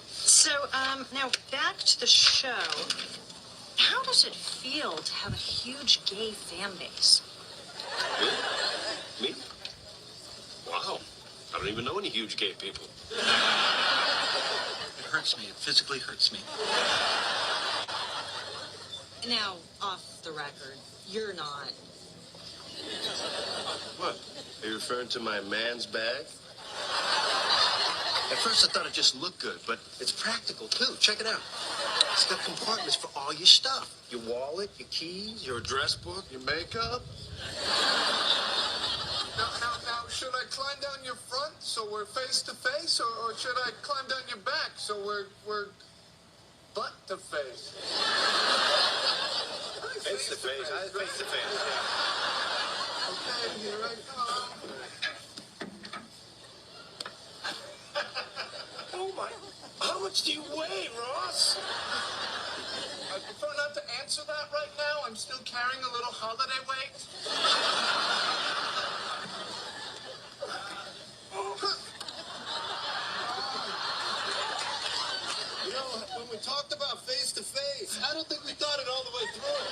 So, now back to the show. How does it feel to have a huge gay fan base? Me? Wow. I don't even know any huge gay people. It hurts me. It physically hurts me. Now, off the record, you're not. What? Are you referring to my man's bag? At first I thought it just looked good, but it's practical too. Check it out. It's got compartments for all your stuff. Your wallet, your keys, your address book, your makeup. Now, should I climb down your front so we're face to face, or should I climb down your back so we're butt to face? Face to face. Face to face. Okay, here I come. Oh my! How much do you weigh, Ross? I prefer not to answer that right now. I'm still carrying a little holiday weight. You know, when we talked about face to face, I don't think we thought it all the way through.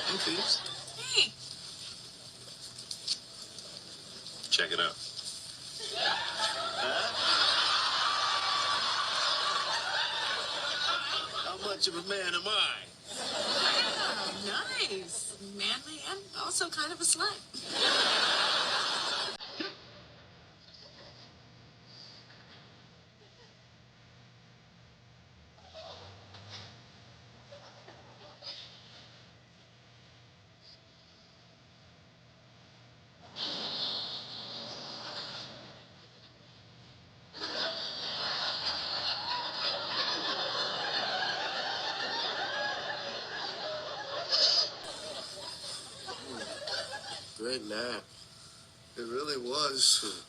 Hey, Phoebes. Hey. Check it out. How much of a man am I? Oh, nice. Manly and also kind of a slut. Great nap. It really was.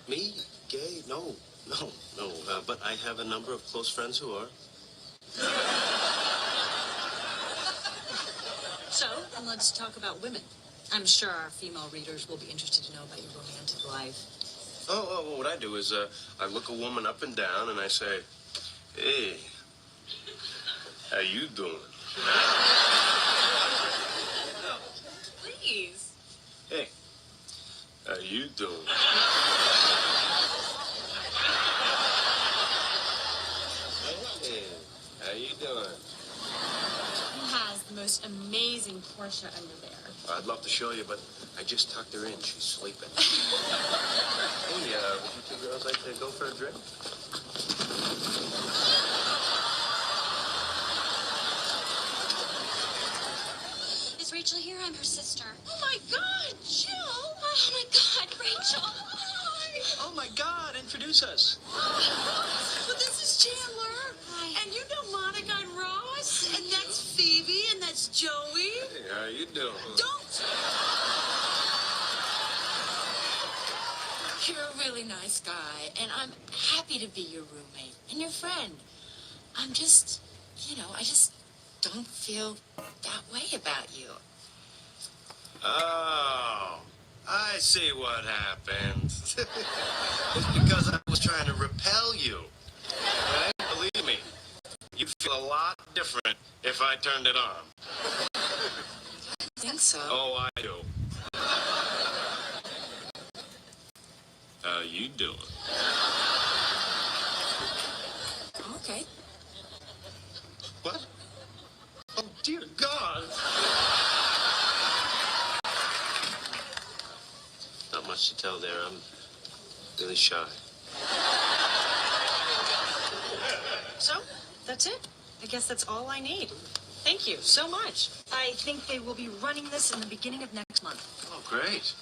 Me? Gay? No. But I have a number of close friends who are. So, then let's talk about women. I'm sure our female readers will be interested to know about your romantic life. Oh, what I do is I look a woman up and down and I say, hey, how you doing? Please. Hey, how you doing? Hey, how you doing? Who has the most amazing Porsche under there? I'd love to show you, but I just tucked her in. She's sleeping. Hey, would you two girls like to go for a drink? Is Rachel here? I'm her sister. Oh my God, Jill! Oh my God, Rachel! Hi! Oh my God, introduce us. Well, this is Chandler. Hi. And you know Monica and Ross. And that's Phoebe. And that's Joey. Hey, how you doing? Don't! You're a really nice guy. And I'm happy to be your roommate and your friend. I'm just, I just don't feel that way about you. Oh, I see what happened. It's because I was trying to repel you. Right? Believe me, you'd feel a lot different if I turned it on. I think so. Oh, I do. How you doing? I'm okay. What? Oh, dear God. Not much to tell there. I'm really shy. So, that's it. I guess that's all I need. Thank you so much. I think they will be running this in the beginning of next month. Oh, great.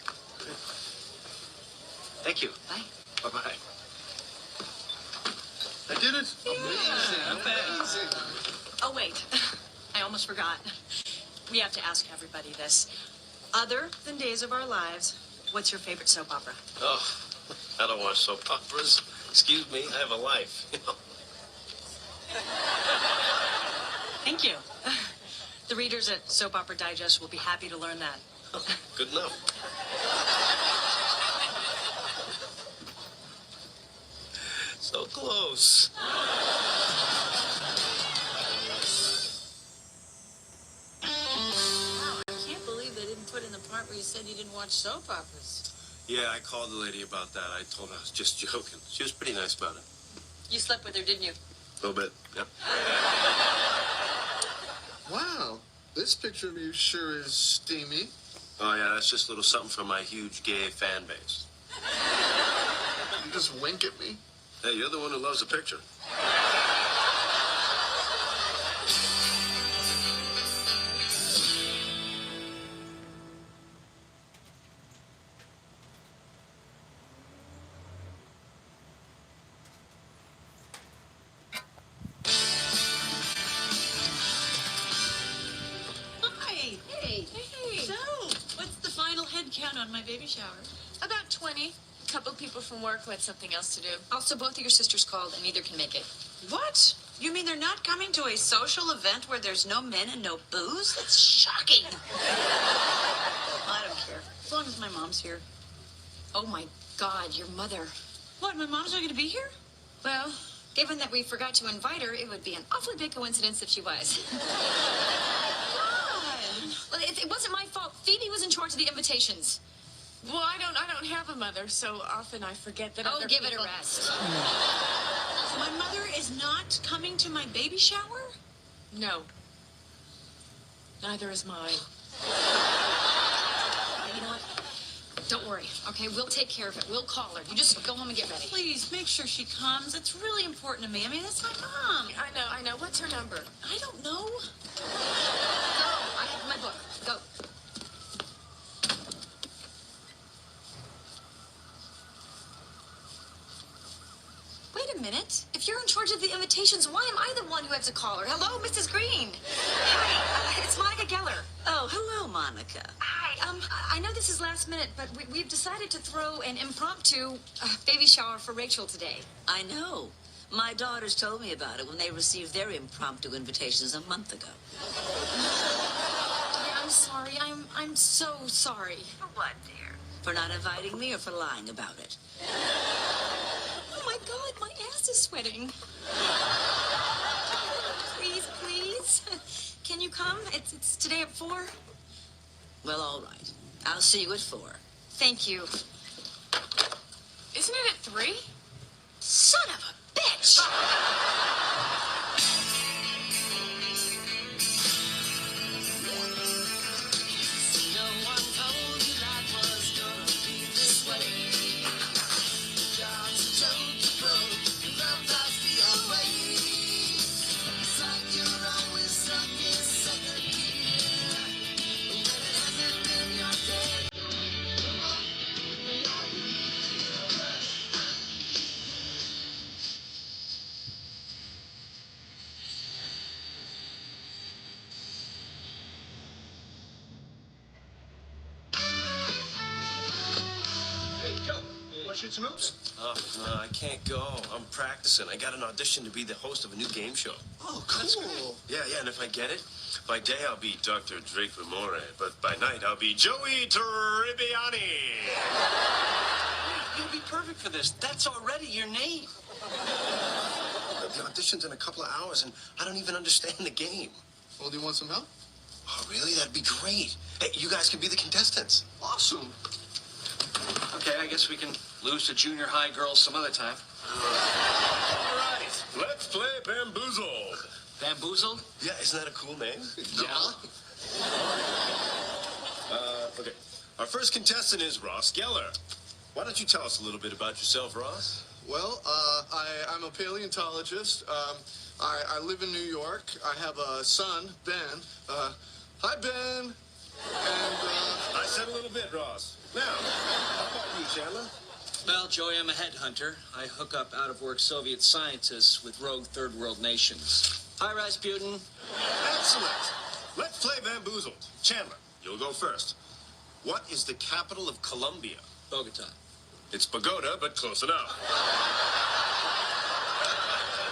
Thank you. Bye. Bye-bye. I did it. Amazing. Oh, wait. I almost forgot. We have to ask everybody this. Other than Days of Our Lives, what's your favorite soap opera? Oh, I don't watch soap operas. Excuse me, I have a life. Thank you. The readers at Soap Opera Digest will be happy to learn that. Good enough. So close. Wow, I can't believe they didn't put in the part where you said you didn't watch soap operas. Yeah, I called the lady about that. I told her I was just joking. She was pretty nice about it. You slept with her, didn't you? A little bit, yep. Wow, this picture of you sure is steamy. Oh, yeah, that's just a little something from my huge gay fan base. You just wink at me? Hey, you're the one who loves the picture. Hi. Hey. Hey. So, what's the final head count on my baby shower? About 20. A couple people from work who had something else to do. Also, both of your sisters called and neither can make it. What? You mean they're not coming to a social event where there's no men and no booze? That's shocking. I don't care. As long as my mom's here. Oh my God, your mother. What, my mom's not going to be here? Well, given that we forgot to invite her, it would be an awfully big coincidence if she was. Well, it wasn't my fault. Phoebe was in charge of the invitations. Well, I don't have a mother, so often I forget that. Oh, give it a rest. My mother is not coming to my baby shower? No. Neither is mine. You know what? Don't worry, okay? We'll take care of it. We'll call her. You just go home and get ready. Please, make sure she comes. It's really important to me. I mean, that's my mom. I know. What's her number? I don't know. Go. I have my book. Go. Wait a minute. If you're in charge of the invitations, why am I the one who has to call her? Hello, Mrs. Green. Hi, it's Monica Geller. Oh, hello, Monica. Hi. I know this is last minute, but we've decided to throw an impromptu baby shower for Rachel today. I know. My daughters told me about it when they received their impromptu invitations a month ago. Dear, I'm sorry. I'm so sorry. For what, dear? For not inviting me or for lying about it? Oh my God, my ass is sweating. Please. Can you come? It's today at 4. Well, all right. I'll see you at 4. Thank you. Isn't it at 3? Son of a bitch! Shoot some hoops? Oh, no, I can't go. I'm practicing. I got an audition to be the host of a new game show. Oh, cool. Yeah, and if I get it, by day I'll be Dr. Drake Lamore, but by night I'll be Joey Tribbiani. You'll be perfect for this. That's already your name. The audition's in a couple of hours, and I don't even understand the game. Well, do you want some help? Oh, really? That'd be great. Hey, you guys can be the contestants. Awesome. Okay, I guess we can lose to junior high girls some other time. All right, let's play Bamboozled. Bamboozled? Yeah, isn't that a cool name? Yeah. Okay. Our first contestant is Ross Geller. Why don't you tell us a little bit about yourself, Ross? Well, I'm a paleontologist. I live in New York. I have a son, Ben. Hi, Ben. And, I said a little bit, Ross. Now, how about you, Chandler? Well, Joey, I'm a headhunter. I hook up out-of-work Soviet scientists with rogue third-world nations. Hi, Rasputin. Excellent. Let's play Bamboozled. Chandler, you'll go first. What is the capital of Colombia? Bogota. It's pagoda, but close enough.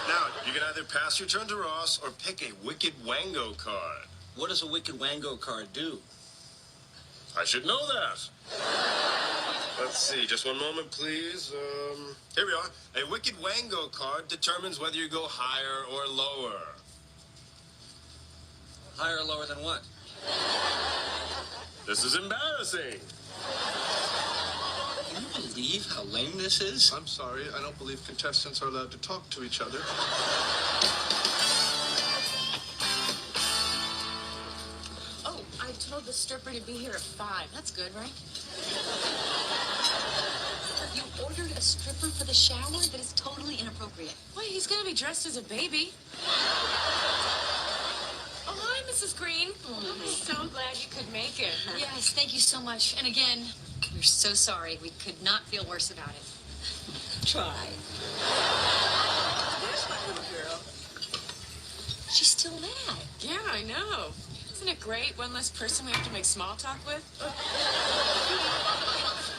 Now, you can either pass your turn to Ross or pick a Wicked Wango card. What does a Wicked Wango card do? I should know that. Let's see, just one moment, please. Here we are. A Wicked Wango card determines whether you go higher or lower. Higher or lower than what? This is embarrassing. Can you believe how lame this is? I'm sorry, I don't believe contestants are allowed to talk to each other. Oh, I told the stripper to be here at 5. That's good, right? You ordered a stripper for the shower? That is totally inappropriate. Well, he's gonna be dressed as a baby. Oh, hi, Mrs. Green. I'm so glad you could make it. Yes, thank you so much. And again, we're so sorry. We could not feel worse about it. Try. There's my little girl. She's still mad. Yeah, I know. Isn't it great? One less person we have to make small talk with.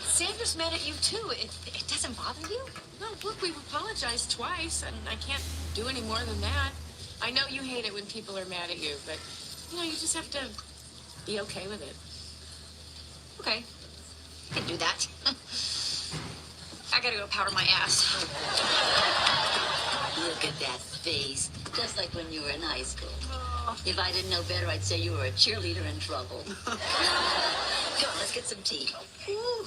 Sandra's mad at you, too. It doesn't bother you? No, look, we've apologized twice, and I can't do any more than that. I know you hate it when people are mad at you, but, you just have to be okay with it. Okay. I can do that. I gotta go powder my ass. Look at that face. Just like when you were in high school. If I didn't know better, I'd say you were a cheerleader in trouble. Come on, let's get some tea. Ooh,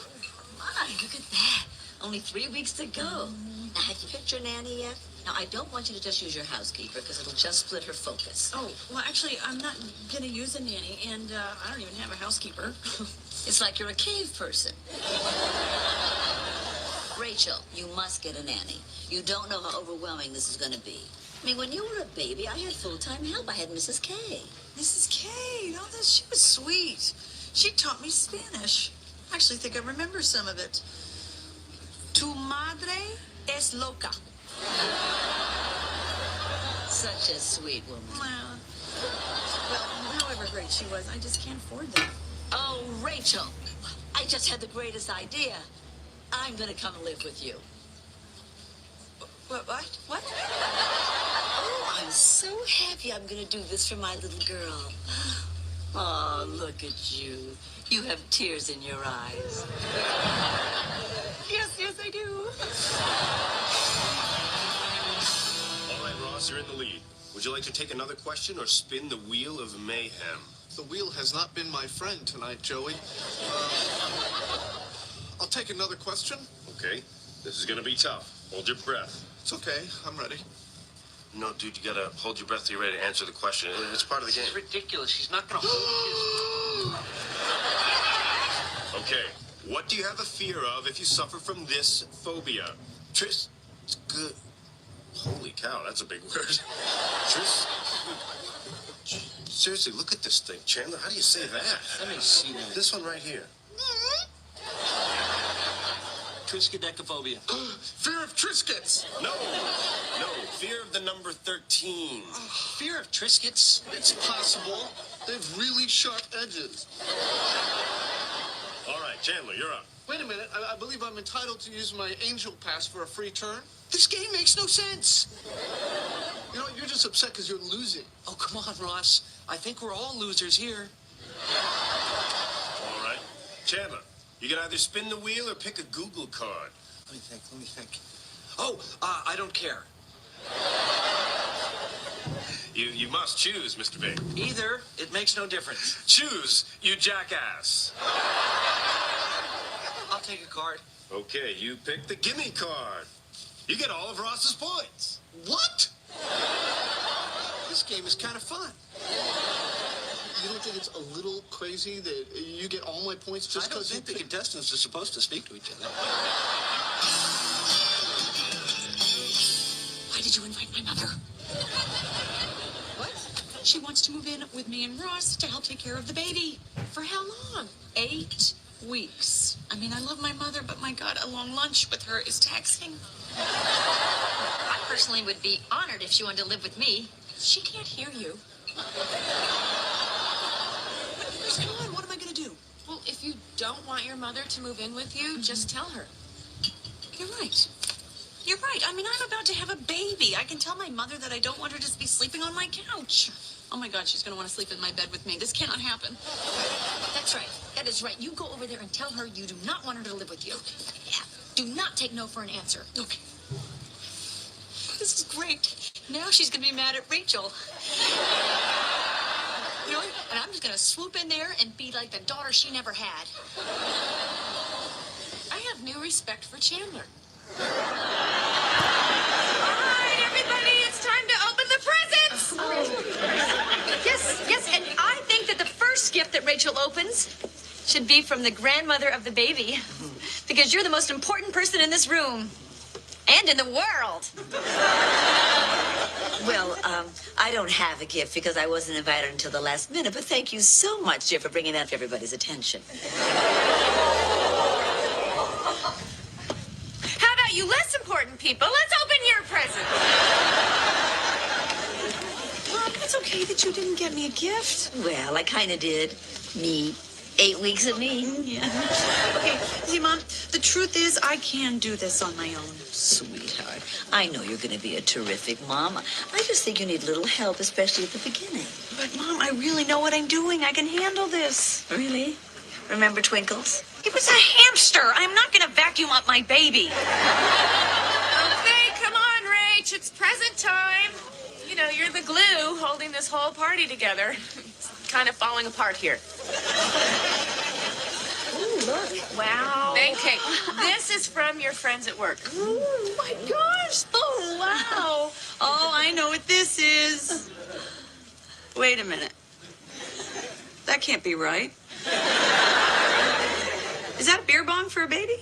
my, look at that. Only 3 weeks to go. Now, have you picked your nanny yet? Now, I don't want you to just use your housekeeper because it'll just split her focus. Oh, well, actually, I'm not gonna use a nanny, and I don't even have a housekeeper. It's like you're a cave person. Rachel, you must get a nanny. You don't know how overwhelming this is going to be. I mean, when you were a baby, I had full-time help. I had Mrs. K. Mrs. K, she was sweet. She taught me Spanish. I actually think I remember some of it. Tu madre es loca. Such a sweet woman. Well, however great she was, I just can't afford that. Oh, Rachel, I just had the greatest idea. I'm going to come live with you. What? Oh, I'm so happy I'm going to do this for my little girl. Oh, look at you. You have tears in your eyes. Yes, I do. All right, Ross, you're in the lead. Would you like to take another question or spin the wheel of mayhem? The wheel has not been my friend tonight, Joey. I'll take another question. Okay, this is gonna be tough. Hold your breath. It's okay, I'm ready. No, dude, you gotta hold your breath till you're ready to answer the question. It's part of the game. It's ridiculous. She's not gonna hold his... Okay, what do you have a fear of if you suffer from this phobia? Tris... It's good. Holy cow, that's a big word. Tris... Seriously, look at this thing, Chandler. How do you say that? Let me see that. This one right here. Triskaidekaphobia. Fear of Triscuits! No, fear of the number 13. Fear of Triscuits? It's possible. They've really sharp edges. All right, Chandler, you're up. Wait a minute, I believe I'm entitled to use my angel pass for a free turn. This game makes no sense. You know, you're just upset because you're losing. Oh, come on, Ross. I think we're all losers here. All right. Chandler, you can either spin the wheel or pick a Google card. Let me think. Oh, I don't care. You must choose, Mr. Big. Either. It makes no difference. Choose, you jackass. I'll take a card. Okay, you pick the gimme card. You get all of Ross's points. What? This game is kind of fun. You don't think it's a little crazy that you get all my points just because you... I don't think the contestants are supposed to speak to each other. Why did you invite my mother? What? She wants to move in with me and Ross to help take care of the baby. For how long? 8 weeks. I mean, I love my mother, but my God, a long lunch with her is taxing. I personally would be honored if she wanted to live with me. She can't hear you. Come on, what am I going to do? Well, if you don't want your mother to move in with you, just tell her. You're right. You're right. I mean, I'm about to have a baby. I can tell my mother that I don't want her to be sleeping on my couch. Oh my God, she's going to want to sleep in my bed with me. This cannot happen. That's right. That is right. You go over there and tell her you do not want her to live with you. Yeah. Do not take no for an answer. Okay. This is great. Now she's going to be mad at Rachel. You know, and I'm just going to swoop in there and be like the daughter she never had. I have new respect for Chandler. All right, everybody, it's time to open the presents. Yes, and I think that the first gift that Rachel opens should be from the grandmother of the baby, because you're the most important person in this room and in the world. Well, I don't have a gift because I wasn't invited until the last minute, but thank you so much, dear, for bringing that to everybody's attention. How about you less important people? Let's open your presents. Mom, it's okay that you didn't get me a gift. Well, I kind of did. Me. 8 weeks of me. Yeah. Okay, see, Mom, the truth is I can do this on my own. Sweetheart, I know you're going to be a terrific mom. I just think you need a little help, especially at the beginning. But, Mom, I really know what I'm doing. I can handle this. Really? Remember Twinkles? It was a hamster. I'm not going to vacuum up my baby. Okay, come on, Rach. It's present time. You know, you're the glue holding this whole party together. It's kind of falling apart here. Ooh, look. Wow. Okay, this is from your friends at work. Oh, my gosh. Oh, wow. Oh, I know what this is. Wait a minute. That can't be right. Is that a beer bong for a baby?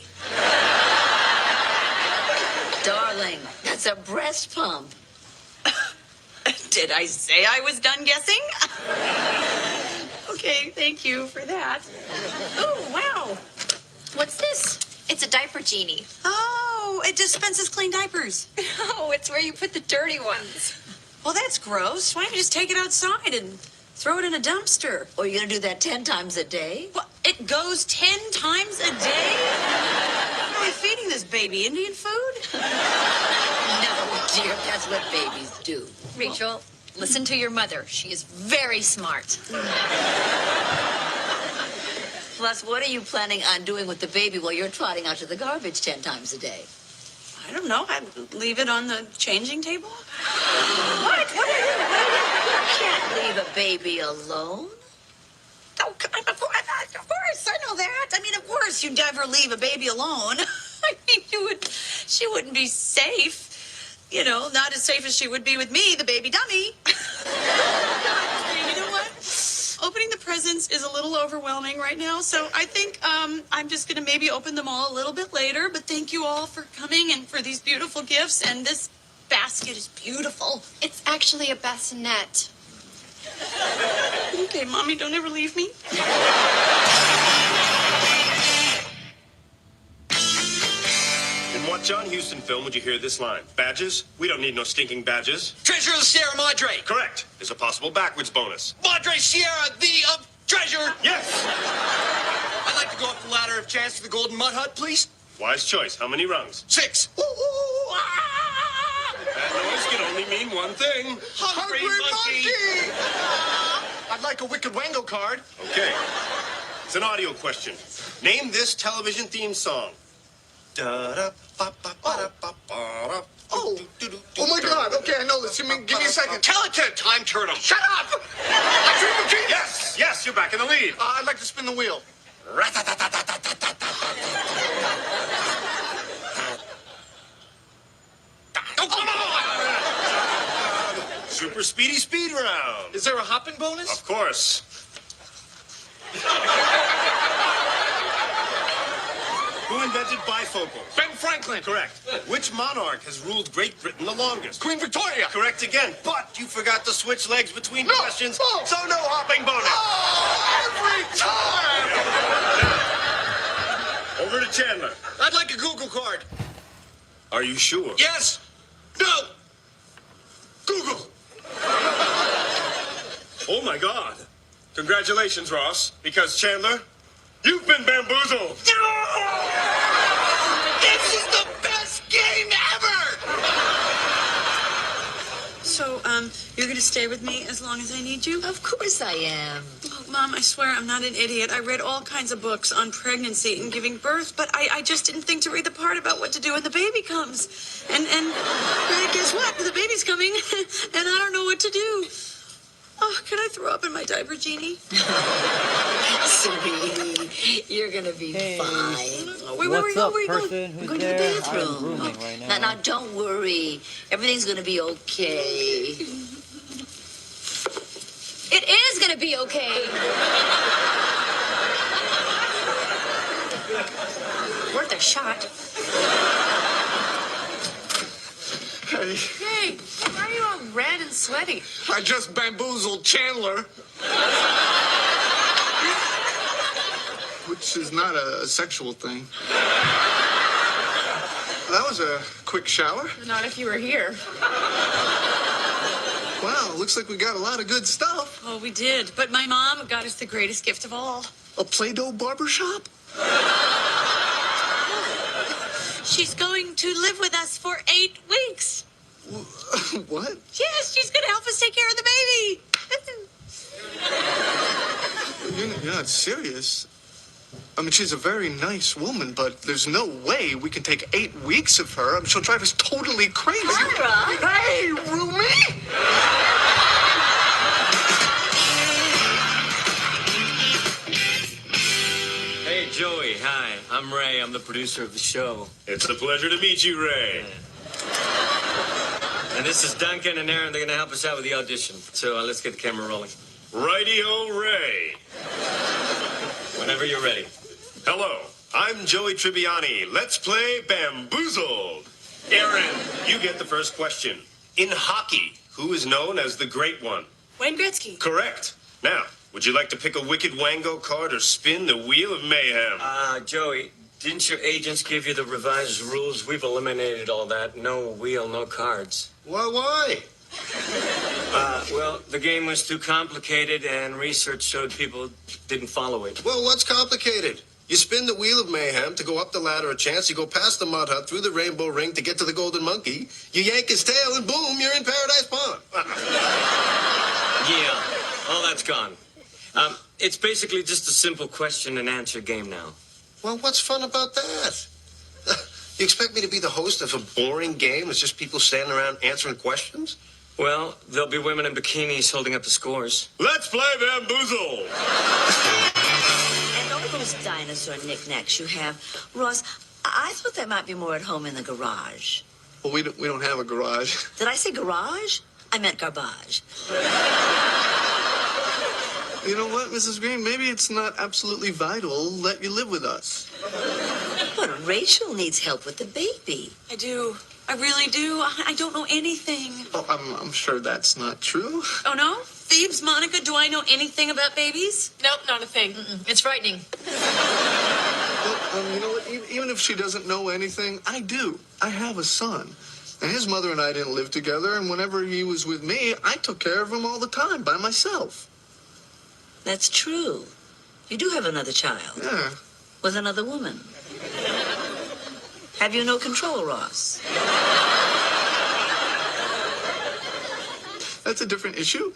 Darling, that's a breast pump. Did I say I was done guessing? Okay, thank you for that. Oh, wow. What's this? It's a diaper genie. Oh, it dispenses clean diapers. Oh, it's where you put the dirty ones. Well, that's gross. Why don't you just take it outside and throw it in a dumpster? Or you're going to do that 10 times a day? What, it goes 10 times a day? What are we feeding this baby? Indian food? No, dear, that's what babies do. Rachel, listen to your mother. She is very smart. Plus, what are you planning on doing with the baby while you're trotting out to the garbage 10 times a day? I don't know. I'd leave it on the changing table. What? What are you? You can't leave a baby alone. Oh, of course, I know that. I mean, of course, you'd never leave a baby alone. I mean, she wouldn't be safe. You know, not as safe as she would be with me, the baby dummy. You know what? Opening the presents is a little overwhelming right now, so I think I'm just going to maybe open them all a little bit later. But thank you all for coming and for these beautiful gifts. And this basket is beautiful. It's actually a bassinet. Okay, Mommy, don't ever leave me. In what John Huston film would you hear this line? Badges? We don't need no stinking badges. Treasure of the Sierra Madre. Correct. There's a possible backwards bonus. Madre Sierra, the treasure. Yes! I'd like to go up the ladder of chance to the Golden Mud Hut, please. Wise choice. How many rungs? 6. That noise can only mean one thing. Hungry monkey! I'd like a Wicked Wango card. Okay. It's an audio question. Name this television theme song. Oh my God. Okay, I know this. Give me a second. Talented time turtle. Shut up! I dream of Jesus. Yes, you're back in the lead. I'd like to spin the wheel. Oh, come on! Super speedy speed round. Is there a hopping bonus? Of course. Who invented bifocal? Ben Franklin. Correct. Which monarch has ruled Great Britain the longest? Queen Victoria. Correct again, but you forgot to switch legs between questions, so no hopping bonus. Every time. Over to Chandler. I'd like a Google card. Are you sure? Yes. No. Google. Oh my God. Congratulations, Ross, because Chandler, you've been bamboozled. This is the best going to stay with me as long as I need you? Of course I am. Oh, Mom, I swear I'm not an idiot. I read all kinds of books on pregnancy and giving birth, but I just didn't think to read the part about what to do when the baby comes. And guess what? The baby's coming, and I don't know what to do. Oh, can I throw up in my diaper, Jeannie? Sweetie, you're gonna be fine. Wait, What's where up, are you going? person who's Going to the there? bathroom. I'm grooming right Now, now. don't worry. Everything's gonna be okay. It is gonna be okay. Worth a shot. Hey, Hey, why are you all red and sweaty? I just bamboozled Chandler. Which is not a sexual thing. That was a quick shower. Not if you were here. Wow, looks like we got a lot of good stuff. Oh, we did. But my mom got us the greatest gift of all. A Play-Doh barbershop? She's going to live with us for 8 weeks. What? Yes, she's going to help us take care of the baby. You're not serious. I mean, she's a very nice woman, but there's no way we can take 8 weeks of her. I mean, she'll drive us totally crazy. Ira! Hey, Rumi! Hey, Joey. Hi. I'm Ray. I'm the producer of the show. It's a pleasure to meet you, Ray. And this is Duncan and Aaron. They're going to help us out with the audition. So let's get the camera rolling. Righty-o, Ray. Whenever you're ready. Hello, I'm Joey Tribbiani. Let's play Bamboozled. Aaron, you get the first question. In hockey, who is known as the Great One? Wayne Gretzky. Correct. Now, would you like to pick a Wicked Wango card or spin the Wheel of Mayhem? Joey, didn't your agents give you the revised rules? We've eliminated all that. No wheel, no cards. Why? Well, the game was too complicated, and research showed people didn't follow it. Well, what's complicated? You spin the Wheel of Mayhem to go up the ladder a chance. You go past the mud hut, through the rainbow ring to get to the golden monkey. You yank his tail, and boom, you're in Paradise Pond. Yeah, all that's gone. It's basically just a simple question and answer game now. Well, what's fun about that? You expect me to be the host of a boring game that's just people standing around answering questions? Well, there'll be women in bikinis holding up the scores. Let's play Bamboozle! And all those dinosaur knickknacks you have, Ross, I thought that might be more at home in the garage. Well, we don't have a garage. Did I say garage? I meant garbage. You know what, Mrs. Green? Maybe it's not absolutely vital that you live with us. But Rachel needs help with the baby. I do. I really do. I don't know anything. Oh, I'm sure that's not true. Oh, no? Thebes, Monica, do I know anything about babies? Nope, not a thing. It's frightening. Well, you know what? Even if she doesn't know anything, I do. I have a son. And his mother and I didn't live together, and whenever he was with me, I took care of him all the time by myself. That's true. You do have another child. Yeah. With another woman. Have you no control, Ross? That's a different issue.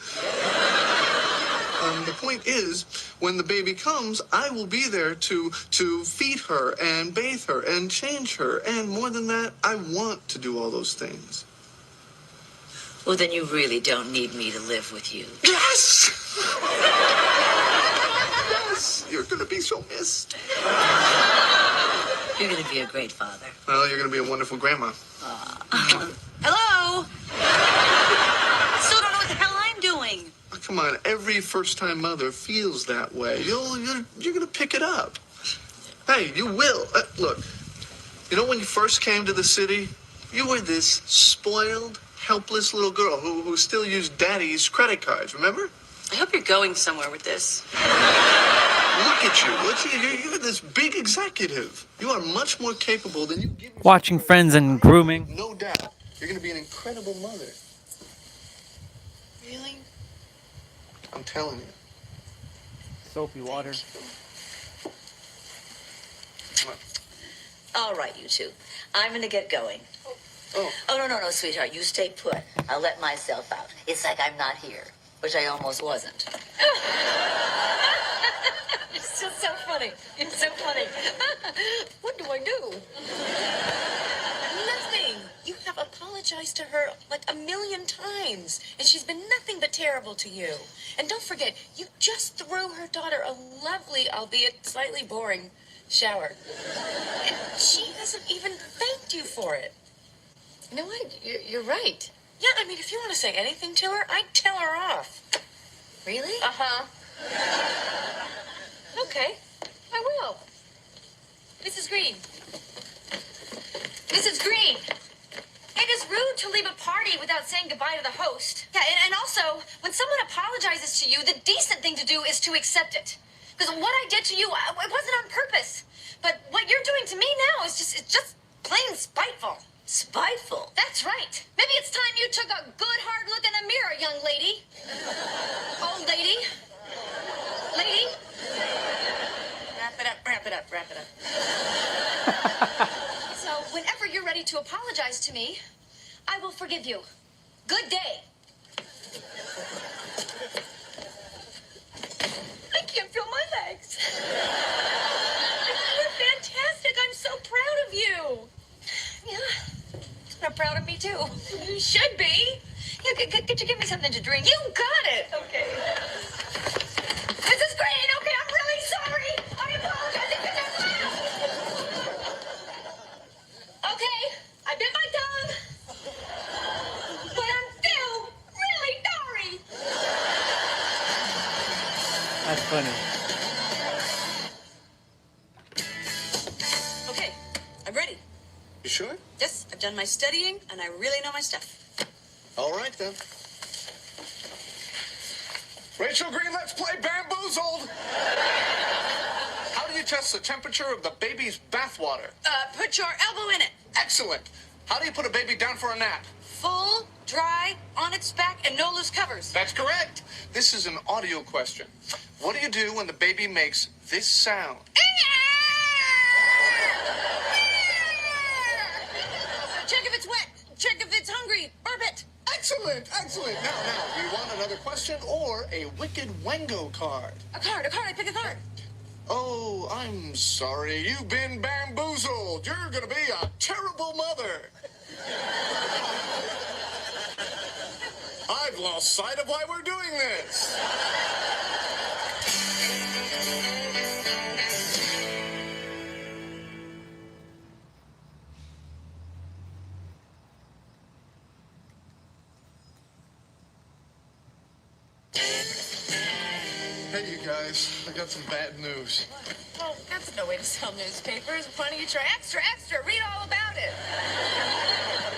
The point is, when the baby comes, I will be there to feed her and bathe her and change her. And more than that, I want to do all those things. Well, then you really don't need me to live with you. Yes! Yes! You're going to be so missed. You're going to be a great father. Well, you're going to be a wonderful grandma. Hello? Still don't know what the hell I'm doing. Oh, come on, every first-time mother feels that way. You're going to pick it up. Hey, you will. Look, you know when you first came to the city, you were this spoiled, helpless little girl who still used daddy's credit cards, remember? I hope you're going somewhere with this. Look at you. You're this big executive. You are much more capable than you give yourself. Watching Friends and grooming. No doubt. You're going to be an incredible mother. Really? I'm telling you. Soapy water. All right, you two. I'm going to get going. Oh, no, sweetheart. You stay put. I'll let myself out. It's like I'm not here, which I almost wasn't. It's just so funny. It's so funny. What do I do? Nothing. You have apologized to her like 1,000,000 times, and she's been nothing but terrible to you. And don't forget, you just threw her daughter a lovely, albeit slightly boring, shower. And she hasn't even thanked you for it. You know what? You're right. Yeah, I mean, if you want to say anything to her, I'd tell her off. Really? Uh-huh. Okay, I will. Mrs. Green. Mrs. Green! It is rude to leave a party without saying goodbye to the host. Yeah, and also, when someone apologizes to you, the decent thing to do is to accept it. Because what I did to you, it wasn't on purpose. But what you're doing to me now is just plain spiteful. Spiteful? That's right. Maybe it's time you took a good hard look in the mirror, young lady. Old lady. Lady. Wrap it up, wrap it up, wrap it up. So, whenever you're ready to apologize to me, I will forgive you. Good day. I can't feel my legs. You're fantastic. I'm so proud of you. Yeah. I'm proud of me, too. You should be. Yeah, could you give me something to drink? You got it. Okay. Mrs. Green, okay, I'm really sorry. I apologize if it's loud. Okay, I bit my tongue. But I'm still really sorry. That's funny. Okay, I'm ready. You sure? Yes, I've done my studying, and I really know my stuff. All right, then. Rachel Green, let's play Bamboozled! How do you test the temperature of the baby's bathwater? Put your elbow in it. Excellent. How do you put a baby down for a nap? Full, dry, on its back, and no loose covers. That's correct. This is an audio question. What do you do when the baby makes this sound? Check if it's wet. Check if it's hungry. Burp it. Excellent, excellent. Now, do you want another question or a Wicked Wengo card? A card. I pick a card. Oh, I'm sorry. You've been bamboozled. You're going to be a terrible mother. I've lost sight of why we're doing this. Hey, you guys. I got some bad news. Well, that's no way to sell newspapers. Why don't you try extra, read all about it.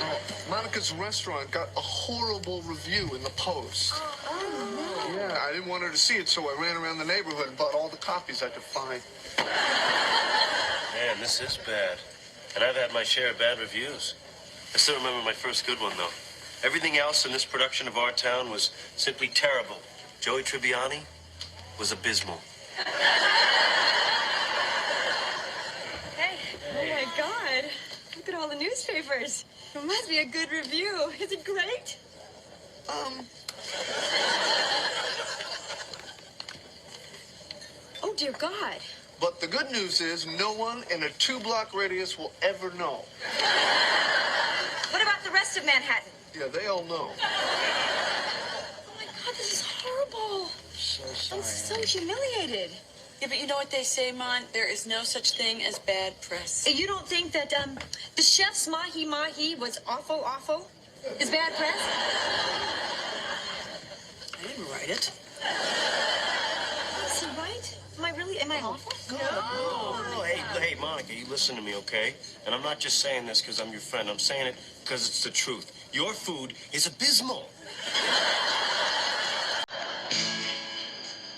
Oh, Monica's restaurant got a horrible review in the Post. Oh, no. Yeah, I didn't want her to see it, so I ran around the neighborhood and bought all the copies I could find. Man, this is bad. And I've had my share of bad reviews. I still remember my first good one, though. Everything else in this production of Our Town was simply terrible. Joey Tribbiani was abysmal. Hey, oh my God. Look at all the newspapers. It must be a good review. Is it great? Oh, dear God. But the good news is no one in a 2-block radius will ever know. What about the rest of Manhattan? Yeah, they all know. Oh my God, this is horrible. So I'm so humiliated. Yeah, but you know what they say, Mon? There is no such thing as bad press. You don't think that the chef's mahi-mahi was awful? Is bad press? I didn't write it. Is he right? Am I awful? No. Hey, Monica, you listen to me, okay? And I'm not just saying this because I'm your friend. I'm saying it because it's the truth. Your food is abysmal.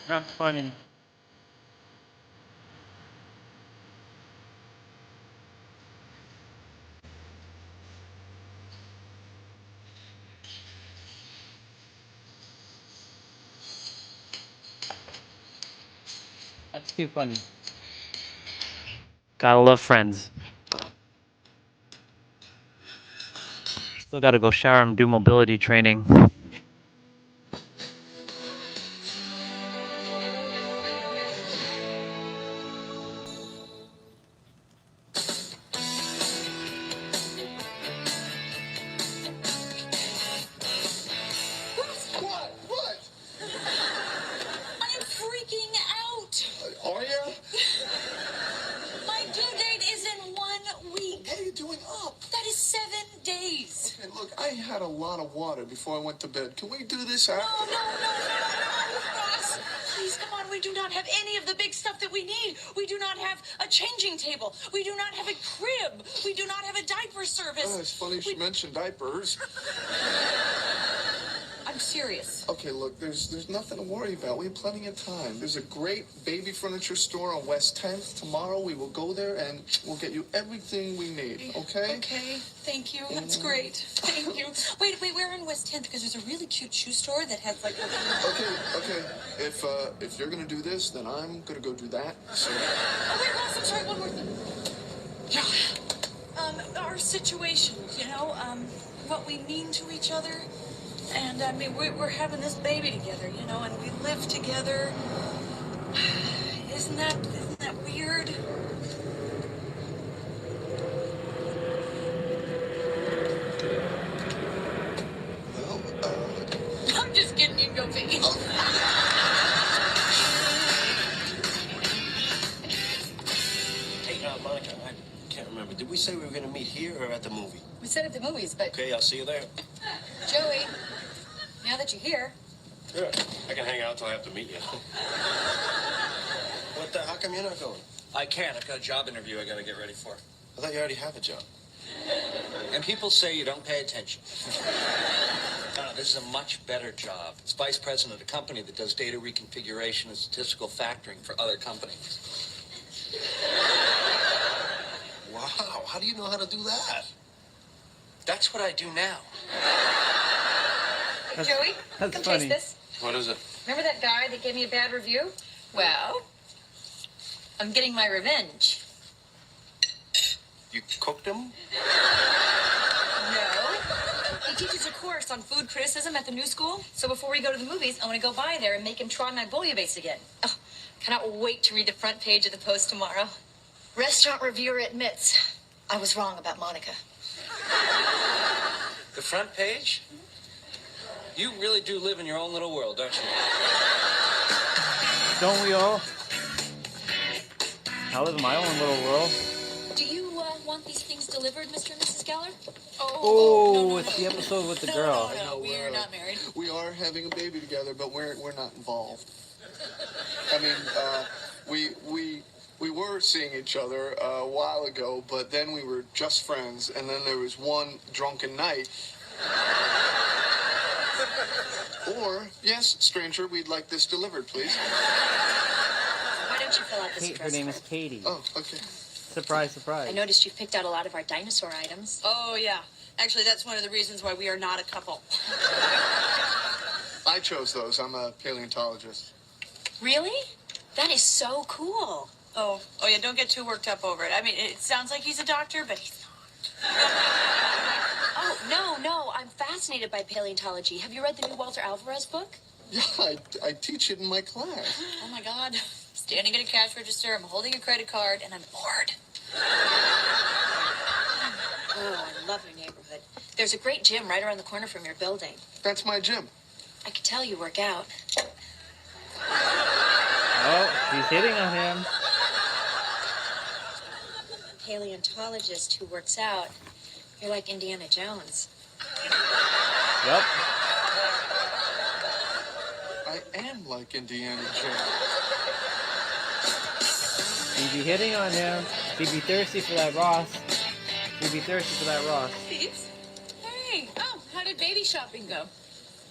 Not funny. That's too funny. Gotta love Friends. Still got to go shower and do mobility training. What? I'm freaking out. Are you? My due date is in 1 week. What are you doing up? That is 7 days. Okay, look, I had a lot of water before I went to bed. Can we do this after? No, Ross. Please, come on. We do not have any of the big stuff that we need. We do not have a changing table. We do not have a crib. We do not have a diaper service. Oh, it's funny she mentioned diapers. I'm serious. Okay, look, there's nothing to worry about. We have plenty of time. There's a great baby furniture store on West 10th. Tomorrow we will go there and we'll get you everything we need, okay? Okay, thank you. That's great. Thank you. Wait, we're on West 10th because there's a really cute shoe store that has like... Okay. If you're gonna do this, then I'm gonna go do that. So... Oh, wait, Ross, I'm sorry, one more thing. Yeah. Our situation, what we mean to each other. And, I mean, we're having this baby together, and we live together. Isn't that weird? Well, I'm just kidding. You can go pee. Hey, Monica, I can't remember. Did we say we were going to meet here or at the movie? We said at the movies, but Okay, I'll see you there. Joey, now that you're here, Sure. I can hang out till I have to meet you. How come you're not going? I can't. I've got a job interview I got to get ready for. I thought you already have a job. And people say you don't pay attention. No, this is a much better job. It's vice president of a company that does data reconfiguration and statistical factoring for other companies. Wow, how do you know how to do that? That's what I do now. Hey, Joey, that's come funny. taste this. What is it? Remember that guy that gave me a bad review? Well, I'm getting my revenge. You cooked him? No. He teaches a course on food criticism at the new school. So before we go to the movies, I want to go by there and make him try my bouillabaisse again. Oh, cannot wait to read the front page of the Post tomorrow. Restaurant reviewer admits I was wrong about Monica. The front page? You really do live in your own little world, don't you? Don't we all? I live in my own little world. Do you want these things delivered, Mr. and Mrs. Geller? Oh, no, it's the episode with the girl. No, we are not married. we are having a baby together, but we're not involved. I mean, we were seeing each other a while ago, but then we were just friends, and then there was one drunken night. Or, yes, stranger, we'd like this delivered, please. Why don't you fill out this Her address name is form? Katie. Oh, okay. Surprise, surprise. I noticed you picked out a lot of our dinosaur items. Oh, yeah. Actually, that's one of the reasons why we are not a couple. I chose those. I'm a paleontologist. Really? That is so cool. Oh, yeah, don't get too worked up over it. I mean, it sounds like he's a doctor, but he's not. Oh, no, I'm fascinated by paleontology. Have you read the new Walter Alvarez book? Yeah, I teach it in my class. Oh, my God. Standing at a cash register, I'm holding a credit card, and I'm bored. Oh, I love your neighborhood. There's a great gym right around the corner from your building. That's my gym. I could tell you work out. Oh, she's hitting on him. Paleontologist who works out. You're like Indiana Jones. Yep. I am like Indiana Jones. She'd be hitting on him. She'd be thirsty for that Ross. She'd be thirsty for that Ross. Peeps? Hey. Oh, how did baby shopping go?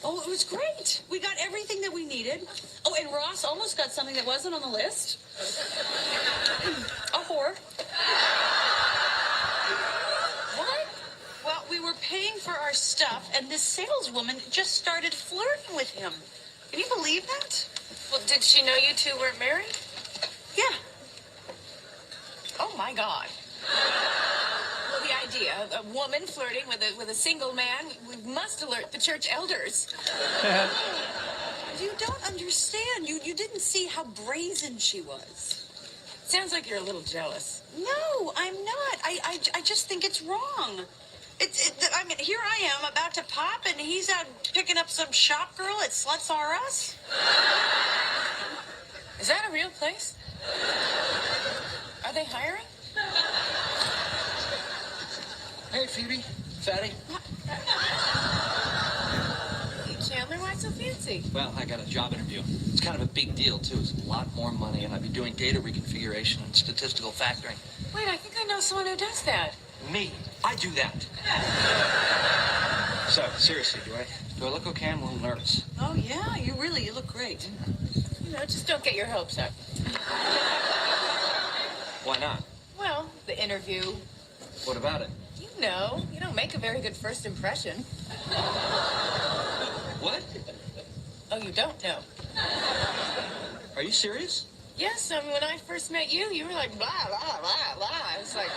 Oh, it was great. We got everything that we needed. Oh, and Ross almost got something that wasn't on the list. A whore. What? Well, we were paying for our stuff, and this saleswoman just started flirting with him. Can you believe that? Well, did she know you two weren't married? Yeah. Oh, my God. Well, the idea. A woman flirting with a single man. We must alert the church elders. You don't understand. You didn't see how brazen she was. Sounds like you're a little jealous. No, I'm not. I just think it's wrong. I mean, here I am about to pop, and he's out picking up some shop girl at Sluts R Us. Is that a real place? Are they hiring? Hey, Phoebe. Fatty. Chandler, why so fancy? Well, I got a job interview. It's kind of a big deal, too. It's a lot more money, and I'd be doing data reconfiguration and statistical factoring. Wait, I think I know someone who does that. Me. I do that. So, seriously, do I look okay? I'm a little nervous. Oh, yeah, you look great. You know, just don't get your hopes up. Why not? Well, the interview. What about it? You know, you don't make a very good first impression. What? Oh, you don't know? Are you serious? Yes, when I first met you, you were like, blah, blah, blah, blah. I was like,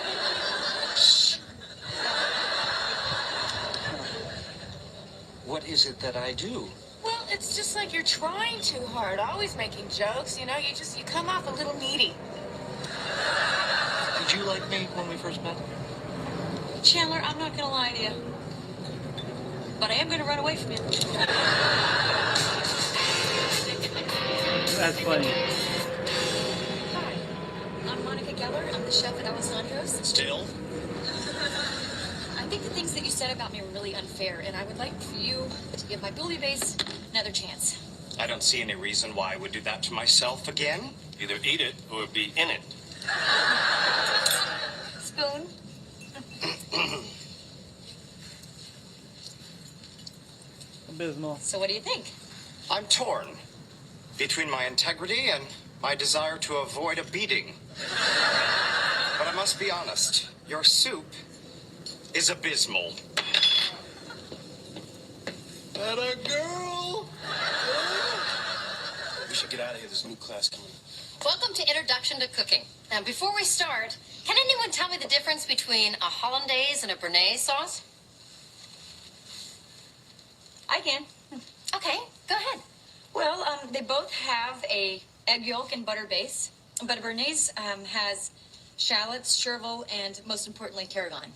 What is it that I do? well, it's just like you're trying too hard, always making jokes, you know, you come off a little needy. Did you like me when we first met? Chandler, I'm not gonna lie to you, but I am gonna run away from you. That's funny. Hi, I'm Monica Geller. I'm the chef at Alessandro's. Still? I think the things that you said about me were really unfair, and I would like for you to give my bouillabaisse another chance. I don't see any reason why I would do that to myself again. Either eat it or be in it. Spoon. Abysmal. So what do you think? I'm torn between my integrity and my desire to avoid a beating. But I must be honest, your soup is abysmal. Atta girl! We should get out of here. There's a new class coming. Welcome to Introduction to Cooking. Now, before we start, can anyone tell me the difference between a hollandaise and a béarnaise sauce? I can. Okay, go ahead. Well, they both have a egg yolk and butter base, but a béarnaise has shallots, chervil, and most importantly, tarragon.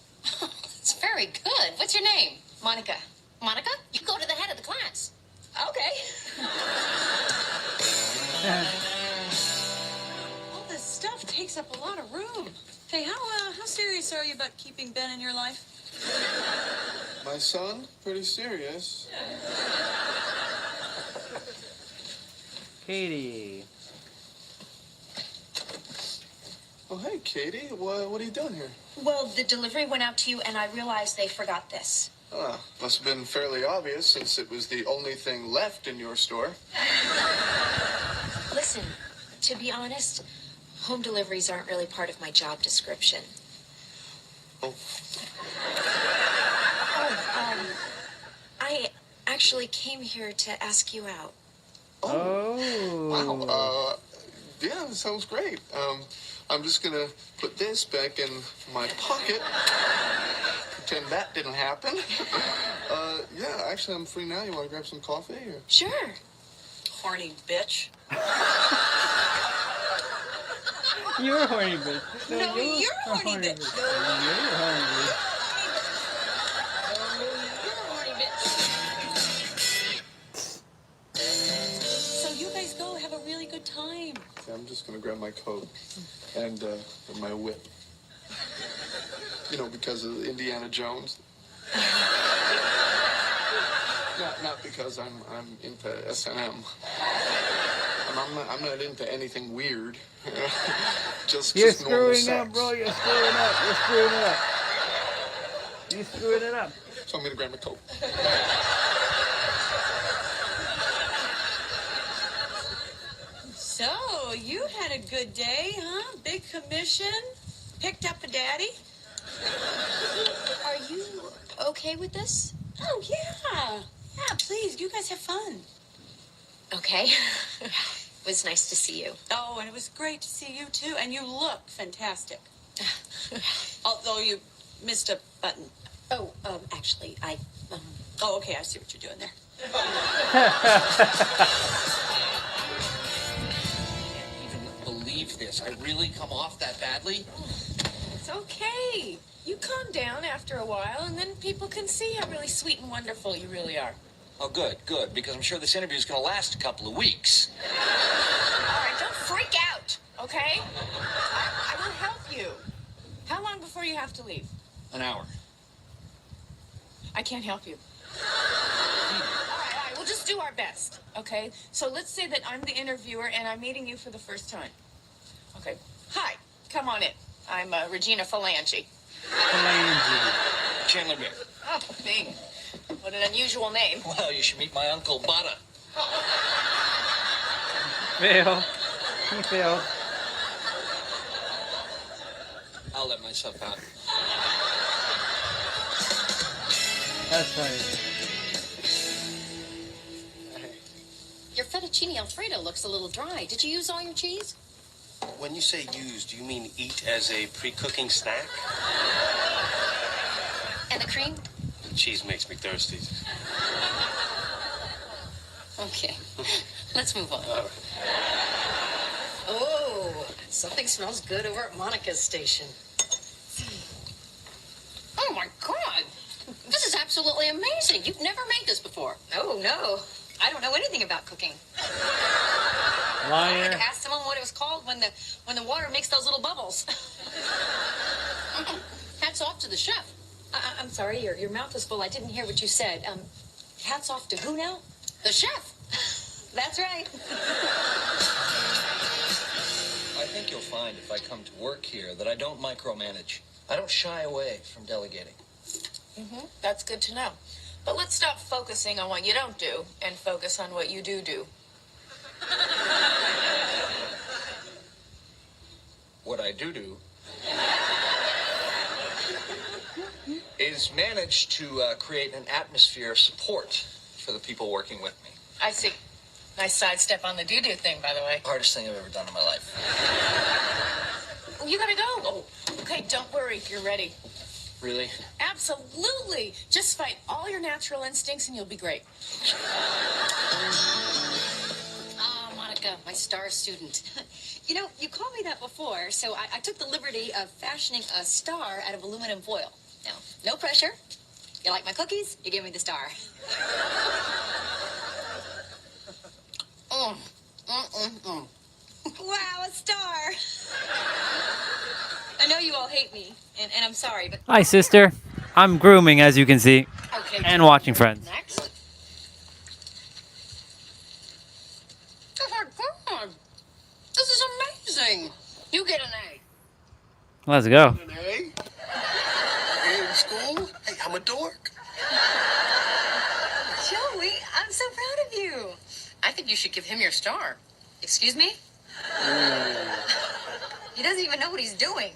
It's very good. What's your name? Monica. Monica? You go to the head of the class. Okay. All this stuff takes up a lot of room. Hey, how serious are you about keeping Ben in your life? My son? Pretty serious. Katie. Oh, hey, Katie. What are you doing here? Well, the delivery went out to you, and I realized they forgot this. Ah, must have been fairly obvious since it was the only thing left in your store. Listen, to be honest, home deliveries aren't really part of my job description. Oh. I actually came here to ask you out. Oh. Wow. Yeah, that sounds great. I'm just gonna put this back in my pocket. Pretend that didn't happen. Yeah, actually, I'm free now. You want to grab some coffee? Or? Sure. Horny bitch. You're a horny bitch. No, you're a horny bitch. You're a horny bitch. So you guys go have a really good time. Okay, I'm just gonna grab my coat and my whip. You know, because of Indiana Jones. Not because I'm into S&M. I'm not into anything weird. just You're just normal screwing up, sex. bro. You're screwing up. You're screwing it up. You're screwing it up. So I'm gonna grab my coat. So, you had a good day, huh? Big commission? Picked up a daddy? Are you okay with this? Oh, yeah. Yeah, please, you guys have fun. Okay. It was nice to see you. Oh, and it was great to see you, too. And you look fantastic. Although you missed a button. Oh, actually, Oh, okay, I see what you're doing there. Believe this. I really come off that badly? It's okay. You calm down after a while, and then people can see how really sweet and wonderful you really are. Oh, good, because I'm sure this interview is going to last a couple of weeks. All right, don't freak out, okay? I will help you. How long before you have to leave? An hour. I can't help you. All right, we'll just do our best, okay? So let's say that I'm the interviewer and I'm meeting you for the first time. Okay. Hi, come on in. I'm Regina Phalange. Chandler Bing. Oh, Bing. What an unusual name. Well, you should meet my uncle, Butter. Fail. He failed. I'll let myself out. That's funny. Your fettuccine Alfredo looks a little dry. Did you use all your cheese? When you say use, do you mean eat as a pre-cooking snack? And the cream? Cheese makes me thirsty. Okay. Let's move on. All right. Oh, something smells good over at Monica's station. Oh my God! This is absolutely amazing. You've never made this before. Oh no, I don't know anything about cooking. I Liar. had to ask someone what it was called when the water makes those little bubbles. Hats off to the chef. I'm sorry, your mouth was full. I didn't hear what you said. Hats off to who now? The chef. That's right. I think you'll find if I come to work here that I don't micromanage. I don't shy away from delegating. Mm-hmm. That's good to know. But let's stop focusing on what you don't do and focus on what you do. What I do is manage to create an atmosphere of support for the people working with me. I see. Nice sidestep on the do thing, by the way. Hardest thing I've ever done in my life. You gotta go. Oh, okay, don't worry. You're ready. Really? Absolutely. Just fight all your natural instincts and you'll be great. Ah, Monica, my star student. You know, you called me that before, so I took the liberty of fashioning a star out of aluminum foil. Now, no pressure. You like my cookies? You give me the star. Wow, a star. I know you all hate me, and I'm sorry, but... Hi, sister. I'm grooming, as you can see, Okay. and watching Friends. Next. Oh my God. This is amazing. You get an A. Let's go. An A? In school? Hey, I'm a dork. Joey, I'm so proud of you. I think you should give him your star. Excuse me? He doesn't even know what he's doing.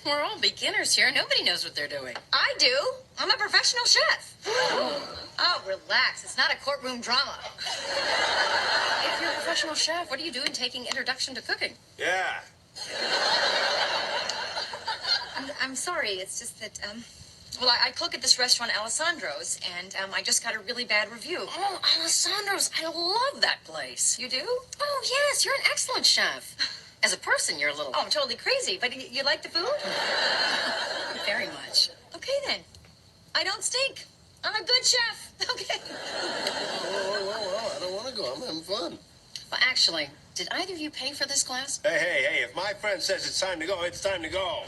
We're all beginners here. Nobody knows what they're doing. I do. I'm a professional chef. Oh, relax. It's not a courtroom drama. If you're a professional chef, what are you doing taking Introduction to Cooking? Yeah. I'm sorry. It's just that, well, I cook at this restaurant, Alessandro's, and I just got a really bad review. Oh, Alessandro's. I love that place. You do? Oh, yes. You're an excellent chef. As a person, you're a little... Oh, I'm totally crazy. But you like the food? Very much. Okay, then. I don't stink. I'm a good chef. Okay. Whoa, I don't want to go. I'm having fun. Well, actually, did either of you pay for this class? Hey, if my friend says it's time to go, it's time to go.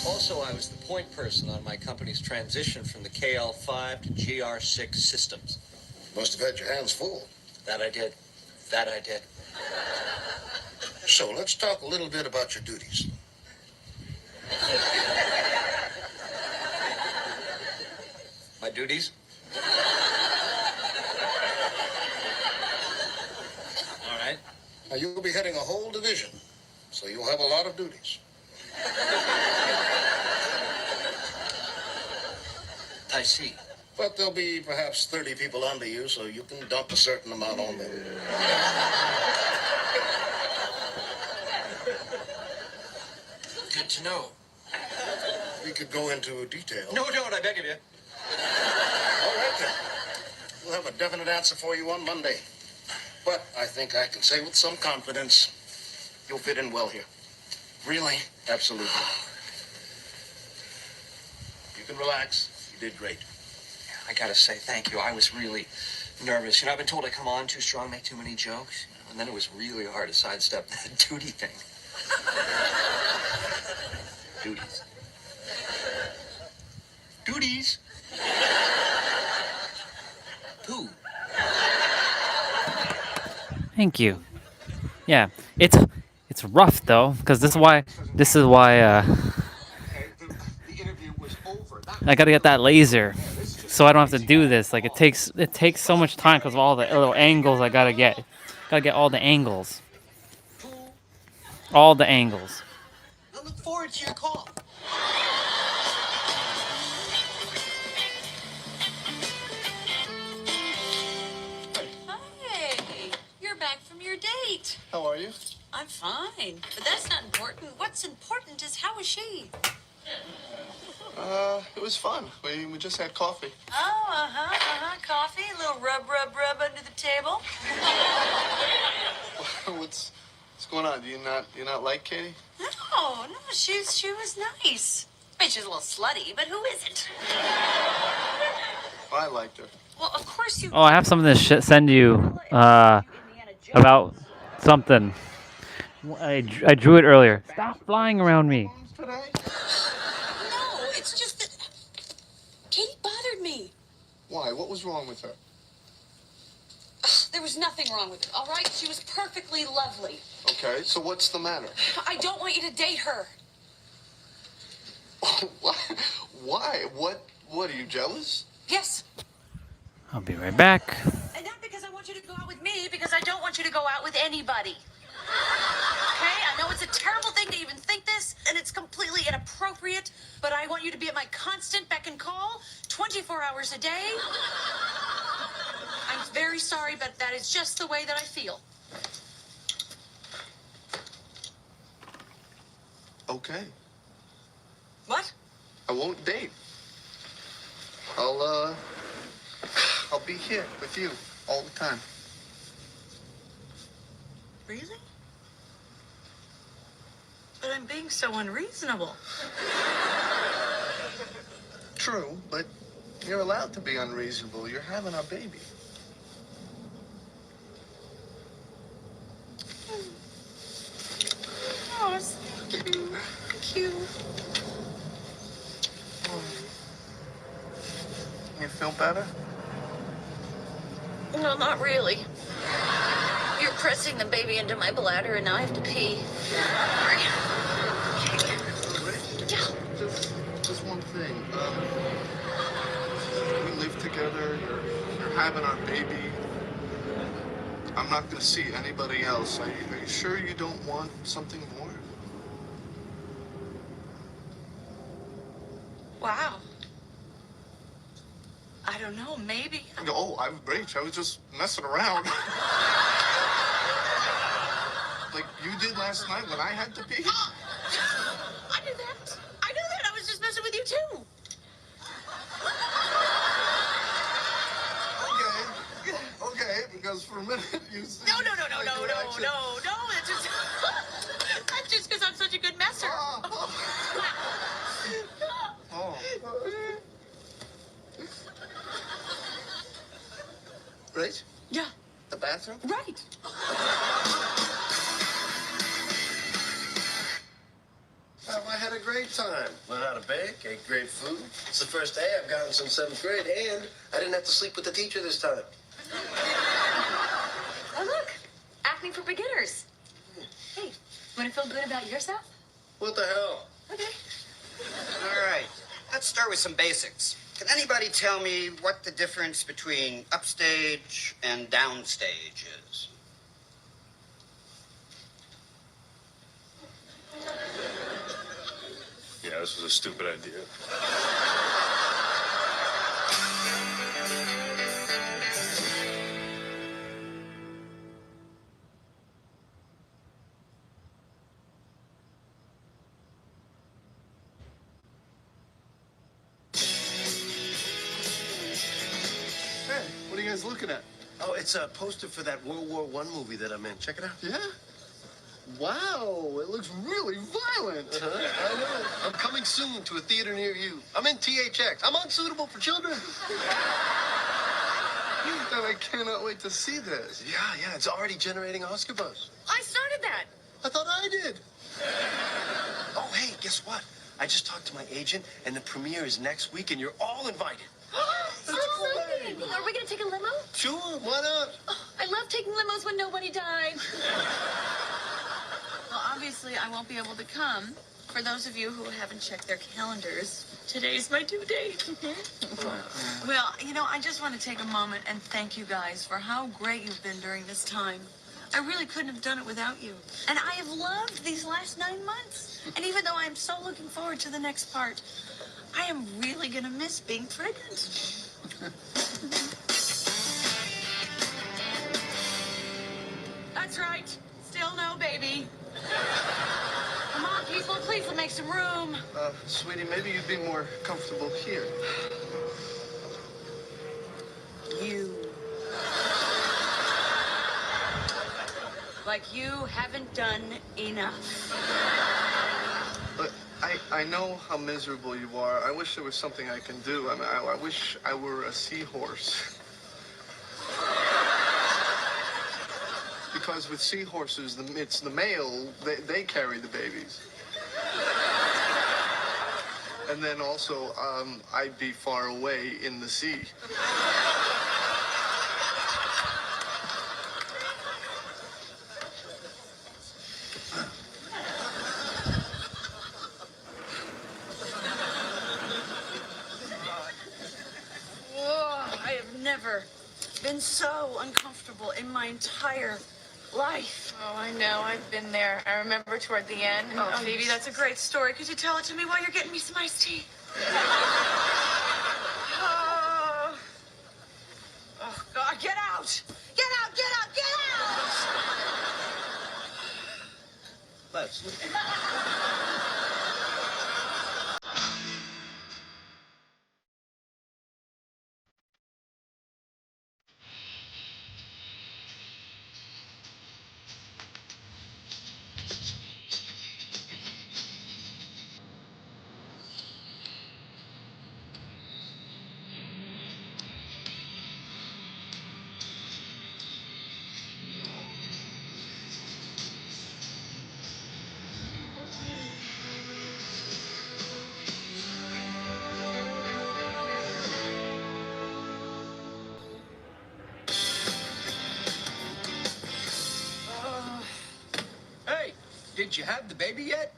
Also, I was the point person on my company's transition from the KL5 to GR6 systems. Must have had your hands full. That I did. So let's talk a little bit about your duties. My duties? All right. Now, you'll be heading a whole division, so you'll have a lot of duties. I see. But there'll be perhaps 30 people under you, so you can dump a certain amount on them. Good to know. We could go into detail. No, don't, I beg of you. All right, then. We'll have a definite answer for you on Monday. But I think I can say with some confidence, you'll fit in well here. Really? Absolutely. You can relax. You did great. I gotta say thank you. I was really nervous. You know, I've been told I come on too strong, make too many jokes. You know, and then it was really hard to sidestep that duty thing. Duties. Duties. Pooh. Thank you. Yeah, it's rough though, because this is why I gotta get that laser, so I don't have to do this. Like it takes so much time because of all the little angles I gotta get. Gotta get all the angles. All the angles. I look forward to your call. Hey, you're back from your date. How are you? I'm fine, but that's not important. What's important is how was she? It was fun. We just had coffee. Oh, coffee, a little rub under the table. What's going on? Do you not like Katie? No, she was nice. I mean, she's a little slutty, but who isn't? I liked her. Well, of course you. Oh, I have something to send you about something. I drew it earlier. Stop flying around me. No, it's just that Katie bothered me. Why? What was wrong with her? There was nothing wrong with her, all right? She was perfectly lovely. Okay, so what's the matter? I don't want you to date her. Why? What are you jealous? Yes. I'll be right back. And not because I want you to go out with me, because I don't want you to go out with anybody. Okay? I know it's a terrible thing to even think this, and it's completely inappropriate, but I want you to be at my constant beck and call, 24 hours a day. I'm very sorry, but that is just the way that I feel. Okay. What? I won't date. I'll be here with you all the time. Really? But I'm being so unreasonable. True, but you're allowed to be unreasonable. You're having our baby. Oh, it's cute. Cute. You feel better? No, not really. You're pressing the baby into my bladder, and now I have to pee. Just one thing. We live together. You're having our baby. I'm not gonna see anybody else. Are you sure you don't want something more? Wow. I don't know, maybe. Oh, I was just messing around. Like you did last night when I had to pee? I knew that. I was just messing with you, too. Okay, because for a minute you said... No. That's just because I'm such a good messer. Right? Yeah. The bathroom? Right. Well, I had a great time. Learned how to bake, ate great food. It's the first day I've gotten since 7th grade, and I didn't have to sleep with the teacher this time. Oh, look. Acne for beginners. Hey, want to feel good about yourself? What the hell? Okay. All right. Let's start with some basics. Can anybody tell me what the difference between upstage and downstage is? Yeah, this was a stupid idea. guys looking at? Oh, it's a poster for that World War I movie that I'm in. Check it out. Yeah? Wow, it looks really violent. I know. I'm coming soon to a theater near you. I'm in THX. I'm unsuitable for children. And I cannot wait to see this. Yeah, it's already generating Oscar buzz. I started that. I thought I did. Oh, hey, guess what? I just talked to my agent, and the premiere is next week, and you're all invited. So exciting. Are we going to take a limo? Sure, why not? Oh, I love taking limos when nobody died. Well, obviously, I won't be able to come. For those of you who haven't checked their calendars, today's my due date. Well, you know, I just want to take a moment and thank you guys for how great you've been during this time. I really couldn't have done it without you. And I have loved these last 9 months. And even though I'm so looking forward to the next part, I am really going to miss being pregnant. That's right. Still no baby. Come on, people, please, let's make some room. Sweetie, maybe you'd be more comfortable here. You. Like you haven't done enough. But I know how miserable you are. I wish there was something I can do. I mean, I wish I were a seahorse. Because with seahorses, it's the male, they carry the babies. And then also, I'd be far away in the sea. I have never been so uncomfortable in my entire life. Oh, I know. I've been there. I remember toward the end. Oh, Phoebe, that's a great story. Could you tell it to me while you're getting me some iced tea? Oh, God, get out! Get out, get out, get out! Let's. Hey, did you have the baby yet?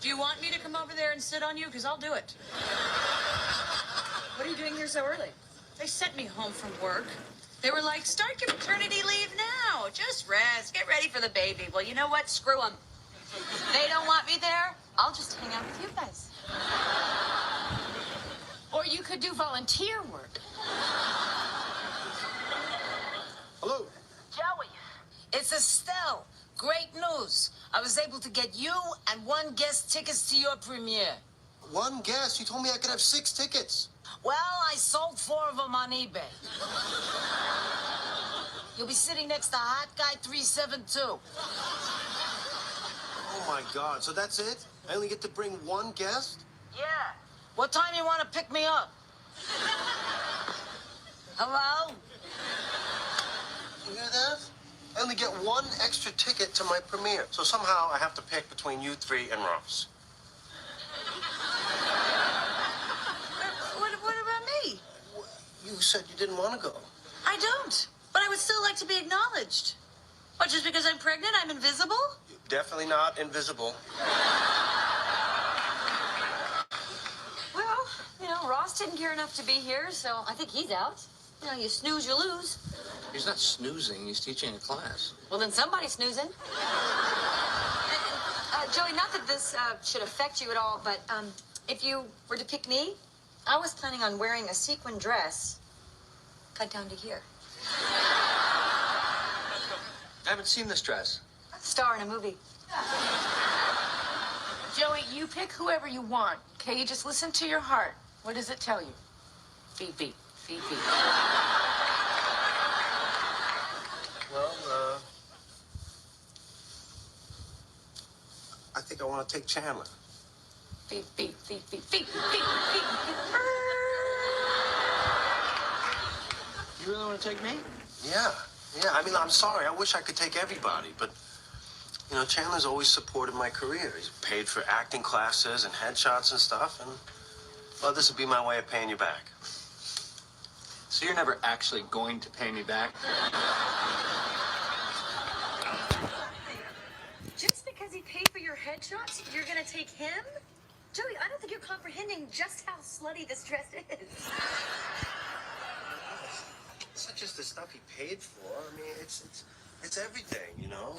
Do you want me to come over there and sit on you? Because I'll do it. What are you doing here so early? They sent me home from work. They were like, start your maternity leave now. Just rest. Get ready for the baby. Well, you know what? Screw them. They don't want me there. I'll just hang out with you guys. Or you could do volunteer work. Hello. Joey, it's Estelle. Great news. I was able to get you and one guest tickets to your premiere. One guest? You told me I could have 6 tickets. Well, I sold 4 of them on eBay. You'll be sitting next to Hot Guy 372. Oh, my God. So that's it? I only get to bring one guest? Yeah. What time you want to pick me up? Hello? You hear that? I only get 1 extra ticket to my premiere. So somehow I have to pick between you 3 and Ross. What about me? You said you didn't want to go. I don't. But I would still like to be acknowledged. What, just because I'm pregnant, I'm invisible? Definitely not invisible. Well, you know, Ross didn't care enough to be here, so I think he's out. You know, you snooze, you lose. He's not snoozing. He's teaching a class. Well, then somebody's snoozing. Joey, not that this should affect you at all, but if you were to pick me, I was planning on wearing a sequin dress cut down to here. I haven't seen this dress. Star in a movie. Joey, you pick whoever you want, okay? You just listen to your heart. What does it tell you? Phoebe. Well, I think I want to take Chandler. Phoebe. You really want to take me? Yeah. I mean, I'm sorry. I wish I could take everybody, but, you know, Chandler's always supported my career. He's paid for acting classes and headshots and stuff, and, well, this would be my way of paying you back. So you're never actually going to pay me back? Just because he paid for your headshots, you're gonna take him? Joey, I don't think you're comprehending just how slutty this dress is. It's not just the stuff he paid for. I mean, it's everything, you know?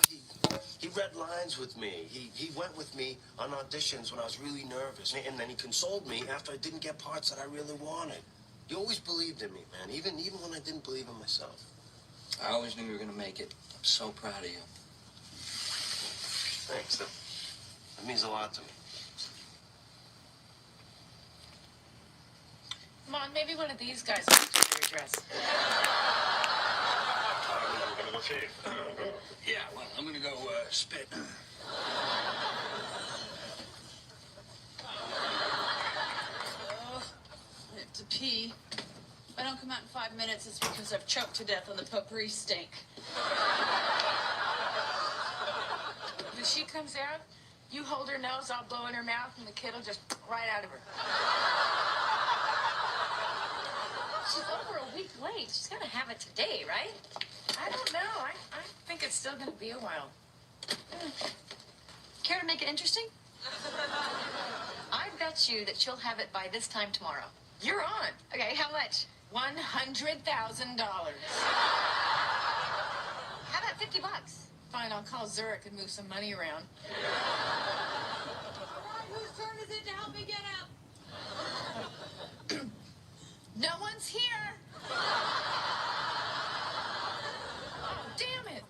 He read lines with me. He went with me on auditions when I was really nervous. And then he consoled me after I didn't get parts that I really wanted. He always believed in me, man, even when I didn't believe in myself. I always knew you were going to make it. I'm so proud of you. Thanks. That means a lot to me. Come on, maybe one of these guys will do your dress. Yeah, well, I'm going to go spit. I have to pee. If I don't come out in 5 minutes, it's because I've choked to death on the potpourri stink. When she comes out, you hold her nose, I'll blow in her mouth, and the kid will just right out of her. She's over a week late. She's gonna have it today, right? I don't know. I think it's still going to be a while. Care to make it interesting? I bet you that she'll have it by this time tomorrow. You're on. Okay, how much? $100,000. How about $50? Fine, I'll call Zurich and move some money around. Whose turn is it to help me get out? No one's here. Oh, damn it.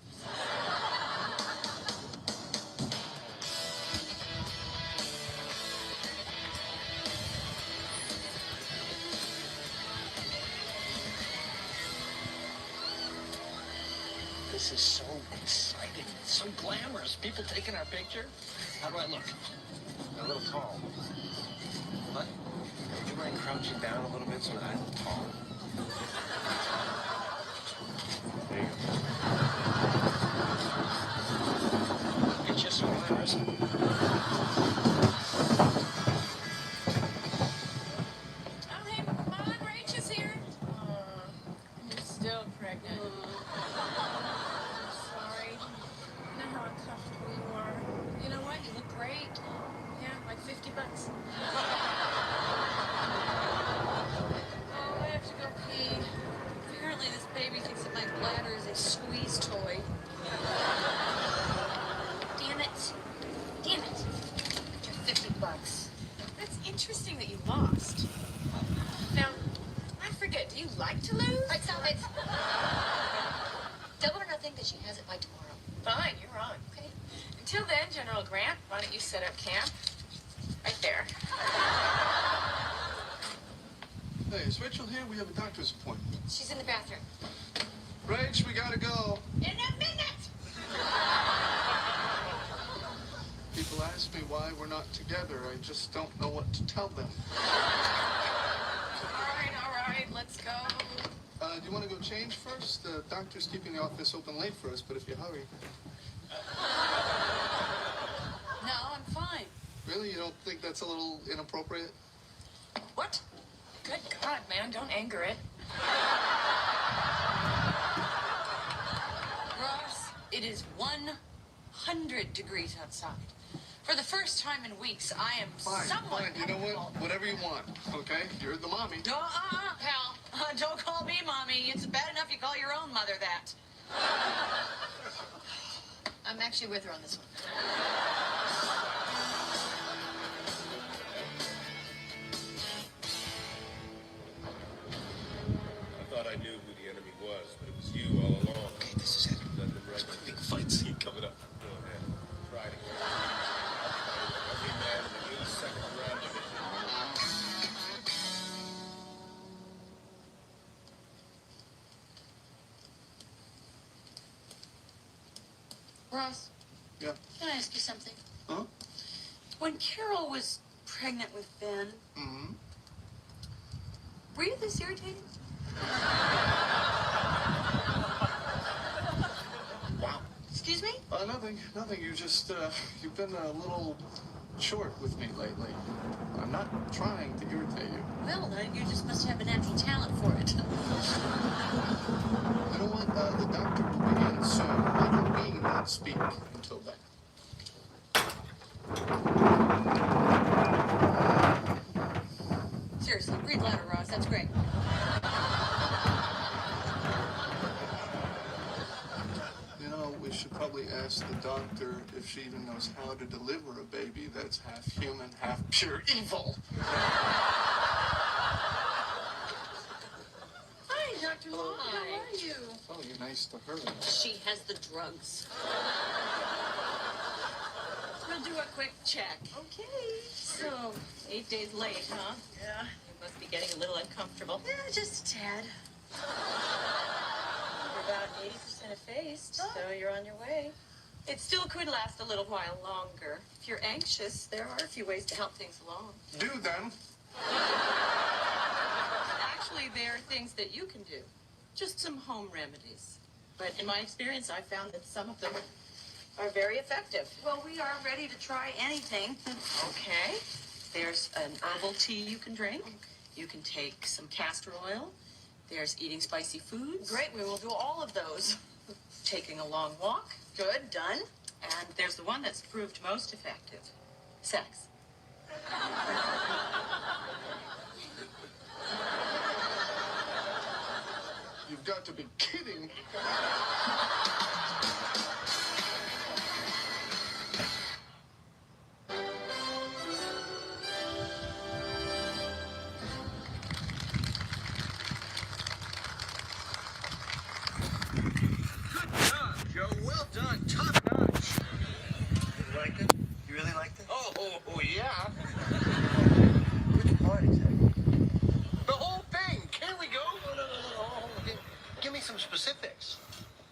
This is so exciting. It's so glamorous. People taking our picture. How do I look? A little tall. What? Would you mind crouching down a little bit so that I look tall? There you go. It's just so glamorous. Oh, hey, Mom, Rach is here. You're still pregnant. Sorry. I know how uncomfortable you are. You know what? You look great. Yeah, like $50. Oh, I have to go pee. Apparently this baby thinks that my bladder is a squeeze toy. Damn it. Damn it. After $50. That's interesting that you lost. Now, I forget, do you like to lose? Right, stop it. Double or nothing that she has it by tomorrow. Fine, you're on. Okay. Until then, General Grant, why don't you set up camp? Right there. Hey, is Rachel here? We have a doctor's appointment. She's in the bathroom. Rach, we gotta go. In a minute! People ask me why we're not together. I just don't know what to tell them. All right, let's go. Do you want to go change first? The doctor's keeping the office open late for us, but if you hurry. No, I'm fine. Really? You don't think that's a little inappropriate? What? Good God, man, don't anger it. Ross, it is 100 degrees outside. For the first time in weeks, I am somewhat Fine. You know what? Whatever you want, okay? You're the mommy. Pal. Don't call me mommy. It's bad enough you call your own mother that. I'm actually with her on this one. I thought I knew who the enemy was, but it was you all along. Okay, this is it. Nothing right. Big fight scene coming up. Go ahead. Try to go. Every man in the new second round division. Ross, Yeah. can I ask you something? Huh? When Carol was pregnant with Ben, Mm-hmm. were you this irritating? Wow. Excuse me? Nothing. You've been a little short with me lately. I'm not trying to irritate you. Well, you just must have a natural talent for it. You know what? The doctor will be in soon. Why don't we not speak until then? Seriously, breathe louder, Ross. That's great. You know, we should probably ask the doctor if she even knows how to deliver a baby that's half human, half pure evil. Hi, Dr. Long. How are you? Oh, you're nice to her. She has the drugs. We'll do a quick check. Okay. So, 8 days late, huh? Yeah. You must be getting a little uncomfortable. Yeah, just a tad. You're about 80% effaced, so you're on your way. It still could last a little while longer. If you're anxious, there are a few ways to help things along. Do then. Actually, there are things that you can do. Just some home remedies. But in my experience, I've found that some of them are very effective. Well, we are ready to try anything. Okay. There's an herbal tea you can drink. You can take some castor oil. There's eating spicy foods. Great, we will do all of those. Taking a long walk. Good, done. And there's the one that's proved most effective. Sex. You've got to be kidding. Joe, well done. Top notch. You liked it? You really liked it? Oh yeah. Which part exactly? The whole thing. Can we go? No. Give me some specifics.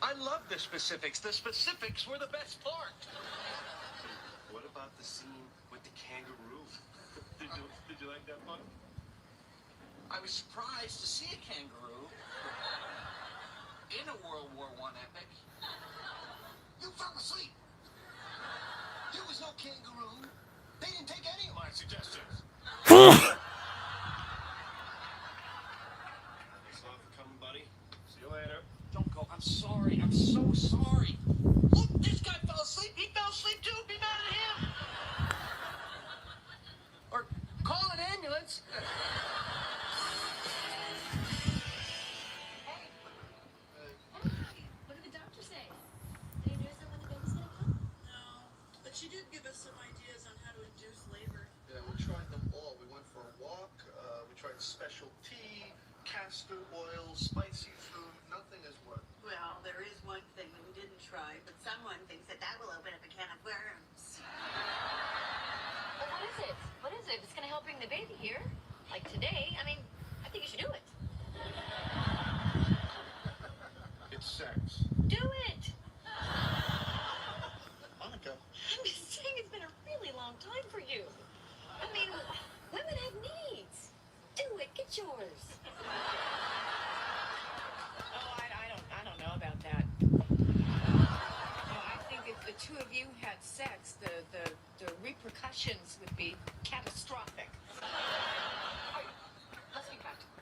I love the specifics. The specifics were the best part. What about the scene with the kangaroo? Did you like that part? I was surprised to see a kangaroo in a World War I epic. You fell asleep. There was no kangaroo. They didn't take any of my suggestions. Thanks a lot for coming, buddy. See you later. Don't go. I'm sorry. I'm so sorry. Look, this guy fell asleep. He fell asleep too. Be mad at him. Or call an ambulance. What did the doctor say? Any news on when the baby's gonna come? No, but she did give us some ideas on how to induce labor. Yeah, we tried them all. We went for a walk. We tried special tea, castor oil, spicy food. Nothing has worked. Well, there is one thing that we didn't try, but someone thinks that will open up a can of worms. Well, what is it? What is it? It's gonna help bring the baby here. Like today. I mean, I think you should do it. It's sex. Do it! Monica. I'm just saying it's been a really long time for you. I mean, women have needs. Do it. Get yours. Oh, I don't know about that. No, I think if the two of you had sex, the repercussions would be catastrophic. Let's be practical.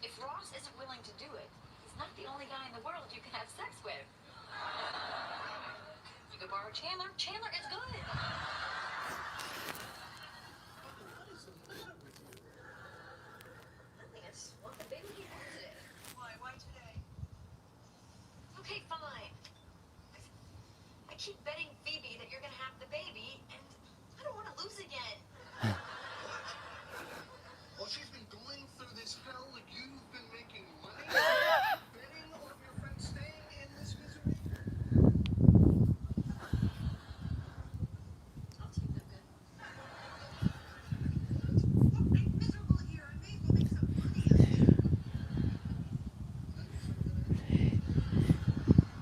If Ross isn't willing to do it, he's not the only guy in the world you can have sex with. You could borrow Chandler. Chandler is good. Nothing. I just want the baby here today. Why today? Okay, fine. I keep betting Phoebe that you're gonna have the baby, and I don't want to lose again. Well, she's been going through this hell. You've been making money. Betting all of your friends staying in this misery. I'll take that bet. Miserable here. I may as well make some money.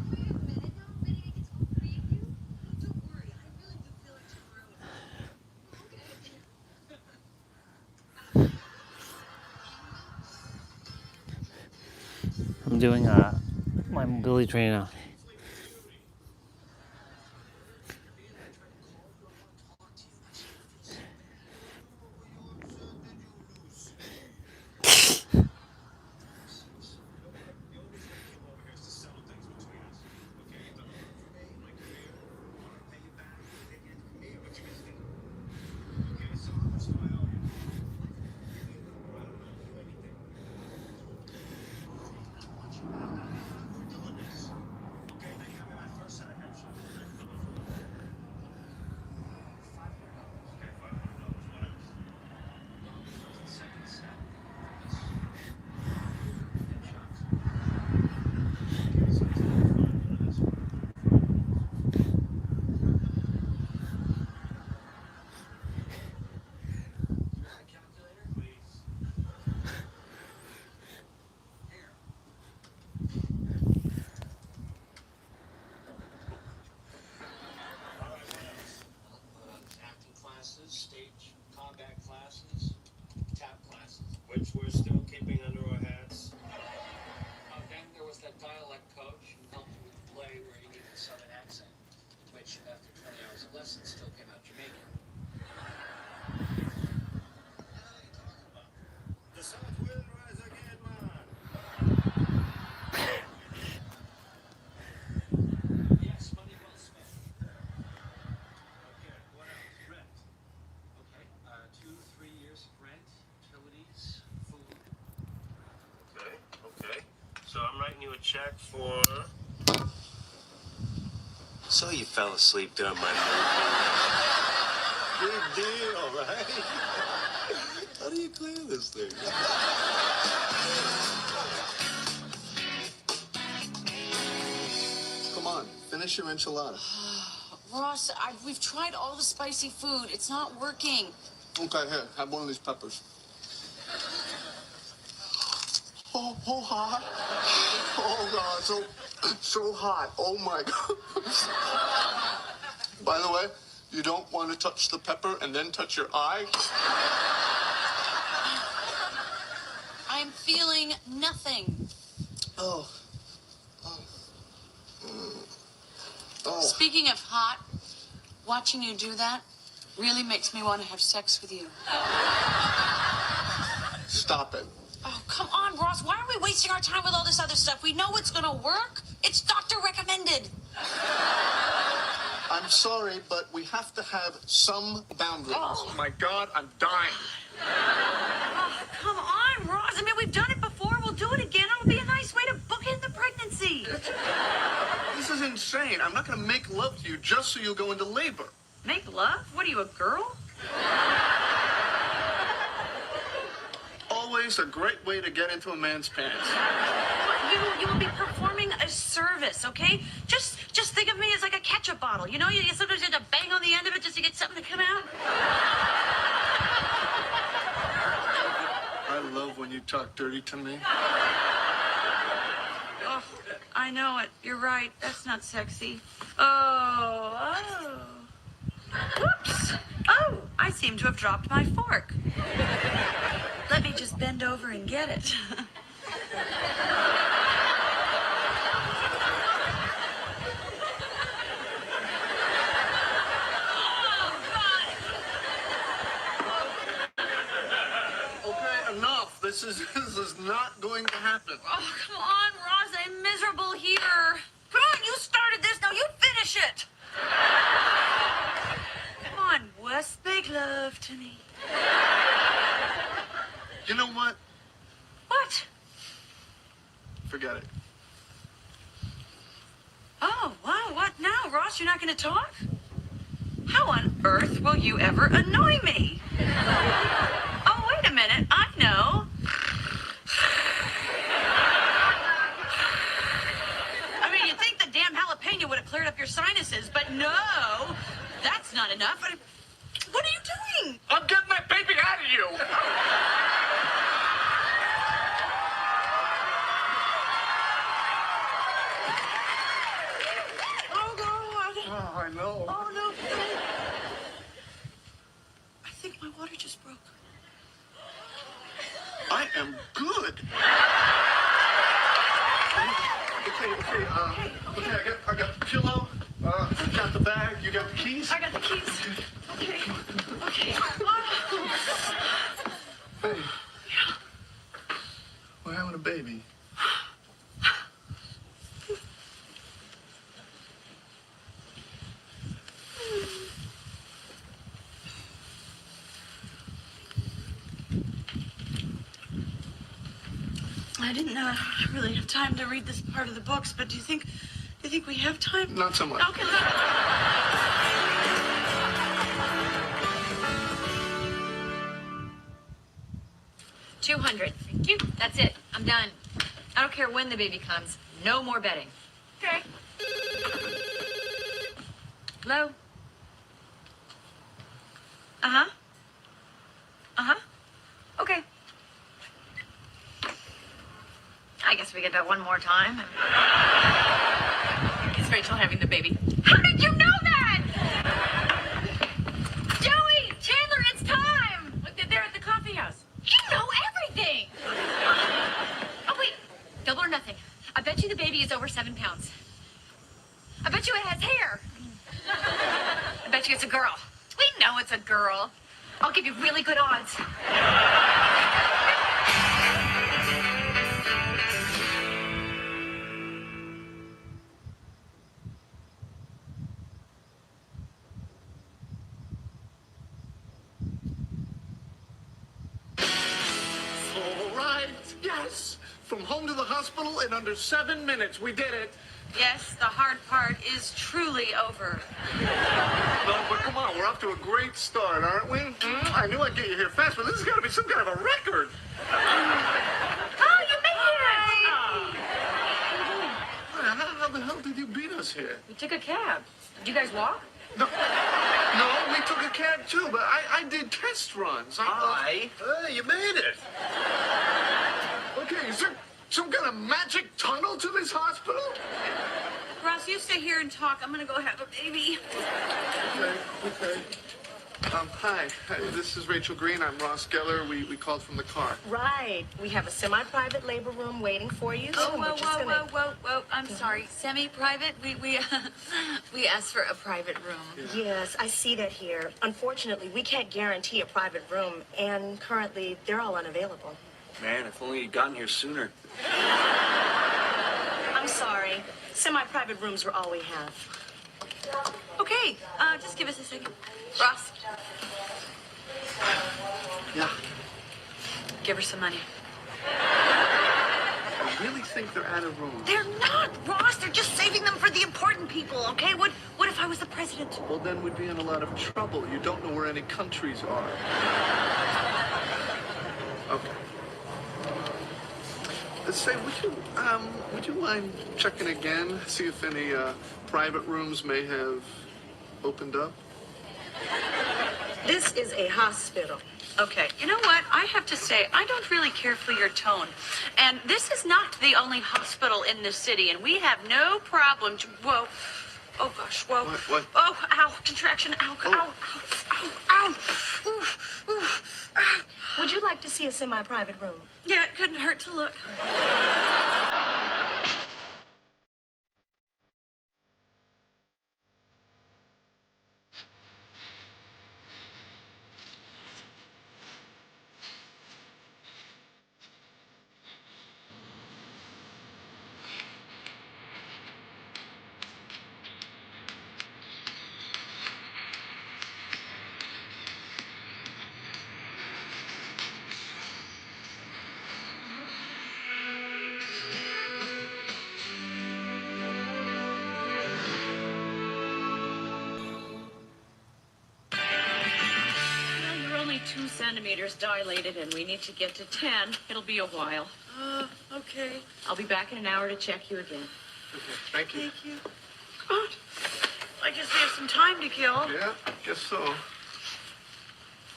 Wait a minute. No, betting it gets home for you. I'm doing my mobility training now. Acting classes, stage combat classes, tap classes, which we're still keeping under our hats. Then there was that dialect coach who helped you with the play where you needed a southern accent, which after 20 hours of lessons still came out Jamaican. The South will rise again, man. Yes, money well spent. Okay, what else? Rent. Okay, 2-3 years of rent, utilities, food. Okay. So I'm writing you a check for... So you fell asleep during my movie. Big deal, right? How do you clear this thing? Come on, finish your enchilada. Ross, we've tried all the spicy food. It's not working. Okay, here, have one of these peppers. Oh, hot. Oh, God, so hot. Oh, my God. By the way, you don't want to touch the pepper and then touch your eye. I'm feeling nothing. Oh. Speaking of hot, watching you do that really makes me want to have sex with you. Stop it. Oh, come on, Ross. Why are we wasting our time with all this other stuff? We know it's gonna work. It's doctor recommended. I'm sorry, but we have to have some boundaries. Oh. My God, I'm dying. Oh, come on, Ross. I mean, we've done it before. We'll do it again. It'll be a nice way to bookend the pregnancy. This is insane. I'm not going to make love to you just so you'll go into labor. Make love? What are you, a girl? Always a great way to get into a man's pants. You will be performing a service, okay? Just think of me as like a ketchup bottle. You know, you sometimes have to bang on the end of it just to get something to come out. I love when you talk dirty to me. Oh, I know it. You're right. That's not sexy. Oh. Whoops. Oh, I seem to have dropped my fork. Let me just bend over and get it. Okay, enough. This is not going to happen. Oh, come on, Ross. I'm miserable here. Come on, you started this. Now you finish it. Come on, Wes. Make love to me. You know what? What? Forget it. Oh, wow. What now, Ross? You're not going to talk? How on earth will you ever annoy me? Oh, wait a minute. I know. I mean, you'd think the damn jalapeno would have cleared up your sinuses, but no, that's not enough. What are you doing? I'm getting that baby out of you. Oh, God. Oh, I know. Oh, no. I think my water just broke. I am good. pillow. Got the bag. You got the keys? I got the keys. Okay. Okay. Hey. We're having a baby. I didn't really have time to read this part of the books, but do you think we have time? Not so much. Okay. 200. Thank you. That's it. I'm done. I don't care when the baby comes. No more betting. Okay. Hello? Uh-huh. Uh-huh. Okay. I guess we get that one more time. Is Rachel having the baby? How did you know that? Joey! Chandler, it's time! Look, they're at the coffee house. You know everything! Oh, wait. Double or nothing. I bet you the baby is over 7 pounds. I bet you it has hair. I bet you it's a girl. We know it's a girl. I'll give you really good odds. All right. Yes. From home to the hospital in under 7 minutes. We did it. Yes, the hard part is truly over. No, but come on. We're off to a great start, aren't we? I knew I'd get you here fast, but this has got to be some kind of a record. Oh, you made it! How the hell did you beat us here? We took a cab. Did you guys walk? No, we took a cab too, but I did test runs. You made it. Okay, is there some kind of magic tunnel to this hospital? Ross, you stay here and talk. I'm gonna go have a baby. Okay. Hi. This is Rachel Green. I'm Ross Geller. We called from the car. Right. We have a semi-private labor room waiting for you. Oh, whoa. I'm sorry. Semi-private? We asked for a private room. Yes, I see that here. Unfortunately, we can't guarantee a private room, and currently they're all unavailable. Man, if only you'd gotten here sooner. I'm sorry. Semi-private rooms are all we have. Okay, just give us a second. Ross. Yeah. Give her some money. I really think they're out of room. They're not, Ross. They're just saving them for the important people, okay? What if I was the president? Well, then we'd be in a lot of trouble. You don't know where any countries are. Okay. Say, would you mind checking again, see if any private rooms may have opened up? This is a hospital. Okay, you know what? I have to say, I don't really care for your tone. And this is not the only hospital in the city, and we have no problem. Whoa. Oh, gosh, whoa. What? Oh, ow, contraction, ow, ow, ow, ow. Ooh, ooh. Would you like to see a semi-private room? Yeah, it couldn't hurt to look. You're only 2 centimeters dilated, and we need to get to 10. It'll be a while. Okay. I'll be back in an hour to check you again. Okay, thank you. Thank you. God, I guess we have some time to kill. Yeah, guess so.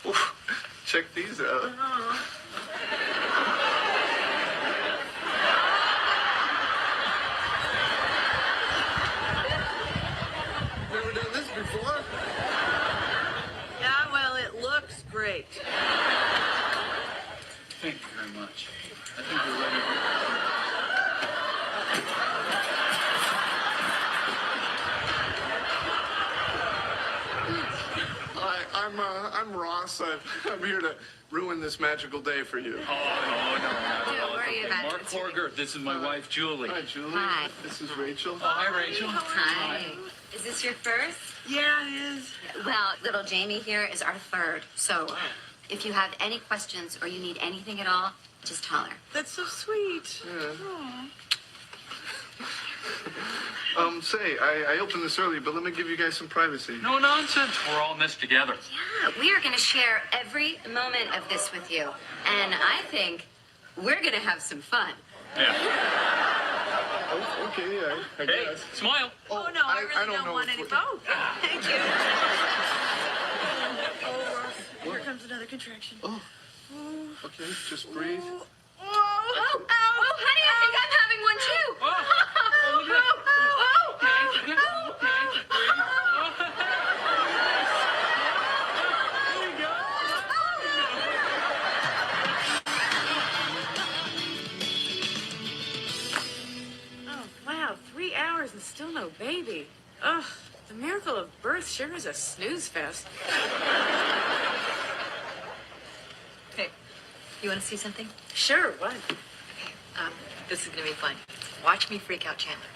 Oof, check these out. Never done this before. Yeah, well, it looks great. Thank you very much. I think we're ready. I'm Ross. I'm here to ruin this magical day for you. Oh, no, not at all. Don't worry about Mark it. Horger, this is my wife, Julie. Hi, Julie. Hi. This is Rachel. Oh, hi, Rachel. Hi. Is this your first? Yeah, it is. Well, little Jamie here is our third. So if you have any questions or you need anything at all, just holler. That's so sweet. Yeah. Say, I opened this early, but let me give you guys some privacy. No nonsense. We're all in this together. Yeah, we are going to share every moment of this with you. And I think we're going to have some fun. Yeah. Oh, okay, I Hey, guess. smile. Oh, no, I really don't want any. Oh, thank you. Oh, here comes another contraction. Oh, okay, just breathe. Oh, honey, I think I'm having one too. Oh, look at that. Okay, there you go. Oh, wow, 3 hours and still no baby. Ugh, the miracle of birth sure is a snooze fest. Hey, you want to see something? Sure, what? This is gonna be fun. Watch me freak out Chandler.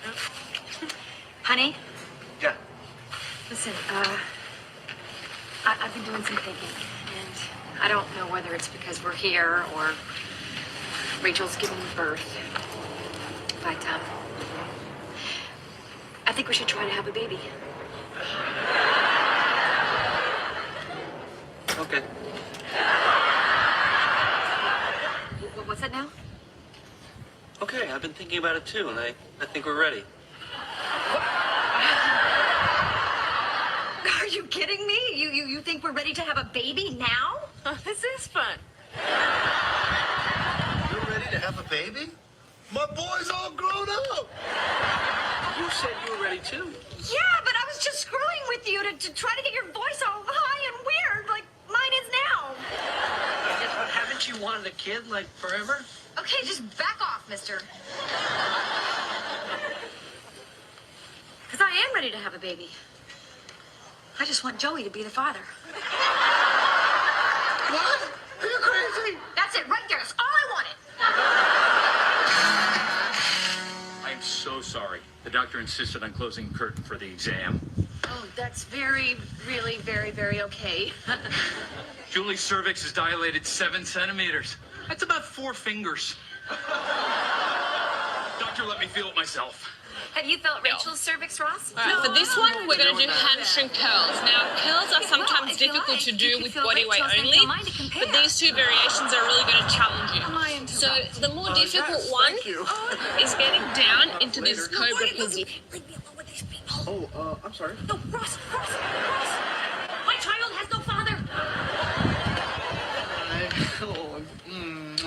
Honey, Yeah. listen, I've been doing some thinking, and I don't know whether it's because we're here or Rachel's giving birth, but I think we should try to have a baby. Okay. What's that now? Okay, I've been thinking about it too, and I think we're ready. Are you kidding me? You think we're ready to have a baby now? Oh, this is fun. You're ready to have a baby? My boy's all grown up. You said you were ready too. Yeah, but I was just screwing with you to try to get your voice all high and weird like mine is now. Haven't you wanted a kid like forever? Okay, just back off, mister. Because I am ready to have a baby. I just want Joey to be the father. What? Are you crazy? That's it, right there. That's all I wanted. I am so sorry. The doctor insisted on closing the curtain for the exam. Oh, that's very, really, very, very okay. Julie's cervix is dilated 7 centimeters. That's about 4 fingers. Doctor, let me feel it myself. Have you felt Rachel's cervix, Ross? All right, for this one, we're going to do hamstring curls. Now, curls are sometimes difficult to do with body weight only, but these two variations are really going to challenge you. So the more difficult one is getting down into this cobra position. Oh, I'm sorry. No, Ross. My child has no father.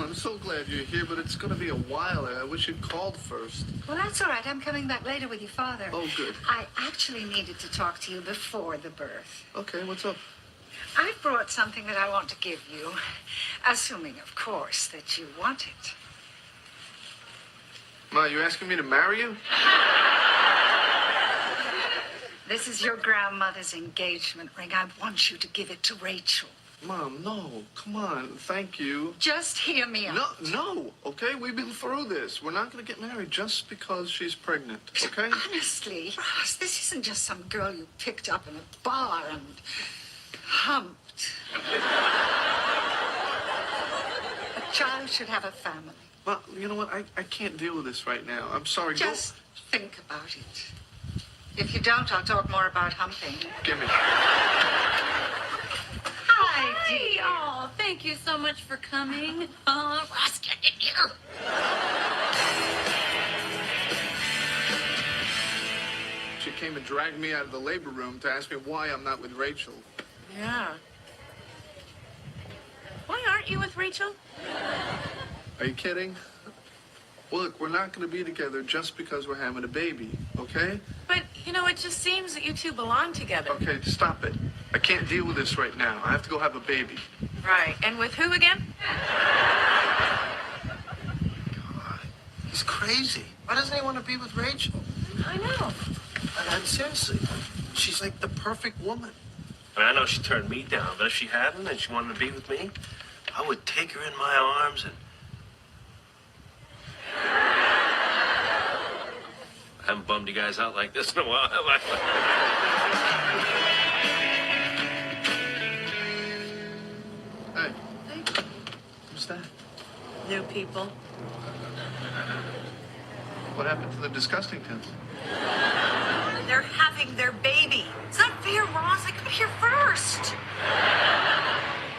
I'm so glad you're here, but it's going to be a while. I wish you'd called first. Well, that's all right. I'm coming back later with your father. Oh, good. I actually needed to talk to you before the birth. Okay, what's up? I brought something that I want to give you, assuming, of course, that you want it. Ma, you asking me to marry you? This is your grandmother's engagement ring. I want you to give it to Rachel. Mom, no. Come on. Thank you. Just hear me out. No. Okay, we've been through this. We're not going to get married just because she's pregnant, okay? Honestly, Ross, this isn't just some girl you picked up in a bar and humped. A child should have a family. Well, you know what? I can't deal with this right now. I'm sorry. Just think about it. If you don't, I'll talk more about humping. Give me. Hi, dear. Oh, thank you so much for coming. Ross, get in here. She came and dragged me out of the labor room to ask me why I'm not with Rachel. Yeah. Why aren't you with Rachel? Are you kidding? Well, look, we're not going to be together just because we're having a baby, okay? But, you know, it just seems that you two belong together. Okay, stop it. I can't deal with this right now. I have to go have a baby. Right. And with who again? God, he's crazy. Why doesn't he want to be with Rachel? I know. And seriously, she's like the perfect woman. mean, I know she turned me down, but if she hadn't and she wanted to be with me, I would take her in my arms and... I haven't bummed you guys out like this in a while, have I? Hey. Who's that? New people. What happened to the Disgustingtons? They're having their baby. It's not fair, Ross. I got here first.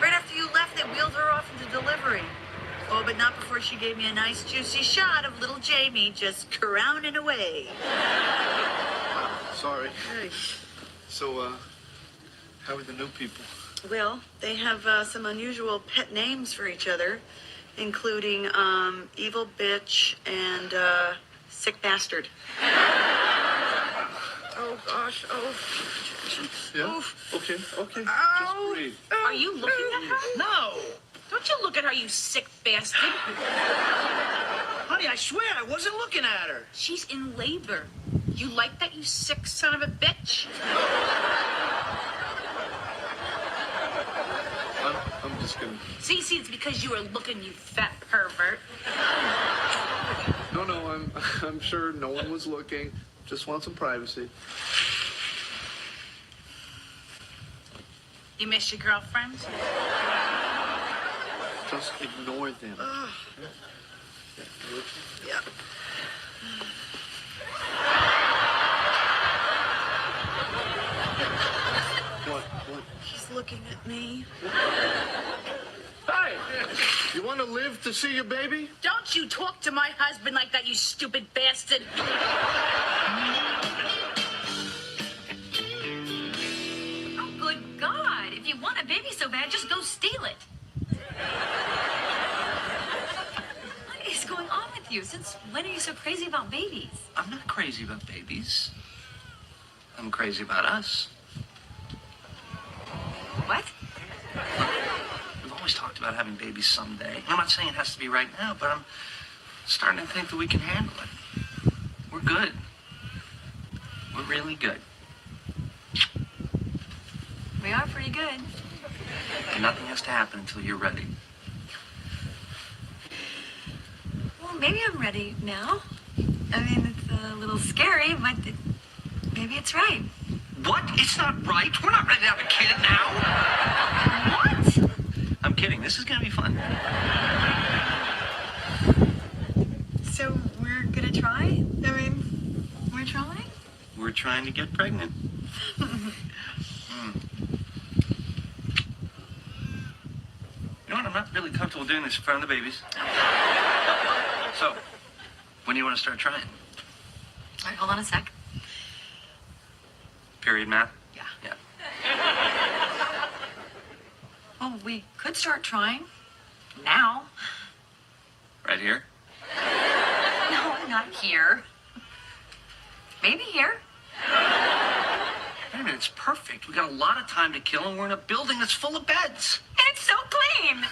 Right after you left, they wheeled her off into delivery. Oh, but not before she gave me a nice, juicy shot of little Jamie just crowning away. Sorry. So, how are the new people? Well, they have some unusual pet names for each other, including Evil Bitch and Sick Bastard. Oh, gosh. Oh. Yeah? Oof. Okay. Ow. Just breathe. Are you looking at her? No. Don't you look at her, you sick bastard. Honey, I swear I wasn't looking at her. She's in labor. You like that, you sick son of a bitch? I'm just gonna... See, it's because you were looking, you fat pervert. No, I'm sure no one was looking. Just want some privacy. You miss your girlfriends? Just ignore them. Yeah. What? He's looking at me. Hey! You want to live to see your baby? Don't you talk to my husband like that, you stupid bastard. Oh, good God. If you want a baby so bad, just go steal it. What is going on with you? Since when are you so crazy about babies? I'm not crazy about babies. I'm crazy about us. What? We've always talked about having babies someday. I'm not saying it has to be right now, but I'm starting to think that we can handle it. We're good. We're really good. We are pretty good. And nothing has to happen until you're ready. Well, maybe I'm ready now. I mean, it's a little scary, but maybe it's right. What? It's not right. We're not ready to have a kid now. What? I'm kidding. This is going to be fun. So we're gonna try? I mean, we're trying? We're trying to get pregnant. You know what? I'm not really comfortable doing this in front of the babies. So, when do you want to start trying? All right, hold on a sec. Period math? Yeah. Yeah. Well, we could start trying. Now. Right here? No, not here. Maybe here. Wait a minute, it's perfect. We got a lot of time to kill, and we're in a building that's full of beds. And it's so clean.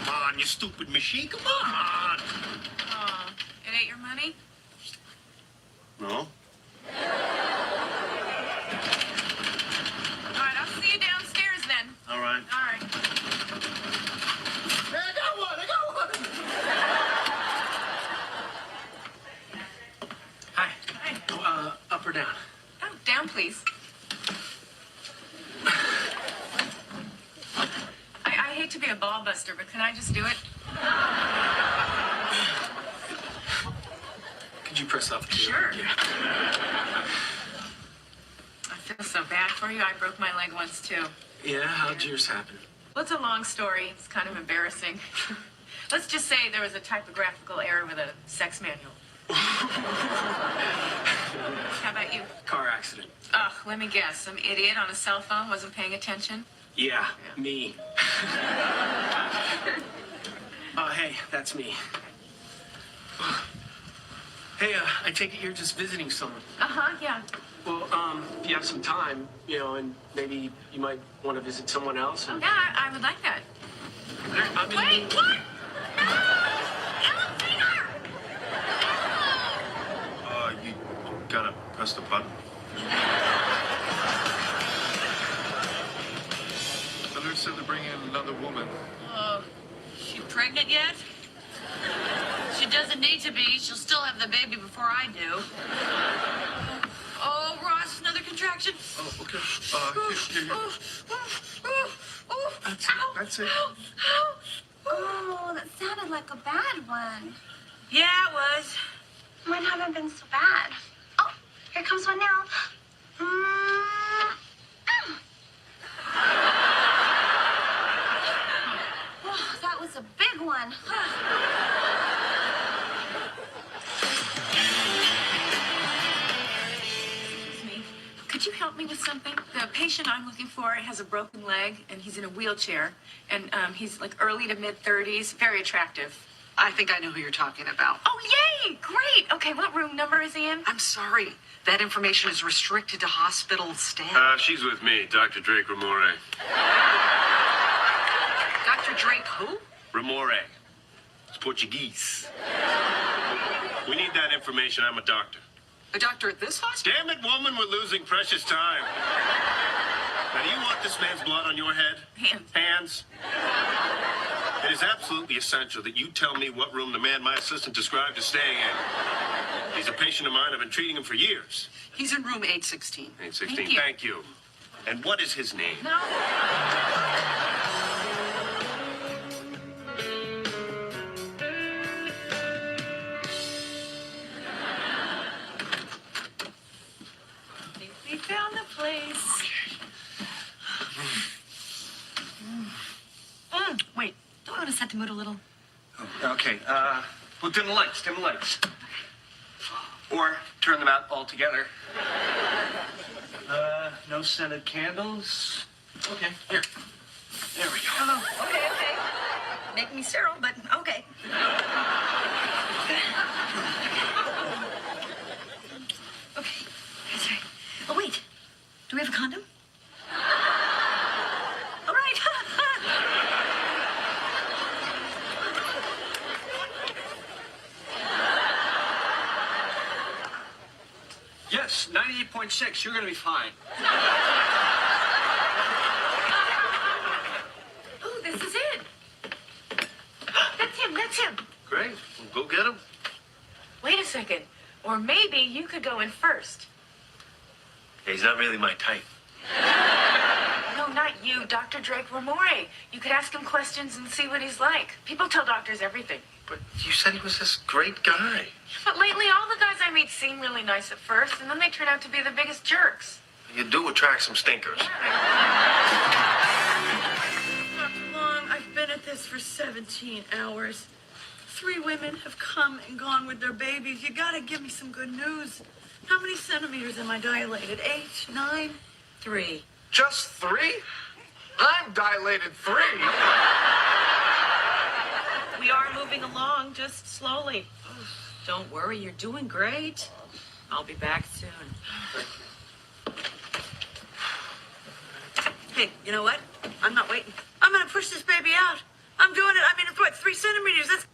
Come on, you stupid machine. Come on. Oh, it ain't your money? No? All right, I'll see you downstairs then. All right. All right. Hey, I got one. Hi. Up or down? Oh, down, please. I hate to be a ball buster, but can I just do it? Could you press up? Sure. I feel so bad for you. I broke my leg once, too. Yeah, how'd yours happen? Well, it's a long story. It's kind of embarrassing. Let's just say there was a typographical error with a sex manual. How about you? Car accident. Ugh, let me guess. Some idiot on a cell phone wasn't paying attention? Yeah, me. Hey, that's me. Hey, I take it you're just visiting someone. Uh-huh, yeah. Well, if you have some time, and maybe you might want to visit someone else. Oh, yeah, I would like that. I mean, Wait, what? No! Elevator! press the button. The nurse said to bring in another woman. She pregnant yet? She doesn't need to be. She'll still have the baby before I do. Oh, Ross, another contraction. Oh, okay. Here. That's it. Oh, that sounded like a bad one. Yeah, it was. Mine haven't been so bad. Oh, here comes one now. Oh, that was a big one. Excuse me. Could you help me with something? The patient I'm looking for has a broken leg, and he's in a wheelchair, and he's like early to mid-30s, very attractive. I think I know who you're talking about. Oh, yay! Great! Okay, what room number is he in? I'm sorry. That information is restricted to hospital staff. She's with me, Dr. Drake Ramore. Dr. Drake who? Ramore. It's Portuguese. We need that information. I'm a doctor. A doctor at this hospital? Damn it, woman, we're losing precious time. Now, do you want this man's blood on your head? Hands. Hands? It is absolutely essential that you tell me what room the man my assistant described is staying in. He's a patient of mine. I've been treating him for years. He's in room 816. 816, thank you. And what is his name? No. We found the place. Wait, don't we want to set the mood a little? Okay, well, dim the lights, dim the lights. Or turn them out altogether. No scented candles. Okay, here. There we go. Oh, okay. Make me sterile, but okay. Okay, that's right. Oh, wait. Do we have a condom? All right. Yes, 98.6, you're gonna be fine. Oh, this is it. That's him, that's him. Great. Well, go get him. Wait a second. Or maybe you could go in first. He's not really my type. No, not you, Dr. Drake Ramore. You could ask him questions and see what he's like. People tell doctors everything. But you said he was this great guy. But lately, all the guys I meet seem really nice at first, and then they turn out to be the biggest jerks. You do attract some stinkers. Not long. I've been at this for 17 hours. 3 women have come and gone with their babies. You gotta give me some good news. How many centimeters am I dilated? 8, 9, 3. Just 3? I'm dilated 3. We are moving along, just slowly. Don't worry, you're doing great. I'll be back soon. Hey, you know what? I'm not waiting. I'm gonna push this baby out. I'm doing it. I mean, it's what, 3 centimeters? That's...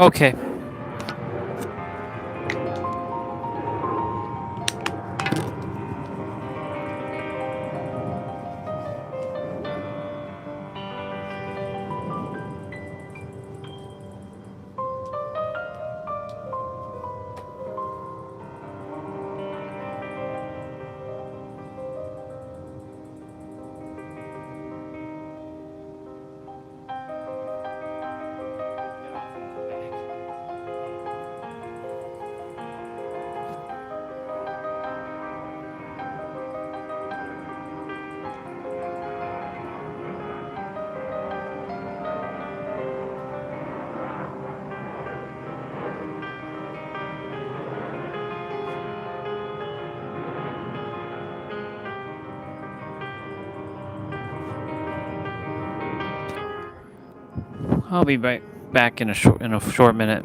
Okay. I'll be back in a short minute.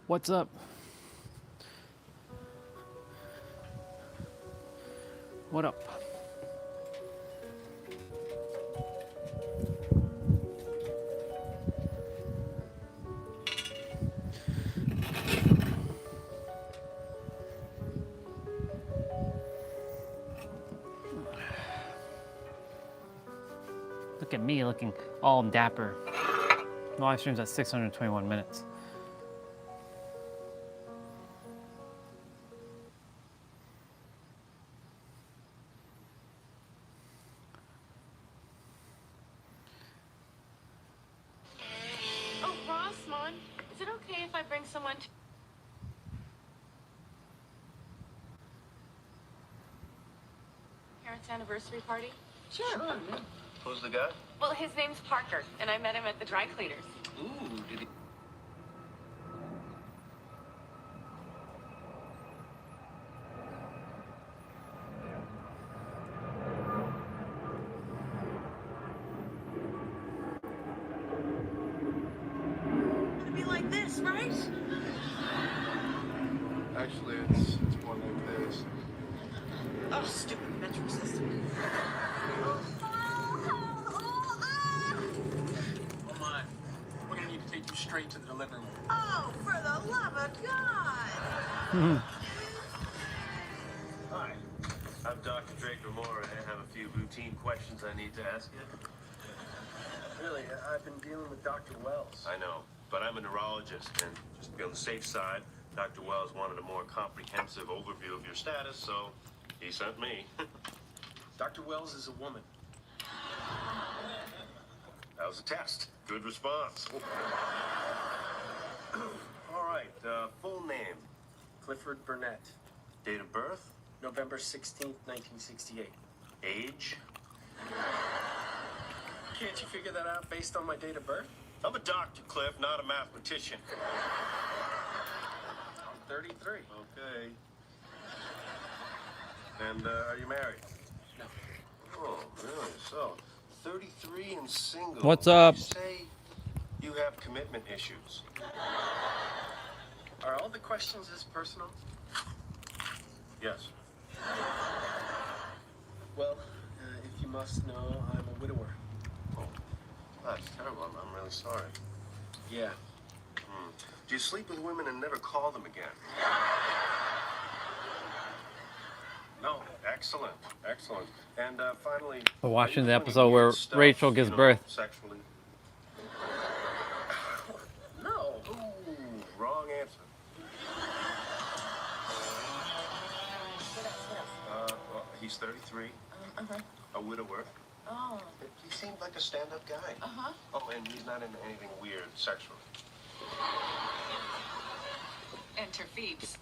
What's up? What up? Look at me looking all dapper. The live stream's at 621 minutes. Oh, Rossmon, is it okay if I bring someone to parents' anniversary party? Sure. Who's the guy? Well, his name's Parker, and I met him at the dry cleaners. Ooh, did he? It'd be like this, right? Actually, it's more like this. Oh, stupid metric system. Oh my. We're gonna need to take you straight to the delivery room. Oh, for the love of God! Hi, I'm Dr. Draper Moore, and I have a few routine questions I need to ask you. Really, I've been dealing with Dr. Wells. I know, but I'm a neurologist, and just to be on the safe side, Dr. Wells wanted a more comprehensive overview of your status, so he sent me. Dr. Wells is a woman. That was a test. Good response. All right, full name. Clifford Burnett. Date of birth. November 16th, 1968. Age. Can't you figure that out based on my date of birth? I'm a doctor, Cliff, not a mathematician. I'm 33. Okay. And are you married? No. Oh, really? So, 33 and single. What's up? You say you have commitment issues. Are all the questions this personal? Yes. Well, if you must know, I'm a widower. Oh, that's terrible. I'm really sorry. Yeah. Do you sleep with women and never call them again? No. Excellent. Excellent. And finally, We're watching the are you doing episode any where weird stuff, Rachel gives birth. Sexually. No. Ooh, wrong answer. Well, he's 33. A widower. Oh. He seemed like a stand-up guy. Oh, and he's not into anything weird sexually. Enter Phoebes.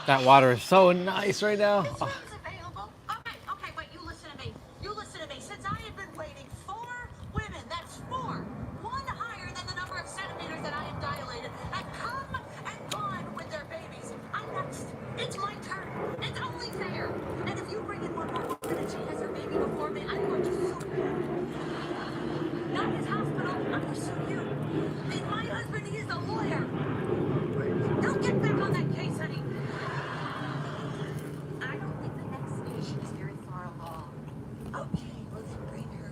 That water is so nice right now. This room's available. Okay, wait, you listen to me. You listen to me. Since I have been waiting 4 women, that's 4. One higher than the number of centimeters that I am dilated, have come and gone with their babies. I'm next. It's my turn. It's only fair. And if you bring in one more woman and she has her baby before me, I'm going to sue you. Not his hospital. I'm going to sue you. And my husband, he is a lawyer. Don't get back on that case, honey. I don't think the next station is very far along. Okay, let's bring her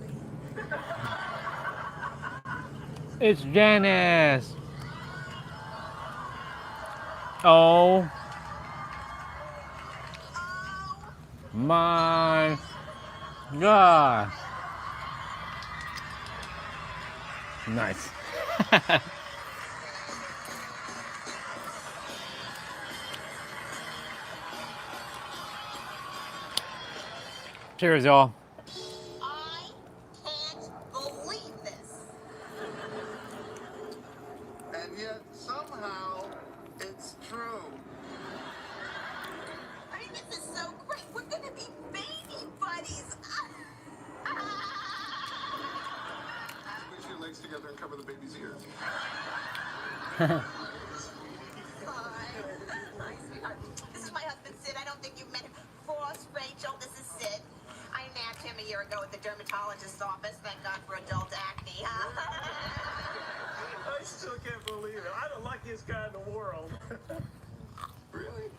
in. It's Janice. Oh my God. Nice. Cheers, y'all. I can't believe this. And yet, somehow, it's true. I mean, this is so great. We're gonna be baby buddies. Squeeze your legs together and cover the baby's ears. Hi, sweetheart. This is my husband, Sid. I don't think you met him. Ross, Rachel, this is Sid. I nabbed him a year ago at the dermatologist's office. Thank God for adult acne. still can't believe it. I'm the luckiest guy in the world. Really?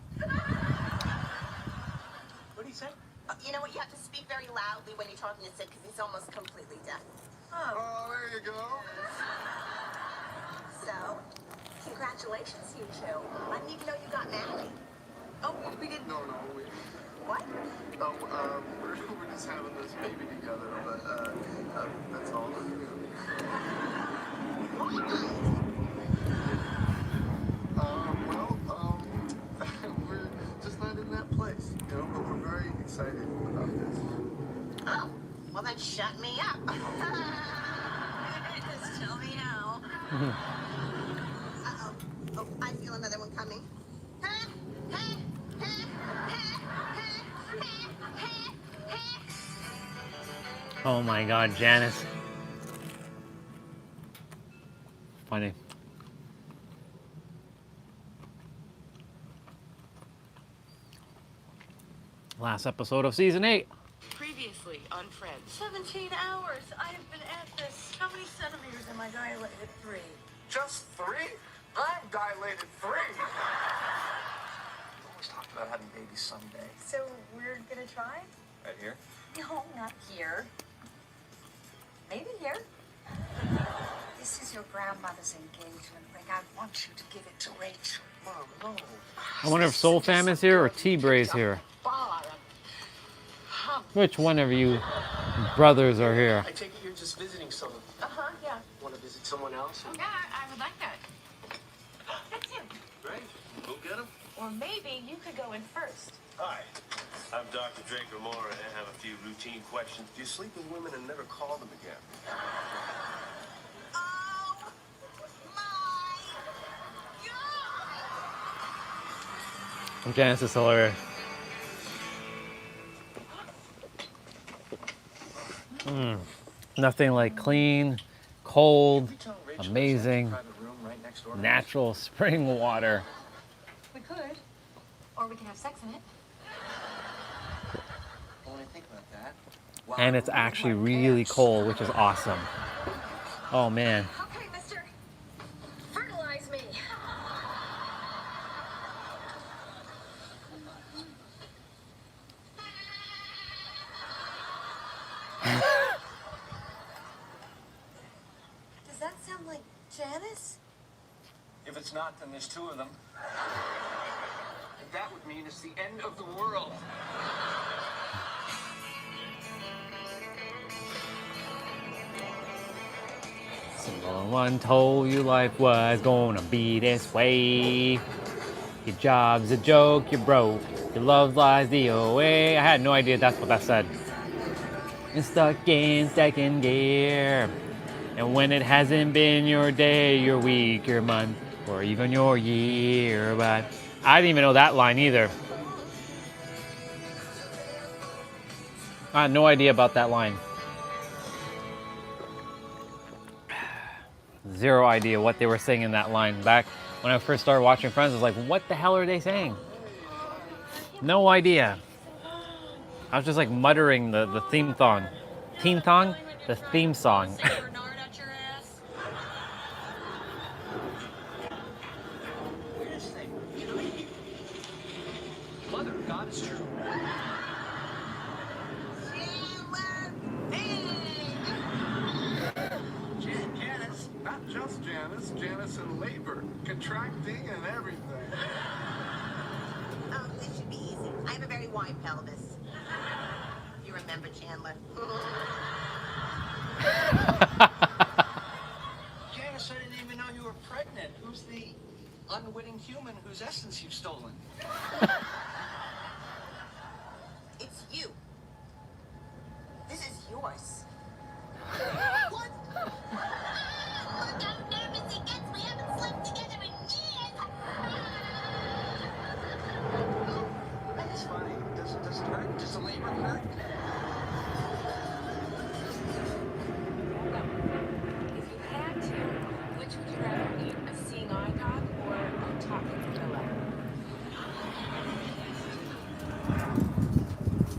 What do you say? You know what? You have to speak very loudly when you're talking to Sid because he's almost completely deaf. Oh, there you go. So, congratulations, you two. I didn't even know you got married. Oh, we didn't. No, we. What? Oh, we're just having this baby together, but that's all. We're just not in that place, you know, but we're very excited about this. Oh, well then shut me up. Just tell me how. Uh-oh. Oh, I feel another one coming. Oh my God, Janice. Funny. Last episode of season 8. Previously on Friends. 17 hours. I have been at this. How many centimeters am I dilated? 3. Just 3? I'm dilated 3. We always talked about having babies someday. So we're gonna try? Right here? No, not here. Maybe here. This is your grandmother's engagement ring. I want you to give it to Rachel. Mom, no. I wonder if Soul Fam is here or T-Bray's here. Which one of you brothers are here? I take it you're just visiting someone. Uh-huh, yeah. Want to visit someone else? Yeah, I would like that. That's him. Great. Go get him. Or maybe you could go in first. Hi, I'm Dr. Draper Moore, and I have a few routine questions. Do you sleep with women and never call them again? Janice is hilarious. Nothing like clean, cold, amazing, natural spring water. We could. Or we can have sex in it. When I think about that. And it's actually really cold, which is awesome. Oh man. Okay, mister. Fertilize me. Does that sound like Janice? If it's not, then there's 2 of them. And that would mean it's the end of the world. No one told you life was gonna be this way. Your job's a joke, you're broke. Your love lies the away. I had no idea that's what that said. You're stuck in second gear. And when it hasn't been your day, your week, your month, or even your year. But I didn't even know that line either. I had no idea about that line. Zero idea what they were saying in that line. Back when I first started watching Friends, I was like, what the hell are they saying? No idea. I was just like muttering the theme song. Theme song? The theme song. Mother, God is true. Janice, not just Janice, Janice in labor, contracting and everything. Oh, this should be easy. I have a very wide pelvis. You remember Chandler? Janice, I didn't even know you were pregnant. Who's the unwitting human whose essence you've stolen? It's you. This is yours. What? Look how nervous he gets. We haven't slept together in years. It's funny. Does it hurt? Does the labor hurt? If you had to, which would you rather eat? A seeing eye dog or a talking gorilla?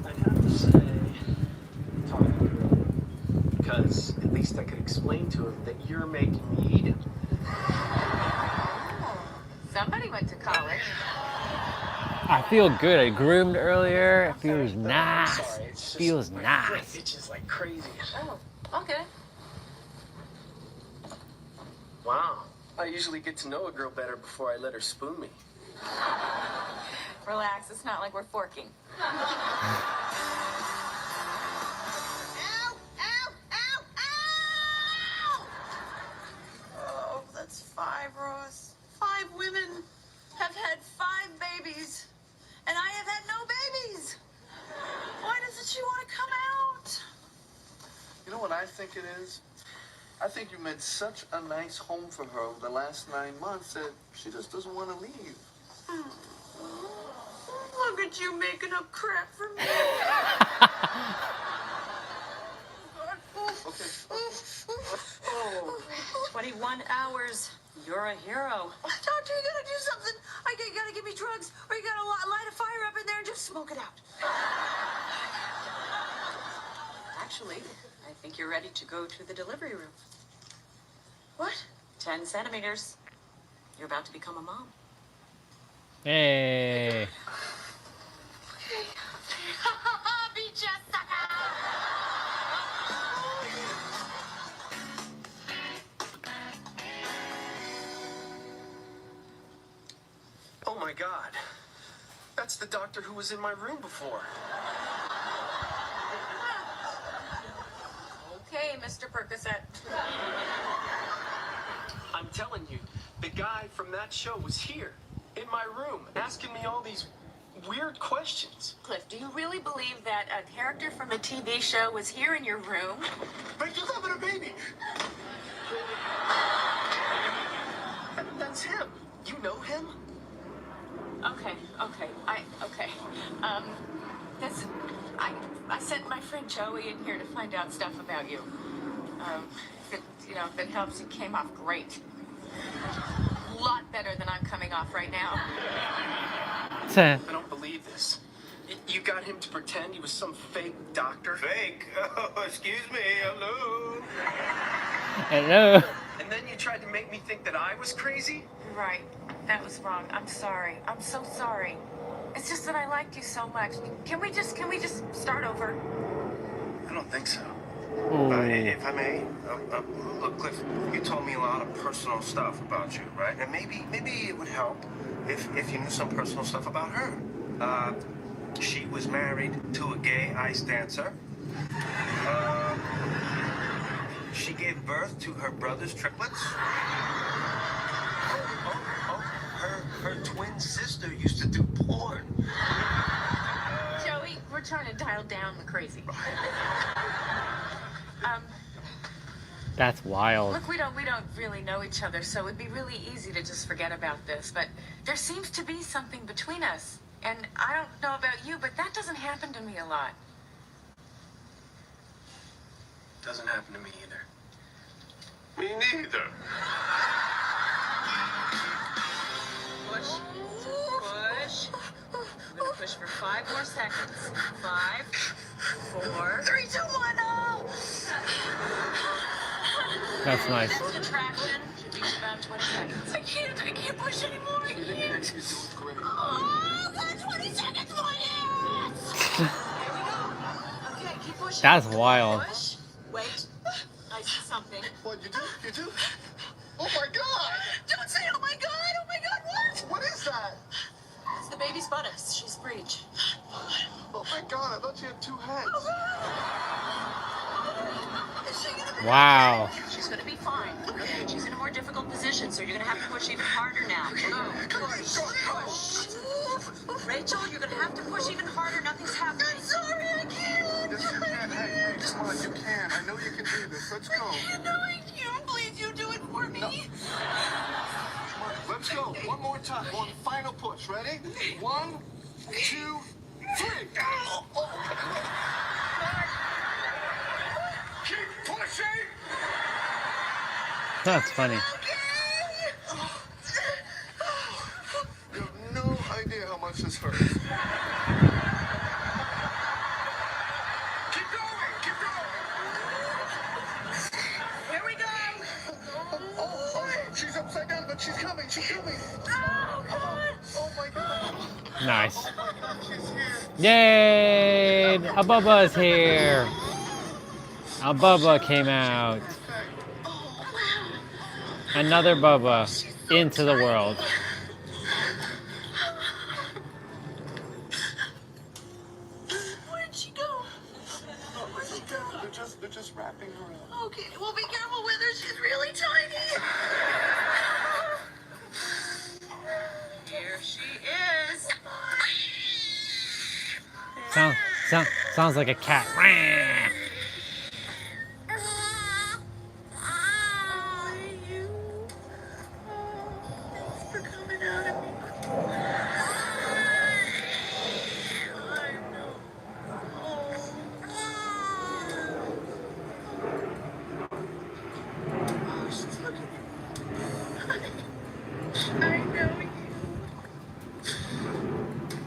I'd have to say, talking to her. Because at least I could explain to him that you're making me eat him. Somebody went to college. I feel good. I groomed earlier. It feels nice. Sorry, it's just Feels my nice. foot itches like crazy. Oh, okay. Wow. I usually get to know a girl better before I let her spoon me. Relax, it's not like we're forking. Oh, that's 5, Ross. 5 women have had 5 babies, and I have had no babies. Why doesn't she want to come out? You know what I think it is? I think you made such a nice home for her over the last 9 months that she just doesn't want to leave. Look at you making up crap for me. Okay. Oh, 21 hours. You're a hero. Doctor, you gotta do something. You gotta give me drugs, or you gotta light a fire up in there and just smoke it out. Actually, I think you're ready to go to the delivery room. What? 10 centimeters. You're about to become a mom. Hey. Be just sucker. Oh my God. That's the doctor who was in my room before. Okay, Mr. Percocet. I'm telling you, the guy from that show was here, in my room, asking me all these weird questions. Cliff, do you really believe that a character from a TV show was here in your room? But you're having a baby. That's him. You know him? Okay. I sent my friend Joey in here to find out stuff about you. If it helps, you came off great. A lot better than I'm coming off right now. I don't believe this. You got him to pretend he was some fake doctor? Fake? Oh, excuse me. Hello. Hello. And then you tried to make me think that I was crazy? Right. That was wrong. I'm sorry. I'm so sorry. It's just that I liked you so much. Can we just start over? I don't think so. Ooh. If I may, look, Cliff, you told me a lot of personal stuff about you, right? And maybe it would help if you knew some personal stuff about her. She was married to a gay ice dancer. She gave birth to her brother's triplets. Her twin sister used to do porn. Joey, we're trying to dial down the crazy. That's wild. Look, we don't really know each other, so it'd be really easy to just forget about this. But there seems to be something between us. And I don't know about you, but that doesn't happen to me a lot. Doesn't happen to me either. Me neither. Push. I'm gonna push for 5 more seconds. 5, 4, 3, 2, 1. Oh. That's nice. Next contraction should be about 20 seconds. I can't push anymore. I can't. Oh, God, 20 seconds more. Yes. Here we go. Okay, keep pushing. That's wild. Push. Wait. I see something. What, you do? Oh my God! Don't say, oh my God, what? What is that? It's the baby's buttock. She's breech. Oh my God, I thought you had 2 heads. Is she gonna be Wow. okay? She's gonna be fine. She's in a more difficult position, so you're gonna have to push even harder now. Push. Rachel, you're gonna have to push even harder. Nothing's happening. I'm sorry, I can't. Yes, you can. Hey, come on, you can. I know you can do this. Let's go. I can't. Please, you do it for me. No. Come on, let's go. One more time. One final push. Ready? 1, 2, 3. Keep pushing! That's funny. You have no idea how much this hurts. Keep going! Here we go. She's a on, she's coming, she's coming. Oh, God. Oh my God. Nice. Oh my God, she's here. Yay! A Bubba's here. A Bubba came out. Another Bubba into the world. Where'd she go? Where'd she go? They're just wrapping her up. Okay, well, be careful with her. She's really tiny. Here she is. Sounds like a cat. Thanks for coming out of me. Oh, she's looking at me. I know you.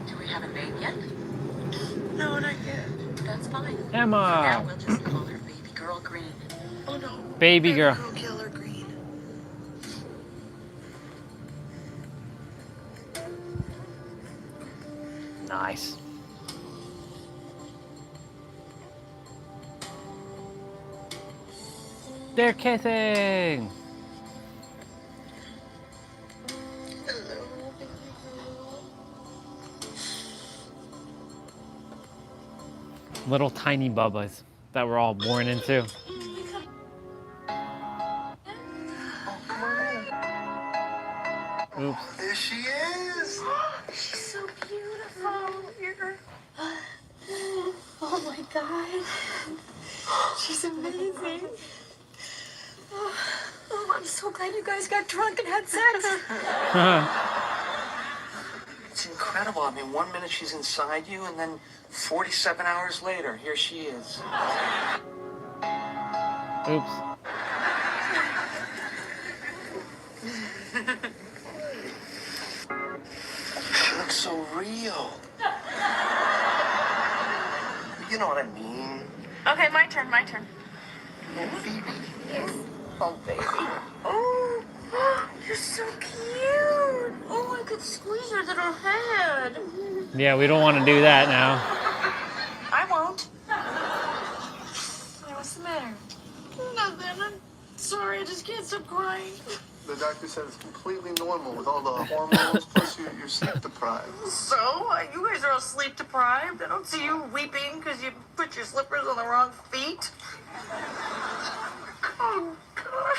Do we have a name yet? No, not yet. That's fine. Emma. Now we'll just call her Baby Girl Green. Oh, no. Baby girl. Killer Green. Nice. They're kissing. Hello, baby girl. Little tiny Bubbas that we're all born into. Oops. There she is. She's so beautiful. You're... Oh, my God. She's amazing. Oh, I'm so glad you guys got drunk and had sex. It's incredible. I mean, 1 minute she's inside you, and then 47 hours later, here she is. Oops. She looks so real. You know what I mean? Okay, my turn, my turn. Oh, Phoebe. Oh, baby. Oh, you're so cute. Oh, I could squeeze her little head. Yeah, we don't want to do that now. I won't. Hey, what's the matter? Nothing. I'm sorry. I just can't stop crying. The doctor said it's completely normal with all the hormones, plus you're sleep deprived. So, you guys are all sleep deprived. I don't see you weeping because you put your slippers on the wrong feet. Oh, God.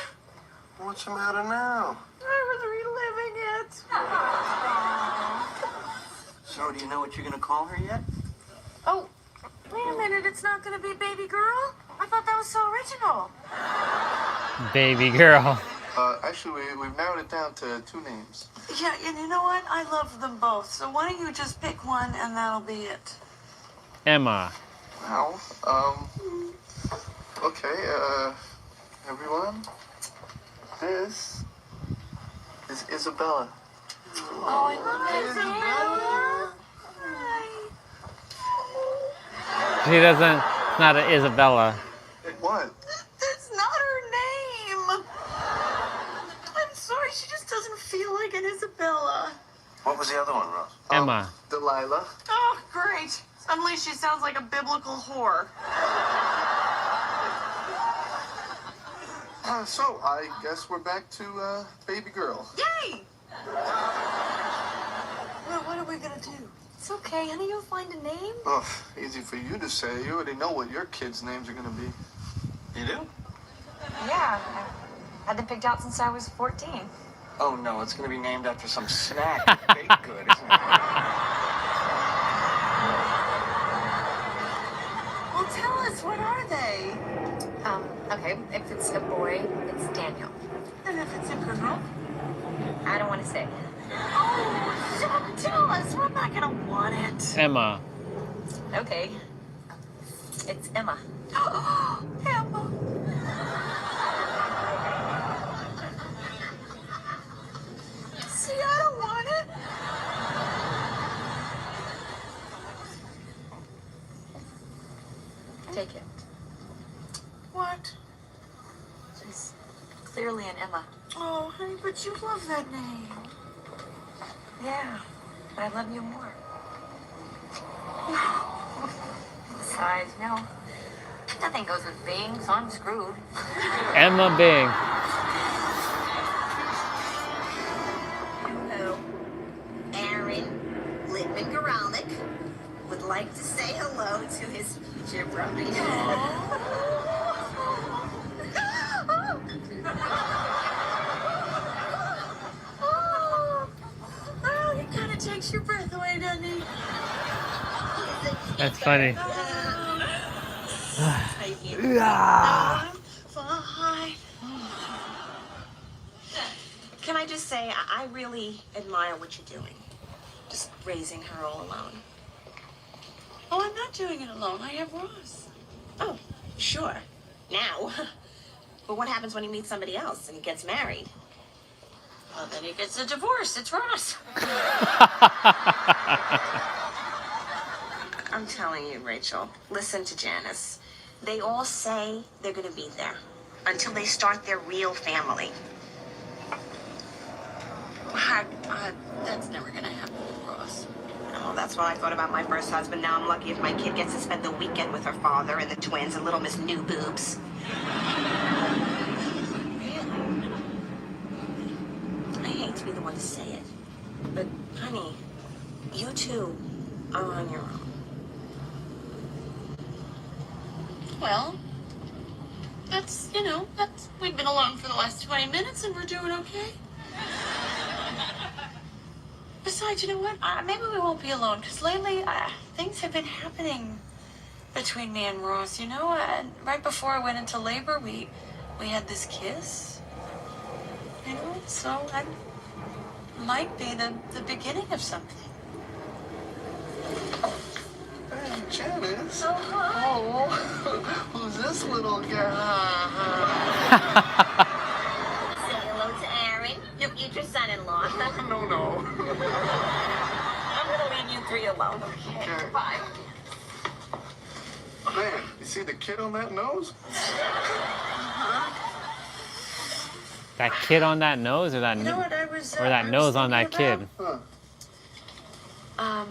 What's the matter now? I was reliving it. So, do you know what you're going to call her yet? Oh, wait a minute. It's not going to be Baby Girl? I thought that was so original. Baby girl. Actually, we've narrowed it down to 2 names. Yeah, and you know what? I love them both. So why don't you just pick one and that'll be it? Emma. Well, okay, everyone, this is Isabella. Oh, I love Isabella. She doesn't. It's not an Isabella. What? That's not her name. I'm sorry, she just doesn't feel like an Isabella. What was the other one, Ross? Emma. Delilah. Oh, great. Suddenly she sounds like a biblical whore. So, I guess we're back to, Baby Girl. Yay! Well, what are we gonna do? It's okay, honey. You'll find a name. Oh, easy for you to say. You already know what your kids' names are gonna be. You do? Yeah, I've had them picked out since I was 14. Oh, no, it's going to be named after some snack. Baked good, isn't it? Well, tell us, what are they? Okay, if it's a boy, it's Daniel. And if it's a girl? I don't want to say. Oh, don't tell us. We're not gonna want it. Emma. Okay. It's Emma. Emma. See, I don't want it. Take it. What? She's clearly an Emma. Oh, honey, but but you love that name. Yeah, but I love you more. Besides, no, nothing goes with Bing, so I'm screwed. Emma Bing. Hello. Aaron Lippman-Garalnik would like to say hello to his future bride. Oh, he kind of takes your breath away, doesn't he? That's funny. How you feeling? Ah. I'm fine. Can I just say, I really admire what you're doing. Just raising her all alone. Oh, I'm not doing it alone. I have Ross. Oh, sure. Now. But what happens when he meets somebody else and he gets married? Well, then he gets a divorce. It's Ross. I'm telling you, Rachel, listen to Janice. They all say they're going to be there until they start their real family. That's never going to happen with Ross. Oh, that's what I thought about my first husband. Now I'm lucky if my kid gets to spend the weekend with her father and the twins and little Miss New Boobs. I hate to be the one to say it, but honey, you two are on your own. Well, we've been alone for the last 20 minutes and we're doing okay. Besides, you know what? Maybe we won't be alone, because lately things have been happening between me and Ross, you know? Right before I went into labor, we had this kiss. You know, so that might be the beginning of something. Hey, Janice. Oh, hi. Oh, who's this little girl? Say hello to Aaron, your future son-in-law. No. I'm gonna leave you three alone. Okay. Bye. Man, you see the kid on that nose? That kid on that nose, or that You know what I was, or that I nose was on that thinking kid? about?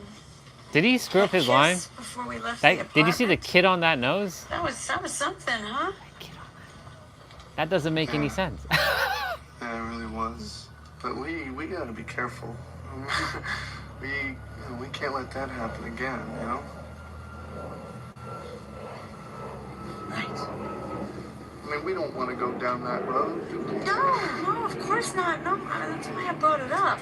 Did he screw up his Kiss line? before we left That, the did you see the kid on that nose? That was something, huh? That doesn't make any sense. Yeah, it really was. But we gotta be careful. we can't let that happen again, you know? Right. I mean, we don't want to go down that road, do we? No, of course not. No, that's why I brought it up.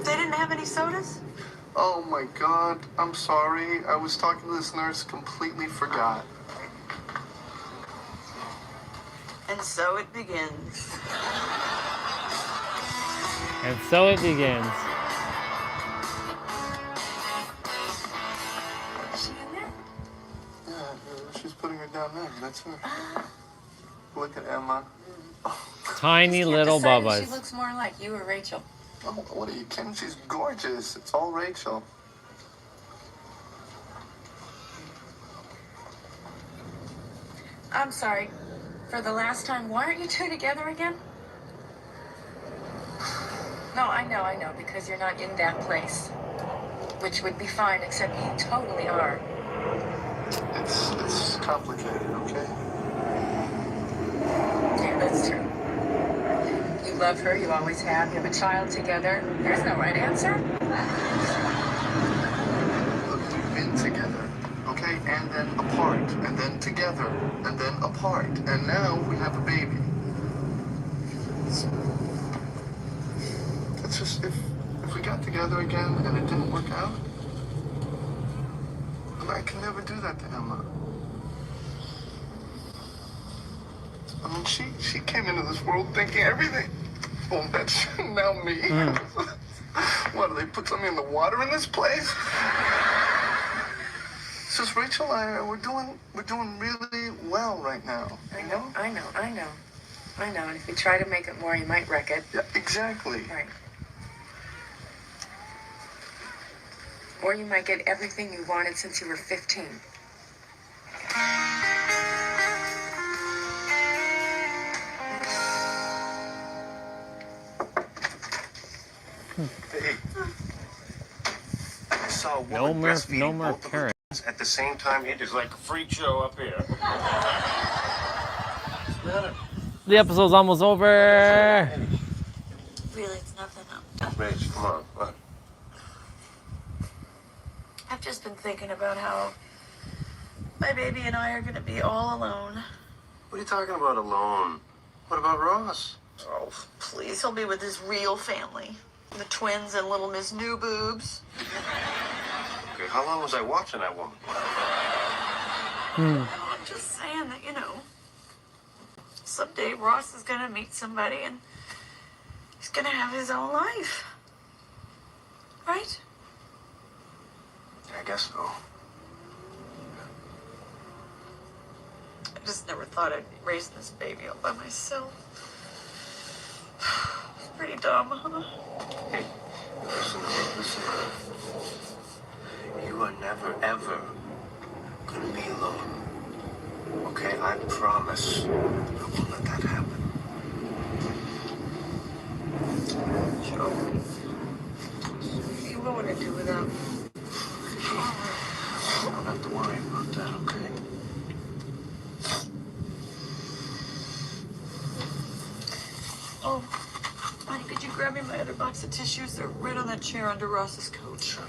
They didn't have any sodas? Oh my God, I'm sorry. I was talking to this nurse, completely forgot. And so it begins. And so it begins. Is she in there? Yeah, she's putting her down there. That's her. Look at Emma. Tiny little She Bubbas. looks more like you or Rachel. Oh, what are you kidding? She's gorgeous. It's all Rachel. I'm sorry. For the last time, why aren't you two together again? No, I know, because you're not in that place. Which would be fine, except you totally are. It's complicated, okay? Yeah, that's true. You love her, you always have. You have a child together. There's no right answer. Look, we've been together, okay? And then apart, and then together, and then apart. And now we have a baby. It's just, if we got together again and it didn't work out, I can never do that to Emma. I mean, she came into this world thinking everything. Oh, that's now me. What, do they put something in the water in this place? It's just Rachel and I, we're doing really well right now. I know. And if you try to make it more, you might wreck it. Yeah, exactly. Right. Or you might get everything you wanted since you were 15. Hey. I saw a woman breastfeeding both of her kids at the same time. It is like a freak show up here. What's the matter? The episode's almost over. Really, it's nothing. Rach, come on. What? I've just been thinking about how my baby and I are going to be all alone. What are you talking about alone? What about Ross? Oh, please, he'll be with his real family. The twins and little Miss New Boobs. Okay, how long was I watching that woman? I'm just saying that, someday Ross is going to meet somebody and he's going to have his own life. Right? I guess so. I just never thought I'd be raising this baby all by myself. It's pretty dumb, huh? Hey, listen. You are never, ever gonna be alone. Okay, I promise I won't let that happen. Joe, you know what I do without me. You don't have to worry about that, okay? Oh, honey, could you grab me my other box of tissues? They're right on that chair under Ross's coat. Sure.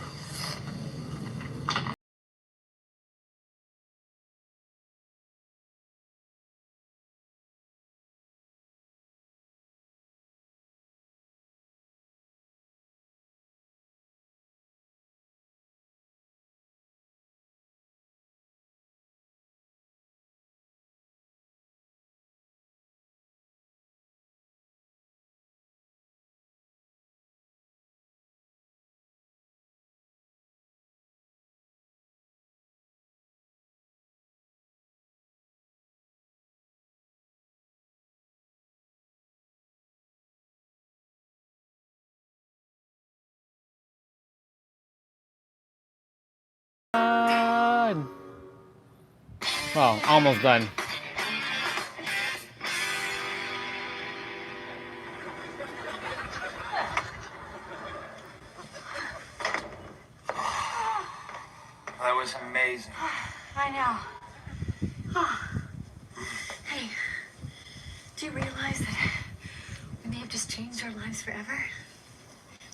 Well, almost done. That was amazing. I know. Oh. Hey, do you realize that we may have just changed our lives forever?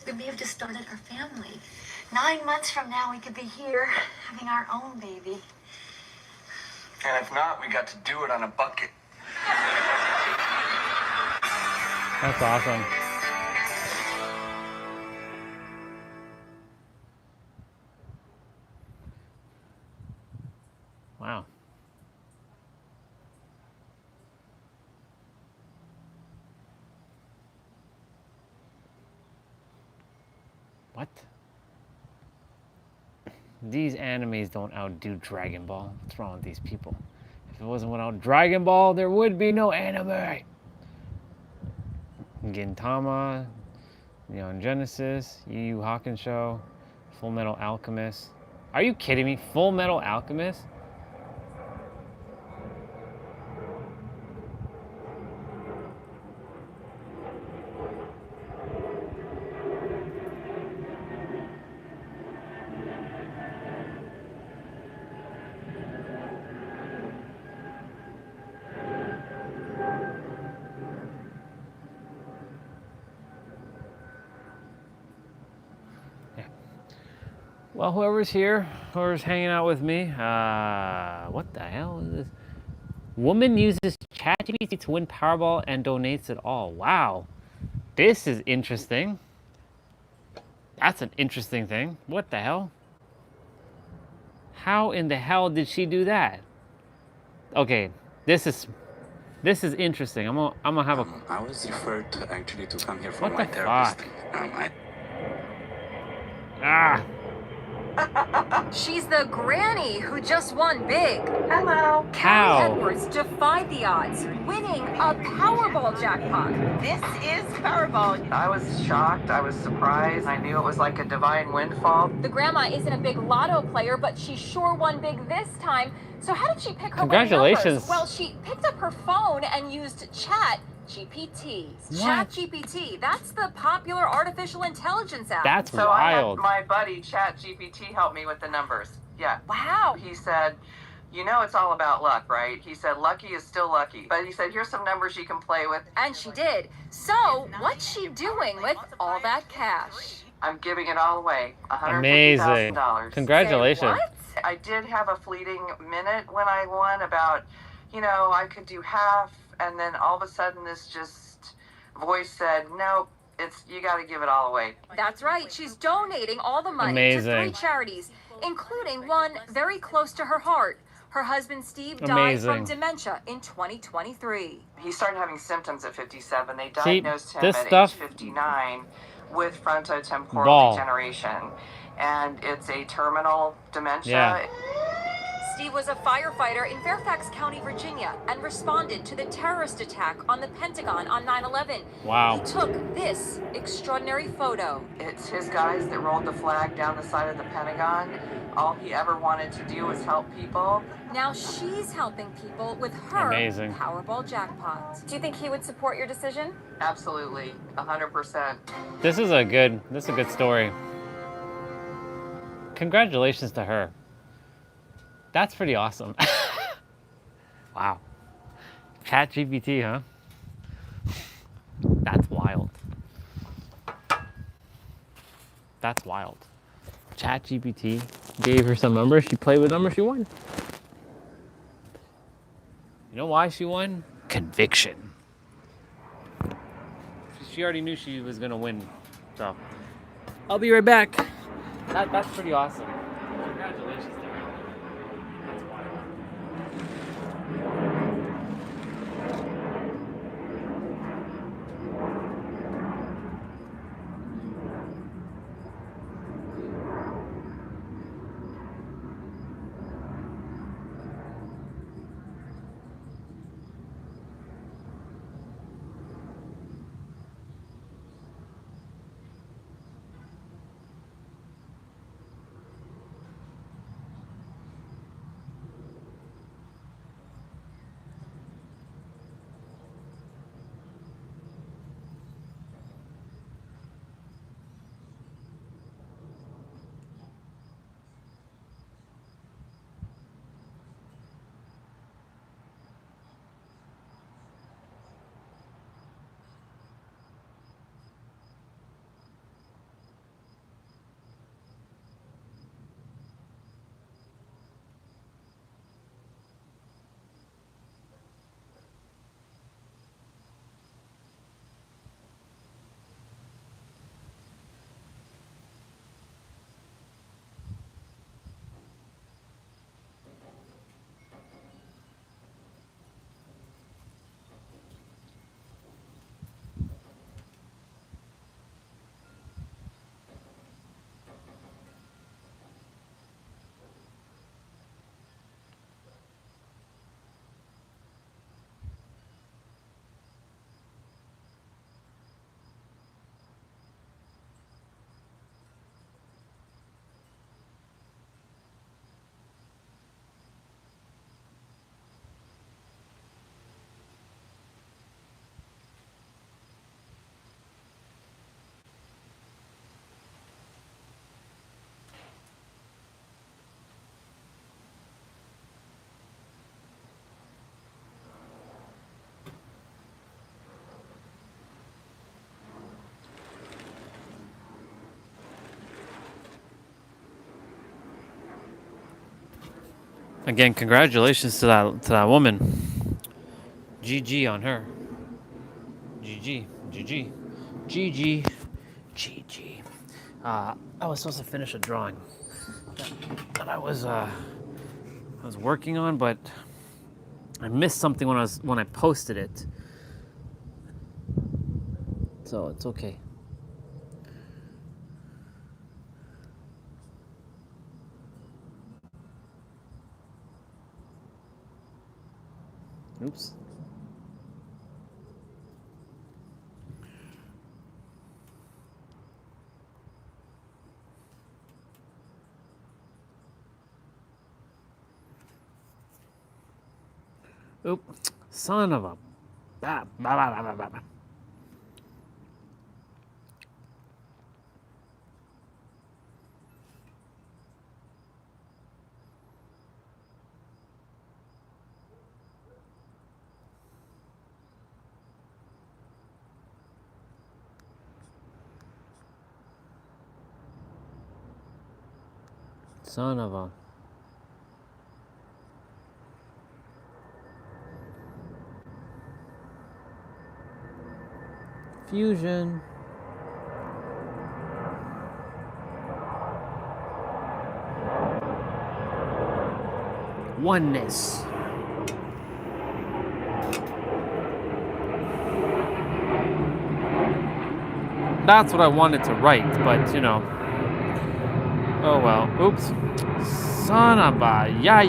We may have just started our family. 9 months from now, we could be here having our own baby. And if not, we got to do it on a bucket. That's awesome. Wow. What? These animes don't outdo Dragon Ball. What's wrong with these people? If it wasn't without Dragon Ball, there would be no anime. Gintama, Neon Genesis, Yu Yu Hakusho, Full Metal Alchemist. Are you kidding me? Full Metal Alchemist? Well, whoever's here, whoever's hanging out with me, what the hell is this? Woman uses ChatGPT to win Powerball and donates it all. Wow, this is interesting. That's an interesting thing. What the hell? How in the hell did she do that? Okay, this is interesting. I'm gonna have a. I was referred to actually to come here from What my the therapist. fuck? Ah. She's the granny who just won big. Hello. How? Carrie Edwards defied the odds, winning a Powerball jackpot. This is Powerball. I was shocked. I was surprised. I knew it was like a divine windfall. The grandma isn't a big lotto player, but she sure won big this time. So how did she pick her Congratulations. numbers? Well, she picked up her phone and used Chat GPT. What? ChatGPT, that's the popular artificial intelligence app. That's So I had wild. my buddy ChatGPT help me with the numbers. Yeah. Wow. He said, you know it's all about luck, right? He said lucky is still lucky. But he said, here's some numbers you can play with. And she did. So, what's she doing with all that cash? I'm giving it all away. Amazing. $150,000. Congratulations. Say what? I did have a fleeting minute when I won about, you know, I could do half, and then all of a sudden this just voice said, nope, you got to give it all away. That's right. She's donating all the money Amazing. to 3 charities, including one very close to her heart. Her husband Steve died Amazing. from dementia in 2023. He started having symptoms at 57. They See, diagnosed him this at stuff- age 59 with frontotemporal Ball. degeneration. And it's a terminal dementia. Yeah. Steve was a firefighter in Fairfax County, Virginia, and responded to the terrorist attack on the Pentagon on 9/11. Wow. He took this extraordinary photo. It's his guys that rolled the flag down the side of the Pentagon. All he ever wanted to do was help people. Now she's helping people with her Amazing. Powerball jackpot. Do you think he would support your decision? Absolutely, 100%. This is a good story. Congratulations to her. That's pretty awesome. Wow. ChatGPT, huh? That's wild. That's wild. ChatGPT gave her some numbers. She played with numbers. She won. You know why she won? Conviction. She already knew she was gonna win. So I'll be right back. That's pretty awesome. Congratulations to her. That's wild. Again, congratulations to that woman. GG on her. GG. GG. GG. GG. I was supposed to finish a drawing that I was working on, but I missed something when I posted it. So it's okay. Oops. Oop. Son of a Son of a... Fusion. Oneness. That's what I wanted to write, but you know. Oh well. Oops. Son of a... Yeah.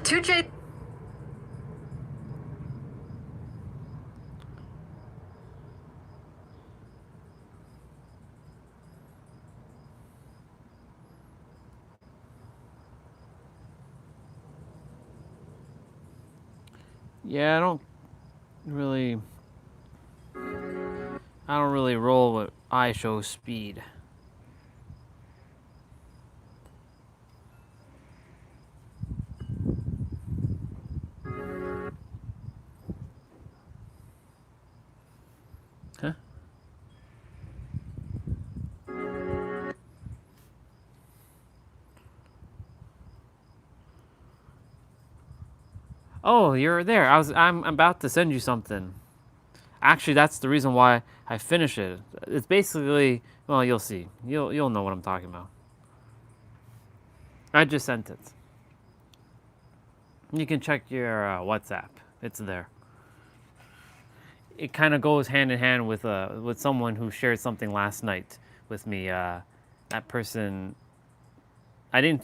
2J. Yeah, I don't really roll with iShow speed. Huh? Oh, you're there. I'm about to send you something. Actually, that's the reason why I finish it. It's basically, well, you'll see. You'll know what I'm talking about. I just sent it. You can check your WhatsApp. It's there. It kind of goes hand in hand with someone who shared something last night with me. That person, I didn't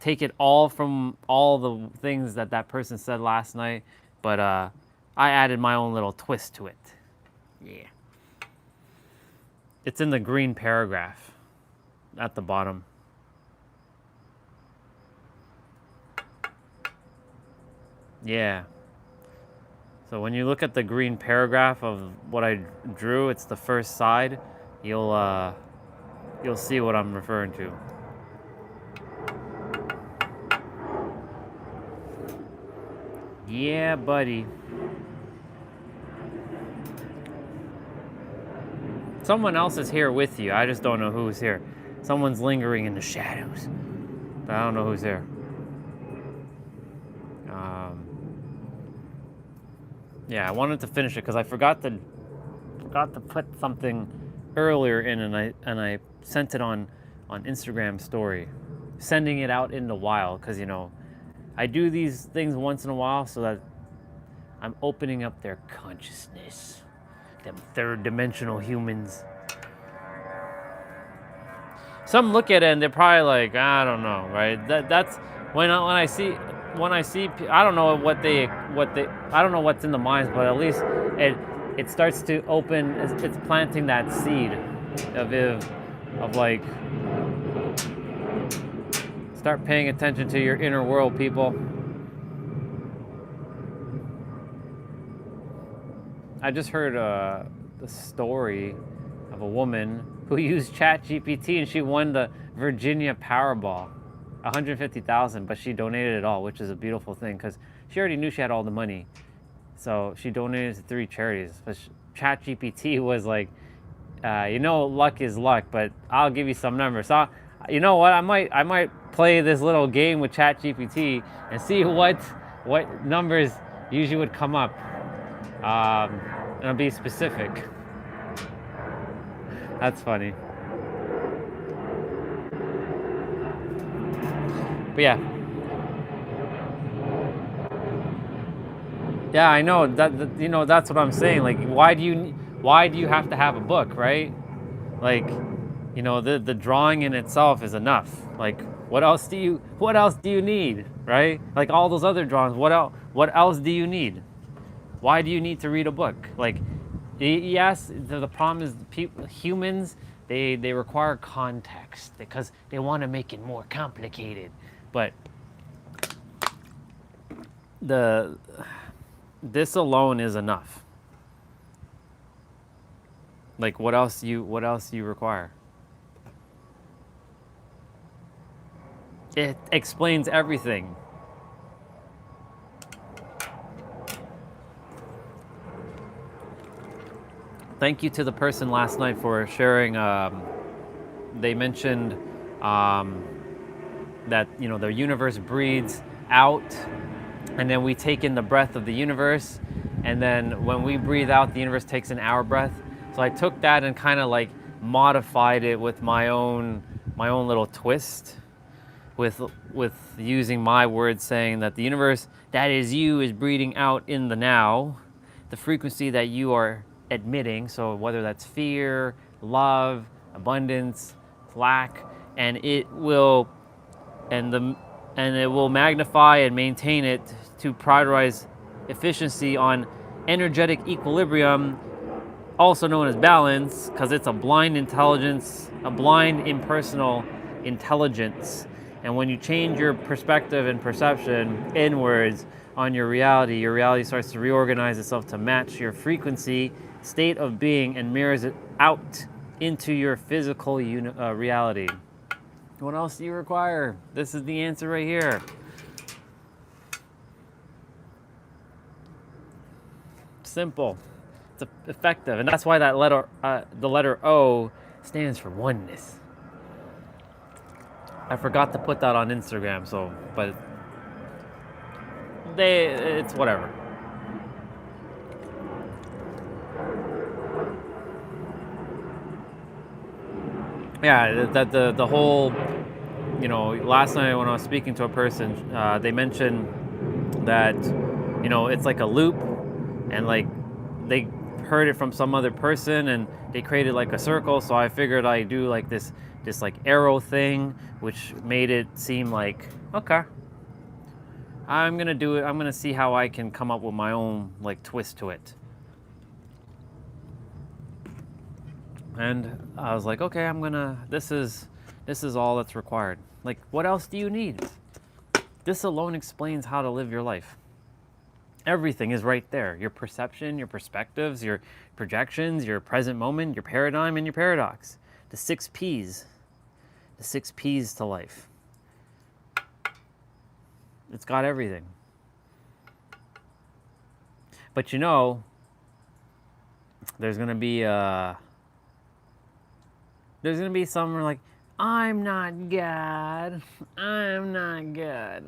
take it all from all the things that person said last night, but I added my own little twist to it. Yeah. It's in the green paragraph at the bottom. Yeah. So when you look at the green paragraph of what I drew, it's the first side. You'll see what I'm referring to. Yeah, buddy. Someone else is here with you. I just don't know who's here. Someone's lingering in the shadows. But I don't know who's here. Yeah, I wanted to finish it because I forgot to put something earlier in, and I sent it on Instagram story, sending it out in the wild because you know I do these things once in a while so that I'm opening up their consciousness, them third dimensional humans. Some look at it and they're probably like, I don't know, right? That's when I see I don't know what they I don't know what's in the minds, but at least it starts to open. It's planting that seed of like, start paying attention to your inner world, people. I just heard the story of a woman who used ChatGPT and she won the Virginia Powerball, $150,000, but she donated it all, which is a beautiful thing because she already knew she had all the money, so she donated to 3 charities. But ChatGPT was like, you know, luck is luck, but I'll give you some numbers. So, you know what? I might play this little game with ChatGPT and see what numbers usually would come up. And I'll be specific. That's funny. But yeah. Yeah, I know that you know, that's what I'm saying. Like, why do you have to have a book, right? Like, you know, the drawing in itself is enough. Like, what else do you need, right? Like all those other drawings, what else do you need? Why do you need to read a book? Like, Yes, the problem is humans, they require context because they want to make it more complicated. But this alone is enough. Like what else you require? It explains everything. Thank you to the person last night for sharing. They mentioned that the universe breathes out, and then we take in the breath of the universe, and then when we breathe out, the universe takes in our breath. So I took that and kind of like modified it with my own little twist, with using my words, saying that the universe, that is you, is breathing out in the now, the frequency that you are admitting. So whether that's fear, love, abundance, lack, and it will magnify and maintain it to prioritize efficiency on energetic equilibrium, also known as balance, because it's a blind intelligence, a blind impersonal intelligence. And when you change your perspective and perception inwards on your reality starts to reorganize itself to match your frequency, state of being, and mirrors it out into your physical reality. What else do you require? This is the answer right here. Simple. It's effective, and that's why that letter, the letter O, stands for oneness. I forgot to put that on Instagram, but it's whatever. Yeah, that the whole, last night when I was speaking to a person, they mentioned that, it's like a loop, and like they heard it from some other person and they created like a circle. So I figured I'd do like this like arrow thing, which made it seem like, okay, I'm gonna do it. I'm gonna see how I can come up with my own like twist to it. And I was like, okay, this is all that's required. Like, what else do you need? This alone explains how to live your life. Everything is right there. Your perception, your perspectives, your projections, your present moment, your paradigm, and your paradox. The 6 Ps. The 6 Ps to life. It's got everything. But there's gonna be someone like, I'm not God. I'm not God.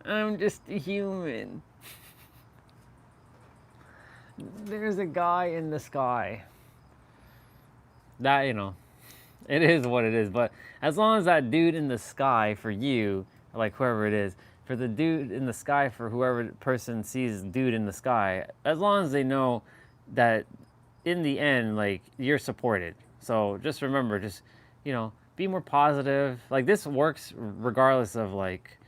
I'm just a human. There's a guy in the sky. That, it is what it is. But as long as that dude in the sky for you, like whoever it is, for the dude in the sky, for whoever person sees dude in the sky, as long as they know that in the end, like, you're supported. So just remember, be more positive. Like, this works regardless of like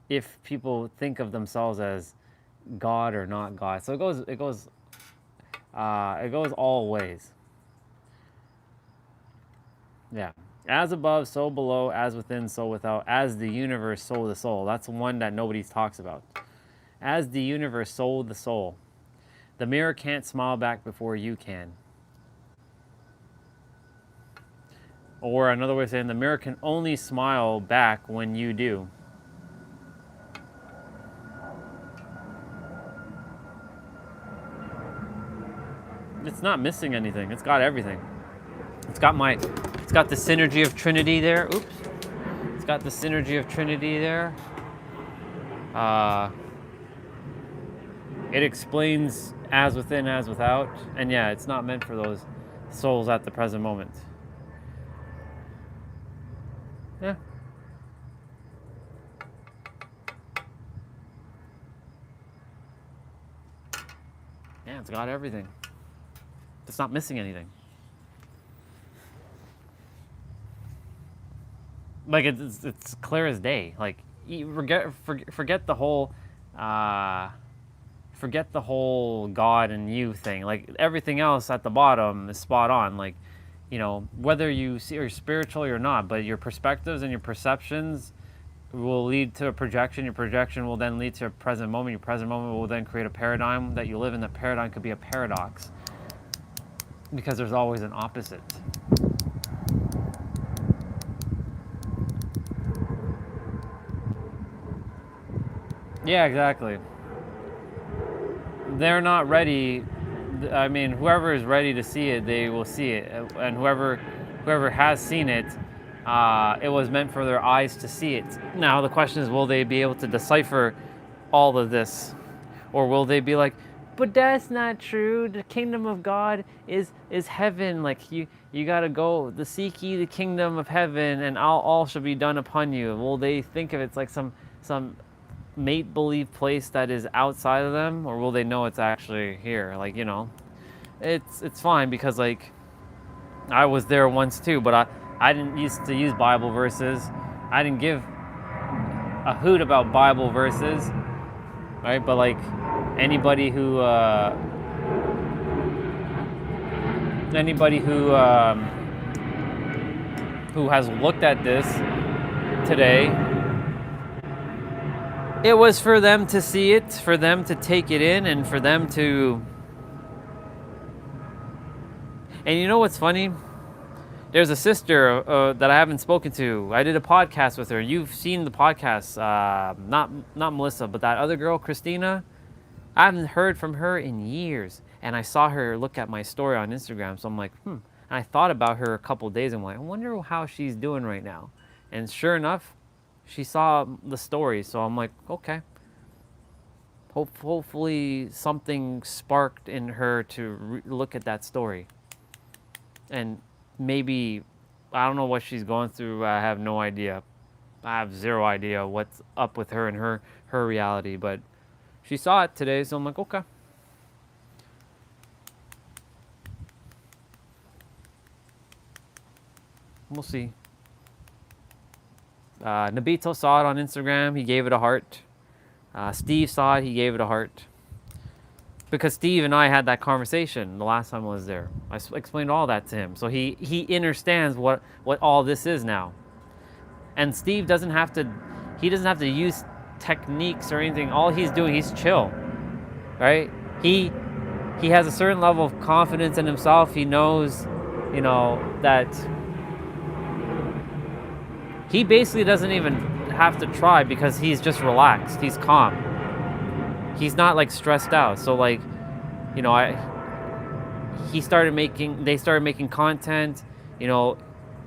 if people think of themselves as God or not God. So it goes all ways. Yeah. As above, so below, as within, so without, as the universe, so the soul. That's one that nobody talks about. As the universe, so the soul. The mirror can't smile back before you can. Or another way of saying, the mirror can only smile back when you do. It's not missing anything. It's got everything. It's got the synergy of Trinity there. Oops. It's got the synergy of Trinity there. It explains as within, as without. And yeah, it's not meant for those souls at the present moment. Yeah. Yeah, it's got everything. It's not missing anything. Like, it's clear as day. Like, forget the whole forget the whole God and you thing. Like everything else at the bottom is spot on. Like, you know, whether you see you're spiritual or not, but your perspectives and your perceptions will lead to a projection. Your projection will then lead to a present moment. Your present moment will then create a paradigm that you live in. The paradigm could be a paradox because there's always an opposite. Yeah, exactly. They're not ready. I mean, whoever is ready to see it, they will see it. And whoever has seen it, it was meant for their eyes to see it. Now the question is, will they be able to decipher all of this? Or will they be like, but that's not true. The kingdom of God is heaven. Like you gotta go, seek ye the kingdom of heaven, and all shall be done upon you. Will they think of it like some make-believe place that is outside of them, or will they know it's actually here? Like, you know, it's fine, because like I was there once too, but I didn't used to use Bible verses. I didn't give a hoot about Bible verses, right? But like anybody who has looked at this today, it was for them to see it, for them to take it in, and for them to... And you know what's funny? There's a sister that I haven't spoken to. I did a podcast with her. You've seen the podcast. Not Melissa, but that other girl, Christina. I haven't heard from her in years. And I saw her look at my story on Instagram. So I'm like, And I thought about her a couple days. I'm like, I wonder how she's doing right now. And sure enough, she saw the story. So I'm like, okay. Hopefully something sparked in her to look at that story. And maybe, I don't know what she's going through. I have no idea. I have zero idea what's up with her and her reality. But she saw it today, so I'm like, okay. We'll see. Nabito saw it on Instagram. He gave it a heart. Steve saw it. He gave it a heart. Because Steve and I had that conversation the last time I was there. I explained all that to him. So he understands what all this is now. And Steve doesn't have to use techniques or anything. All he's doing, he's chill. Right? He has a certain level of confidence in himself. He knows, you know, that he basically doesn't even have to try because he's just relaxed. He's calm. He's not like stressed out. So like, you know, they started making content. You know,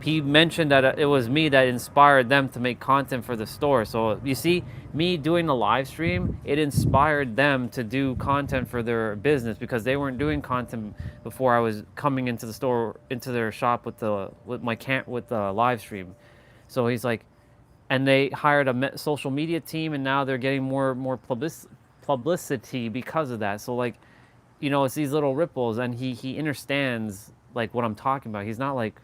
he mentioned that it was me that inspired them to make content for the store. So you see, me doing the live stream, it inspired them to do content for their business, because they weren't doing content before I was coming into the store, into their shop with the live stream. So he's like, and they hired a social media team, and now they're getting more publicity because of that. So like, you know, it's these little ripples, and he understands like what I'm talking about. He's not like,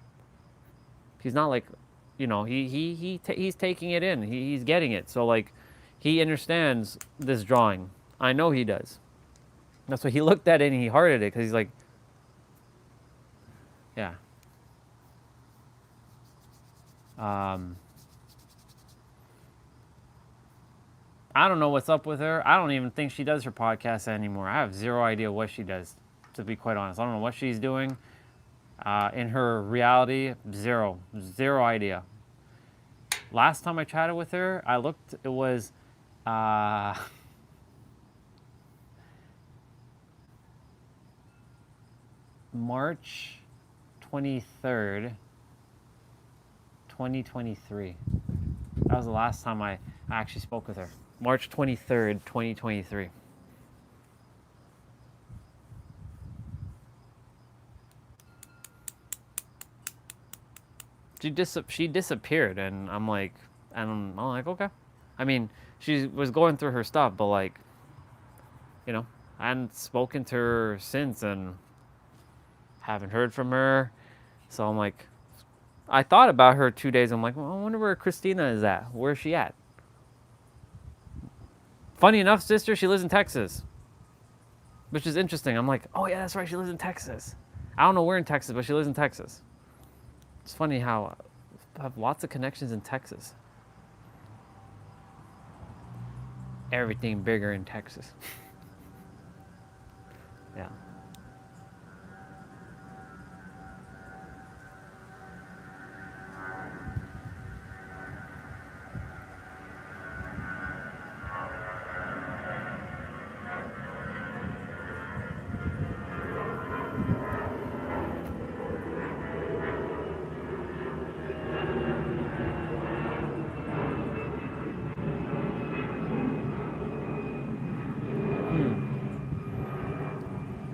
you know, he's taking it in. He's getting it. So like, he understands this drawing. I know he does. That's why he looked at it and he hearted it, because he's like, yeah. I don't know what's up with her. I don't even think she does her podcast anymore. I have zero idea what she does, to be quite honest. I don't know what she's doing in her reality. Zero idea. Last time I chatted with her, I looked, it was March 23rd, 2023. That was the last time I actually spoke with her. March 23rd, 2023. She disappeared, and I'm like, okay. I mean, she was going through her stuff, but like, you know, I hadn't spoken to her since, and haven't heard from her. So I'm like, I thought about her 2 days. I'm like, well, I wonder where Christina is at. Where's she at? Funny enough, sister, she lives in Texas. which is interesting. I'm like, oh yeah, that's right, she lives in Texas. I don't know where in Texas, but she lives in Texas. It's funny how I have lots of connections in Texas. Everything bigger in Texas. Yeah.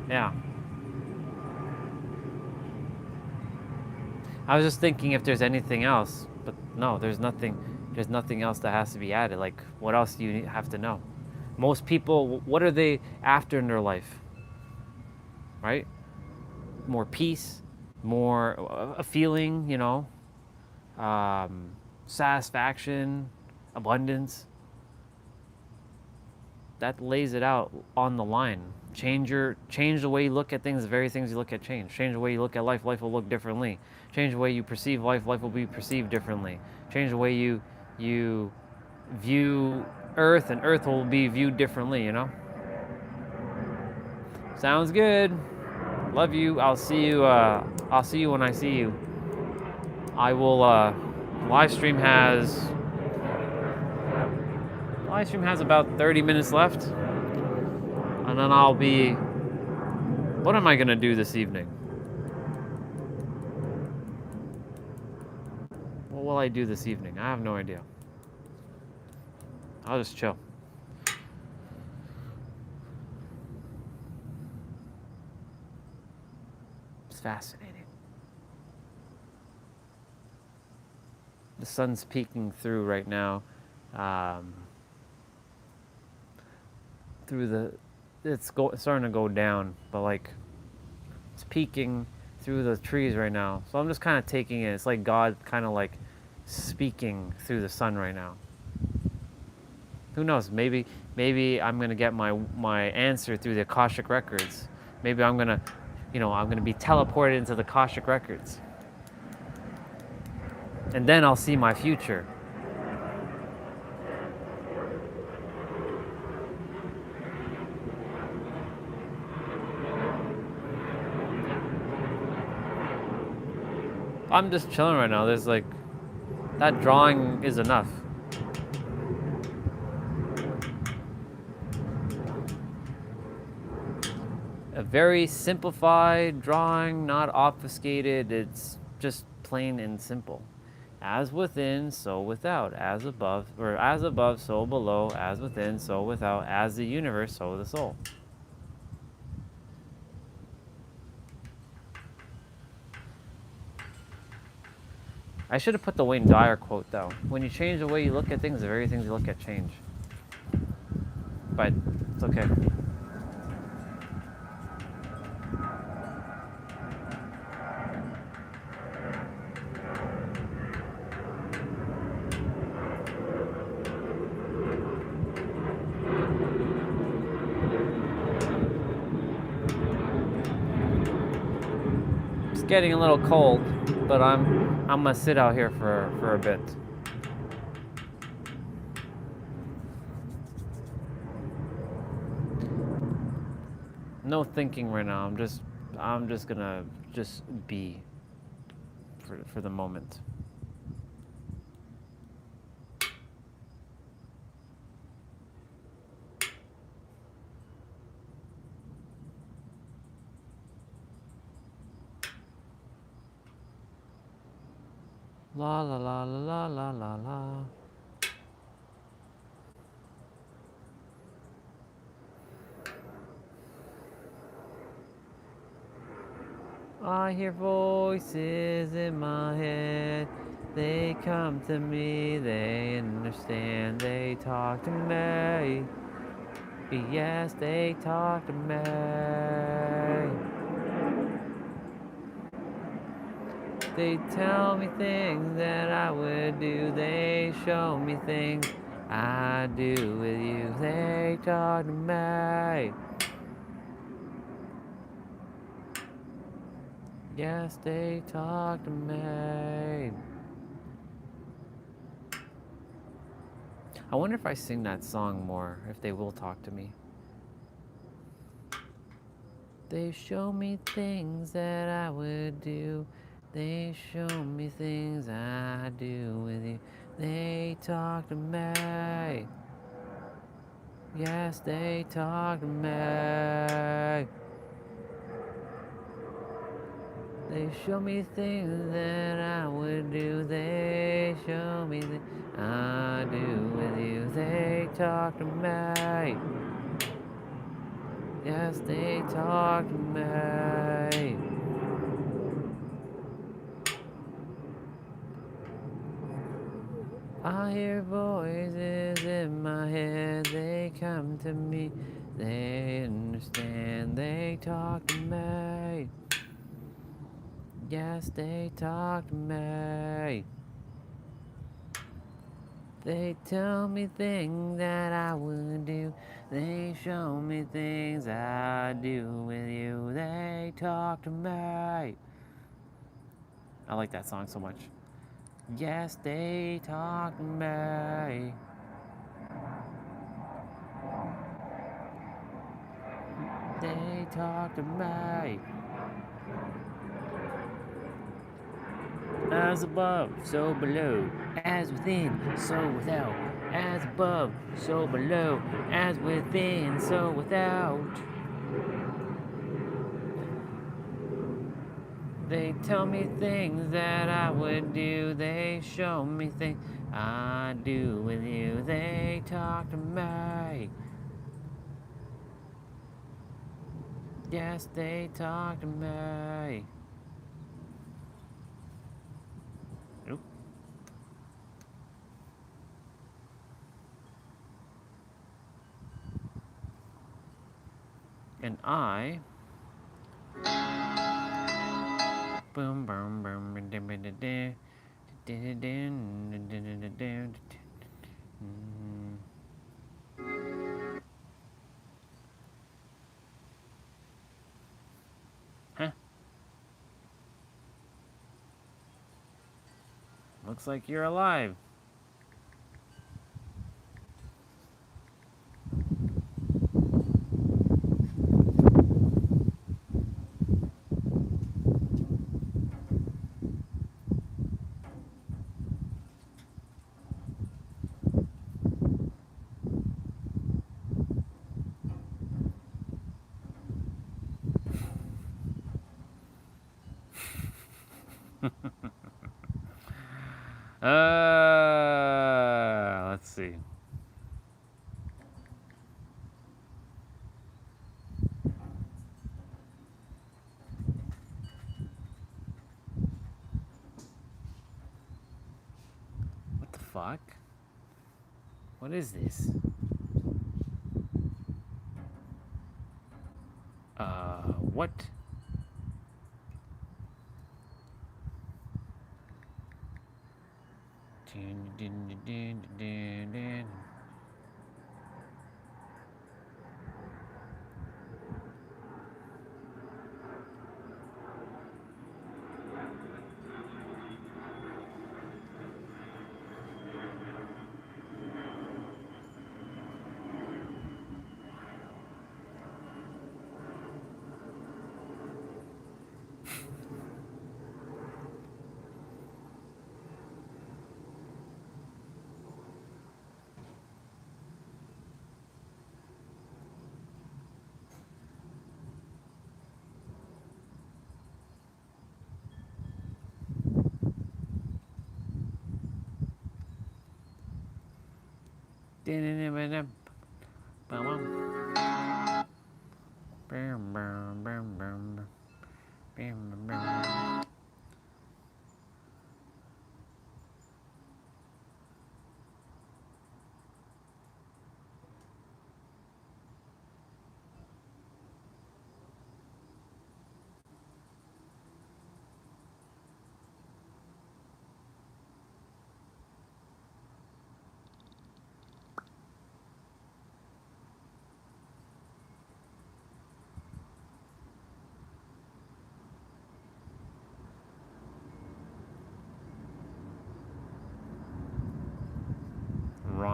Yeah. I was just thinking if there's anything else, but no, there's nothing. There's nothing else that has to be added. Like, what else do you have to know? Most people, what are they after in their life? Right? More peace, more a feeling, you know, satisfaction, abundance. That lays it out on the line. Change the way you look at things, the very things you look at change. Change the way you look at life, life will look differently. Change the way you perceive life, life will be perceived differently. Change the way you view Earth, and Earth will be viewed differently, you know? Sounds good. Love you. I'll see you when I see you. I will live stream has about 30 minutes left. And then I'll be, what am I gonna do this evening? What will I do this evening? I have no idea. I'll just chill. It's fascinating. The sun's peeking through right now. It's starting to go down, but like it's peeking through the trees right now. So I'm just kind of taking it. It's like God kind of like speaking through the sun right now. Who knows? Maybe I'm gonna get my answer through the Akashic records. Maybe I'm gonna be teleported into the Akashic records, and then I'll see my future. I'm just chilling right now. There's like, that drawing is enough. A very simplified drawing, not obfuscated. It's just plain and simple. As within, so without. As above, so below. As within, so without. As the universe, so the soul. I should have put the Wayne Dyer quote though. When you change the way you look at things, the very things you look at change. But it's okay. It's getting a little cold, but I'm gonna sit out here for a bit. No thinking right now. I'm just gonna be for the moment. La la la la la la la. I hear voices in my head. They come to me, they understand, they talk to me. Yes, they talk to me. They tell me things that I would do. They show me things I do with you. They talk to me. Yes, they talk to me. I wonder if I sing that song more, if they will talk to me. They show me things that I would do. They show me things I do with you. They talk to me. Yes, they talk to me. They show me things that I would do. They show me things I do with you. They talk to me. Yes, they talk to me. I hear voices in my head. They come to me. They understand. They talk to me. Yes, they talk to me. They tell me things that I would do. They show me things I do with you. They talk to me. I like that song so much. Yes, they talk to me. They talk to me. As above, so below. As within, so without. As above, so below. As within, so without. They tell me things that I would do. They show me things I do with you. They talk to me. Yes, they talk to me. Oop. And I boom boom boom huh? Looks like you're alive. Let's see. What the fuck? What is this? What?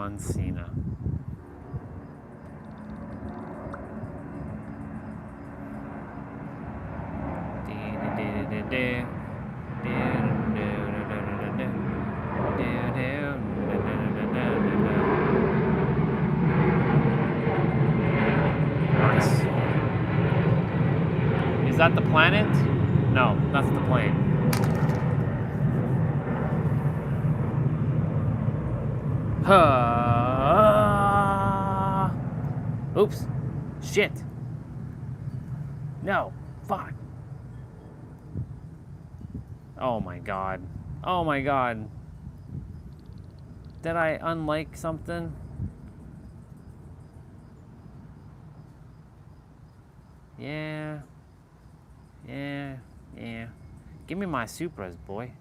John Cena. Is that the planet? No, that's the plane. Oops. Shit. No. Fuck. Oh my god. Oh my god. Did I unlike something? Yeah. Yeah. Yeah. Give me my Supras, boy.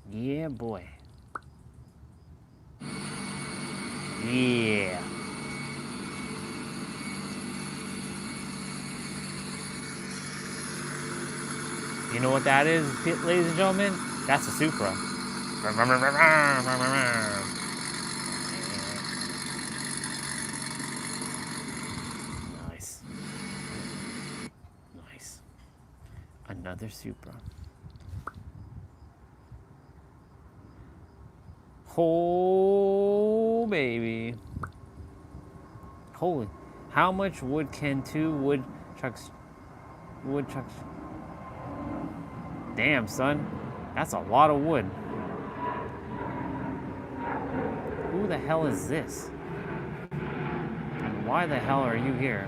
Yeah, boy. Yeah. You know what that is, ladies and gentlemen? That's a Supra. Nice. Nice. Another Supra. Oh, baby. Holy. How much wood can two woodchucks... Damn, son. That's a lot of wood. Who the hell is this? And why the hell are you here?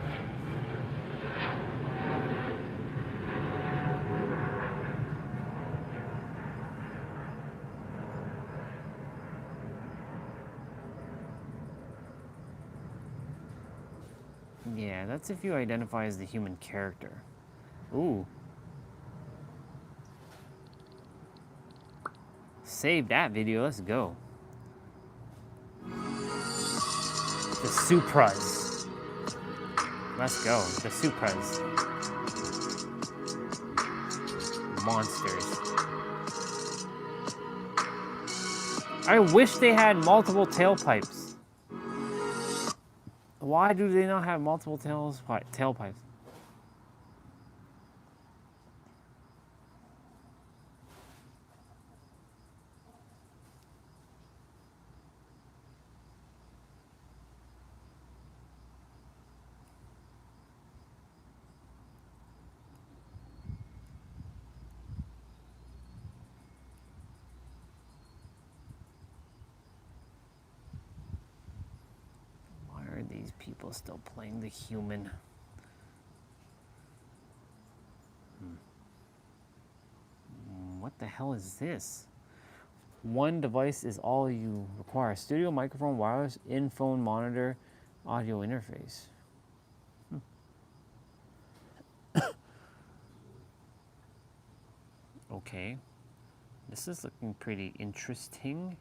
Yeah, that's if you identify as the human character. Ooh. Save that video, let's go. The Supras. Let's go, the Supras. Monsters. I wish they had multiple tailpipes. Why do they not have multiple tailpipes? Why are these people still playing the human? What the hell is this? One device is all you require. Studio, microphone, wireless, in-phone monitor, audio interface. Okay. This is looking pretty interesting.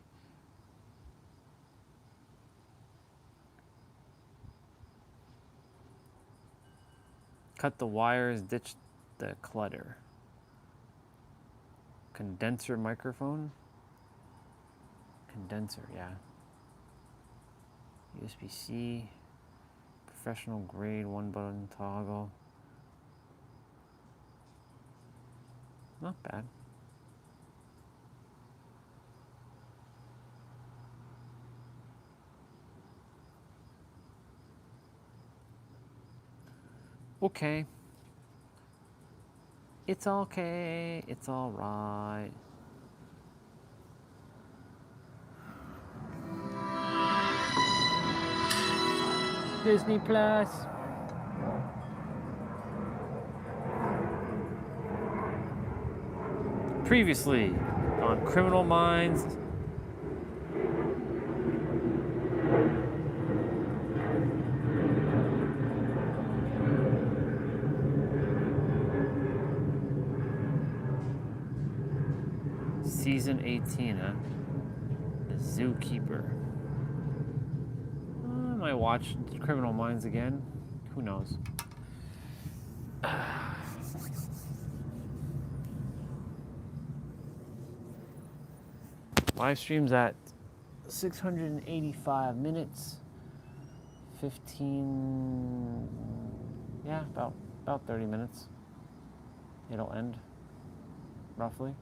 Cut the wires, ditch the clutter. Condenser microphone? Condenser, yeah. USB-C. Professional grade, one button toggle. Not bad. Okay. It's okay. It's all right. Disney Plus. Previously on Criminal Minds. Season 18, huh? The Zookeeper. I might watch Criminal Minds again. Who knows? Live stream's at 685 minutes. 15, yeah, about 30 minutes. It'll end, roughly.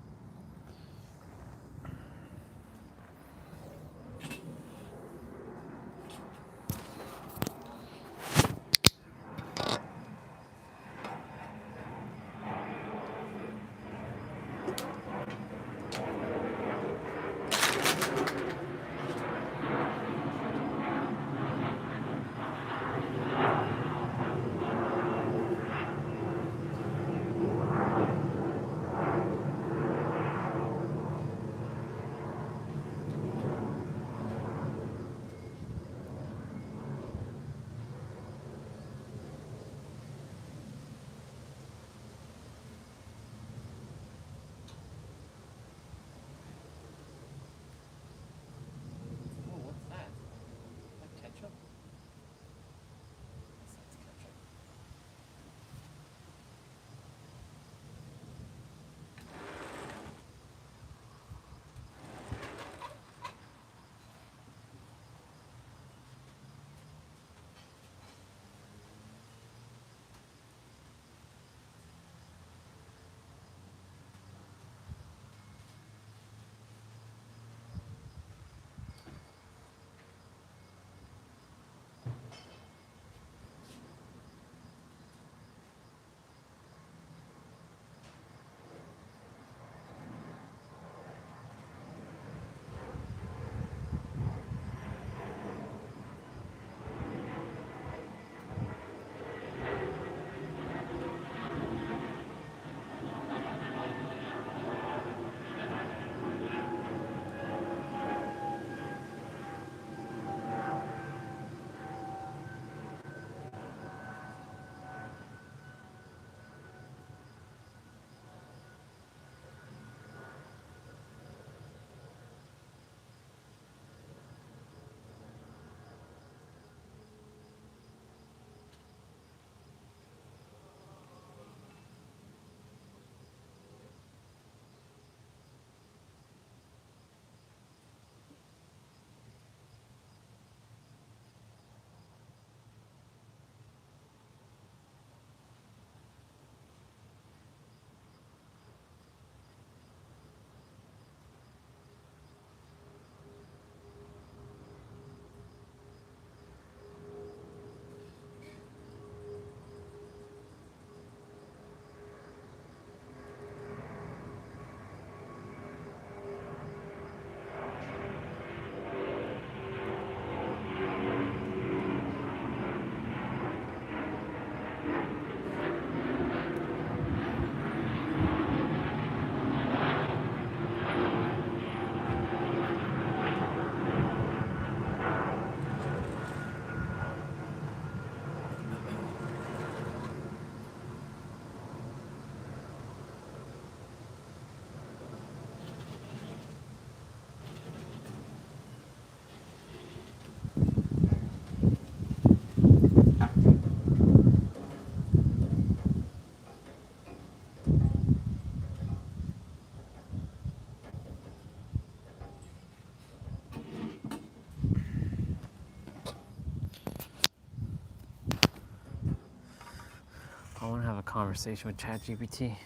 I want to have a conversation with ChatGPT.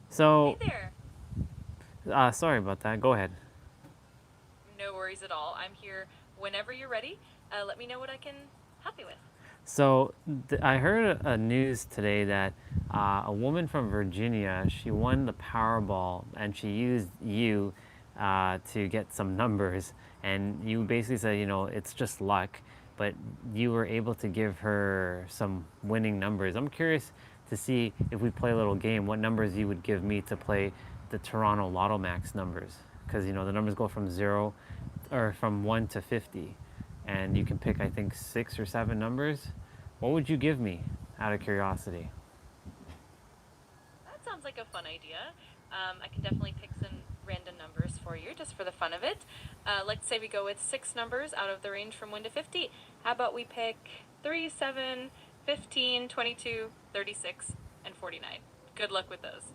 So, Hey there. Sorry about that. Go ahead. No worries at all. I'm here whenever you're ready. Let me know what I can help you with. So, I heard a news today that a woman from Virginia, she won the Powerball, and she used you to get some numbers. And you basically said, you know, it's just luck, but you were able to give her some winning numbers. I'm curious to see, if we play a little game, what numbers you would give me to play the Toronto Lotto Max numbers. Because, you know, the numbers go from 1 to 50. And you can pick, I think, 6 or 7 numbers. What would you give me, out of curiosity? That sounds like a fun idea. I can definitely pick some random numbers for you, just for the fun of it. Let's say we go with 6 numbers out of the range from 1 to 50. How about we pick 3, 7, 15, 22, 36, and 49. Good luck with those.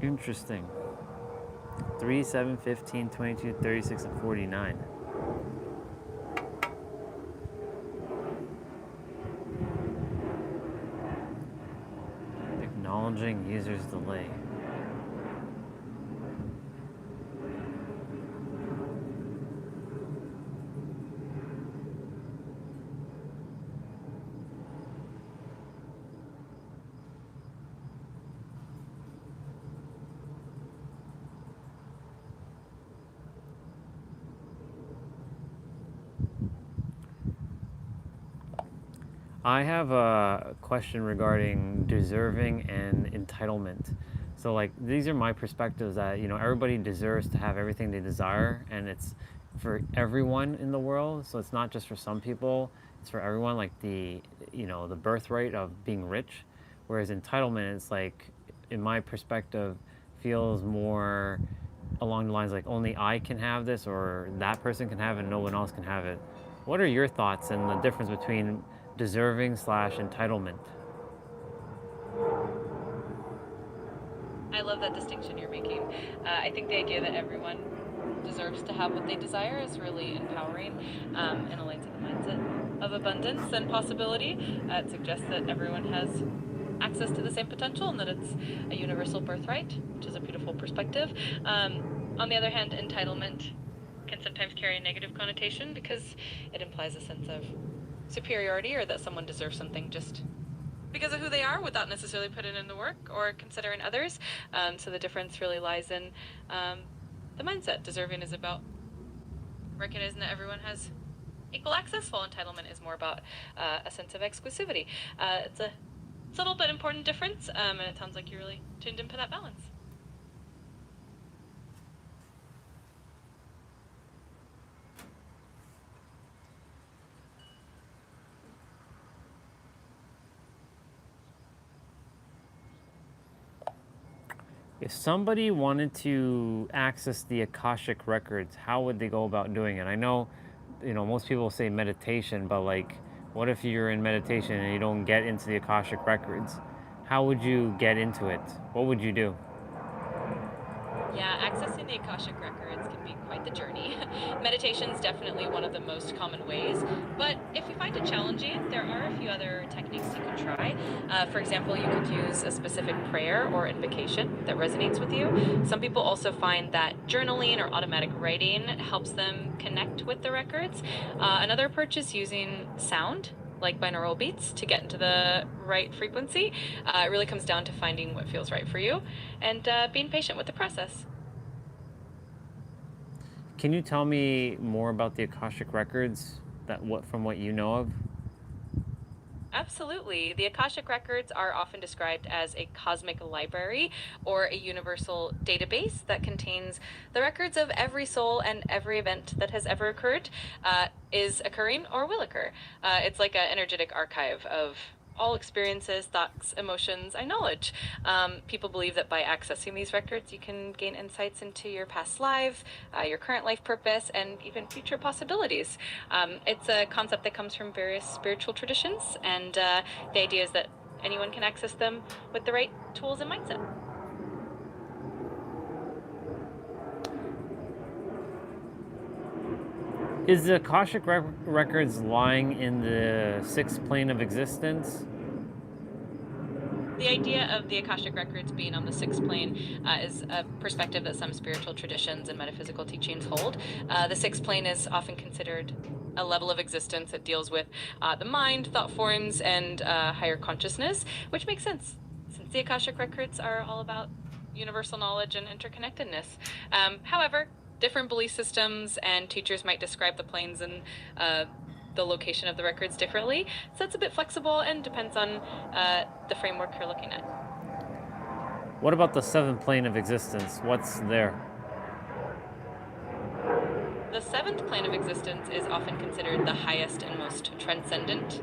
Interesting. 3, 7, 15, 22, 36, and 49. Acknowledging user's delay. I have a question regarding deserving and entitlement. So like these are my perspectives that, you know, everybody deserves to have everything they desire, and it's for everyone in the world. So it's not just for some people, it's for everyone, like the, you know, the birthright of being rich. Whereas entitlement is like, in my perspective, feels more along the lines like only I can have this, or that person can have it and no one else can have it. What are your thoughts and the difference between deserving / entitlement? I love that distinction you're making. I think the idea that everyone deserves to have what they desire is really empowering, and aligns with the mindset of abundance and possibility. It suggests that everyone has access to the same potential and that it's a universal birthright, which is a beautiful perspective. On the other hand, entitlement can sometimes carry a negative connotation because it implies a sense of superiority, or that someone deserves something just because of who they are without necessarily putting in the work or considering others. So the difference really lies in the mindset. Deserving is about recognizing that everyone has equal access, while entitlement is more about a sense of exclusivity. It's a subtle but important difference, and it sounds like you're really tuned in for that balance. If somebody wanted to access the Akashic records, how would they go about doing it? I know, you know, most people say meditation, but like, what if you're in meditation and you don't get into the Akashic records? How would you get into it? What would you do? Yeah, accessing the Akashic records can be quite the journey. Meditation is definitely one of the most common ways, but if you find it challenging, there are a few other techniques you can try. For example, you could use a specific prayer or invocation that resonates with you. Some people also find that journaling or automatic writing helps them connect with the records. Another approach is using sound, like binaural beats, to get into the right frequency. It really comes down to finding what feels right for you and being patient with the process. Can you tell me more about the Akashic records, from what you know of? Absolutely. The Akashic records are often described as a cosmic library or a universal database that contains the records of every soul and every event that has ever occurred, is occurring, or will occur. It's like an energetic archive of all experiences, thoughts, emotions, and knowledge. People believe that by accessing these records, you can gain insights into your past life, your current life purpose, and even future possibilities. It's a concept that comes from various spiritual traditions, and the idea is that anyone can access them with the right tools and mindset. Is the Akashic records lying in the 6th plane of existence? The idea of the Akashic records being on the 6th plane is a perspective that some spiritual traditions and metaphysical teachings hold. The 6th plane is often considered a level of existence that deals with the mind, thought forms, and higher consciousness, which makes sense, since the Akashic records are all about universal knowledge and interconnectedness. However, different belief systems and teachers might describe the planes and the location of the records differently, so it's a bit flexible and depends on the framework you're looking at. What about the 7th plane of existence? What's there? The 7th seventh plane of existence is often considered the highest and most transcendent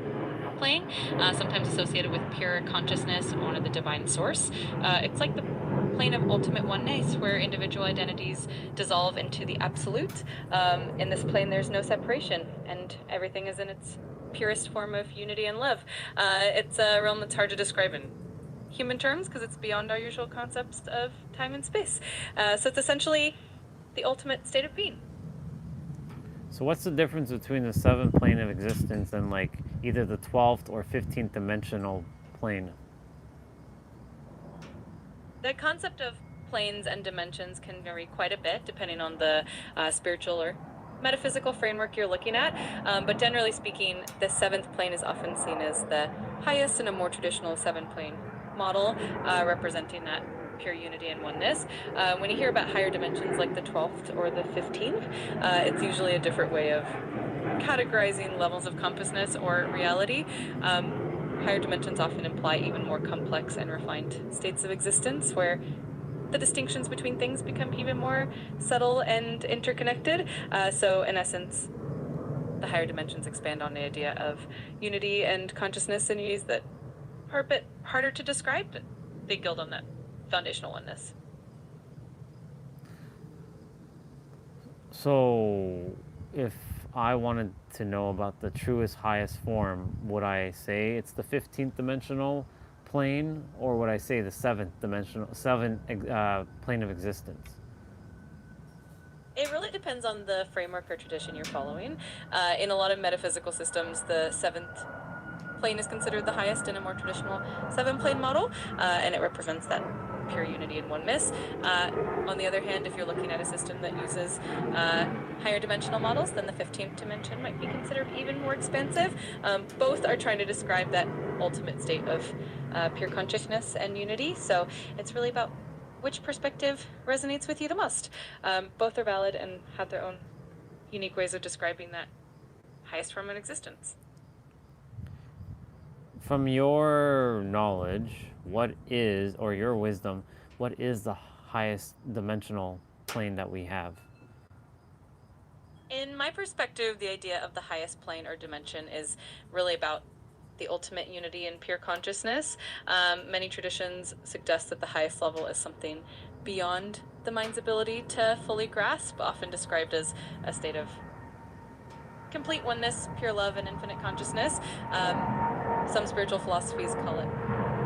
plane, sometimes associated with pure consciousness or the divine source. It's like the plane of ultimate oneness, where individual identities dissolve into the absolute. In this plane, there's no separation, and everything is in its purest form of unity and love. It's a realm that's hard to describe in human terms because it's beyond our usual concepts of time and space. So it's essentially the ultimate state of being. So what's the difference between the seventh plane of existence and like either the 12th or 15th dimensional plane? The concept of planes and dimensions can vary quite a bit depending on the spiritual or metaphysical framework you're looking at, but generally speaking, the seventh plane is often seen as the highest in a more traditional seven plane model, representing that pure unity and oneness. When you hear about higher dimensions like the 12th or the 15th, it's usually a different way of categorizing levels of consciousness or reality. Higher dimensions often imply even more complex and refined states of existence, where the distinctions between things become even more subtle and interconnected. So in essence, the higher dimensions expand on the idea of unity and consciousness in ways that are a bit harder to describe, but they build on that foundational oneness. So if I wanted to know about the truest, highest form, would I say it's the 15th dimensional plane, or would I say the seventh plane of existence? It really depends on the framework or tradition you're following. In a lot of metaphysical systems, the seventh plane is considered the highest in a more traditional seven plane model, and it represents that pure unity and oneness. On the other hand, if you're looking at a system that uses higher dimensional models, then the 15th dimension might be considered even more expansive. Both are trying to describe that ultimate state of pure consciousness and unity, so it's really about which perspective resonates with you the most. Both are valid and have their own unique ways of describing that highest form of existence. From your knowledge, what is, or your wisdom, what is the highest dimensional plane that we have? In my perspective, the idea of the highest plane or dimension is really about the ultimate unity and pure consciousness. Many traditions suggest that the highest level is something beyond the mind's ability to fully grasp, often described as a state of complete oneness, pure love, and infinite consciousness. Some spiritual philosophies call it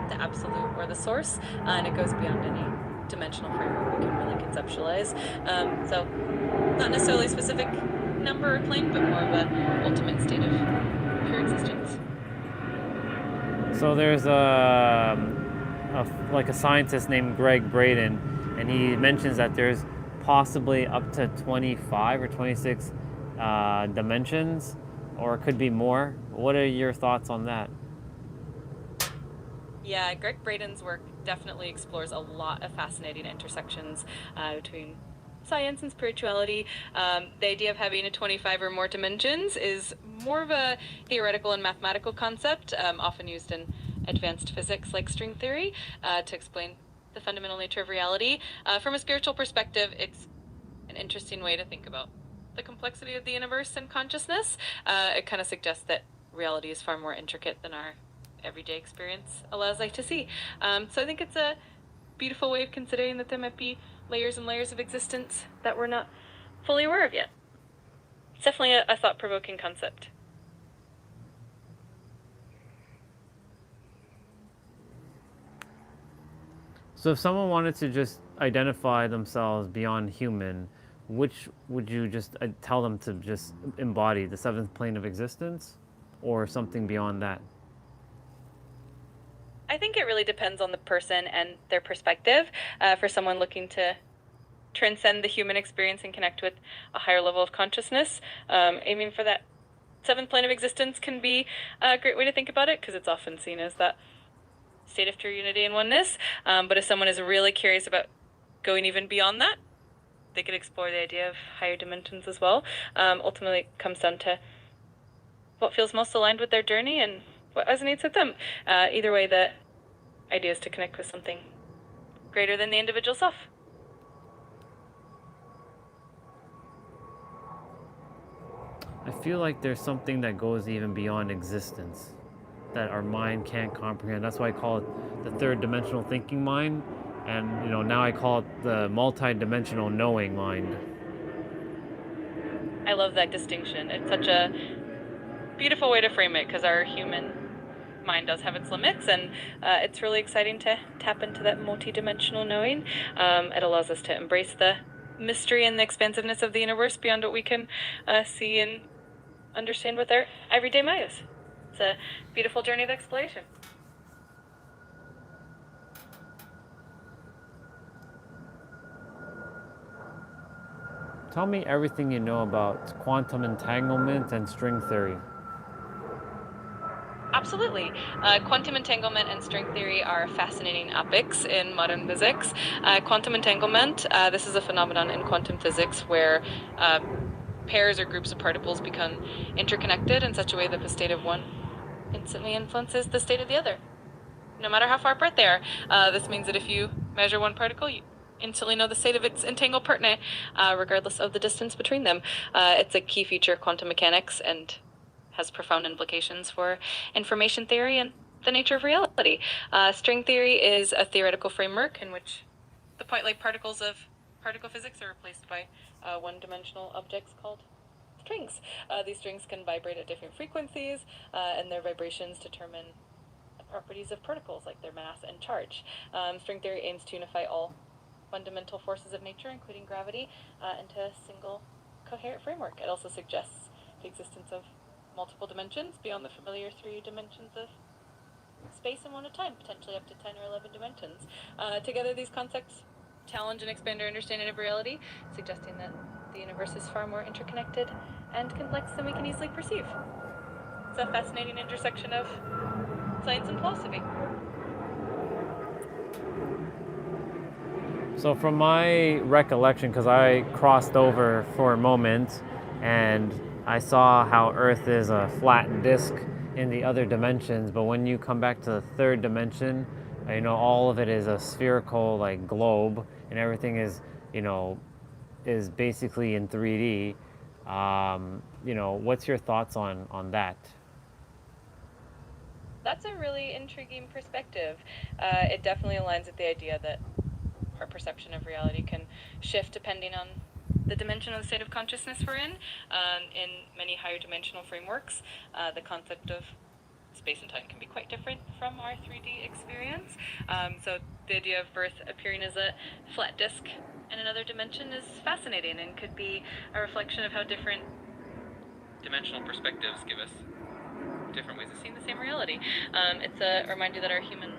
the absolute or the source, and it goes beyond any dimensional framework we can really conceptualize. So not necessarily a specific number or plane, but more of an ultimate state of pure existence. So there's a scientist named Greg Braden, and he mentions that there's possibly up to 25 or 26 dimensions, or it could be more. What are your thoughts on that? Yeah, Greg Braden's work definitely explores a lot of fascinating intersections between science and spirituality. The idea of having a 25 or more dimensions is more of a theoretical and mathematical concept, often used in advanced physics like string theory, to explain the fundamental nature of reality. From a spiritual perspective, it's an interesting way to think about the complexity of the universe and consciousness. It kind of suggests that reality is far more intricate than our everyday experience allows us to see. So I think it's a beautiful way of considering that there might be layers and layers of existence that we're not fully aware of yet. It's definitely a thought-provoking concept. So if someone wanted to just identify themselves beyond human, which would you just tell them to just embody, the seventh plane of existence or something beyond that? I think it really depends on the person and their perspective. For someone looking to transcend the human experience and connect with a higher level of consciousness, aiming for that seventh plane of existence can be a great way to think about it, because it's often seen as that state of pure unity and oneness. But if someone is really curious about going even beyond that, they could explore the idea of higher dimensions as well. Ultimately, it comes down to what feels most aligned with their journey and what resonates with them. Either way, the idea is to connect with something greater than the individual self. I feel like there's something that goes even beyond existence that our mind can't comprehend. That's why I call it the third dimensional thinking mind. And, you know, now I call it the multi-dimensional knowing mind. I love that distinction. It's such a beautiful way to frame it because our human mind does have its limits, and it's really exciting to tap into that multi-dimensional knowing. It allows us to embrace the mystery and the expansiveness of the universe beyond what we can see and understand with our everyday eyes. It's a beautiful journey of exploration. Tell me everything you know about quantum entanglement and string theory. Absolutely. Quantum entanglement and string theory are fascinating topics in modern physics. Quantum entanglement, this is a phenomenon in quantum physics where pairs or groups of particles become interconnected in such a way that the state of one instantly influences the state of the other, no matter how far apart they are. This means that if you measure one particle, you instantly know the state of its entangled partner, regardless of the distance between them. It's a key feature of quantum mechanics and has profound implications for information theory and the nature of reality. String theory is a theoretical framework in which the point-like particles of particle physics are replaced by one-dimensional objects called strings. These strings can vibrate at different frequencies, and their vibrations determine the properties of particles, like their mass and charge. String theory aims to unify all fundamental forces of nature, including gravity, into a single coherent framework. It also suggests the existence of multiple dimensions beyond the familiar 3 dimensions of space and one of time, potentially up to 10 or 11 dimensions. Together, these concepts challenge and expand our understanding of reality, suggesting that the universe is far more interconnected and complex than we can easily perceive. It's a fascinating intersection of science and philosophy. So from my recollection, because I crossed over for a moment and I saw how Earth is a flat disk in the other dimensions, but when you come back to the third dimension, you know, all of it is a spherical like globe and everything is, you know, is basically in 3D. You know, what's your thoughts on that? That's a really intriguing perspective. It definitely aligns with the idea that our perception of reality can shift depending on the dimension of the state of consciousness we're in. In many higher dimensional frameworks, the concept of space and time can be quite different from our 3D experience. So the idea of Earth appearing as a flat disk in another dimension is fascinating and could be a reflection of how different dimensional perspectives give us different ways of seeing the same reality. It's a reminder that our human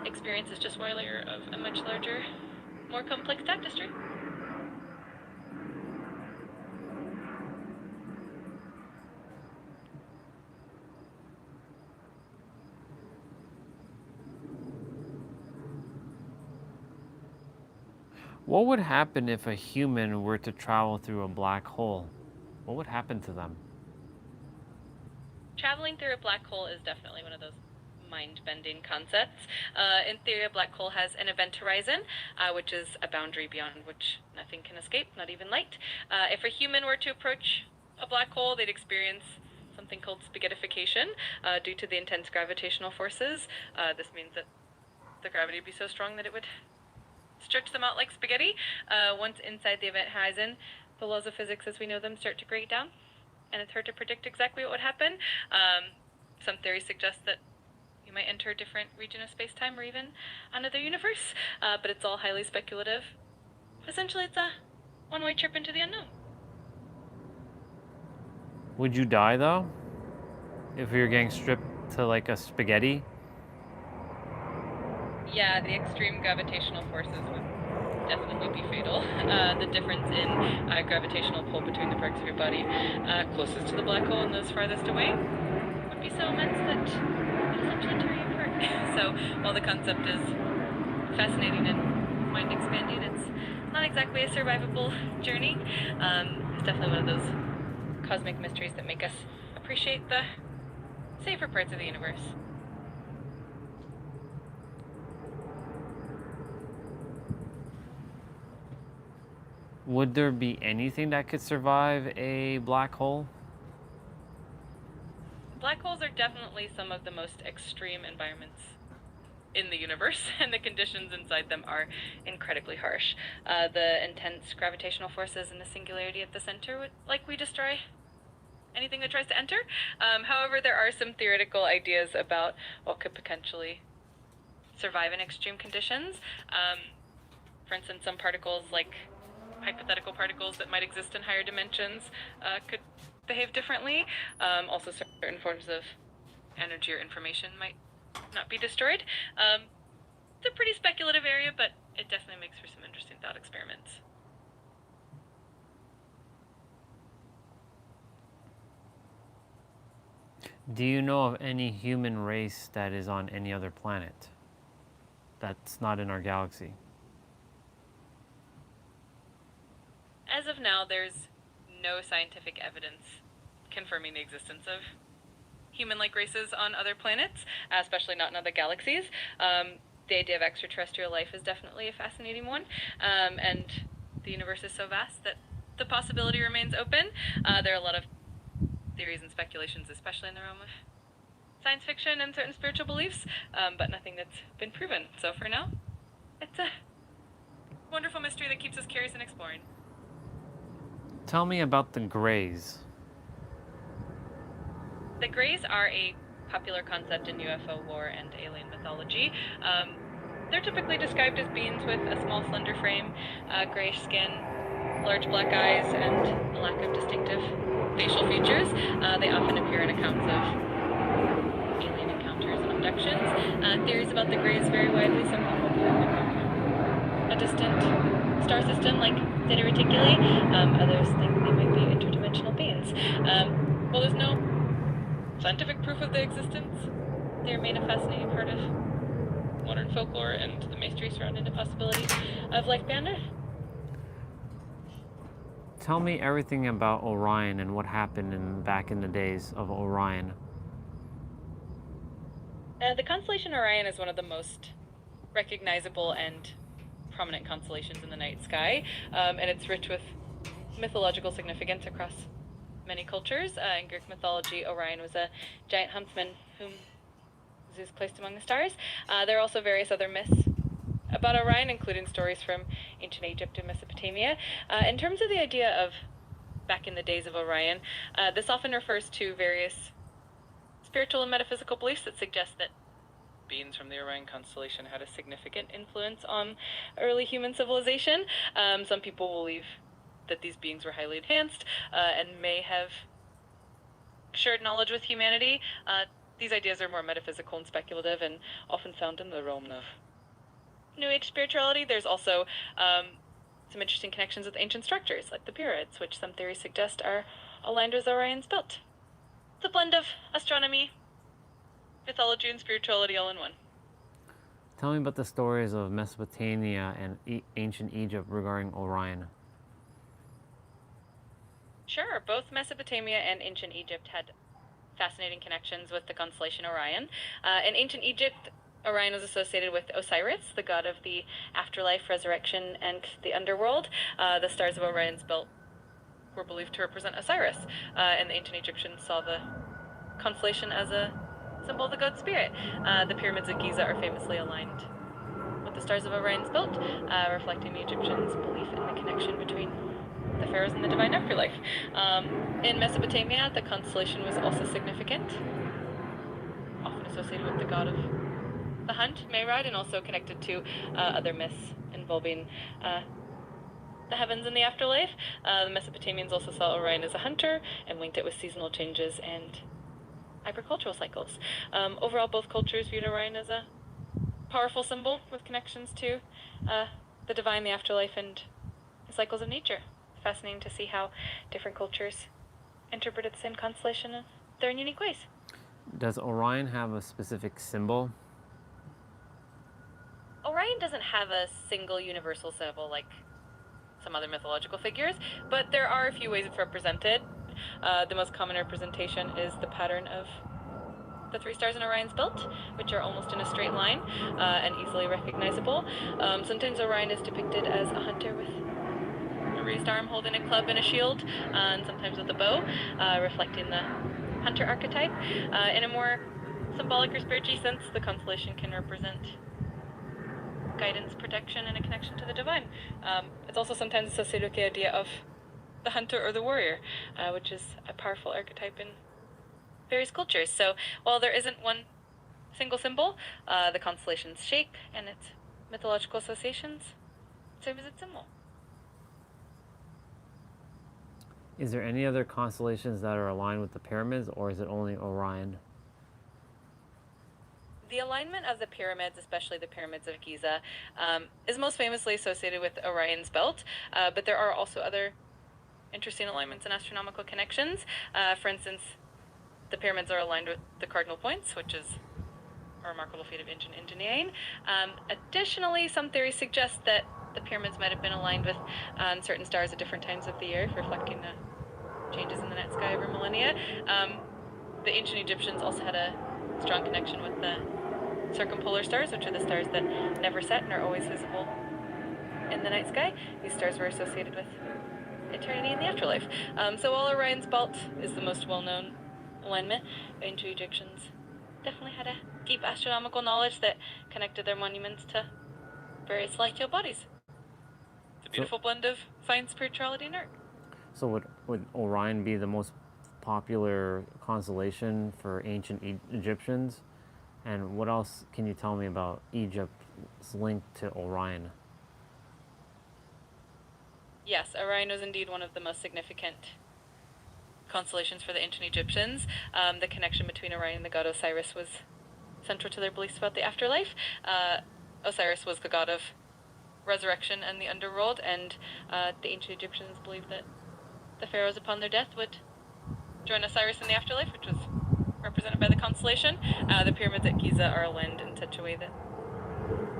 experience is just one layer of a much larger, more complex tapestry. What would happen if a human were to travel through a black hole? What would happen to them? Traveling through a black hole is definitely one of those mind-bending concepts. In theory, a black hole has an event horizon, which is a boundary beyond which nothing can escape, not even light. If a human were to approach a black hole, they'd experience something called spaghettification due to the intense gravitational forces. This means that the gravity would be so strong that it would stretch them out like spaghetti. Once inside the event horizon, the laws of physics as we know them start to break down, and it's hard to predict exactly what would happen. Some theories suggest that you might enter a different region of space-time or even another universe, but it's all highly speculative. Essentially, it's a one-way trip into the unknown. Would you die though? If you were getting stripped to like a spaghetti? Yeah, the extreme gravitational forces would definitely be fatal. The difference in gravitational pull between the parts of your body closest to the black hole and those farthest away would be so immense that it essentially tear you apart. So while the concept is fascinating and mind-expanding, it's not exactly a survivable journey. It's definitely one of those cosmic mysteries that make us appreciate the safer parts of the universe. Would there be anything that could survive a black hole? Black holes are definitely some of the most extreme environments in the universe, and the conditions inside them are incredibly harsh. The intense gravitational forces and the singularity at the center would likely destroy anything that tries to enter. However, there are some theoretical ideas about what could potentially survive in extreme conditions. For instance, some particles, like hypothetical particles that might exist in higher dimensions, could behave differently. Also, certain forms of energy or information might not be destroyed. It's a pretty speculative area, but it definitely makes for some interesting thought experiments. Do you know of any human race that is on any other planet that's not in our galaxy? As of now, there's no scientific evidence confirming the existence of human-like races on other planets, especially not in other galaxies. The idea of extraterrestrial life is definitely a fascinating one, and the universe is so vast that the possibility remains open. There are a lot of theories and speculations, especially in the realm of science fiction and certain spiritual beliefs, but nothing that's been proven. So for now, it's a wonderful mystery that keeps us curious and exploring. Tell me about the Greys. The Greys are a popular concept in UFO lore and alien mythology. They're typically described as beings with a small, slender frame, grayish skin, large black eyes, and a lack of distinctive facial features. They often appear in accounts of alien encounters and abductions. Theories about the Greys vary widely. Some people believe they come from a distant star system like Zeta Reticuli. Others think they might be interdimensional beings. While there's no scientific proof of their existence, they remain a fascinating part of modern folklore and the mystery surrounding the possibility of life beyond Earth. Tell me everything about Orion and what happened back in the days of Orion. The constellation Orion is one of the most recognizable and prominent constellations in the night sky, and it's rich with mythological significance across many cultures. In Greek mythology, Orion was a giant huntsman whom Zeus placed among the stars. There are also various other myths about Orion, including stories from ancient Egypt and Mesopotamia. In terms of the idea of back in the days of Orion, this often refers to various spiritual and metaphysical beliefs that suggest that beings from the Orion constellation had a significant influence on early human civilization. Some people believe that these beings were highly enhanced and may have shared knowledge with humanity. These ideas are more metaphysical and speculative and often found in the realm of New Age spirituality. There's also some interesting connections with ancient structures, like the pyramids, which some theories suggest are aligned with Orion's belt. It's a blend of astronomy, mythology, and spirituality all in one. Tell me about the stories of Mesopotamia and ancient Egypt regarding Orion. Sure, both Mesopotamia and ancient Egypt had fascinating connections with the constellation Orion. In ancient Egypt, Orion was associated with Osiris, the god of the afterlife, resurrection, and the underworld. The stars of Orion's belt were believed to represent Osiris, and the ancient Egyptians saw the constellation as a symbol of the god spirit. The pyramids of Giza are famously aligned with the stars of Orion's belt, reflecting the Egyptians' belief in the connection between the pharaohs and the divine afterlife. In Mesopotamia, the constellation was also significant, often associated with the god of the hunt, Mehrad, and also connected to other myths involving the heavens and the afterlife. The Mesopotamians also saw Orion as a hunter and linked it with seasonal changes and agricultural cycles. Overall, both cultures viewed Orion as a powerful symbol with connections to the divine, the afterlife, and the cycles of nature. Fascinating to see how different cultures interpreted the same constellation in their own unique ways. Does Orion have a specific symbol? Orion doesn't have a single universal symbol like some other mythological figures, but there are a few ways it's represented. The most common representation is the pattern of the three stars in Orion's belt, which are almost in a straight line and easily recognizable. Sometimes Orion is depicted as a hunter with a raised arm holding a club and a shield, and sometimes with a bow, reflecting the hunter archetype. In a more symbolic or spiritual sense, the constellation can represent guidance, protection, and a connection to the divine. It's also sometimes associated with the idea of the hunter or the warrior, which is a powerful archetype in various cultures. So while there isn't one single symbol, the constellation's shape and its mythological associations serve as its symbol. Is there any other constellations that are aligned with the pyramids, or is it only Orion? The alignment of the pyramids, especially the pyramids of Giza, is most famously associated with Orion's belt, but there are also other interesting alignments and astronomical connections. For instance, the pyramids are aligned with the cardinal points, which is a remarkable feat of ancient engineering. Additionally, some theories suggest that the pyramids might have been aligned with certain stars at different times of the year, reflecting the changes in the night sky over millennia. The ancient Egyptians also had a strong connection with the circumpolar stars, which are the stars that never set and are always visible in the night sky. These stars were associated with eternity and the afterlife. So while Orion's belt is the most well-known alignment, ancient Egyptians definitely had a deep astronomical knowledge that connected their monuments to various celestial bodies. It's a beautiful blend of science, spirituality, and art. So would Orion be the most popular constellation for ancient Egyptians? And what else can you tell me about Egypt's link to Orion? Yes, Orion was indeed one of the most significant constellations for the ancient Egyptians. The connection between Orion and the god Osiris was central to their beliefs about the afterlife. Osiris was the god of resurrection and the underworld, and the ancient Egyptians believed that the pharaohs upon their death would join Osiris in the afterlife, which was represented by the constellation. The pyramids at Giza are aligned in such a way that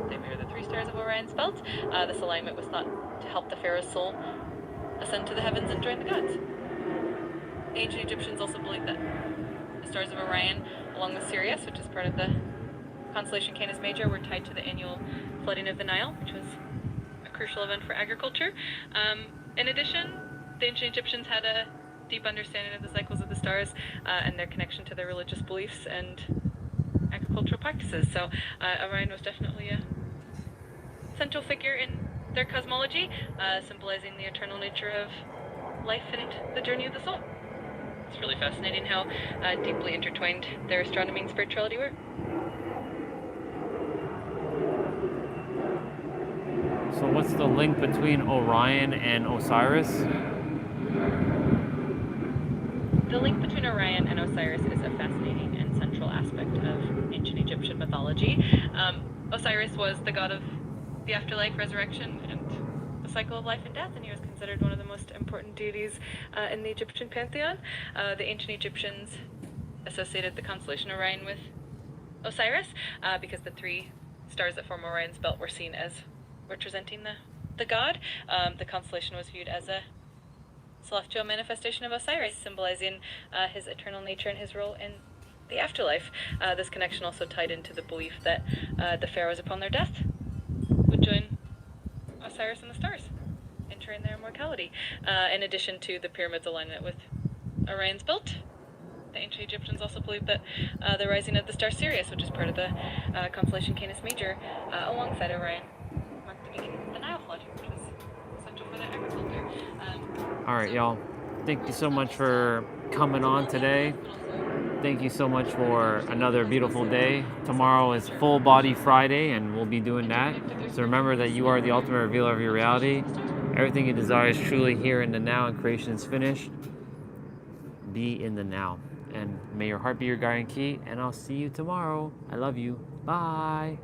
they mirror the three stars of Orion's belt. This alignment was thought to help the pharaoh's soul ascend to the heavens and join the gods. The ancient Egyptians also believed that the stars of Orion, along with Sirius, which is part of the constellation Canis Major, were tied to the annual flooding of the Nile, which was a crucial event for agriculture. In addition, the ancient Egyptians had a deep understanding of the cycles of the stars and their connection to their religious beliefs and agricultural practices. So Orion was definitely a central figure in their cosmology, symbolizing the eternal nature of life and the journey of the soul. It's really fascinating how deeply intertwined their astronomy and spirituality were. So what's the link between Orion and Osiris? The link between Orion and Osiris is a fascinating and central aspect of ancient Egyptian mythology. Osiris was the god of the afterlife, resurrection, and the cycle of life and death, and he was considered one of the most important deities in the Egyptian pantheon. The ancient Egyptians associated the constellation Orion with Osiris because the three stars that form Orion's belt were seen as representing the god. The constellation was viewed as a celestial manifestation of Osiris, symbolizing his eternal nature and his role in the afterlife. This connection also tied into the belief that the pharaohs upon their death would join Osiris and the stars, entering their immortality. In addition to the pyramid's alignment with Orion's belt, the ancient Egyptians also believed that the rising of the star Sirius, which is part of the constellation Canis Major, alongside Orion, marked the beginning of the Nile flood, which was essential for their agriculture. All right, y'all. Thank you so much for coming on today. Thank you so much for another beautiful day. Tomorrow is Full Body Friday, and we'll be doing that. So remember that you are the ultimate revealer of your reality. Everything you desire is truly here in the now, and creation is finished. Be in the now. And may your heart be your guiding key, and I'll see you tomorrow. I love you. Bye.